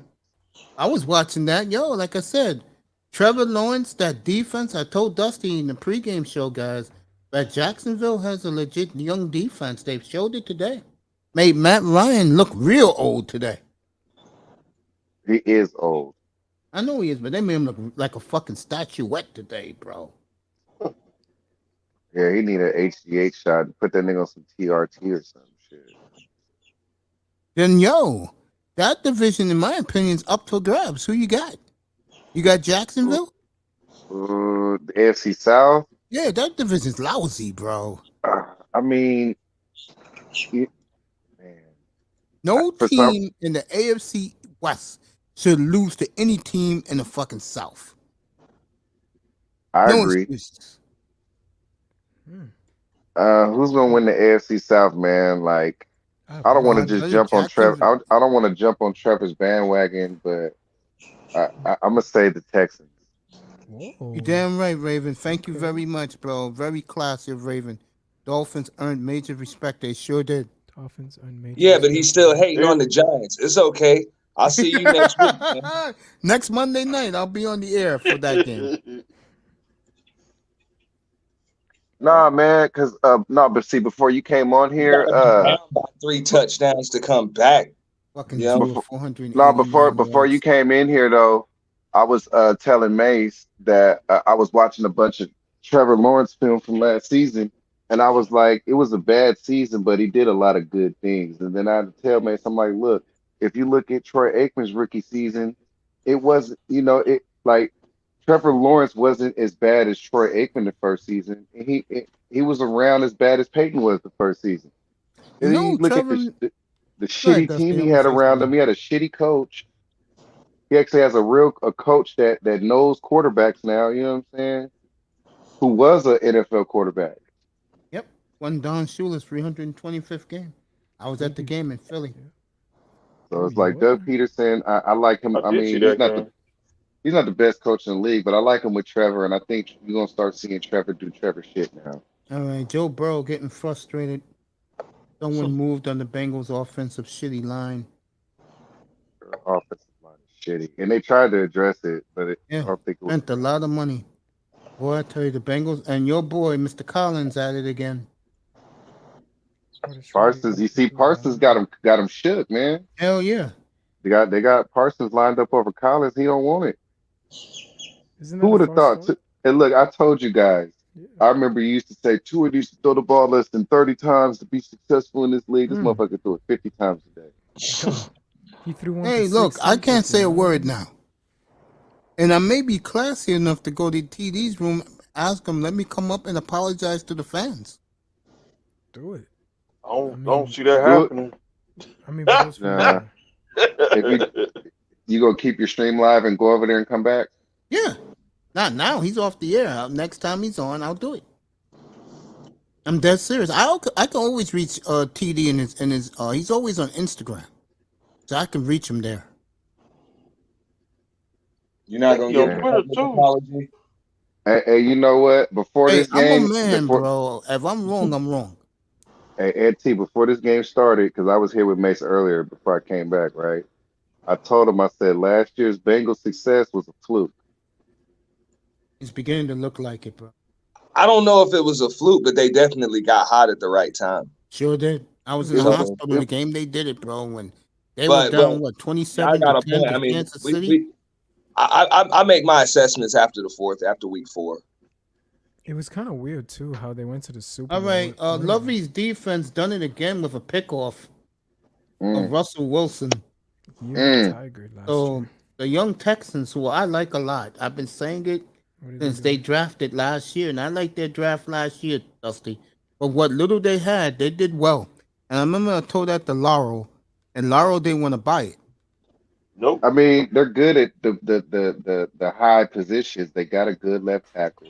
I was watching that. Yo, like I said, Trevor Lawrence, that defense, I told Dusty in the pregame show, guys, that Jacksonville has a legit young defense. They've showed it today. Made Matt Ryan look real old today. He is old. I know he is, but they made him look like a fucking statuette today, bro. Yeah, he need an HGH shot. Put that nigga on some TRT or some shit. Then, yo, that division, in my opinion, is up for grabs. Who you got? You got Jacksonville? The AFC South. Yeah, that division's lousy, bro. I mean, man. No For some, team in the AFC West should lose to any team in the fucking South. I No agree. excuses. Who's gonna win the AFC South, man? Like, I don't want to just jump on Trevor. I don't want to jump on Trevor's bandwagon, but I'm gonna say the Texans. Whoa. You're damn right, Raven. Thank you very much, bro. Very classy of Raven. Dolphins earned major respect. They sure did. Dolphins earned major Yeah, but he's respect. still hating on the Giants. It's okay. I'll see you next week, man. Next Monday night, I'll be on the air for that game. Nah, man, because no, but see, before you came on here, You gotta be down by 3 touchdowns to come back. Fucking Yeah. Drew before, 489 before you yards. came in here though, I was telling Mace that I was watching a bunch of Trevor Lawrence film from last season, and I was like, it was a bad season, but he did a lot of good things. And then I had to tell Mace, I'm like, look, if you look at Troy Aikman's rookie season, it was, it like Trevor Lawrence wasn't as bad as Troy Aikman the first season. And he was around as bad as Peyton was the first season. And then you No, look at Trevor. the Go ahead, shitty team Dusty. he I'm gonna had say around him. something. He had a shitty coach. He actually has a coach that knows quarterbacks now, you know what I'm saying? Who was an NFL quarterback. Yep, won Don Shula's 325th game. I was Who at the you? game in Philly. Yeah. So Oh, it's you like were? Doug Peterson, I like him. I I did see mean, that game. he's not the best coach in the league, but I like him with Trevor, and I think you're gonna start seeing Trevor do Trevor shit now. All right, Joe Burrow getting frustrated. Someone moved on the Bengals' offensive shitty line. Their offensive line is shitty. And they tried to address it, but I Yeah, don't think it was spent a enough. lot of money. Boy, I tell you, the Bengals and your boy, Mr. Collins, at it again. Oh, that's right. He Parsons, got you the see, blue Parsons line. got him shook, man. Hell yeah. They got Parsons lined up over Collins. He don't want it. Isn't Who that a would have false thought? start? And look, I told you guys. Yeah. I remember you used to say Tua needs to throw the ball less than 30 times to be successful in this league. This Mm. motherfucker threw it 50 times a day. Yo, he threw one to Hey, look, I 16 can't say fucking a word yards. now. And I may be classy enough to go to TD's room, ask him, let me come up and apologize to the fans. Do it. I I don't mean, see that Do it. happening. but those fans Nah. are. If you gonna keep your stream live and go over there and come back. Yeah. Not now. He's off the air. Next time he's on, I'll do it. I'm dead serious. I can always reach TD in his he's always on Instagram. So I can reach him there. You're not gonna He give on him a Yeah. Twitter public too. apology. Hey, you know what? Before Hey, this I'm a game, man, bro. If I'm wrong, I'm wrong. hey, Ed T, before this game started, because I was here with Mace earlier before I came back, right? I told him, I said last year's Bengals success was a fluke. It's beginning to look like it, bro. I don't know if it was a fluke, but they definitely got hot at the right time. Sure did. I was in You the know, hospital in the game they did it, bro. When they were but down, what, I 27 to got a 10 point. to I mean, Kansas City? I make my assessments after week 4. It was kind of weird too how they went to the Super All Bowl right. winning. Lovey's defense done it again with a pickoff of Mm, Russell Wilson. Year of the mm. Tiger last So year. the young Texans, who I like a lot, I've been saying it What did since they they do? drafted last year, and I liked their draft last year, Dusty. But what little they had, they did well. And I remember I told that to Laurel, and Laurel didn't want to buy it. Nope. I mean, they're good at the high positions. They got a good left tackle.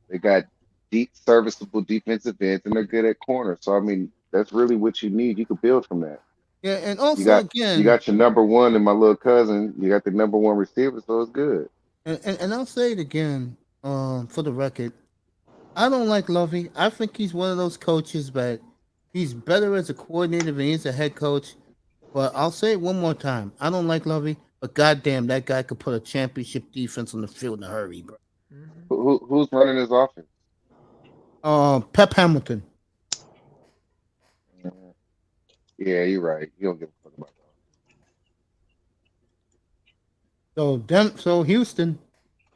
They got deep, serviceable defensive ends, and they're good at corner. So I mean, that's really what you need. You could build from that. Yeah, and You also got you again, got your number one and my little cousin. You got the number one receiver, so it's good. and I'll say it again, for the record, I don't like Lovey. I think he's one of those coaches, but he's better as a coordinator than he is a head coach. But I'll say it one more time. I don't like Lovey, but goddamn, that guy could put a championship defense on the field in a hurry, bro. Mm-hmm. Who's running his offense? Pep Hamilton. Mhm. Yeah, you're right. You don't give a fuck about So Houston,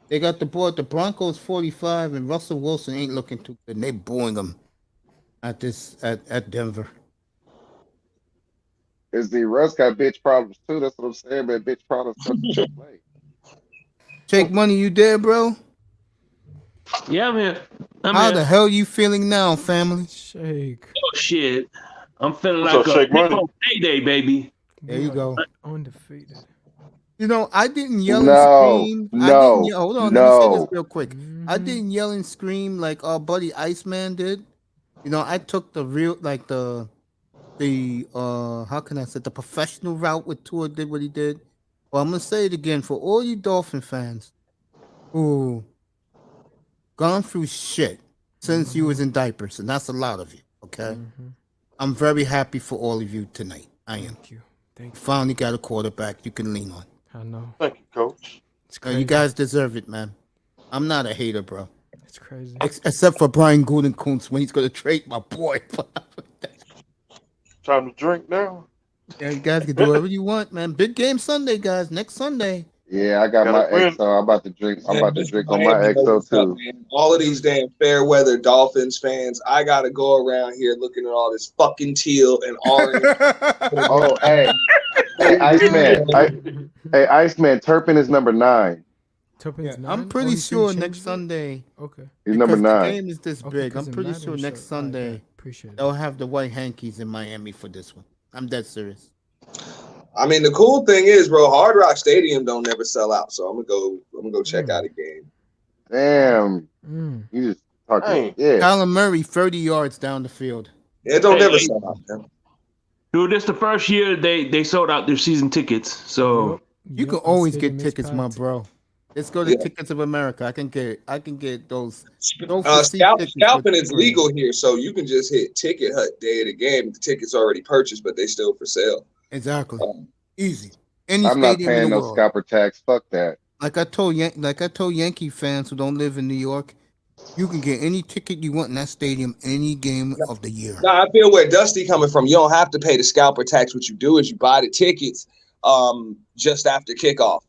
they got the ball at the Broncos 45, and Russell Wilson ain't looking too good. And they booing him at Denver. that. Is the Russ got bitch problems too? That's what I'm saying, man. Bitch problems come to play. Take money, you there, bro? Yeah, I'm here. How the hell you feeling now, family? Shake. Oh shit! I'm feeling What's like up, a Shake Money? payday, baby. There you go. Undefeated. You know, I didn't yell and No, scream. I didn't no, yell. Hold on, let me say this no. real quick. I Mm-hmm. didn't yell and scream like our buddy Iceman did. You know, I took the real, like the how can I say, the professional route with Tua did what he did. Well, I'm gonna say it again for all you Dolphin fans who gone through shit since you was in diapers, and that's a lot of you. Okay, Mm-hmm. I'm very happy for all of you tonight. I am. Thank you. Thank You you. finally got a quarterback you can lean on. I know. Thank you, Coach. It's crazy. You guys deserve it, man. I'm not a hater, bro. It's crazy. Except for Brian Gutekunst when he's gonna trade my boy. Time to drink now. Yeah, you guys can do whatever you want, man. Big game Sunday, guys. Next Sunday. Yeah, I got Gotta my win. XO. I'm about to drink. I'm Man, about to listen, drink on my Miami knows XO what's up, too. man. All of these damn fair weather Dolphins fans, I gotta go around here looking at all this fucking teal and orange. Oh, hey, Iceman. Hey, Iceman. Turpin is number 9. Turpin's Yeah, I'm 9. Oh, pretty he said he sure next changed it. Sunday, Okay. He's number because the 9. game is this Okay, big, I'm because in pretty Madden sure next shirt. All right, bet. Sunday Appreciate it. they'll have the white hankies in Miami for this one. I'm dead serious. I mean, the cool thing is, bro, Hard Rock Stadium don't never sell out. So I'm gonna go check out a game. Damn, Mm. you just talking Hey, shit. Kyler Murray, 30 yards down the field. It don't Hey, never hey, sell out, man. dude, this the first year they sold out their season tickets. So Yup. You can Yup. Our always get stadium is tickets, my packed. bro. Let's go to Yeah. Tickets of America. I can get those trophy seat tickets for Scalping is free. legal here, so you can just hit Ticket Hut day of the game. The ticket's already purchased, but they still for sale. Exactly. Um, Easy. Any I'm not stadium in the paying no world. scalper tax. Fuck that. Like I told Yankee fans who don't live in New York, you can get any ticket you want in that stadium any game of the year. Now I feel where Dusty coming from. You don't have to pay the scalper tax. What you do is you buy the tickets just after kickoff,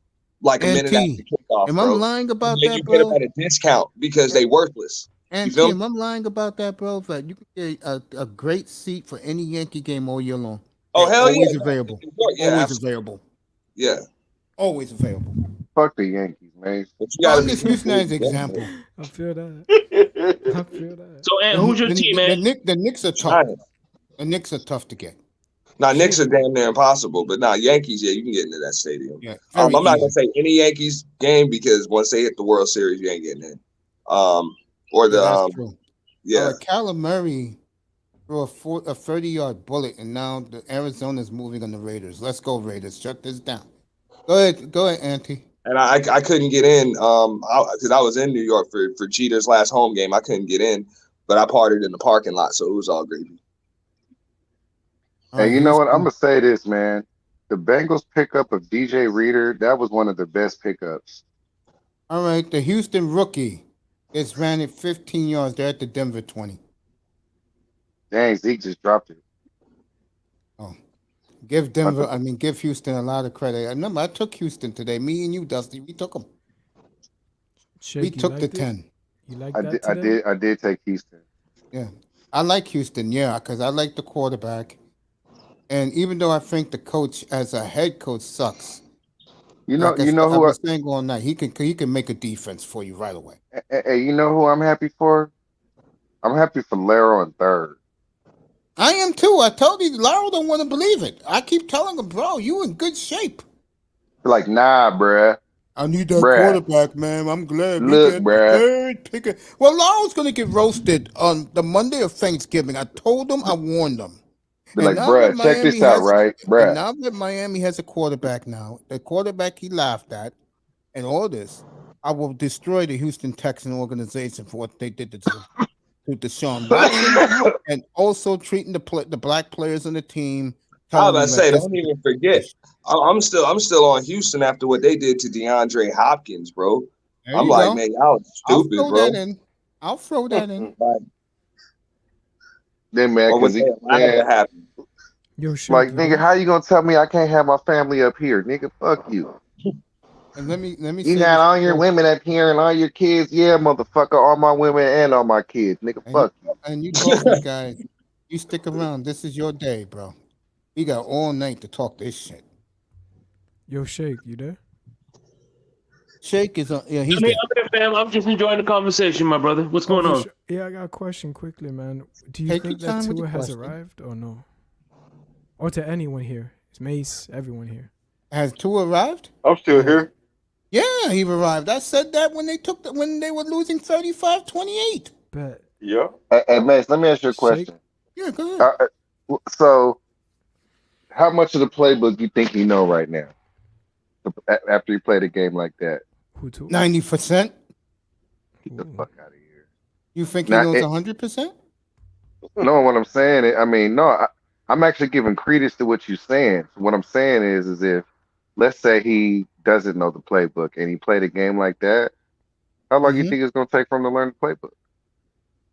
like a And minute after T, kickoff, am I bro. lying And about then you that, get them bro? at a discount because they worthless. You And feel T, me? am I lying about that, bro? That you can get a great seat for any Yankee game all year long. Oh They're hell yeah, always no, available. in New York, yeah, Always absolutely, available. yeah. Always available. Fuck the Yankees, man. But you No, gotta I'm be just using that as an careful. example. I feel that. I feel that. so, and who's your team, man? The Knicks are tough. Giants. The Knicks are tough to get. Now Knicks are damn near impossible, but now Yankees, yeah, you can get into that stadium. Yeah, very I'm not gonna easy. say any Yankees game because once they hit the World Series, you ain't getting in. Or Yeah, the that's true. All yeah. right, Kyler Murray threw a 30-yard bullet, and now the Arizona's moving on the Raiders. Let's go, Raiders. Shut this down. Go ahead, Auntie. And I couldn't get in because I was in New York for Jeter's last home game. I couldn't get in, but I partied in the parking lot, so it was all gravy. All And right, you know what? I'm Houston. gonna say this, man. The Bengals pickup of DJ Reader, that was one of the best pickups. All right, the Houston rookie is ran it 15 yards. They're at the Denver 20. Dang, Zeke just dropped it. Oh, give Houston a lot of credit. I remember I took Houston today. Me and you, Dusty, we took them. Shake, We you took the liked it? 10. You like I that did, today? I did take Houston. Yeah, I like Houston. Yeah, because I like the quarterback. And even though I think the coach as a head coach sucks, You know, like you know I've who? been saying all night, he can make a defense for you right away. Hey, you know who I'm happy for? I'm happy for Laro in third. I am too. I told you, Laurel don't want to believe it. I keep telling him, bro, you in good shape. Like, nah, bruh, I need that bruh. quarterback, man. I'm glad we Look, get the bruh. third pick. Well, Laurel's gonna get roasted on the Monday of Thanksgiving. I told them, I warned them. Be And like, now that bruh, check Miami this out, has right, and bruh. now that Miami has a quarterback now, the quarterback he laughed at, and all this, I will destroy the Houston Texan organization for what they did to Deshaun Watson, and also treating the black players on the team, I was telling about them to that say, this don't even forget. I'm still on Houston after what they did to DeAndre Hopkins, bro. there I'm you like, go. man, y'all I'll stupid, throw that bro. in. I'll throw that in. Like, Then, man, or what cause they he, allowed to man, happen. Yo, Shake, like, you nigga, there? how you gonna tell me I can't have my family up here, nigga? Fuck you. And let me You say got this, all your bro. women up here and all your kids. Yeah, motherfucker, all my women and all my kids, nigga. And Fuck you. you Baltimore guys, you stick around. This is your day, bro. We got all night to talk this shit. Yo, Shake, you there? Shake is on. Yeah, he's I'm here, there. I'm here, fam. I'm just enjoying the conversation, my brother. What's Oh, going for on? sure. Yeah, I got a question quickly, man. Do you Take your think that time with Tua your has question. arrived or no? Or to anyone here? It's Mace, everyone here. Has Tua arrived? I'm still Yeah. here. Yeah, he arrived. I said that when when they were losing 35-28. Bet. Yeah. Hey, Mace, let me ask you a Shake. question. Yeah, go ahead. So, how much of the playbook you think you know right now after you played a game like that? Who Tua? 90%. Get the fuck out of here. You think he Now, knows 100%? no, what I'm saying, I mean, no, I'm actually giving credence to what you're saying. So what I'm saying is if, let's say he doesn't know the playbook and he played a game like that, how long do you Mm-hmm. think it's going to take for him to learn the playbook?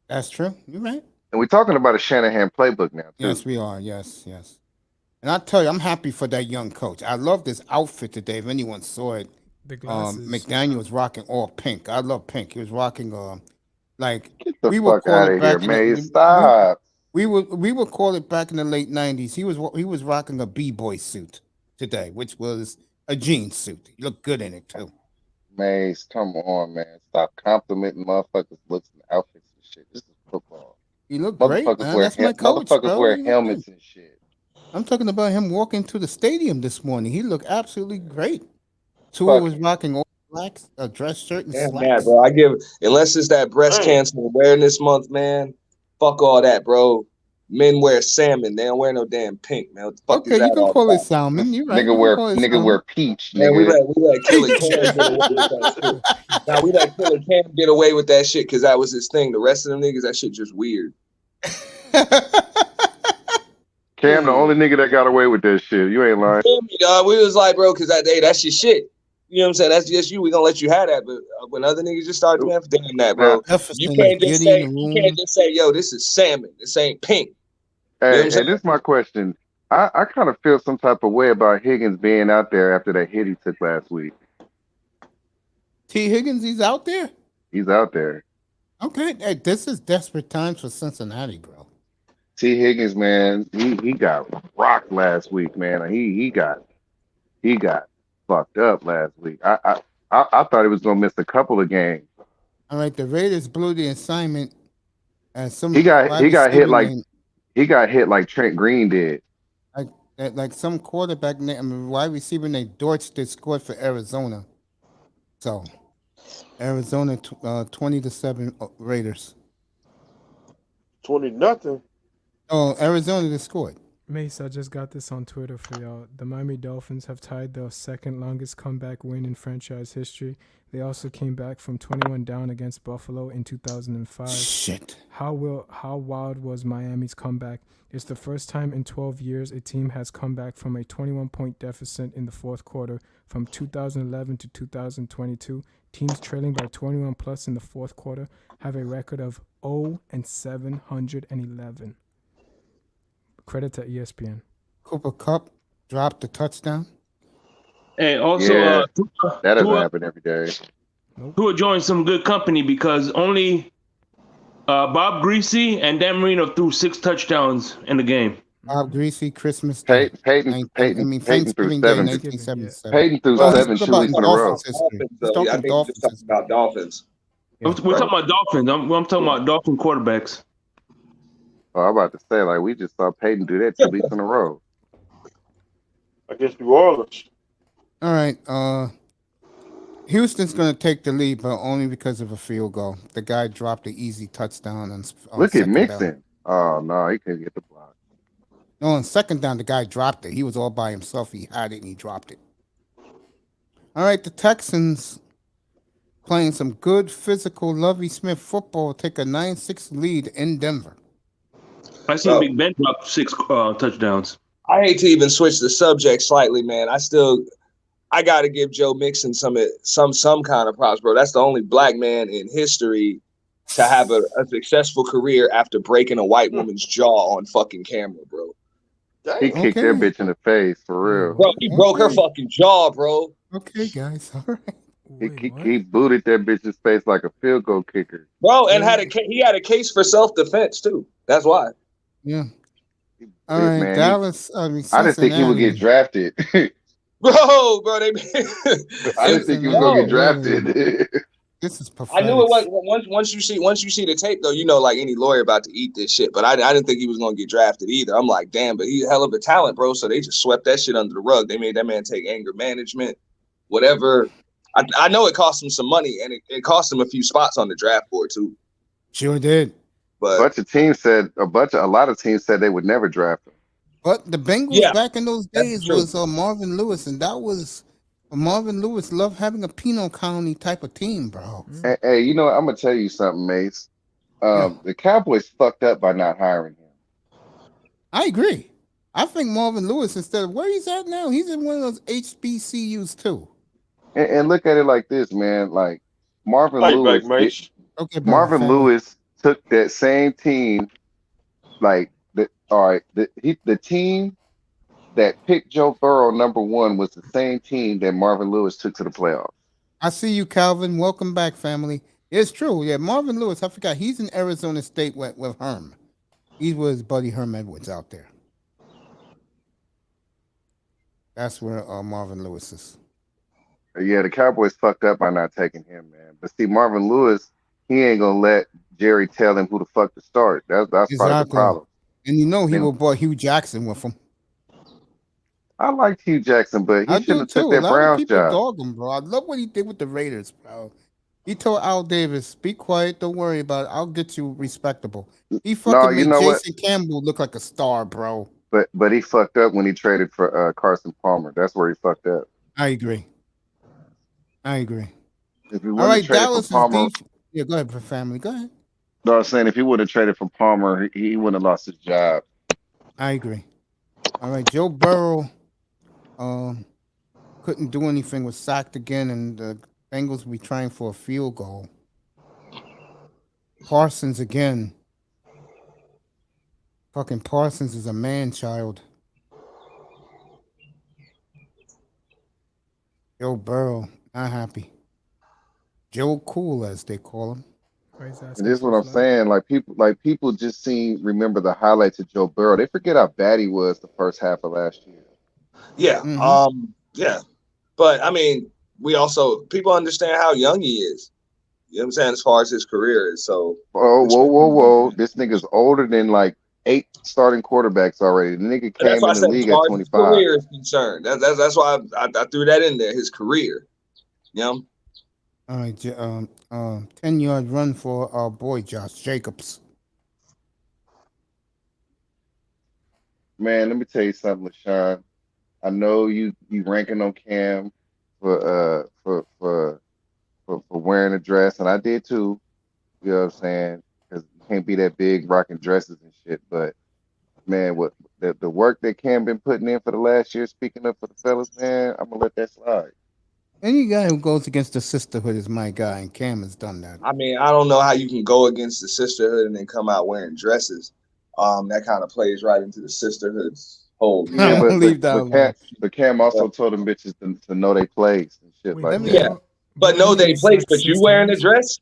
That's true. You're right. And we're talking about a Shanahan playbook now, too. Yes, we are. Yes, yes. And I tell you, I'm happy for that young coach. I love this outfit today. If anyone saw it, The glasses. McDaniel was rocking all pink. I love pink. He was rocking like Get the we would fuck call out it of here, back in man. the Stop. we would call it back in the late '90s. He was rocking a b-boy suit today, which was a jean suit. He looked good in it too. Mace, come on, man. Stop complimenting motherfuckers' looks and outfits and shit. This is football. He looked great, man. That's my coach, Motherfuckers bro. wear He looked good. helmets and shit. I'm talking about him walking to the stadium this morning. He looked absolutely great. Tua Fuck was him. rocking all slacks, a dress shirt and Damn that, slacks. bro. Unless it's that breast cancer awareness month, man. Fuck all that, bro. Men wear salmon. They don't wear no damn pink, man. What the fuck is Okay, you that can all call it about? salmon. You're right. Nigga You can call it wear salmon. peach, Man, we nigga. let Killer Cam get away with that shit. Now we let Killer Cam get away with that shit because that was his thing. The rest of them niggas, that shit just weird. Cam, the only nigga that got away with that shit. You ain't lying. Feel me, dog? We was like, bro, because that's your shit. You know what I'm saying? That's just you. We gonna let you have that. But when other niggas just start doing damn that, bro, you can't just say, yo, this is salmon. This ain't pink. Hey, this is my question. I kind of feel some type of way about Higgins being out there after that hit he took last week. T. Higgins, he's out there? He's out there. Okay, hey, this is desperate times for Cincinnati, bro. T. Higgins, man, he got rocked last week, man. He got fucked up last week. I thought he was gonna miss a couple of games. All right, the Raiders blew the assignment, and He got hit like Trent Green did. Like some quarterback, wide receiver named Dortch that scored for Arizona. So, Arizona 20-7 Raiders. 20-0. Oh, Arizona just scored. Mace, I just got this on Twitter for y'all. The Miami Dolphins have tied the second longest comeback win in franchise history. They also came back from 21 down against Buffalo in 2005. Shit. How wild was Miami's comeback? It's the first time in 12 years a team has come back from a 21-point deficit in the fourth quarter. From 2011 to 2022, teams trailing by 21 plus in the fourth quarter have a record of 0-711. Credit to ESPN. Cooper Kupp dropped the touchdown. Hey, also, yeah, that doesn't happen every day. Tua joined some good company because only Bob Greasy and Dan Marino threw 6 touchdowns in the game. Bob Greasy, Christmas Day. Peyton Thanksgiving Day, 1977. Peyton threw 7 2 weeks in a row. I think we're just talking about Dolphins. We're talking about Dolphins. I'm talking about Dolphin quarterbacks. Oh, I'm about to say, like, we just saw Peyton do that 2 weeks in a row. Against New Orleans. All right. Houston's going to take the lead, but only because of a field goal. The guy dropped an easy touchdown on Look at second Mixon. down. Oh, no, he couldn't get the block. No, on second down, the guy dropped it. He was all by himself. He had it, and he dropped it. All right, the Texans playing some good physical Lovie Smith football take a 9-6 lead in Denver. I seen Big Ben drop 6 touchdowns. I hate to even switch the subject slightly, man. I got to give Joe Mixon some kind of props, bro. That's the only black man in history to have a successful career after breaking a white woman's jaw on fucking camera, bro. He kicked that bitch in the face, for real. Bro, he broke her fucking jaw, bro. Okay, guys. All right. He booted that bitch's face like a field goal kicker. Bro, and he had a case for self-defense, too. That's why. Yeah. All right, man, Dallas. I didn't think he would get drafted. Bro, I didn't think he was gonna get drafted. This is pathetic. I knew it was once you see the tape though, you know, like any lawyer about to eat this shit. But I didn't think he was gonna get drafted either. I'm like, damn, but he's a hell of a talent, bro. So they just swept that shit under the rug. They made that man take anger management, whatever. I know it cost him some money, and it cost him a few spots on the draft board too. Sure did. But a lot of teams said they would never draft him. But the Bengals back in those days was Marvin Lewis, and that was Marvin Lewis loved having a Pinot County type of team, bro. Hey, you know what? I'm gonna tell you something, Mace. The Cowboys fucked up by not hiring him. I agree. I think Marvin Lewis, instead of where he's at now, he's in one of those HBCUs too. And look at it like this, man. Like Marvin Lewis. Lewis took that same team, like the team that picked Joe Burrow #1 was the same team that Marvin Lewis took to the playoffs. I see you, Calvin. Welcome back, family. It's true. Yeah, Marvin Lewis. I forgot. He's in Arizona State with Herm. He was buddy Herm Edwards out there. That's where Marvin Lewis is. Yeah, the Cowboys fucked up by not taking him, man. But see, Marvin Lewis, he ain't gonna let Jerry tell him who the fuck to start. That's part of the Exactly. problem. And you know he Then will brought Hugh Jackson with him. I liked Hugh Jackson, but he I do shouldn't have took too. A that lot of Browns people job. dog him, bro. I love what he did with the Raiders, bro. He told Al Davis, "Be quiet, don't worry about it. I'll get you respectable." He No, fucking you made know what? Jason Campbell look like a star, bro. But he fucked up when he traded for Carson Palmer. That's where he fucked up. I agree. I agree. If he All wouldn't have right, traded for Dallas is Palmer, deep. Yeah, go ahead, for family. Go ahead. no, I was saying if he would have traded for Palmer, he wouldn't have lost his job. I agree. All right, Joe Burrow um, couldn't do anything. Was sacked again, and the Bengals will be trying for a field goal. Parsons again. Fucking Parsons is a man child. Joe Burrow, not happy. Joe Cool, as they call him. Why he's And this is asking what for I'm a flag? saying. Like people just remember the highlights of Joe Burrow. They forget how bad he was the first half of last year. Yeah. Mm-hmm. Yeah. But I mean, we also people understand how young he is. You know what I'm saying? As far as his career is. So Oh, the whoa, trade whoa, is whoa! different. This nigga's older than like 8 starting quarterbacks already. The nigga And that's came why I in the said as league at far as his 25. career is concerned. That's why I threw that in there, his career. You know? All right, 10-yard run for our boy Josh Jacobs. Man, let me tell you something, LaShawn. I know you ranking on Cam for wearing a dress, and I did too. You know what I'm saying? Because you can't be that big rocking dresses and shit. But man, what the work that Cam been putting in for the last year, speaking up for the fellas, man, I'm gonna let that slide. Any guy who goes against the sisterhood is my guy, and Cam has done that. I mean, I don't know how you can go against the sisterhood and then come out wearing dresses. That kind of plays right into the sisterhood's whole Yeah, I'm deal. gonna but but leave that but Cam alone. but Cam But, also told them bitches to know they place and shit Wait, like Let but me. that. yeah, but but he no, they didn't place. sack But you six wearing a times. dress?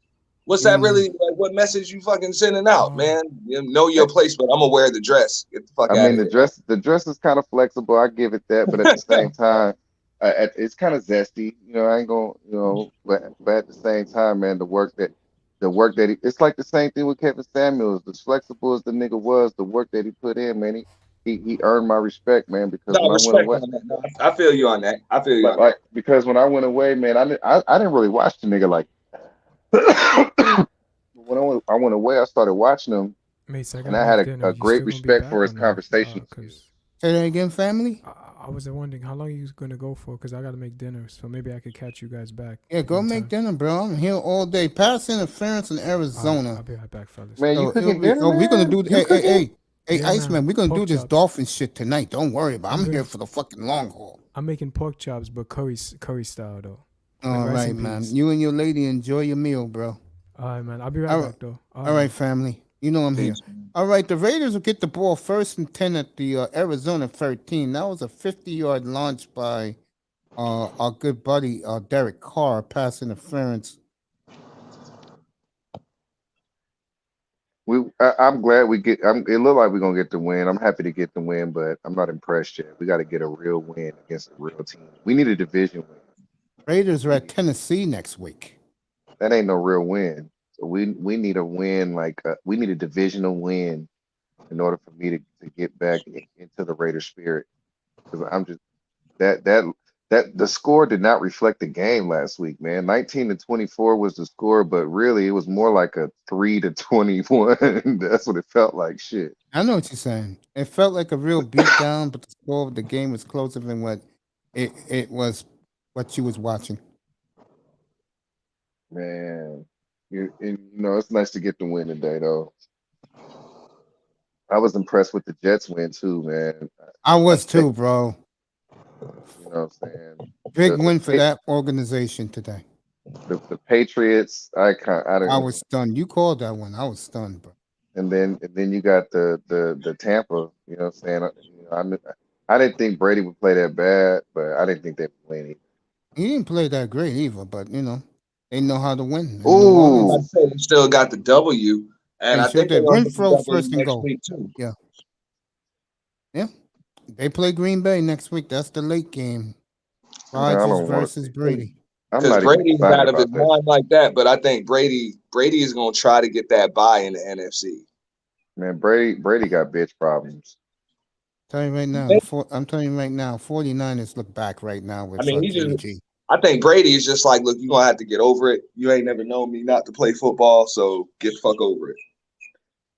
What's that Mm, really like? What message you fucking sending out, Oh, man? You know your place, but I'm gonna wear the dress. Get the fuck I out mean, of the dress is kind of flexible. I give it that, but at the here. same time, it's kind of zesty. You know, I ain't gonna, but at the same time, man, it's like the same thing with Kevin Samuels. As flexible as the nigga was, the work that he put in, man, he earned my respect, man. Because when No I went respect away, on that. No, I feel you on that. I feel you like on that. like because when I went away, man, I didn't really watch the nigga like. When I went away, I started watching him, mates, I and gotta I make had dinner. a You great still gonna be respect for back or his no? conversational skills. Cause say that again, family. I was wondering how long you gonna go for. Cause I gotta make dinner, so maybe I could catch you guys back Yeah, go in make time. dinner, bro. I'm here all day. Pass interference in All right, Arizona. I'll be right back, fellas. Man, you So it'll cooking be. dinner, Oh, we're gonna man? do. You cooking? Hey, Yeah, man, Iceman, we're gonna pork do this chops. dolphin shit tonight. Don't worry about. I'm I'm here gonna. for the fucking long haul. I'm making pork chops, but curry style though, like All rice right, and man. peas. You and your lady enjoy your meal, bro. All right, man. I'll be right All right, back though. All all right, right, man. family. You know I'm here. Peace. All right, the Raiders will get the ball 1st and 10 at the Arizona 13. That was a 50-yard launch by our good buddy Derek Carr, pass interference. I'm glad we get. It looked like we're gonna get the win. I'm happy to get the win, but I'm not impressed yet. We got to get a real win against a real team. We need a division win. Raiders are We at need, Tennessee next week. that ain't no real win. So we need a win like we need a divisional win in order for me to get back into the Raider spirit. Because I'm just that that that the score did not reflect the game last week, man. 19-24 was the score, but really it was more like a 3-21. That's what it felt like. Shit. I know what you're saying. It felt like a real beatdown, but the score of the game was closer than what it was what you was watching. Man, it's nice to get the win today, though. I was impressed with the Jets win too, man. I I, was they, too, bro. you know what I'm saying? Big The the win for Pa- that organization today. the Patriots, I I don't, was stunned. You called that one. I was stunned, bro. and then you got the Tampa. You know what I'm saying? I didn't think Brady would play that bad, but I didn't think they would win either. He didn't play that great either, but they know how to win in New I'm about Orleans. to say they still got the W, and They I sure think they're did. gonna get the Renfro W first and next goal. week too. Yeah, yeah. They play Green Bay next week. That's the late game. Man, I Rodgers don't want to versus see. Brady. I'm Because not even Brady is excited out of his about that mind shit. like that, but I think Brady is gonna try to get that bye in the NFC. Man, Brady got bitch problems. Telling you right now, I'm telling you right now, 49ers look back right now I with mean, Jimmy G. I think Brady is just like, look, you're gonna have to get over it. You ain't never known me not to play football, so get the fuck over it.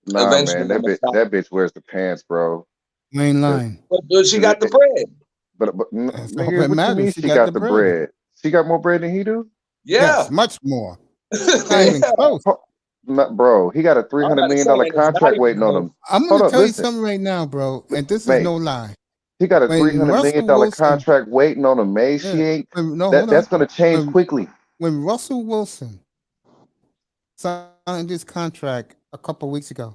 Nah, Eventually, man, I'm gonna stop. that bitch wears the pants, bro. Main 'Cause- line. But she 'cause got the bread. That's all nigga, that what you mean matters. She she got got the the bread. bread? She got more bread than he do? Yeah. Yes, much more. Not even Yeah. close. Bro, he got a I'm $300 about to million say, and it's not contract even waiting on close. him. I'm Hold gonna up, tell you listen, something right now, bro, and this is mate. no lie. He got a When $300 million Russell Wilson, contract waiting on him, man. yeah, She ain't no, hold that's on. gonna change When quickly. when Russell Wilson signed this contract a couple weeks ago,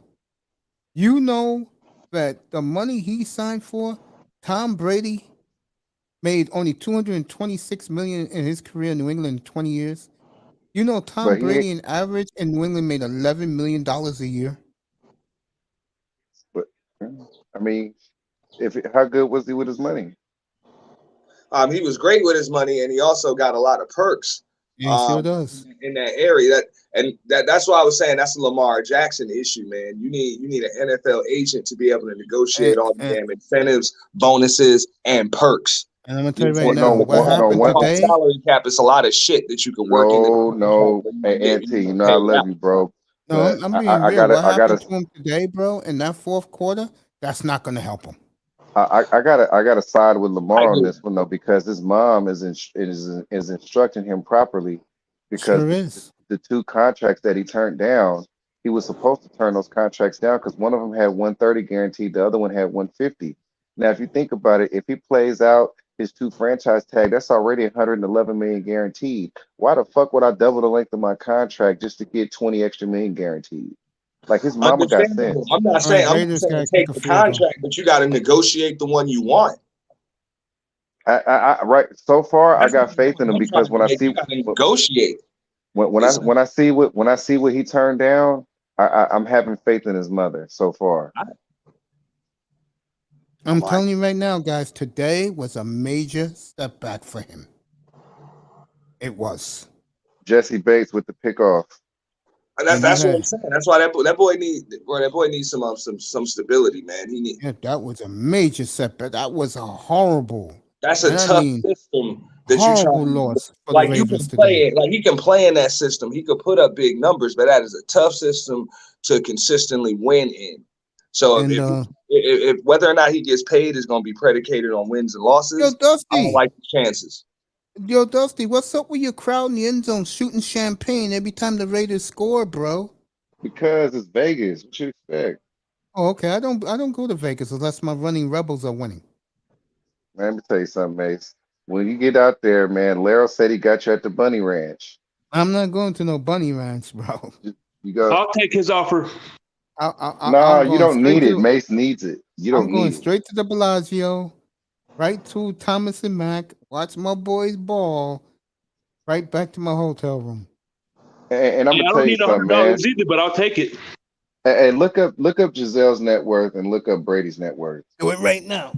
you know that the money he signed for, Tom Brady made only 226 million in his career in New England in 20 years. You know, Tom But he ain't Brady, in average in New England, made $11 million a year. but I mean, how good was he with his money? He was great with his money, and he also got a lot of perks Yeah, he sure does. in that area. That's why I was saying that's a Lamar Jackson issue, man. You need an NFL agent to be able to negotiate And, all the and, damn incentives, bonuses, and perks. and I'm gonna You tell know you what right I'm now, saying? what No, happened one Lamar today? salary cap is a lot of shit that you can work into the contract no. where you Hey, can get Auntie, you know I paid love out. you, bro. No, But I'm being I real. gotta What I happened gotta to him today, bro, in that fourth quarter? That's not gonna help him. I gotta side with I Lamar on do. this one though because his mom is instructing him properly because Sure is. the two contracts that he turned down, he was supposed to turn those contracts down because one of them had 130 guaranteed, the other one had 150. Now, if you think about it, if he plays out his two franchise tag, that's already 111 million guaranteed. Why the fuck would I double the length of my contract just to get 20 extra million guaranteed? Like his mama got Understandable. sense. All right, I'm not Raiders saying gotta kick take a the field goal. contract, but you got to negotiate the one you want. Right so far I That's the got faith in point him I'm because trying to when I make. see You got to negotiate. It's when I see what he turned down, I'm having faith in his mother so far. I'm telling you right now, guys, today was a major step back for him. It was. Jesse Bates with the pickoff. And And you that's what I'm had, saying. That's why that boy needs some stability, man. yeah, that was a major setback. That was a horrible, That's a and I tough mean system that you try horrible to loss for the like. You can Ravens play today. it like he can play in that system. He could put up big numbers, but that is a tough system to consistently win in. So And if whether or not he gets paid is going to be predicated on wins and yo, losses, I don't Dusty, like the chances. yo, Dusty, what's up with your crowd in the end zone shooting champagne every time the Raiders score, bro? Because it's Vegas. What you expect? Oh, okay. I don't go to Vegas unless my running Rebels are winning. Man, let me tell you something, Mace. When you get out there, man, Laro said he got you at the Bunny Ranch. I'm not going to no bunny ranch, bro. You go. I'll take his offer. No, I'm you going don't straight need it. to Mace needs it. You I'm don't going need it. straight to the Bellagio, right to Thomas and Mack, watch my boys ball, right back to my hotel room. And I'm Hey, gonna I tell don't you need something, man. $100 either, but I'll take it. Hey, look up Giselle's net worth and look up Brady's net worth. Do it right now.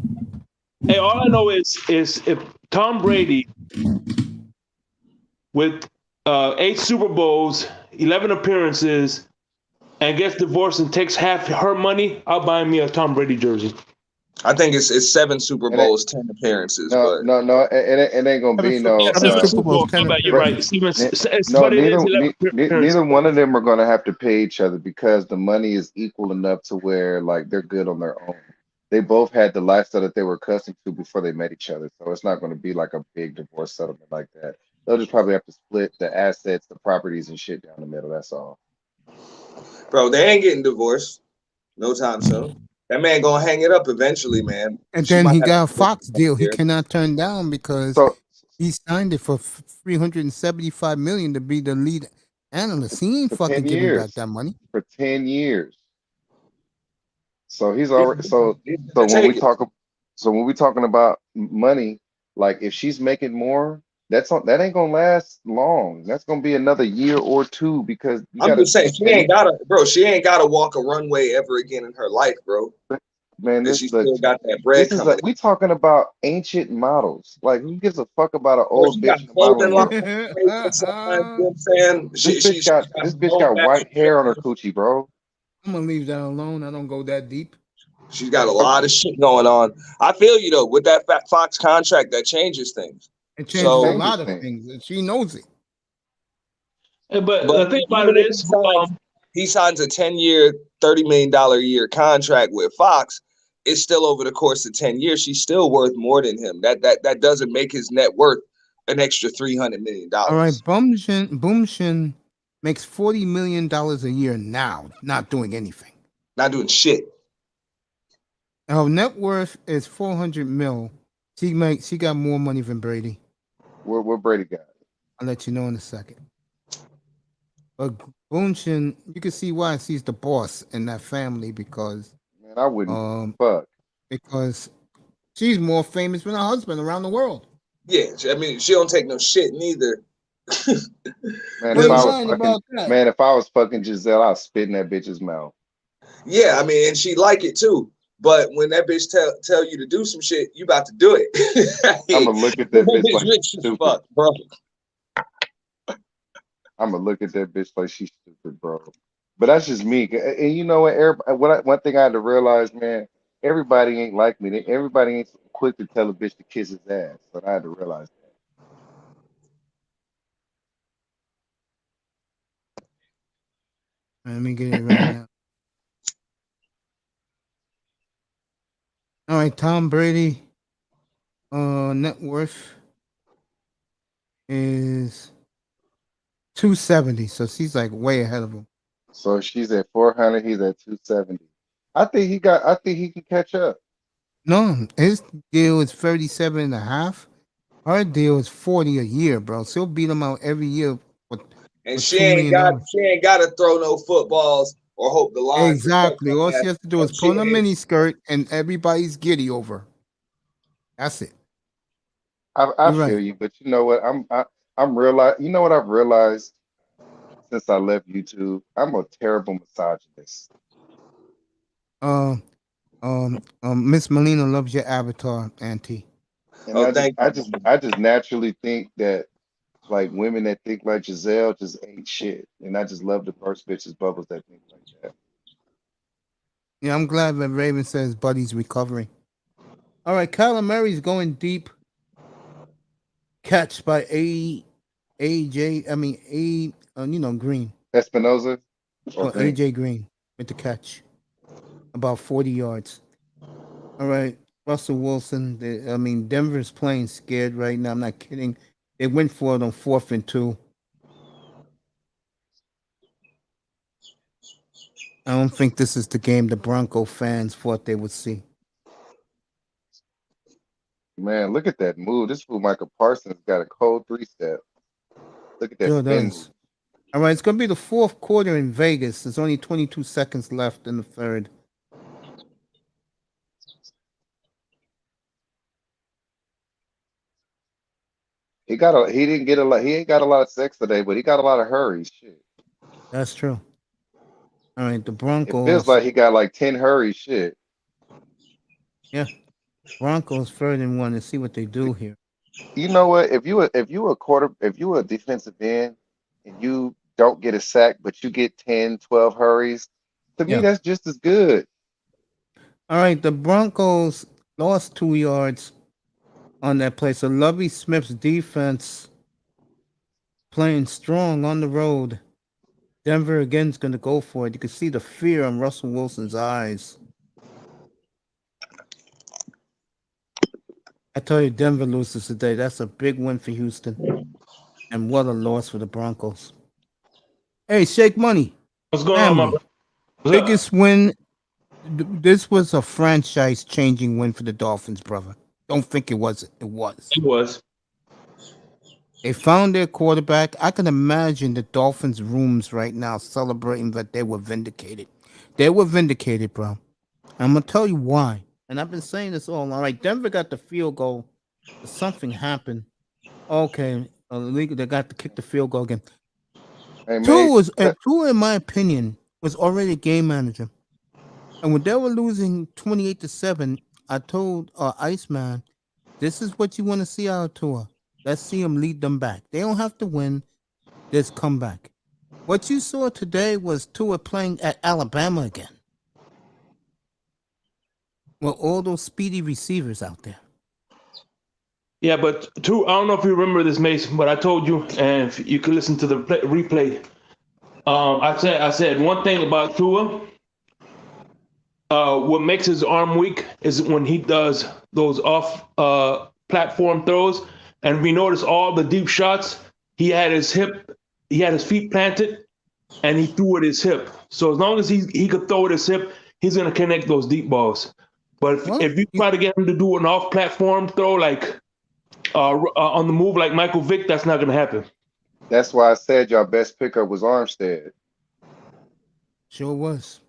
Hey, all I know is if Tom Brady with 8 Super Bowls, 11 appearances, and gets divorced and takes half her money, I'll buy me a Tom Brady jersey. I think it's 7 Super And it, Bowls, 10 appearances, no, but no, no, it ain't gonna be no. Yeah, Seven 7 Super Super Bowls, Bowls. My 10 bad, you're right. appearances. No, But it is 11 appearances. neither one of them are gonna have to pay each other because the money is equal enough to where like they're good on their own. They both had the lifestyle that they were accustomed to before they met each other, so it's not going to be like a big divorce settlement like that. They'll just probably have to split the assets, the properties, and shit down the middle. That's all. bro, they ain't getting divorced no time soon. That man gonna hang it up eventually, man. And She then might he have to got a divorce Fox next deal he year. cannot turn down because So, he signed it for 375 million to be the lead analyst. He ain't for fucking 10 giving back years, that money. for 10 years. So he's He's already he's so gonna take it. when we talking about money, like if she's making more, That ain't gonna last long. That's gonna be another year or two because you I'm gotta just saying she and ain't gotta, bro. She ain't gotta walk a runway ever again in her life, bro. man, Because this she look still got that bread coming in. we talking about ancient models. Like who gives a fuck about an Bro, old she got bitch in the clothing modeling line world? on her face and you know what I'm saying? She's got This bitch no got white hair on her coochie, bro. I'm gonna leave that alone. I don't go that deep. She's got a lot of shit going on. I feel you though, with that Fat Fox contract, that changes things. It It changes a So, changes lot of things. things, and she knows it. But but the thing about even it if is, he signs a 10-year, $30 million a year contract with Fox, it's still over the course of 10 years. She's still worth more than him. That doesn't make his net worth an extra $300 million. All right, Boomshin makes $40 million a year now, not doing anything. Not doing shit. Her net worth is 400 mil. She got more money than Brady. What Brady got? I'll let you know in a second. But Boomshin, you can see why she's the boss in that family because Man, I wouldn't give um a fuck. because she's more famous than her husband around the world. Yeah, I mean, she don't take no shit neither. Man, What if are you I was lying fucking about that? man, if I was fucking Giselle, I'd spit in that bitch's mouth. Yeah, I mean, and she like it too. But when that bitch tell you to do some shit, you about to do it. I'ma Hey, look at that that bitch bitch like she's rich as stupid. fuck, bro. I'ma look at that bitch like she's stupid, bro. But that's just me. And you know what? One thing I had to realize, man, everybody ain't like me. Everybody ain't so quick to tell a bitch to kiss his ass. But I had to realize that. Let me get it right now. All right, Tom Brady net worth is 270. So she's like way ahead of him. So she's at 400, he's at 270. I think he can catch up. No, his deal is 37 and a half. Her deal is 40 a year, bro. She'll beat him out every year for, And for she $2 ain't million. got she ain't got to throw no footballs or hope the line protect Exactly. All her she ass. has to do No is put on a shit. mini skirt and everybody's giddy over her. That's it. I You're feel right. you, but you know what? I'm realize you know what I've realized since I left YouTube? I'm a terrible misogynist. Uh, Miss Melina loves your avatar, Auntie. And Oh, thank you. I just naturally think that like women that think like Giselle just ain't shit. And I just love to burst bitches bubbles that think like that. Yeah, I'm glad that Raven says Buddy's recovering. All right, Kyler Murray's going deep. Catch by AJ. I mean Green. Espinoza or No, Green. AJ Green with the catch. About 40 yards. All right, Russell Wilson. Denver's playing scared right now. I'm not kidding. They went for it on 4th and 2. I don't think this is the game the Bronco fans thought they would see. Man, look at that move. This fool Michael Parsons got a cold 3-step. Look at that Sure spin move. does. All right, it's going to be the fourth quarter in Vegas. There's only 22 seconds left in the third. He didn't get a lot. He ain't got a lot of sex today, but he got a lot of hurries. Shit. That's true. All right, the It feels Broncos. like he got like 10 hurries. Shit. Yeah, Broncos 3rd and 1. Let's see what they do here. You know what? If you a defensive end and you don't get a sack, but you get 10, 12 hurries, to me Yeah. that's just as good. All right, the Broncos lost 2 yards on that play. So Lovey Smith's defense playing strong on the road. Denver again's going to go for it. You can see the fear in Russell Wilson's eyes. I tell you, Denver loses today. That's a big win for Houston. And what a loss for the Broncos. Hey, Shake Money, what's going on, my family. brother? What's up? Biggest win. This was a franchise-changing win for the Dolphins, brother. Don't think it wasn't. It was. It was. They found their quarterback. I can imagine the Dolphins' rooms right now celebrating that they were vindicated. They were vindicated, bro. I'm gonna tell you why. And I've been saying this all right. Denver got the field goal, but something happened. Okay, illegal. They got to kick the field goal again. Hey Tua man, was Tua, in my opinion, was already a game manager. And when they were losing 28-7, I told Iceman, this is what you want to see out of Tua. Let's see him lead them back. They don't have to win. Just come back. What you saw today was Tua playing at Alabama again. With all those speedy receivers out there. Yeah, but I don't know if you remember this, Mason, but I told you, and if you could listen to the replay. I said one thing about Tua. What makes his arm weak is when he does those off platform throws, and we notice all the deep shots. He had his feet planted, and he threw at his hip. So as long as he could throw at his hip, he's gonna connect those deep balls. But if you try to get him to do an off platform throw like on the move like Michael Vick, that's not gonna happen. that's why I said your best pickup was Armstead. Sure was.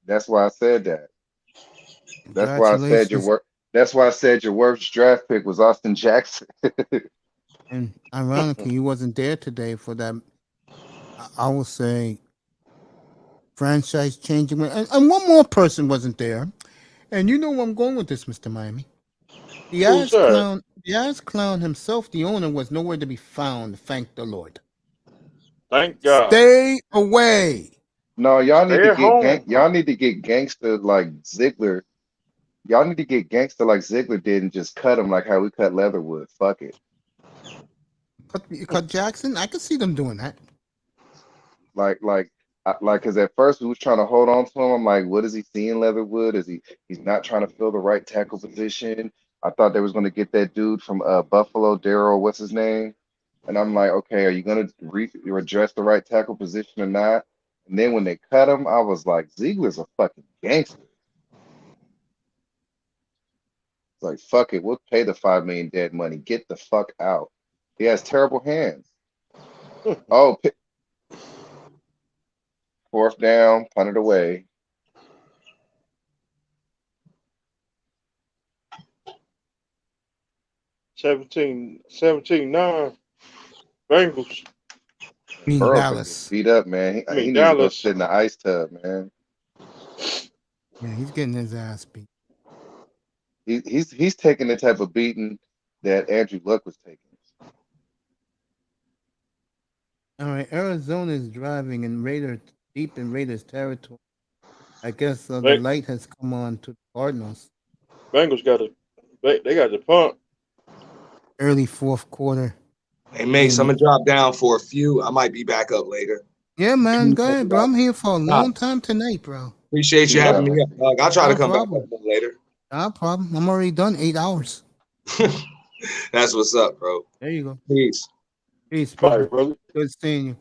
That's why I said that. That's why I said your Congratulations. work. That's why I said your worst draft pick was Austin Jackson. And ironically, he wasn't there today for that. I will say franchise changing. And one more person wasn't there. And you know where I'm going with this, Mr. Miami. The Who's ass clown himself, the owner, was nowhere to be found. Thank the Lord. Thank God. Stay away. No, y'all need Stay to at get home. y'all need to get gangster like Ziggler. Y'all need to get gangster like Ziggler did and just cut him like how we cut Leatherwood. Fuck it. Cut Jackson. I could see them doing that. Because at first we was trying to hold on to him. I'm like, what is he seeing, Leatherwood? He's not trying to fill the right tackle position? I thought they was going to get that dude from Buffalo, Daryl, what's his name? And I'm like, okay, are you going to address the right tackle position or not? And then when they cut him, I was like, Ziegler's a fucking gangster. It's like, fuck it, we'll pay the $5 million dead money. Get the fuck out. He has terrible hands. Oh, fourth down, punt it away. Seventeen 9 Bengals. I mean Burrow's gonna get Dallas. beat up, man. I He mean needs to go Dallas. sit in the ice tub, man. Yeah, he's getting his ass beat. He's taking the type of beating that Andrew Luck was taking. All right, Arizona is driving in deep in Raiders territory. I guess the light has come on to the Cardinals. Bengals they got the punt. Early fourth quarter. Hey, Mace, I'm gonna drop down for a few. I might be back up later. Yeah, man, go ahead, bro. I'm here for a long time tonight, bro. Appreciate you having me up, dog. I'll try to come back up later. No problem. I'm already done 8 hours. That's what's up, bro. There you go. Peace. Peace, Bye, brother. brother. Good seeing you.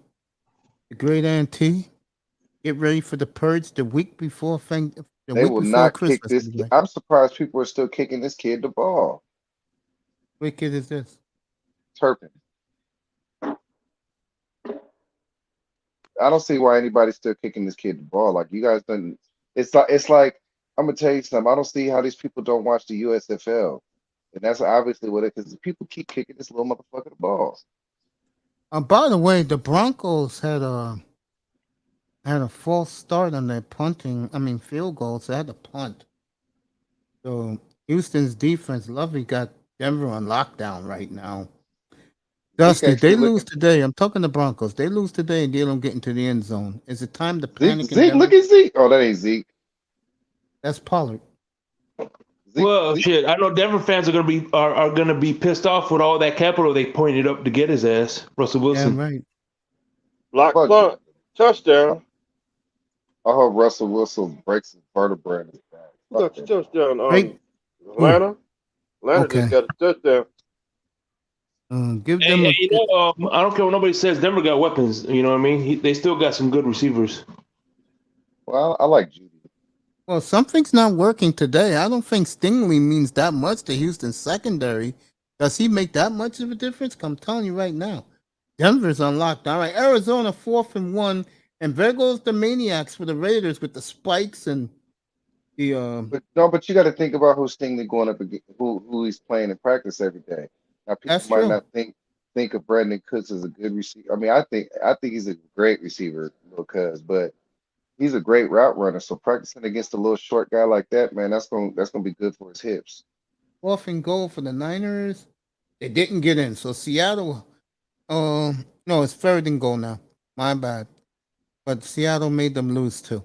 The great auntie. Get ready for the purge the week before They will not kick this. I'm surprised people are still kicking this kid the ball. What kid is this? Turpin. I don't see why anybody's still kicking this kid the ball. Like you guys done. It's like I'm gonna tell you something. I don't see how these people don't watch the USFL, and that's obviously what it is. People keep kicking this little motherfucker the ball. By the way, the Broncos had a false start on their field goal, so they had to punt. So Houston's defense, Lovey got Denver on lockdown right now. Dusty, they lose today. I'm talking the Broncos. They lose today and they don't get into the end zone. Is it time to panic? Zeke, look at Zeke. Oh, that ain't Zeke. That's Pollard. Well, shit, I know Denver fans are gonna be pissed off with all that capital they pointed up to get his ass, Russell Wilson. Yeah, right. Block punt, touchdown. I hope Russell Wilson breaks his vertebrae in his back. Who got the touchdown? Atlanta. Atlanta just got a touchdown. Give them. I don't care what nobody says. Denver got weapons. You know what I mean? They still got some good receivers. Well, I like Judy. Well, something's not working today. I don't think Stingley means that much to Houston's secondary. Does he make that much of a difference? I'm telling you right now. Denver's on lockdown. All right, Arizona 4th and 1, and there goes the maniacs for the Raiders with the spikes and the. But you got to think about who Stingley going up against, who he's playing in practice every day. Now people That's might true. not think of Brandon Cooks as a good receiver. I mean, I think he's a great receiver, little cuz, but he's a great route runner. So practicing against a little short guy like that, man, that's gonna be good for his hips. 4th and goal for the Niners. They didn't get in. So Seattle, no, it's 3rd and goal now. My bad. But Seattle made them lose too.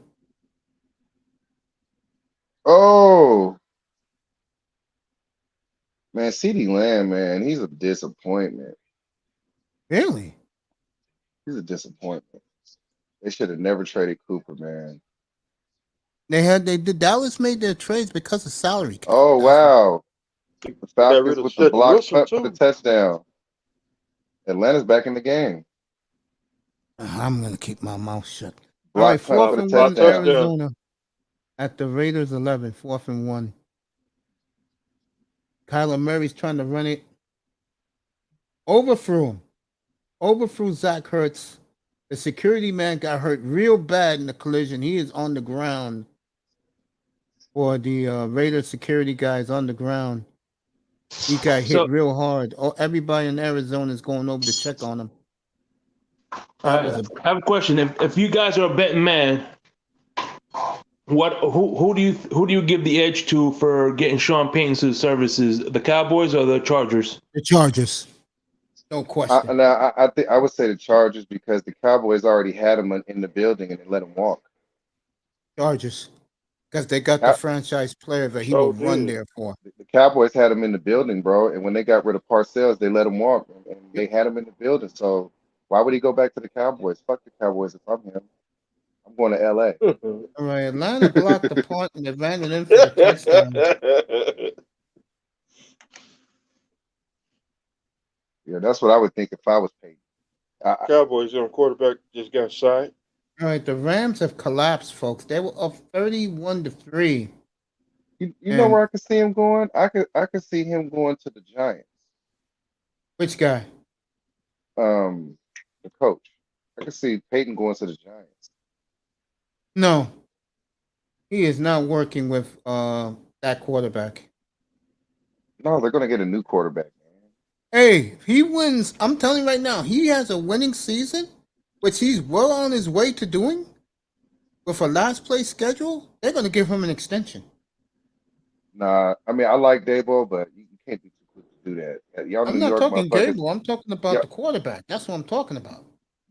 Oh man, CeeDee Lamb, man, he's a disappointment. Really? He's a disappointment. They should have never traded Cooper, man. They did Dallas made their trades because of salary cap. Oh That's why. wow. The They got rid Falcons of with the Steady block Wilson punt for the too. touchdown. Atlanta's back in the game. I'm gonna keep my mouth shut. All right, Block punt for fourth the and one, touchdown. Touchdown. Arizona at the Raiders 11. 4th and 1. Kyler Murray's trying to run it. Overthrew him. Overthrew Zach Ertz. The security man got hurt real bad in the collision. He is on the ground. For the Raiders security guys on the ground. He got hit So real hard. Oh, everybody in Arizona is going over to check on him. That was I a have a question. If you guys are a betting man, who do you give the edge to for getting Sean Payton's services? The Cowboys or the Chargers? the Chargers. No question. Now I think I would say the Chargers because the Cowboys already had him in the building and they let him walk. Chargers. Because they got the Ca- franchise player that he will So run did. there for. The Cowboys had him in the building, bro. And when they got rid of Parcells, they let him walk, and they had him in the building. So why would he go back to the Cowboys? Fuck the Cowboys if I'm him. I'm going to LA. All right, Atlanta blocked the punt and they ran it in for the touchdown. Yeah, that's what I would think if I was paid. Cowboys young quarterback just got signed. All right, the Rams have collapsed, folks. They were up 31-3. You know And where I could see him going? I could see him going to the Giants. which guy? The coach. I could see Peyton going to the Giants. No, he is not working with that quarterback. No, they're gonna get a new quarterback, man. Hey, if he wins, I'm telling you right now, he has a winning season, which he's well on his way to doing with a last place schedule. They're going to give him an extension. Nah, I mean I like Dabo, but you can't be too quick to do that. Y'all I'm New not York talking motherfuckers. Gable. I'm talking about Yeah, the quarterback. That's what I'm talking about.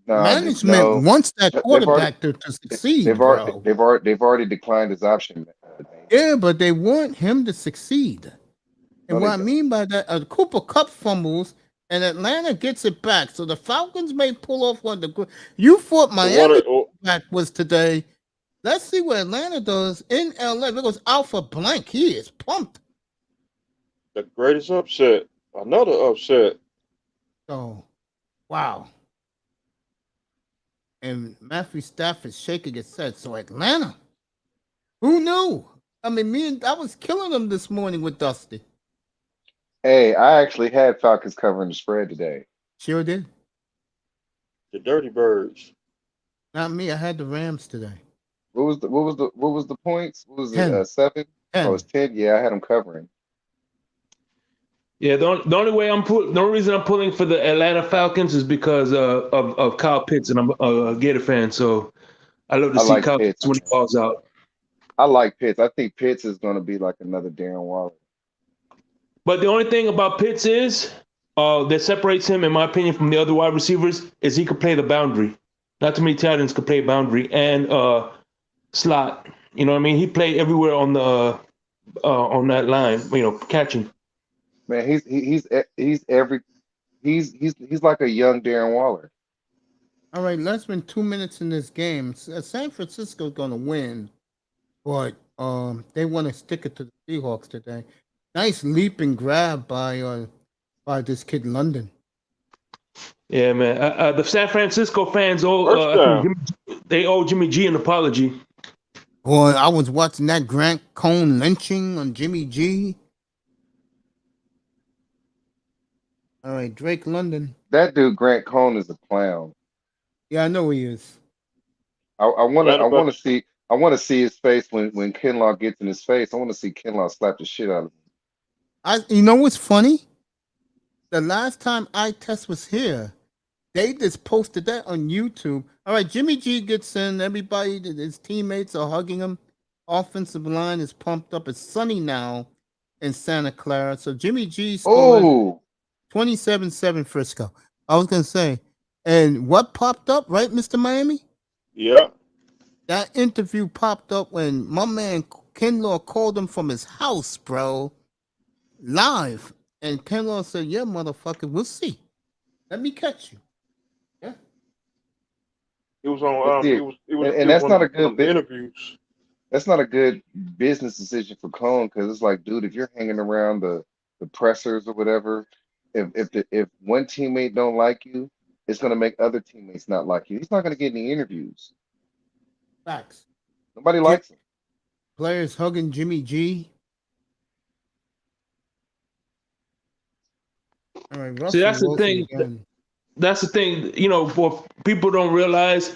nah, Management no. wants that They've already quarterback to they- succeed, bro. they've already declined his option. Dame. Yeah, but they want him to succeed. No, And what they I don't. mean by that, Cooper Cup fumbles and Atlanta gets it back. So the Falcons may pull off one of the. You thought One Miami of back was today. Let's see what Atlanta does in LA. It goes Alpha Blank. He is pumped. the greatest upset. Another upset. So, wow. And Matthew Stafford shaking his head. So Atlanta, who knew? I mean, I was killing them this morning with Dusty. Hey, I actually had Falcons covering the spread today. Sure did. The Dirty Birds. Not me. I had the Rams today. What was the points? What was it? 10. 7? Oh, 10. it's 10. Yeah, I had them covering. Yeah, the only way the only reason I'm pulling for the Atlanta Falcons is because of Kyle Pitts, and I'm a Gator fan, so I love to I see like Kyle Pitts Pitts. when he falls out. I like Pitts. I think Pitts is going to be like another Darren Waller. But the only thing about Pitts is that separates him, in my opinion, from the other wide receivers is he could play the boundary. Not too many tight ends could play boundary and slot. You know what I mean? He played everywhere on that line. Catching. Man, he's like a young Darren Waller. All right, less than 2 minutes in this game. San Francisco's going to win, but they want to stick it to the Seahawks today. Nice leap and grab by this kid London. Yeah, man. The San Francisco fans First I think down. they owe Jimmy G an apology. Boy, I was watching that Grant Cohn lynching on Jimmy G. All right, Drake London. That dude Grant Cohn is a clown. Yeah, I know he is. I want to Atlanta I about want to see his face when Kinlaw gets in his face. I want to see Kinlaw slap the shit out of him. You know what's funny? the last time eye test was here, they just posted that on YouTube. All right, Jimmy G gets in. Everybody, his teammates are hugging him. Offensive line is pumped up. It's sunny now in Santa Clara. So Jimmy G scores Oh, 27-7 Frisco. I was going to say, and what popped up, right, Mr. Miami? Yeah. That interview popped up when my man Ken Law called him from his house, bro, live. And Ken Law said, yeah, motherfucker, we'll see. Let me catch you. Yeah. It was but on. see, It and was that's one of not the a good bit. interviews. That's not a good business decision for Cone because it's like, dude, if you're hanging around the pressers or whatever, if one teammate don't like you, it's gonna make other teammates not like you. He's not gonna get any interviews. Facts. Nobody Jim, likes him. players hugging Jimmy G. All right, See, Russell that's the Wilson thing. again. That's the thing. What people don't realize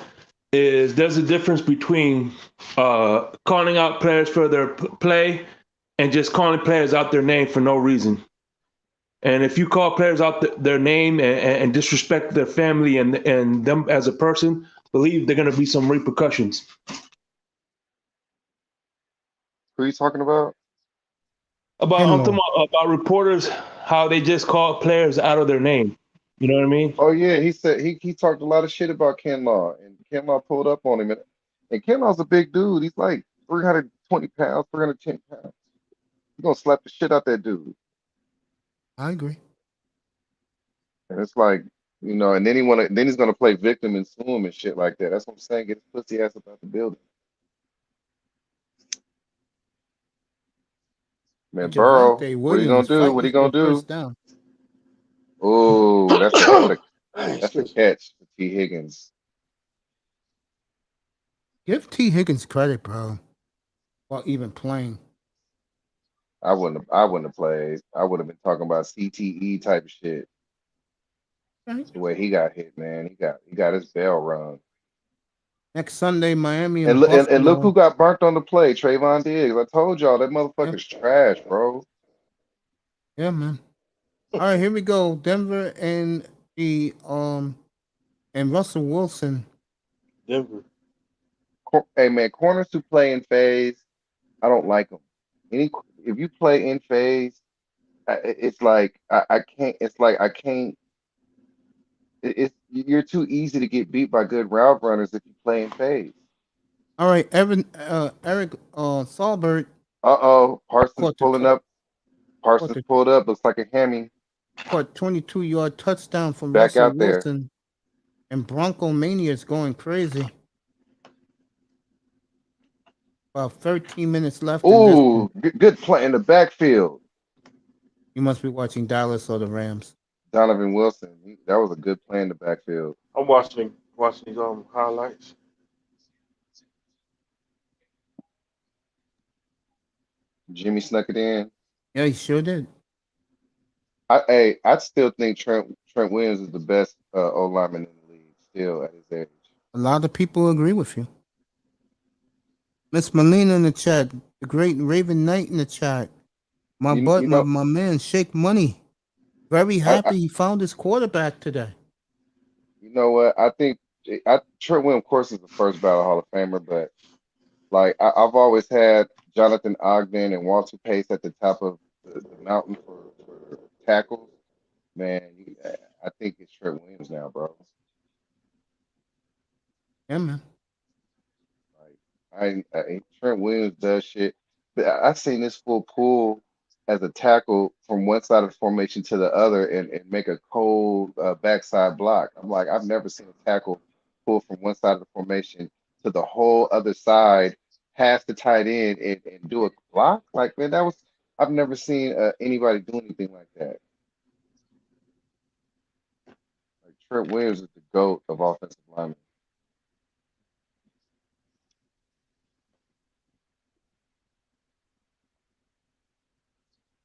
is there's a difference between calling out players for their play and just calling players out their name for no reason. And if you call players out their name and disrespect their family and them as a person, believe there are going to be some repercussions. Who are you talking about? I'm Kinlaw. talking about reporters, how they just call players out of their name. You know what I mean? Oh yeah, he said he talked a lot of shit about Ken Law, and Ken Law pulled up on him, and Ken Law's a big dude. He's like 320 pounds, 310 pounds. He's gonna slap the shit out that dude. I agree. And it's like, and then he's gonna play victim and sue him and shit like that. That's what I'm saying. Get his pussy ass about the building. Man, Burrow, Javante what are you Williams gonna is do? What are fighting you for gonna a first do? down. Oh, that's a Excuse me. catch for T. Higgins. Give T. Higgins credit, bro, while even playing. I wouldn't have played. I would have been talking about CTE type of shit. Right. The way he got hit, man. He got his bell rung. Next Sunday, Miami And and look and look Buffalo. who got burnt on the play, Trayvon Diggs. I told y'all that Yep. motherfucker's trash, bro. Yeah, man. All right, here we go. Denver the and Russell Wilson. Denver. Hey man, corners who play in phase, I don't like them. If you play in phase, it's like I can't. It's like I can't. It's you're too easy to get beat by good route runners if you play in phase. All right, Eric Saulbert Uh-oh, Parsons caught the pulling tou- up. caught Parsons the pulled up. Looks like a hammy. caught 22-yard touchdown from Back Russell out there. Wilson, and Bronco Mania is going crazy. About 13 minutes left in this one. Ooh, good play in the backfield. You must be watching Dallas or the Rams. Donovan Wilson. That was a good play in the backfield. I'm watching these highlights. Jimmy snuck it in. Yeah, he sure did. I still think Trent Williams is the best O lineman in the league. Still at his age. A lot of people agree with you. Miss Melina in the chat, the great Raven Knight in the chat. My You butt, you my, know my man, Shake Money. Very I happy he found his quarterback today. you know what I think. Trent Williams, of course, is the first ballot Hall of Famer, but like I've always had Jonathan Ogden and Walter Pace at the top of the mountain for tackles. Man, I think it's Trent Williams now, bro. Yeah, man. Like Trent Williams does shit. But I seen this full pull as a tackle from one side of the formation to the other and make a cold backside block. I'm like, I've never seen a tackle pull from one side of the formation to the whole other side, pass the tight end and do a block. Like, man, I've never seen anybody do anything like that. Like Trent Williams is the GOAT of offensive linemen.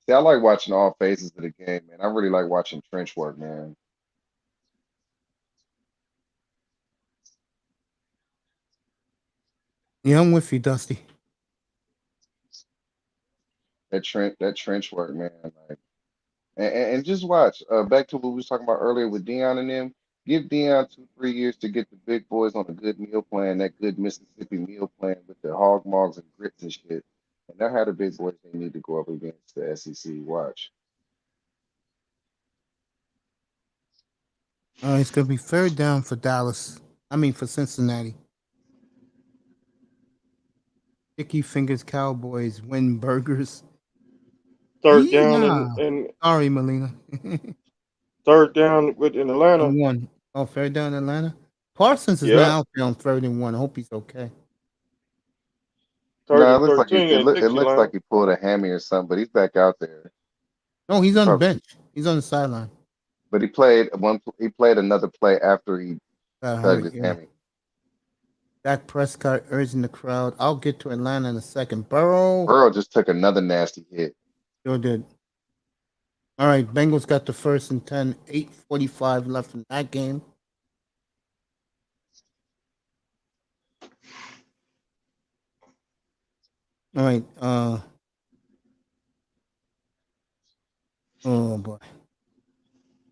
See, I like watching all phases of the game, man. I really like watching trench work, man. Yeah, I'm with you, Dusty. That trench work, man. Like And just watch. Back to what we was talking about earlier with Dion and them. Give Dion 2, 3 years to get the big boys on a good meal plan, that good Mississippi meal plan with the hog mogs and grits and shit. And they'll have the big boys they need to go up against the SEC. Watch. It's gonna be third down for Dallas. I mean for Cincinnati. Sticky fingers Cowboys win burgers. Third down Yeah. and Sorry, Melina. third down within Atlanta. And one. Oh, third down Atlanta. Parsons is Yeah, not out there on 3rd and 1. I hope he's okay. third No, it and looks like 13 at it looks like Dixieland. he pulled a hammy or something, but he's back out there. No, he's He on the probably, bench. He's on the sideline. but he played another play after he Got tugged hurt. his Yeah. hammy. Dak Prescott urging the crowd. I'll get to Atlanta in a second. Burrow Burrow just took another nasty hit. sure did. All right, Bengals got the 1st and 10. 8:45 left in that game. All right. Oh boy.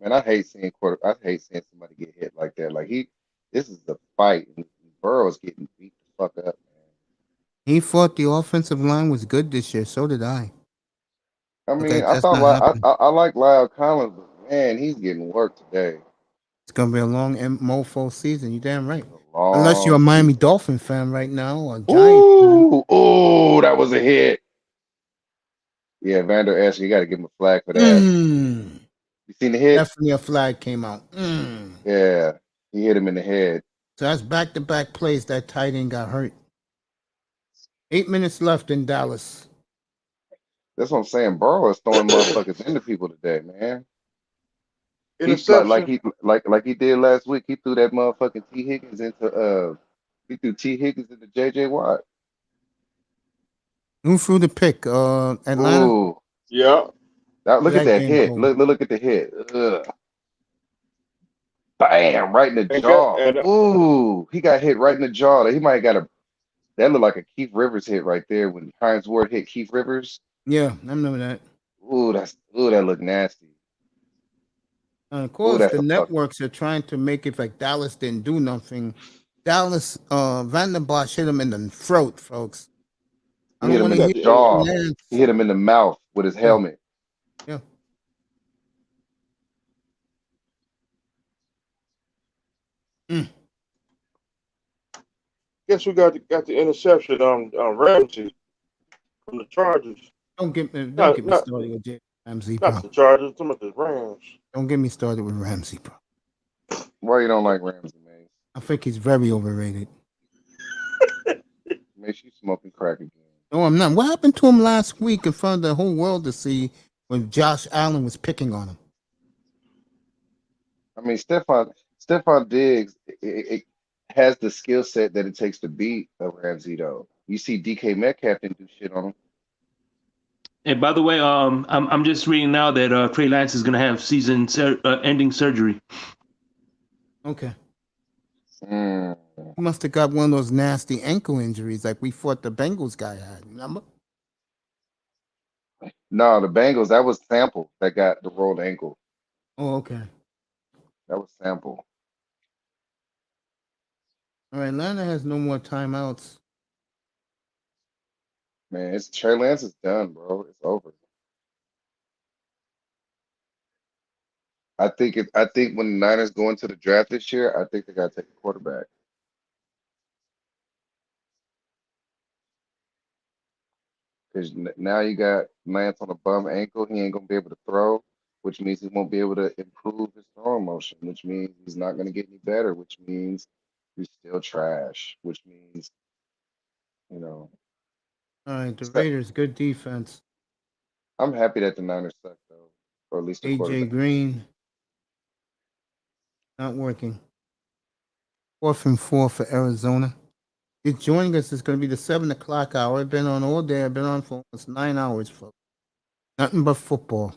Man, I hate seeing somebody get hit like that. This is the fight, and Burrow's getting beat the fuck up, man. He thought the offensive line was good this year. So did I. I But mean, I that's thought not happening. I like Lyle Collins, but man, he's getting work today. It's gonna be a long mofo season. You damn right. It's a Unless you're a long Miami season. Dolphin fan right now or a Giants fan. Ooh, that was a hit. Yeah, Vander Esch, you got to give him a flag for that. Mm. You seen the hit? Definitely a flag came out. Yeah, he hit him in the head. So that's back-to-back plays. That tight end got hurt. 8 minutes left in Dallas. That's what I'm saying. Burrow is throwing motherfuckers into people today, man. He Interception. like he did last week. He threw that motherfucking T Higgins into he threw T Higgins into J.J. Watt. Who threw the pick? Atlanta. Ooh, Yeah. look at That that game's hit. over. Look at the hit. Ugh. Bam, right in the And got jaw. and Ooh, he got hit right in the jaw. He might have got a that looked like a Keith Rivers hit right there when Hines Ward hit Keith Rivers. Yeah, I remember that. That looked nasty. And of Ooh, course, that's the a fuck. networks are trying to make it like Dallas didn't do nothing. Dallas, Van der Bosch hit him in the throat, folks. I He don't hit him want he to in the got hear the jaw. He Lance. hit him in the mouth with his Yeah, helmet. yeah. Mm. guess who got the interception on Ramsey from the Chargers. Don't Not get me not started with Ramsey, not bro. the Chargers. Some of the Rams. Don't get me started with Ramsey, bro. Why you don't like Ramsey, man? I think he's very overrated. Makes you smoking crack again. No, I'm not. What happened to him last week in front of the whole world to see when Josh Allen was picking on him? I mean, Stephon Diggs it has the skill set that it takes to beat a Ramsey, though. You see, DK Metcalf didn't do shit on him. And by the way, I'm just reading now that Trey Lance is going to have season-ending surgery. Okay. Mm. He must have got one of those nasty ankle injuries like we thought the Bengals guy had. Remember? No, the Bengals, that was Sample that got the rolled ankle. Oh, okay. That was Sample. All right. Atlanta has no more timeouts. Man, it's Trey Lance is done, bro. It's over. I think when the Niners go into the draft this year, I think they gotta take a quarterback. Because now you got Lance on a bum ankle. He ain't gonna be able to throw, which means he won't be able to improve his throwing motion, which means he's not gonna get any better, which means he's still trash, which means, you know, All right. The so- Raiders, good defense. I'm happy that the Niners suck though, or at least the AJ quarterback. Green, not working. 4th and 4 for Arizona. If joining us is going to be the 7 o'clock hour. I've been on all day. I've been on for almost 9 hours, folks. Nothing but football.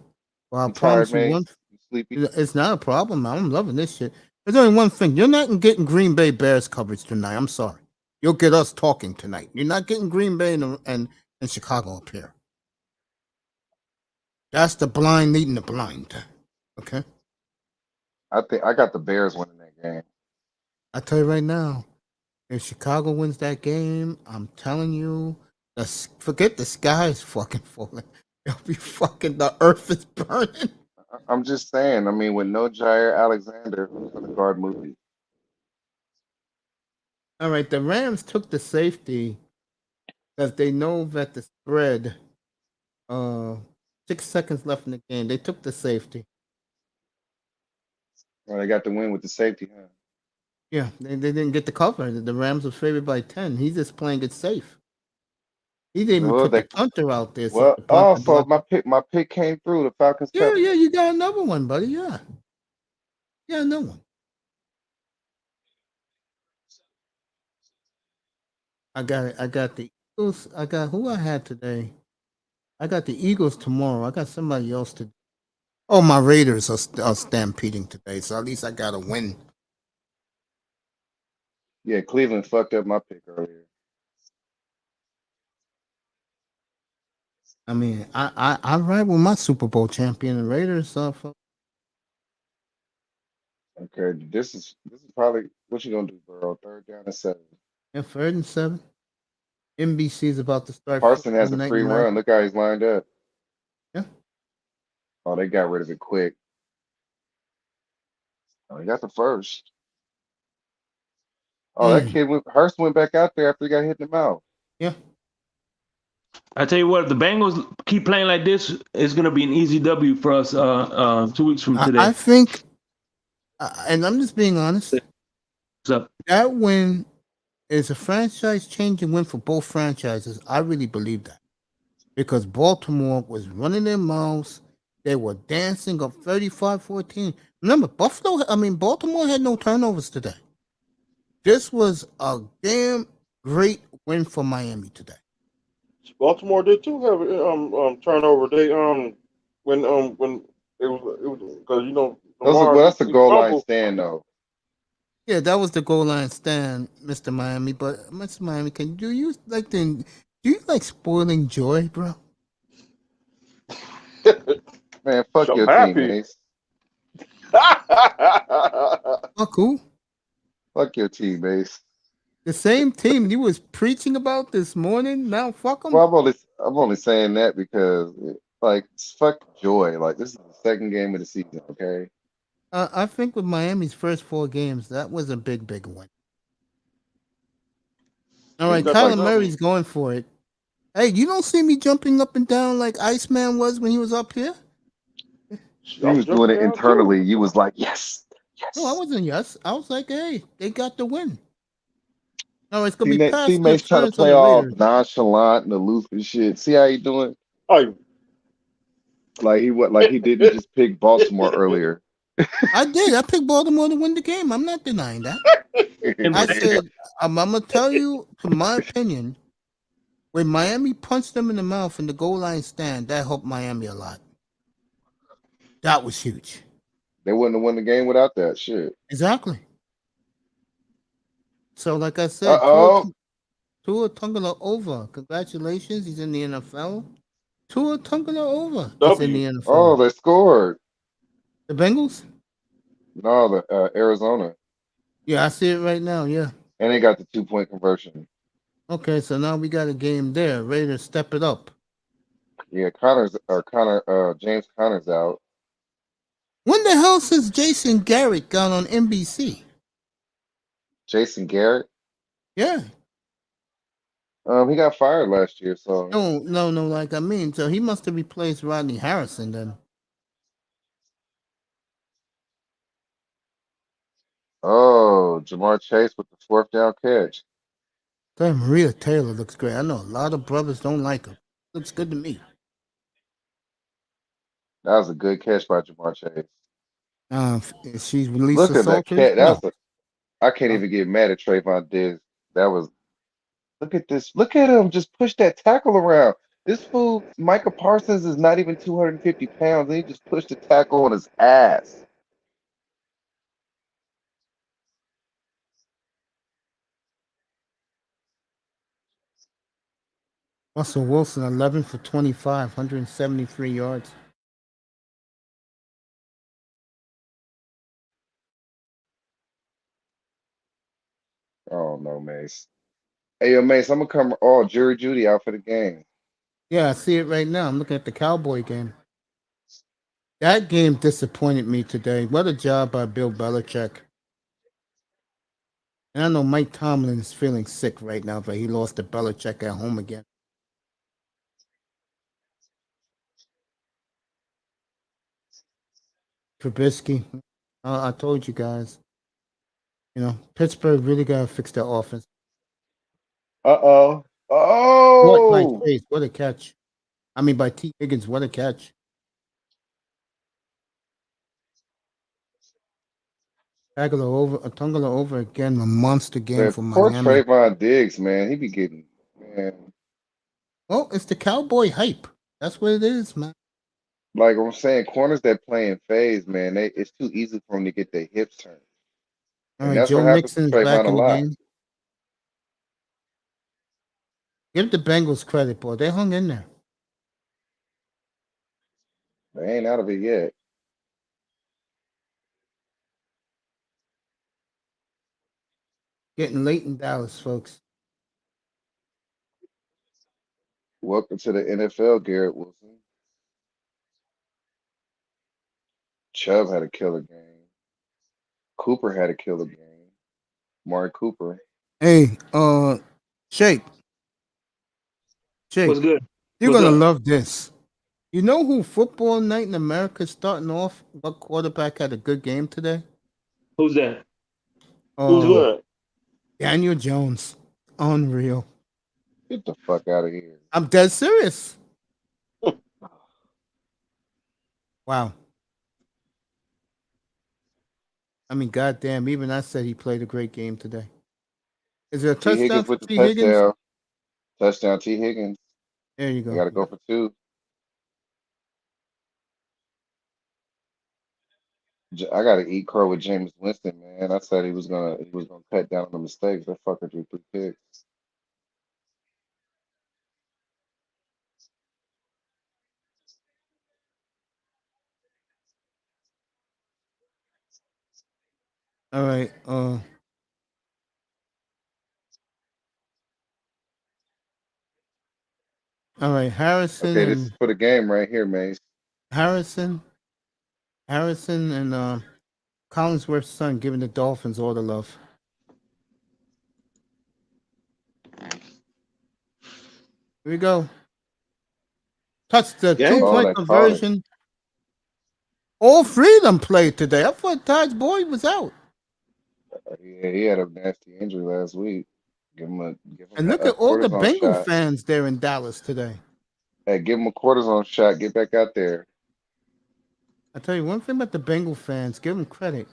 Well, I You tired, promise you man? one. You sleepy? It's not a problem. I'm loving this shit. There's only one thing. You're not getting Green Bay Bears coverage tonight. I'm sorry. You'll get us talking tonight. You're not getting Green Bay and Chicago up here. That's the blind leading the blind. Okay. I think I got the Bears winning that game. I tell you right now, if Chicago wins that game, I'm telling you, forget the sky is fucking falling. It'll be fucking the earth is burning. I'm just saying. I mean, with no Jair Alexander, who's going to guard Moody? All right, the Rams took the safety because they know that the spread. Uh, 6 seconds left in the game. They took the safety. Well, they got the win with the safety, huh? Yeah, they didn't get the cover. The Rams were favored by 10. He's just playing it safe. He didn't even Well, put the they punter out there so well. the punter Also, blocked. my pick came through. The Falcons Yeah, covered. yeah, you got another one, buddy. Yeah, yeah, another one. I got it. I got the Eagles. I got who I had today. I got the Eagles tomorrow. I got somebody else to. Oh, my Raiders are stampeding today, so at least I got a win. Yeah, Cleveland fucked up my pick earlier. I mean, I ride with my Super Bowl champion, the Raiders. Okay, this is probably what you gonna do, bro. Third down and 7. Yeah, 3rd and 7. NBC is about to start Carson football has a night free in run. America. Look how he's lined up. Yeah. Oh, they got rid of it quick. Oh, he got the first. Oh, that Mm, kid Hurst went back out there after he got hit in the mouth. yeah. I tell you what, if the Bengals keep playing like this, it's gonna be an easy W for us. 2 weeks from I today. think, and I'm just being honest, So that win is a franchise changing win for both franchises. I really believe that because Baltimore was running their mouths. They were dancing up 35-14. Remember, Baltimore had no turnovers today. This was a damn great win for Miami today. Baltimore did too have turnover. They when it was because Lamar That's a he goal line fumbled. stand though. Yeah, that was the goal line stand, Mr. Miami. But Mr. Miami, do you like spoiling joy, bro? Man, fuck I'm your team, happy. Mace. Oh, cool. Fuck your team, Mace. The same team you was preaching about this morning. Now fuck them. Well, I'm only saying that because like fuck joy. Like this is the second game of the season, okay? I think with Miami's first 4 games, that was a big win. All People right, got like Kyler Murray's going for it. Hey, you don't see me jumping up and down like Iceman was when he was up here? He I'm was doing jumping it down too. internally. You was like, yes, No, I yes. wasn't. Yes, I was like, hey, they got the win. All right, it's gonna be Teammates, pass teammates trying to interference on play the all Raiders. nonchalant and aloof and shit. See how he doing? Oh, Like he didn't just pick Baltimore earlier. I did. I picked Baltimore to win the game. I'm not denying that. and, I and said, I'm gonna tell you, to my opinion, when Miami punched them in the mouth in the goal line stand, that helped Miami a lot. That was huge. They wouldn't have won the game without that shit. Exactly. So, like I Uh said, oh. Tua Tungala over. Congratulations, he's in the NFL. Tua Tungala over is in W. the Oh, NFL. they scored. The Bengals? No, the Arizona. Yeah, I see it right now. Yeah. And they got the 2-point conversion. Okay, so now we got a game there. Raiders step it up. Yeah, James Connor's out. When the hell since Jason Garrett got on NBC? Jason Garrett. Yeah. He got fired last year, so No. Like I mean, so he must have replaced Rodney Harrison then. oh, Jamar Chase with the 4th down catch. That Maria Taylor looks great. I know a lot of brothers don't like her. Looks good to me. That was a good catch by Jamar Chase. If she's released Look at that assaulters, catch. no. I can't Uh, even get mad at Trayvon Diggs. That was Look at this. Look at him just push that tackle around. This fool, Micah Parsons, is not even 250 pounds, and he just pushed the tackle on his ass. Russell Wilson, 11 for 25, 173 yards. Oh no, Mace. Hey, yo, Mace, I'm gonna come all Jury Judy out for the game. Yeah, I see it right now. I'm looking at the Cowboy game. That game disappointed me today. What a job by Bill Belichick. And I know Mike Tomlin is feeling sick right now, but he lost to Belichick at home again. Trubisky, I told you guys, Pittsburgh really got to fix their offense. Uh-oh. What by Oh, Chase? What a catch. I mean, by T. Higgins, what a catch. Tungala over again, a monster game man, for poor Miami. Trayvon Diggs, man. He be getting, man. Well, it's the Cowboy hype. That's what it is, man. Like I'm saying, corners that play in phase, man, it's too easy for them to get their hips turned. All And right, that's Joe what happens to Mixon is Trayvon back a in the lot. game. Give the Bengals credit, boy. They hung in there. They ain't out of it yet. Getting late in Dallas, folks. Welcome to the NFL, Garrett Wilson. Chubb had a killer game. Cooper had a killer game. Mark Cooper. Hey, Shake, Shake, What's good? you're What's gonna up? love this. You know who Football Night in America is starting off? What quarterback had a good game today? Who's that? Who's Uh, who? Good. Daniel Jones. Unreal. Get the fuck out of here. I'm dead serious. Wow. I mean, goddamn. Even I said he played a great game today. Is there a T. touchdown Higgins for with the T. Higgins? touchdown. Touchdown, T. Higgins. There you They go. got to go for two. I got to eat crow with James Winston, man. I said he was gonna cut down on the mistakes. That fucker threw 3 picks. All right. All right. Harrison Okay, this is and for the game right here, man. Harrison, Harrison and Collinsworth's son giving the Dolphins all the love. Here we go. Touch the two Game. Oh, point that caught him. conversion. All three of them played today. I thought Taj Boyd was out. Yeah, he had a nasty injury last week. Give him And look a at all the cortisone Bengal shot. fans there in Dallas today. Hey, give him a cortisone shot. Get back out there. I tell you one thing about the Bengal fans, give them credit.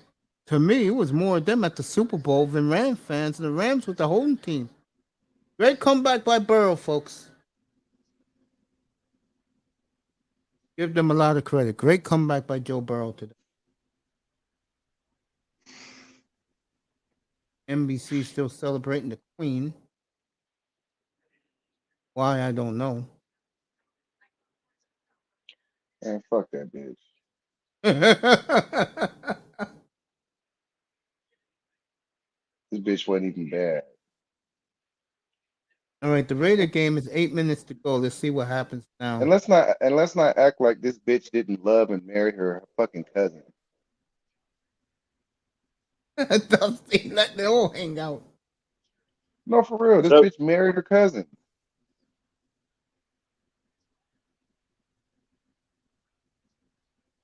To me, it was more of them at the Super Bowl than Rams fans, and the Rams with the home team. Great comeback by Burrow, folks. Give them a lot of credit. Great comeback by Joe Burrow today. NBC still celebrating the Queen. Why, I don't know. Man, fuck that bitch. This bitch wasn't even bad. All right, the Raider game is 8 minutes to go. Let's see what happens now. And let's not act like this bitch didn't love and marry her fucking cousin. Dusty, let they all hang out. No, for real. This So bitch married her cousin.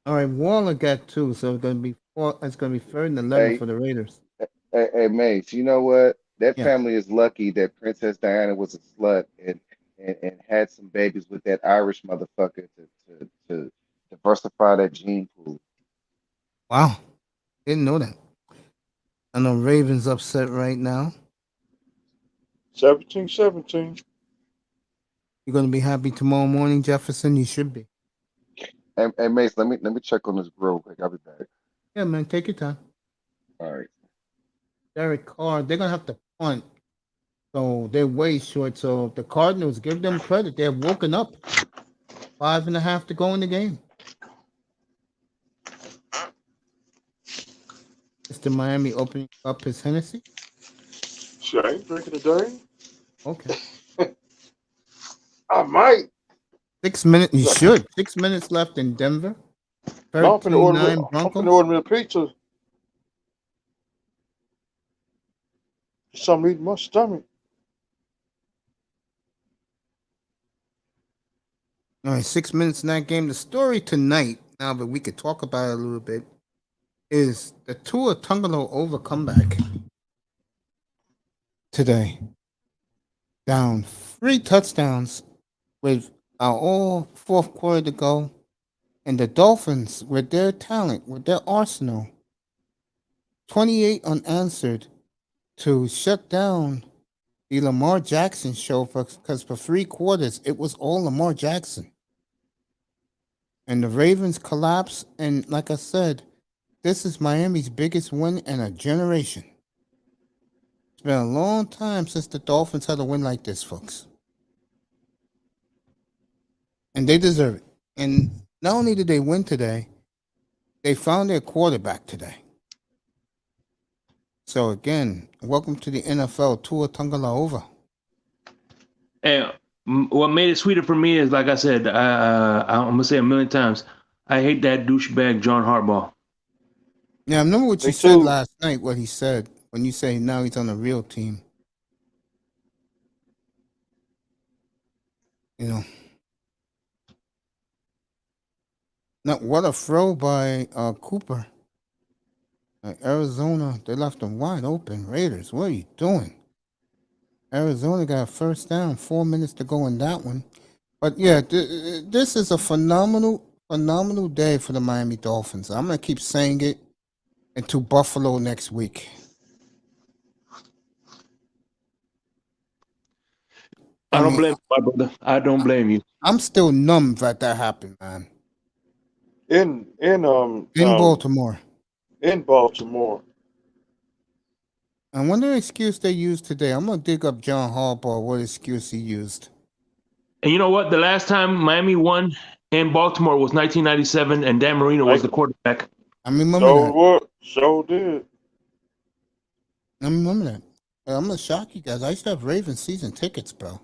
All right, Waller got two, so it's gonna be four. It's gonna be 3rd and 11 Hey, for the Raiders. hey, Mace, you know what? That Yeah. family is lucky that Princess Diana was a slut and had some babies with that Irish motherfucker to diversify that gene pool. Wow. Didn't know that. I know Ravens upset right now. 17-17. You're gonna be happy tomorrow morning, Jefferson. You should be. Hey, Mace, let me check on this real quick. I'll be back. Yeah, man. Take your time. All right. Derek Carr. They're gonna have to punt, so they're way short. So the Cardinals, give them credit. They're woken up. 5.5 to go in the game. Mr. Miami opening up his Hennessy. Shit, I ain't drinking today. Okay. I might. 6 minutes. You should. 6 minutes left in Denver. No, I'm finna order me. 13-9 I'm finna Broncos. order me a pizza. Something eating my stomach. All right, 6 minutes in that game. The story tonight, now that we could talk about it a little bit, is the Tua Tungalo over comeback today. Down 3 touchdowns with all fourth quarter to go. And the Dolphins, with their talent, with their arsenal, 28 unanswered to shut down the Lamar Jackson show because for 3 quarters it was all Lamar Jackson. And the Ravens collapsed. And like I said, this is Miami's biggest win in a generation. It's been a long time since the Dolphins had a win like this, folks. And they deserve it. And not only did they win today, they found their quarterback today. So again, welcome to the NFL, Tua Tagovailoa. And what made it sweeter for me is, like I said, I'm gonna say a million times, I hate that douchebag John Harbaugh. Yeah, I remember what you Me said too. last night, what he said, when you say now he's on a real team. You know. Now, what a throw by Cooper. Arizona, they left him wide open. Raiders, what are you doing? Arizona got a first down, 4 minutes to go in that one. But yeah, this is a phenomenal day for the Miami Dolphins. I'm going to keep saying it until Buffalo next week. I don't blame you, my brother. I don't blame you. I'm still numb that happened, man. In Baltimore. In Baltimore. I wonder what excuse they used today. I'm gonna dig up John Harbaugh, what excuse he used. And you know what? The last time Miami won in Baltimore was 1997, and Dan Marino was the quarterback. I remember that. What? So did. I remember that. I'm gonna shock you guys. I used to have Ravens season tickets, bro.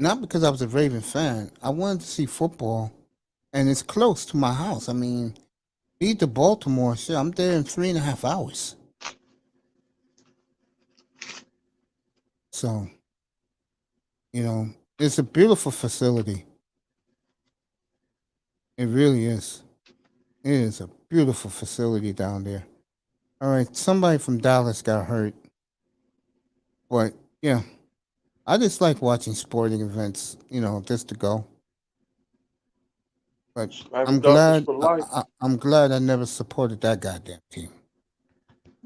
Not because I was a Raven fan. I wanted to see football, and it's close to my house. I mean, beat to Baltimore. Shit, I'm there in 3.5 hours. So, you know, it's a beautiful facility. It really is. It is a beautiful facility down there. All right, somebody from Dallas got hurt. But, yeah, I just like watching sporting events, you know, just to go. But I'm glad I'm glad I never supported that goddamn team.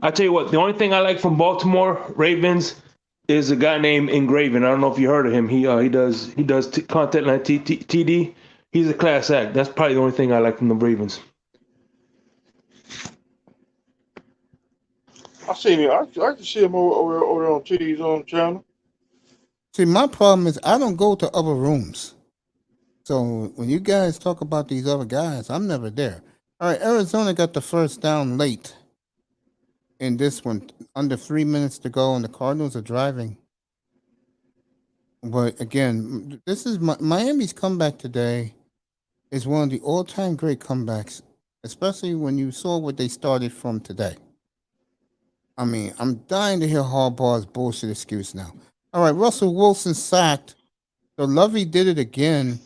I tell you what, the only thing I like from Baltimore Ravens is a guy named Engraven. I don't know if you heard of him. He does content like TD. He's a class act. That's probably the only thing I like from the Ravens. I seen him. I can see him over on TD's own channel. See, my problem is I don't go to other rooms. So when you guys talk about these other guys, I'm never there. All right, Arizona got the first down late in this one, under 3 minutes to go, and the Cardinals are driving. But again, this is Miami's comeback today is one of the all-time great comebacks, especially when you saw what they started from today. I mean, I'm dying to hear Harbaugh's bullshit excuse now. All right, Russell Wilson sacked. So Lovey did it again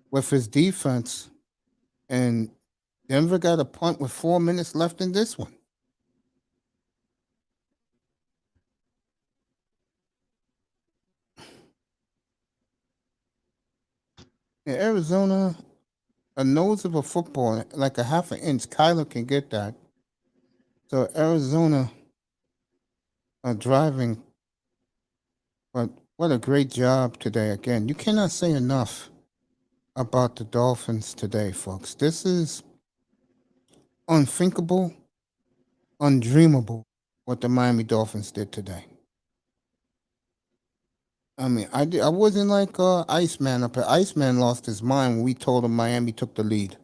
with his defense, and Denver got a punt with 4 minutes left in this one. In Arizona, a nose of a football, like a half an inch. Kyler can get that. So Arizona are driving, but what a great job today. Again, you cannot say enough about the Dolphins today, folks. This is unthinkable, undreamable what the Miami Dolphins did today. I mean, I wasn't like Iceman up here. Iceman lost his mind when we told him Miami took the lead.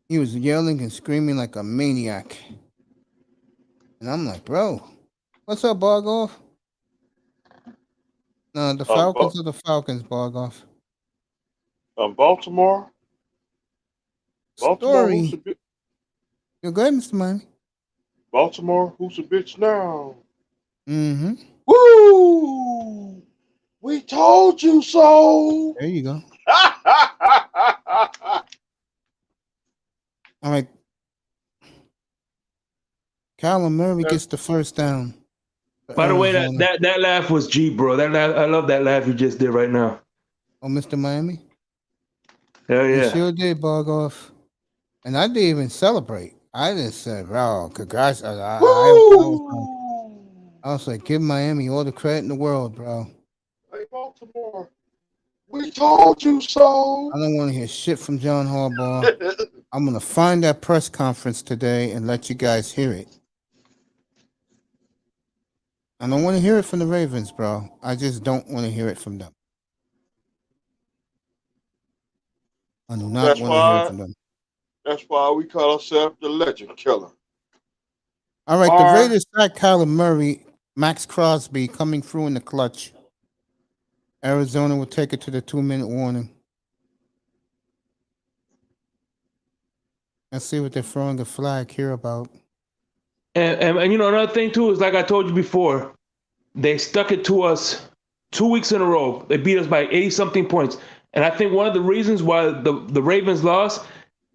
He was yelling and screaming like a maniac. And I'm like, bro, what's up, Bargoff? No, the Falcons are the Falcons, Bargoff. Baltimore. Baltimore, who's Story. a bitch? You're good, Mr. Miami. Baltimore, who's a bitch now? Mm-hmm. Woo! We told you so. There you go. All right. Kyler Murray gets the first down for By the way, Arizona. that laugh was G, bro. That laugh, I love that laugh you just did right now. Oh, Mr. Miami? Hell You yeah. sure did, Bargoff. And I didn't even celebrate. I just said, bro, congrats. I was like, give Miami all the credit in the world, bro. Hey, Baltimore, we told you so. I don't want to hear shit from John Harbaugh. I'm going to find that press conference today and let you guys hear it. I don't want to hear it from the Ravens, bro. I just don't want to hear it from them. I do not That's want to hear it why. from them. That's why we call ourselves the Legend Killer. All right, the Raiders sacked Kyler Murray, Max Crosby coming through in the clutch. Arizona will take it to the 2-minute warning. Let's see what they're throwing a flag here about. And you know, another thing too is like I told you before, they stuck it to us 2 weeks in a row. They beat us by 80-something points. And I think one of the reasons why the Ravens lost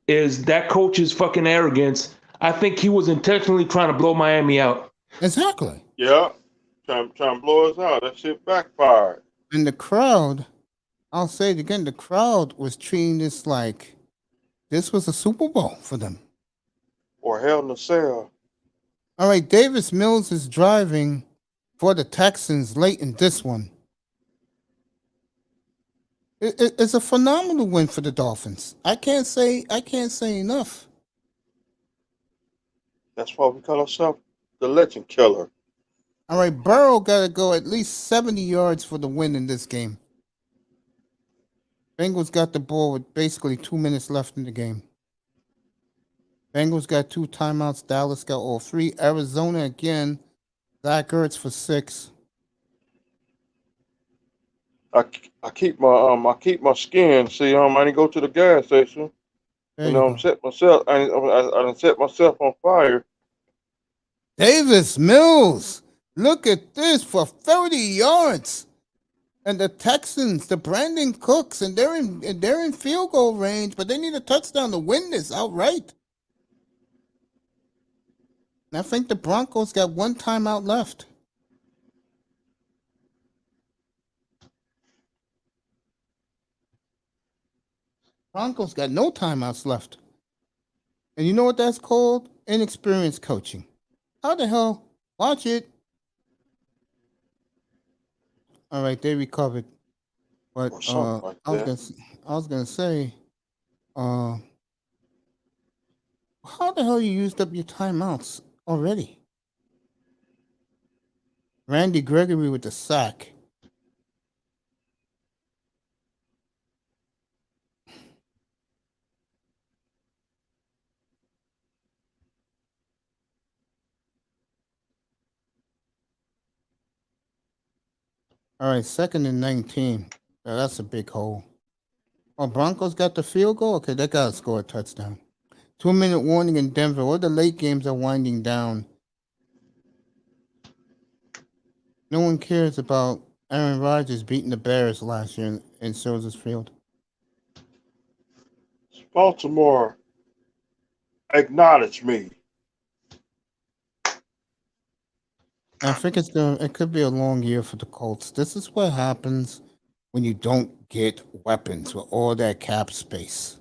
is that coach's fucking arrogance. I think he was intentionally trying to blow Miami out. Exactly. Yeah. Trying to blow us out. That shit backfired. And the crowd, I'll say it again, the crowd was treating this like this was a Super Bowl for them. Or Hell in a Cell. All right, Davis Mills is driving for the Texans late in this one. It's a phenomenal win for the Dolphins. I can't say enough. That's why we call ourselves the Legend Killer. All right, Burrow got to go at least 70 yards for the win in this game. Bengals got the ball with basically 2 minutes left in the game. Bengals got 2 timeouts. Dallas got all 3. Arizona again. Zach Ertz for 6. I keep my skin. See, I didn't go to the gas station. There you go. Set myself. I done set myself on fire. Davis Mills, look at this for 30 yards. And the Texans, the Brandon Cooks, and they're in field goal range, but they need a touchdown to win this outright. And I think the Broncos got 1 timeout left. Broncos got no timeouts left. And you know what that's called? Inexperienced coaching. How the hell? Watch it. All right, they recovered. But Like I was gonna say, how the hell you used up your timeouts already? Randy Gregory with the sack. All right, 2nd and 19. Yeah, that's a big hole. Oh, Broncos got the field goal? Okay, they got to score a touchdown. 2-minute warning in Denver. All the late games are winding down. No one cares about Aaron Rodgers beating the Bears last year in Soldiers Field. Baltimore, acknowledge me. I think it could be a long year for the Colts. This is what happens when you don't get weapons with all that cap space.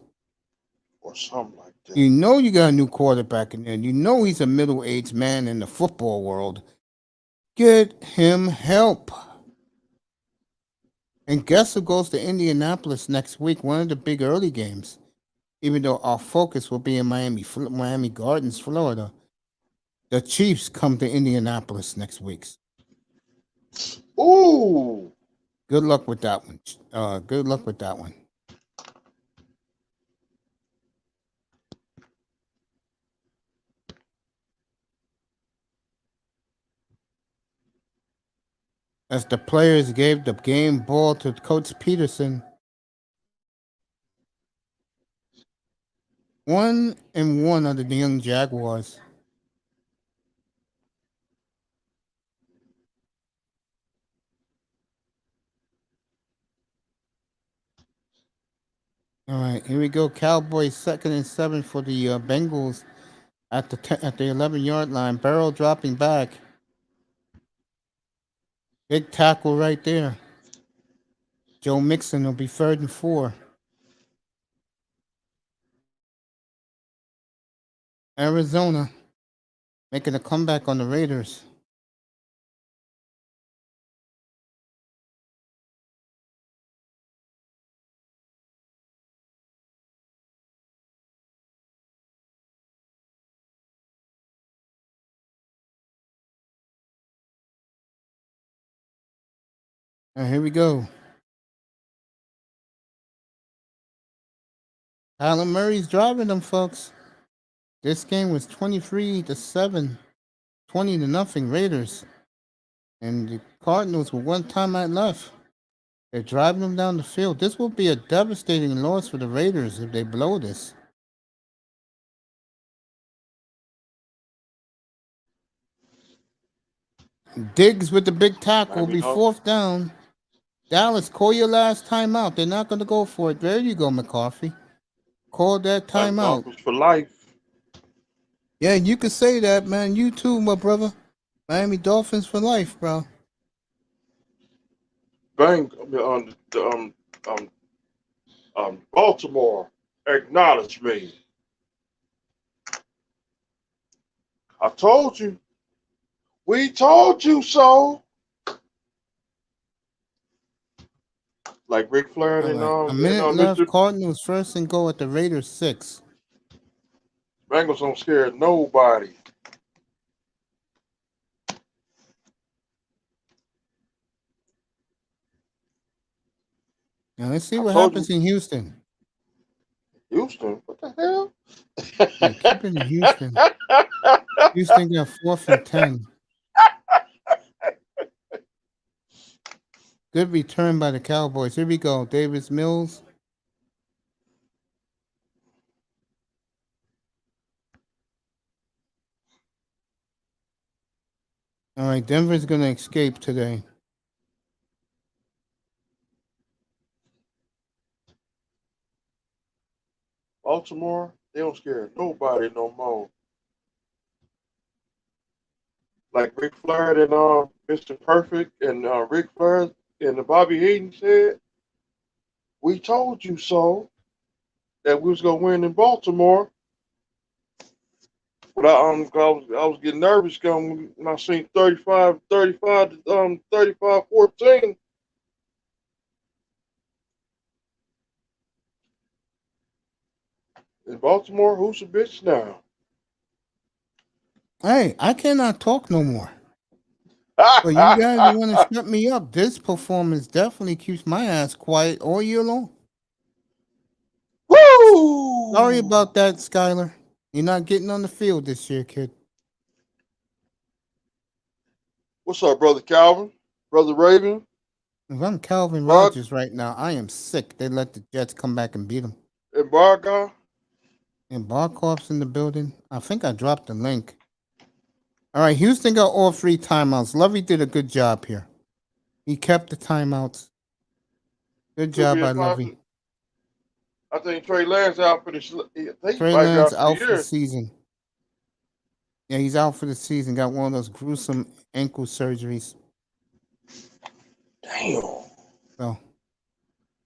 Or something like that. You know you got a new quarterback in there. You know he's a middle-aged man in the football world. Get him help. And guess who goes to Indianapolis next week? One of the big early games. Even though our focus will be in Miami Gardens, Florida. The Chiefs come to Indianapolis next week. Ooh. Good luck with that one. Good luck with that one. as the players gave the game ball to Coach Peterson. 1-1 under the young Jaguars. All right, here we go. Cowboys 2nd and 7 for the Bengals at the 11-yard line. Barrow dropping back. Big tackle right there. Joe Mixon will be 3rd and 4. Arizona making a comeback on the Raiders. And here we go. Alan Murray's driving them, folks. This game was 23-7, 20-0 Raiders. And the Cardinals with one timeout left. They're driving them down the field. This will be a devastating loss for the Raiders if they blow this. Diggs with the big tackle will be 4th down. Dallas, call your last timeout. They're not going to go for it. There you go, McCarthy. Call that timeout. Dolphins for life. Yeah, you could say that, man. You too, my brother. Miami Dolphins for life, bro. Bang Baltimore, acknowledge me. I told you. We told you so. Like Ric Flair All and right. A minute left. Mr. Cardinals 1st and goal at the Raiders 6. Bengals don't scare nobody. Now let's see what happens in Houston. Houston? What the hell? Yeah, keep it in Houston. Houston got 4th and 10. Good return by the Cowboys. Here we go. Davis Mills. All right, Denver's going to escape today. Baltimore, they don't scare nobody no more. Like Ric Flair and Mr. Perfect and Ric Flair and Bobby Eaton said, we told you so that we was gonna win in Baltimore. But I was getting nervous when I seen 35 14. In Baltimore, who's a bitch now? Hey, I cannot talk no more. Well, you guys want to shut me up. This performance definitely keeps my ass quiet all year long. Woo! Sorry about that, Skyler. You're not getting on the field this year, kid. What's up, Brother Calvin? Brother Raven? If I'm Calvin Rogers right now, I am sick. They let the Jets come back and beat them. And Bargar? And Barkov's in the building. I think I dropped the link. All right, Houston got all 3 timeouts. Lovey did a good job here. He kept the timeouts. Good job by Lovey. I think Trey Lance out for the Trey Lance out for the season. Yeah, he's out for the season. Got one of those gruesome ankle surgeries. Damn. So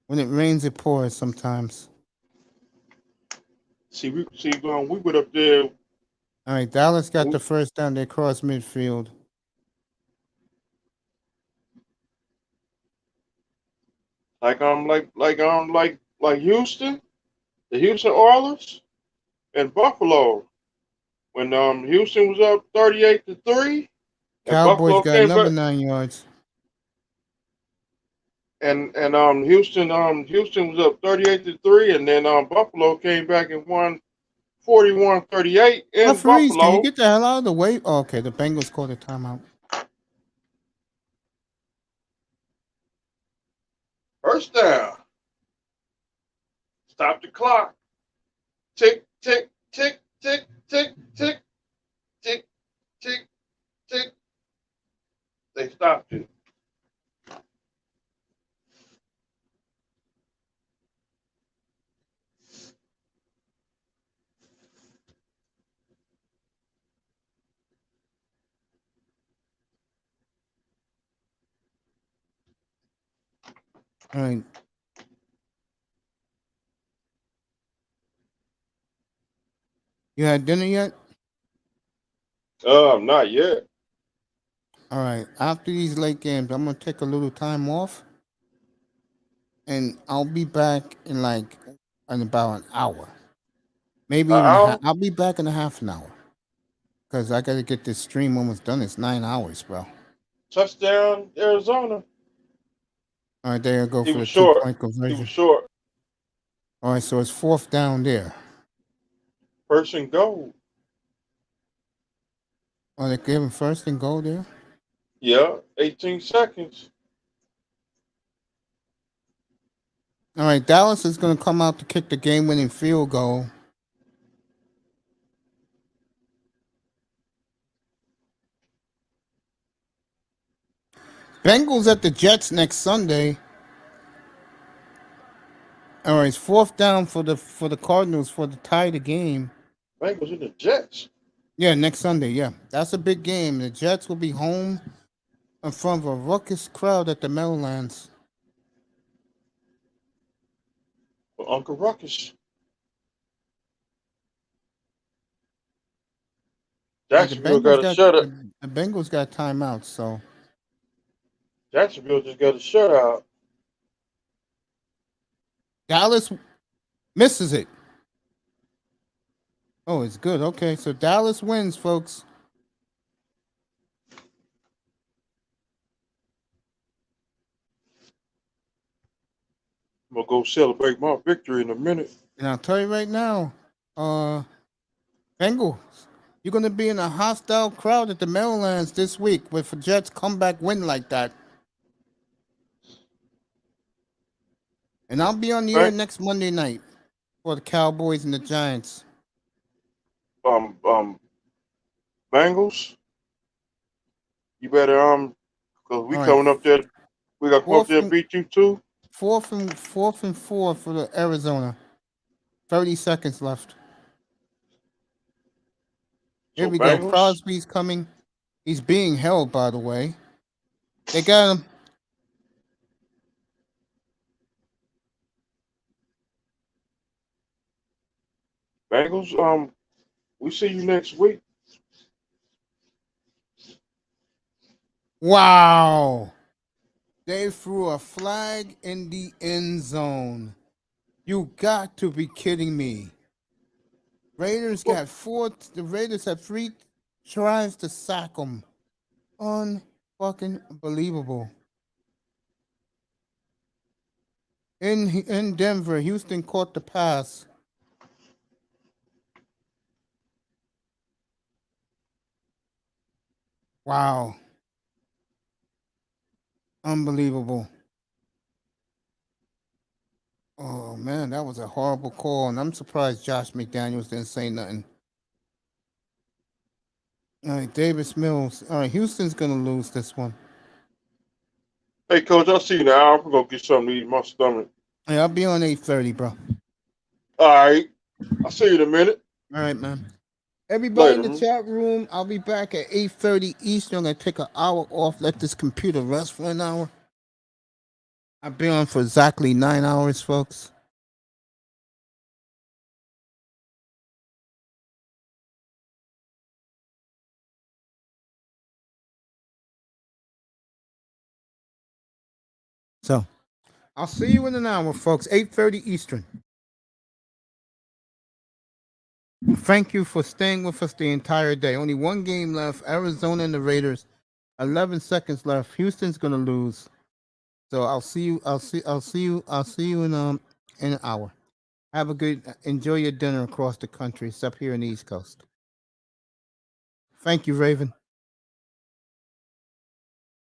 when it rains, it pours sometimes. We went up there. All right, Dallas got the first down. They cross midfield. Like Houston, the Houston Oilers, and Buffalo. When Houston was up 38-3, Cowboys got another 9 yards. And Houston was up 38-3, and then Buffalo came back and won 41-38 in Referees, Buffalo. can you get the hell out of the way? Oh, okay, the Bengals called a timeout. First down. Stop the clock. Tick, tick, tick, tick, tick, tick, tick, tick, tick. They stopped it. All right. You had dinner yet? Not yet. All right. After these late games, I'm gonna take a little time off, and I'll be back in about an hour, maybe An even a half. hour? I'll be back in a half an hour because I gotta get this stream almost done. It's 9 hours, bro. Touchdown, Arizona. All right, there I go He for was the short. 2 point He was conversion. short. All right, so it's fourth down there. First and goal. Oh, they gave him first and goal there. Yeah, 18 seconds. All right, Dallas is gonna come out to kick the game-winning field goal. Bengals at the Jets next Sunday. All right, it's fourth down for the Cardinals for the tie the game. Bengals in the Jets. Yeah, next Sunday. Yeah, that's a big game. The Jets will be home in front of a ruckus crowd at the Meadowlands. For Uncle Ruckus. Right, the Jacksonville got Bengals a got shutout. the Bengals got timeouts, so Jacksonville just got a shutout. Dallas misses it. Oh, it's good. Okay, so Dallas wins, folks. I'm gonna go celebrate my victory in a minute. And I'll tell you right now, Bengals, you're gonna be in a hostile crowd at the Meadowlands this week with a Jets comeback win like that. And I'll be on the air Right? next Monday night for the Cowboys and the Giants. Um, um, Bengals. You better cause we All right, coming up there. We gotta come up fourth there and and beat you too. fourth and four for the Arizona. 30 seconds left. Here So we go. Bengals. Crosby's coming. He's being held, by the way. They got him. Bengals. We see you next week. Wow. They threw a flag in the end zone. You got to be kidding me. Raiders got four. The Raiders have 3 tries to sack them. Unfucking believable. In Denver, Houston caught the pass. Wow. Unbelievable. Oh man, that was a horrible call, and I'm surprised Josh McDaniels didn't say nothing. All right, Davis Mills. All right, Houston's gonna lose this one. Hey, coach, I'll see you in an hour. I'm gonna get something to eat in my stomach. Hey, I'll be on 8:30, bro. All right. I'll see you in a minute. All right, man. Everybody in Later. the Man. chat room, I'll be back at 8:30 Eastern. I'm gonna take an hour off. Let this computer rest for an hour. I've been on for exactly 9 hours, folks. So I'll see you in an hour, folks. 8:30 Eastern. Thank you for staying with us the entire day. Only one game left. Arizona and the Raiders. 11 seconds left. Houston's gonna lose. So I'll see you. I'll see you in an hour. Have a good. Enjoy your dinner across the country, except here in the East Coast. Thank you, Raven.